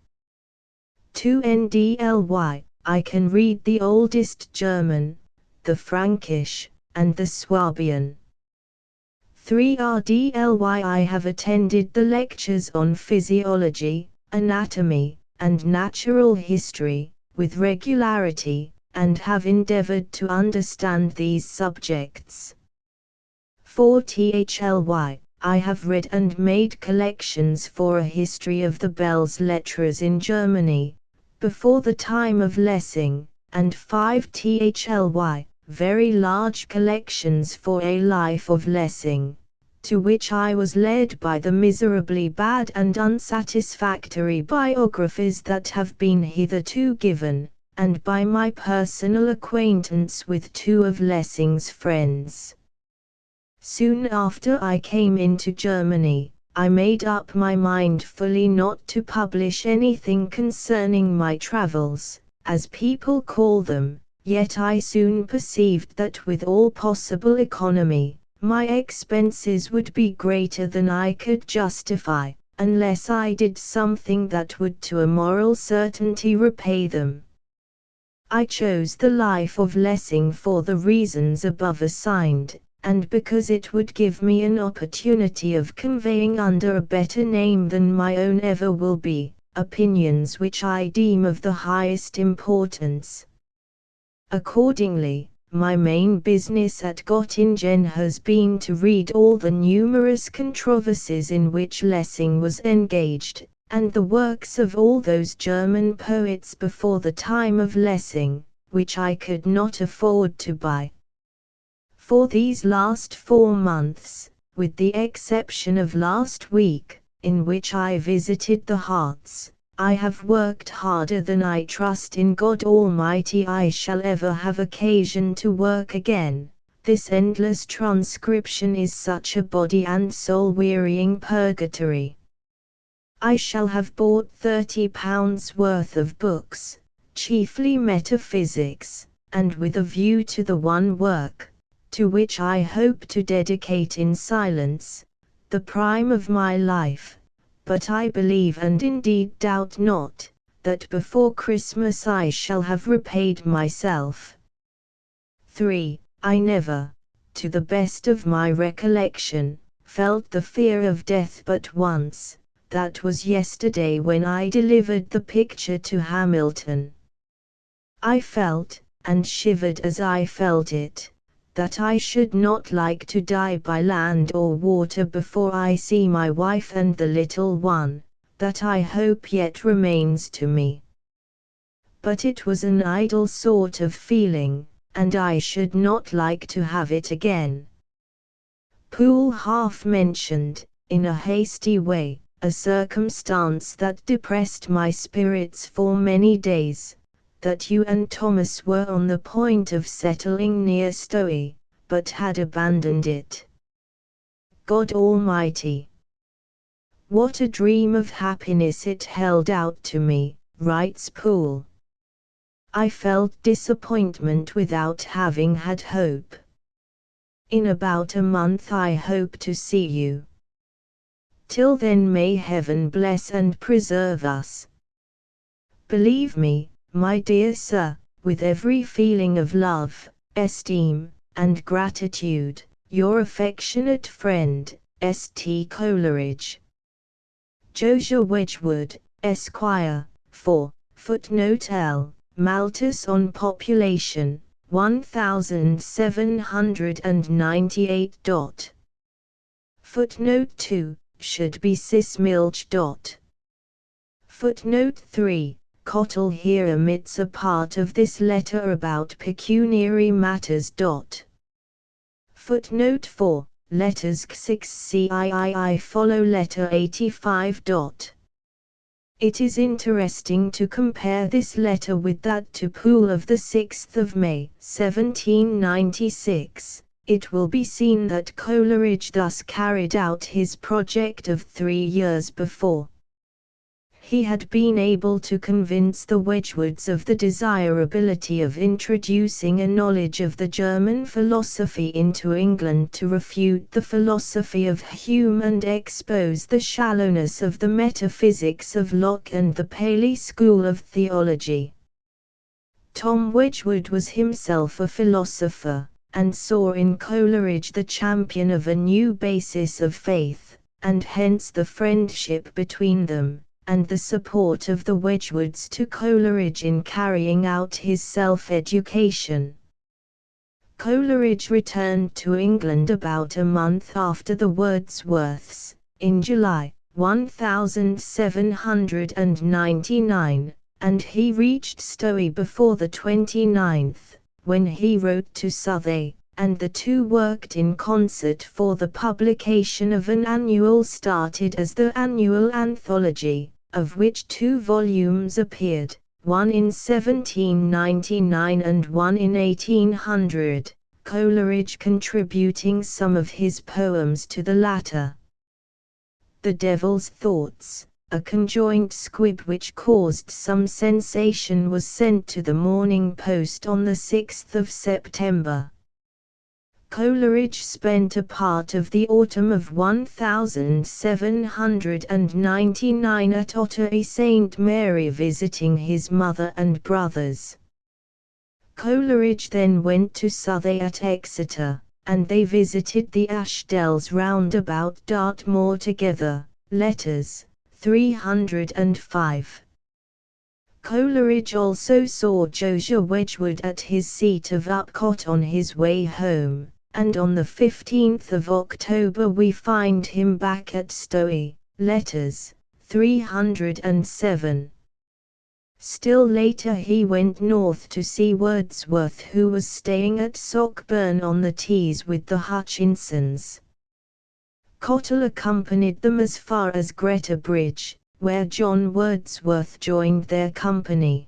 2 ndly, I can read the oldest German, the Frankish, and the Swabian. 3 rdly, I have attended the lectures on physiology, anatomy, and natural history, with regularity, and have endeavored to understand these subjects. 4 thly, I have read and made collections for a history of the Belles Lettres in Germany, before the time of Lessing, and 5 thly, very large collections for a life of Lessing, to which I was led by the miserably bad and unsatisfactory biographies that have been hitherto given, and by my personal acquaintance with 2 of Lessing's friends. Soon after I came into Germany, I made up my mind fully not to publish anything concerning my travels, as people call them, yet I soon perceived that with all possible economy, my expenses would be greater than I could justify, unless I did something that would to a moral certainty repay them. I chose the life of Lessing for the reasons above assigned, and because it would give me an opportunity of conveying under a better name than my own ever will be, opinions which I deem of the highest importance. Accordingly, my main business at Göttingen has been to read all the numerous controversies in which Lessing was engaged, and the works of all those German poets before the time of Lessing, which I could not afford to buy. For these last 4 months, with the exception of last week, in which I visited the Harz, I have worked harder than I trust in God Almighty I shall ever have occasion to work again. This endless transcription is such a body and soul wearying purgatory. I shall have bought £30 worth of books, chiefly metaphysics, and with a view to the one work, to which I hope to dedicate in silence, the prime of my life. But I believe and indeed doubt not, that before Christmas I shall have repaid myself. 3. I never, to the best of my recollection, felt the fear of death but once, that was yesterday when I delivered the picture to Hamilton. I felt, and shivered as I felt it, that I should not like to die by land or water before I see my wife and the little one, that I hope yet remains to me. But it was an idle sort of feeling, and I should not like to have it again. Poole half mentioned, in a hasty way, a circumstance that depressed my spirits for many days, that you and Thomas were on the point of settling near Stowe, but had abandoned it. God Almighty! What a dream of happiness it held out to me, writes Poole. I felt disappointment without having had hope. In about a month I hope to see you. Till then may Heaven bless and preserve us. Believe me, my dear sir, with every feeling of love, esteem, and gratitude, your affectionate friend, S.T. Coleridge. Josiah Wedgwood, Esquire, 4, footnote L, Malthus on Population, 1798. Footnote 2, should be Cis-Milch. Footnote 3. Cottle here omits a part of this letter about pecuniary matters. Footnote 4. Letters 6 follow letter 85. It is interesting to compare this letter with that to Poole of the 6th of May, 1796. It will be seen that Coleridge thus carried out his project of 3 years before. He had been able to convince the Wedgwoods of the desirability of introducing a knowledge of the German philosophy into England to refute the philosophy of Hume and expose the shallowness of the metaphysics of Locke and the Paley school of theology. Tom Wedgwood was himself a philosopher, and saw in Coleridge the champion of a new basis of faith, and hence the friendship between them, and the support of the Wedgwoods to Coleridge in carrying out his self-education. Coleridge returned to England about a month after the Wordsworths, in July, 1799, and he reached Stowe before the 29th, when he wrote to Southey, and the two worked in concert for the publication of an annual started as the Annual Anthology, of which 2 volumes appeared, one in 1799 and one in 1800, Coleridge contributing some of his poems to the latter. The Devil's Thoughts, a conjoint squib which caused some sensation was sent to the Morning Post on the 6th of September. Coleridge spent a part of the autumn of 1799 at Ottery St. Mary visiting his mother and brothers. Coleridge then went to Southey at Exeter, and they visited the Ashdales round about Dartmoor together. Letters 305. Coleridge also saw Josiah Wedgwood at his seat of Upcott on his way home, and on the 15th of October we find him back at Stowey. Letters 307. Still later he went north to see Wordsworth, who was staying at Sockburn on the Tees with the Hutchinsons. Cottle accompanied them as far as Greta Bridge, where John Wordsworth joined their company.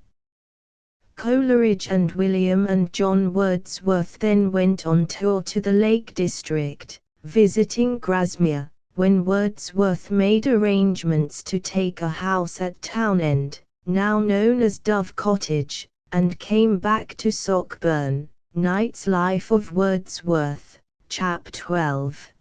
Coleridge and William and John Wordsworth then went on tour to the Lake District, visiting Grasmere, when Wordsworth made arrangements to take a house at Townend, now known as Dove Cottage, and came back to Sockburn. Knight's Life of Wordsworth, Chap 12.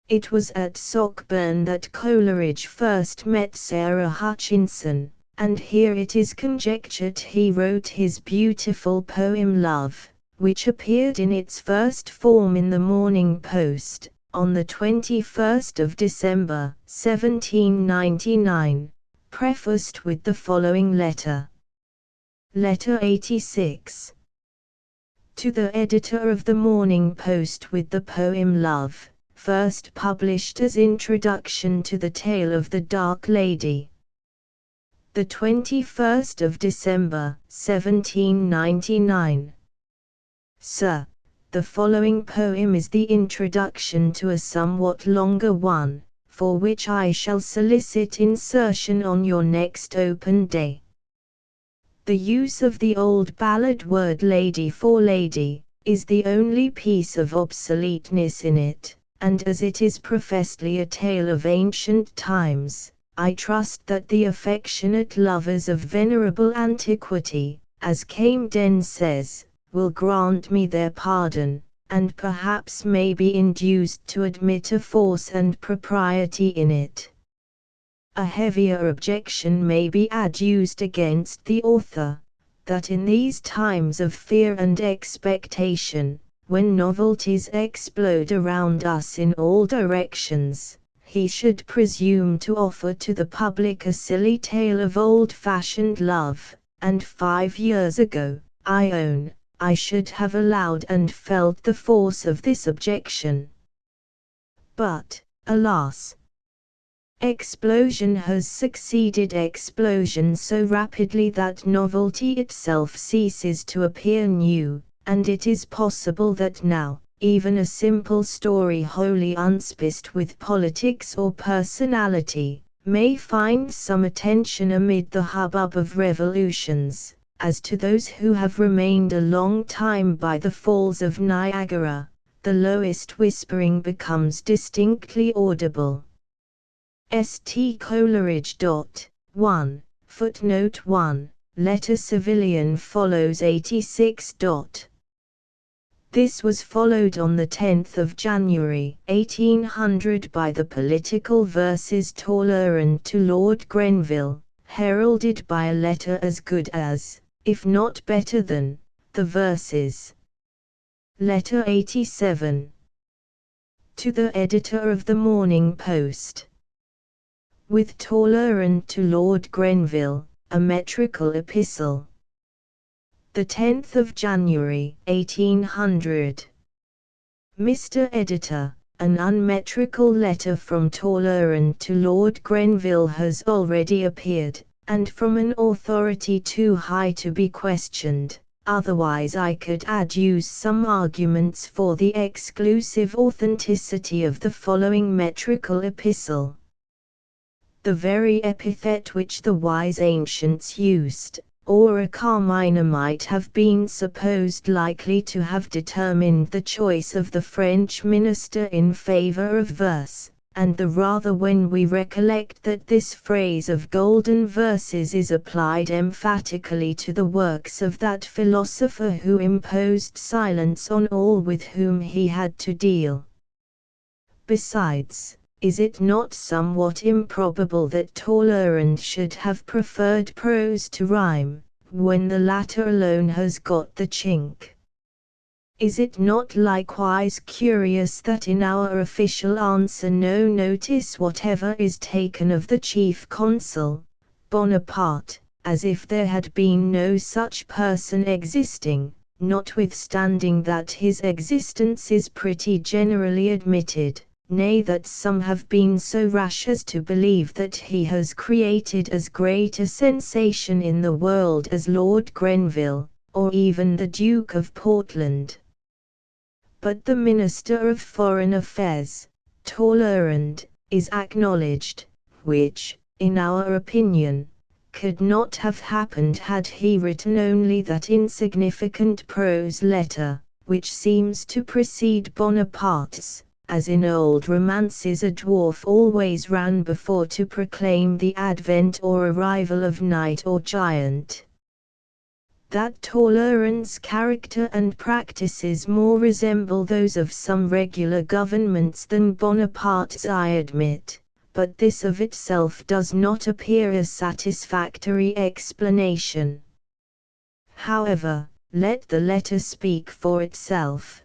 It was at Sockburn that Coleridge first met Sarah Hutchinson, and here it is conjectured he wrote his beautiful poem Love, which appeared in its first form in the Morning Post, on the 21st of December, 1799, prefaced with the following letter. Letter 86. To the editor of the Morning Post with the poem Love, first published as introduction to the tale of the Dark Lady. The 21st of December, 1799. Sir, the following poem is the introduction to a somewhat longer one, for which I shall solicit insertion on your next open day. The use of the old ballad word lady for lady, is the only piece of obsoleteness in it, and as it is professedly a tale of ancient times, I trust that the affectionate lovers of venerable antiquity, as Camden says, will grant me their pardon, and perhaps may be induced to admit a force and propriety in it. A heavier objection may be adduced against the author, that in these times of fear and expectation, when novelties explode around us in all directions, he should presume to offer to the public a silly tale of old-fashioned love, and 5 years ago, I own, I should have allowed and felt the force of this objection. But, alas! Explosion has succeeded explosion so rapidly that novelty itself ceases to appear new, and it is possible that now, even a simple story wholly unspiced with politics or personality, may find some attention amid the hubbub of revolutions. As to those who have remained a long time by the Falls of Niagara, the lowest whispering becomes distinctly audible. St. Coleridge. 1. Footnote 1. Letter Civilian follows 86. This was followed on the 10th of January, 1800 by the political verses Tolerant to Lord Grenville, heralded by a letter as good as, if not better than, the verses. Letter 87. To the editor of the Morning Post. With Tolerant to Lord Grenville, a metrical epistle. The 10th of January, 1800. Mr. Editor, an unmetrical letter from Tolerant to Lord Grenville has already appeared, and from an authority too high to be questioned, otherwise I could adduce some arguments for the exclusive authenticity of the following metrical epistle. The very epithet which the wise ancients used, Aura Carmina, might have been supposed likely to have determined the choice of the French minister in favor of verse, and the rather when we recollect that this phrase of golden verses is applied emphatically to the works of that philosopher who imposed silence on all with whom he had to deal. Besides, is it not somewhat improbable that Tolerant should have preferred prose to rhyme, when the latter alone has got the chink? Is it not likewise curious that in our official answer no notice whatever is taken of the chief consul, Bonaparte, as if there had been no such person existing, notwithstanding that his existence is pretty generally admitted, nay that some have been so rash as to believe that he has created as great a sensation in the world as Lord Grenville, or even the Duke of Portland? But the Minister of Foreign Affairs, Tolerant, is acknowledged, which, in our opinion, could not have happened had he written only that insignificant prose letter, which seems to precede Bonaparte's, as in old romances a dwarf always ran before to proclaim the advent or arrival of knight or giant. That Tolerant's character and practices more resemble those of some regular governments than Bonaparte's I admit, but this of itself does not appear a satisfactory explanation. However, let the letter speak for itself.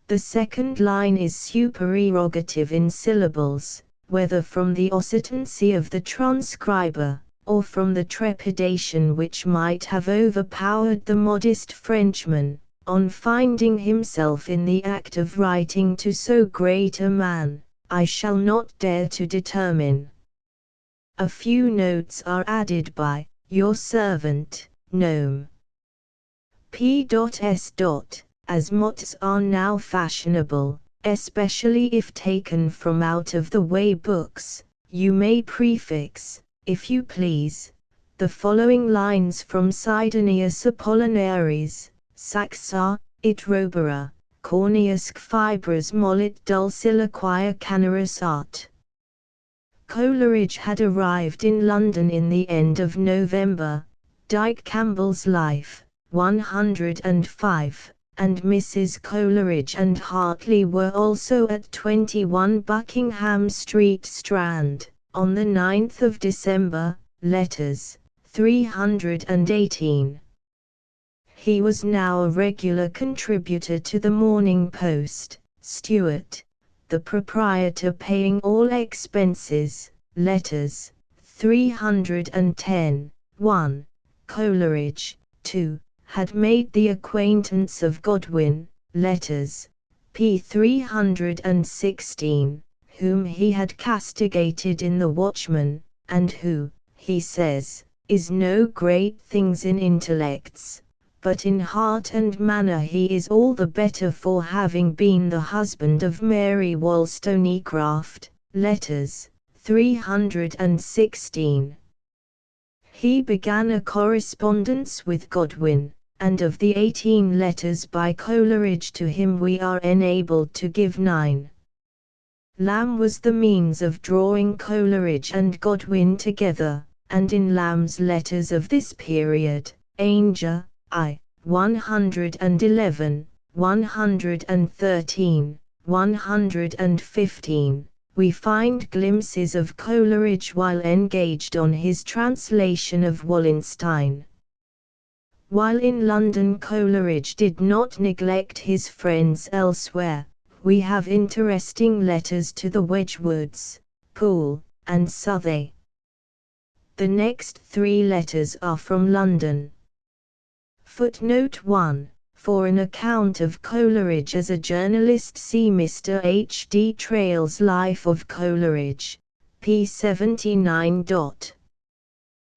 The second line is supererogative in syllables, whether from the hesitancy of the transcriber, or from the trepidation which might have overpowered the modest Frenchman, on finding himself in the act of writing to so great a man, I shall not dare to determine. A few notes are added by your servant, Gnome. P.S. As mots are now fashionable, especially if taken from out-of-the-way books, you may prefix, if you please, the following lines from Sidonius Apollinaris, Saxa, it robera, corneusque fibras mollit dulcillaquia canaris art. Coleridge had arrived in London in the end of November, Dyke Campbell's Life, 105, and Mrs. Coleridge and Hartley were also at 21 Buckingham Street, Strand, on the 9th of December, letters, 318. He was now a regular contributor to the Morning Post, Stewart, the proprietor paying all expenses, letters, 310, 1. Coleridge, 2. Had made the acquaintance of Godwin, letters, p. 316, whom he had castigated in the Watchman, and who, he says, is no great things in intellects, but in heart and manner he is all the better for having been the husband of Mary Wollstonecraft, letters, 316. He began a correspondence with Godwin, and of the 18 letters by Coleridge to him we are enabled to give 9. Lamb was the means of drawing Coleridge and Godwin together, and in Lamb's letters of this period, Ainger, I, 111, 113, 115, we find glimpses of Coleridge while engaged on his translation of Wallenstein. While in London Coleridge did not neglect his friends elsewhere. We have interesting letters to the Wedgwoods, Poole, and Southey. The next 3 letters are from London. Footnote 1. For an account of Coleridge as a journalist see Mr. H. D. Traill's Life of Coleridge, p. 79.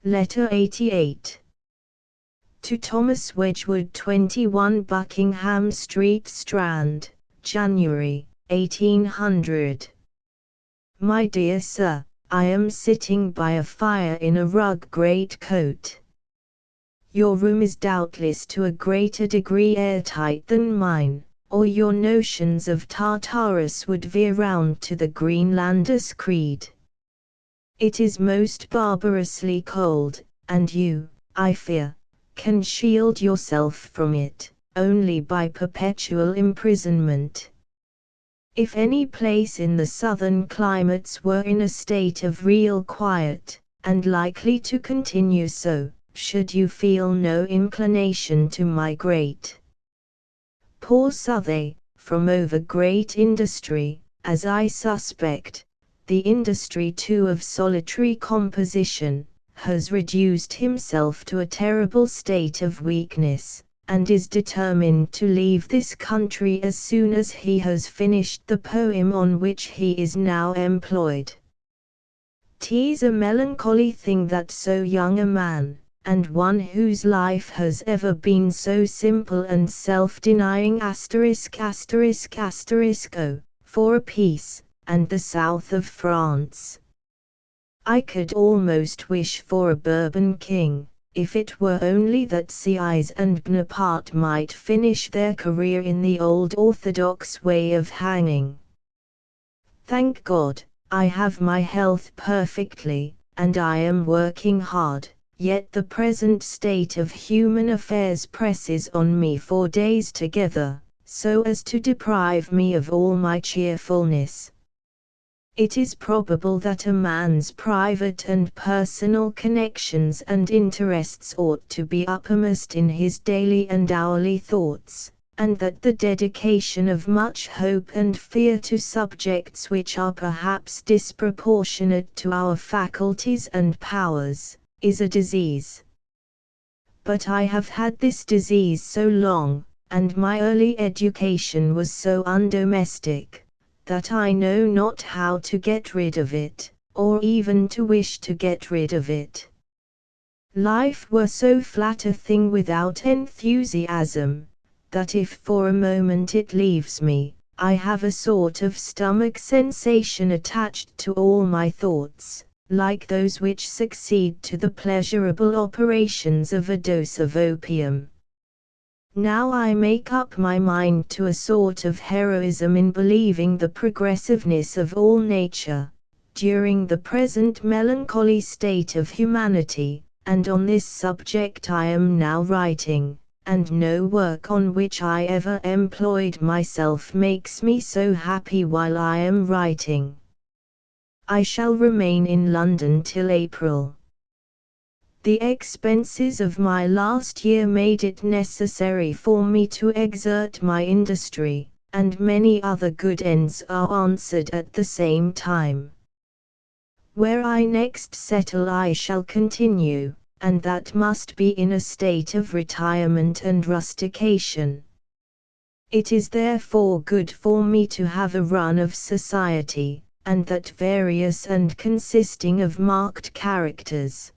Letter 88. To Thomas Wedgwood, 21 Buckingham Street, Strand, January, 1800. My dear Sir, I am sitting by a fire in a rug greatcoat. Your room is doubtless to a greater degree airtight than mine, or your notions of Tartarus would veer round to the Greenlanders' creed. It is most barbarously cold, and you, I fear, can shield yourself from it only by perpetual imprisonment. If any place in the southern climates were in a state of real quiet, and likely to continue so, should you feel no inclination to migrate. Poor Southey, from over great industry, as I suspect, the industry too of solitary composition, has reduced himself to a terrible state of weakness, and is determined to leave this country as soon as he has finished the poem on which he is now employed. 'Tis a melancholy thing that so young a man, and one whose life has ever been so simple and self-denying *********** for a peace, and the south of France. I could almost wish for a Bourbon king, if it were only that Sieyes and Bonaparte might finish their career in the old orthodox way of hanging. Thank God, I have my health perfectly, and I am working hard, yet the present state of human affairs presses on me for days together, so as to deprive me of all my cheerfulness. It is probable that a man's private and personal connections and interests ought to be uppermost in his daily and hourly thoughts, and that the dedication of much hope and fear to subjects which are perhaps disproportionate to our faculties and powers, is a disease. But I have had this disease so long, and my early education was so undomestic, that I know not how to get rid of it, or even to wish to get rid of it. Life were so flat a thing without enthusiasm, that if for a moment it leaves me, I have a sort of stomach sensation attached to all my thoughts, like those which succeed to the pleasurable operations of a dose of opium. Now I make up my mind to a sort of heroism in believing the progressiveness of all nature, during the present melancholy state of humanity, and on this subject I am now writing, and no work on which I ever employed myself makes me so happy while I am writing. I shall remain in London till April. The expenses of my last year made it necessary for me to exert my industry, and many other good ends are answered at the same time. Where I next settle I shall continue, and that must be in a state of retirement and rustication. It is therefore good for me to have a run of society, and that various and consisting of marked characters.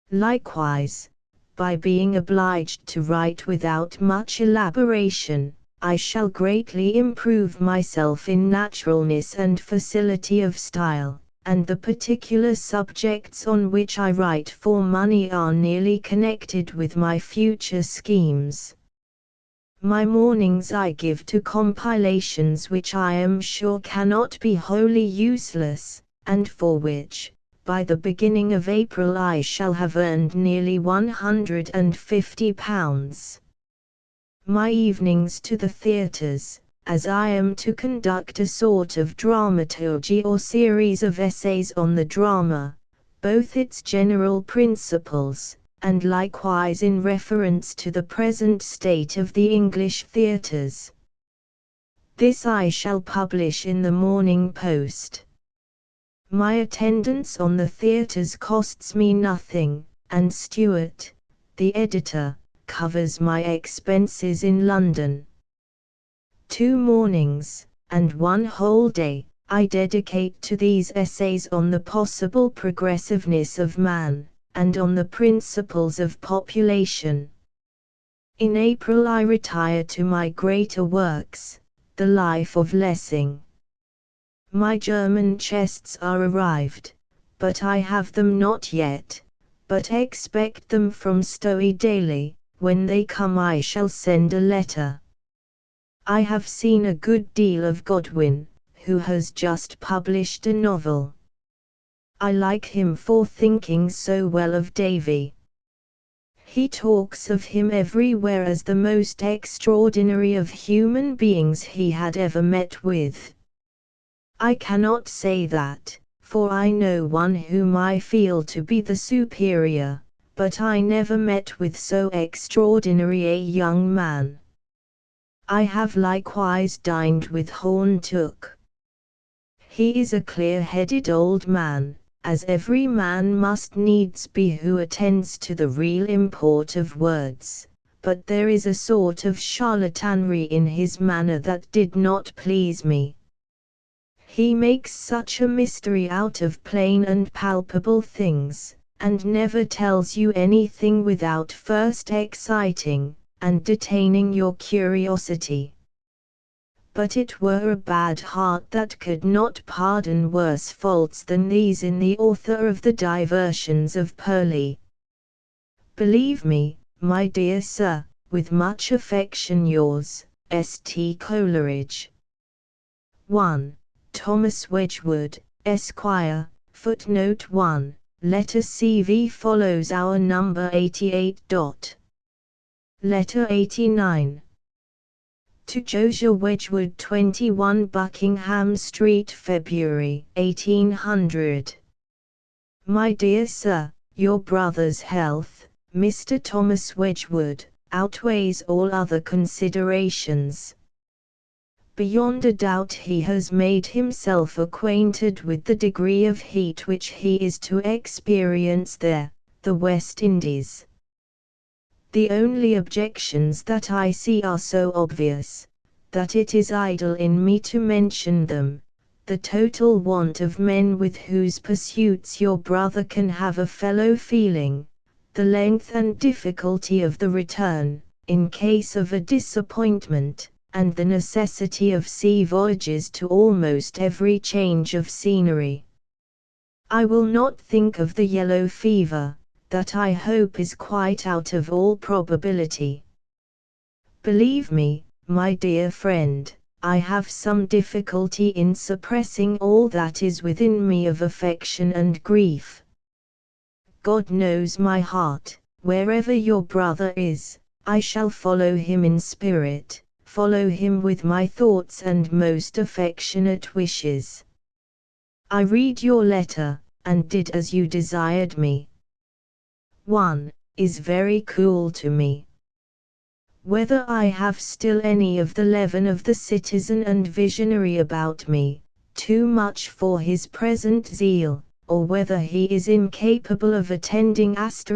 Likewise, by being obliged to write without much elaboration, I shall greatly improve myself in naturalness and facility of style, and the particular subjects on which I write for money are nearly connected with my future schemes. My mornings I give to compilations which I am sure cannot be wholly useless, and for which, by the beginning of April I shall have earned nearly £150. My evenings to the theatres, as I am to conduct a sort of dramaturgy or series of essays on the drama, both its general principles, and likewise in reference to the present state of the English theatres. This I shall publish in the Morning Post. My attendance on the theatres costs me nothing, and Stewart, the editor, covers my expenses in London. 2 mornings, and 1 whole day, I dedicate to these essays on the possible progressiveness of man, and on the principles of population. In April I retire to my greater works, the Life of Lessing. My German chests are arrived, but I have them not yet, but expect them from Stowe daily. When they come I shall send a letter. I have seen a good deal of Godwin, who has just published a novel. I like him for thinking so well of Davy. He talks of him everywhere as the most extraordinary of human beings he had ever met with. I cannot say that, for I know one whom I feel to be the superior, but I never met with so extraordinary a young man. I have likewise dined with Horne-Tooke. He is a clear-headed old man, as every man must needs be who attends to the real import of words, but there is a sort of charlatanry in his manner that did not please me. He makes such a mystery out of plain and palpable things, and never tells you anything without first exciting and detaining your curiosity. But it were a bad heart that could not pardon worse faults than these in the author of the Diversions of Purley. Believe me, my dear sir, with much affection yours, St. Coleridge. 1. Thomas Wedgwood, Esquire, footnote 1, letter CV follows our number 88. Letter 89. To Josiah Wedgwood, 21 Buckingham Street, February 1800. My dear sir, your brother's health, Mr. Thomas Wedgwood, outweighs all other considerations. Beyond a doubt he has made himself acquainted with the degree of heat which he is to experience there, the West Indies. The only objections that I see are so obvious, that it is idle in me to mention them. The total want of men with whose pursuits your brother can have a fellow feeling, the length and difficulty of the return, in case of a disappointment, and the necessity of sea voyages to almost every change of scenery. I will not think of the yellow fever, that I hope is quite out of all probability. Believe me, my dear friend, I have some difficulty in suppressing all that is within me of affection and grief. God knows my heart, wherever your brother is, I shall follow him in spirit, follow him with my thoughts and most affectionate wishes. I read your letter, and did as you desired me. 1. Is very cool to me. Whether I have still any of the leaven of the citizen and visionary about me, too much for his present zeal, or whether he is incapable of attending as to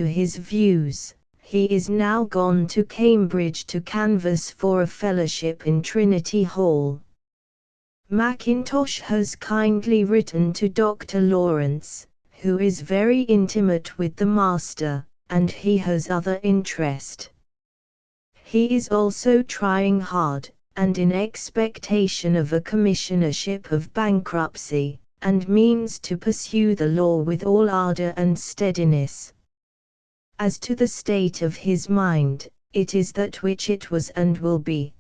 his views, he is now gone to Cambridge to canvass for a fellowship in Trinity Hall. Mackintosh has kindly written to Dr. Lawrence, who is very intimate with the master, and he has other interest. He is also trying hard, and in expectation of a commissionership of bankruptcy, and means to pursue the law with all ardor and steadiness. As to the state of his mind, it is that which it was and will be.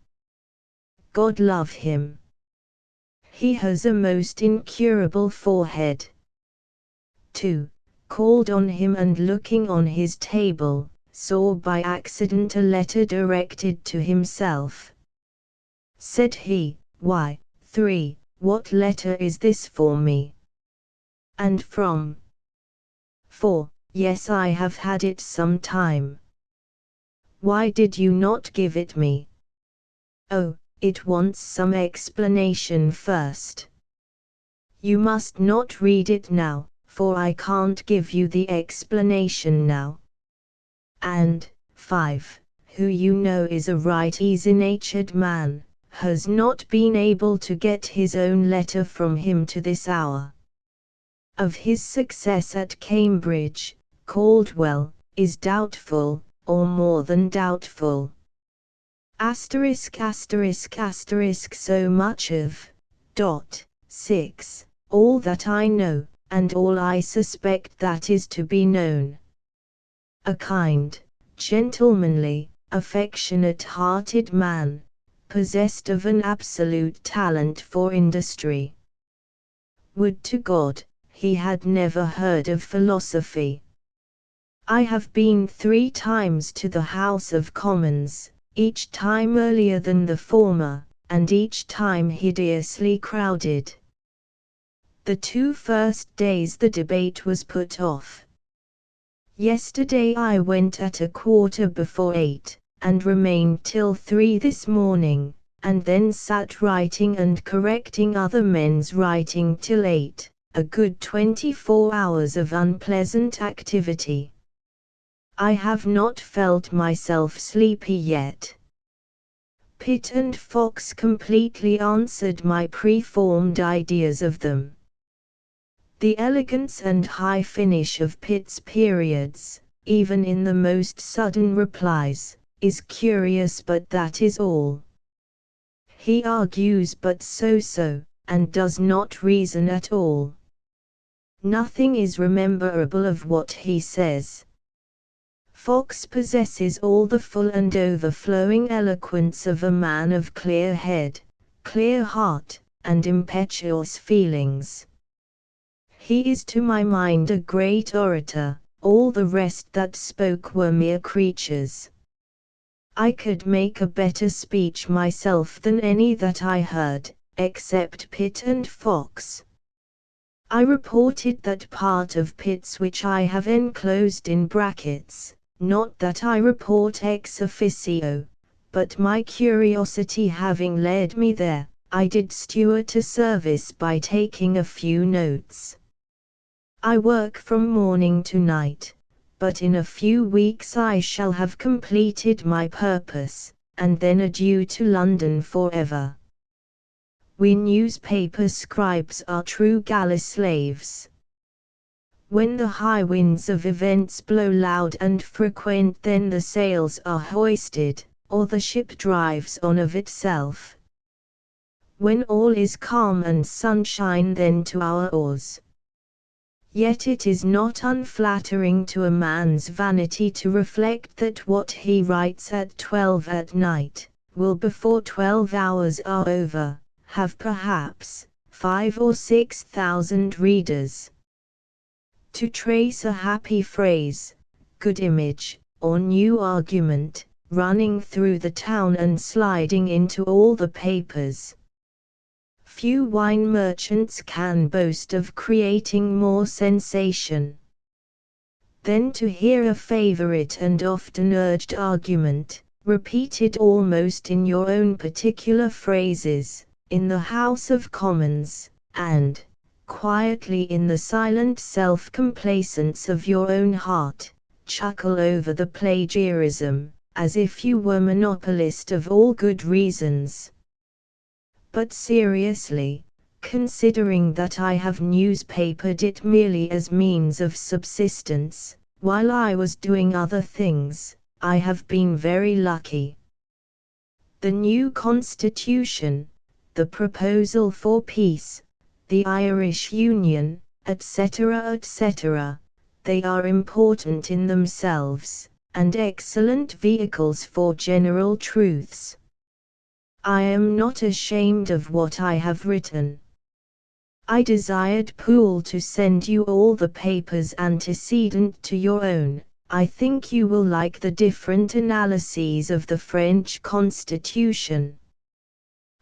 God love him. He has a most incurable forehead. 2. Called on him and looking on his table, saw by accident a letter directed to himself. Said he, Why, 3, what letter is this for me? And from? 4, Yes, I have had it some time. Why did you not give it me? Oh, it wants some explanation first. You must not read it now, for I can't give you the explanation now. And, 5, who you know is a right easy-natured man, has not been able to get his own letter from him to this hour. Of his success at Cambridge, Caldwell is doubtful, or more than doubtful. So much of. 6. All that I know, and all I suspect that is to be known. A kind, gentlemanly, affectionate-hearted man, possessed of an absolute talent for industry. Would to God, he had never heard of philosophy. I have been 3 times to the House of Commons, each time earlier than the former, and each time hideously crowded. The 2 first days the debate was put off. Yesterday I went at 8:15, and remained till 3 this morning, and then sat writing and correcting other men's writing till 8, a good 24 hours of unpleasant activity. I have not felt myself sleepy yet. Pitt and Fox completely answered my preformed ideas of them. The elegance and high finish of Pitt's periods, even in the most sudden replies, is curious, but that is all. He argues but so-so, and does not reason at all. Nothing is rememberable of what he says. Fox possesses all the full and overflowing eloquence of a man of clear head, clear heart, and impetuous feelings. He is to my mind a great orator, all the rest that spoke were mere creatures. I could make a better speech myself than any that I heard, except Pitt and Fox. I reported that part of Pitt's which I have enclosed in brackets, not that I report ex officio, but my curiosity having led me there, I did Stuart a service by taking a few notes. I work from morning to night, but in a few weeks I shall have completed my purpose, and then adieu to London forever. We newspaper scribes are true galley slaves. When the high winds of events blow loud and frequent, then the sails are hoisted, or the ship drives on of itself. When all is calm and sunshine, then to our oars. Yet it is not unflattering to a man's vanity to reflect that what he writes at 12 at night, will before 12 hours are over, have perhaps 5 or 6,000 readers. To trace a happy phrase, good image, or new argument, running through the town and sliding into all the papers. Few wine merchants can boast of creating more sensation. Then to hear a favorite and often urged argument, repeated almost in your own particular phrases, in the House of Commons, and, quietly in the silent self-complacence of your own heart, chuckle over the plagiarism, as if you were monopolist of all good reasons. But seriously, considering that I have newspapered it merely as means of subsistence, while I was doing other things, I have been very lucky. The new constitution, the proposal for peace, the Irish Union, etc., etc., they are important in themselves, and excellent vehicles for general truths. I am not ashamed of what I have written. I desired Poole to send you all the papers antecedent to your own. I think you will like the different analyses of the French Constitution.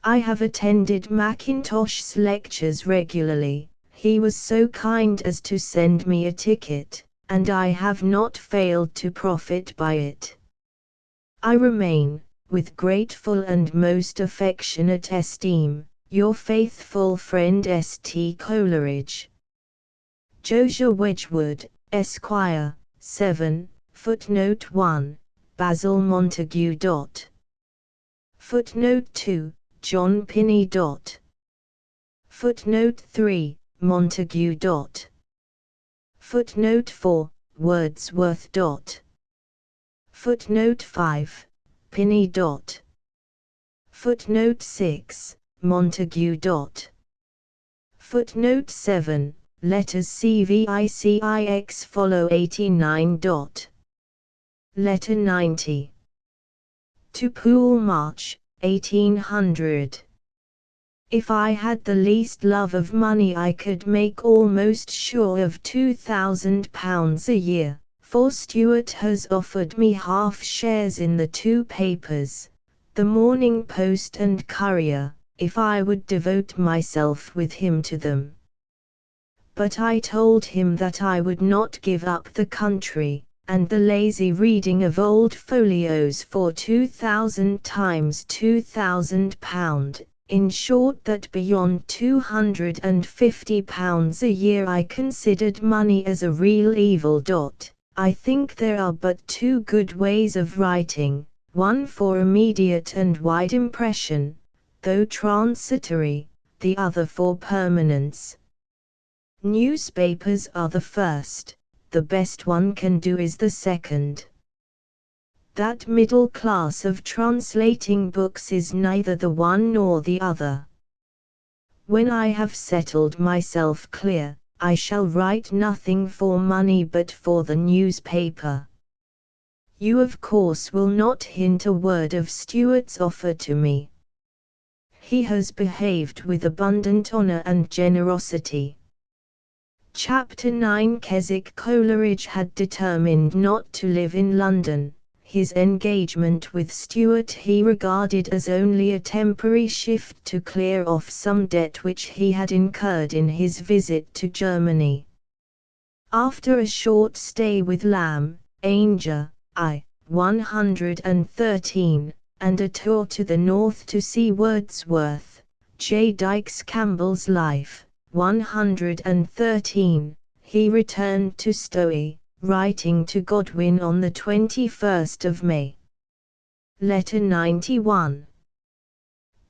I have attended Mackintosh's lectures regularly. He was so kind as to send me a ticket, and I have not failed to profit by it. I remain, with grateful and most affectionate esteem, your faithful friend St. Coleridge. Josiah Wedgwood, Esquire, 7, footnote 1, Basil Montague. Footnote 2, John Pinney. Footnote 3, Montague. Footnote 4, Wordsworth. Footnote 5, Pinney. Footnote 6, Montague. Footnote 7, letters CVICIX follow 89. Letter 90. To Poole, March, 1800. If I had the least love of money I could make almost sure of £2,000 a year, for Stuart has offered me half shares in the two papers, the Morning Post and Courier, if I would devote myself with him to them. But I told him that I would not give up the country, and the lazy reading of old folios for 2,000 times £2,000, in short that beyond £250 a year I considered money as a real evil. I think there are but two good ways of writing, one for immediate and wide impression, though transitory, the other for permanence. Newspapers are the first, the best one can do is the second. That middle class of translating books is neither the one nor the other. When I have settled myself clear, I shall write nothing for money but for the newspaper. You of course will not hint a word of Stuart's offer to me. He has behaved with abundant honor and generosity. Chapter 9. Keswick. Coleridge had determined not to live in London. His engagement with Stuart he regarded as only a temporary shift to clear off some debt which he had incurred in his visit to Germany. After a short stay with Lamb, Ainger, I. 113, and a tour to the north to see Wordsworth, J. Dykes Campbell's Life, 113, he returned to Stowe, writing to Godwin on the 21st of May. Letter 91.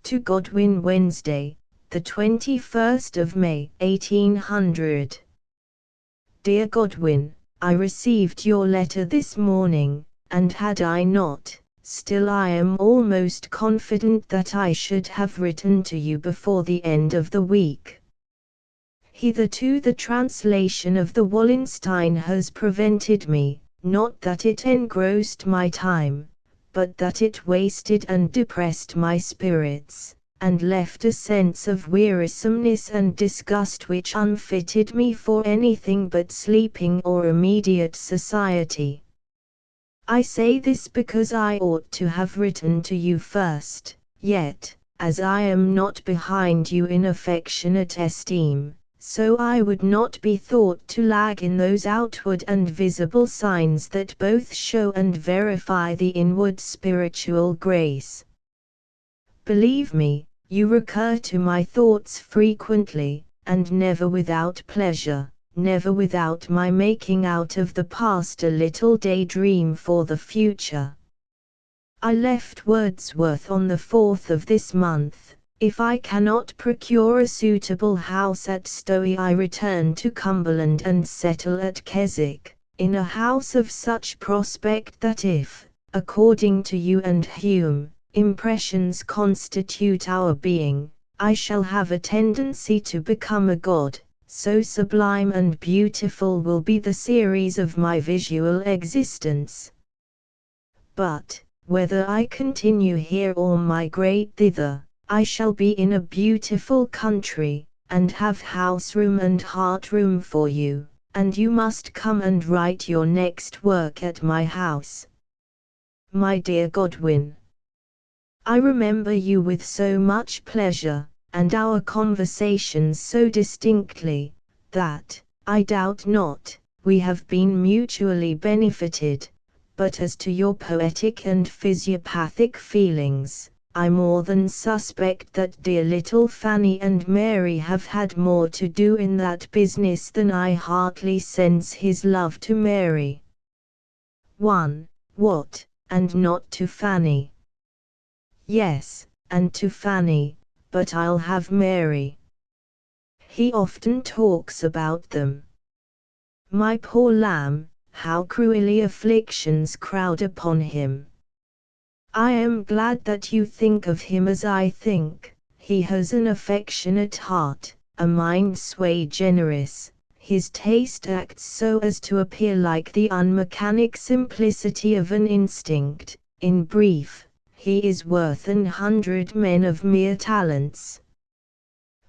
To Godwin, Wednesday, the 21st of May, 1800. Dear Godwin, I received your letter this morning, and had I not, still I am almost confident that I should have written to you before the end of the week. Hitherto the translation of the Wallenstein has prevented me, not that it engrossed my time, but that it wasted and depressed my spirits, and left a sense of wearisomeness and disgust which unfitted me for anything but sleeping or immediate society. I say this because I ought to have written to you first, yet, as I am not behind you in affectionate esteem, so I would not be thought to lag in those outward and visible signs that both show and verify the inward spiritual grace. Believe me, you recur to my thoughts frequently, and never without pleasure, never without my making out of the past a little daydream for the future. I left Wordsworth on the 4th of this month. If I cannot procure a suitable house at Stowe I return to Cumberland and settle at Keswick, in a house of such prospect that if, according to you and Hume, impressions constitute our being, I shall have a tendency to become a god, so sublime and beautiful will be the series of my visual existence. But, whether I continue here or migrate thither, I shall be in a beautiful country, and have house room and heart room for you, and you must come and write your next work at my house. My dear Godwin, I remember you with so much pleasure, and our conversations so distinctly, that, I doubt not, we have been mutually benefited, but as to your poetic and physiopathic feelings, I more than suspect that dear little Fanny and Mary have had more to do in that business than I heartily sense his love to Mary. 1. What, and not to Fanny? Yes, and to Fanny, but I'll have Mary. He often talks about them. My poor lamb, how cruelly afflictions crowd upon him. I am glad that you think of him as I think. He has an affectionate heart, a mind sui generis, his taste acts so as to appear like the unmechanic simplicity of an instinct. In brief, he is worth 100 men of mere talents.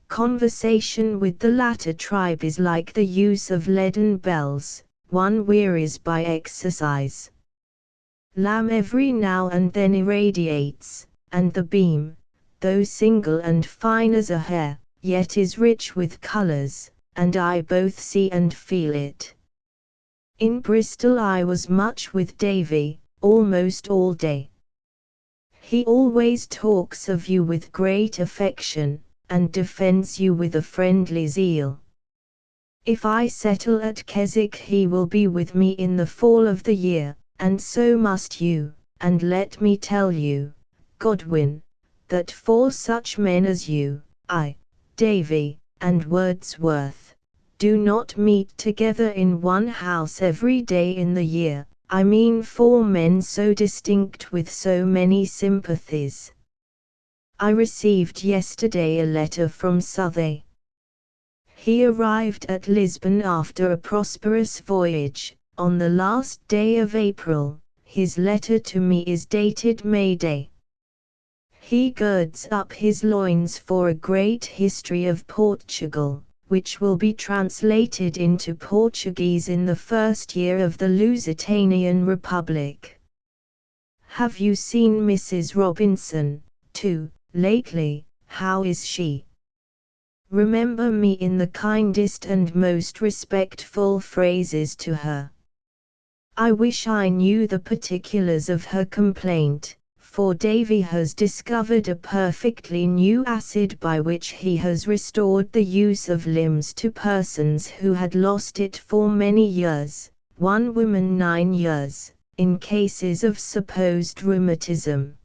Conversation with the latter tribe is like the use of leaden bells, one wearies by exercise. Lamp every now and then irradiates, and the beam, though single and fine as a hair, yet is rich with colours, and I both see and feel it. In Bristol I was much with Davy, almost all day. He always talks of you with great affection, and defends you with a friendly zeal. If I settle at Keswick he will be with me in the fall of the year, and so must you, and let me tell you, Godwin, that for such men as you, Davy, and Wordsworth, do not meet together in one house every day in the year, I mean 4 men so distinct with so many sympathies. I received yesterday a letter from Southey. He arrived at Lisbon after a prosperous voyage, on the last day of April. His letter to me is dated May Day. He girds up his loins for a great history of Portugal, which will be translated into Portuguese in the first year of the Lusitanian Republic. Have you seen Mrs. Robinson, too, lately? How is she? Remember me in the kindest and most respectful phrases to her. I wish I knew the particulars of her complaint, for Davy has discovered a perfectly new acid by which he has restored the use of limbs to persons who had lost it for many years, one woman 9 years, in cases of supposed rheumatism.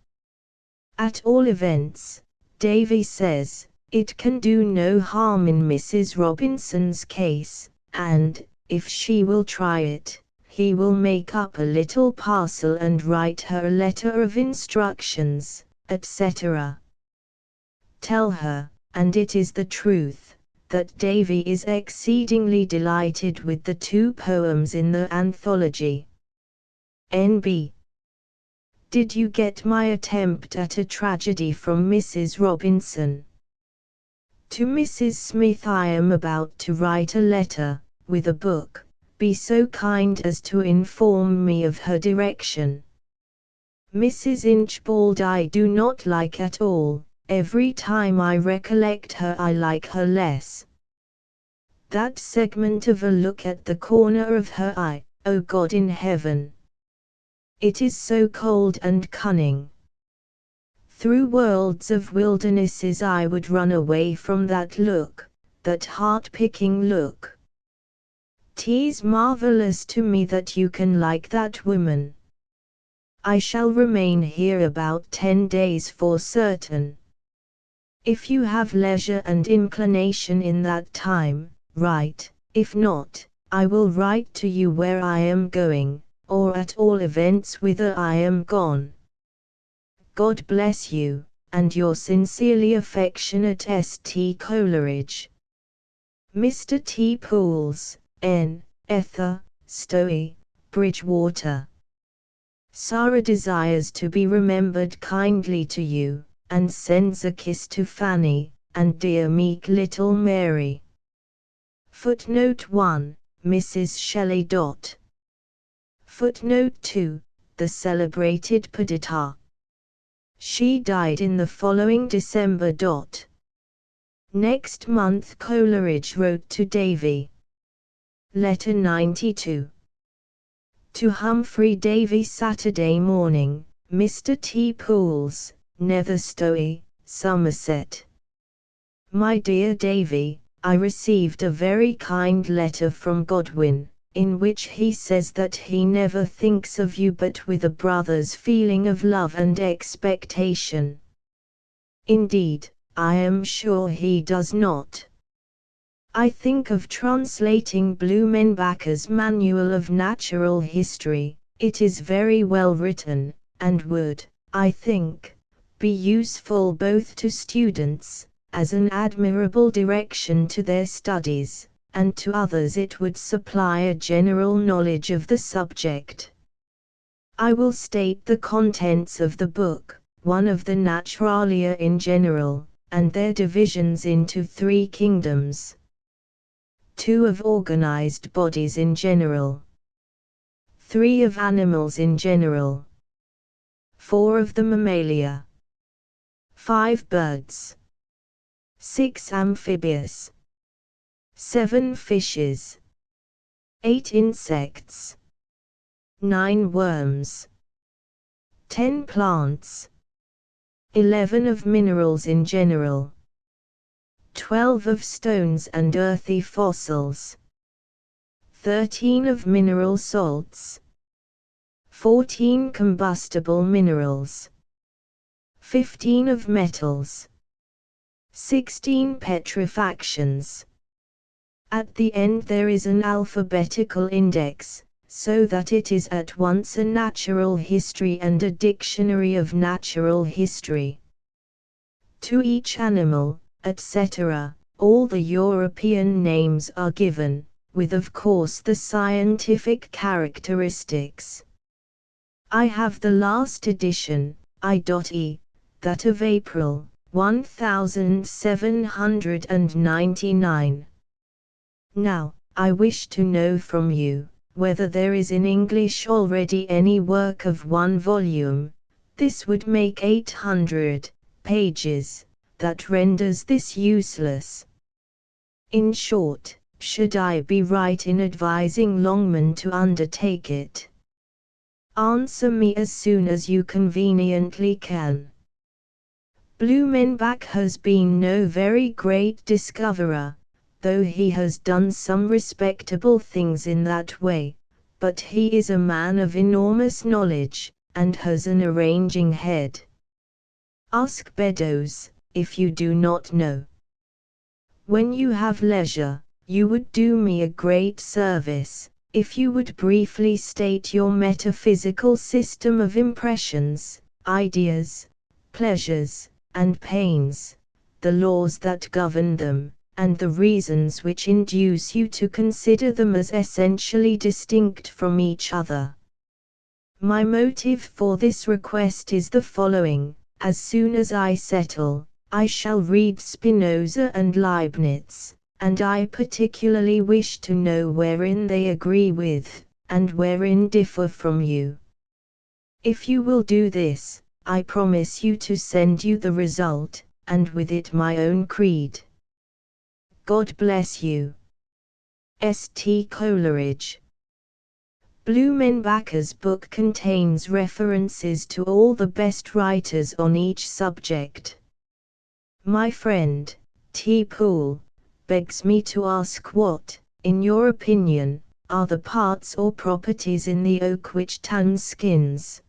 At all events, Davy says, it can do no harm in Mrs. Robinson's case, and, if she will try it, he will make up a little parcel and write her a letter of instructions, etc. Tell her, and it is the truth, that Davy is exceedingly delighted with the 2 poems in the anthology. N.B. Did you get my attempt at a tragedy from Mrs. Robinson? To Mrs. Smith I am about to write a letter, with a book. Be so kind as to inform me of her direction. Mrs. Inchbald I do not like at all, every time I recollect her I like her less. That segment of a look at the corner of her eye, O God in heaven! It is so cold and cunning. Through worlds of wildernesses I would run away from that look, that heart-picking look. 'Tis marvelous to me that you can like that woman. I shall remain here about 10 days for certain. If you have leisure and inclination in that time, write. If not, I will write to you where I am going, or at all events whither I am gone. God bless you, and your sincerely affectionate S.T. Coleridge. Mr. T. Pools, N. Ether, Stowey, Bridgewater. Sarah desires to be remembered kindly to you, and sends a kiss to Fanny, and dear meek little Mary. Footnote 1, Mrs. Shelley. Footnote 2, the celebrated Perdita. She died in the following December. Next month Coleridge wrote to Davy. Letter 92. To Humphrey Davy Saturday morning, Mr. T. Pools, Netherstowey, Somerset. My dear Davy, I received a very kind letter from Godwin, in which he says that he never thinks of you but with a brother's feeling of love and expectation. Indeed, I am sure he does not. I think of translating Blumenbacher's Manual of Natural History. It is very well written, and would, I think, be useful both to students, as an admirable direction to their studies, and to others it would supply a general knowledge of the subject. I will state the contents of the book, one of the Naturalia in general, and their divisions into 3 kingdoms. 2 of organized bodies in general. 3 of animals in general. 4 of the mammalia. 5 birds. 6 amphibious. 7 fishes. 8 insects. 9 worms. 10 plants. 11 of minerals in general. 12 of stones and earthy fossils. 13 of mineral salts. 14 combustible minerals. 15 of metals. 16 petrifactions. At the end there is an alphabetical index, so that it is at once a natural history and a dictionary of natural history. To each animal, etc., all the European names are given, with of course the scientific characteristics. I have the last edition, I.E., that of April, 1799. Now, I wish to know from you, whether there is in English already any work of 1 volume, this would make 800 pages, that renders this useless. In short, should I be right in advising Longman to undertake it? Answer me as soon as you conveniently can. Blumenbach has been no very great discoverer, though he has done some respectable things in that way, but he is a man of enormous knowledge, and has an arranging head. Ask Beddoes, if you do not know. When you have leisure, you would do me a great service, if you would briefly state your metaphysical system of impressions, ideas, pleasures, and pains, the laws that govern them, and the reasons which induce you to consider them as essentially distinct from each other. My motive for this request is the following: as soon as I settle, I shall read Spinoza and Leibniz, and I particularly wish to know wherein they agree with, and wherein differ from you. If you will do this, I promise you to send you the result, and with it my own creed. God bless you. St. Coleridge. Blumenbach's book contains references to all the best writers on each subject. My friend, T. Poole, begs me to ask what, in your opinion, are the parts or properties in the oak which tan skins?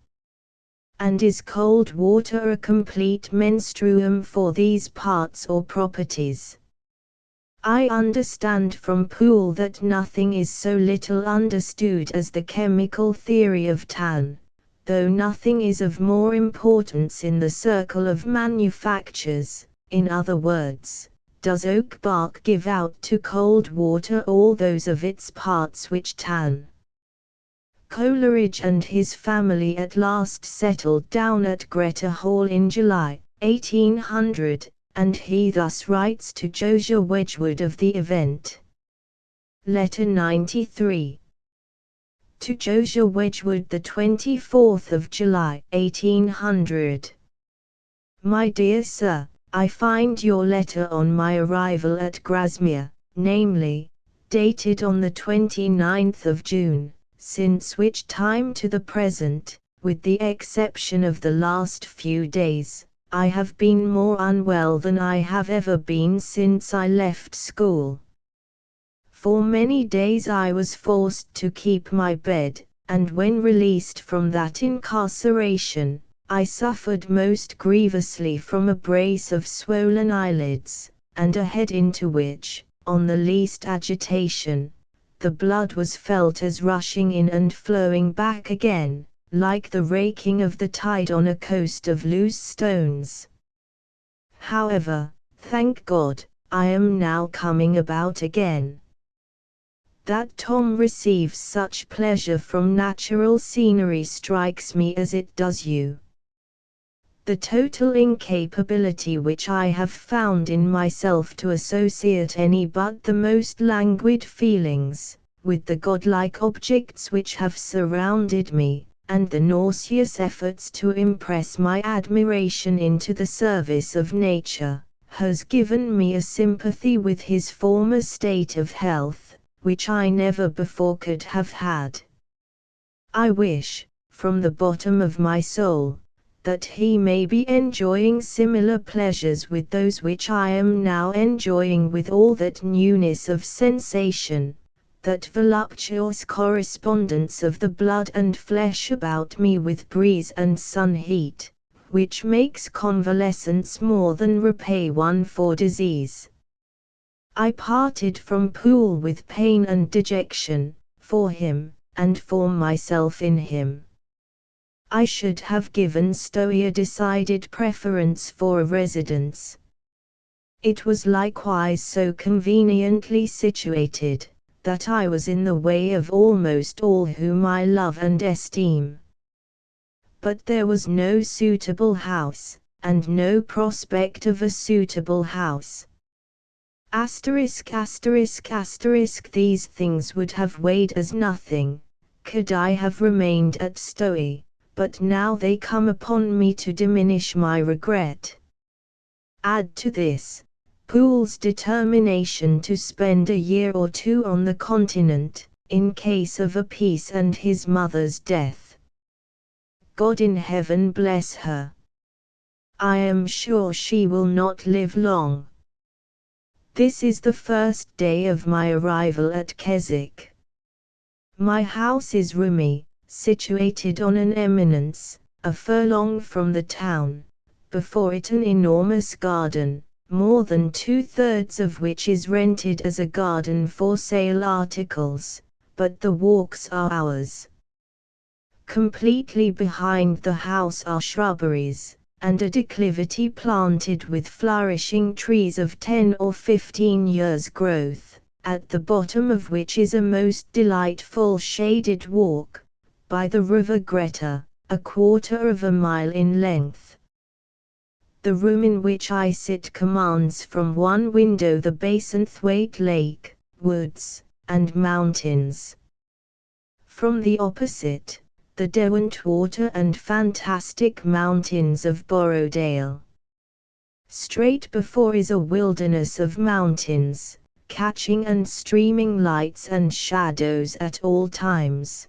And is cold water a complete menstruum for these parts or properties? I understand from Poole that nothing is so little understood as the chemical theory of tan, though nothing is of more importance in the circle of manufactures. In other words, does oak bark give out to cold water all those of its parts which tan? Coleridge and his family at last settled down at Greta Hall in July, 1800. And he thus writes to Josiah Wedgwood of the event. Letter 93. To Josiah Wedgwood, the 24th of July, 1800. My dear Sir, I find your letter on my arrival at Grasmere, namely, dated on the 29th of June, since which time to the present, with the exception of the last few days, I have been more unwell than I have ever been since I left school. For many days I was forced to keep my bed, and when released from that incarceration, I suffered most grievously from a brace of swollen eyelids, and a head into which, on the least agitation, the blood was felt as rushing in and flowing back again, like the raking of the tide on a coast of loose stones. However, thank God, I am now coming about again. That Tom receives such pleasure from natural scenery strikes me as it does you. The total incapability which I have found in myself to associate any but the most languid feelings with the godlike objects which have surrounded me, and the nauseous efforts to impress my admiration into the service of nature, has given me a sympathy with his former state of health, which I never before could have had. I wish, from the bottom of my soul, that he may be enjoying similar pleasures with those which I am now enjoying, with all that newness of sensation, that voluptuous correspondence of the blood and flesh about me with breeze and sun heat, which makes convalescence more than repay one for disease. I parted from Poole with pain and dejection, for him, and for myself in him. I should have given Stowe a decided preference for a residence. It was likewise so conveniently situated, that I was in the way of almost all whom I love and esteem. But there was no suitable house, and no prospect of a suitable house. These things would have weighed as nothing, could I have remained at Stowe, but now they come upon me to diminish my regret. Add to this, Poole's determination to spend a year or two on the continent, in case of a peace, and his mother's death. God in heaven bless her. I am sure she will not live long. This is the first day of my arrival at Keswick. My house is roomy, situated on an eminence, a furlong from the town, before it an enormous garden, more than 2/3 of which is rented as a garden for sale articles, but the walks are ours. Completely behind the house are shrubberies, and a declivity planted with flourishing trees of 10 or 15 years' growth, at the bottom of which is a most delightful shaded walk, by the river Greta, 1/4 of a mile in length. The room in which I sit commands from one window the Bassenthwaite Lake, woods, and mountains. From the opposite, the Derwentwater and fantastic mountains of Borrowdale. Straight before is a wilderness of mountains, catching and streaming lights and shadows at all times.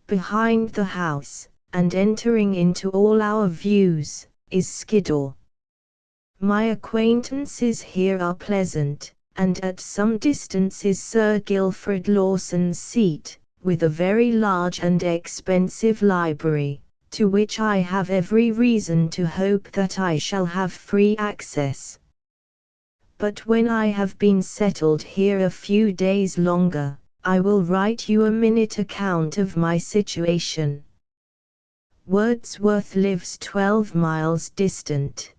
Behind the house, and entering into all our views, is Skiddaw. My acquaintances here are pleasant, and at some distance is Sir Guilford Lawson's seat, with a very large and expensive library, to which I have every reason to hope that I shall have free access. But when I have been settled here a few days longer, I will write you a minute account of my situation. Wordsworth lives 12 miles distant.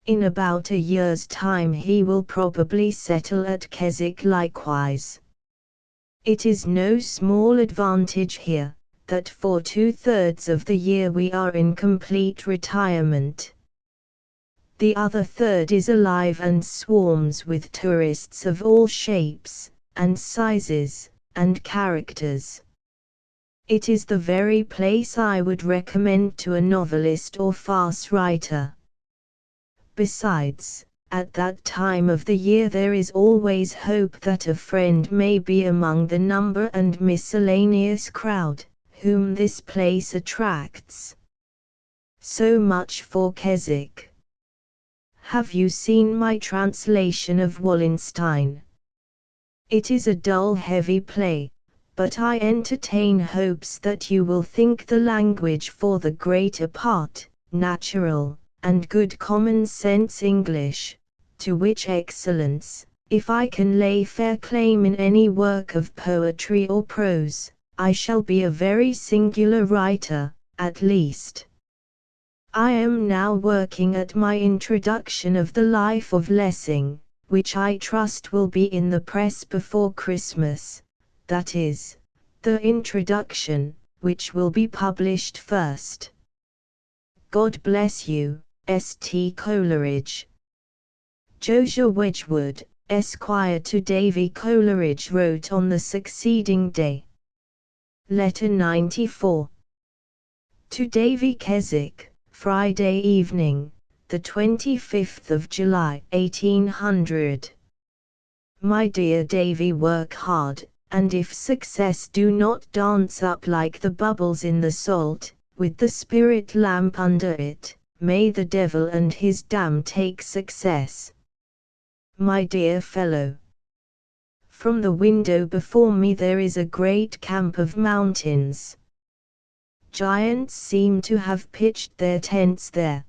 In about a year's time he will probably settle at Keswick likewise. It is no small advantage here, that for 2/3 of the year we are in complete retirement. The other third is alive and swarms with tourists of all shapes, and sizes, and characters. It is the very place I would recommend to a novelist or farce writer. Besides, at that time of the year there is always hope that a friend may be among the number and miscellaneous crowd, whom this place attracts. So much for Keswick. Have you seen my translation of Wallenstein? It is a dull heavy play, but I entertain hopes that you will think the language for the greater part natural, and good common sense English, to which excellence, if I can lay fair claim in any work of poetry or prose, I shall be a very singular writer, at least. I am now working at my introduction of the Life of Lessing, which I trust will be in the press before Christmas, that is, the introduction, which will be published first. God bless you, St. Coleridge. Josiah Wedgwood, Esquire to Davy Coleridge wrote on the succeeding day. Letter 94. To Davy Keswick, Friday evening, the 25th of July, 1800. My dear Davy, work hard, and if success do not dance up like the bubbles in the salt, with the spirit lamp under it, may the devil and his dam take success. My dear fellow, from the window before me there is a great camp of mountains. Giants seem to have pitched their tents there.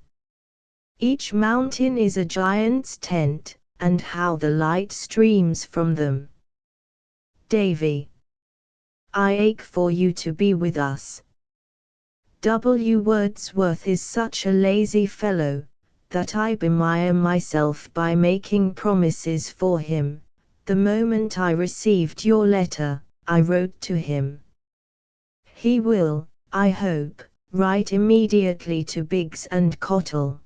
Each mountain is a giant's tent, and how the light streams from them. Davy, I ache for you to be with us. W. Wordsworth is such a lazy fellow, that I bemire myself by making promises for him. The moment I received your letter, I wrote to him. He will, I hope, write immediately to Biggs and Cottle.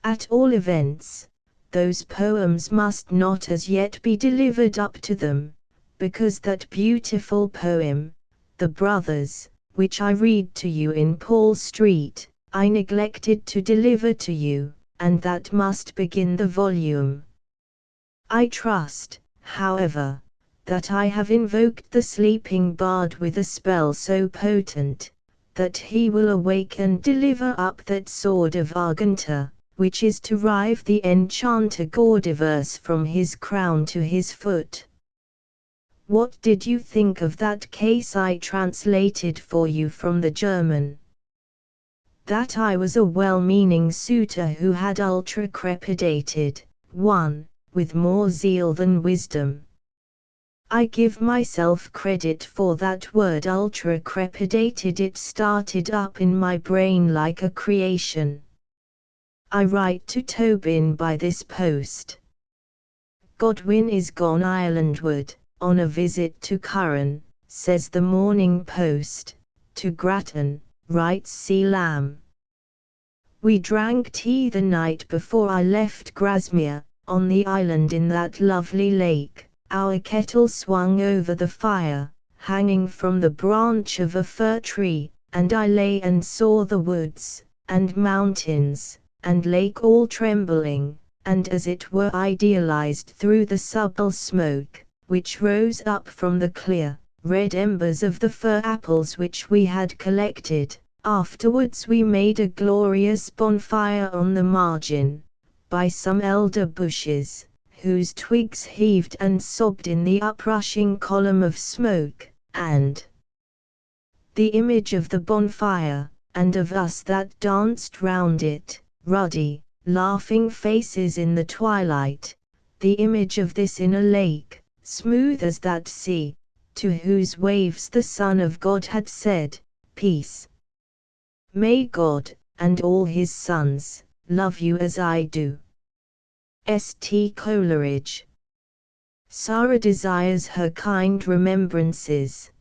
At all events, those poems must not as yet be delivered up to them, because that beautiful poem, The Brothers, which I read to you in Paul Street, I neglected to deliver to you, and that must begin the volume. I trust, however, that I have invoked the sleeping bard with a spell so potent, that he will awake and deliver up that sword of Argenta, which is to rive the enchanter Gordiverse from his crown to his foot. What did you think of that case I translated for you from the German? That I was a well-meaning suitor who had ultra-crepidated, one, with more zeal than wisdom. I give myself credit for that word ultra-crepidated. It started up in my brain like a creation. I write to Tobin by this post. Godwin is gone Irelandward, on a visit to Curran, says the Morning Post. To Grattan, writes C. Lamb. We drank tea the night before I left Grasmere, on the island in that lovely lake. Our kettle swung over the fire, hanging from the branch of a fir tree, and I lay and saw the woods, and mountains, and lake all trembling, and as it were idealized through the subtle smoke, which rose up from the clear, red embers of the fir apples which we had collected. Afterwards we made a glorious bonfire on the margin, by some elder bushes, whose twigs heaved and sobbed in the uprushing column of smoke, and the image of the bonfire, and of us that danced round it, ruddy, laughing faces in the twilight, the image of this in a lake, smooth as that sea, to whose waves the Son of God had said, Peace. May God, and all his sons, love you as I do. St. Coleridge. Sarah desires her kind remembrances.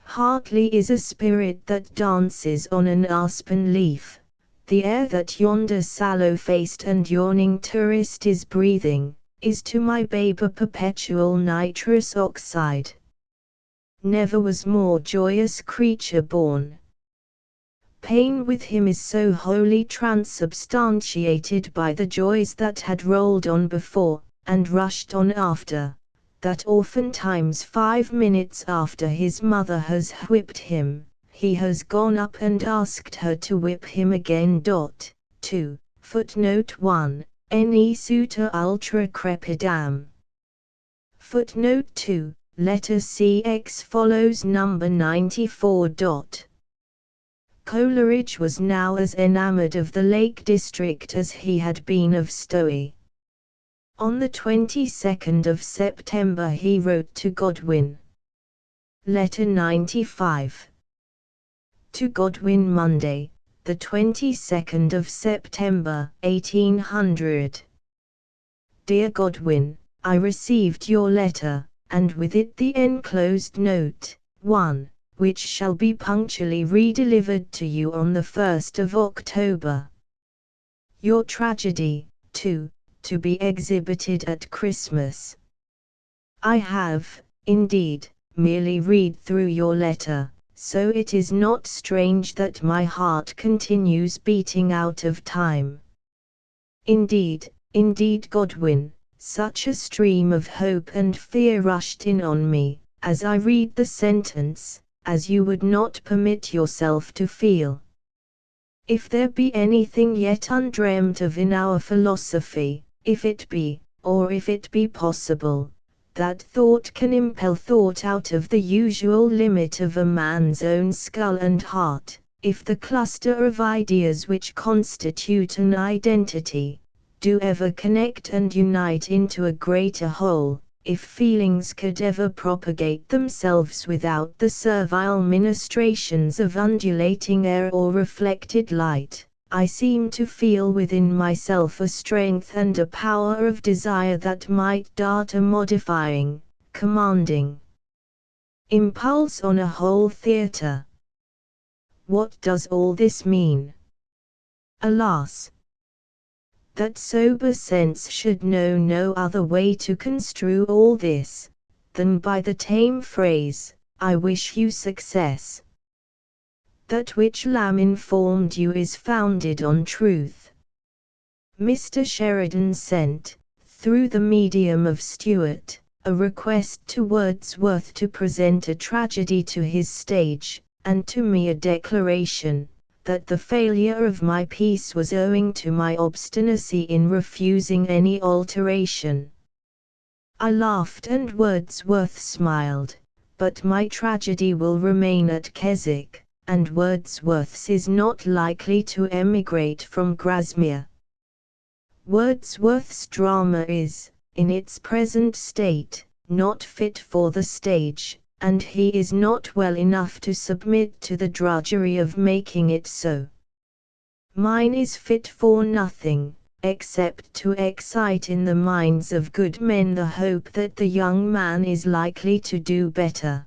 Heartly is a spirit that dances on an aspen leaf. The air that yonder sallow-faced and yawning tourist is breathing, is to my babe a perpetual nitrous oxide. Never was more joyous creature born. Pain with him is so wholly transubstantiated by the joys that had rolled on before, and rushed on after, that oftentimes 5 minutes after his mother has whipped him, he has gone up and asked her to whip him again. 2. Footnote 1. Ne suitor ultra crepidam. Footnote 2. Letter CX follows number 94. Coleridge was now as enamored of the Lake District as he had been of Stowey. On the 22nd of September he wrote to Godwin. Letter 95. To Godwin, Monday, the 22nd of September, 1800. Dear Godwin, I received your letter, and with it the enclosed note. 1. which shall be punctually redelivered to you on the 1st of October. Your tragedy, too, to be exhibited at Christmas. I have, indeed, merely read through your letter, so it is not strange that my heart continues beating out of time. Indeed, Godwin, such a stream of hope and fear rushed in on me, as I read the sentence, as you would not permit yourself to feel. If there be anything yet undreamt of in our philosophy, if it be, or if it be possible, that thought can impel thought out of the usual limit of a man's own skull and heart, if the cluster of ideas which constitute an identity, do ever connect and unite into a greater whole, if feelings could ever propagate themselves without the servile ministrations of undulating air or reflected light, I seem to feel within myself a strength and a power of desire that might dart a modifying, commanding impulse on a whole theatre. What does all this mean? Alas! That sober sense should know no other way to construe all this, than by the tame phrase, I wish you success. That which Lamb informed you is founded on truth. Mr. Sheridan sent, through the medium of Stuart, a request to Wordsworth to present a tragedy to his stage, and to me a declaration, that the failure of my piece was owing to my obstinacy in refusing any alteration. I laughed and Wordsworth smiled, but my tragedy will remain at Keswick, and Wordsworth's is not likely to emigrate from Grasmere. Wordsworth's drama is, in its present state, not fit for the stage, and he is not well enough to submit to the drudgery of making it so. Mine is fit for nothing, except to excite in the minds of good men the hope that the young man is likely to do better.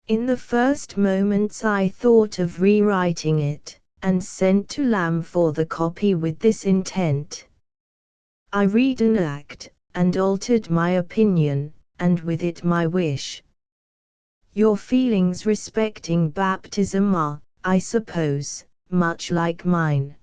In the first moments I thought of rewriting it, and sent to Lamb for the copy with this intent. I read an act, and altered my opinion, and with it my wish. Your feelings respecting baptism are, I suppose, much like mine.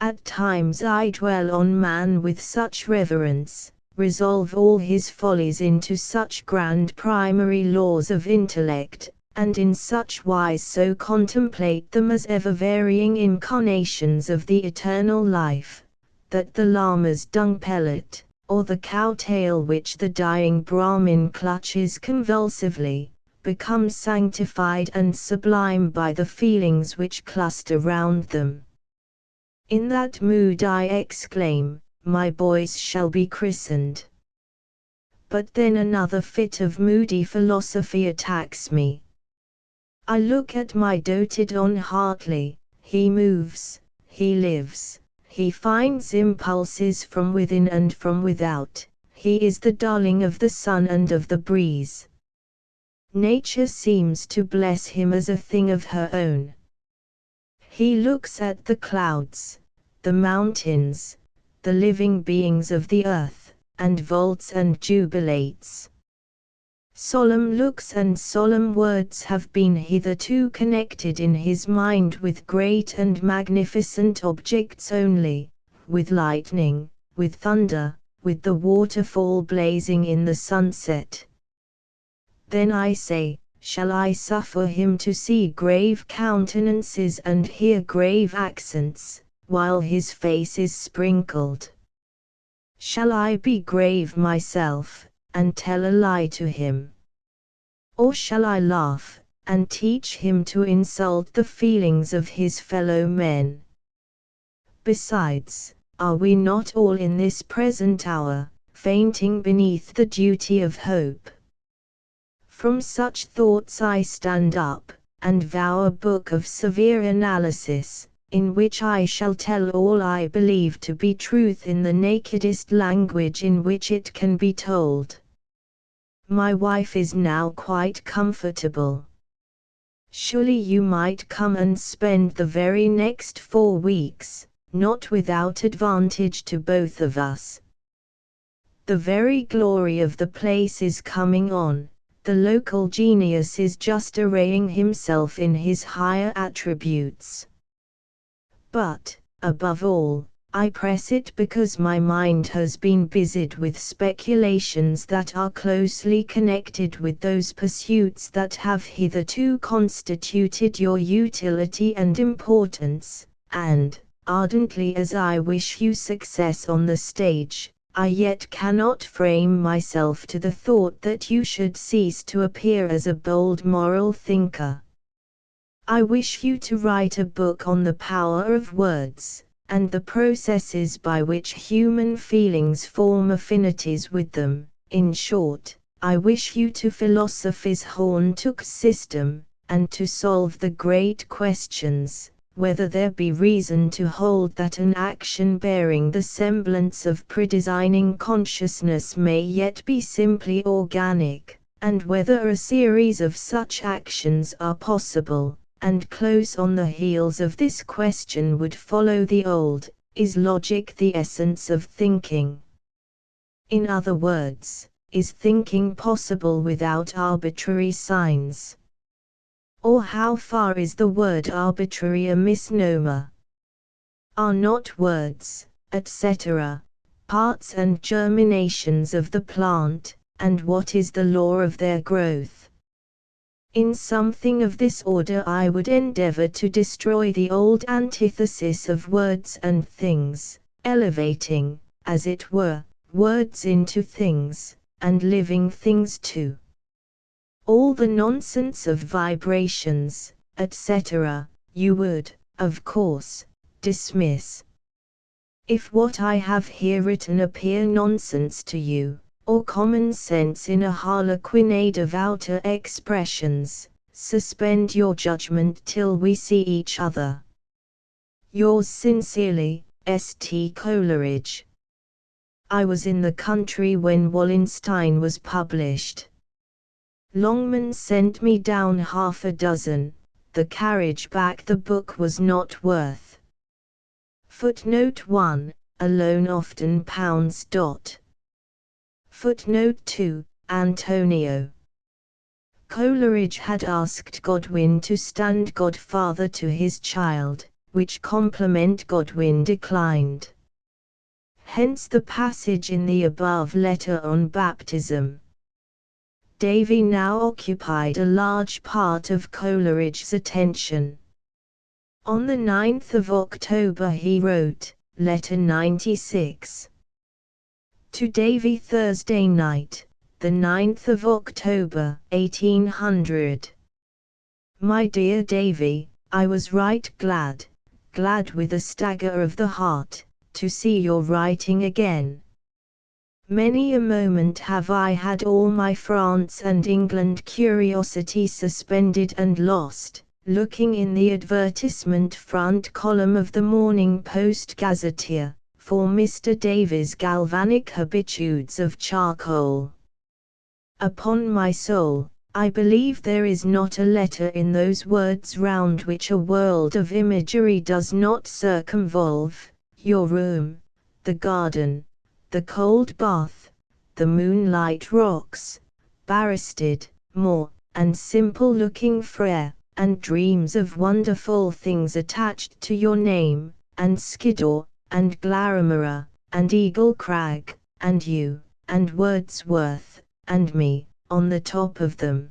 At times I dwell on man with such reverence, resolve all his follies into such grand primary laws of intellect, and in such wise so contemplate them as ever-varying incarnations of the eternal life, that the llama's dung pellet, or the cow-tail which the dying Brahmin clutches convulsively, become sanctified and sublime by the feelings which cluster round them. In that mood I exclaim, my boys shall be christened. But then another fit of moody philosophy attacks me. I look at my doted-on Hartley, he moves, he lives, he finds impulses from within and from without, he is the darling of the sun and of the breeze. Nature seems to bless him as a thing of her own. He looks at the clouds, the mountains, the living beings of the earth, and vaults and jubilates. Solemn looks and solemn words have been hitherto connected in his mind with great and magnificent objects only, with lightning, with thunder, with the waterfall blazing in the sunset. Then I say, shall I suffer him to see grave countenances and hear grave accents, while his face is sprinkled? Shall I be grave myself, and tell a lie to him? Or shall I laugh, and teach him to insult the feelings of his fellow men? Besides, are we not all in this present hour, fainting beneath the duty of hope? From such thoughts I stand up, and vow a book of severe analysis, in which I shall tell all I believe to be truth in the nakedest language in which it can be told. My wife is now quite comfortable. Surely you might come and spend the very next 4 weeks, not without advantage to both of us. The very glory of the place is coming on, the local genius is just arraying himself in his higher attributes. But, above all, I press it because my mind has been busied with speculations that are closely connected with those pursuits that have hitherto constituted your utility and importance, and, ardently as I wish you success on the stage, I yet cannot frame myself to the thought that you should cease to appear as a bold moral thinker. I wish you to write a book on the power of words, and the processes by which human feelings form affinities with them. In short, I wish you to philosophize Horn-Tuck's system, and to solve the great questions, whether there be reason to hold that an action bearing the semblance of predesigning consciousness may yet be simply organic, and whether a series of such actions are possible. And close on the heels of this question would follow the old, is logic the essence of thinking? In other words, is thinking possible without arbitrary signs? Or how far is the word arbitrary a misnomer? Are not words, etc., parts and germinations of the plant, and what is the law of their growth? In something of this order I would endeavor to destroy the old antithesis of words and things, elevating, as it were, words into things, and living things too. All the nonsense of vibrations, etc., you would, of course, dismiss. If what I have here written appear nonsense to you, or common sense in a harlequinade of outer expressions, suspend your judgment till we see each other. Yours sincerely, St. Coleridge. I was in the country when Wallenstein was published. Longman sent me down 6, the carriage back the book was not worth. Footnote 1, alone often pounds. Footnote 2, Antonio. Coleridge had asked Godwin to stand godfather to his child, which compliment Godwin declined. Hence the passage in the above letter on baptism. Davy now occupied a large part of Coleridge's attention. On the 9th of October he wrote, Letter 96. To Davy Thursday night, the 9th of October, 1800. My dear Davy, I was right glad with a stagger of the heart, to see your writing again. Many a moment have I had all my France and England curiosity suspended and lost, looking in the advertisement front column of the Morning Post Gazetteer, for Mr. Davies' galvanic habitudes of charcoal. Upon my soul, I believe there is not a letter in those words round which a world of imagery does not circumvolve, your room, the garden, the cold bath, the moonlight rocks, barristed, moor, and simple-looking frere, and dreams of wonderful things attached to your name, and Skiddaw, and Glaramara, and Eagle Crag, and you, and Wordsworth, and me, on the top of them.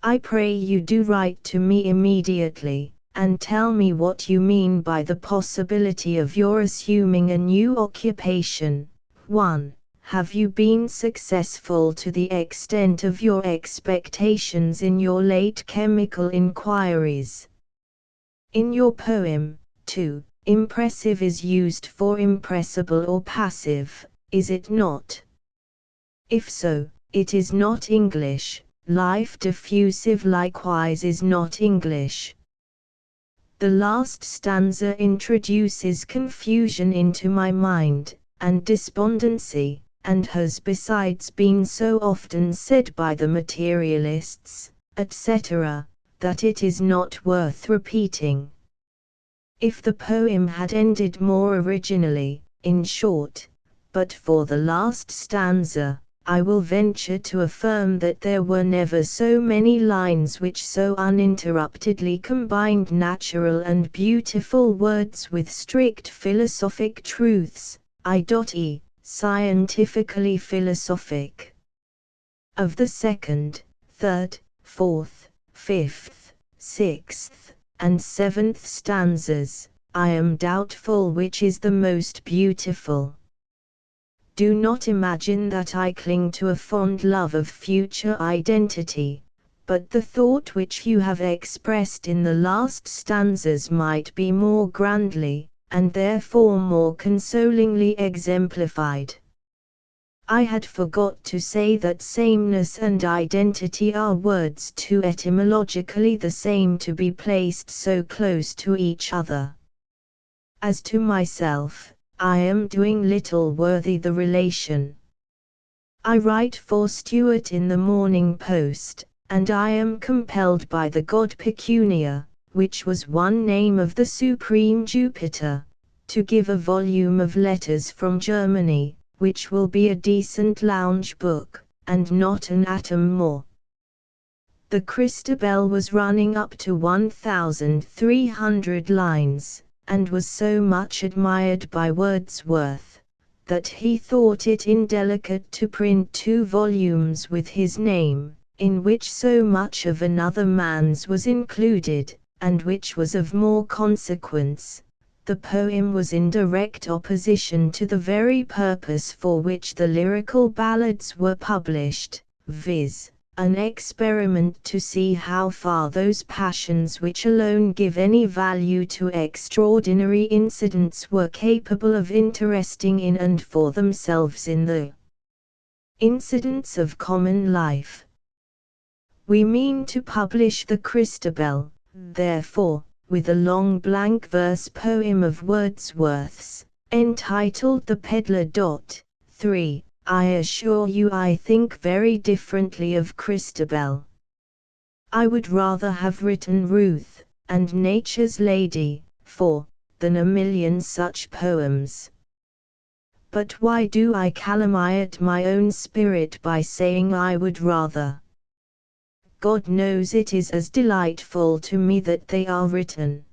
I pray you do write to me immediately, and tell me what you mean by the possibility of your assuming a new occupation. 1. Have you been successful to the extent of your expectations in your late chemical inquiries? In your poem, 2. Impressive is used for impressible or passive, is it not? If so, it is not English. Life diffusive likewise is not English. The last stanza introduces confusion into my mind, and despondency, and has besides been so often said by the materialists, etc., that it is not worth repeating. If the poem had ended more originally, in short, but for the last stanza, I will venture to affirm that there were never so many lines which so uninterruptedly combined natural and beautiful words with strict philosophic truths, i.e., scientifically philosophic. Of the second, third, fourth, fifth, sixth, and seventh stanzas, I am doubtful which is the most beautiful. Do not imagine that I cling to a fond love of future identity, but the thought which you have expressed in the last stanzas might be more grandly, and therefore more consolingly exemplified. I had forgot to say that sameness and identity are words too etymologically the same to be placed so close to each other. As to myself, I am doing little worthy the relation. I write for Stuart in the Morning Post, and I am compelled by the god Pecunia, which was one name of the supreme Jupiter, to give a volume of letters from Germany, which will be a decent lounge book, and not an atom more. The Christabel was running up to 1,300 lines, and was so much admired by Wordsworth, that he thought it indelicate to print 2 volumes with his name, in which so much of another man's was included, and which was of more consequence. The poem was in direct opposition to the very purpose for which the lyrical ballads were published, viz., an experiment to see how far those passions which alone give any value to extraordinary incidents were capable of interesting in and for themselves in the incidents of common life. We mean to publish the Christabel, therefore, with a long blank verse poem of Wordsworth's, entitled The Pedlar. 3. I assure you I think very differently of Christabel. I would rather have written Ruth, and Nature's Lady, than a million such poems. But why do I calumniate my own spirit by saying I would rather? God knows it is as delightful to me that they are written.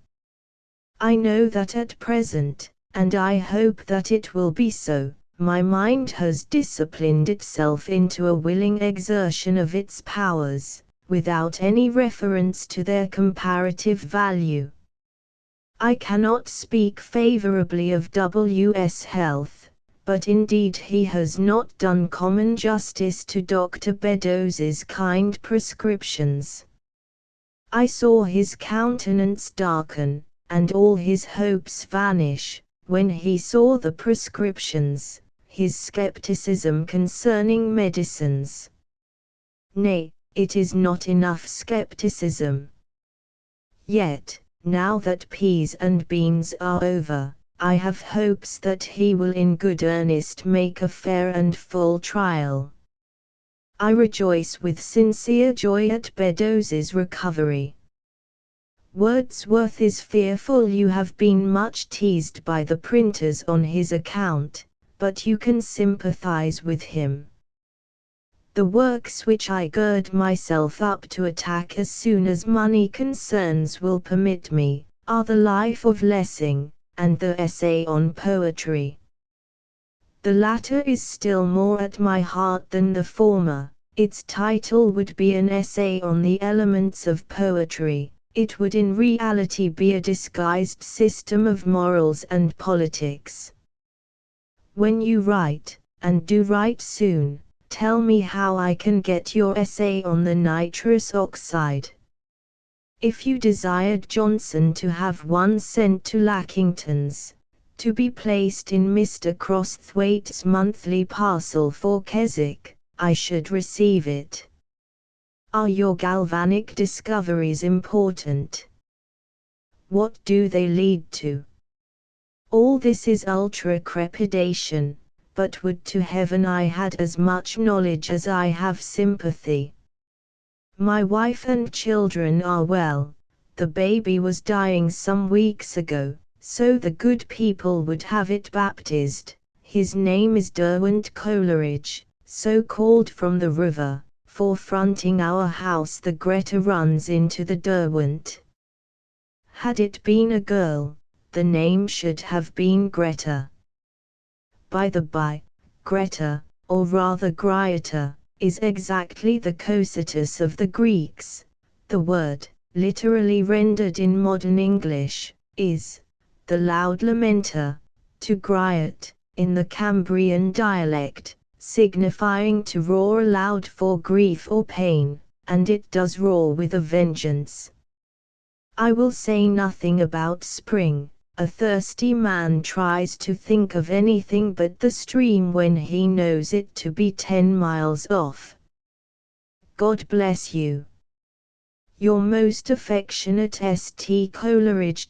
I know that at present, and I hope that it will be so, my mind has disciplined itself into a willing exertion of its powers, without any reference to their comparative value. I cannot speak favorably of W.'s health, but indeed he has not done common justice to Dr. Beddoes's kind prescriptions. I saw his countenance darken, and all his hopes vanish, when he saw the prescriptions, his skepticism concerning medicines. Nay, it is not enough skepticism. Yet, now that peas and beans are over, I have hopes that he will in good earnest make a fair and full trial. I rejoice with sincere joy at Beddoes's recovery. Wordsworth is fearful you have been much teased by the printers on his account, but you can sympathize with him. The works which I gird myself up to attack as soon as money concerns will permit me, are the Life of Lessing, and the Essay on Poetry. The latter is still more at my heart than the former. Its title would be an essay on the elements of poetry. It would in reality be a disguised system of morals and politics. When you write, and do write soon, tell me how I can get your essay on the nitrous oxide. If you desired Johnson to have one sent to Lackington's, to be placed in Mr. Crosthwaite's monthly parcel for Keswick, I should receive it. Are your galvanic discoveries important? What do they lead to? All this is ultra-crepidation, but would to heaven I had as much knowledge as I have sympathy. My wife and children are well. The baby was dying some weeks ago, so the good people would have it baptized. His name is Derwent Coleridge, so called from the river, for fronting our house the Greta runs into the Derwent. Had it been a girl, the name should have been Greta. By the by, Greta, or rather Grieta, is exactly the Cocytus of the Greeks. The word, literally rendered in modern English, is the loud lamenter, to griet, in the Cambrian dialect, signifying to roar aloud for grief or pain, and it does roar with a vengeance. I will say nothing about spring. A thirsty man tries to think of anything but the stream when he knows it to be 10 miles off. God bless you. Your most affectionate St. Coleridge.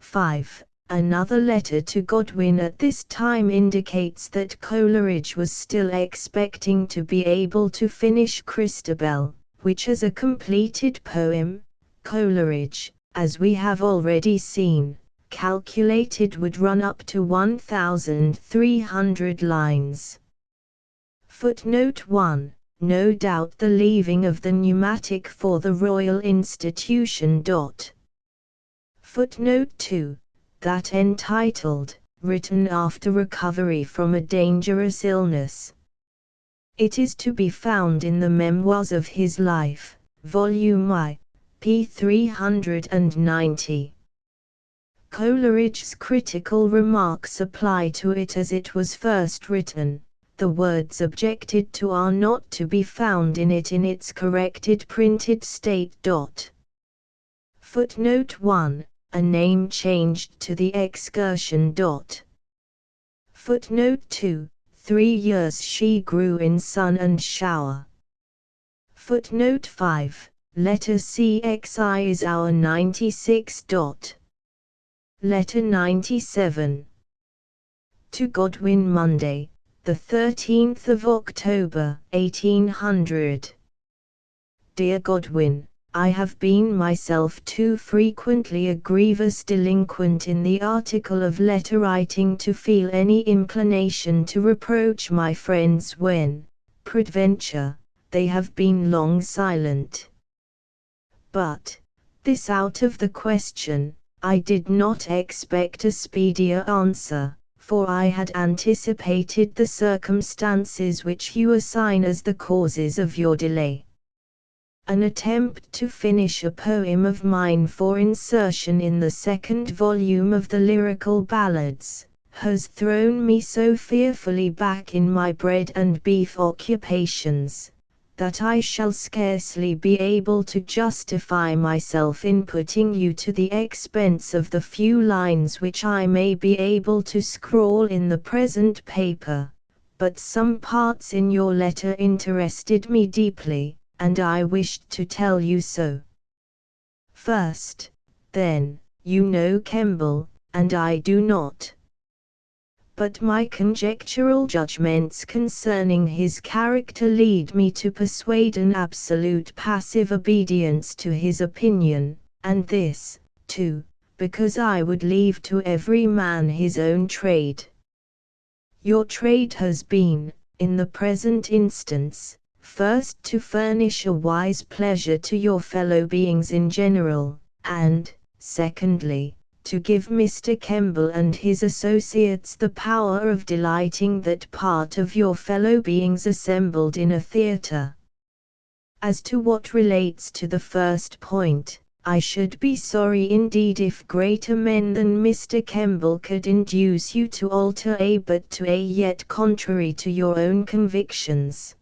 5. Another letter to Godwin at this time indicates that Coleridge was still expecting to be able to finish Christabel, which as a completed poem, Coleridge, as we have already seen, calculated would run up to 1,300 lines. Footnote 1. No doubt the leaving of the pneumatic for the Royal Institution. Footnote 2. That entitled, written after recovery from a dangerous illness. It is to be found in the Memoirs of His Life, Volume I, p. 390. Coleridge's critical remarks apply to it as it was first written. The words objected to are not to be found in it in its corrected printed state. Footnote 1. A name changed to the Excursion. Footnote 2. 3 years she grew in sun and shower. Footnote 5. Letter CXI is our 96. Letter 97. To Godwin, Monday, the 13th of October, 1800. Dear Godwin, I have been myself too frequently a grievous delinquent in the article of letter writing to feel any inclination to reproach my friends when, peradventure, they have been long silent. But, this out of the question, I did not expect a speedier answer, for I had anticipated the circumstances which you assign as the causes of your delay. An attempt to finish a poem of mine for insertion in the second volume of the Lyrical Ballads, has thrown me so fearfully back in my bread and beef occupations, that I shall scarcely be able to justify myself in putting you to the expense of the few lines which I may be able to scrawl in the present paper, but some parts in your letter interested me deeply, and I wished to tell you so. First, then, you know Kemble, and I do not. But my conjectural judgments concerning his character lead me to persuade an absolute passive obedience to his opinion, and this, too, because I would leave to every man his own trade. Your trade has been, in the present instance, first to furnish a wise pleasure to your fellow beings in general, and, secondly, to give Mr. Kemble and his associates the power of delighting that part of your fellow beings assembled in a theatre. As to what relates to the first point, I should be sorry indeed if greater men than Mr. Kemble could induce you to alter a but to a yet contrary to your own convictions.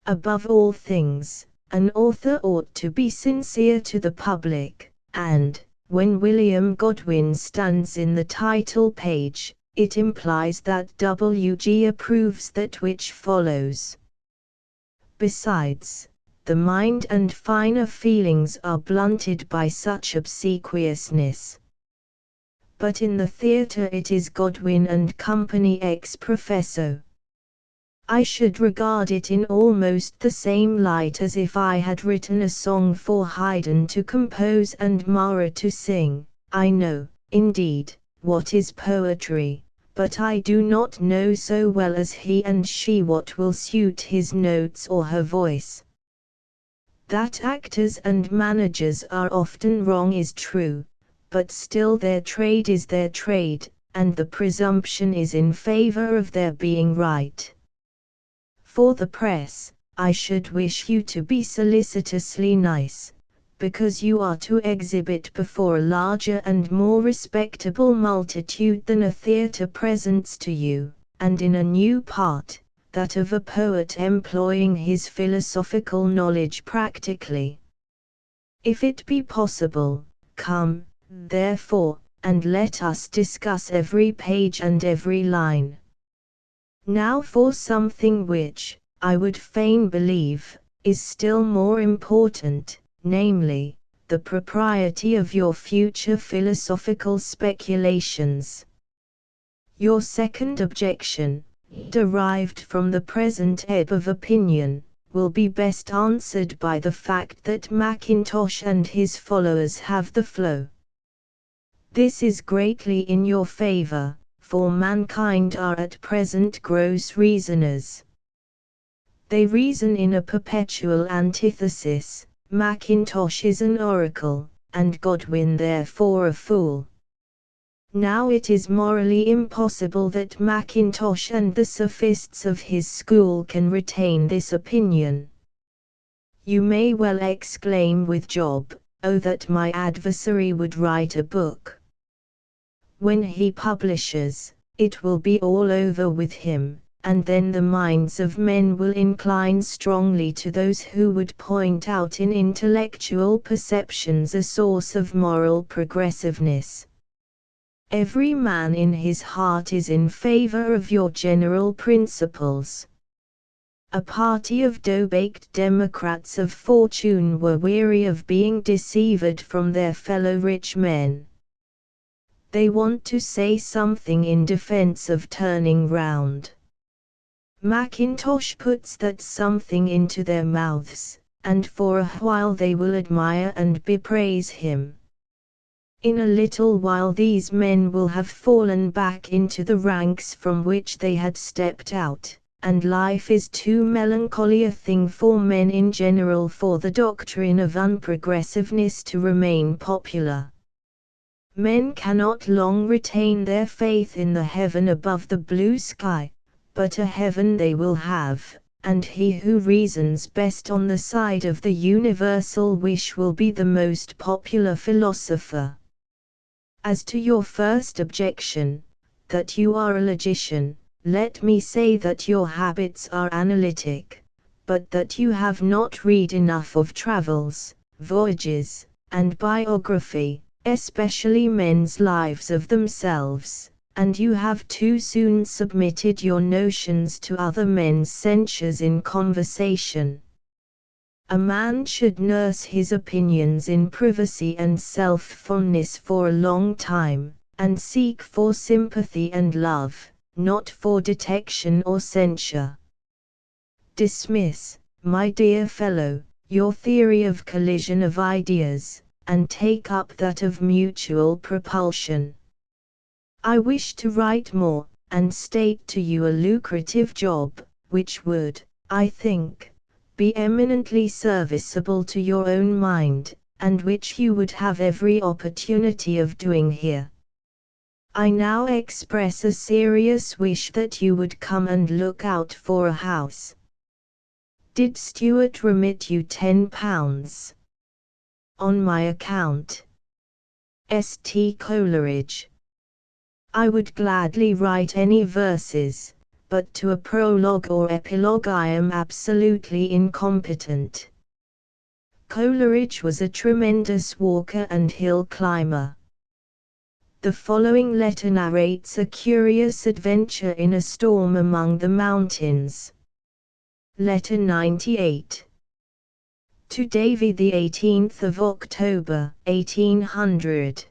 Above all things, an author ought to be sincere to the public, and, when William Godwin stands in the title page, it implies that W.G. approves that which follows. Besides, the mind and finer feelings are blunted by such obsequiousness. But in the theatre it is Godwin and company ex professo. I should regard it in almost the same light as if I had written a song for Haydn to compose and Mara to sing. I know, indeed, what is poetry, but I do not know so well as he and she what will suit his notes or her voice. That actors and managers are often wrong is true, but still their trade is their trade, and the presumption is in favor of their being right. For the press, I should wish you to be solicitously nice, because you are to exhibit before a larger and more respectable multitude than a theatre presents to you, and in a new part, that of a poet employing his philosophical knowledge practically. If it be possible, come, therefore, and let us discuss every page and every line. Now for something which, I would fain believe, is still more important, namely, the propriety of your future philosophical speculations. Your second objection, derived from the present ebb of opinion, will be best answered by the fact that Mackintosh and his followers have the flow. This is greatly in your favor, for mankind are at present gross reasoners. They reason in a perpetual antithesis. Mackintosh is an oracle, and Godwin therefore a fool. Now it is morally impossible that Mackintosh and the sophists of his school can retain this opinion. You may well exclaim with Job, "Oh that my adversary would write a book." When he publishes, it will be all over with him, and then the minds of men will incline strongly to those who would point out in intellectual perceptions a source of moral progressiveness. Every man in his heart is in favor of your general principles. A party of dough-baked democrats of fortune were weary of being deceived from their fellow rich men. They want to say something in defense of turning round. Mackintosh puts that something into their mouths, and for a while they will admire and bepraise him. In a little while these men will have fallen back into the ranks from which they had stepped out, and life is too melancholy a thing for men in general for the doctrine of unprogressiveness to remain popular. Men cannot long retain their faith in the heaven above the blue sky, but a heaven they will have, and he who reasons best on the side of the universal wish will be the most popular philosopher. As to your first objection, that you are a logician, let me say that your habits are analytic, but that you have not read enough of travels, voyages, and biography, especially men's lives of themselves, and you have too soon submitted your notions to other men's censures in conversation. A man should nurse his opinions in privacy and self-fondness for a long time, and seek for sympathy and love, not for detection or censure. Dismiss, my dear fellow, your theory of collision of ideas, and take up that of mutual propulsion. I wish to write more, and state to you a lucrative job, which would, I think, be eminently serviceable to your own mind, and which you would have every opportunity of doing here. I now express a serious wish that you would come and look out for a house. Did Stuart remit you £10? On my account. St. Coleridge. I would gladly write any verses, but to a prologue or epilogue I am absolutely incompetent. Coleridge was a tremendous walker and hill climber. The following letter narrates a curious adventure in a storm among the mountains. Letter 98. To Davy, the 18th of October, 1800.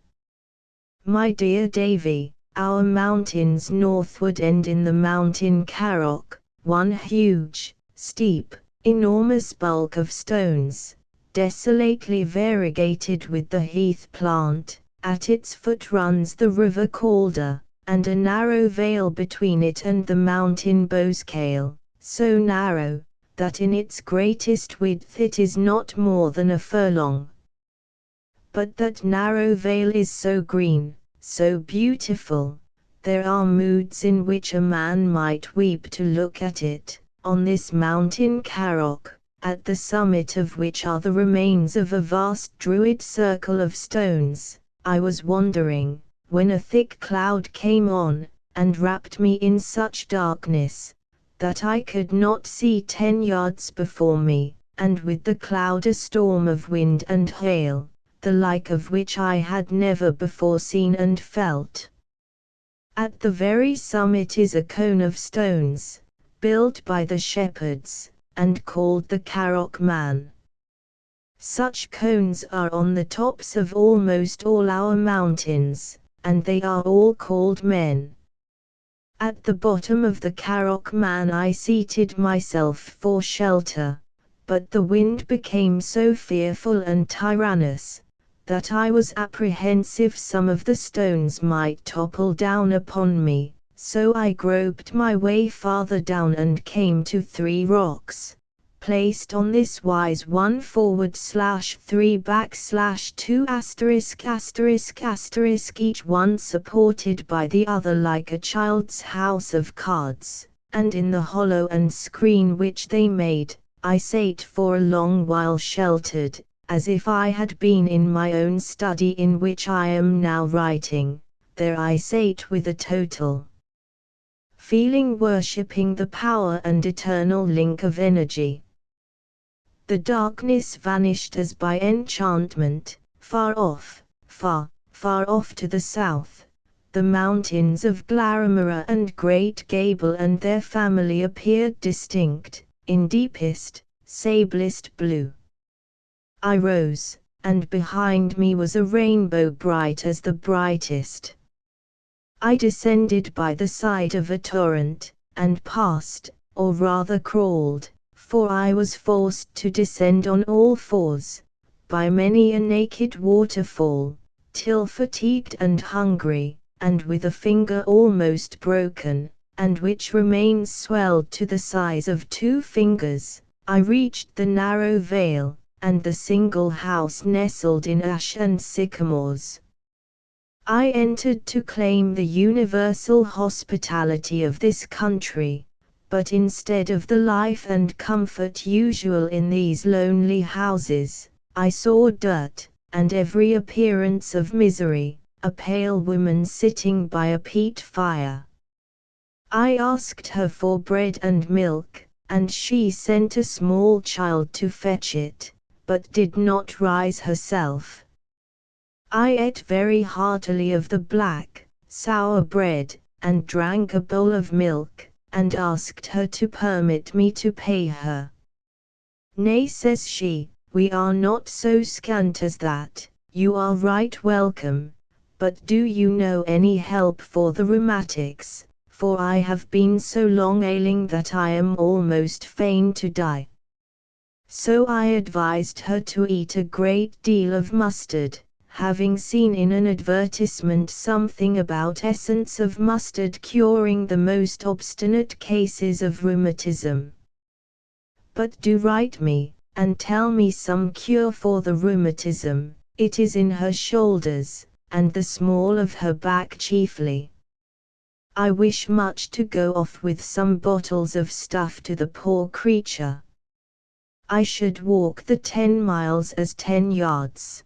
My dear Davy, our mountains northward end in the mountain Carrock, one huge, steep, enormous bulk of stones, desolately variegated with the heath plant. At its foot runs the river Calder, and a narrow vale between it and the mountain Boscale, so narrow, that in its greatest width it is not more than a furlong. But that narrow vale is so green, so beautiful, there are moods in which a man might weep to look at it. On this mountain Carrock, at the summit of which are the remains of a vast Druid circle of stones, I was wandering, when a thick cloud came on, and wrapped me in such darkness, that I could not see 10 yards before me, and with the cloud a storm of wind and hail, the like of which I had never before seen and felt. At the very summit is a cone of stones, built by the shepherds, and called the Carrock Man. Such cones are on the tops of almost all our mountains, and they are all called men. At the bottom of the Carrock Man I seated myself for shelter, but the wind became so fearful and tyrannous, that I was apprehensive some of the stones might topple down upon me, so I groped my way farther down and came to 3 rocks, placed on this wise 1/3/2***, each one supported by the other like a child's house of cards, and in the hollow and screen which they made, I sate for a long while sheltered, as if I had been in my own study in which I am now writing. There I sate with a total feeling worshipping the power and eternal link of energy. The darkness vanished as by enchantment. Far off to the south, the mountains of Glaramara and Great Gable and their family appeared distinct, in deepest, sablest blue. I rose, and behind me was a rainbow bright as the brightest. I descended by the side of a torrent, and passed, or rather crawled, for I was forced to descend on all fours, by many a naked waterfall, till fatigued and hungry, and with a finger almost broken, and which remains swelled to the size of 2 fingers, I reached the narrow vale, and the single house nestled in ash and sycamores. I entered to claim the universal hospitality of this country, but instead of the life and comfort usual in these lonely houses, I saw dirt, and every appearance of misery, a pale woman sitting by a peat fire. I asked her for bread and milk, and she sent a small child to fetch it, but did not rise herself. I ate very heartily of the black, sour bread, and drank a bowl of milk, and asked her to permit me to pay her. Nay, says she, we are not so scant as that. You are right welcome, but do you know any help for the rheumatics, for I have been so long ailing that I am almost fain to die. So I advised her to eat a great deal of mustard, having seen in an advertisement something about essence of mustard curing the most obstinate cases of rheumatism. But do write me, and tell me some cure for the rheumatism. It is in her shoulders, and the small of her back chiefly. I wish much to go off with some bottles of stuff to the poor creature. I should walk the 10 miles as 10 yards.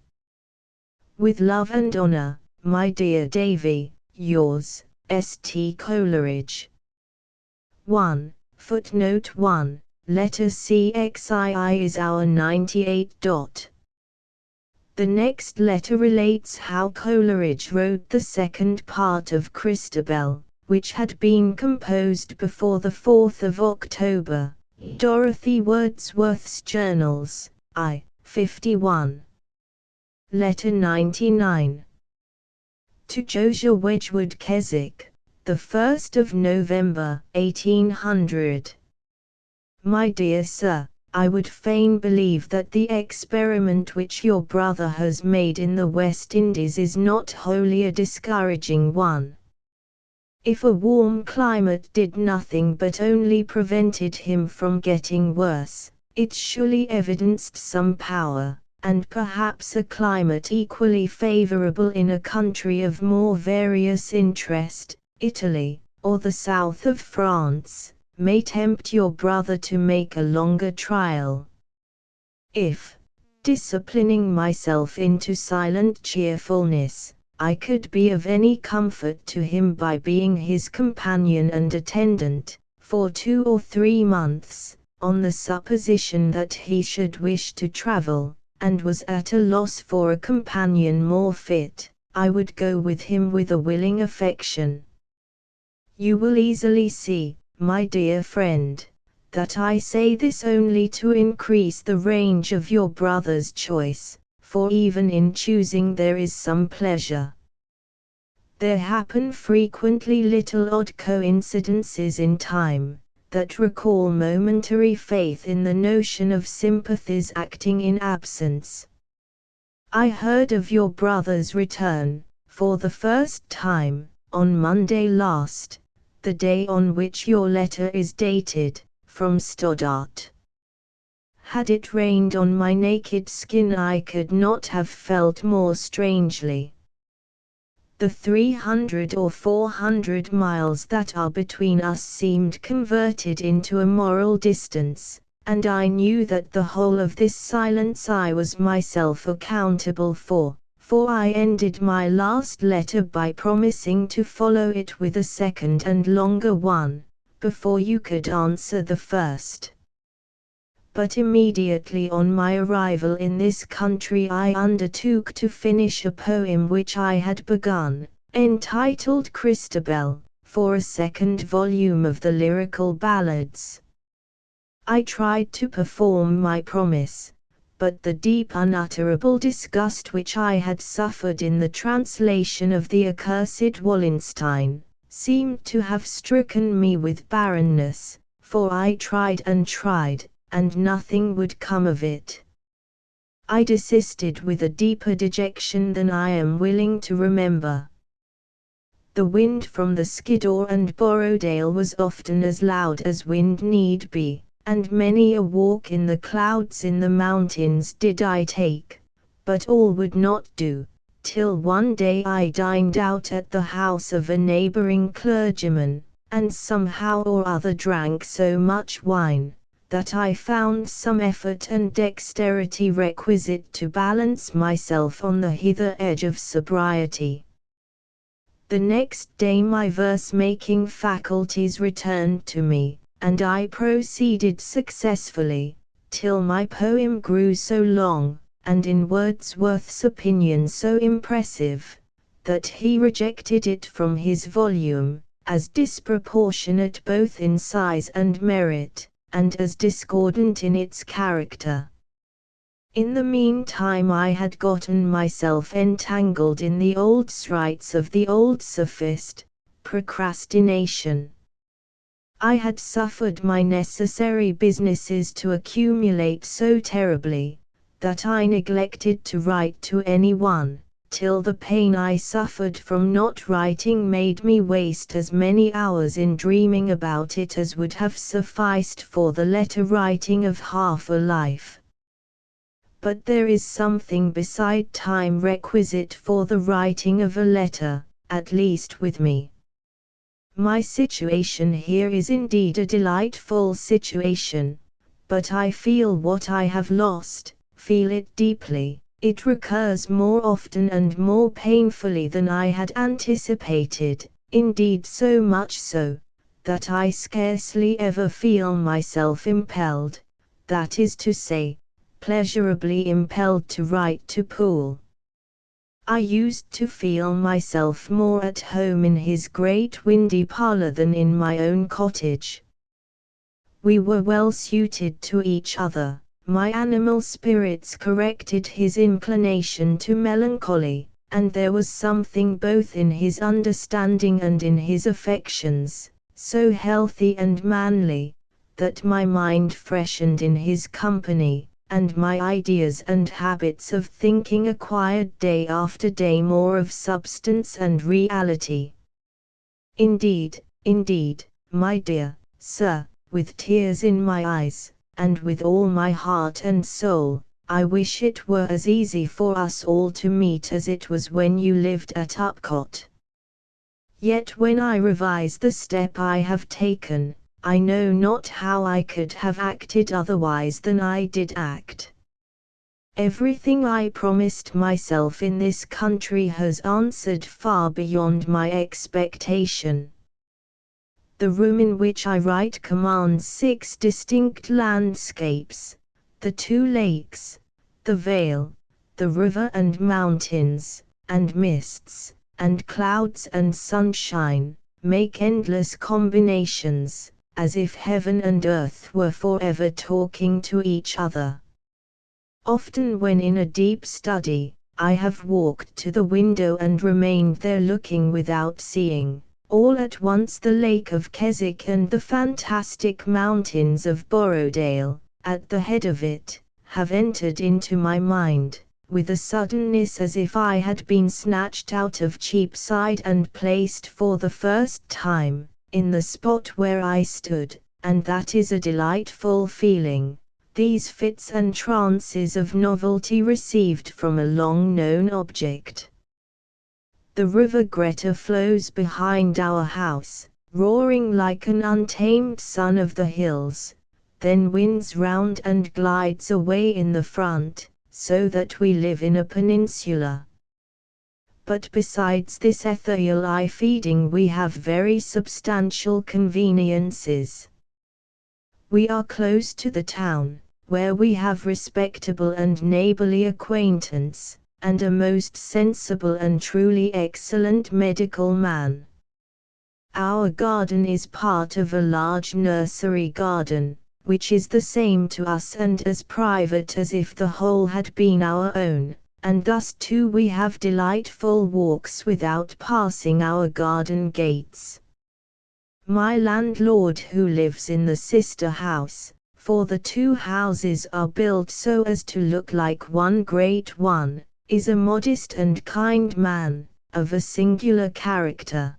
With love and honor, my dear Davy, yours, St. Coleridge. 1. Footnote 1. Letter CXII is our 98. The next letter relates how Coleridge wrote the second part of Christabel, which had been composed before the 4th of October. Dorothy Wordsworth's Journals, I. 51. Letter 99. To Josiah Wedgwood Keswick, the 1st of November, 1800. My dear sir, I would fain believe that the experiment which your brother has made in the West Indies is not wholly a discouraging one. If a warm climate did nothing but only prevented him from getting worse, it surely evidenced some power, and perhaps a climate equally favorable in a country of more various interest, Italy, or the south of France, may tempt your brother to make a longer trial. If, disciplining myself into silent cheerfulness, I could be of any comfort to him by being his companion and attendant, for 2 or 3 months, on the supposition that he should wish to travel, and was at a loss for a companion more fit, I would go with him with a willing affection. You will easily see, my dear friend, that I say this only to increase the range of your brother's choice, for even in choosing there is some pleasure. There happen frequently little odd coincidences in time, that recall momentary faith in the notion of sympathies acting in absence. I heard of your brother's return, for the first time, on Monday last, the day on which your letter is dated, from Stoddart. Had it rained on my naked skin I could not have felt more strangely. The 300 or 400 miles that are between us seemed converted into a moral distance, and I knew that the whole of this silence I was myself accountable for I ended my last letter by promising to follow it with a second and longer one, before you could answer the first. But immediately on my arrival in this country I undertook to finish a poem which I had begun, entitled Christabel, for a second volume of the lyrical ballads. I tried to perform my promise, but the deep unutterable disgust which I had suffered in the translation of the accursed Wallenstein, seemed to have stricken me with barrenness, for I tried, and nothing would come of it. I desisted with a deeper dejection than I am willing to remember. The wind from the Skiddaw and Borrowdale was often as loud as wind need be, and many a walk in the clouds in the mountains did I take, but all would not do, till one day I dined out at the house of a neighboring clergyman, and somehow or other drank so much wine, that I found some effort and dexterity requisite to balance myself on the hither edge of sobriety. The next day my verse-making faculties returned to me, and I proceeded successfully, till my poem grew so long, and in Wordsworth's opinion so impressive, that he rejected it from his volume, as disproportionate both in size and merit, and as discordant in its character. In the meantime I had gotten myself entangled in the old srites of the old sophist, procrastination. I had suffered my necessary businesses to accumulate so terribly, that I neglected to write to any one, till the pain I suffered from not writing made me waste as many hours in dreaming about it as would have sufficed for the letter writing of half a life. But there is something beside time requisite for the writing of a letter, at least with me. My situation here is indeed a delightful situation, but I feel what I have lost, feel it deeply. It recurs more often and more painfully than I had anticipated, indeed so much so, that I scarcely ever feel myself impelled, that is to say, pleasurably impelled to write to Poole. I used to feel myself more at home in his great windy parlour than in my own cottage. We were well suited to each other. My animal spirits corrected his inclination to melancholy, and there was something both in his understanding and in his affections, so healthy and manly, that my mind freshened in his company, and my ideas and habits of thinking acquired day after day more of substance and reality. Indeed, my dear sir, with tears in my eyes, and with all my heart and soul, I wish it were as easy for us all to meet as it was when you lived at Upcott. Yet when I revise the step I have taken, I know not how I could have acted otherwise than I did act. Everything I promised myself in this country has answered far beyond my expectation. The room in which I write commands 6 distinct landscapes, the 2 lakes, the vale, the river and mountains, and mists, and clouds and sunshine, make endless combinations, as if heaven and earth were forever talking to each other. Often when in a deep study, I have walked to the window and remained there looking without seeing. All at once the Lake of Keswick and the fantastic mountains of Borrowdale, at the head of it, have entered into my mind, with a suddenness as if I had been snatched out of Cheapside and placed for the first time, in the spot where I stood, and that is a delightful feeling, these fits and trances of novelty received from a long-known object. The river Greta flows behind our house, roaring like an untamed son of the hills, then winds round and glides away in the front, so that we live in a peninsula. But besides this ethereal feeding we have very substantial conveniences. We are close to the town, where we have respectable and neighborly acquaintance, and a most sensible and truly excellent medical man. Our garden is part of a large nursery garden, which is the same to us and as private as if the whole had been our own, and thus too we have delightful walks without passing our garden gates. My landlord, who lives in the sister house, for the 2 houses are built so as to look like one great one, is a modest and kind man, of a singular character.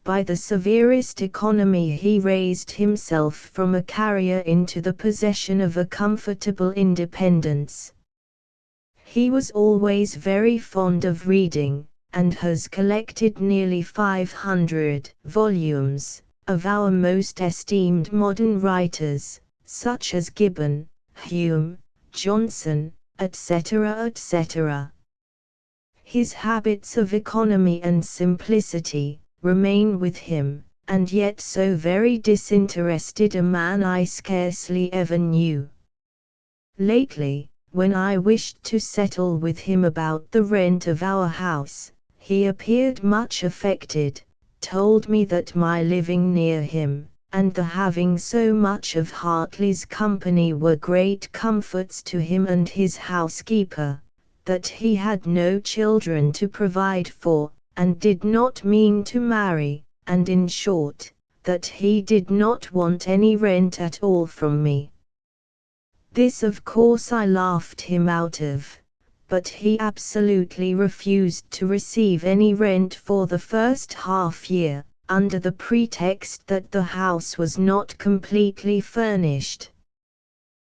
By the severest economy he raised himself from a carrier into the possession of a comfortable independence. He was always very fond of reading, and has collected nearly 500 volumes of our most esteemed modern writers, such as Gibbon, Hume, Johnson, etc., etc. His habits of economy and simplicity remain with him, and yet so very disinterested a man I scarcely ever knew. Lately, when I wished to settle with him about the rent of our house, he appeared much affected, told me that my living near him, and the having so much of Hartley's company were great comforts to him and his housekeeper, that he had no children to provide for, and did not mean to marry, and in short, that he did not want any rent at all from me. This of course I laughed him out of, but he absolutely refused to receive any rent for the first half year, under the pretext that the house was not completely furnished.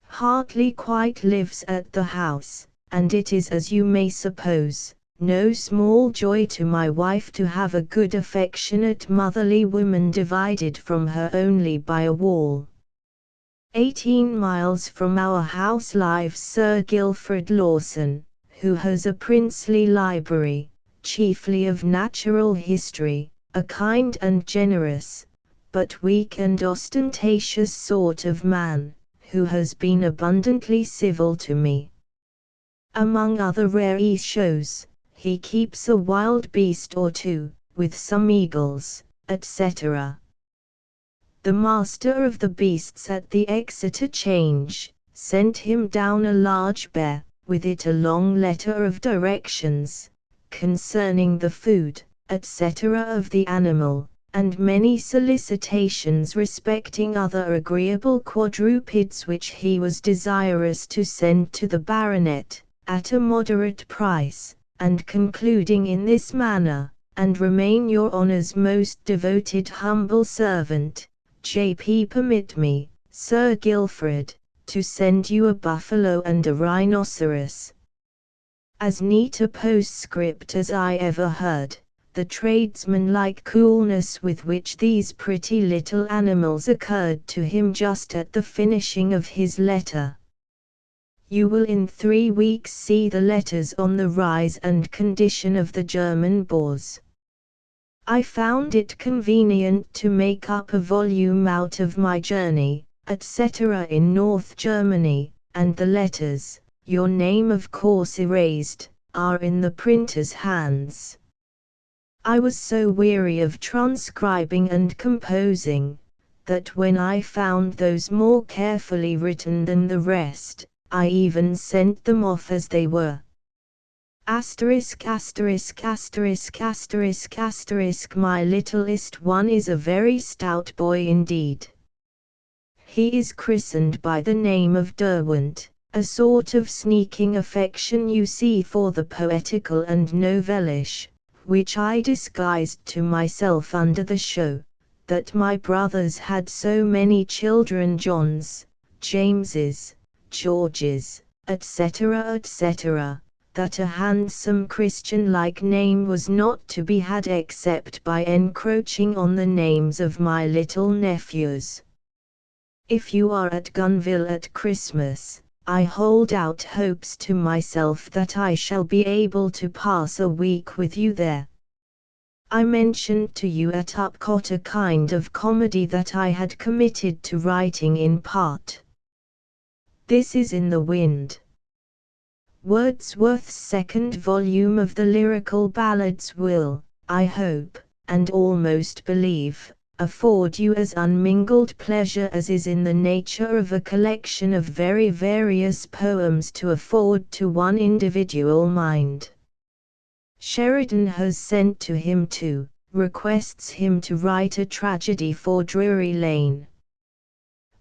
Hartley quite lives at the house, and it is, as you may suppose, no small joy to my wife to have a good affectionate motherly woman divided from her only by a wall. 18 miles from our house lives Sir Guilford Lawson, who has a princely library, chiefly of natural history, a kind and generous, but weak and ostentatious sort of man, who has been abundantly civil to me. Among other rare shows, he keeps a wild beast or 2, with some eagles, etc. The master of the beasts at the Exeter Change sent him down a large bear, with it a long letter of directions, concerning the food, etc. of the animal, and many solicitations respecting other agreeable quadrupeds which he was desirous to send to the baronet, at a moderate price, and concluding in this manner, and remain your honour's most devoted humble servant, J.P. Permit me, Sir Guilford, to send you a buffalo and a rhinoceros. As neat a postscript as I ever heard, the tradesman-like coolness with which these pretty little animals occurred to him just at the finishing of his letter. You will in 3 weeks see the letters on the rise and condition of the German Boers. I found it convenient to make up a volume out of my journey, etc. in North Germany, and the letters, your name of course erased, are in the printer's hands. I was so weary of transcribing and composing, that when I found those more carefully written than the rest, I even sent them off as they were. Asterisk asterisk asterisk asterisk asterisk my littlest one is a very stout boy indeed. He is christened by the name of Derwent, a sort of sneaking affection you see for the poetical and novellish, which I disguised to myself under the show, that my brothers had so many children Johns, Jameses, Georges, etc. etc., that a handsome Christian-like name was not to be had except by encroaching on the names of my little nephews. If you are at Gunville at Christmas, I hold out hopes to myself that I shall be able to pass a week with you there. I mentioned to you at Upcott a kind of comedy that I had committed to writing in part. This is in the wind. Wordsworth's second volume of the lyrical ballads will, I hope, and almost believe, afford you as unmingled pleasure as is in the nature of a collection of very various poems to afford to one individual mind. Sheridan has sent to him too, requests him to write a tragedy for Drury Lane.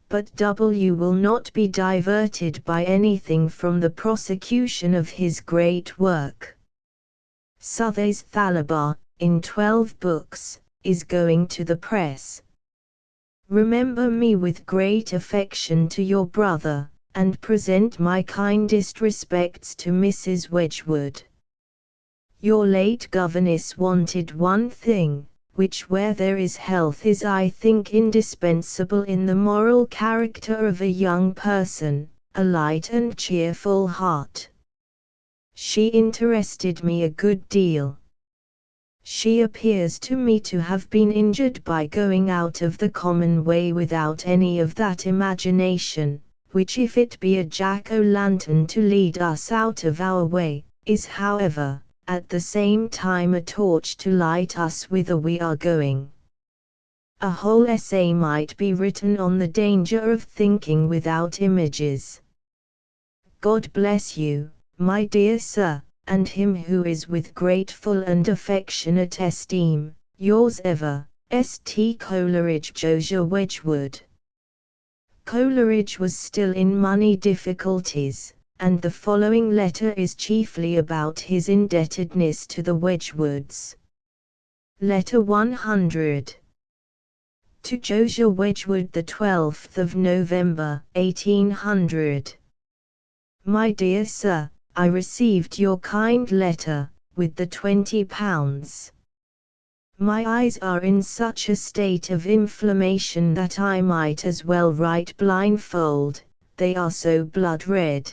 But W. will not be diverted by anything from the prosecution of his great work. Southey's Thalabar, in 12 books, is going to the press. Remember me with great affection to your brother, and present my kindest respects to Mrs. Wedgwood. Your late governess wanted one thing, which where there is health is I think indispensable in the moral character of a young person, a light and cheerful heart. She interested me a good deal. She appears to me to have been injured by going out of the common way without any of that imagination, which if it be a jack-o'-lantern to lead us out of our way, is however, at the same time a torch to light us whither we are going. A whole essay might be written on the danger of thinking without images. God bless you, my dear sir, and him who is with grateful and affectionate esteem, yours ever, St. Coleridge. Josiah Wedgwood. Coleridge was still in money difficulties, and the following letter is chiefly about his indebtedness to the Wedgwoods. Letter 100. To Josiah Wedgwood, the 12th of November, 1800. My dear sir, I received your kind letter, with the £20. My eyes are in such a state of inflammation that I might as well write blindfold, they are so blood red.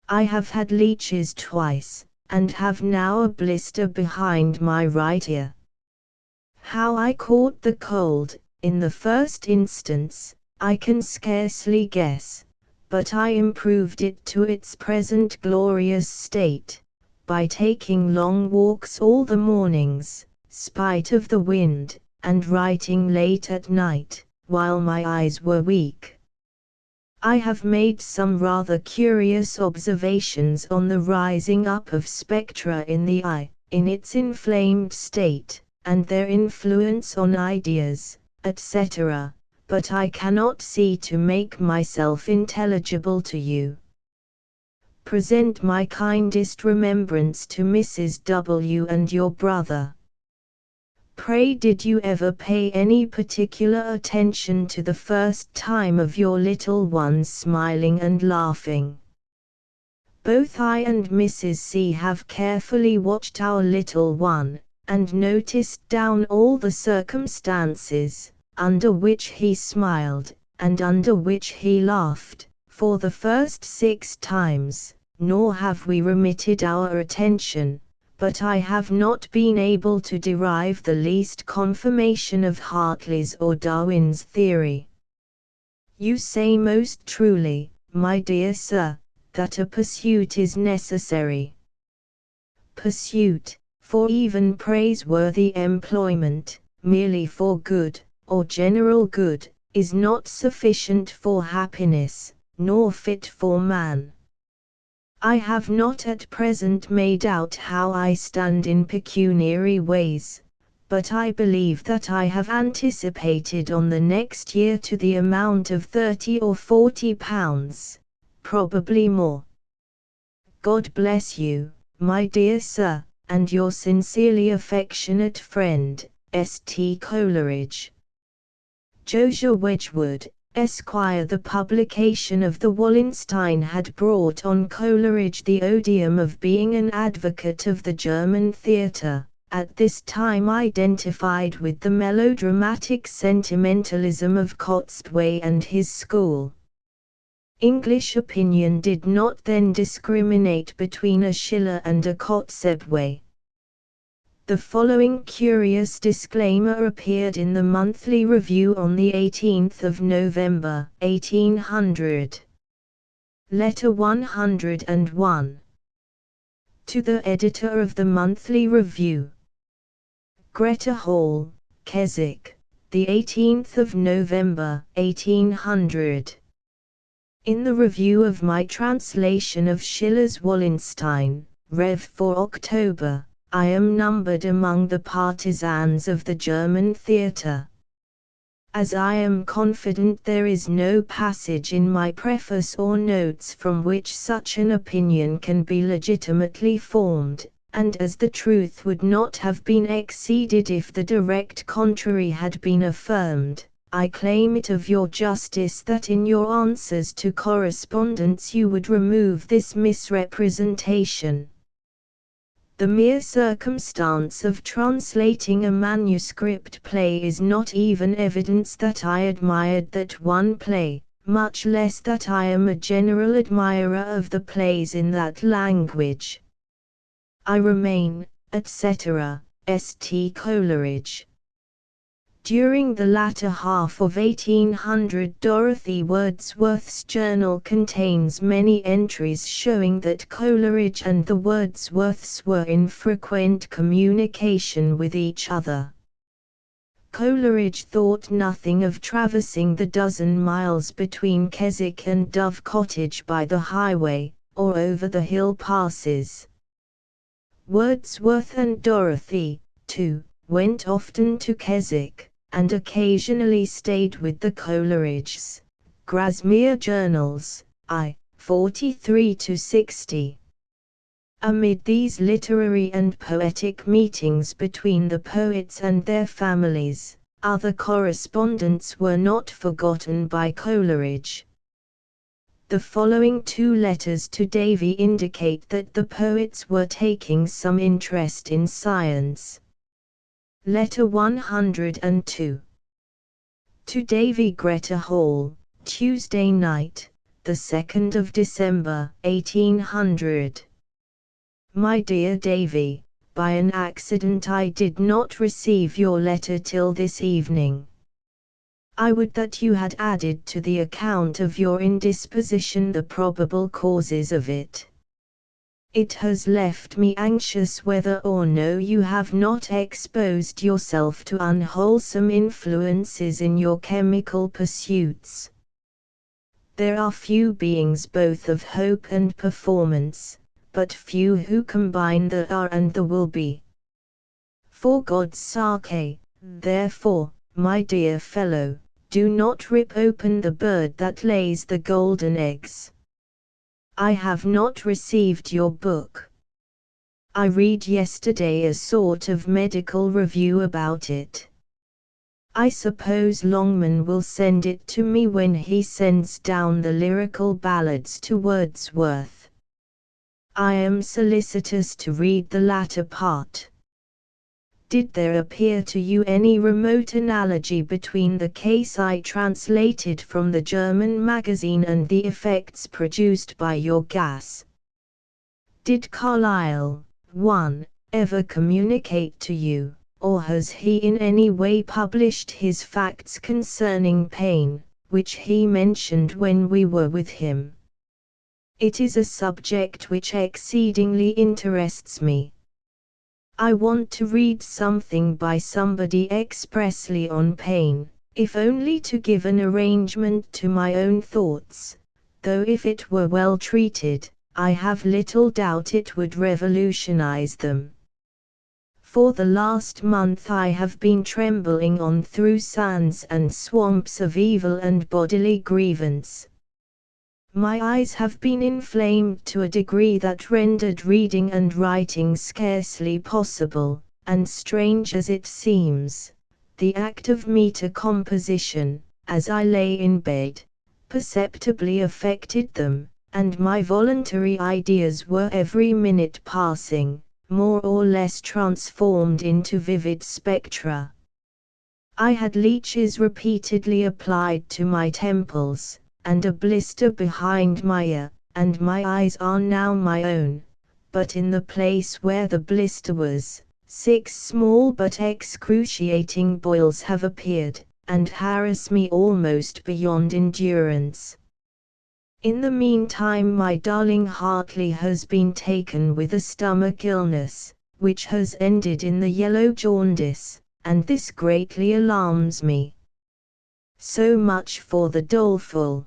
I have had leeches twice, and have now a blister behind my right ear. How I caught the cold, in the first instance, I can scarcely guess, but I improved it to its present glorious state, by taking long walks all the mornings, spite of the wind, and writing late at night, while my eyes were weak. I have made some rather curious observations on the rising up of spectra in the eye, in its inflamed state, and their influence on ideas, etc., but I cannot see to make myself intelligible to you. Present my kindest remembrance to Mrs. W. and your brother. Pray, did you ever pay any particular attention to the first time of your little ones smiling and laughing? Both I and Mrs. C. have carefully watched our little one, and noticed down all the circumstances under which he smiled, and under which he laughed, for the first 6 times, nor have we remitted our attention, but I have not been able to derive the least confirmation of Hartley's or Darwin's theory. You say most truly, my dear sir, that a pursuit is necessary. Pursuit, for even praiseworthy employment, merely for good, or general good, is not sufficient for happiness, nor fit for man. I have not at present made out how I stand in pecuniary ways, but I believe that I have anticipated on the next year to the amount of £30 or £40, probably more. God bless you, my dear sir, and your sincerely affectionate friend, S.T. Coleridge. Josiah Wedgwood, Esquire. The publication of the Wallenstein had brought on Coleridge the odium of being an advocate of the German theatre, at this time identified with the melodramatic sentimentalism of Kotzebue and his school. English opinion did not then discriminate between a Schiller and a Kotzebue. The following curious disclaimer appeared in the Monthly Review on the 18th of November, 1800. Letter 101. To the Editor of the Monthly Review. Greta Hall, Keswick, the 18th of November, 1800. In the review of my translation of Schiller's Wallenstein, Rev. for October, I am numbered among the partisans of the German theatre. As I am confident there is no passage in my preface or notes from which such an opinion can be legitimately formed, and as the truth would not have been exceeded if the direct contrary had been affirmed, I claim it of your justice that in your answers to correspondents you would remove this misrepresentation. The mere circumstance of translating a manuscript play is not even evidence that I admired that one play, much less that I am a general admirer of the plays in that language. I remain, etc., S.T. Coleridge. During the latter half of 1800, Dorothy Wordsworth's journal contains many entries showing that Coleridge and the Wordsworths were in frequent communication with each other. Coleridge thought nothing of traversing the dozen miles between Keswick and Dove Cottage by the highway, or over the hill passes. Wordsworth and Dorothy, too, went often to Keswick, and occasionally stayed with the Coleridges. Grasmere Journals, I. 43-60. Amid these literary and poetic meetings between the poets and their families, other correspondents were not forgotten by Coleridge. The following 2 letters to Davy indicate that the poets were taking some interest in science. Letter 102. To Davy. Greta Hall, Tuesday night, the 2nd of December, 1800. My dear Davy, by an accident I did not receive your letter till this evening. I would that you had added to the account of your indisposition the probable causes of it. It has left me anxious whether or no you have not exposed yourself to unwholesome influences in your chemical pursuits. There are few beings both of hope and performance, but few who combine the are and the will be. For God's sake, therefore, my dear fellow, do not rip open the bird that lays the golden eggs. I have not received your book. I read yesterday a sort of medical review about it. I suppose Longman will send it to me when he sends down the lyrical ballads to Wordsworth. I am solicitous to read the latter part. Did there appear to you any remote analogy between the case I translated from the German magazine and the effects produced by your gas? Did Carlyle, 1, ever communicate to you, or has he in any way published his facts concerning pain, which he mentioned when we were with him? It is a subject which exceedingly interests me. I want to read something by somebody expressly on pain, if only to give an arrangement to my own thoughts, though if it were well treated, I have little doubt it would revolutionize them. For the last month I have been trembling on through sands and swamps of evil and bodily grievance. My eyes have been inflamed to a degree that rendered reading and writing scarcely possible, and strange as it seems, the act of metre composition, as I lay in bed, perceptibly affected them, and my voluntary ideas were every minute passing, more or less transformed into vivid spectra. I had leeches repeatedly applied to my temples, and a blister behind my ear, and my eyes are now my own, but in the place where the blister was, 6 small but excruciating boils have appeared, and harass me almost beyond endurance. In the meantime my darling Hartley has been taken with a stomach illness, which has ended in the yellow jaundice, and this greatly alarms me. So much for the doleful.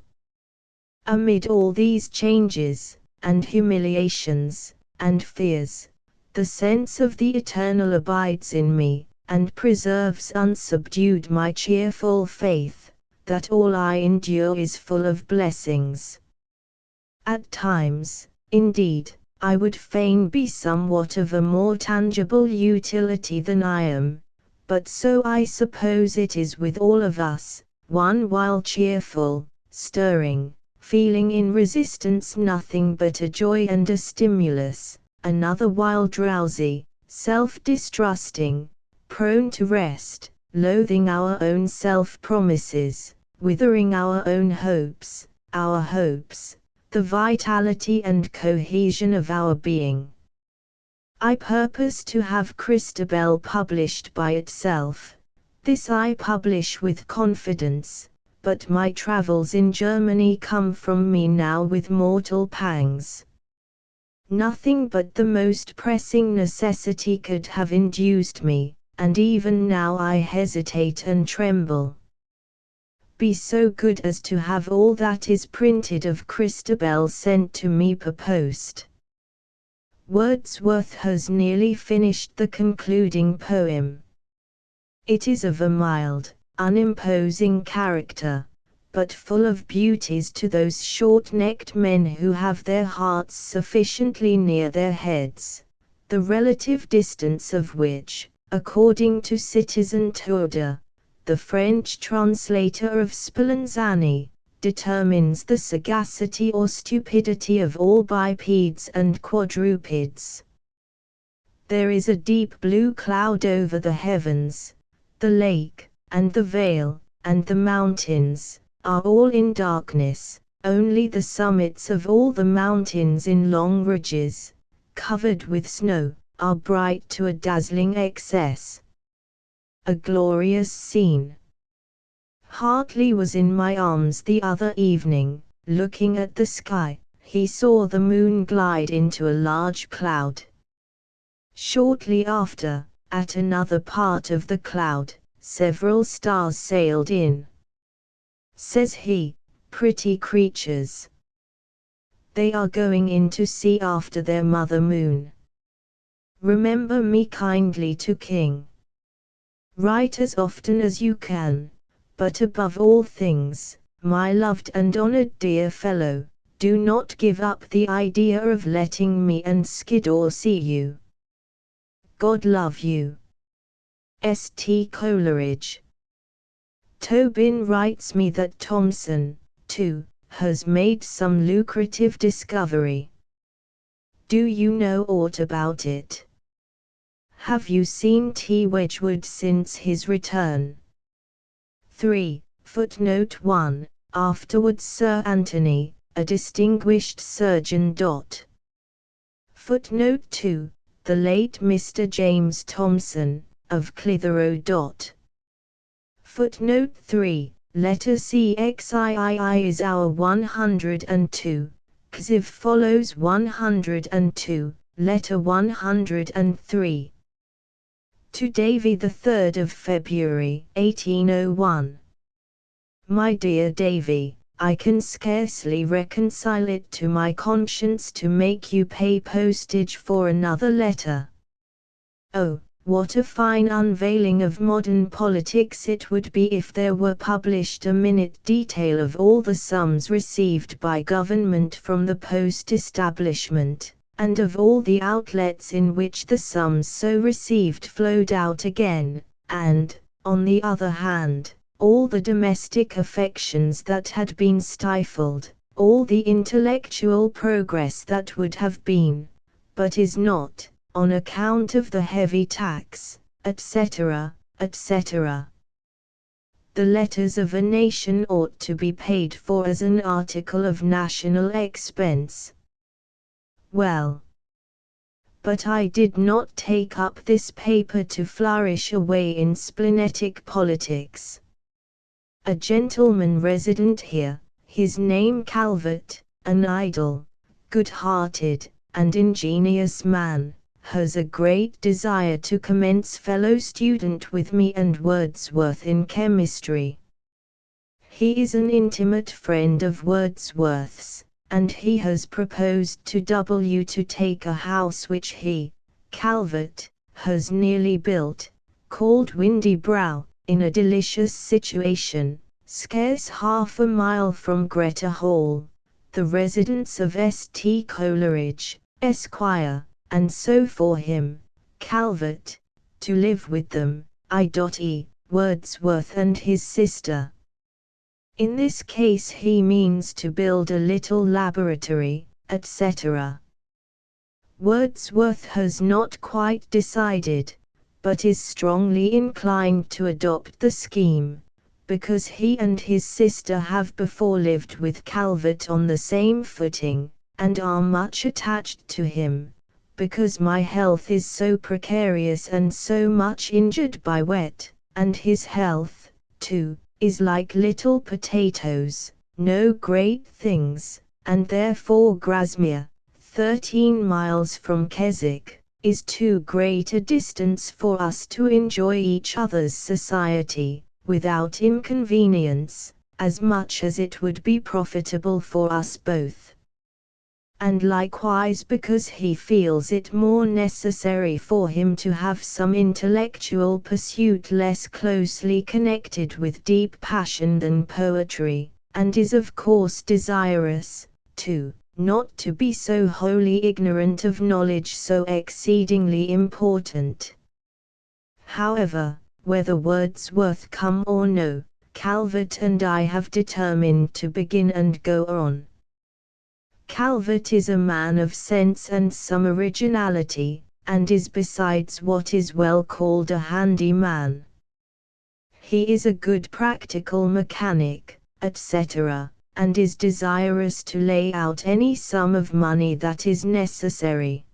Amid all these changes, and humiliations, and fears, the sense of the eternal abides in me, and preserves unsubdued my cheerful faith, that all I endure is full of blessings. At times, indeed, I would fain be somewhat of a more tangible utility than I am, but so I suppose it is with all of us, one while cheerful, stirring, feeling in resistance nothing but a joy and a stimulus, another while drowsy, self-distrusting, prone to rest, loathing our own self-promises, withering our own hopes, the vitality and cohesion of our being. I purpose to have Christabel published by itself. This I publish with confidence, but my travels in Germany come from me now with mortal pangs. Nothing but the most pressing necessity could have induced me, and even now I hesitate and tremble. Be so good as to have all that is printed of Christabel sent to me per post. Wordsworth has nearly finished the concluding poem. It is of a mild, unimposing character, but full of beauties to those short-necked men who have their hearts sufficiently near their heads, the relative distance of which, according to Citizen Tudor, the French translator of Spallanzani, determines the sagacity or stupidity of all bipeds and quadrupeds. There is a deep blue cloud over the heavens, the lake, and the vale, and the mountains, are all in darkness, only the summits of all the mountains in long ridges, covered with snow, are bright to a dazzling excess. A glorious scene. Hartley was in my arms the other evening, looking at the sky. He saw the moon glide into a large cloud. Shortly after, at another part of the cloud, several stars sailed in. Says he, pretty creatures. They are going in to see after their mother moon. remember me kindly to King. Write as often as you can, but above all things, my loved and honored dear fellow, do not give up the idea of letting me and Skiddaw see you. God love you. St. Coleridge. Tobin writes me that Thomson, too, has made some lucrative discovery. Do you know aught about it? Have you seen T. Wedgwood since his return? 3. Footnote 1. Afterwards Sir Anthony, a distinguished surgeon. Footnote 2. The late Mr. James Thomson, of Clitheroe. Footnote 3. Letter CXIII is our 102. Xiv follows 102. Letter 103. To Davy, the 3rd of February, 1801. My dear Davy, I can scarcely reconcile it to my conscience to make you pay postage for another letter. Oh, what a fine unveiling of modern politics it would be if there were published a minute detail of all the sums received by government from the post establishment, and of all the outlets in which the sums so received flowed out again, and, on the other hand, all the domestic affections that had been stifled, all the intellectual progress that would have been, but is not, on account of the heavy tax, etc., etc. The letters of a nation ought to be paid for as an article of national expense. Well, but I did not take up this paper to flourish away in splenetic politics. A gentleman resident here, his name Calvert, an idle, good-hearted, and ingenious man, has a great desire to commence fellow-student with me and Wordsworth in chemistry. He is an intimate friend of Wordsworth's, and he has proposed to W. to take a house which he, Calvert, has nearly built, called Windy Brow, in a delicious situation, scarce half a mile from Greta Hall, the residence of St. Coleridge, Esquire, and so for him, Calvert, to live with them, i.e., Wordsworth and his sister. In this case he means to build a little laboratory, etc. Wordsworth has not quite decided, but is strongly inclined to adopt the scheme, because he and his sister have before lived with Calvert on the same footing, and are much attached to him, because my health is so precarious and so much injured by wet, and his health, too, is like little potatoes, no great things, and therefore Grasmere, 13 miles from Keswick, is too great a distance for us to enjoy each other's society, without inconvenience, as much as it would be profitable for us both. And likewise because he feels it more necessary for him to have some intellectual pursuit less closely connected with deep passion than poetry, and is of course desirous, too, not to be so wholly ignorant of knowledge so exceedingly important. However, whether Wordsworth come or no, Calvert and I have determined to begin and go on. Calvert is a man of sense and some originality, and is besides what is well called a handy man. He is a good practical mechanic, etc., and is desirous to lay out any sum of money that is necessary.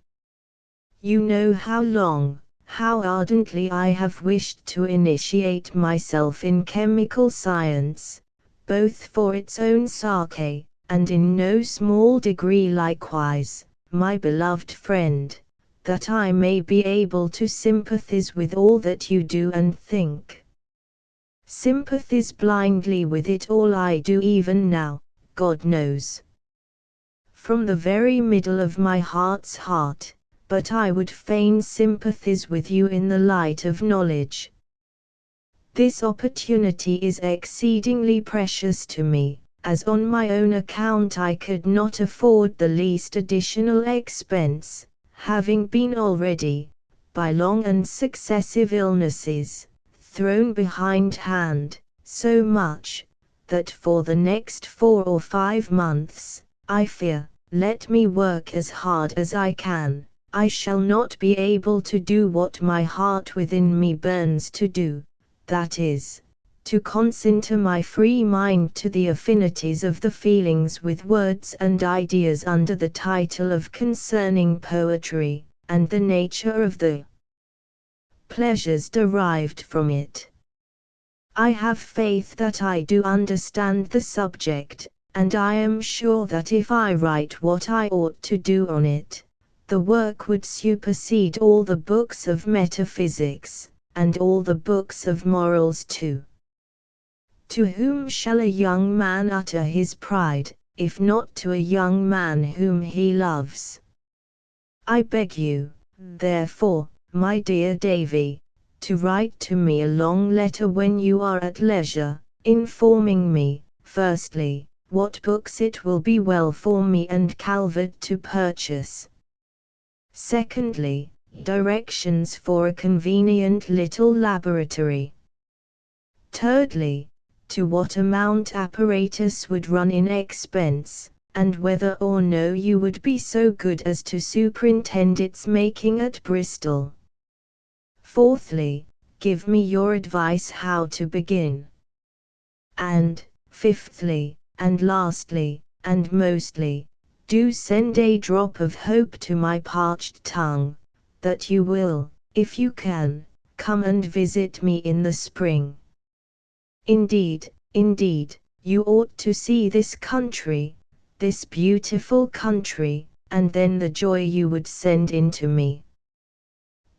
You know how long, how ardently I have wished to initiate myself in chemical science, both for its own sake, and in no small degree likewise, my beloved friend, that I may be able to sympathize with all that you do and think. Sympathize blindly with it all I do even now, God knows. From the very middle of my heart's heart, but I would fain sympathize with you in the light of knowledge. This opportunity is exceedingly precious to me, as on my own account I could not afford the least additional expense, having been already, by long and successive illnesses, thrown behindhand, so much, that for the next 4 or 5 months, I fear, let me work as hard as I can, I shall not be able to do what my heart within me burns to do, that is, to concentre my free mind to the affinities of the feelings with words and ideas under the title of concerning poetry, and the nature of the pleasures derived from it. I have faith that I do understand the subject, and I am sure that if I write what I ought to do on it, the work would supersede all the books of metaphysics, and all the books of morals too. To whom shall a young man utter his pride, if not to a young man whom he loves? I beg you, therefore, my dear Davy, to write to me a long letter when you are at leisure, informing me, firstly, what books it will be well for me and Calvert to purchase. Secondly, directions for a convenient little laboratory. Thirdly, to what amount apparatus would run in expense, and whether or no you would be so good as to superintend its making at Bristol. Fourthly, give me your advice how to begin. And, fifthly, and lastly, and mostly, do send a drop of hope to my parched tongue, that you will, if you can, come and visit me in the spring. Indeed, you ought to see this country, this beautiful country, and then the joy you would send into me.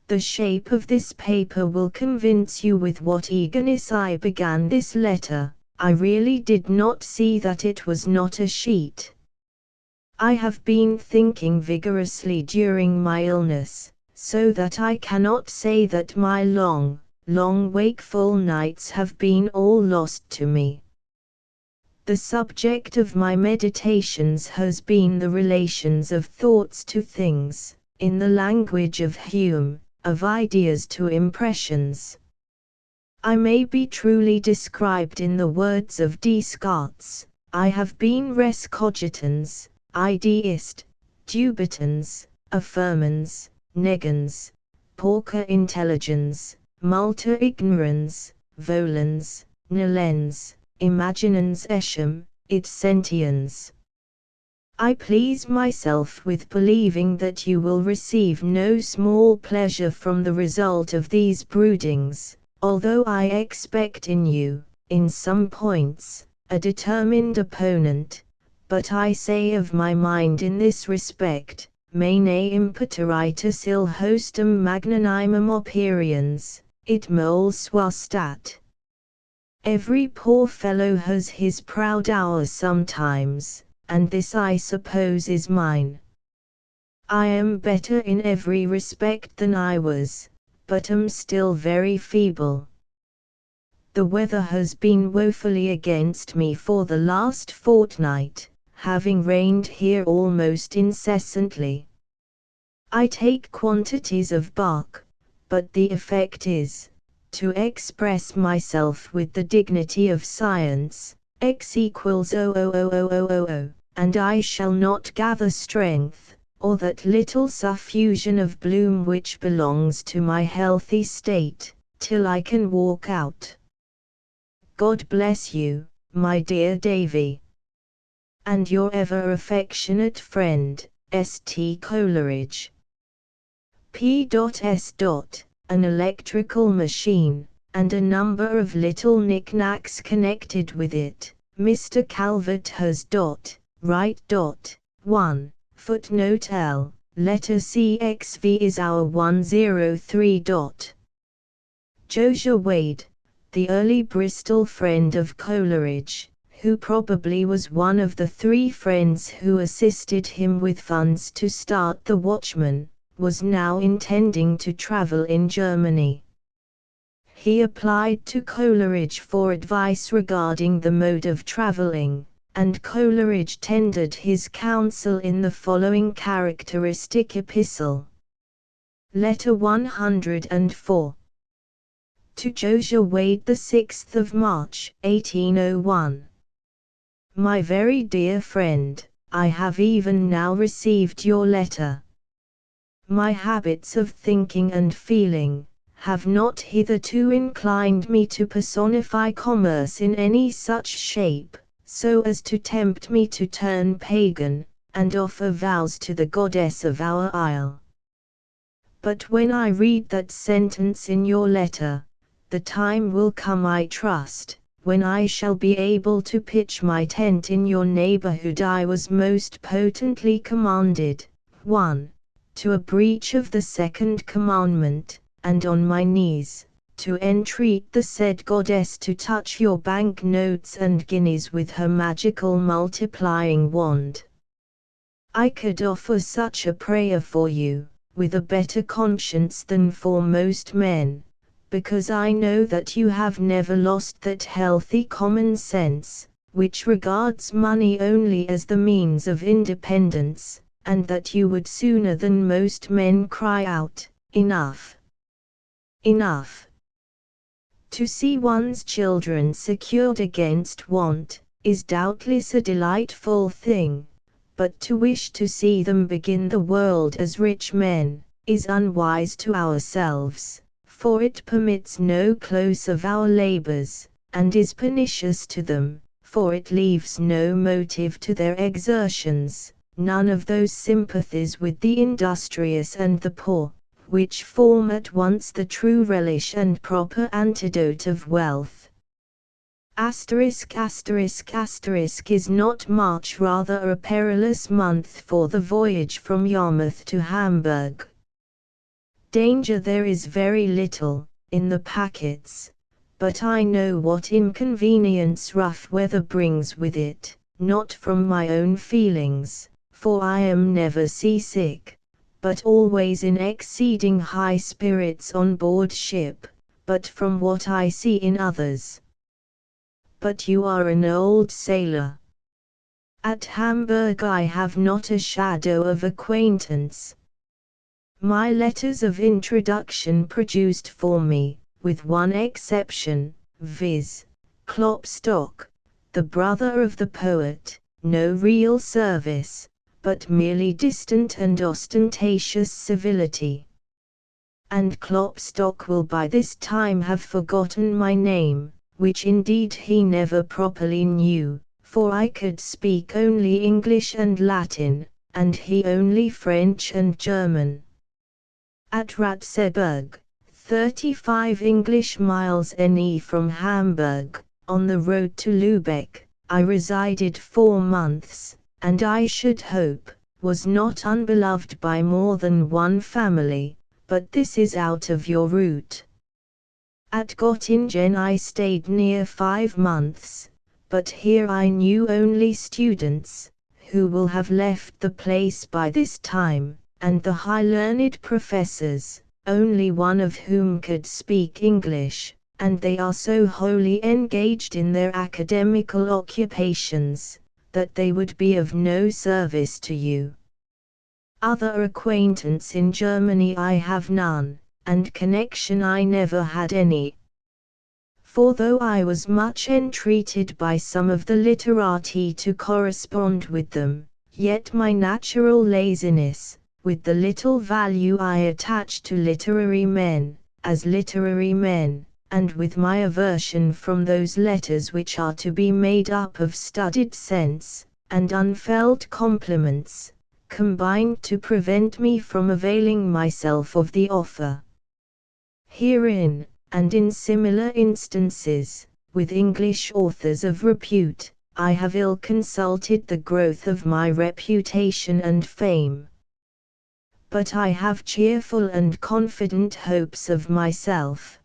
The shape of this paper will convince you with what eagerness I began this letter. I really did not see that it was not a sheet. I have been thinking vigorously during my illness, so that I cannot say that my long wakeful nights have been all lost to me. The subject of my meditations has been the relations of thoughts to things, in the language of Hume, of ideas to impressions. I may be truly described in the words of Descartes: I have been res cogitans, ideist, dubitans, affirmans, negans, pauca intelligens, multa ignorans, volens, nolens, imaginans etiam, id sentiens. I please myself with believing that you will receive no small pleasure from the result of these broodings, although I expect in you, in some points, a determined opponent, but I say of my mind in this respect, me ne impeteritus il hostum magnanimum operiens, it mol sua stat. Every poor fellow has his proud hour sometimes, and this I suppose is mine. I am better in every respect than I was, but am still very feeble. The weather has been woefully against me for the last fortnight, having rained here almost incessantly. I take quantities of bark, but the effect is, to express myself with the dignity of science, x equals 00000, and I shall not gather strength, or that little suffusion of bloom which belongs to my healthy state, till I can walk out. God bless you, my dear Davy. And your ever affectionate friend, S.T. Coleridge. P.S. An electrical machine, and a number of little knick-knacks connected with it, Mr. Calvert has right. 1. Footnote L. Letter CXV is our 103. Josiah Wade, the early Bristol friend of Coleridge, who probably was one of the 3 friends who assisted him with funds to start the Watchman, was now intending to travel in Germany. He applied to Coleridge for advice regarding the mode of traveling, and Coleridge tendered his counsel in the following characteristic epistle. Letter 104. To Josiah Wade, the 6th of March, 1801. My very dear friend, I have even now received your letter. My habits of thinking and feeling have not hitherto inclined me to personify commerce in any such shape, so as to tempt me to turn pagan, and offer vows to the goddess of our isle. But when I read that sentence in your letter, the time will come, I trust, when I shall be able to pitch my tent in your neighborhood. I was most potently commanded, 1. To a breach of the second commandment, and on my knees, to entreat the said goddess to touch your bank notes and guineas with her magical multiplying wand. I could offer such a prayer for you, with a better conscience than for most men, because I know that you have never lost that healthy common sense, which regards money only as the means of independence, and that you would sooner than most men cry out, enough! Enough! To see one's children secured against want, is doubtless a delightful thing, but to wish to see them begin the world as rich men, is unwise to ourselves, for it permits no close of our labors, and is pernicious to them, for it leaves no motive to their exertions, none of those sympathies with the industrious and the poor, which form at once the true relish and proper antidote of wealth. Is not March rather a perilous month for the voyage from Yarmouth to Hamburg? Danger there is very little, in the packets, but I know what inconvenience rough weather brings with it, not from my own feelings, for I am never seasick, but always in exceeding high spirits on board ship, but from what I see in others. But you are an old sailor. At Hamburg I have not a shadow of acquaintance. My letters of introduction produced for me, with one exception, viz., Klopstock, the brother of the poet, no real service, but merely distant and ostentatious civility. And Klopstock will by this time have forgotten my name, which indeed he never properly knew, for I could speak only English and Latin, and he only French and German. At Ratzeburg, 35 English miles NE from Hamburg, on the road to Lübeck, I resided 4 months, and I should hope, was not unbeloved by more than one family, but this is out of your route. At Göttingen I stayed near 5 months, but here I knew only students, who will have left the place by this time, and the high-learned professors, only one of whom could speak English, and they are so wholly engaged in their academical occupations, that they would be of no service to you. Other acquaintance in Germany I have none, and connection I never had any. For though I was much entreated by some of the literati to correspond with them, yet my natural laziness, with the little value I attach to literary men, as literary men, and with my aversion from those letters which are to be made up of studied sense, and unfelt compliments, combined to prevent me from availing myself of the offer. Herein, and in similar instances, with English authors of repute, I have ill consulted the growth of my reputation and fame. But I have cheerful and confident hopes of myself.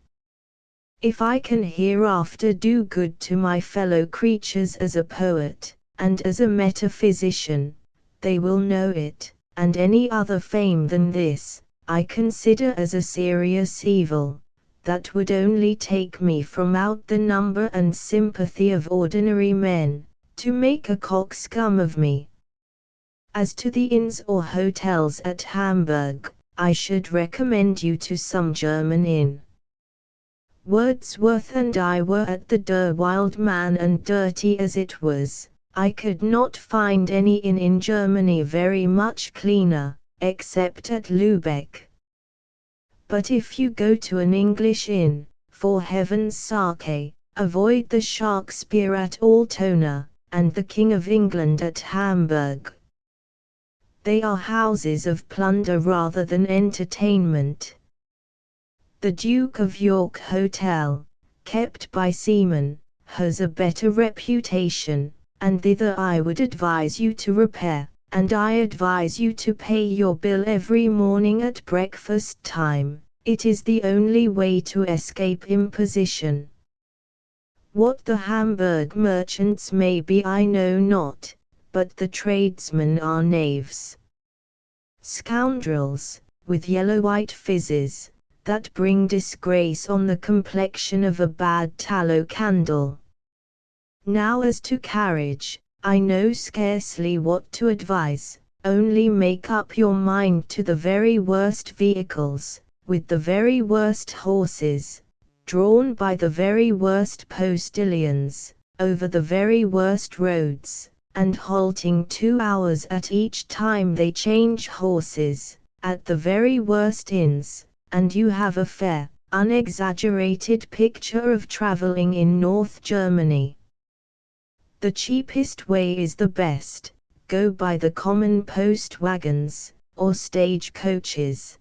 If I can hereafter do good to my fellow creatures as a poet, and as a metaphysician, they will know it, and any other fame than this, I consider as a serious evil, that would only take me from out the number and sympathy of ordinary men, to make a coxcomb of me. As to the inns or hotels at Hamburg, I should recommend you to some German inn. Wordsworth and I were at the Der Wild Man, and dirty as it was, I could not find any inn in Germany very much cleaner, except at Lübeck. But if you go to an English inn, for heaven's sake, avoid the Shakespeare at Altona, and the King of England at Hamburg. They are houses of plunder rather than entertainment. The Duke of York Hotel, kept by seamen, has a better reputation, and thither I would advise you to repair, and I advise you to pay your bill every morning at breakfast time. It is the only way to escape imposition. What the Hamburg merchants may be I know not, but the tradesmen are knaves. Scoundrels, with yellow-white phizzes, that bring disgrace on the complexion of a bad tallow candle. Now as to carriage, I know scarcely what to advise, only make up your mind to the very worst vehicles, with the very worst horses, drawn by the very worst postilions, over the very worst roads, and halting 2 hours at each time they change horses, at the very worst inns, and you have a fair, unexaggerated picture of traveling in North Germany. The cheapest way is the best, go by the common post wagons, or stage coaches.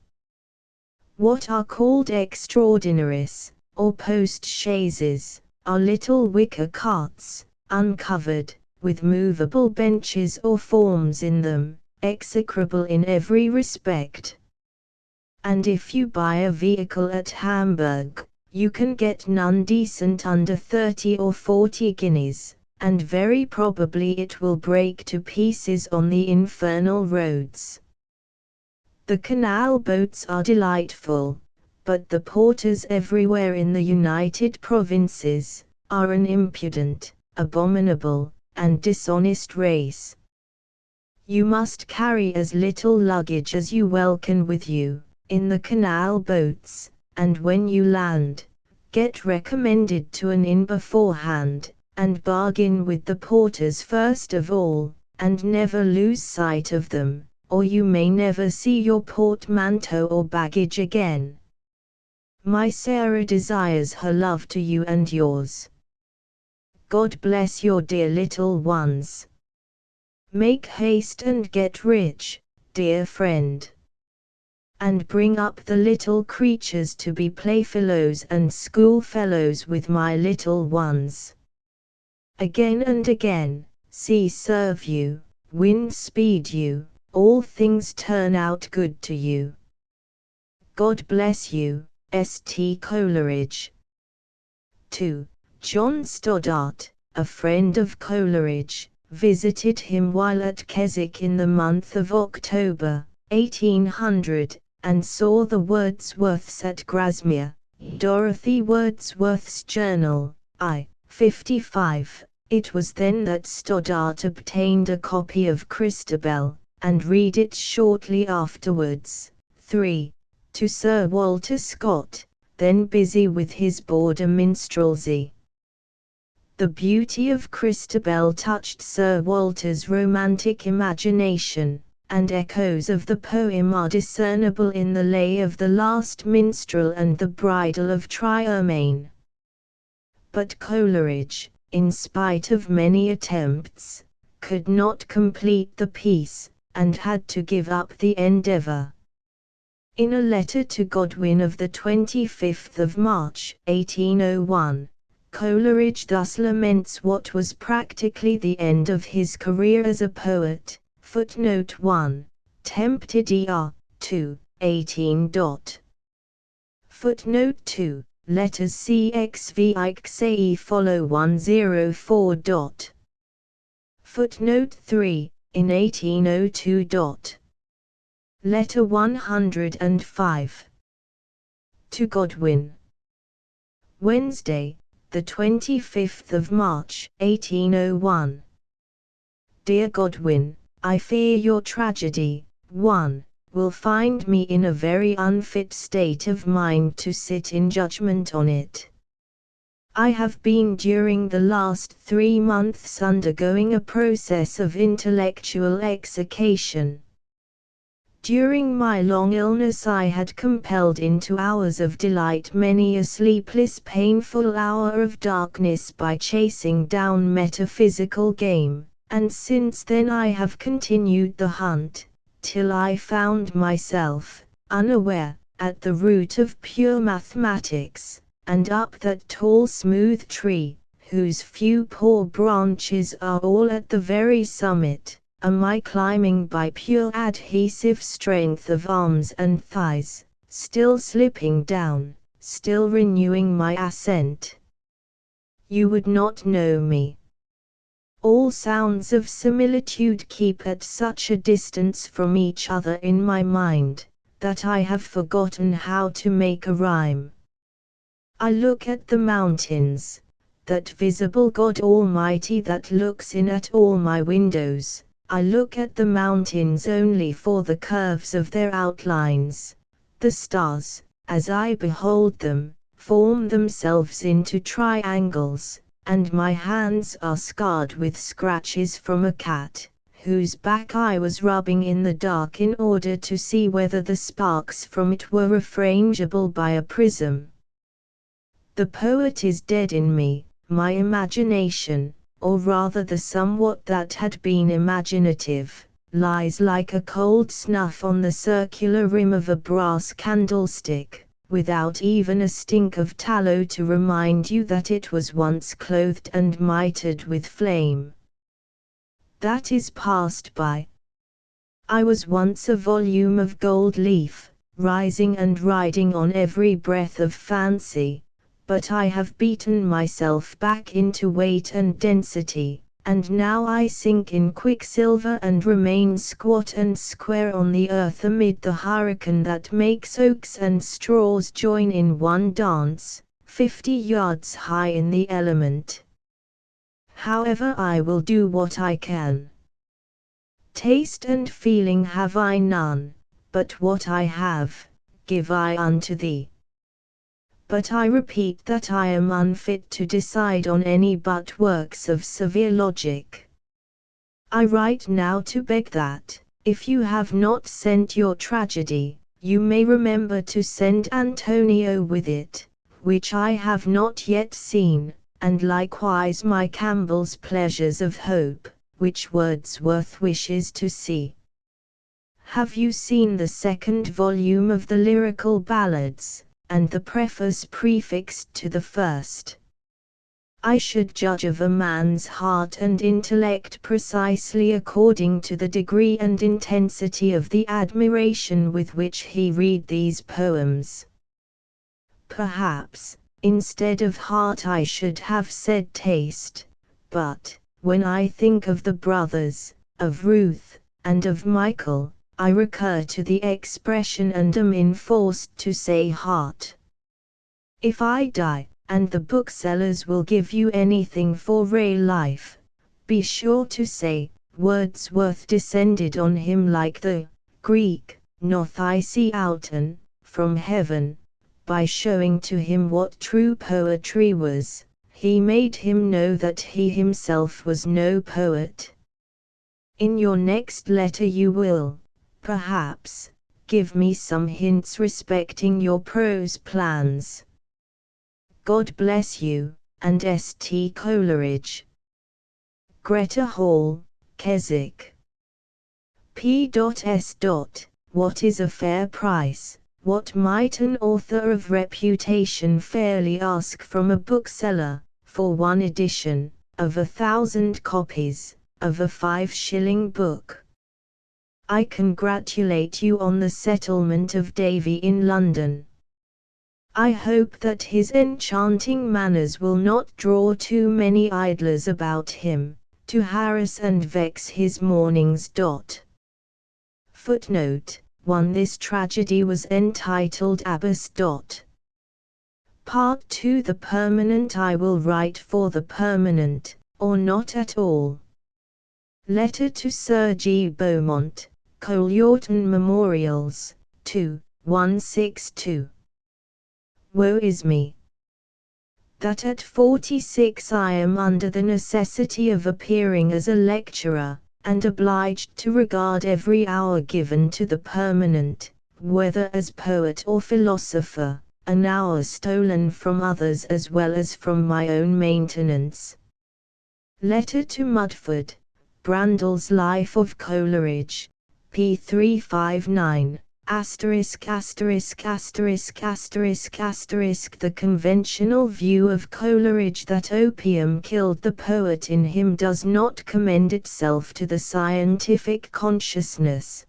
What are called extraordinaries, or post-chaises, are little wicker carts, uncovered, with movable benches or forms in them, execrable in every respect. And if you buy a vehicle at Hamburg, you can get none decent under 30 or 40 guineas, and very probably it will break to pieces on the infernal roads. The canal boats are delightful, but the porters everywhere in the United Provinces are an impudent, abominable, and dishonest race. You must carry as little luggage as you well can with you, in the canal boats, and when you land, get recommended to an inn beforehand, and bargain with the porters first of all, and never lose sight of them, or you may never see your portmanteau or baggage again. My Sarah desires her love to you and yours. God bless your dear little ones. Make haste and get rich, dear friend. And bring up the little creatures to be playfellows and schoolfellows with my little ones. Again and again, sea serve you, wind speed you, all things turn out good to you. God bless you, St. Coleridge. 2. John Stoddart, a friend of Coleridge, visited him while at Keswick in the month of October, 1800, and saw the Wordsworths at Grasmere. Dorothy Wordsworth's Journal, I. 55. It was then that Stoddart obtained a copy of Christabel, and read it shortly afterwards. 3. To Sir Walter Scott, then busy with his border minstrelsy. The beauty of Christabel touched Sir Walter's romantic imagination, and echoes of the poem are discernible in the lay of the Last Minstrel and the Bridal of Triermain. But Coleridge, in spite of many attempts, could not complete the piece, and had to give up the endeavour. In a letter to Godwin of the 25th of March, 1801, Coleridge thus laments what was practically the end of his career as a poet. Footnote 1. Tempted er. 2, 18. Footnote 2. Letters CXV IXAE follow 104. Footnote 3. In 1802. Letter 105. To Godwin. Wednesday, the 25th of March, 1801. Dear Godwin, I fear your tragedy, 1, will find me in a very unfit state of mind to sit in judgment on it. I have been during the last 3 months undergoing a process of intellectual exsication. During my long illness I had compelled into hours of delight many a sleepless painful hour of darkness by chasing down metaphysical game, and since then I have continued the hunt, till I found myself, unaware, at the root of pure mathematics, and up that tall smooth tree, whose few poor branches are all at the very summit, am I climbing by pure adhesive strength of arms and thighs, still slipping down, still renewing my ascent. You would not know me. All sounds of similitude keep at such a distance from each other in my mind, that I have forgotten how to make a rhyme. I look at the mountains, that visible God Almighty that looks in at all my windows. I look at the mountains only for the curves of their outlines. The stars, as I behold them, form themselves into triangles, and my hands are scarred with scratches from a cat, whose back I was rubbing in the dark in order to see whether the sparks from it were refrangible by a prism. The poet is dead in me, my imagination, or rather the somewhat that had been imaginative, lies like a cold snuff on the circular rim of a brass candlestick, without even a stink of tallow to remind you that it was once clothed and mitred with flame. That is passed by. I was once a volume of gold leaf, rising and riding on every breath of fancy, but I have beaten myself back into weight and density, and now I sink in quicksilver and remain squat and square on the earth amid the hurricane that makes oaks and straws join in one dance, 50 yards high in the element. However, I will do what I can. Taste and feeling have I none, but what I have, give I unto thee. But I repeat that I am unfit to decide on any but works of severe logic. I write now to beg that, if you have not sent your tragedy, you may remember to send Antonio with it, which I have not yet seen, and likewise my Campbell's Pleasures of Hope, which Wordsworth wishes to see. Have you seen the 2nd volume of the Lyrical Ballads, and the preface prefixed to the first? I should judge of a man's heart and intellect precisely according to the degree and intensity of the admiration with which he read these poems. Perhaps, instead of heart I should have said taste, but, when I think of the brothers, of Ruth, and of Michael, I recur to the expression and am enforced to say heart. If I die, and the booksellers will give you anything for real life, be sure to say, Wordsworth descended on him like the Greek, Auton, from heaven, by showing to him what true poetry was, he made him know that he himself was no poet. In your next letter you will, perhaps, give me some hints respecting your prose plans. God bless you, and St. Coleridge. Greta Hall, Keswick. P.S. What is a fair price? What might an author of reputation fairly ask from a bookseller, for one edition, of 1,000 copies, of a 5-shilling book? I congratulate you on the settlement of Davy in London. I hope that his enchanting manners will not draw too many idlers about him, to harass and vex his mornings. Footnote: 1. This tragedy was entitled Abbas. Part 2. The permanent. I will write for the permanent, or not at all. Letter to Sir G. Beaumont, Coleridge Memorials, 2, 162. Woe is me, that at 46 I am under the necessity of appearing as a lecturer, and obliged to regard every hour given to the permanent, whether as poet or philosopher, an hour stolen from others as well as from my own maintenance. Letter to Mudford, Brandel's Life of Coleridge, p. 359. The conventional view of Coleridge that opium killed the poet in him does not commend itself to the scientific consciousness.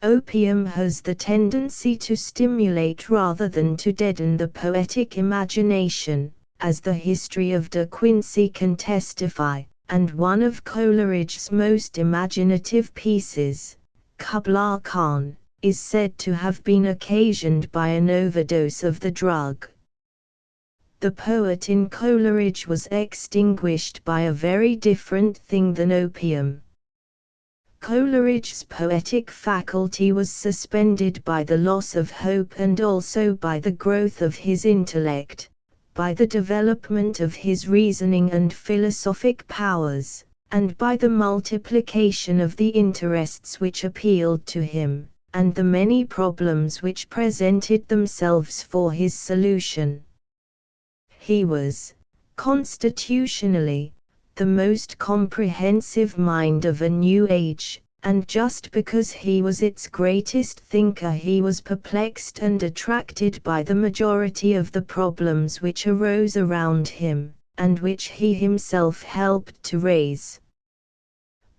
Opium has the tendency to stimulate rather than to deaden the poetic imagination, as the history of De Quincey can testify, and one of Coleridge's most imaginative pieces, Kubla Khan, is said to have been occasioned by an overdose of the drug. The poet in Coleridge was extinguished by a very different thing than opium. Coleridge's poetic faculty was suspended by the loss of hope and also by the growth of his intellect, by the development of his reasoning and philosophic powers, and by the multiplication of the interests which appealed to him, and the many problems which presented themselves for his solution. He was, constitutionally, the most comprehensive mind of a new age, and just because he was its greatest thinker he was perplexed and attracted by the majority of the problems which arose around him, and which he himself helped to raise.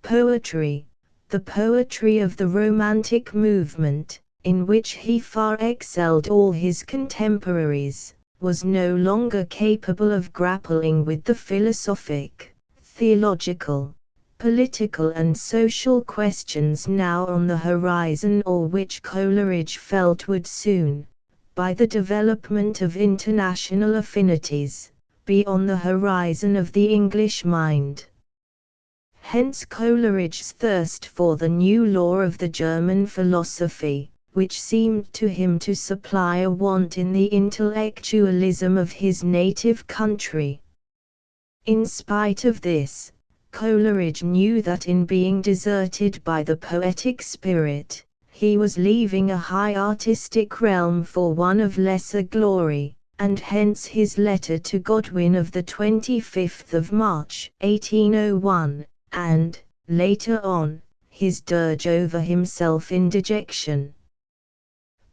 Poetry, the poetry of the Romantic movement, in which he far excelled all his contemporaries, was no longer capable of grappling with the philosophic, theological, political and social questions now on the horizon, or which Coleridge felt would soon, by the development of international affinities, be on the horizon of the English mind. Hence Coleridge's thirst for the new law of the German philosophy, which seemed to him to supply a want in the intellectualism of his native country. In spite of this, Coleridge knew that in being deserted by the poetic spirit, he was leaving a high artistic realm for one of lesser glory, and hence his letter to Godwin of the 25th of March, 1801, and, later on, his dirge over himself in dejection.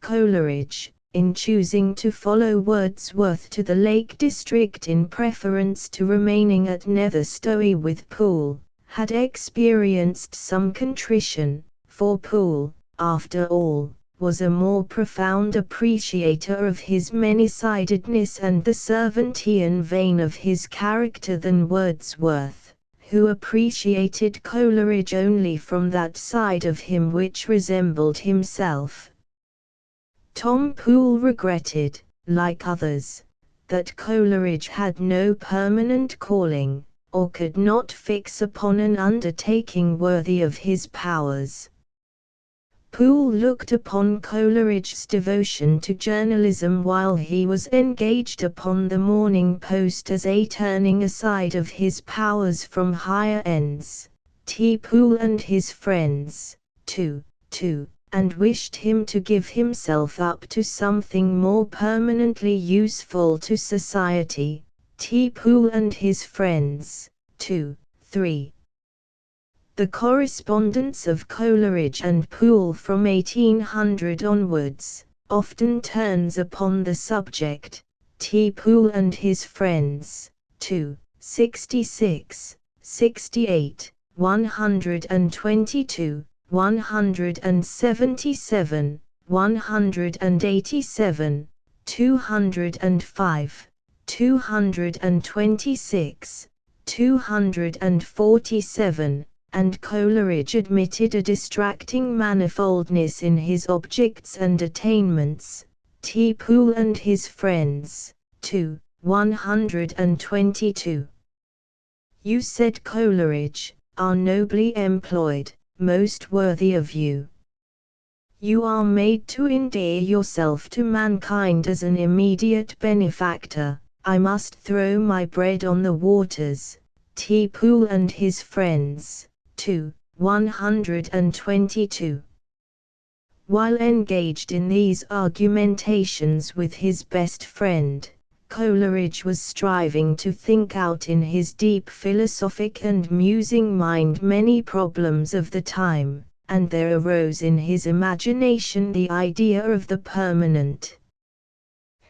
Coleridge, in choosing to follow Wordsworth to the Lake District in preference to remaining at Netherstowey with Poole, had experienced some contrition, for Poole, after all, was a more profound appreciator of his many-sidedness and the Cervantean vein of his character than Wordsworth, who appreciated Coleridge only from that side of him which resembled himself. Tom Poole regretted, like others, that Coleridge had no permanent calling, or could not fix upon an undertaking worthy of his powers. Poole looked upon Coleridge's devotion to journalism while he was engaged upon the Morning Post as a turning aside of his powers from higher ends. T. Poole and his friends, too, and wished him to give himself up to something more permanently useful to society. T. Poole and his friends, 2, 3. The correspondence of Coleridge and Poole from 1800 onwards often turns upon the subject. T. Poole and his friends, 2, 66, 68, 122, 177, 187, 205, 226, 247, and Coleridge admitted a distracting manifoldness in his objects and attainments. T. Poole and His Friends, 2, 122. You, said Coleridge, are nobly employed, most worthy of you. You are made to endear yourself to mankind as an immediate benefactor. I must throw my bread on the waters. T. Poole and His Friends, 2, 122. While engaged in these argumentations with his best friend, Coleridge was striving to think out in his deep philosophic and musing mind many problems of the time, and there arose in his imagination the idea of the permanent.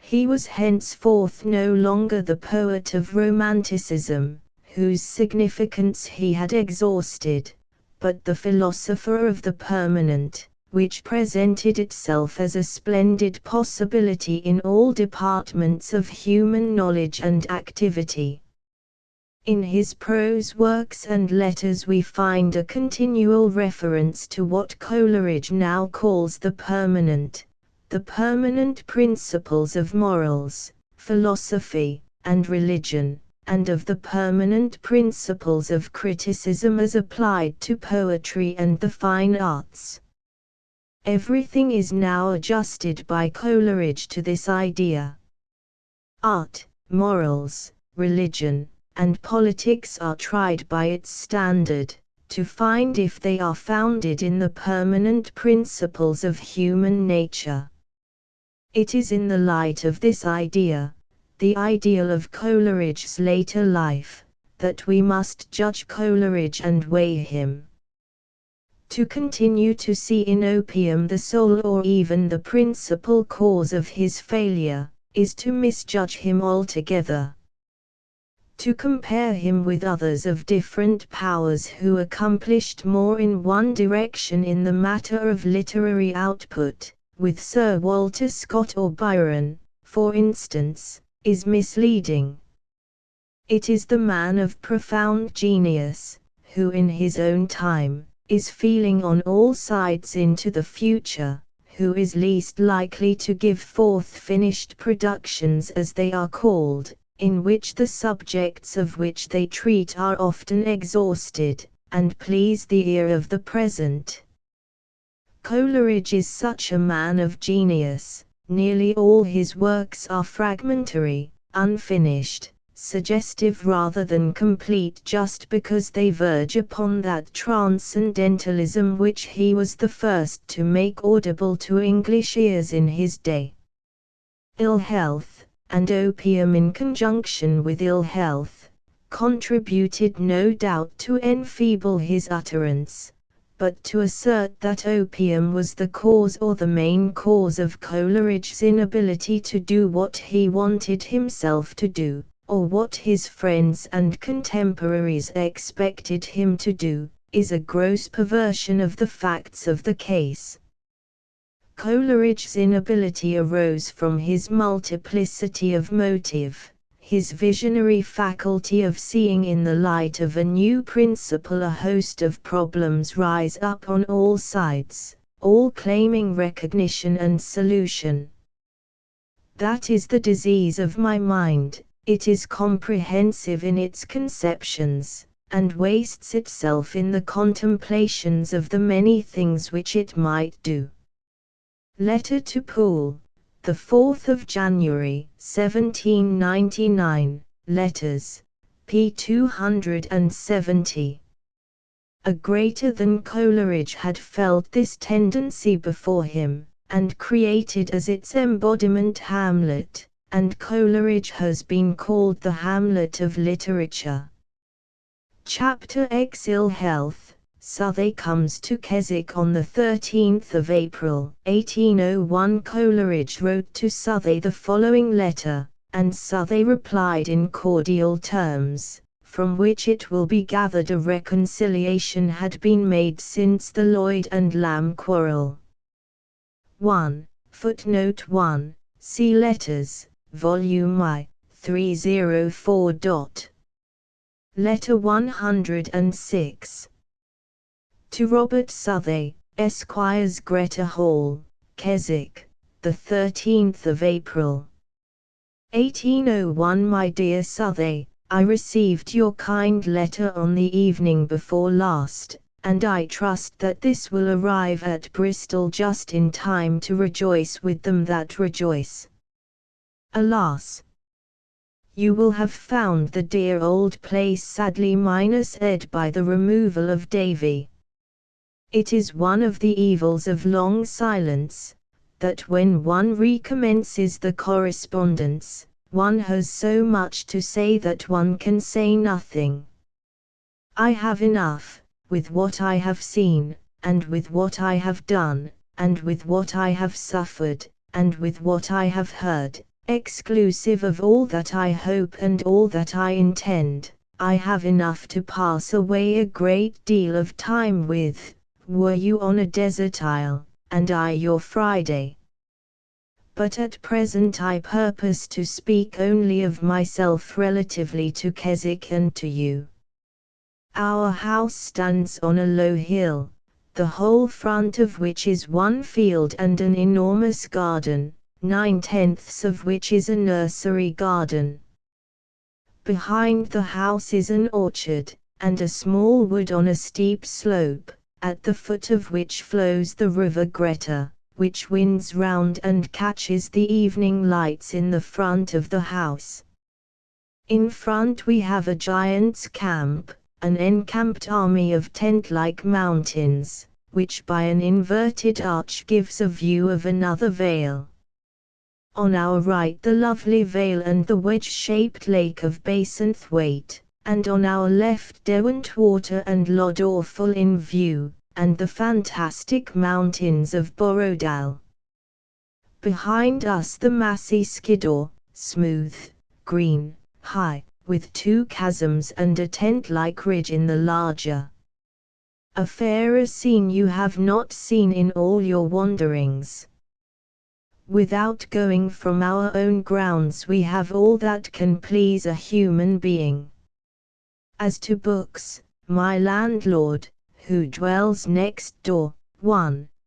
He was henceforth no longer the poet of Romanticism, whose significance he had exhausted, but the philosopher of the permanent, which presented itself as a splendid possibility in all departments of human knowledge and activity. In his prose works and letters we find a continual reference to what Coleridge now calls the permanent principles of morals, philosophy, and religion, and of the permanent principles of criticism as applied to poetry and the fine arts. Everything is now adjusted by Coleridge to this idea. Art, morals, religion, and politics are tried by its standard, to find if they are founded in the permanent principles of human nature. It is in the light of this idea, the ideal of Coleridge's later life, that we must judge Coleridge and weigh him. To continue to see in opium the sole or even the principal cause of his failure, is to misjudge him altogether. To compare him with others of different powers who accomplished more in one direction in the matter of literary output, with Sir Walter Scott or Byron, for instance, is misleading. It is the man of profound genius, who in his own time, is feeling on all sides into the future, who is least likely to give forth finished productions as they are called, in which the subjects of which they treat are often exhausted, and please the ear of the present. Coleridge is such a man of genius. Nearly all his works are fragmentary, unfinished, suggestive rather than complete, just because they verge upon that transcendentalism which he was the first to make audible to English ears in his day. Ill health, and opium in conjunction with ill health, contributed no doubt to enfeeble his utterance, but to assert that opium was the cause or the main cause of Coleridge's inability to do what he wanted himself to do, or what his friends and contemporaries expected him to do, is a gross perversion of the facts of the case. Coleridge's inability arose from his multiplicity of motive, his visionary faculty of seeing in the light of a new principle a host of problems rise up on all sides, all claiming recognition and solution. That is the disease of my mind. It is comprehensive in its conceptions, and wastes itself in the contemplations of the many things which it might do. Letter to Poole, the 4th of January, 1799, Letters, p. 270. A greater than Coleridge had felt this tendency before him, and created as its embodiment Hamlet, and Coleridge has been called the Hamlet of literature. Chapter X. Ill health. Southey comes to Keswick on the 13th of April, 1801. Coleridge wrote to Southey the following letter, and Southey replied in cordial terms, from which it will be gathered a reconciliation had been made since the Lloyd and Lamb quarrel. 1. Footnote 1. See Letters, Volume I, 304. Letter 106. To Robert Southey, Esquires, Greta Hall, Keswick, the 13th of April, 1801. My dear Southey, I received your kind letter on the evening before last, and I trust that this will arrive at Bristol just in time to rejoice with them that rejoice. Alas! You will have found the dear old place sadly minus-ed by the removal of Davy. It is one of the evils of long silence, that when one recommences the correspondence, one has so much to say that one can say nothing. I have enough, with what I have seen, and with what I have done, and with what I have suffered, and with what I have heard, exclusive of all that I hope and all that I intend. I have enough to pass away a great deal of time with, were you on a desert isle, and I your Friday. But at present I purpose to speak only of myself relatively to Keswick and to you. Our house stands on a low hill, the whole front of which is one field and an enormous garden, 9/10 of which is a nursery garden. Behind the house is an orchard, and a small wood on a steep slope, at the foot of which flows the river Greta, which winds round and catches the evening lights in the front of the house. In front we have a giant's camp, an encamped army of tent-like mountains, which by an inverted arch gives a view of another vale. On our right the lovely vale and the wedge-shaped lake of Bassenthwaite, and on our left Derwentwater and Lodore full in view, and the fantastic mountains of Borrowdale. Behind us the massy Skiddaw, smooth, green, high, with two chasms and a tent-like ridge in the larger. A fairer scene you have not seen in all your wanderings. Without going from our own grounds we have all that can please a human being. As to books, my landlord, who dwells next door,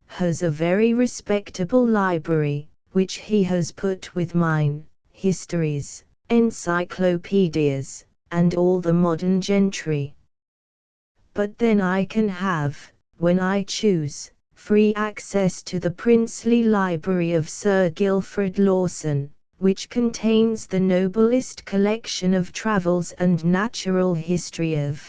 has a very respectable library, which he has put with mine, histories, encyclopedias, and all the modern gentry. But then I can have, when I choose, free access to the princely library of Sir Guilfrid Lawson, which contains the noblest collection of travels and natural history of,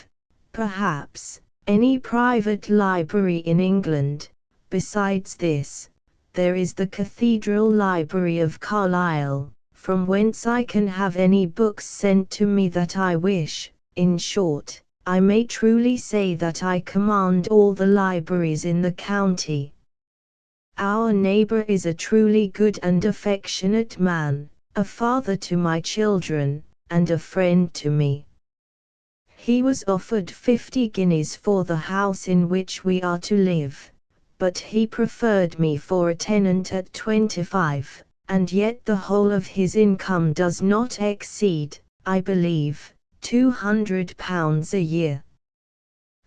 perhaps, any private library in England. Besides this, there is the Cathedral Library of Carlisle, from whence I can have any books sent to me that I wish. In short, I may truly say that I command all the libraries in the county. Our neighbor is a truly good and affectionate man, a father to my children, and a friend to me. He was offered 50 guineas for the house in which we are to live, but he preferred me for a tenant at 25, and yet the whole of his income does not exceed, I believe, £200 a year.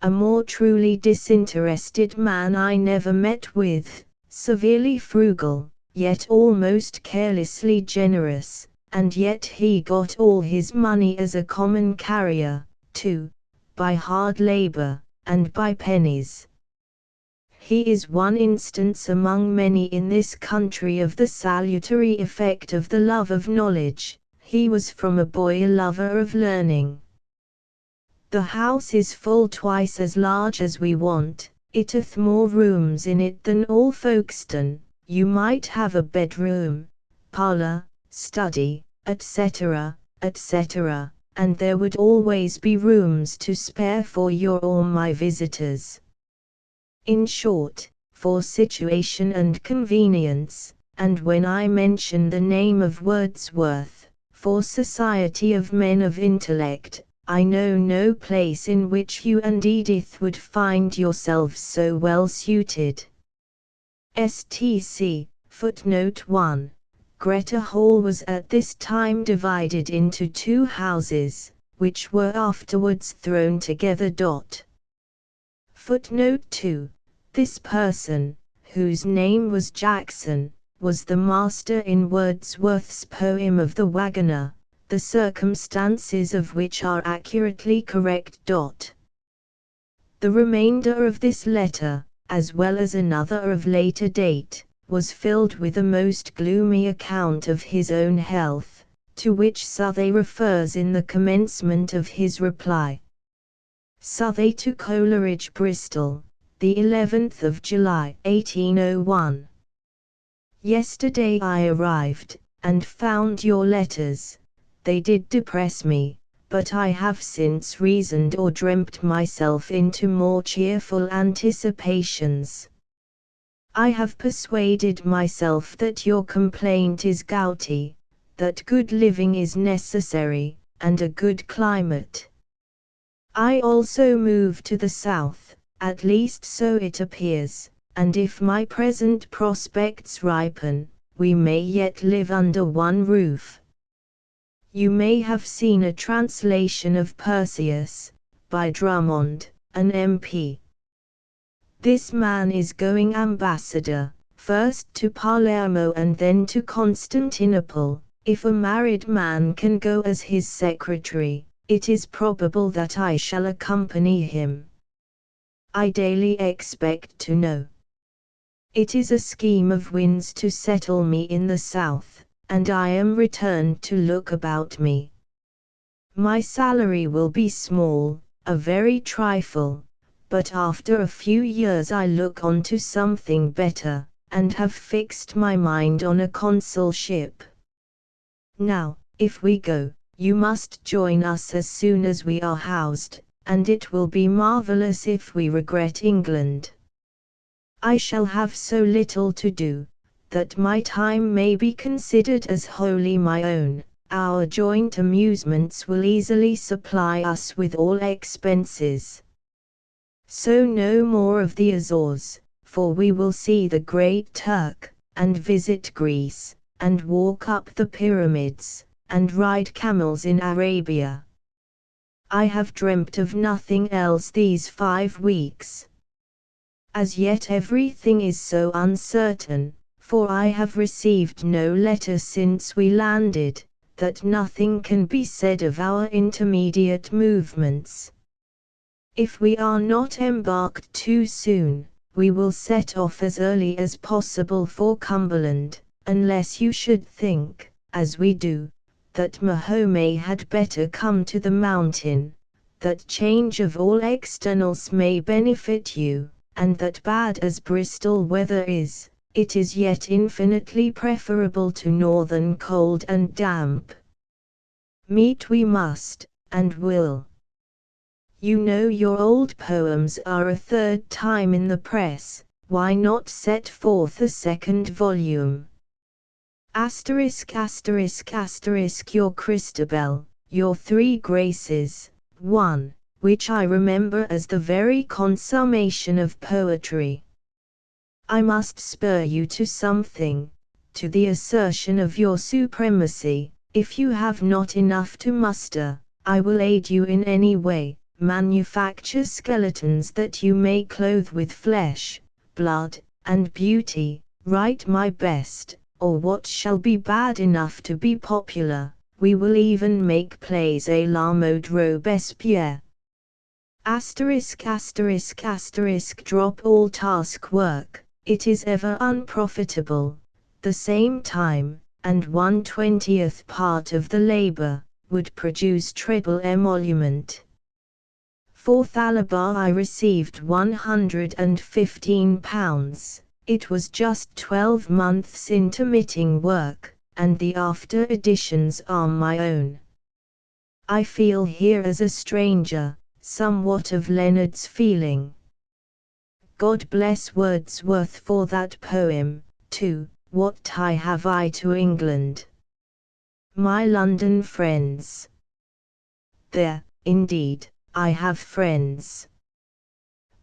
A more truly disinterested man I never met with, severely frugal, yet almost carelessly generous, and yet he got all his money as a common carrier, too, by hard labor, and by pennies. He is one instance among many in this country of the salutary effect of the love of knowledge. He was from a boy a lover of learning. The house is full twice as large as we want, it hath more rooms in it than all Folkestone. You might have a bedroom, parlor, study, etc., etc., and there would always be rooms to spare for your or my visitors. In short, for situation and convenience, and when I mention the name of Wordsworth, for society of men of intellect, I know no place in which you and Edith would find yourselves so well suited. STC, footnote 1. Greta Hall was at this time divided into two houses, which were afterwards thrown together. Footnote 2. This person, whose name was Jackson, was the master in Wordsworth's poem of the Wagoner, the circumstances of which are accurately correct. The remainder of this letter, as well as another of later date, was filled with a most gloomy account of his own health, to which Southey refers in the commencement of his reply. Southey to Coleridge, Bristol, the 11th of July, 1801. Yesterday I arrived, and found your letters. They did depress me, but I have since reasoned or dreamt myself into more cheerful anticipations. I have persuaded myself that your complaint is gouty, that good living is necessary, and a good climate. I also move to the south, at least so it appears, and if my present prospects ripen, we may yet live under one roof. You may have seen a translation of Perseus, by Drummond, an MP. This man is going ambassador, first to Palermo and then to Constantinople. If a married man can go as his secretary, it is probable that I shall accompany him. I daily expect to know. It is a scheme of winds to settle me in the south, and I am returned to look about me. My salary will be small, a very trifle, but after a few years I look on to something better, and have fixed my mind on a consulship. Now, if we go, you must join us as soon as we are housed, and it will be marvelous if we regret England. I shall have so little to do, that my time may be considered as wholly my own. Our joint amusements will easily supply us with all expenses. So no more of the Azores, for we will see the Great Turk, and visit Greece, and walk up the pyramids, and ride camels in Arabia. I have dreamt of nothing else these 5 weeks. As yet everything is so uncertain, for I have received no letter since we landed, that nothing can be said of our intermediate movements. If we are not embarked too soon, we will set off as early as possible for Cumberland, unless you should think, as we do, that Mahomet had better come to the mountain, that change of all externals may benefit you, and that bad as Bristol weather is, it is yet infinitely preferable to northern cold and damp. Meet we must, and will. You know your old poems are a 3rd time in the press, why not set forth a 2nd volume? Your Christabel, your 3 Graces, 1, which I remember as the very consummation of poetry. I must spur you to something, to the assertion of your supremacy. If you have not enough to muster, I will aid you in any way. Manufacture skeletons that you may clothe with flesh, blood, and beauty. Write my best, or what shall be bad enough to be popular. We will even make plays à la mode Robespierre. Drop all task work, it is ever unprofitable. The same time, and 1/20th part of the labor, would produce treble emolument. For Thalabar I received £115. It was just 12 months intermitting work, and the after editions are my own. I feel here as a stranger, somewhat of Leonard's feeling. God bless Wordsworth for that poem, too. What tie have I to England? My London friends. There, indeed, I have friends.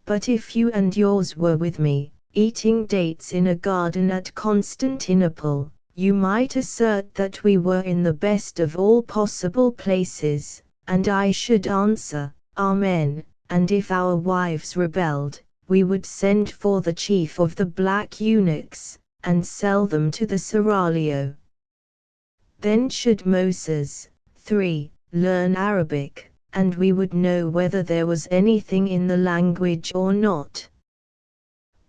But if you and yours were with me, eating dates in a garden at Constantinople, you might assert that we were in the best of all possible places, and I should answer, Amen, and if our wives rebelled, we would send for the chief of the black eunuchs, and sell them to the seraglio. Then should Moses, 3, learn Arabic, and we would know whether there was anything in the language or not.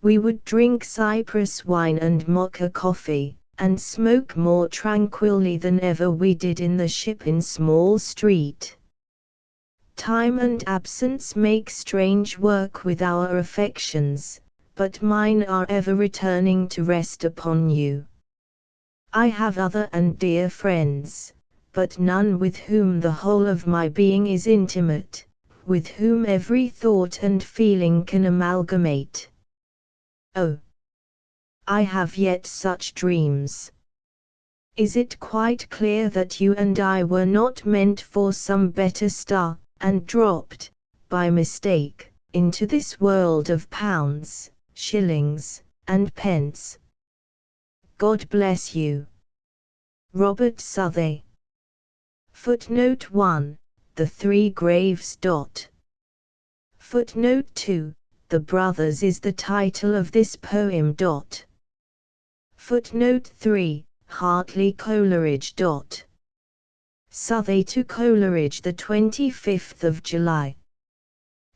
We would drink Cyprus wine and mocha coffee, and smoke more tranquilly than ever we did in the ship in Small Street. Time and absence make strange work with our affections, but mine are ever returning to rest upon you. I have other and dear friends, but none with whom the whole of my being is intimate, with whom every thought and feeling can amalgamate. Oh! I have yet such dreams. Is it quite clear that you and I were not meant for some better star, and dropped, by mistake, into this world of pounds, shillings, and pence? God bless you. Robert Southey. Footnote 1. The Three Graves. Footnote 2. The Brothers is the title of this poem. Footnote 3. Hartley Coleridge. Southey to Coleridge, the 25th of July.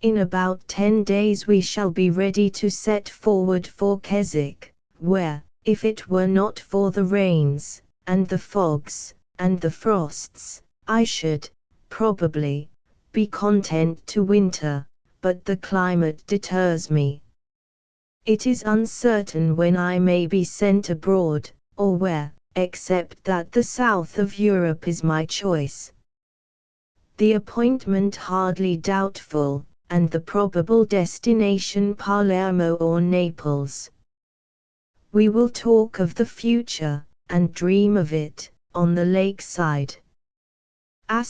In about 10 days we shall be ready to set forward for Keswick, where, if it were not for the rains, and the fogs, and the frosts, I should, probably, be content to winter, but the climate deters me. It is uncertain when I may be sent abroad, or where, except that the south of Europe is my choice. The appointment hardly doubtful, and the probable destination Palermo or Naples. We will talk of the future, and dream of it, on the lakeside. I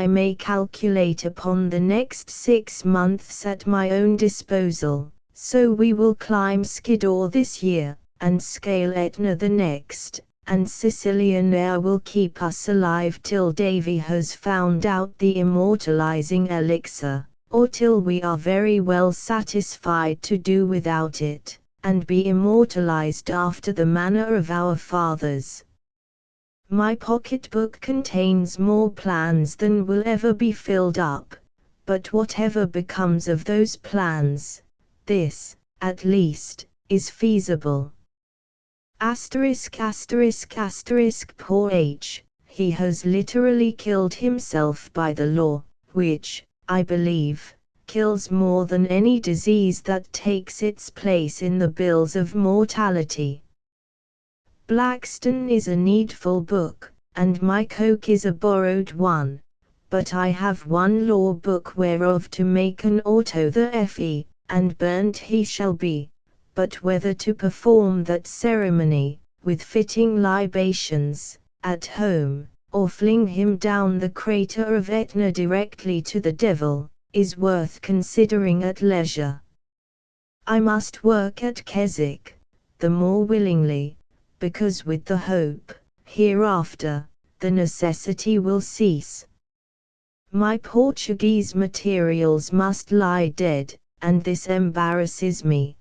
may calculate upon the next 6 months at my own disposal, so we will climb Skiddaw this year, and scale Etna the next, and Sicilian air will keep us alive till Davy has found out the immortalizing elixir, or till we are very well satisfied to do without it, and be immortalized after the manner of our fathers. My pocketbook contains more plans than will ever be filled up, but whatever becomes of those plans, this, at least, is feasible. Poor H, he has literally killed himself by the law, which, I believe, kills more than any disease that takes its place in the bills of mortality. Blackstone is a needful book, and my Coke is a borrowed one, but I have one law book whereof to make an auto the fe, and burnt he shall be, but whether to perform that ceremony, with fitting libations, at home, or fling him down the crater of Etna directly to the devil, is worth considering at leisure. I must work at Keswick, the more willingly, because with the hope, hereafter, the necessity will cease. My Portuguese materials must lie dead, and this embarrasses me.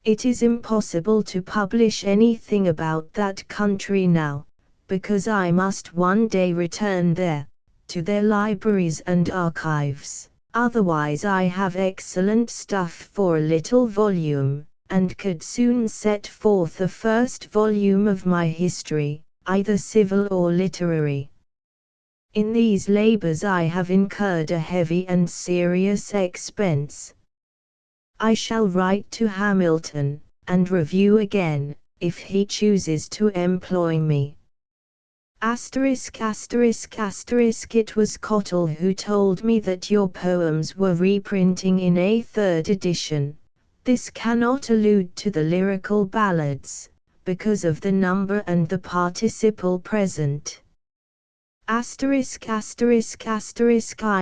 It is impossible to publish anything about that country now, because I must one day return there, to their libraries and archives, otherwise I have excellent stuff for a little volume, and could soon set forth a first volume of my history, either civil or literary. In these labors I have incurred a heavy and serious expense. I shall write to Hamilton, and review again, if he chooses to employ me. It was Cottle who told me that your poems were reprinting in a 3rd edition. This cannot allude to the lyrical ballads, because of the number and the participle present. I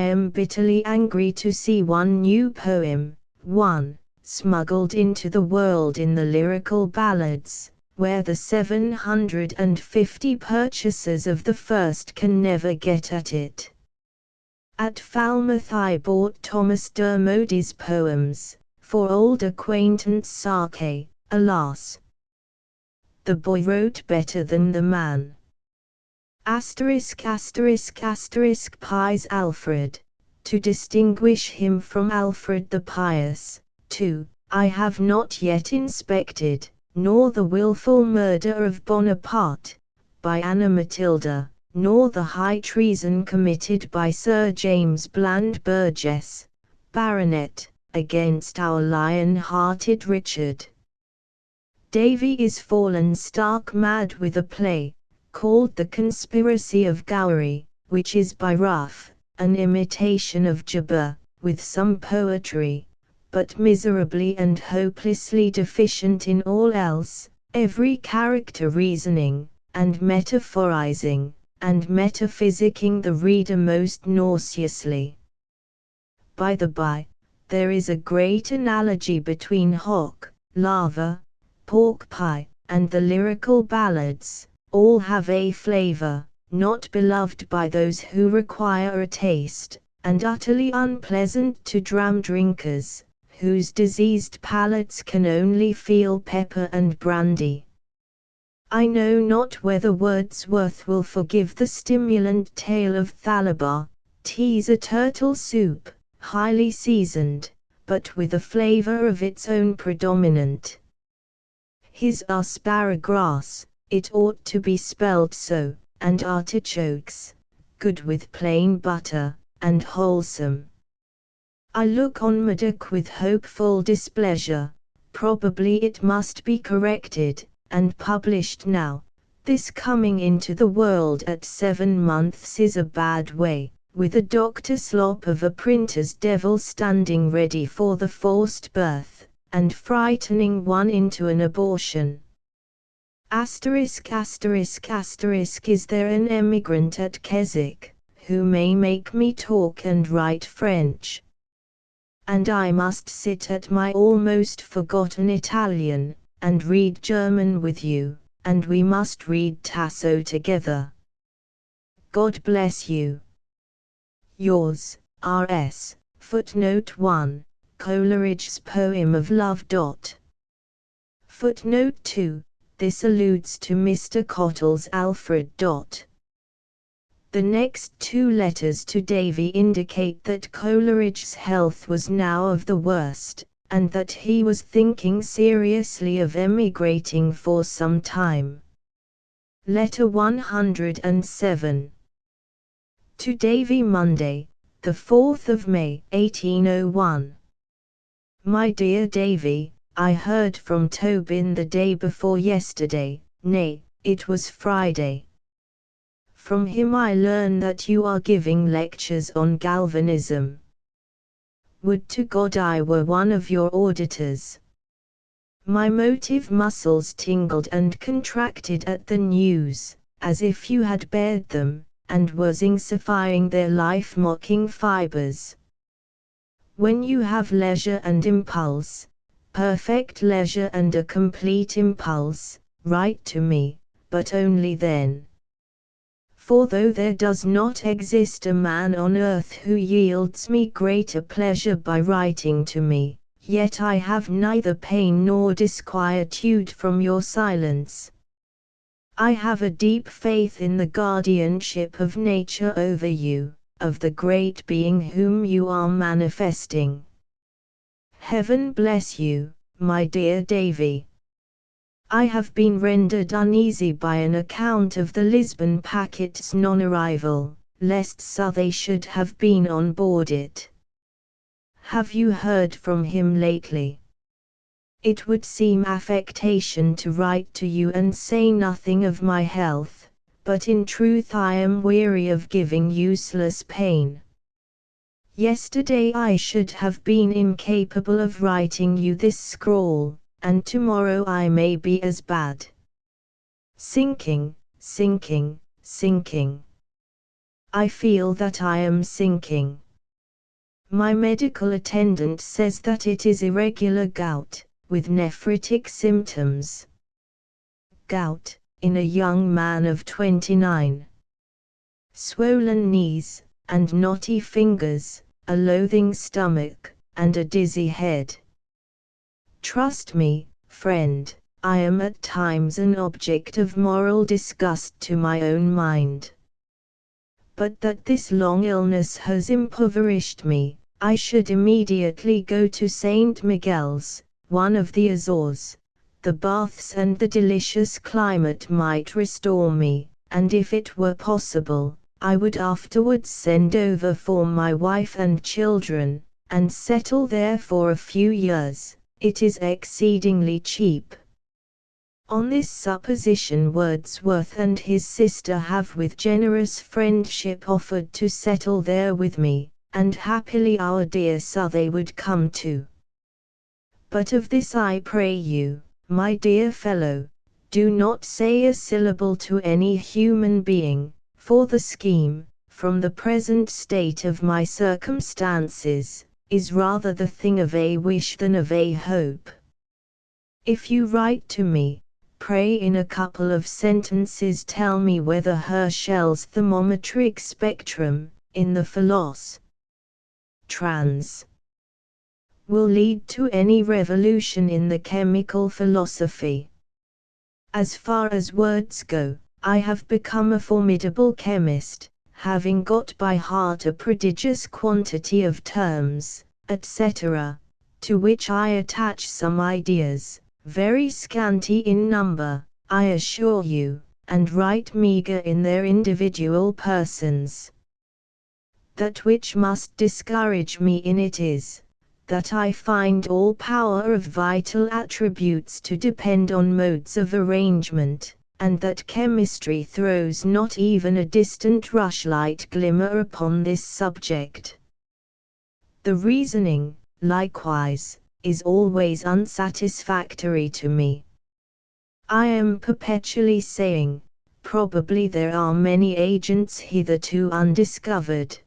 am bitterly angry to see one new poem, smuggled into the world in the lyrical ballads, where the 750 purchasers of the first can never get at it. At Falmouth I bought Thomas Dermody's poems, for old acquaintance Sake, alas! The boy wrote better than the man. Asterisk asterisk asterisk pies Alfred, to distinguish him from Alfred the Pious, 2. I have not yet inspected, nor the wilful murder of Bonaparte, by Anna Matilda, nor the high treason committed by Sir James Bland Burgess, Baronet, against our lion-hearted Richard. Davy is fallen stark mad with a play, called The Conspiracy of Gowrie, which is by rough, an imitation of Jabber, with some poetry, but miserably and hopelessly deficient in all else, every character reasoning, and metaphorizing, and metaphysicking the reader most nauseously. By the by, there is a great analogy between hock, lava, pork pie, and the lyrical ballads. All have a flavor, not beloved by those who require a taste, and utterly unpleasant to dram drinkers, whose diseased palates can only feel pepper and brandy. I know not whether Wordsworth will forgive the stimulant tale of Thalabar. Tea's a turtle soup, highly seasoned, but with a flavor of its own predominant. His asparagus, it ought to be spelled so, and artichokes, good with plain butter, and wholesome. I look on Murdoch with hopeful displeasure. Probably it must be corrected, and published now. This coming into the world at 7 months is a bad way, with a Dr. Slop of a printer's devil standing ready for the forced birth, and frightening one into an abortion. Asterisk asterisk asterisk is there an emigrant at Keswick, who may make me talk and write French? And I must sit at my almost forgotten Italian, and read German with you, and we must read Tasso together. God bless you. Yours, R.S. Footnote 1, Coleridge's poem of love. Footnote 2, this alludes to Mr. Cottle's Alfred. The next 2 letters to Davy indicate that Coleridge's health was now of the worst, and that he was thinking seriously of emigrating for some time. Letter 107. To Davy, Monday, the 4th of May, 1801. My dear Davy, I heard from Tobin the day before yesterday, nay, it was Friday. From him I learn that you are giving lectures on galvanism. Would to God I were one of your auditors. My motive muscles tingled and contracted at the news, as if you had bared them, and were zingifying their life-mocking fibers. When you have leisure and impulse, perfect leisure and a complete impulse, write to me, but only then. For though there does not exist a man on earth who yields me greater pleasure by writing to me, yet I have neither pain nor disquietude from your silence. I have a deep faith in the guardianship of nature over you, of the great being whom you are manifesting. Heaven bless you, my dear Davy. I have been rendered uneasy by an account of the Lisbon packet's non-arrival, lest Southey should have been on board it. Have you heard from him lately? It would seem affectation to write to you and say nothing of my health, but in truth I am weary of giving useless pain. Yesterday I should have been incapable of writing you this scrawl, and tomorrow I may be as bad. Sinking, sinking, sinking. I feel that I am sinking. My medical attendant says that it is irregular gout, with nephritic symptoms. Gout, in a young man of 29. Swollen knees, and knotty fingers, a loathing stomach, and a dizzy head. Trust me, friend, I am at times an object of moral disgust to my own mind. But that this long illness has impoverished me, I should immediately go to St. Miguel's, one of the Azores. The baths and the delicious climate might restore me, and if it were possible, I would afterwards send over for my wife and children, and settle there for a few years. It is exceedingly cheap. On this supposition Wordsworth and his sister have with generous friendship offered to settle there with me, and happily our dear Southey would come too. But of this I pray you, my dear fellow, do not say a syllable to any human being, for the scheme, from the present state of my circumstances, is rather the thing of a wish than of a hope. If you write to me, pray in a couple of sentences tell me whether Herschel's thermometric spectrum, in the Philos. Trans. will lead to any revolution in the chemical philosophy. As far as words go, I have become a formidable chemist, having got by heart a prodigious quantity of terms, etc., to which I attach some ideas, very scanty in number, I assure you, and right meagre in their individual persons. That which must discourage me in it is, that I find all power of vital attributes to depend on modes of arrangement, and that chemistry throws not even a distant rushlight glimmer upon this subject. The reasoning, likewise, is always unsatisfactory to me. I am perpetually saying, probably there are many agents hitherto undiscovered.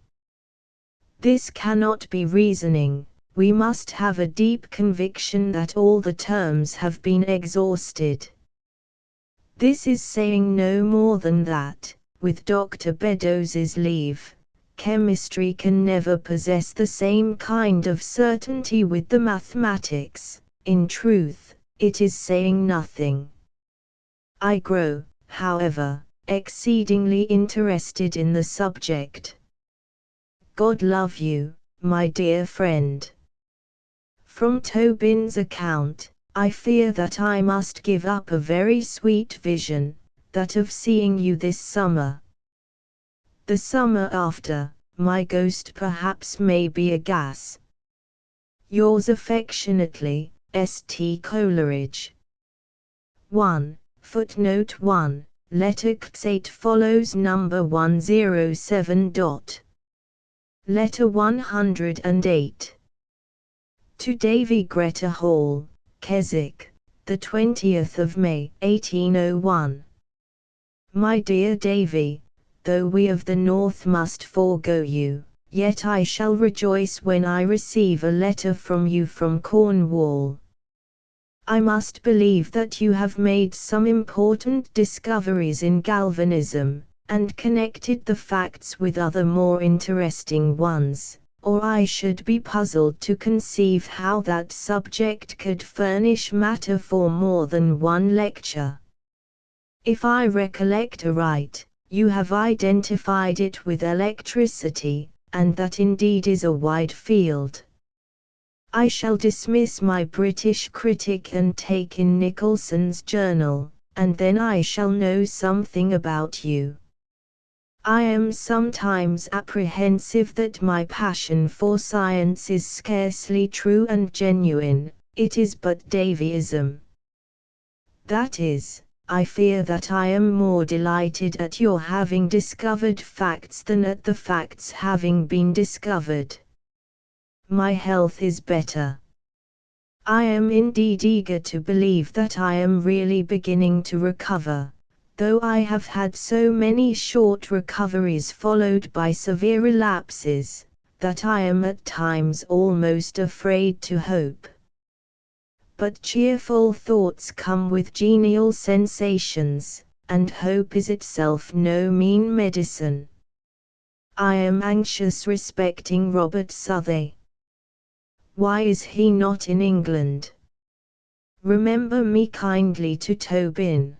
This cannot be reasoning. We must have a deep conviction that all the terms have been exhausted. This is saying no more than that, with Dr. Beddoes's leave, chemistry can never possess the same kind of certainty with the mathematics. In truth, it is saying nothing. I grow, however, exceedingly interested in the subject. God love you, my dear friend. From Tobin's account, I fear that I must give up a very sweet vision, that of seeing you this summer. The summer after, my ghost perhaps may be a gas. Yours affectionately, S.T. Coleridge. 1. Footnote 1. Letter X8 follows number 107. Letter 108. To Davy Greta Hall, Keswick, the 20th of May, 1801. My dear Davy, though we of the North must forego you, yet I shall rejoice when I receive a letter from you from Cornwall. I must believe that you have made some important discoveries in galvanism, and connected the facts with other more interesting ones, or I should be puzzled to conceive how that subject could furnish matter for more than one lecture. If I recollect aright, you have identified it with electricity, and that indeed is a wide field. I shall dismiss my British critic and take in Nicholson's journal, and then I shall know something about you. I am sometimes apprehensive that my passion for science is scarcely true and genuine, it is but Davyism. That is, I fear that I am more delighted at your having discovered facts than at the facts having been discovered. My health is better. I am indeed eager to believe that I am really beginning to recover, though I have had so many short recoveries followed by severe relapses, that I am at times almost afraid to hope. But cheerful thoughts come with genial sensations, and hope is itself no mean medicine. I am anxious respecting Robert Southey. Why is he not in England? Remember me kindly to Tobin.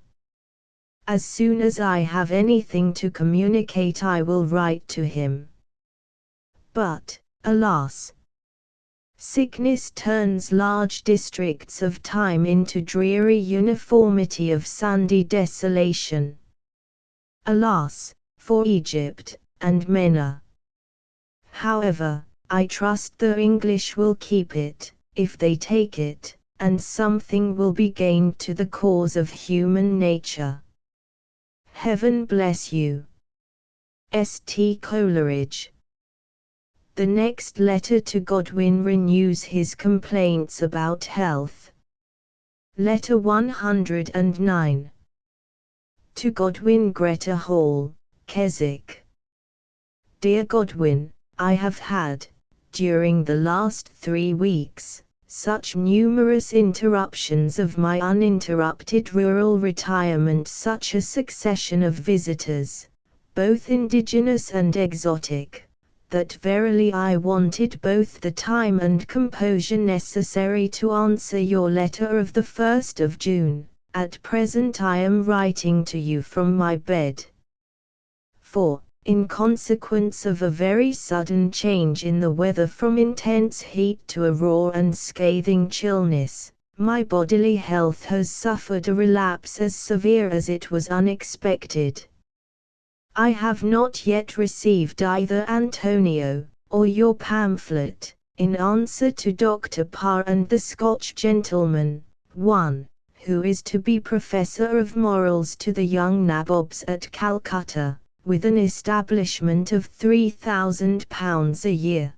As soon as I have anything to communicate I will write to him. But, alas! Sickness turns large districts of time into dreary uniformity of sandy desolation. Alas, for Egypt, and Mena. However, I trust the English will keep it, if they take it, and something will be gained to the cause of human nature. Heaven bless you. St. Coleridge. The next letter to Godwin renews his complaints about health. Letter 109. To Godwin Greta Hall, Keswick. Dear Godwin, I have had, during the last 3 weeks, such numerous interruptions of my uninterrupted rural retirement, such a succession of visitors, both indigenous and exotic, that verily I wanted both the time and composure necessary to answer your letter of the 1st of June. At present I am writing to you from my bed. For, in consequence of a very sudden change in the weather from intense heat to a raw and scathing chillness, my bodily health has suffered a relapse as severe as it was unexpected. I have not yet received either Antonio, or your pamphlet, in answer to Dr. Parr and the Scotch gentleman, one, who is to be Professor of Morals to the young nabobs at Calcutta, with an establishment of £3,000 a year.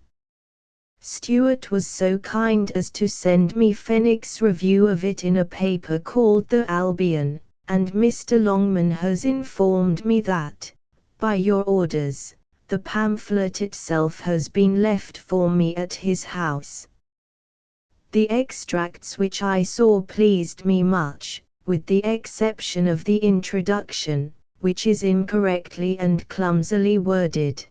Stewart was so kind as to send me Fenwick's review of it in a paper called the Albion, and Mr. Longman has informed me that, by your orders, the pamphlet itself has been left for me at his house. The extracts which I saw pleased me much, with the exception of the introduction, which is incorrectly and clumsily worded.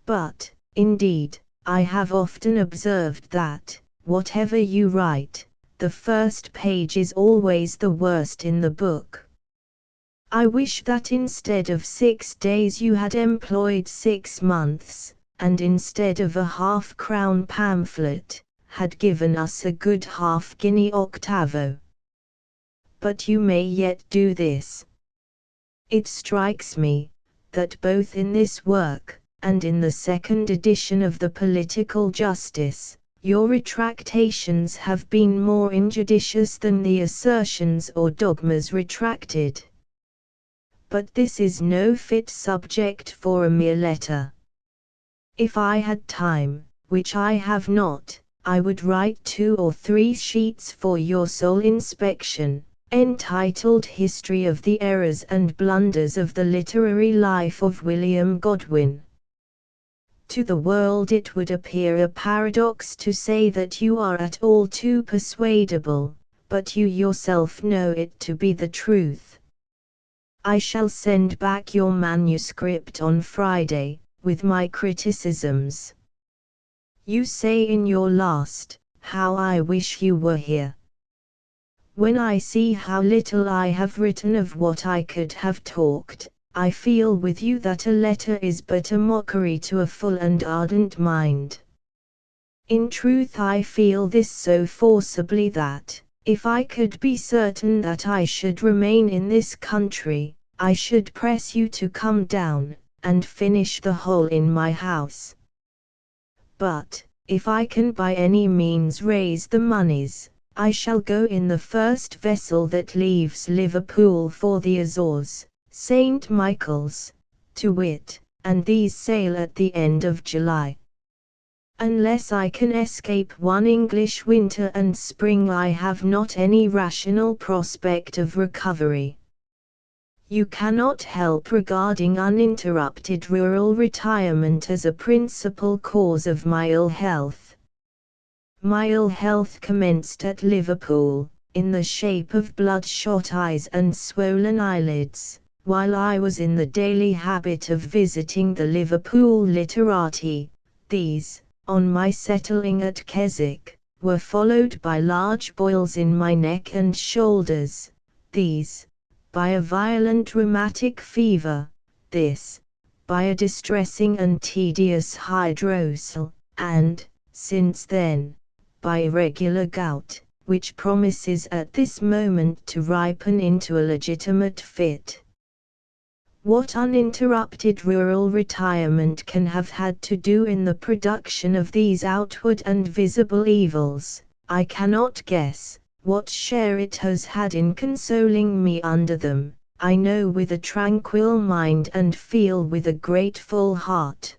But, indeed, I have often observed that, whatever you write, the first page is always the worst in the book. I wish that instead of 6 days you had employed 6 months, and instead of a half-crown pamphlet, had given us a good half-guinea octavo. But you may yet do this. It strikes me, that both in this work, and in the second edition of the Political Justice, your retractations have been more injudicious than the assertions or dogmas retracted. But this is no fit subject for a mere letter. If I had time, which I have not, I would write 2 or 3 sheets for your sole inspection, entitled History of the Errors and Blunders of the Literary Life of William Godwin. To the world it would appear a paradox to say that you are at all too persuadable, but you yourself know it to be the truth. I shall send back your manuscript on Friday, with my criticisms. You say in your last, "How I wish you were here." When I see how little I have written of what I could have talked, I feel with you that a letter is but a mockery to a full and ardent mind. In truth I feel this so forcibly that, if I could be certain that I should remain in this country, I should press you to come down, and finish the whole in my house. But, if I can by any means raise the moneys, I shall go in the first vessel that leaves Liverpool for the Azores, St. Michael's, to wit, and these sail at the end of July. Unless I can escape one English winter and spring I have not any rational prospect of recovery. You cannot help regarding uninterrupted rural retirement as a principal cause of my ill health. My ill health commenced at Liverpool, in the shape of bloodshot eyes and swollen eyelids, while I was in the daily habit of visiting the Liverpool literati. These, on my settling at Keswick, were followed by large boils in my neck and shoulders. These, by a violent rheumatic fever. This, by a distressing and tedious hydrocele, and, since then, by irregular gout, which promises at this moment to ripen into a legitimate fit. What uninterrupted rural retirement can have had to do in the production of these outward and visible evils, I cannot guess. What share it has had in consoling me under them, I know with a tranquil mind and feel with a grateful heart.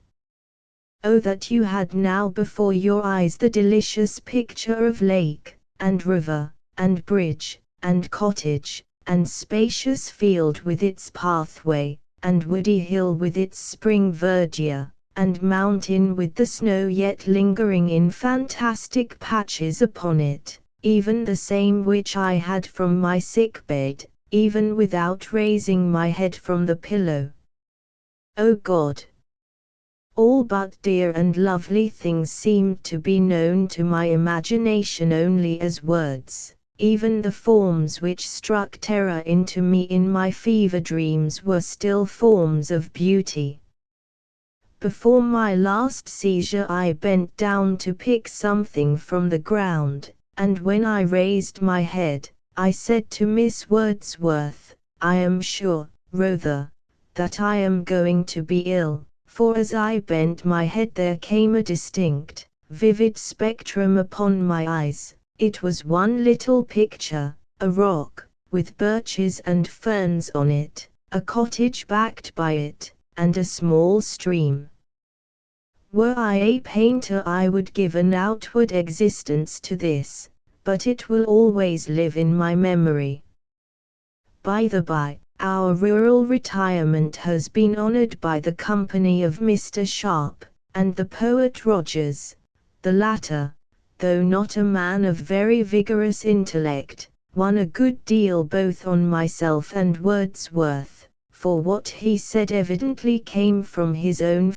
Oh, that you had now before your eyes the delicious picture of lake, and river, and bridge, and cottage, and spacious field with its pathway, and woody hill with its spring verdure, and mountain with the snow yet lingering in fantastic patches upon it, even the same which I had from my sick bed, even without raising my head from the pillow. O God! All but dear and lovely things seemed to be known to my imagination only as words. Even the forms which struck terror into me in my fever dreams were still forms of beauty. Before my last seizure I bent down to pick something from the ground, and when I raised my head, I said to Miss Wordsworth, I am sure, Rotha, that I am going to be ill. For as I bent my head there came a distinct, vivid spectrum upon my eyes. It was one little picture, a rock, with birches and ferns on it, a cottage backed by it, and a small stream. Were I a painter I would give an outward existence to this, but it will always live in my memory. By the by, our rural retirement has been honoured by the company of Mr. Sharp, and the poet Rogers. The latter, though not a man of very vigorous intellect, won a good deal both on myself and Wordsworth, for what he said evidently came from his own